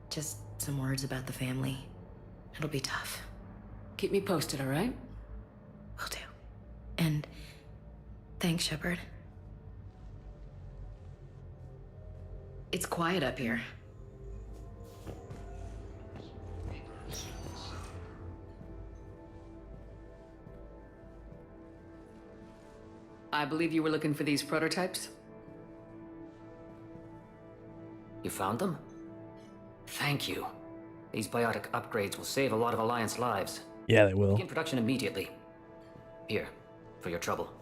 Just some words about the family. It'll be tough. Keep me posted, all right? Will do. And thanks, Shepard. It's quiet up here. I believe you were looking for these prototypes? You found them? Thank you. These biotic upgrades will save a lot of Alliance lives. Yeah, they will. Begin production immediately. Here, for your trouble.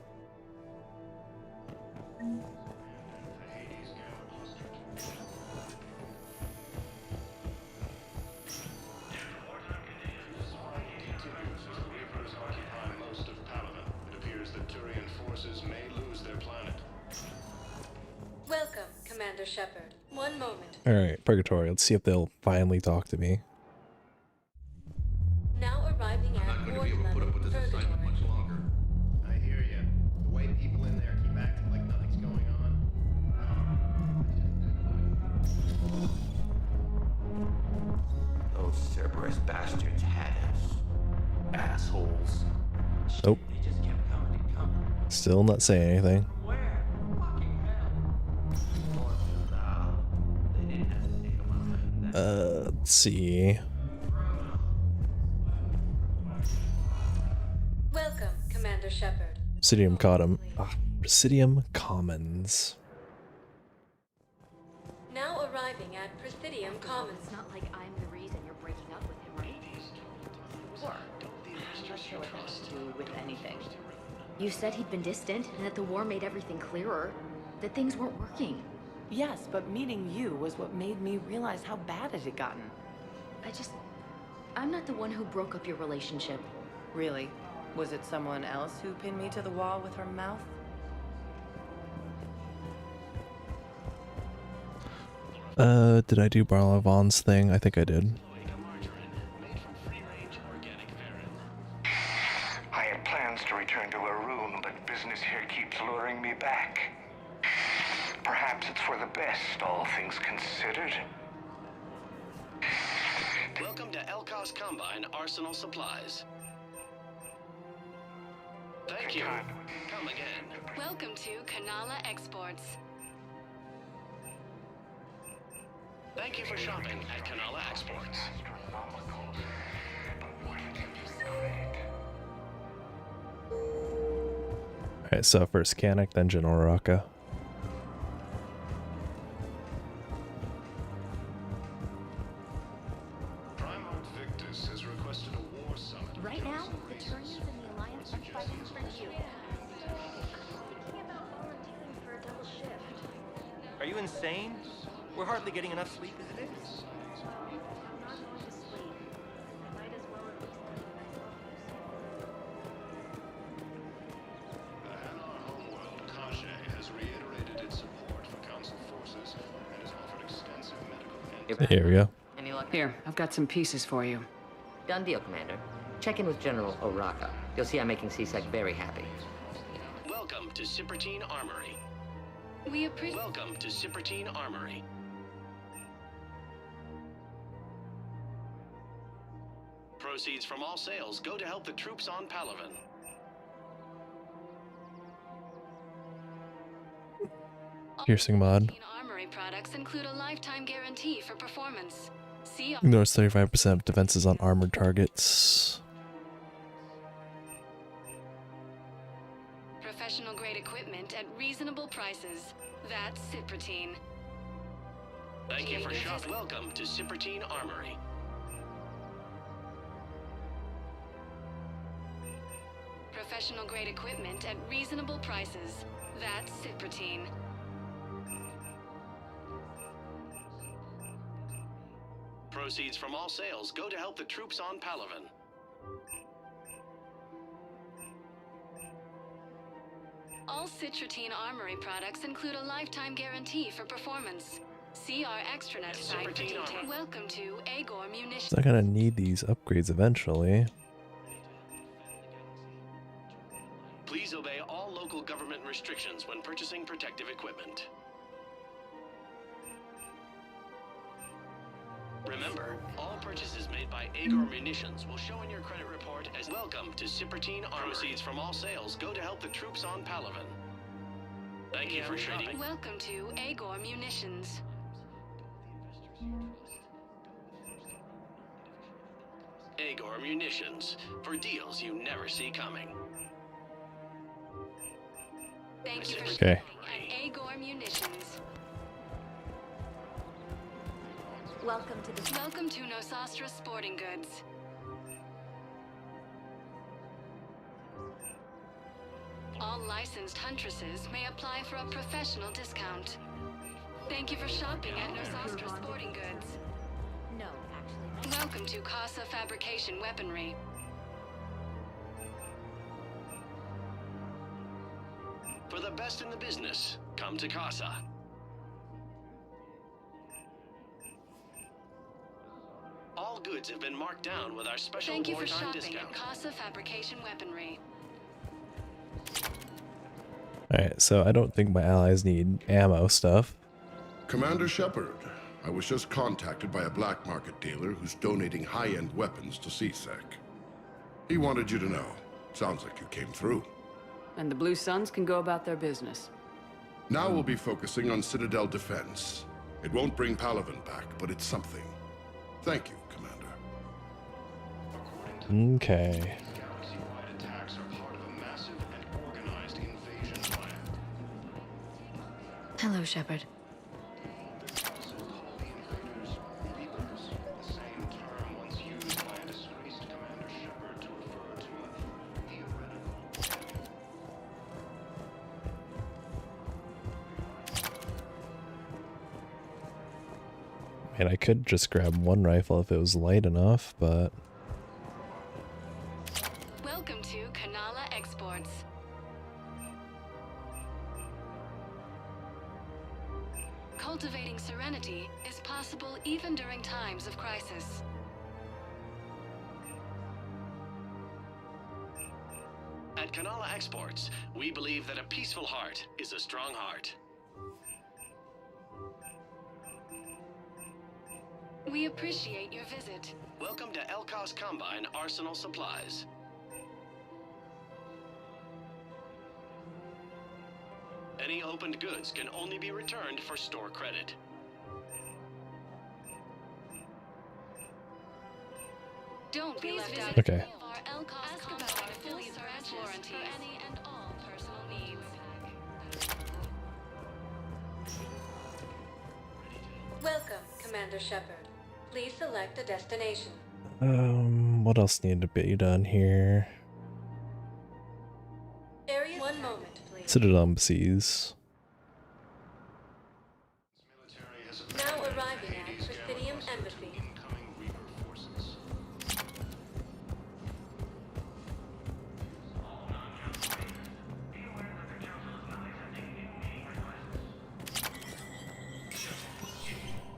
Welcome, Commander Shepard. One moment. Alright, Purgatory. Let's see if they'll finally talk to me. Now arriving at Ward level Purgatory. I hear you. The white people in there keep acting like nothing's going on. Those Cerberus bastards had us. Assholes. Nope. They just kept coming and coming. Still not saying anything. Where? Fucking hell. They didn't have to take them out. Let's see. Welcome, Commander Shepard. Presidium Common. Presidium Commons. Now arriving at Presidium Commons. It's not like I'm the reason you're breaking up with him, right? War. I'm not sure what that has to do with anything. You said he'd been distant and that the war made everything clearer. That things weren't working. Yes, but meeting you was what made me realize how bad it had gotten. I'm not the one who broke up your relationship. Really? Was it someone else who pinned me to the wall with her mouth? Did I do Barlow Vaughn's thing? I think I did. I had plans to return to Arun, but business here keeps luring me back. Perhaps it's for the best, all things considered. Welcome to Elkos Combine Arsenal Supplies. Thank you. Come again. Welcome to Kanala Exports. Thank you for shopping at Kanala Exports. Alright, so first Canik, then General Rocca. Primarch Victus has requested a war summit. Right now, the Turians and the Alliance are fighting for you. Thinking about volunteering for a double shift. Are you insane? We're hardly getting enough sleep as it is. I'm not going to sleep. I might as well at least The Hanar homeworld, Kashe, has reiterated its support for Council forces and has offered extensive medical. Here we go. Any luck? Here, I've got some pieces for you. Done deal, Commander. Check in with General Oraka. You'll see I'm making C-Sec very happy. Welcome to Cipertine Armory. Welcome to Cipertine Armory. Proceeds from all sales go to help the troops on Palaven. Piercing mod. Armory products include a lifetime guarantee for performance. See Ignores 35% of defenses on armored targets. professional grade equipment at reasonable prices. That's Cipertine. Thank you for shopping. Welcome to Cipertine Armory. Professional grade equipment at reasonable prices. That's Cipertine. Proceeds from all sales go to help the troops on Palaven. All Cipertine Armory products include a lifetime guarantee for performance. See our extranet site for details. Welcome to Agor Munitions. So I'm gonna need these upgrades eventually. Please obey all local government restrictions when purchasing protective equipment. Remember, all purchases made by Agor Munitions will show in your credit report as welcome to Cipertine Armory. Proceeds from all sales go to help the troops on Palaven. Thank you for shopping. Welcome to Agor Munitions. Agor Munitions, for deals you never see coming. Thank you for Okay. shopping at Agor Munitions. Welcome to the... Welcome to Nosastra Sporting Goods. All licensed huntresses may apply for a professional discount. Thank you for shopping at Nosastra Sporting Goods. No, actually. Welcome to Casa Fabrication Weaponry. For the best in the business, come to Casa. All goods have been marked down with our special Thank you for wartime shopping discount. at Casa Fabrication Weaponry. Alright, so I don't think my allies need ammo stuff. Commander Shepard, I was just contacted by a black market dealer who's donating high-end weapons to CSEC. He wanted you to know. Sounds like you came through. And the Blue Suns can go about their business. Now we'll be focusing on Citadel defense. It won't bring Palaven back, but it's something. Thank you, Commander. Okay. Galaxy-wide attacks are part of a massive and organized invasion plan. Hello, Shepard. This council called the invaders Reapers, the same term once used by a disgraced Commander Shepard to refer to a theoretical. Man, I could just grab one rifle if it was light enough, but... Welcome to Kanala Exports. Cultivating serenity is possible even during times of crisis. At Kanala Exports, we believe that a peaceful heart is a strong heart. We appreciate your visit. Welcome to Elkos Combine Arsenal Supplies. Any opened goods can only be returned for store credit. Don't be left out Okay. of our Elkos Combine full service warranties for any and all personal needs. Welcome, Commander Shepard. Please select a destination. What else needed to be done here? Area. One moment, please. Citadel embassies. Now arriving at Presidium Embassy.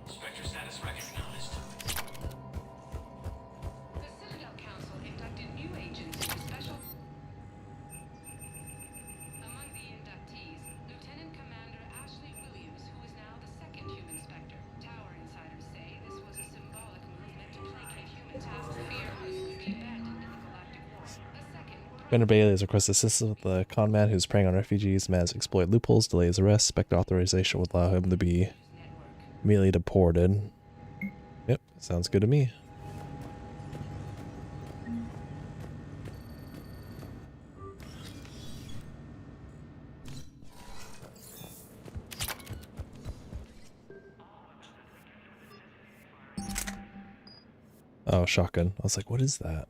Spectre status recognized. The Citadel Council inducted new agents into special... Among the inductees, Lieutenant Commander Ashley Williams, who is now the second human Spectre. Tower insiders say this was a symbolic movement to placate humans as the fear was could be abandoned in the galactic war. A second... Commander Bailey has requested assistance with the con man who's preying on refugees. Man has exploited loopholes, delay his arrest. Spectre authorization would allow him to be immediately deported. Yep, sounds good to me. Oh, shotgun. I was like, what is that?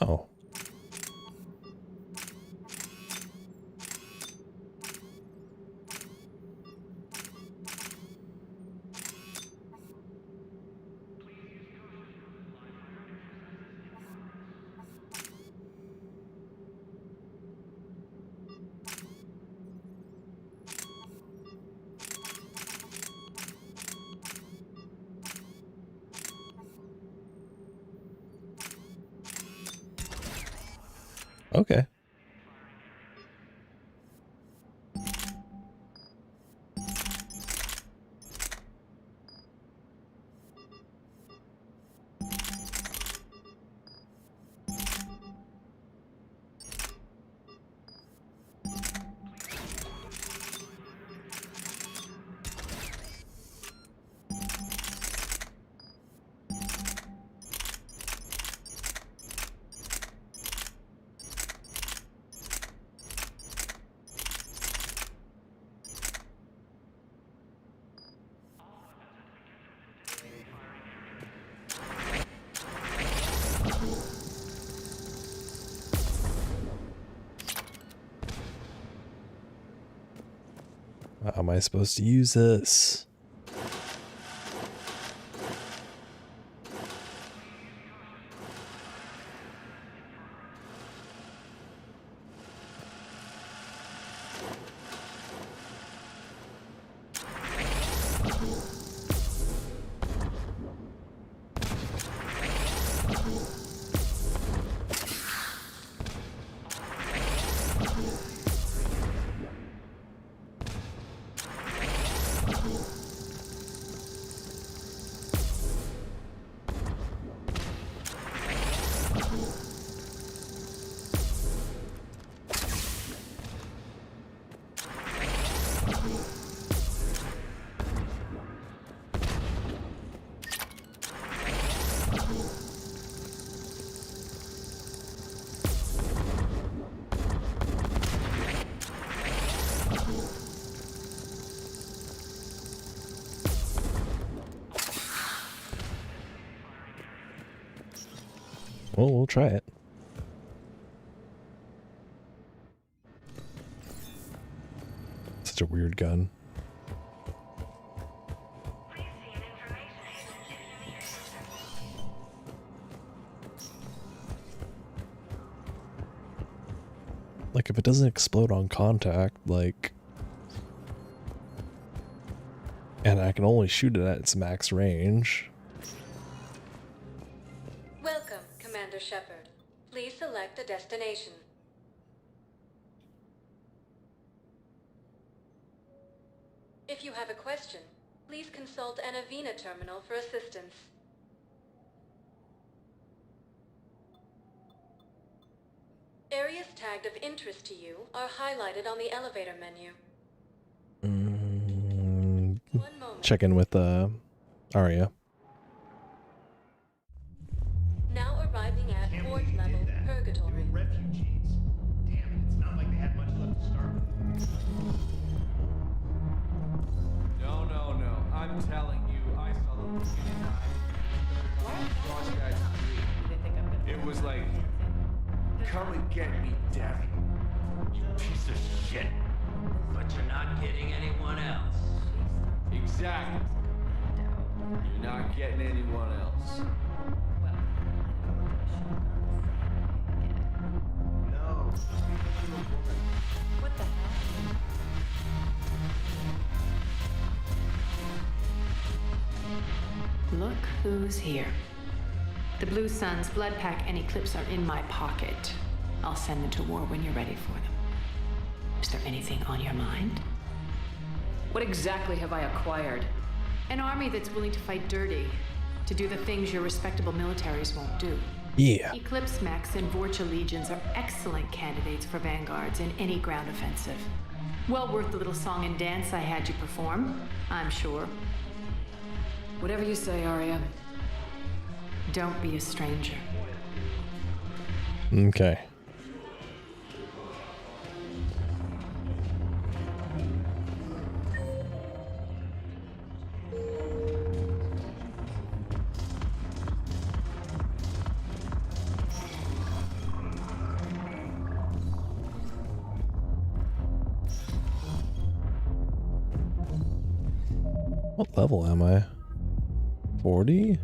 Oh. Okay. How am I supposed to use this? Well, we'll try it. Such a weird gun. Like, if it doesn't explode on contact, like... And I can only shoot it at its max range. Welcome, Commander Shepard. Please select a destination. If you have a question, please consult an Avena terminal for assistance. Areas tagged of interest to you are highlighted on the elevator menu. Check in with Arya. Now arriving at fourth level Purgatory. Refugees. Damn it, it's not like they had much left to start with. No. I'm telling you, I saw the It was like, come and get me, Daddy. You piece of shit. But you're not getting anyone else. Exactly. You're not getting anyone else. No. What the hell? Look who's here. The Blue Suns, Blood Pack, and Eclipse are in my pocket. I'll send them to war when you're ready for them. Is there anything on your mind? What exactly have I acquired? An army that's willing to fight dirty, to do the things your respectable militaries won't do. Yeah. Eclipse Mechs and Vorcha Legions are excellent candidates for vanguards in any ground offensive. Well worth the little song and dance I had you perform, I'm sure. Whatever you say, Arya. Don't be a stranger. Okay. What level am I? 40?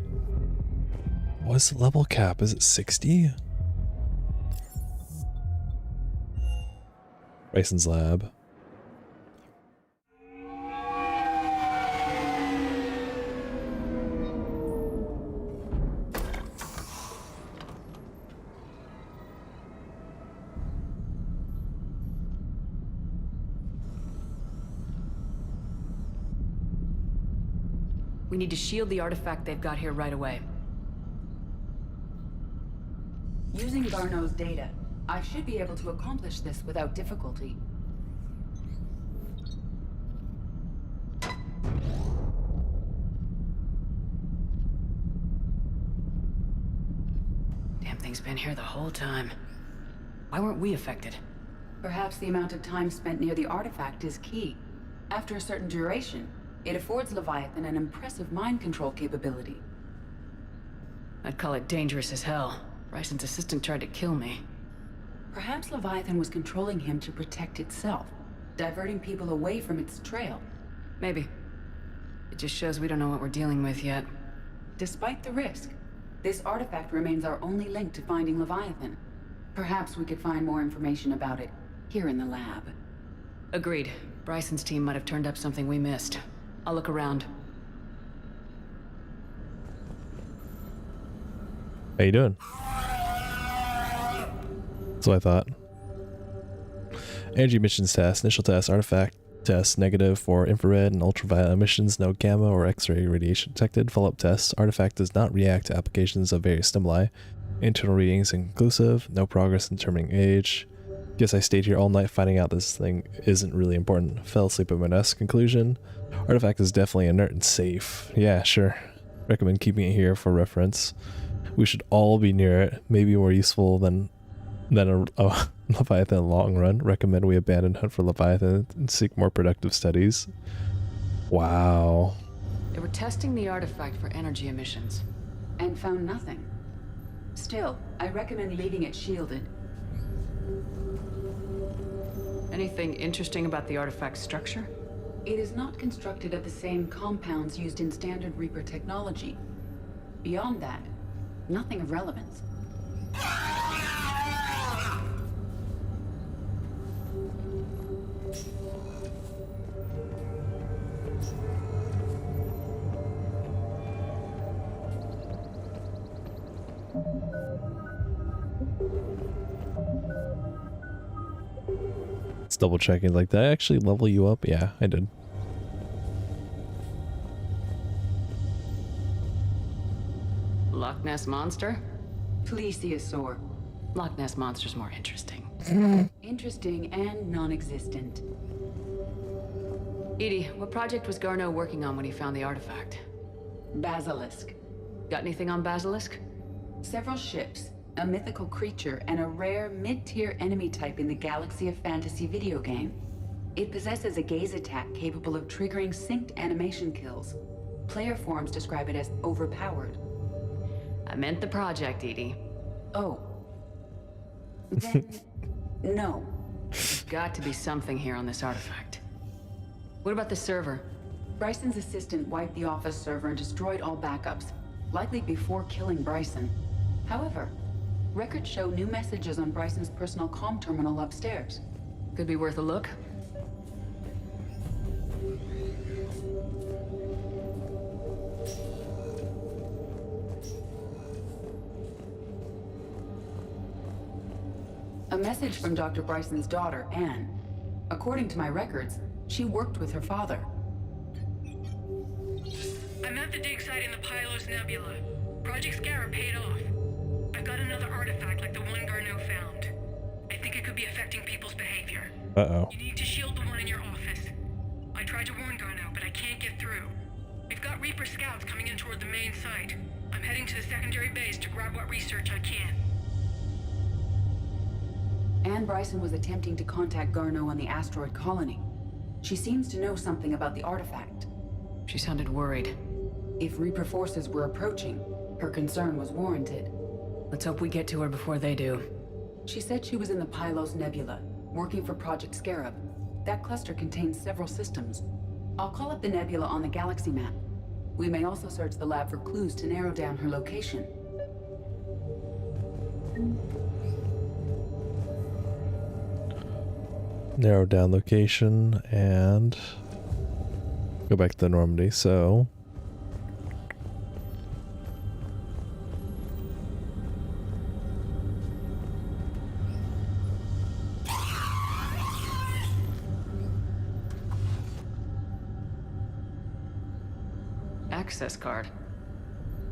What's the level cap? Is it 60? Bryson's lab. We need to shield the artifact they've got here right away. Using Garneau's data, I should be able to accomplish this without difficulty. Damn thing's been here the whole time. Why weren't we affected? Perhaps the amount of time spent near the artifact is key. After a certain duration, it affords Leviathan an impressive mind control capability. I'd call it dangerous as hell. Bryson's assistant tried to kill me. Perhaps Leviathan was controlling him to protect itself, diverting people away from its trail. Maybe. It just shows we don't know what we're dealing with yet. Despite the risk, this artifact remains our only link to finding Leviathan. Perhaps we could find more information about it here in the lab. Agreed. Bryson's team might have turned up something we missed. I'll look around. How you doing? That's what I thought. Energy emissions test. Initial test. Artifact test. Negative for infrared and ultraviolet emissions. No gamma or X-ray radiation detected. Follow-up test. Artifact does not react to applications of various stimuli. Internal readings inconclusive. No progress in determining age. Guess I stayed here all night finding out this thing isn't really important. Fell asleep at my desk. Conclusion. Artifact is definitely inert and safe. Yeah, sure. Recommend keeping it here for reference. We should all be near it. Maybe more useful than a Leviathan long run. Recommend we abandon hunt for Leviathan and seek more productive studies. Wow. They were testing the artifact for energy emissions. And found nothing. Still, I recommend leaving it shielded. Anything interesting about the artifact's structure? It is not constructed of the same compounds used in standard Reaper technology. Beyond that, nothing of relevance. It's double checking. Like, did I actually level you up? Yeah, I did. Loch Ness Monster? Plesiosaur. Loch Ness Monster's more interesting. Interesting and non-existent. Edie, what project was Garneau working on when he found the artifact? Basilisk. Got anything on Basilisk? Several ships, a mythical creature, and a rare mid-tier enemy type in the Galaxy of Fantasy video game. It possesses a gaze attack capable of triggering synced animation kills. Player forums describe it as overpowered. I meant the project, Edie. Oh. Then, no. There's got to be something here on this artifact. What about the server? Bryson's assistant wiped the office server and destroyed all backups, likely before killing Bryson. However, records show new messages on Bryson's personal comm terminal upstairs. Could be worth a look. A message from Dr. Bryson's daughter, Anne. According to my records, she worked with her father. I'm at the dig site in the Pylos Nebula. Project Scarab paid off. I've got another artifact like the one Garneau found. I think it could be affecting people's behavior. Uh-oh. You need to shield the one in your office. I tried to warn Garneau, but I can't get through. We've got Reaper scouts coming in toward the main site. I'm heading to the secondary base to grab what research I can. Anne Bryson was attempting to contact Garneau on the asteroid colony. She seems to know something about the artifact. She sounded worried. If Reaper forces were approaching, her concern was warranted. Let's hope we get to her before they do. She said she was in the Pylos Nebula, working for Project Scarab. That cluster contains several systems. I'll call up the nebula on the galaxy map. We may also search the lab for clues to narrow down her location. Narrow down location and go back to the Normandy. So access card.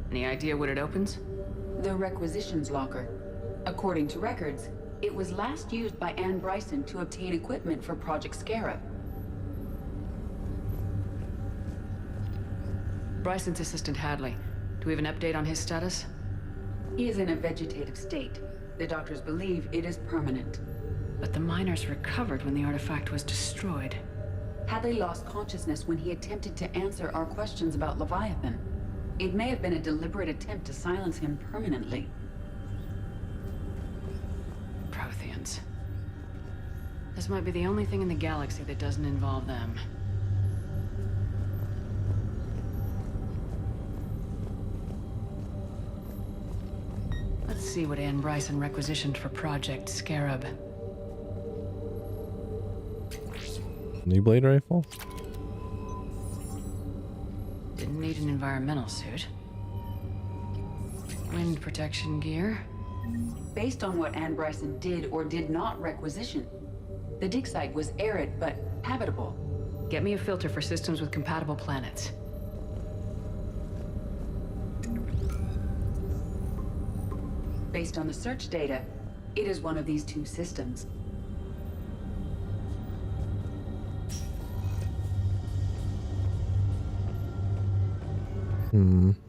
Any idea what it opens? The requisitions locker. According to records, it was last used by Anne Bryson to obtain equipment for Project Scarab. Bryson's assistant Hadley. Do we have an update on his status? He is in a vegetative state. The doctors believe it is permanent. But the miners recovered when the artifact was destroyed. Hadley lost consciousness when he attempted to answer our questions about Leviathan. It may have been a deliberate attempt to silence him permanently. Protheans. This might be the only thing in the galaxy that doesn't involve them. Let's see what Anne Bryson requisitioned for Project Scarab. New blade rifle? Didn't need an environmental suit. Wind protection gear. Based on what Anne Bryson did or did not requisition, the dig site was arid but habitable. Get me a filter for systems with compatible planets. Based on the search data, it is one of these two systems.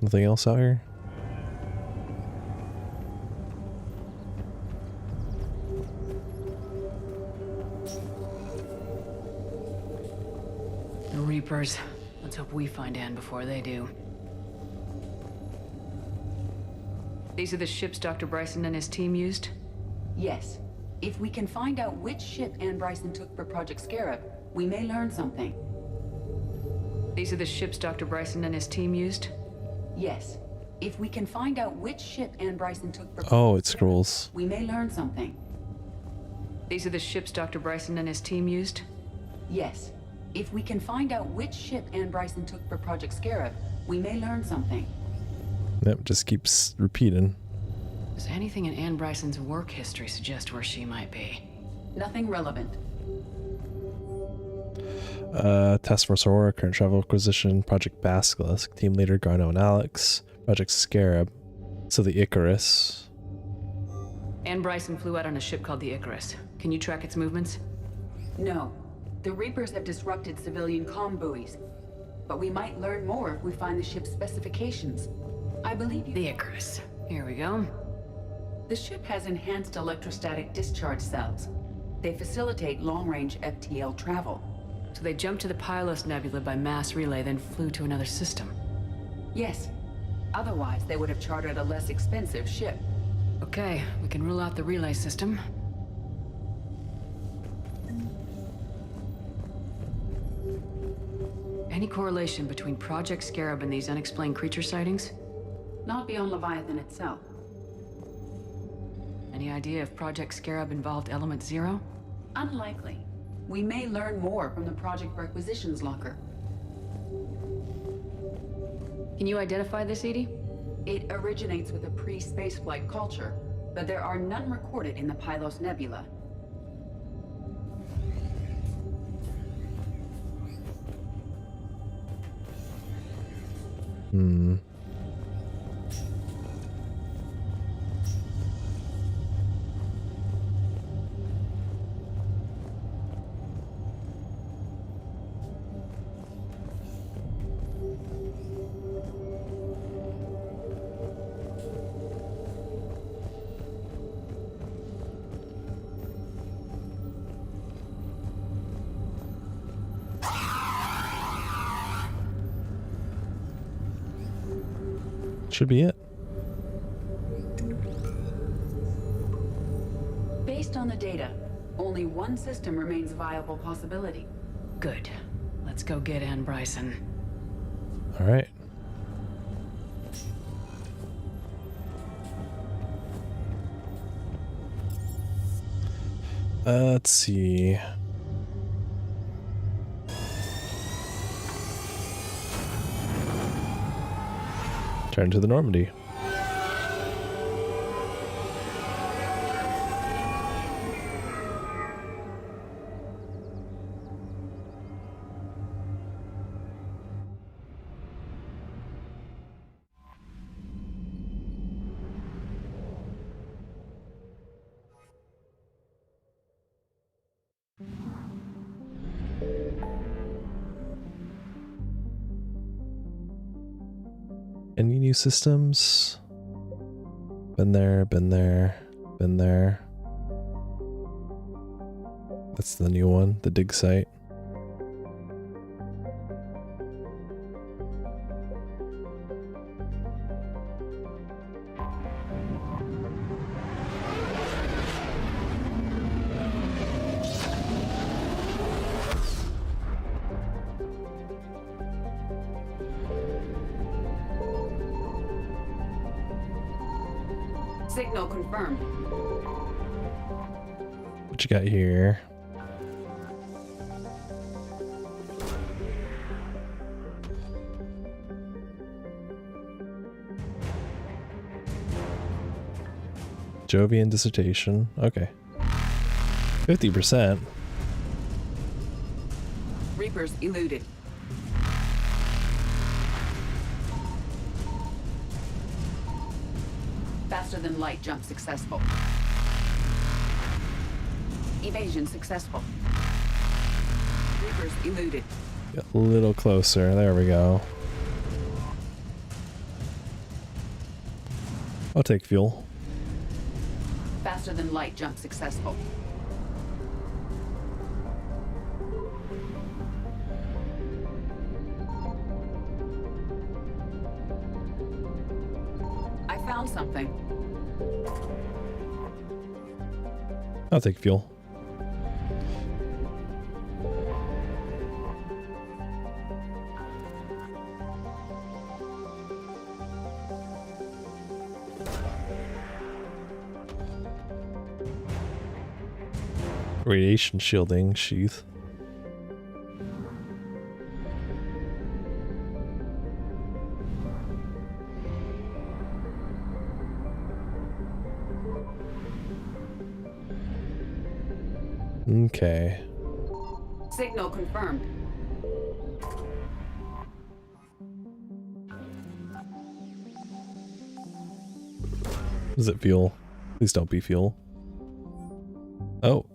Nothing else out here? The Reapers. Let's hope we find Anne before they do. These are the ships Dr. Bryson and his team used? Yes. If we can find out which ship Anne Bryson took for Project Scarab, we may learn something. These are the ships Dr. Bryson and his team used? Yes. If we can find out which ship Anne Bryson took for Oh, it scrolls. we may learn something. These are the ships Dr. Bryson and his team used? Yes. If we can find out which ship Anne Bryson took for Project Scarab, we may learn something. Yep, just keeps repeating. Does anything in Anne Bryson's work history suggest where she might be? Nothing relevant. Task Force Aurora, current travel acquisition, Project Basilisk, team leader Garno and Alex, Project Scarab, so the Icarus. Anne Bryson flew out on a ship called the Icarus. Can you track its movements? No. The Reapers have disrupted civilian comm buoys. But we might learn more if we find the ship's specifications. I believe you. The Icarus. Here we go. The ship has enhanced electrostatic discharge cells. They facilitate long-range FTL travel. So they jumped to the Pylos Nebula by mass relay, then flew to another system. Yes. Otherwise, they would have chartered a less expensive ship. Okay, we can rule out the relay system. Any correlation between Project Scarab and these unexplained creature sightings? Not beyond Leviathan itself. Any idea if Project Scarab involved Element Zero? Unlikely. We may learn more from the Project Requisitions Locker. Can you identify this, Edie? It originates with a pre-spaceflight culture, but there are none recorded in the Pylos Nebula. Should be it. Based on the data, only one system remains a viable possibility. Good. Let's go get Anne Bryson. All right. Let's see. Turn to the Normandy. Any new systems? Been there, been there, been there. That's the new one, the dig site. Signal confirmed. What you got here? Jovian dissertation. Okay. 50%. Reapers eluded. Faster than light jump successful. Evasion successful. Reapers eluded. Get a little closer. There we go. I'll take fuel. Faster than light jump successful. I found something. I'll take fuel. Radiation shielding sheath. Okay. Signal confirmed. Is it fuel? Please don't be fuel. Oh.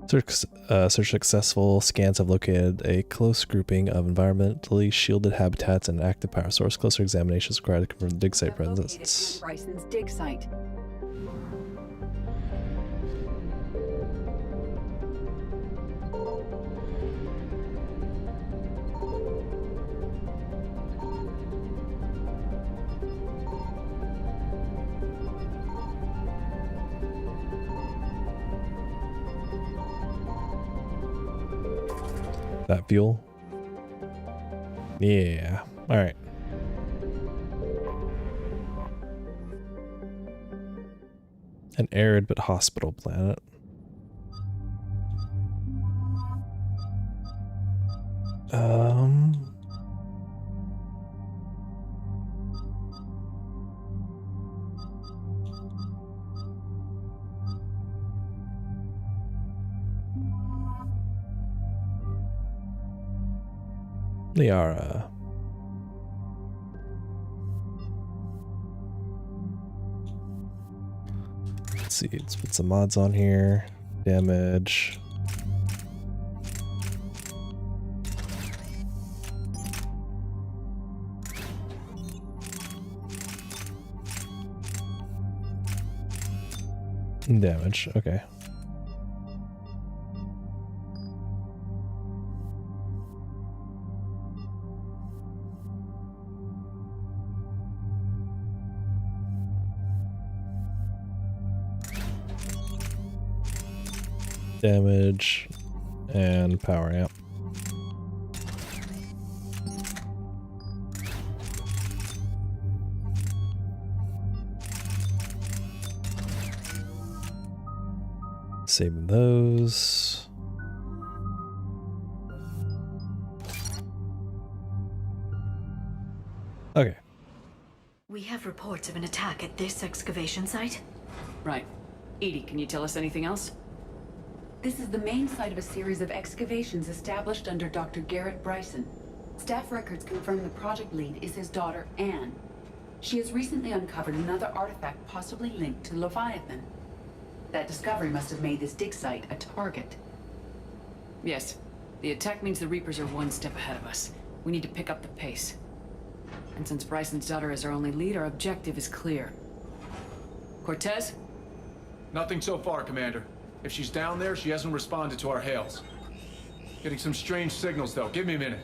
Search successful. Scans have located a close grouping of environmentally shielded habitats and an active power source. Closer examination is required to confirm the dig site presence. Bryson's dig site. That fuel? Yeah. Alright. An arid but hospital planet. Liara. Let's see, let's put some mods on here. Damage. Damage, okay. Damage and power amp. Saving those. Okay. We have reports of an attack at this excavation site. Right. Edie, can you tell us anything else? This is the main site of a series of excavations established under Dr. Garrett Bryson. Staff records confirm the project lead is his daughter, Anne. She has recently uncovered another artifact possibly linked to Leviathan. That discovery must have made this dig site a target. Yes. The attack means the Reapers are one step ahead of us. We need to pick up the pace. And since Bryson's daughter is our only lead, our objective is clear. Cortez? Nothing so far, Commander. If she's down there, she hasn't responded to our hails. Getting some strange signals, though. Give me a minute.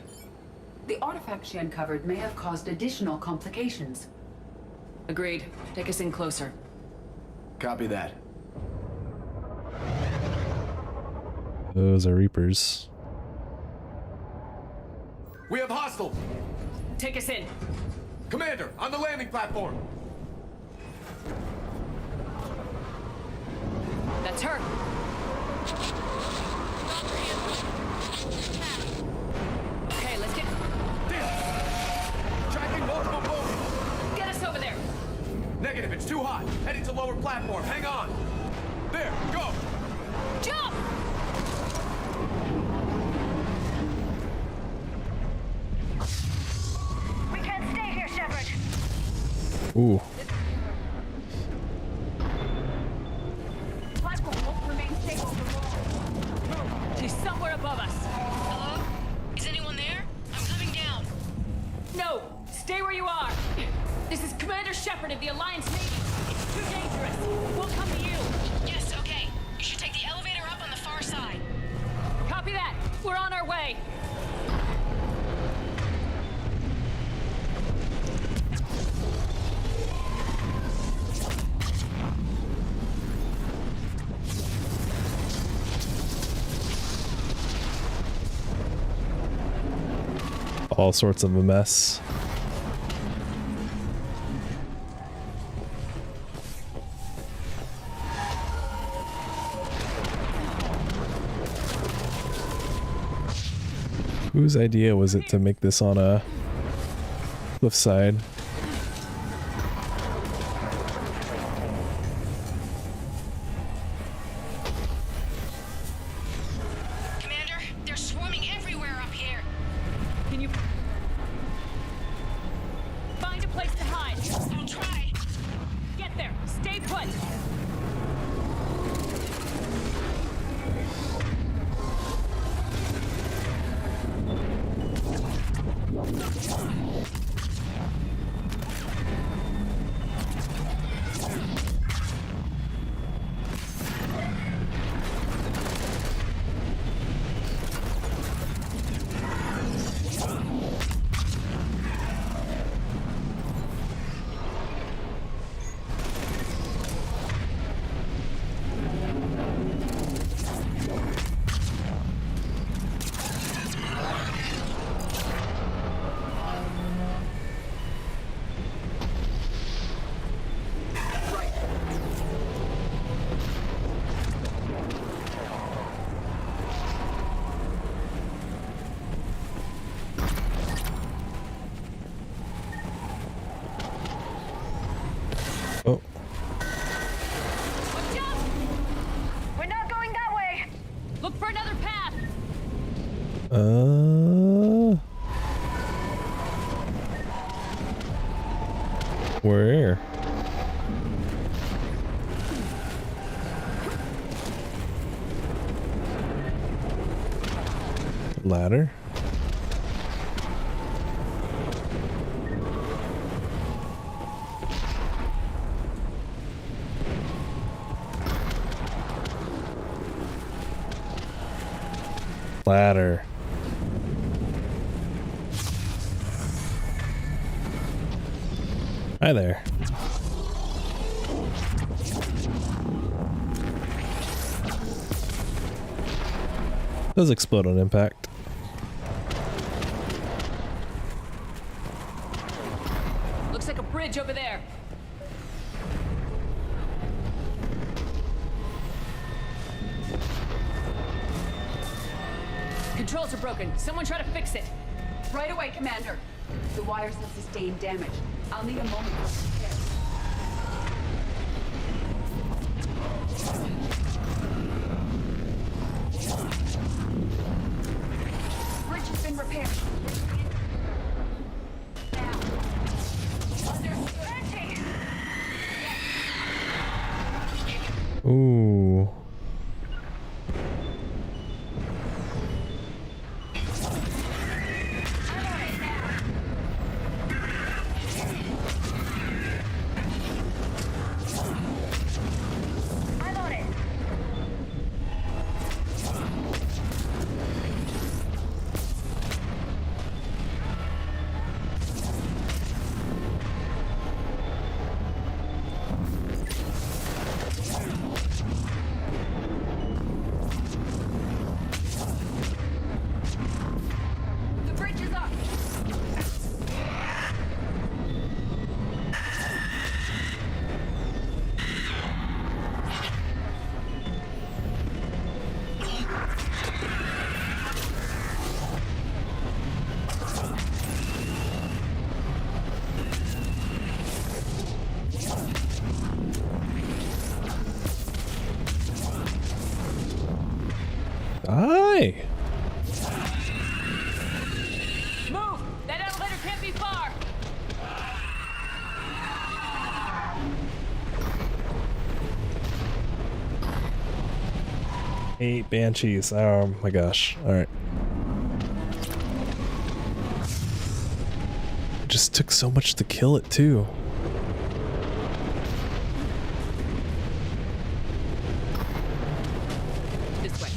The artifact she uncovered may have caused additional complications. Agreed. Take us in closer. Copy that. Those are Reapers. We have hostiles! Take us in. Commander, on the landing platform! That's her. Okay, let's get... Tracking multiple boats! Get us over there! Negative, it's too hot. Heading to lower platform. Hang on. There, go! Jump! We can't stay here, Shepard. Ooh. Platform won't remain stable for long. She's somewhere above us. Hello? Is anyone there? I'm coming down. No! Stay where you are! This is Commander Shepard of the Alliance Navy. It's too dangerous. We'll come to you. Yes, okay. You should take the elevator up on the far side. Copy that. We're on our way. All sorts of a mess. Whose idea was it to make this on a cliffside? Commander, they're swarming everywhere up here. Can you... find a place to hide? I'll try. Get there. Stay put. Oh. Watch out! We're not going that way. Look for another path. Where? Ladder? Ladder. Hi there. Does explode on impact. Looks like a bridge over there. Controls are broken. Someone try to fix it. Right away, Commander. The wires have sustained damage. I'll need a moment for repair. Bridge has been repaired. Now. Understood. Ooh. Hey! Move! That elevator can't be far! Eight banshees. Oh my gosh. Alright. It just took so much to kill it too. This way.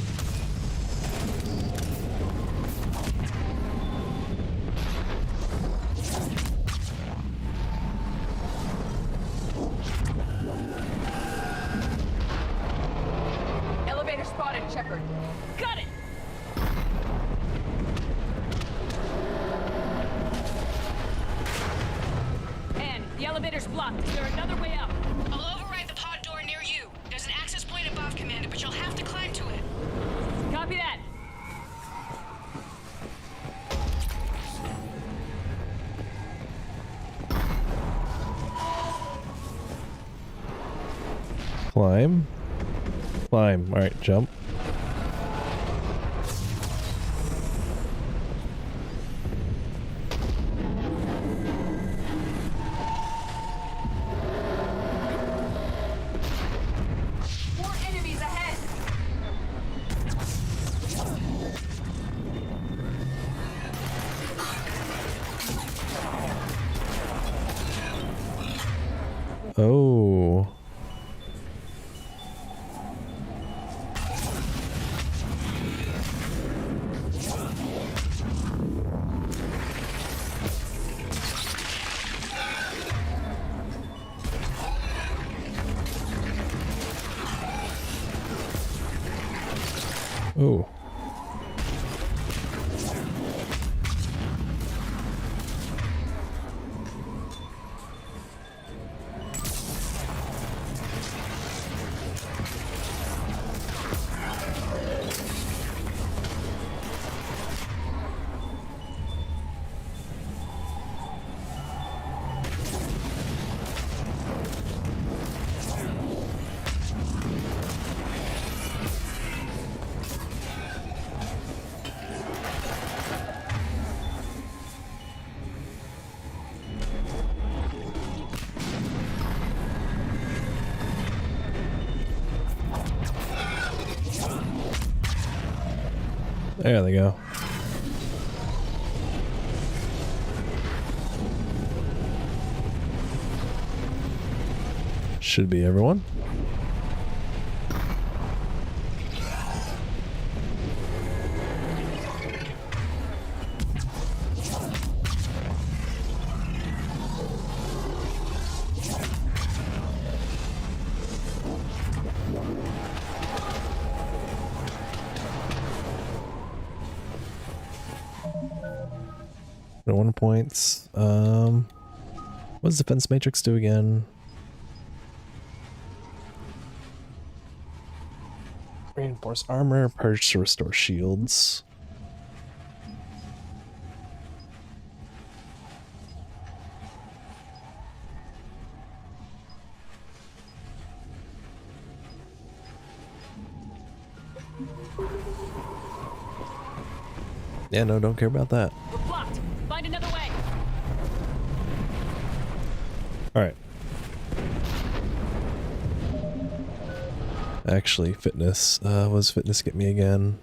Elevator spotted, Shepard. Got it! Anne, the elevator's blocked. Is there another way out? I'll override the pod door near you. There's an access point above, Commander, but you'll have to climb to it. Copy that. Climb. Climb. Alright, jump. More enemies ahead! Oh. Oh. There they go. Should be everyone. No 1 points. What does Defense Matrix do again? Reinforce armor, purge to restore shields. Yeah, no, don't care about that. We're blocked. Find another way. Alright. Actually, fitness. What does fitness get me again?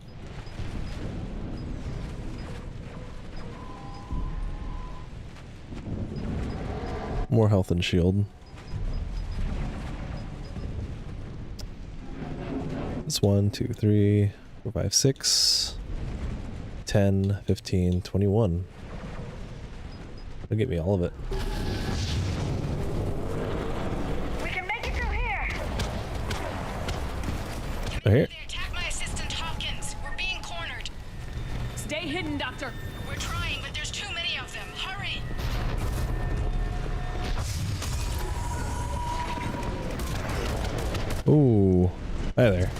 More health and shield. That's 1, 2, 3, 4, 5, 6, 10, 15, 21. That'll get me all of it. We can make it through here. Oh, here. Attack my assistant Hopkins. We're being cornered. Stay hidden, Doctor. We're trying, but there's too many of them. Hurry. Ooh. Hi there.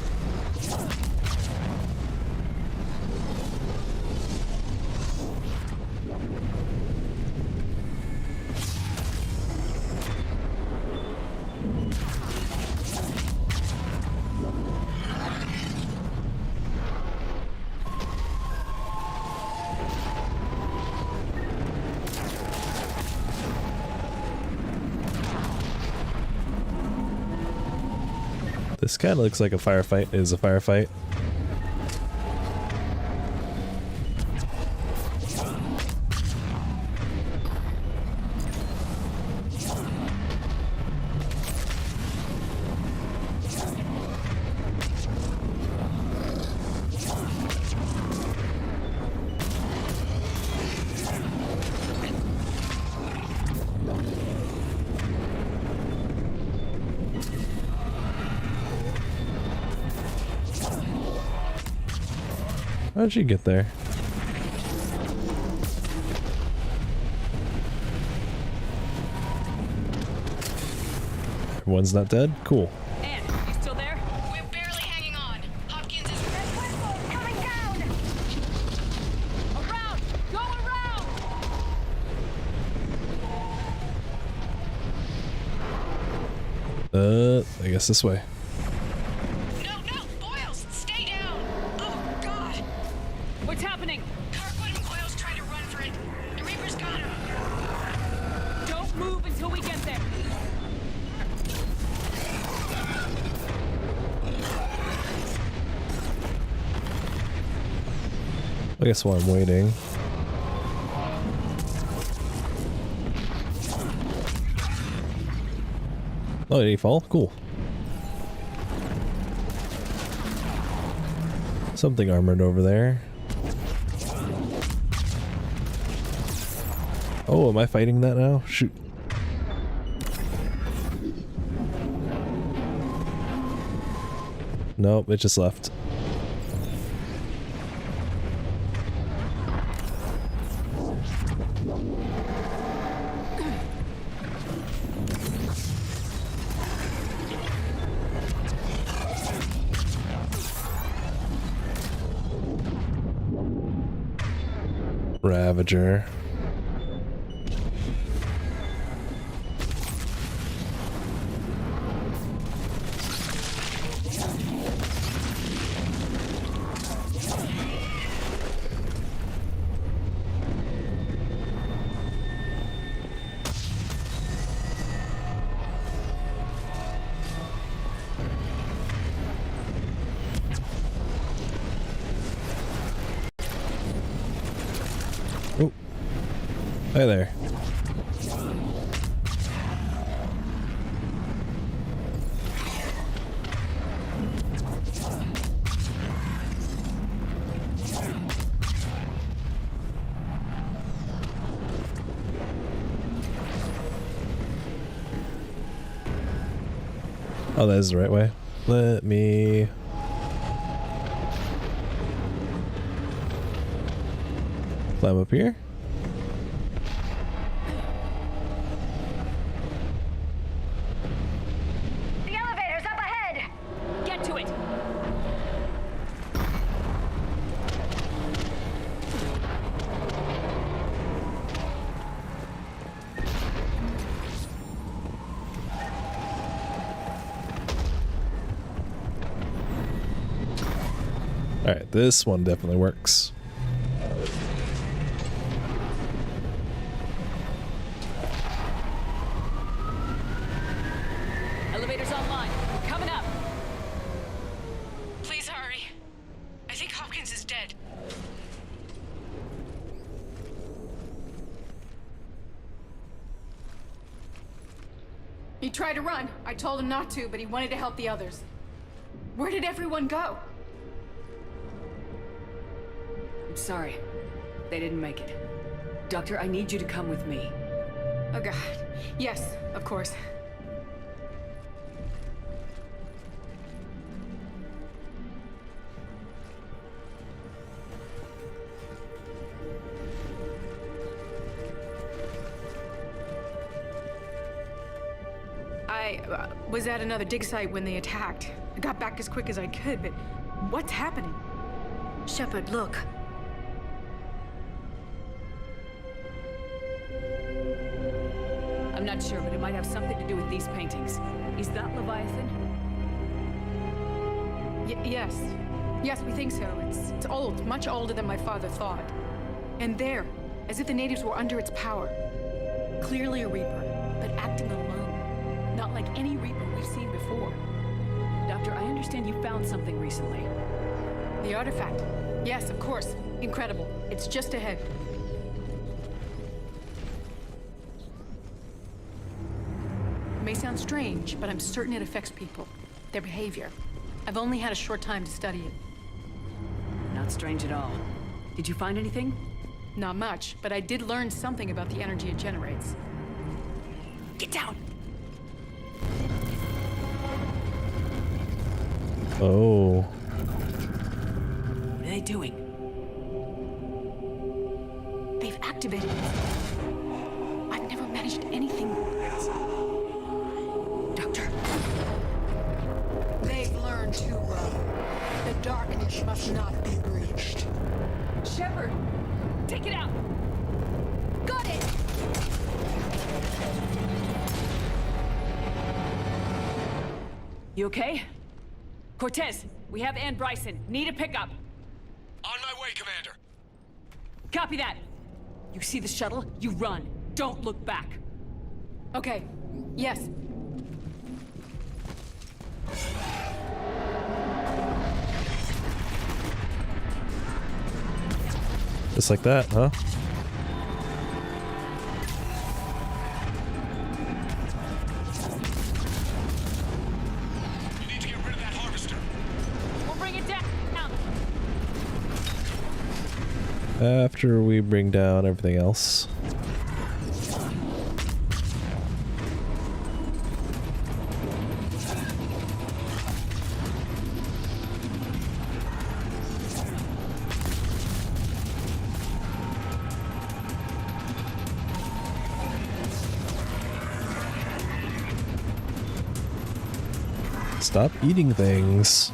This kind of looks like a firefight. It is a firefight. How did she get there? Everyone's not dead? Cool. Ann, you still there? We're barely hanging on. Hopkins is Coming down! Around! Go around! I guess this way. No, Boyles, stay down. Oh God. What's happening? Kirkwood and Boyles trying to run for it. The Reaper's got him. Don't move until we get there. I guess while I'm waiting. Oh, did he fall? Cool. Something armored over there. Oh, am I fighting that now? Shoot. Nope, it just left. Ravager. Hi there. Oh, that is the right way. Let me... climb up here. The elevator's up ahead! Get to it! Alright, this one definitely works. Elevator's online. We're coming up. Please hurry. I think Hopkins is dead. He tried to run. I told him not to, but he wanted to help the others. Where did everyone go? I'm sorry. They didn't make it. Doctor, I need you to come with me. Oh God. Yes, of course. I was at another dig site when they attacked. I got back as quick as I could, but what's happening? Shepard, look. I'm not sure, but it might have something to do with these paintings. Is that Leviathan? Yes. Yes, we think so. It's old, much older than my father thought. And there, as if the natives were under its power. Clearly a Reaper, but acting alone. Not like any Reaper we've seen before. Doctor, understand you found something recently. The artifact. Yes, of course. Incredible. It's just ahead. It may sound strange, but I'm certain it affects people. Their behavior. I've only had a short time to study it. Not strange at all. Did you find anything? Not much, but I did learn something about the energy it generates. Get down! Oh. What are they doing? They've activated it. I've never managed anything. Doctor. They've learned to, the darkness must not be breached. Shepard! Take it out! Got it! You okay? Cortez, we have Ann Bryson. Need a pickup. On my way, Commander. Copy that. You see the shuttle? You run. Don't look back. Okay. Yes. Just like that, huh? You need to get rid of that harvester. We'll bring it down. After we bring down everything else. Stop eating things.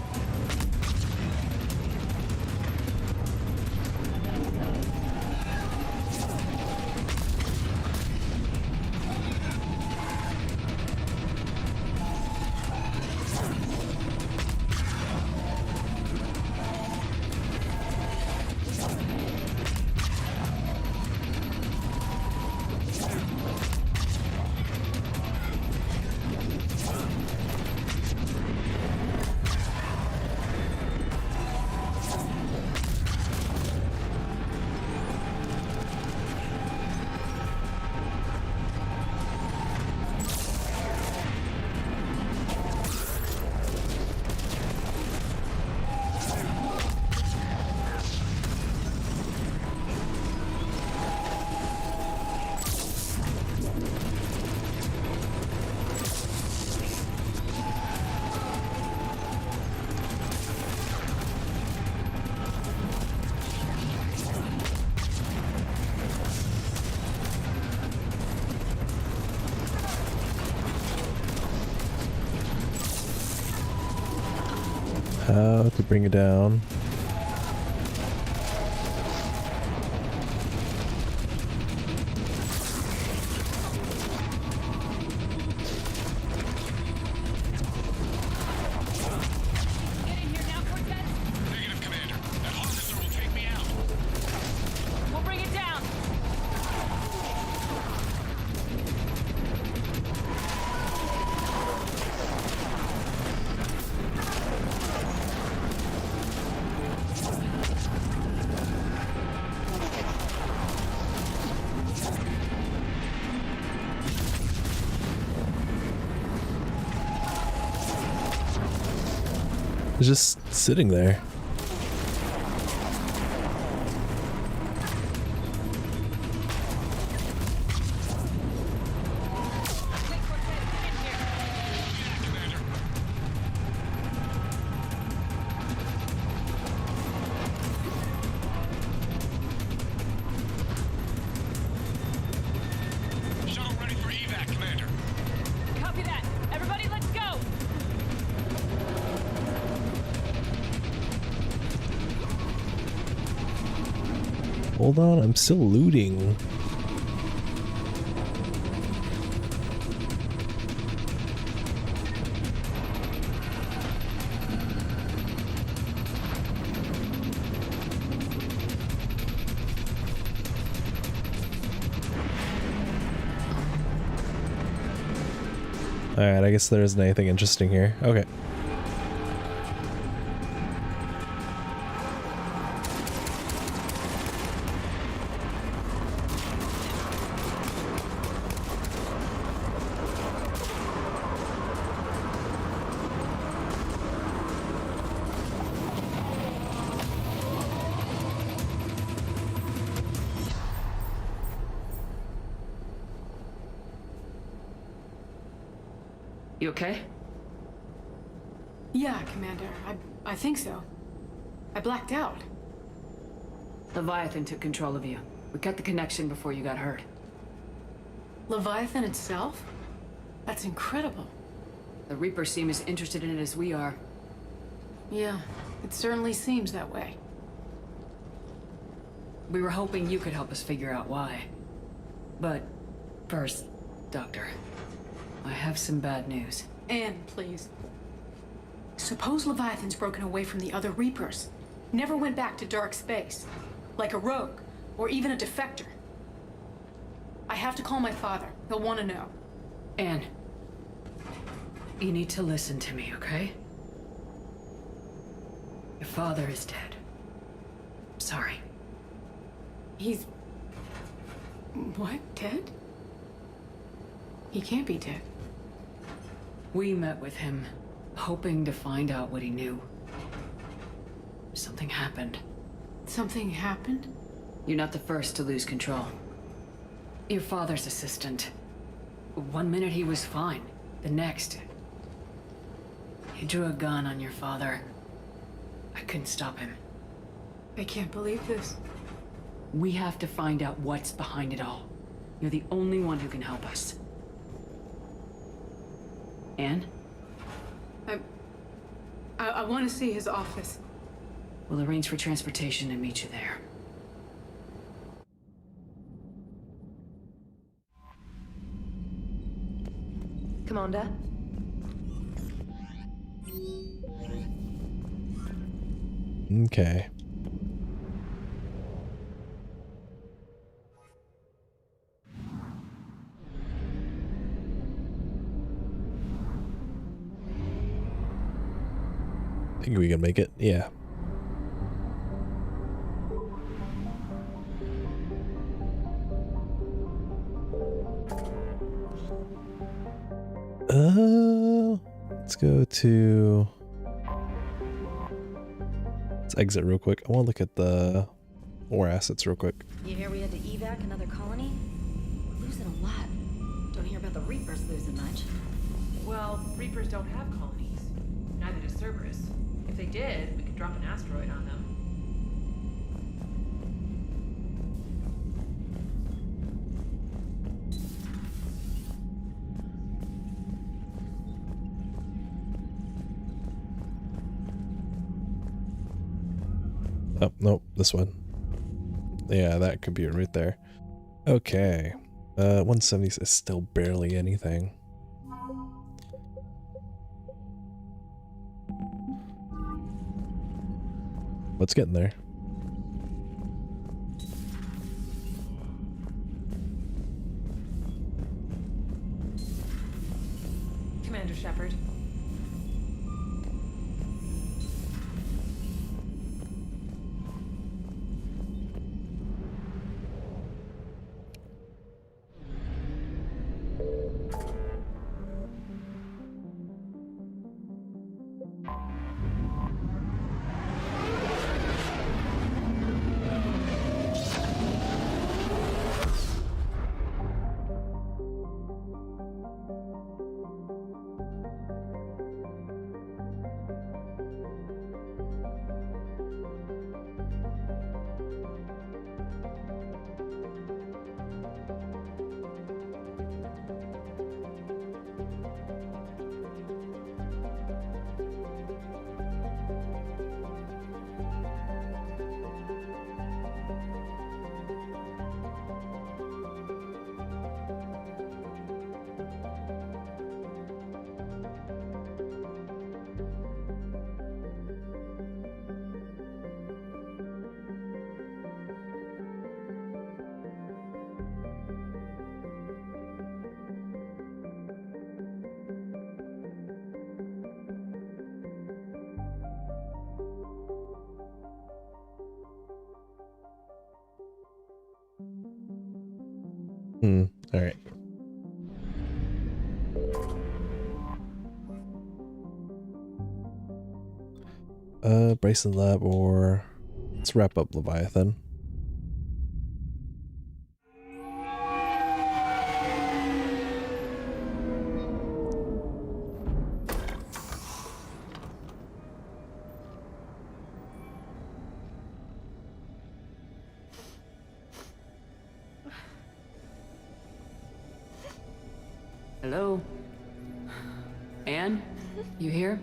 How to bring it down. Negative, Commander. That harvester will take me out. We'll bring it down. It's just sitting there. Shuttle ready for evac, Commander. Copy that. Everybody, let's go. Hold on, I'm still looting. Alright, I guess there isn't anything interesting here. Okay. You okay? Yeah, Commander. I think so. I blacked out. Leviathan took control of you. We cut the connection before you got hurt. Leviathan itself? That's incredible. The Reapers seem as interested in it as we are. Yeah, it certainly seems that way. We were hoping you could help us figure out why. But first, Doctor, I have some bad news. Anne, please. Suppose Leviathan's broken away from the other Reapers. Never went back to dark space. Like a rogue, or even a defector. I have to call my father. He'll want to know. Anne, you need to listen to me, okay? Your father is dead. Sorry. He's... what? Dead? He can't be dead. We met with him, hoping to find out what he knew. Something happened. Something happened? You're not the first to lose control. Your father's assistant. One minute he was fine. The next... he drew a gun on your father. I couldn't stop him. I can't believe this. We have to find out what's behind it all. You're the only one who can help us. Anne? I want to see his office. We'll arrange for transportation and meet you there. Commander? Okay. Think we can make it? Yeah. Let's go to... let's exit real quick. I want to look at the ore assets real quick. You hear we had to evac another colony? We're losing a lot. Don't hear about the Reapers losing much. Well, Reapers don't have colonies. Neither does Cerberus. If they did, we could drop an asteroid on them. Oh, nope, this one. Yeah, that could be it right there. Okay. 170 is still barely anything. What's getting there? Commander Shepard. All right. Bryson Lab, or let's wrap up Leviathan. Hello? Anne? You here?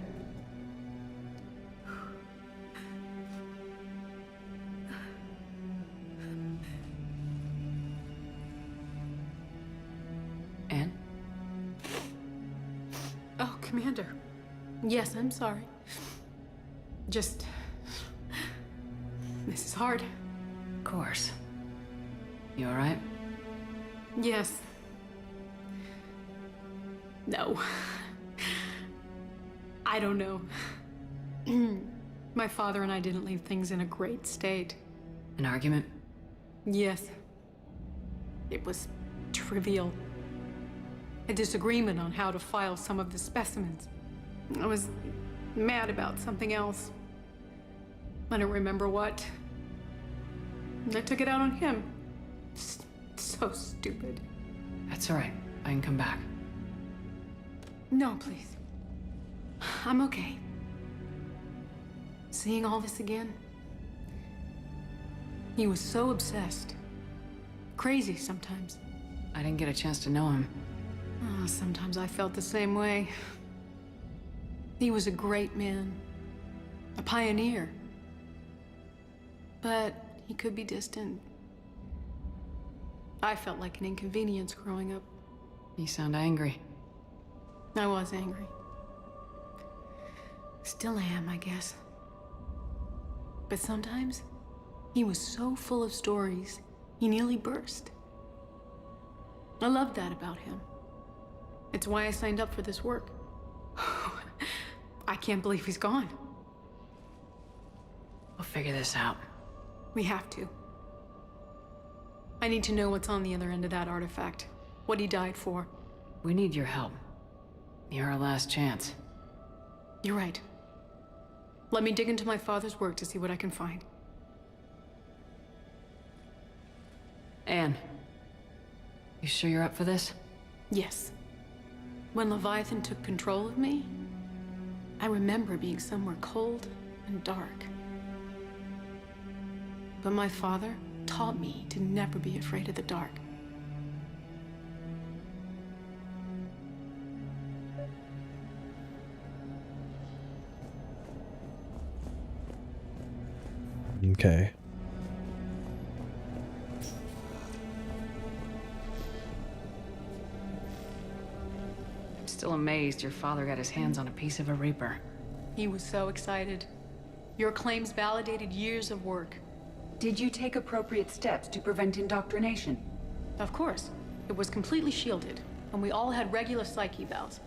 Anne? Oh, Commander. Yes, I'm sorry. Just... This is hard. Of course. You alright? Yes. No. I don't know. My father and I didn't leave things in a great state. An argument? Yes. It was trivial. A disagreement on how to file some of the specimens. I was mad about something else. I don't remember what. I took it out on him. So stupid. That's alright. I can come back. No, please. I'm okay. Seeing all this again. He was so obsessed. Crazy sometimes. I didn't get a chance to know him. Oh, sometimes I felt the same way. He was a great man. A pioneer. But he could be distant. I felt like an inconvenience growing up. You sound angry. I was angry. Still am, I guess. But sometimes, he was so full of stories, he nearly burst. I loved that about him. It's why I signed up for this work. I can't believe he's gone. We'll figure this out. We have to. I need to know what's on the other end of that artifact. What he died for. We need your help. You're our last chance. You're right. Let me dig into my father's work to see what I can find. Anne, you sure you're up for this? Yes. When Leviathan took control of me, I remember being somewhere cold and dark. But my father taught me to never be afraid of the dark. Okay. I'm still amazed your father got his hands on a piece of a Reaper. He was so excited. Your claims validated years of work. Did you take appropriate steps to prevent indoctrination? Of course. It was completely shielded, and we all had regular psych evals.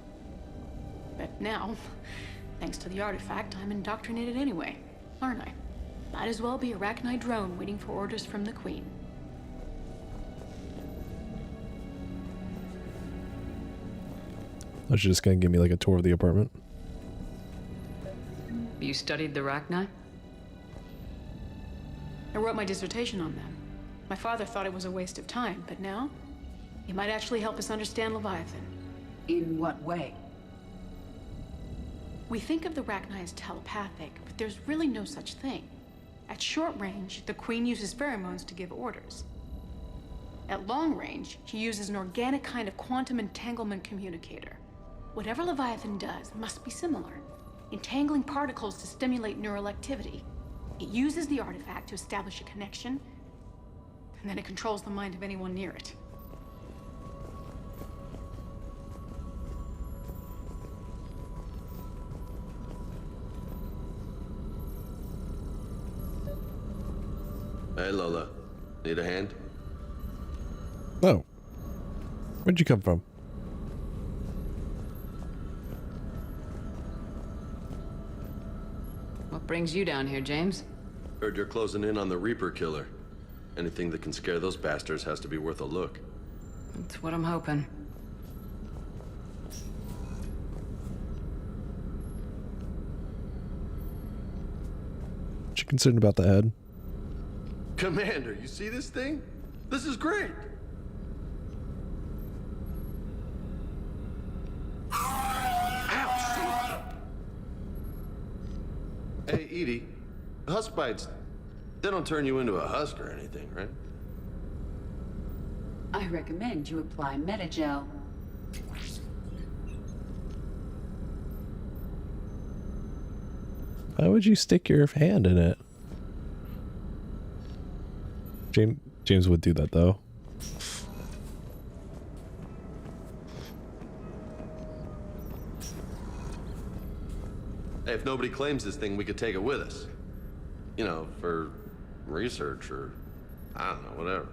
But now, thanks to the artifact, I'm indoctrinated anyway, aren't I? Might as well be a Arachnite drone waiting for orders from the Queen. I was just gonna give me like a tour of the apartment. You studied the Arachnite? I wrote my dissertation on them. My father thought it was a waste of time, but now, it might actually help us understand Leviathan. In what way? We think of the Arachnite as telepathic, but there's really no such thing. At short range, the Queen uses pheromones to give orders. At long range, she uses an organic kind of quantum entanglement communicator. Whatever Leviathan does must be similar, entangling particles to stimulate neural activity. It uses the artifact to establish a connection, and then it controls the mind of anyone near it. Hey, Lola. Need a hand? Oh. Where'd you come from? What brings you down here, James? Heard you're closing in on the Reaper killer. Anything that can scare those bastards has to be worth a look. That's what I'm hoping. What you concerned about the head? Commander, you see this thing? This is great! Ouch! Hey, Edie, husk bites, they don't turn you into a husk or anything, right? I recommend you apply Metagel. Why would you stick your hand in it? James would do that though. Hey, if nobody claims this thing, we could take it with us. You know, for research or, I don't know, whatever.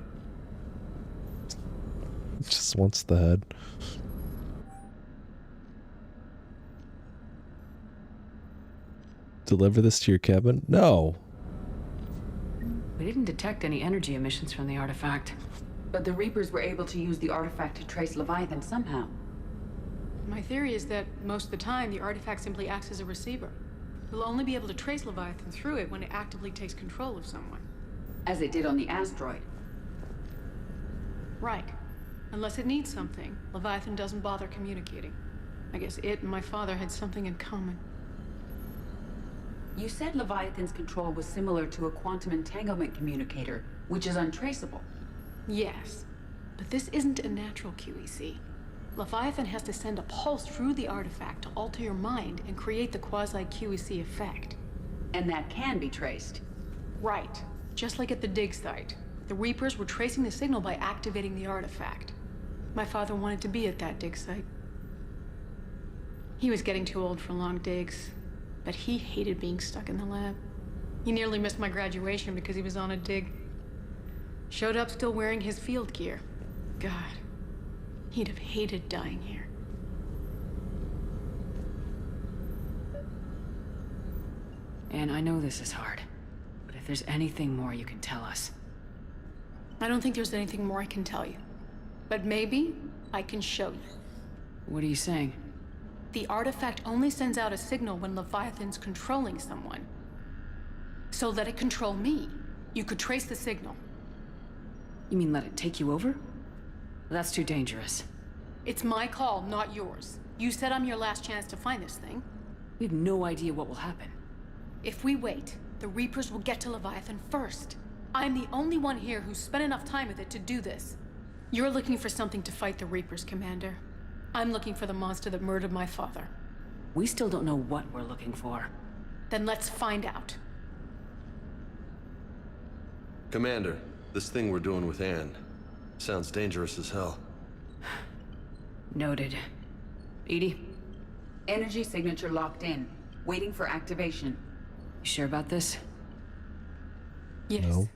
Just wants the head. Deliver this to your cabin? No. We didn't detect any energy emissions from the artifact. But the Reapers were able to use the artifact to trace Leviathan somehow. My theory is that most of the time, the artifact simply acts as a receiver. We'll only be able to trace Leviathan through it when it actively takes control of someone. As it did on the asteroid. Right. Unless it needs something, Leviathan doesn't bother communicating. I guess it and my father had something in common. You said Leviathan's control was similar to a quantum entanglement communicator, which is untraceable. Yes, but this isn't a natural QEC. Leviathan has to send a pulse through the artifact to alter your mind and create the quasi-QEC effect. And that can be traced. Right. Just like at the dig site. The Reapers were tracing the signal by activating the artifact. My father wanted to be at that dig site. He was getting too old for long digs, but he hated being stuck in the lab. He nearly missed my graduation because he was on a dig. Showed up still wearing his field gear. God, he'd have hated dying here. And I know this is hard, but if there's anything more you can tell us. I don't think there's anything more I can tell you. But maybe I can show you. What are you saying? The artifact only sends out a signal when Leviathan's controlling someone. So let it control me. You could trace the signal. You mean let it take you over? That's too dangerous. It's my call, not yours. You said I'm your last chance to find this thing. We have no idea what will happen. If we wait, the Reapers will get to Leviathan first. I'm the only one here who's spent enough time with it to do this. You're looking for something to fight the Reapers, Commander. I'm looking for the monster that murdered my father. We still don't know what we're looking for. Then let's find out. Commander, this thing we're doing with Anne sounds dangerous as hell. Noted. Edie? Energy signature locked in. Waiting for activation. You sure about this? Yes. No.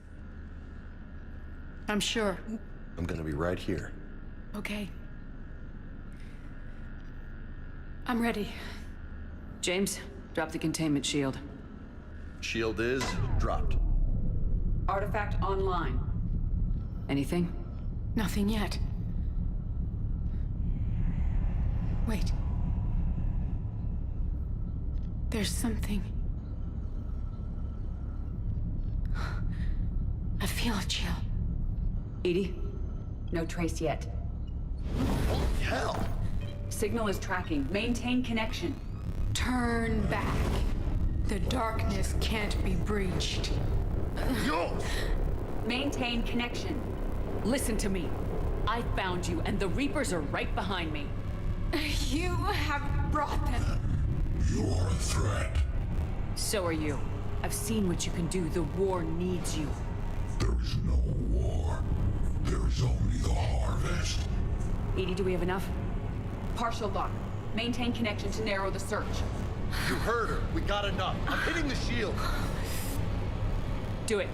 I'm sure. I'm gonna be right here. Okay. I'm ready. James, drop the containment shield. Shield is dropped. Artifact online. Anything? Nothing yet. Wait. There's something. I feel a chill. Edie? No trace yet. Holy hell! Signal is tracking. Maintain connection. Turn back. The darkness can't be breached. Yo! Maintain connection. Listen to me. I found you, and the Reapers are right behind me. You have brought them. You are a threat. So are you. I've seen what you can do. The war needs you. There is no war. There is only the harvest. Edie, do we have enough? Partial lock. Maintain connection to narrow the search. You heard her. We got enough. I'm hitting the shield. Do it.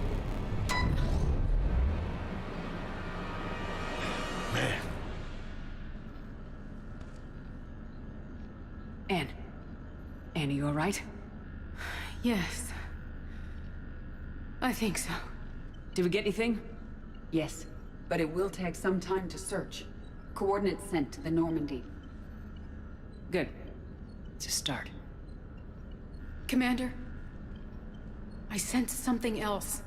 Man. Anne. Anne, are you alright? Yes. I think so. Did we get anything? Yes, but it will take some time to search. Coordinates sent to the Normandy. Good. It's a start. Commander, I sense something else.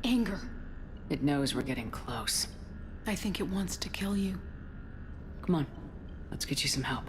Anger. It knows we're getting close. I think it wants to kill you. Come on. Let's get you some help.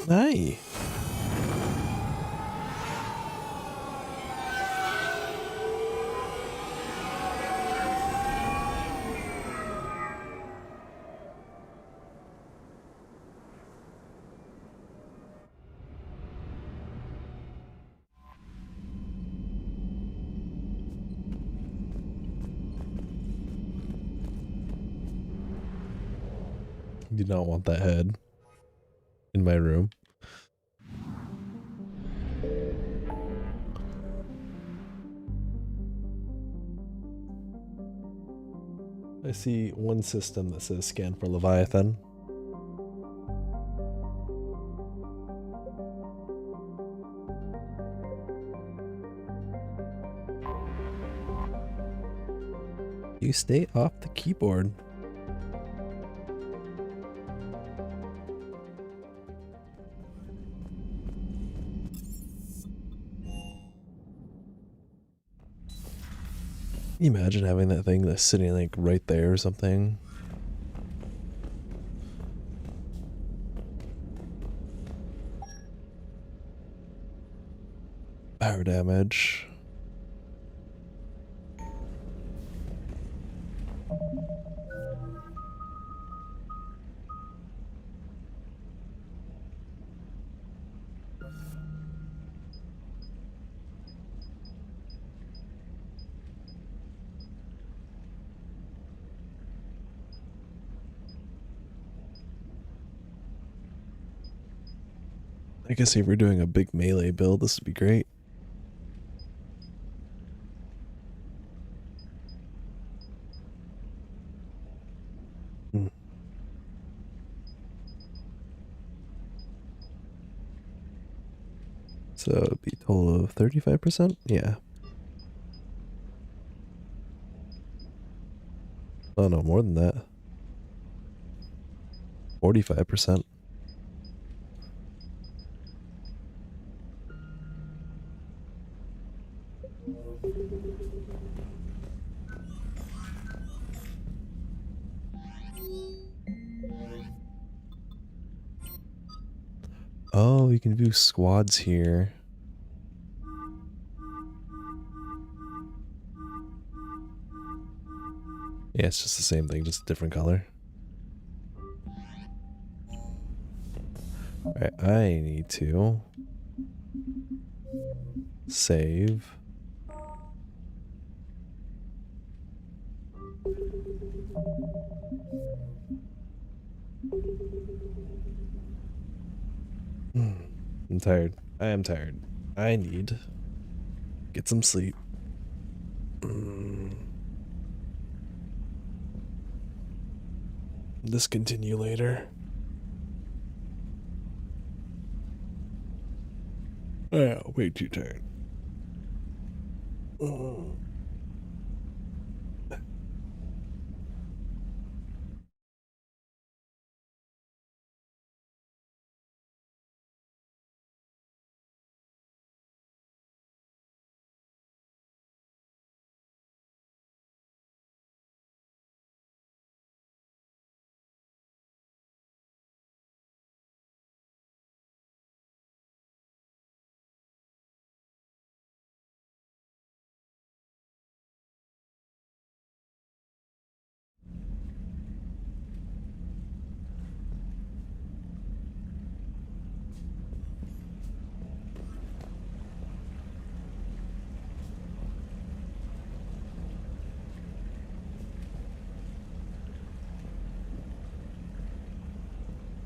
Hi. Do not want that head in my room. I see one system that says scan for Leviathan. You stay off the keyboard. Can you imagine having that thing that's sitting like right there or something? Power damage. I guess if we're doing a big melee build, this would be great. So it'd be a total of 35%? Yeah. Oh no, more than that. 45%. Oh, you can do squads here. Yeah, it's just the same thing, just a different color. Alright, I need to save. I'm tired. I am tired. I need to get some sleep. Discontinue later. Yeah, way too tired.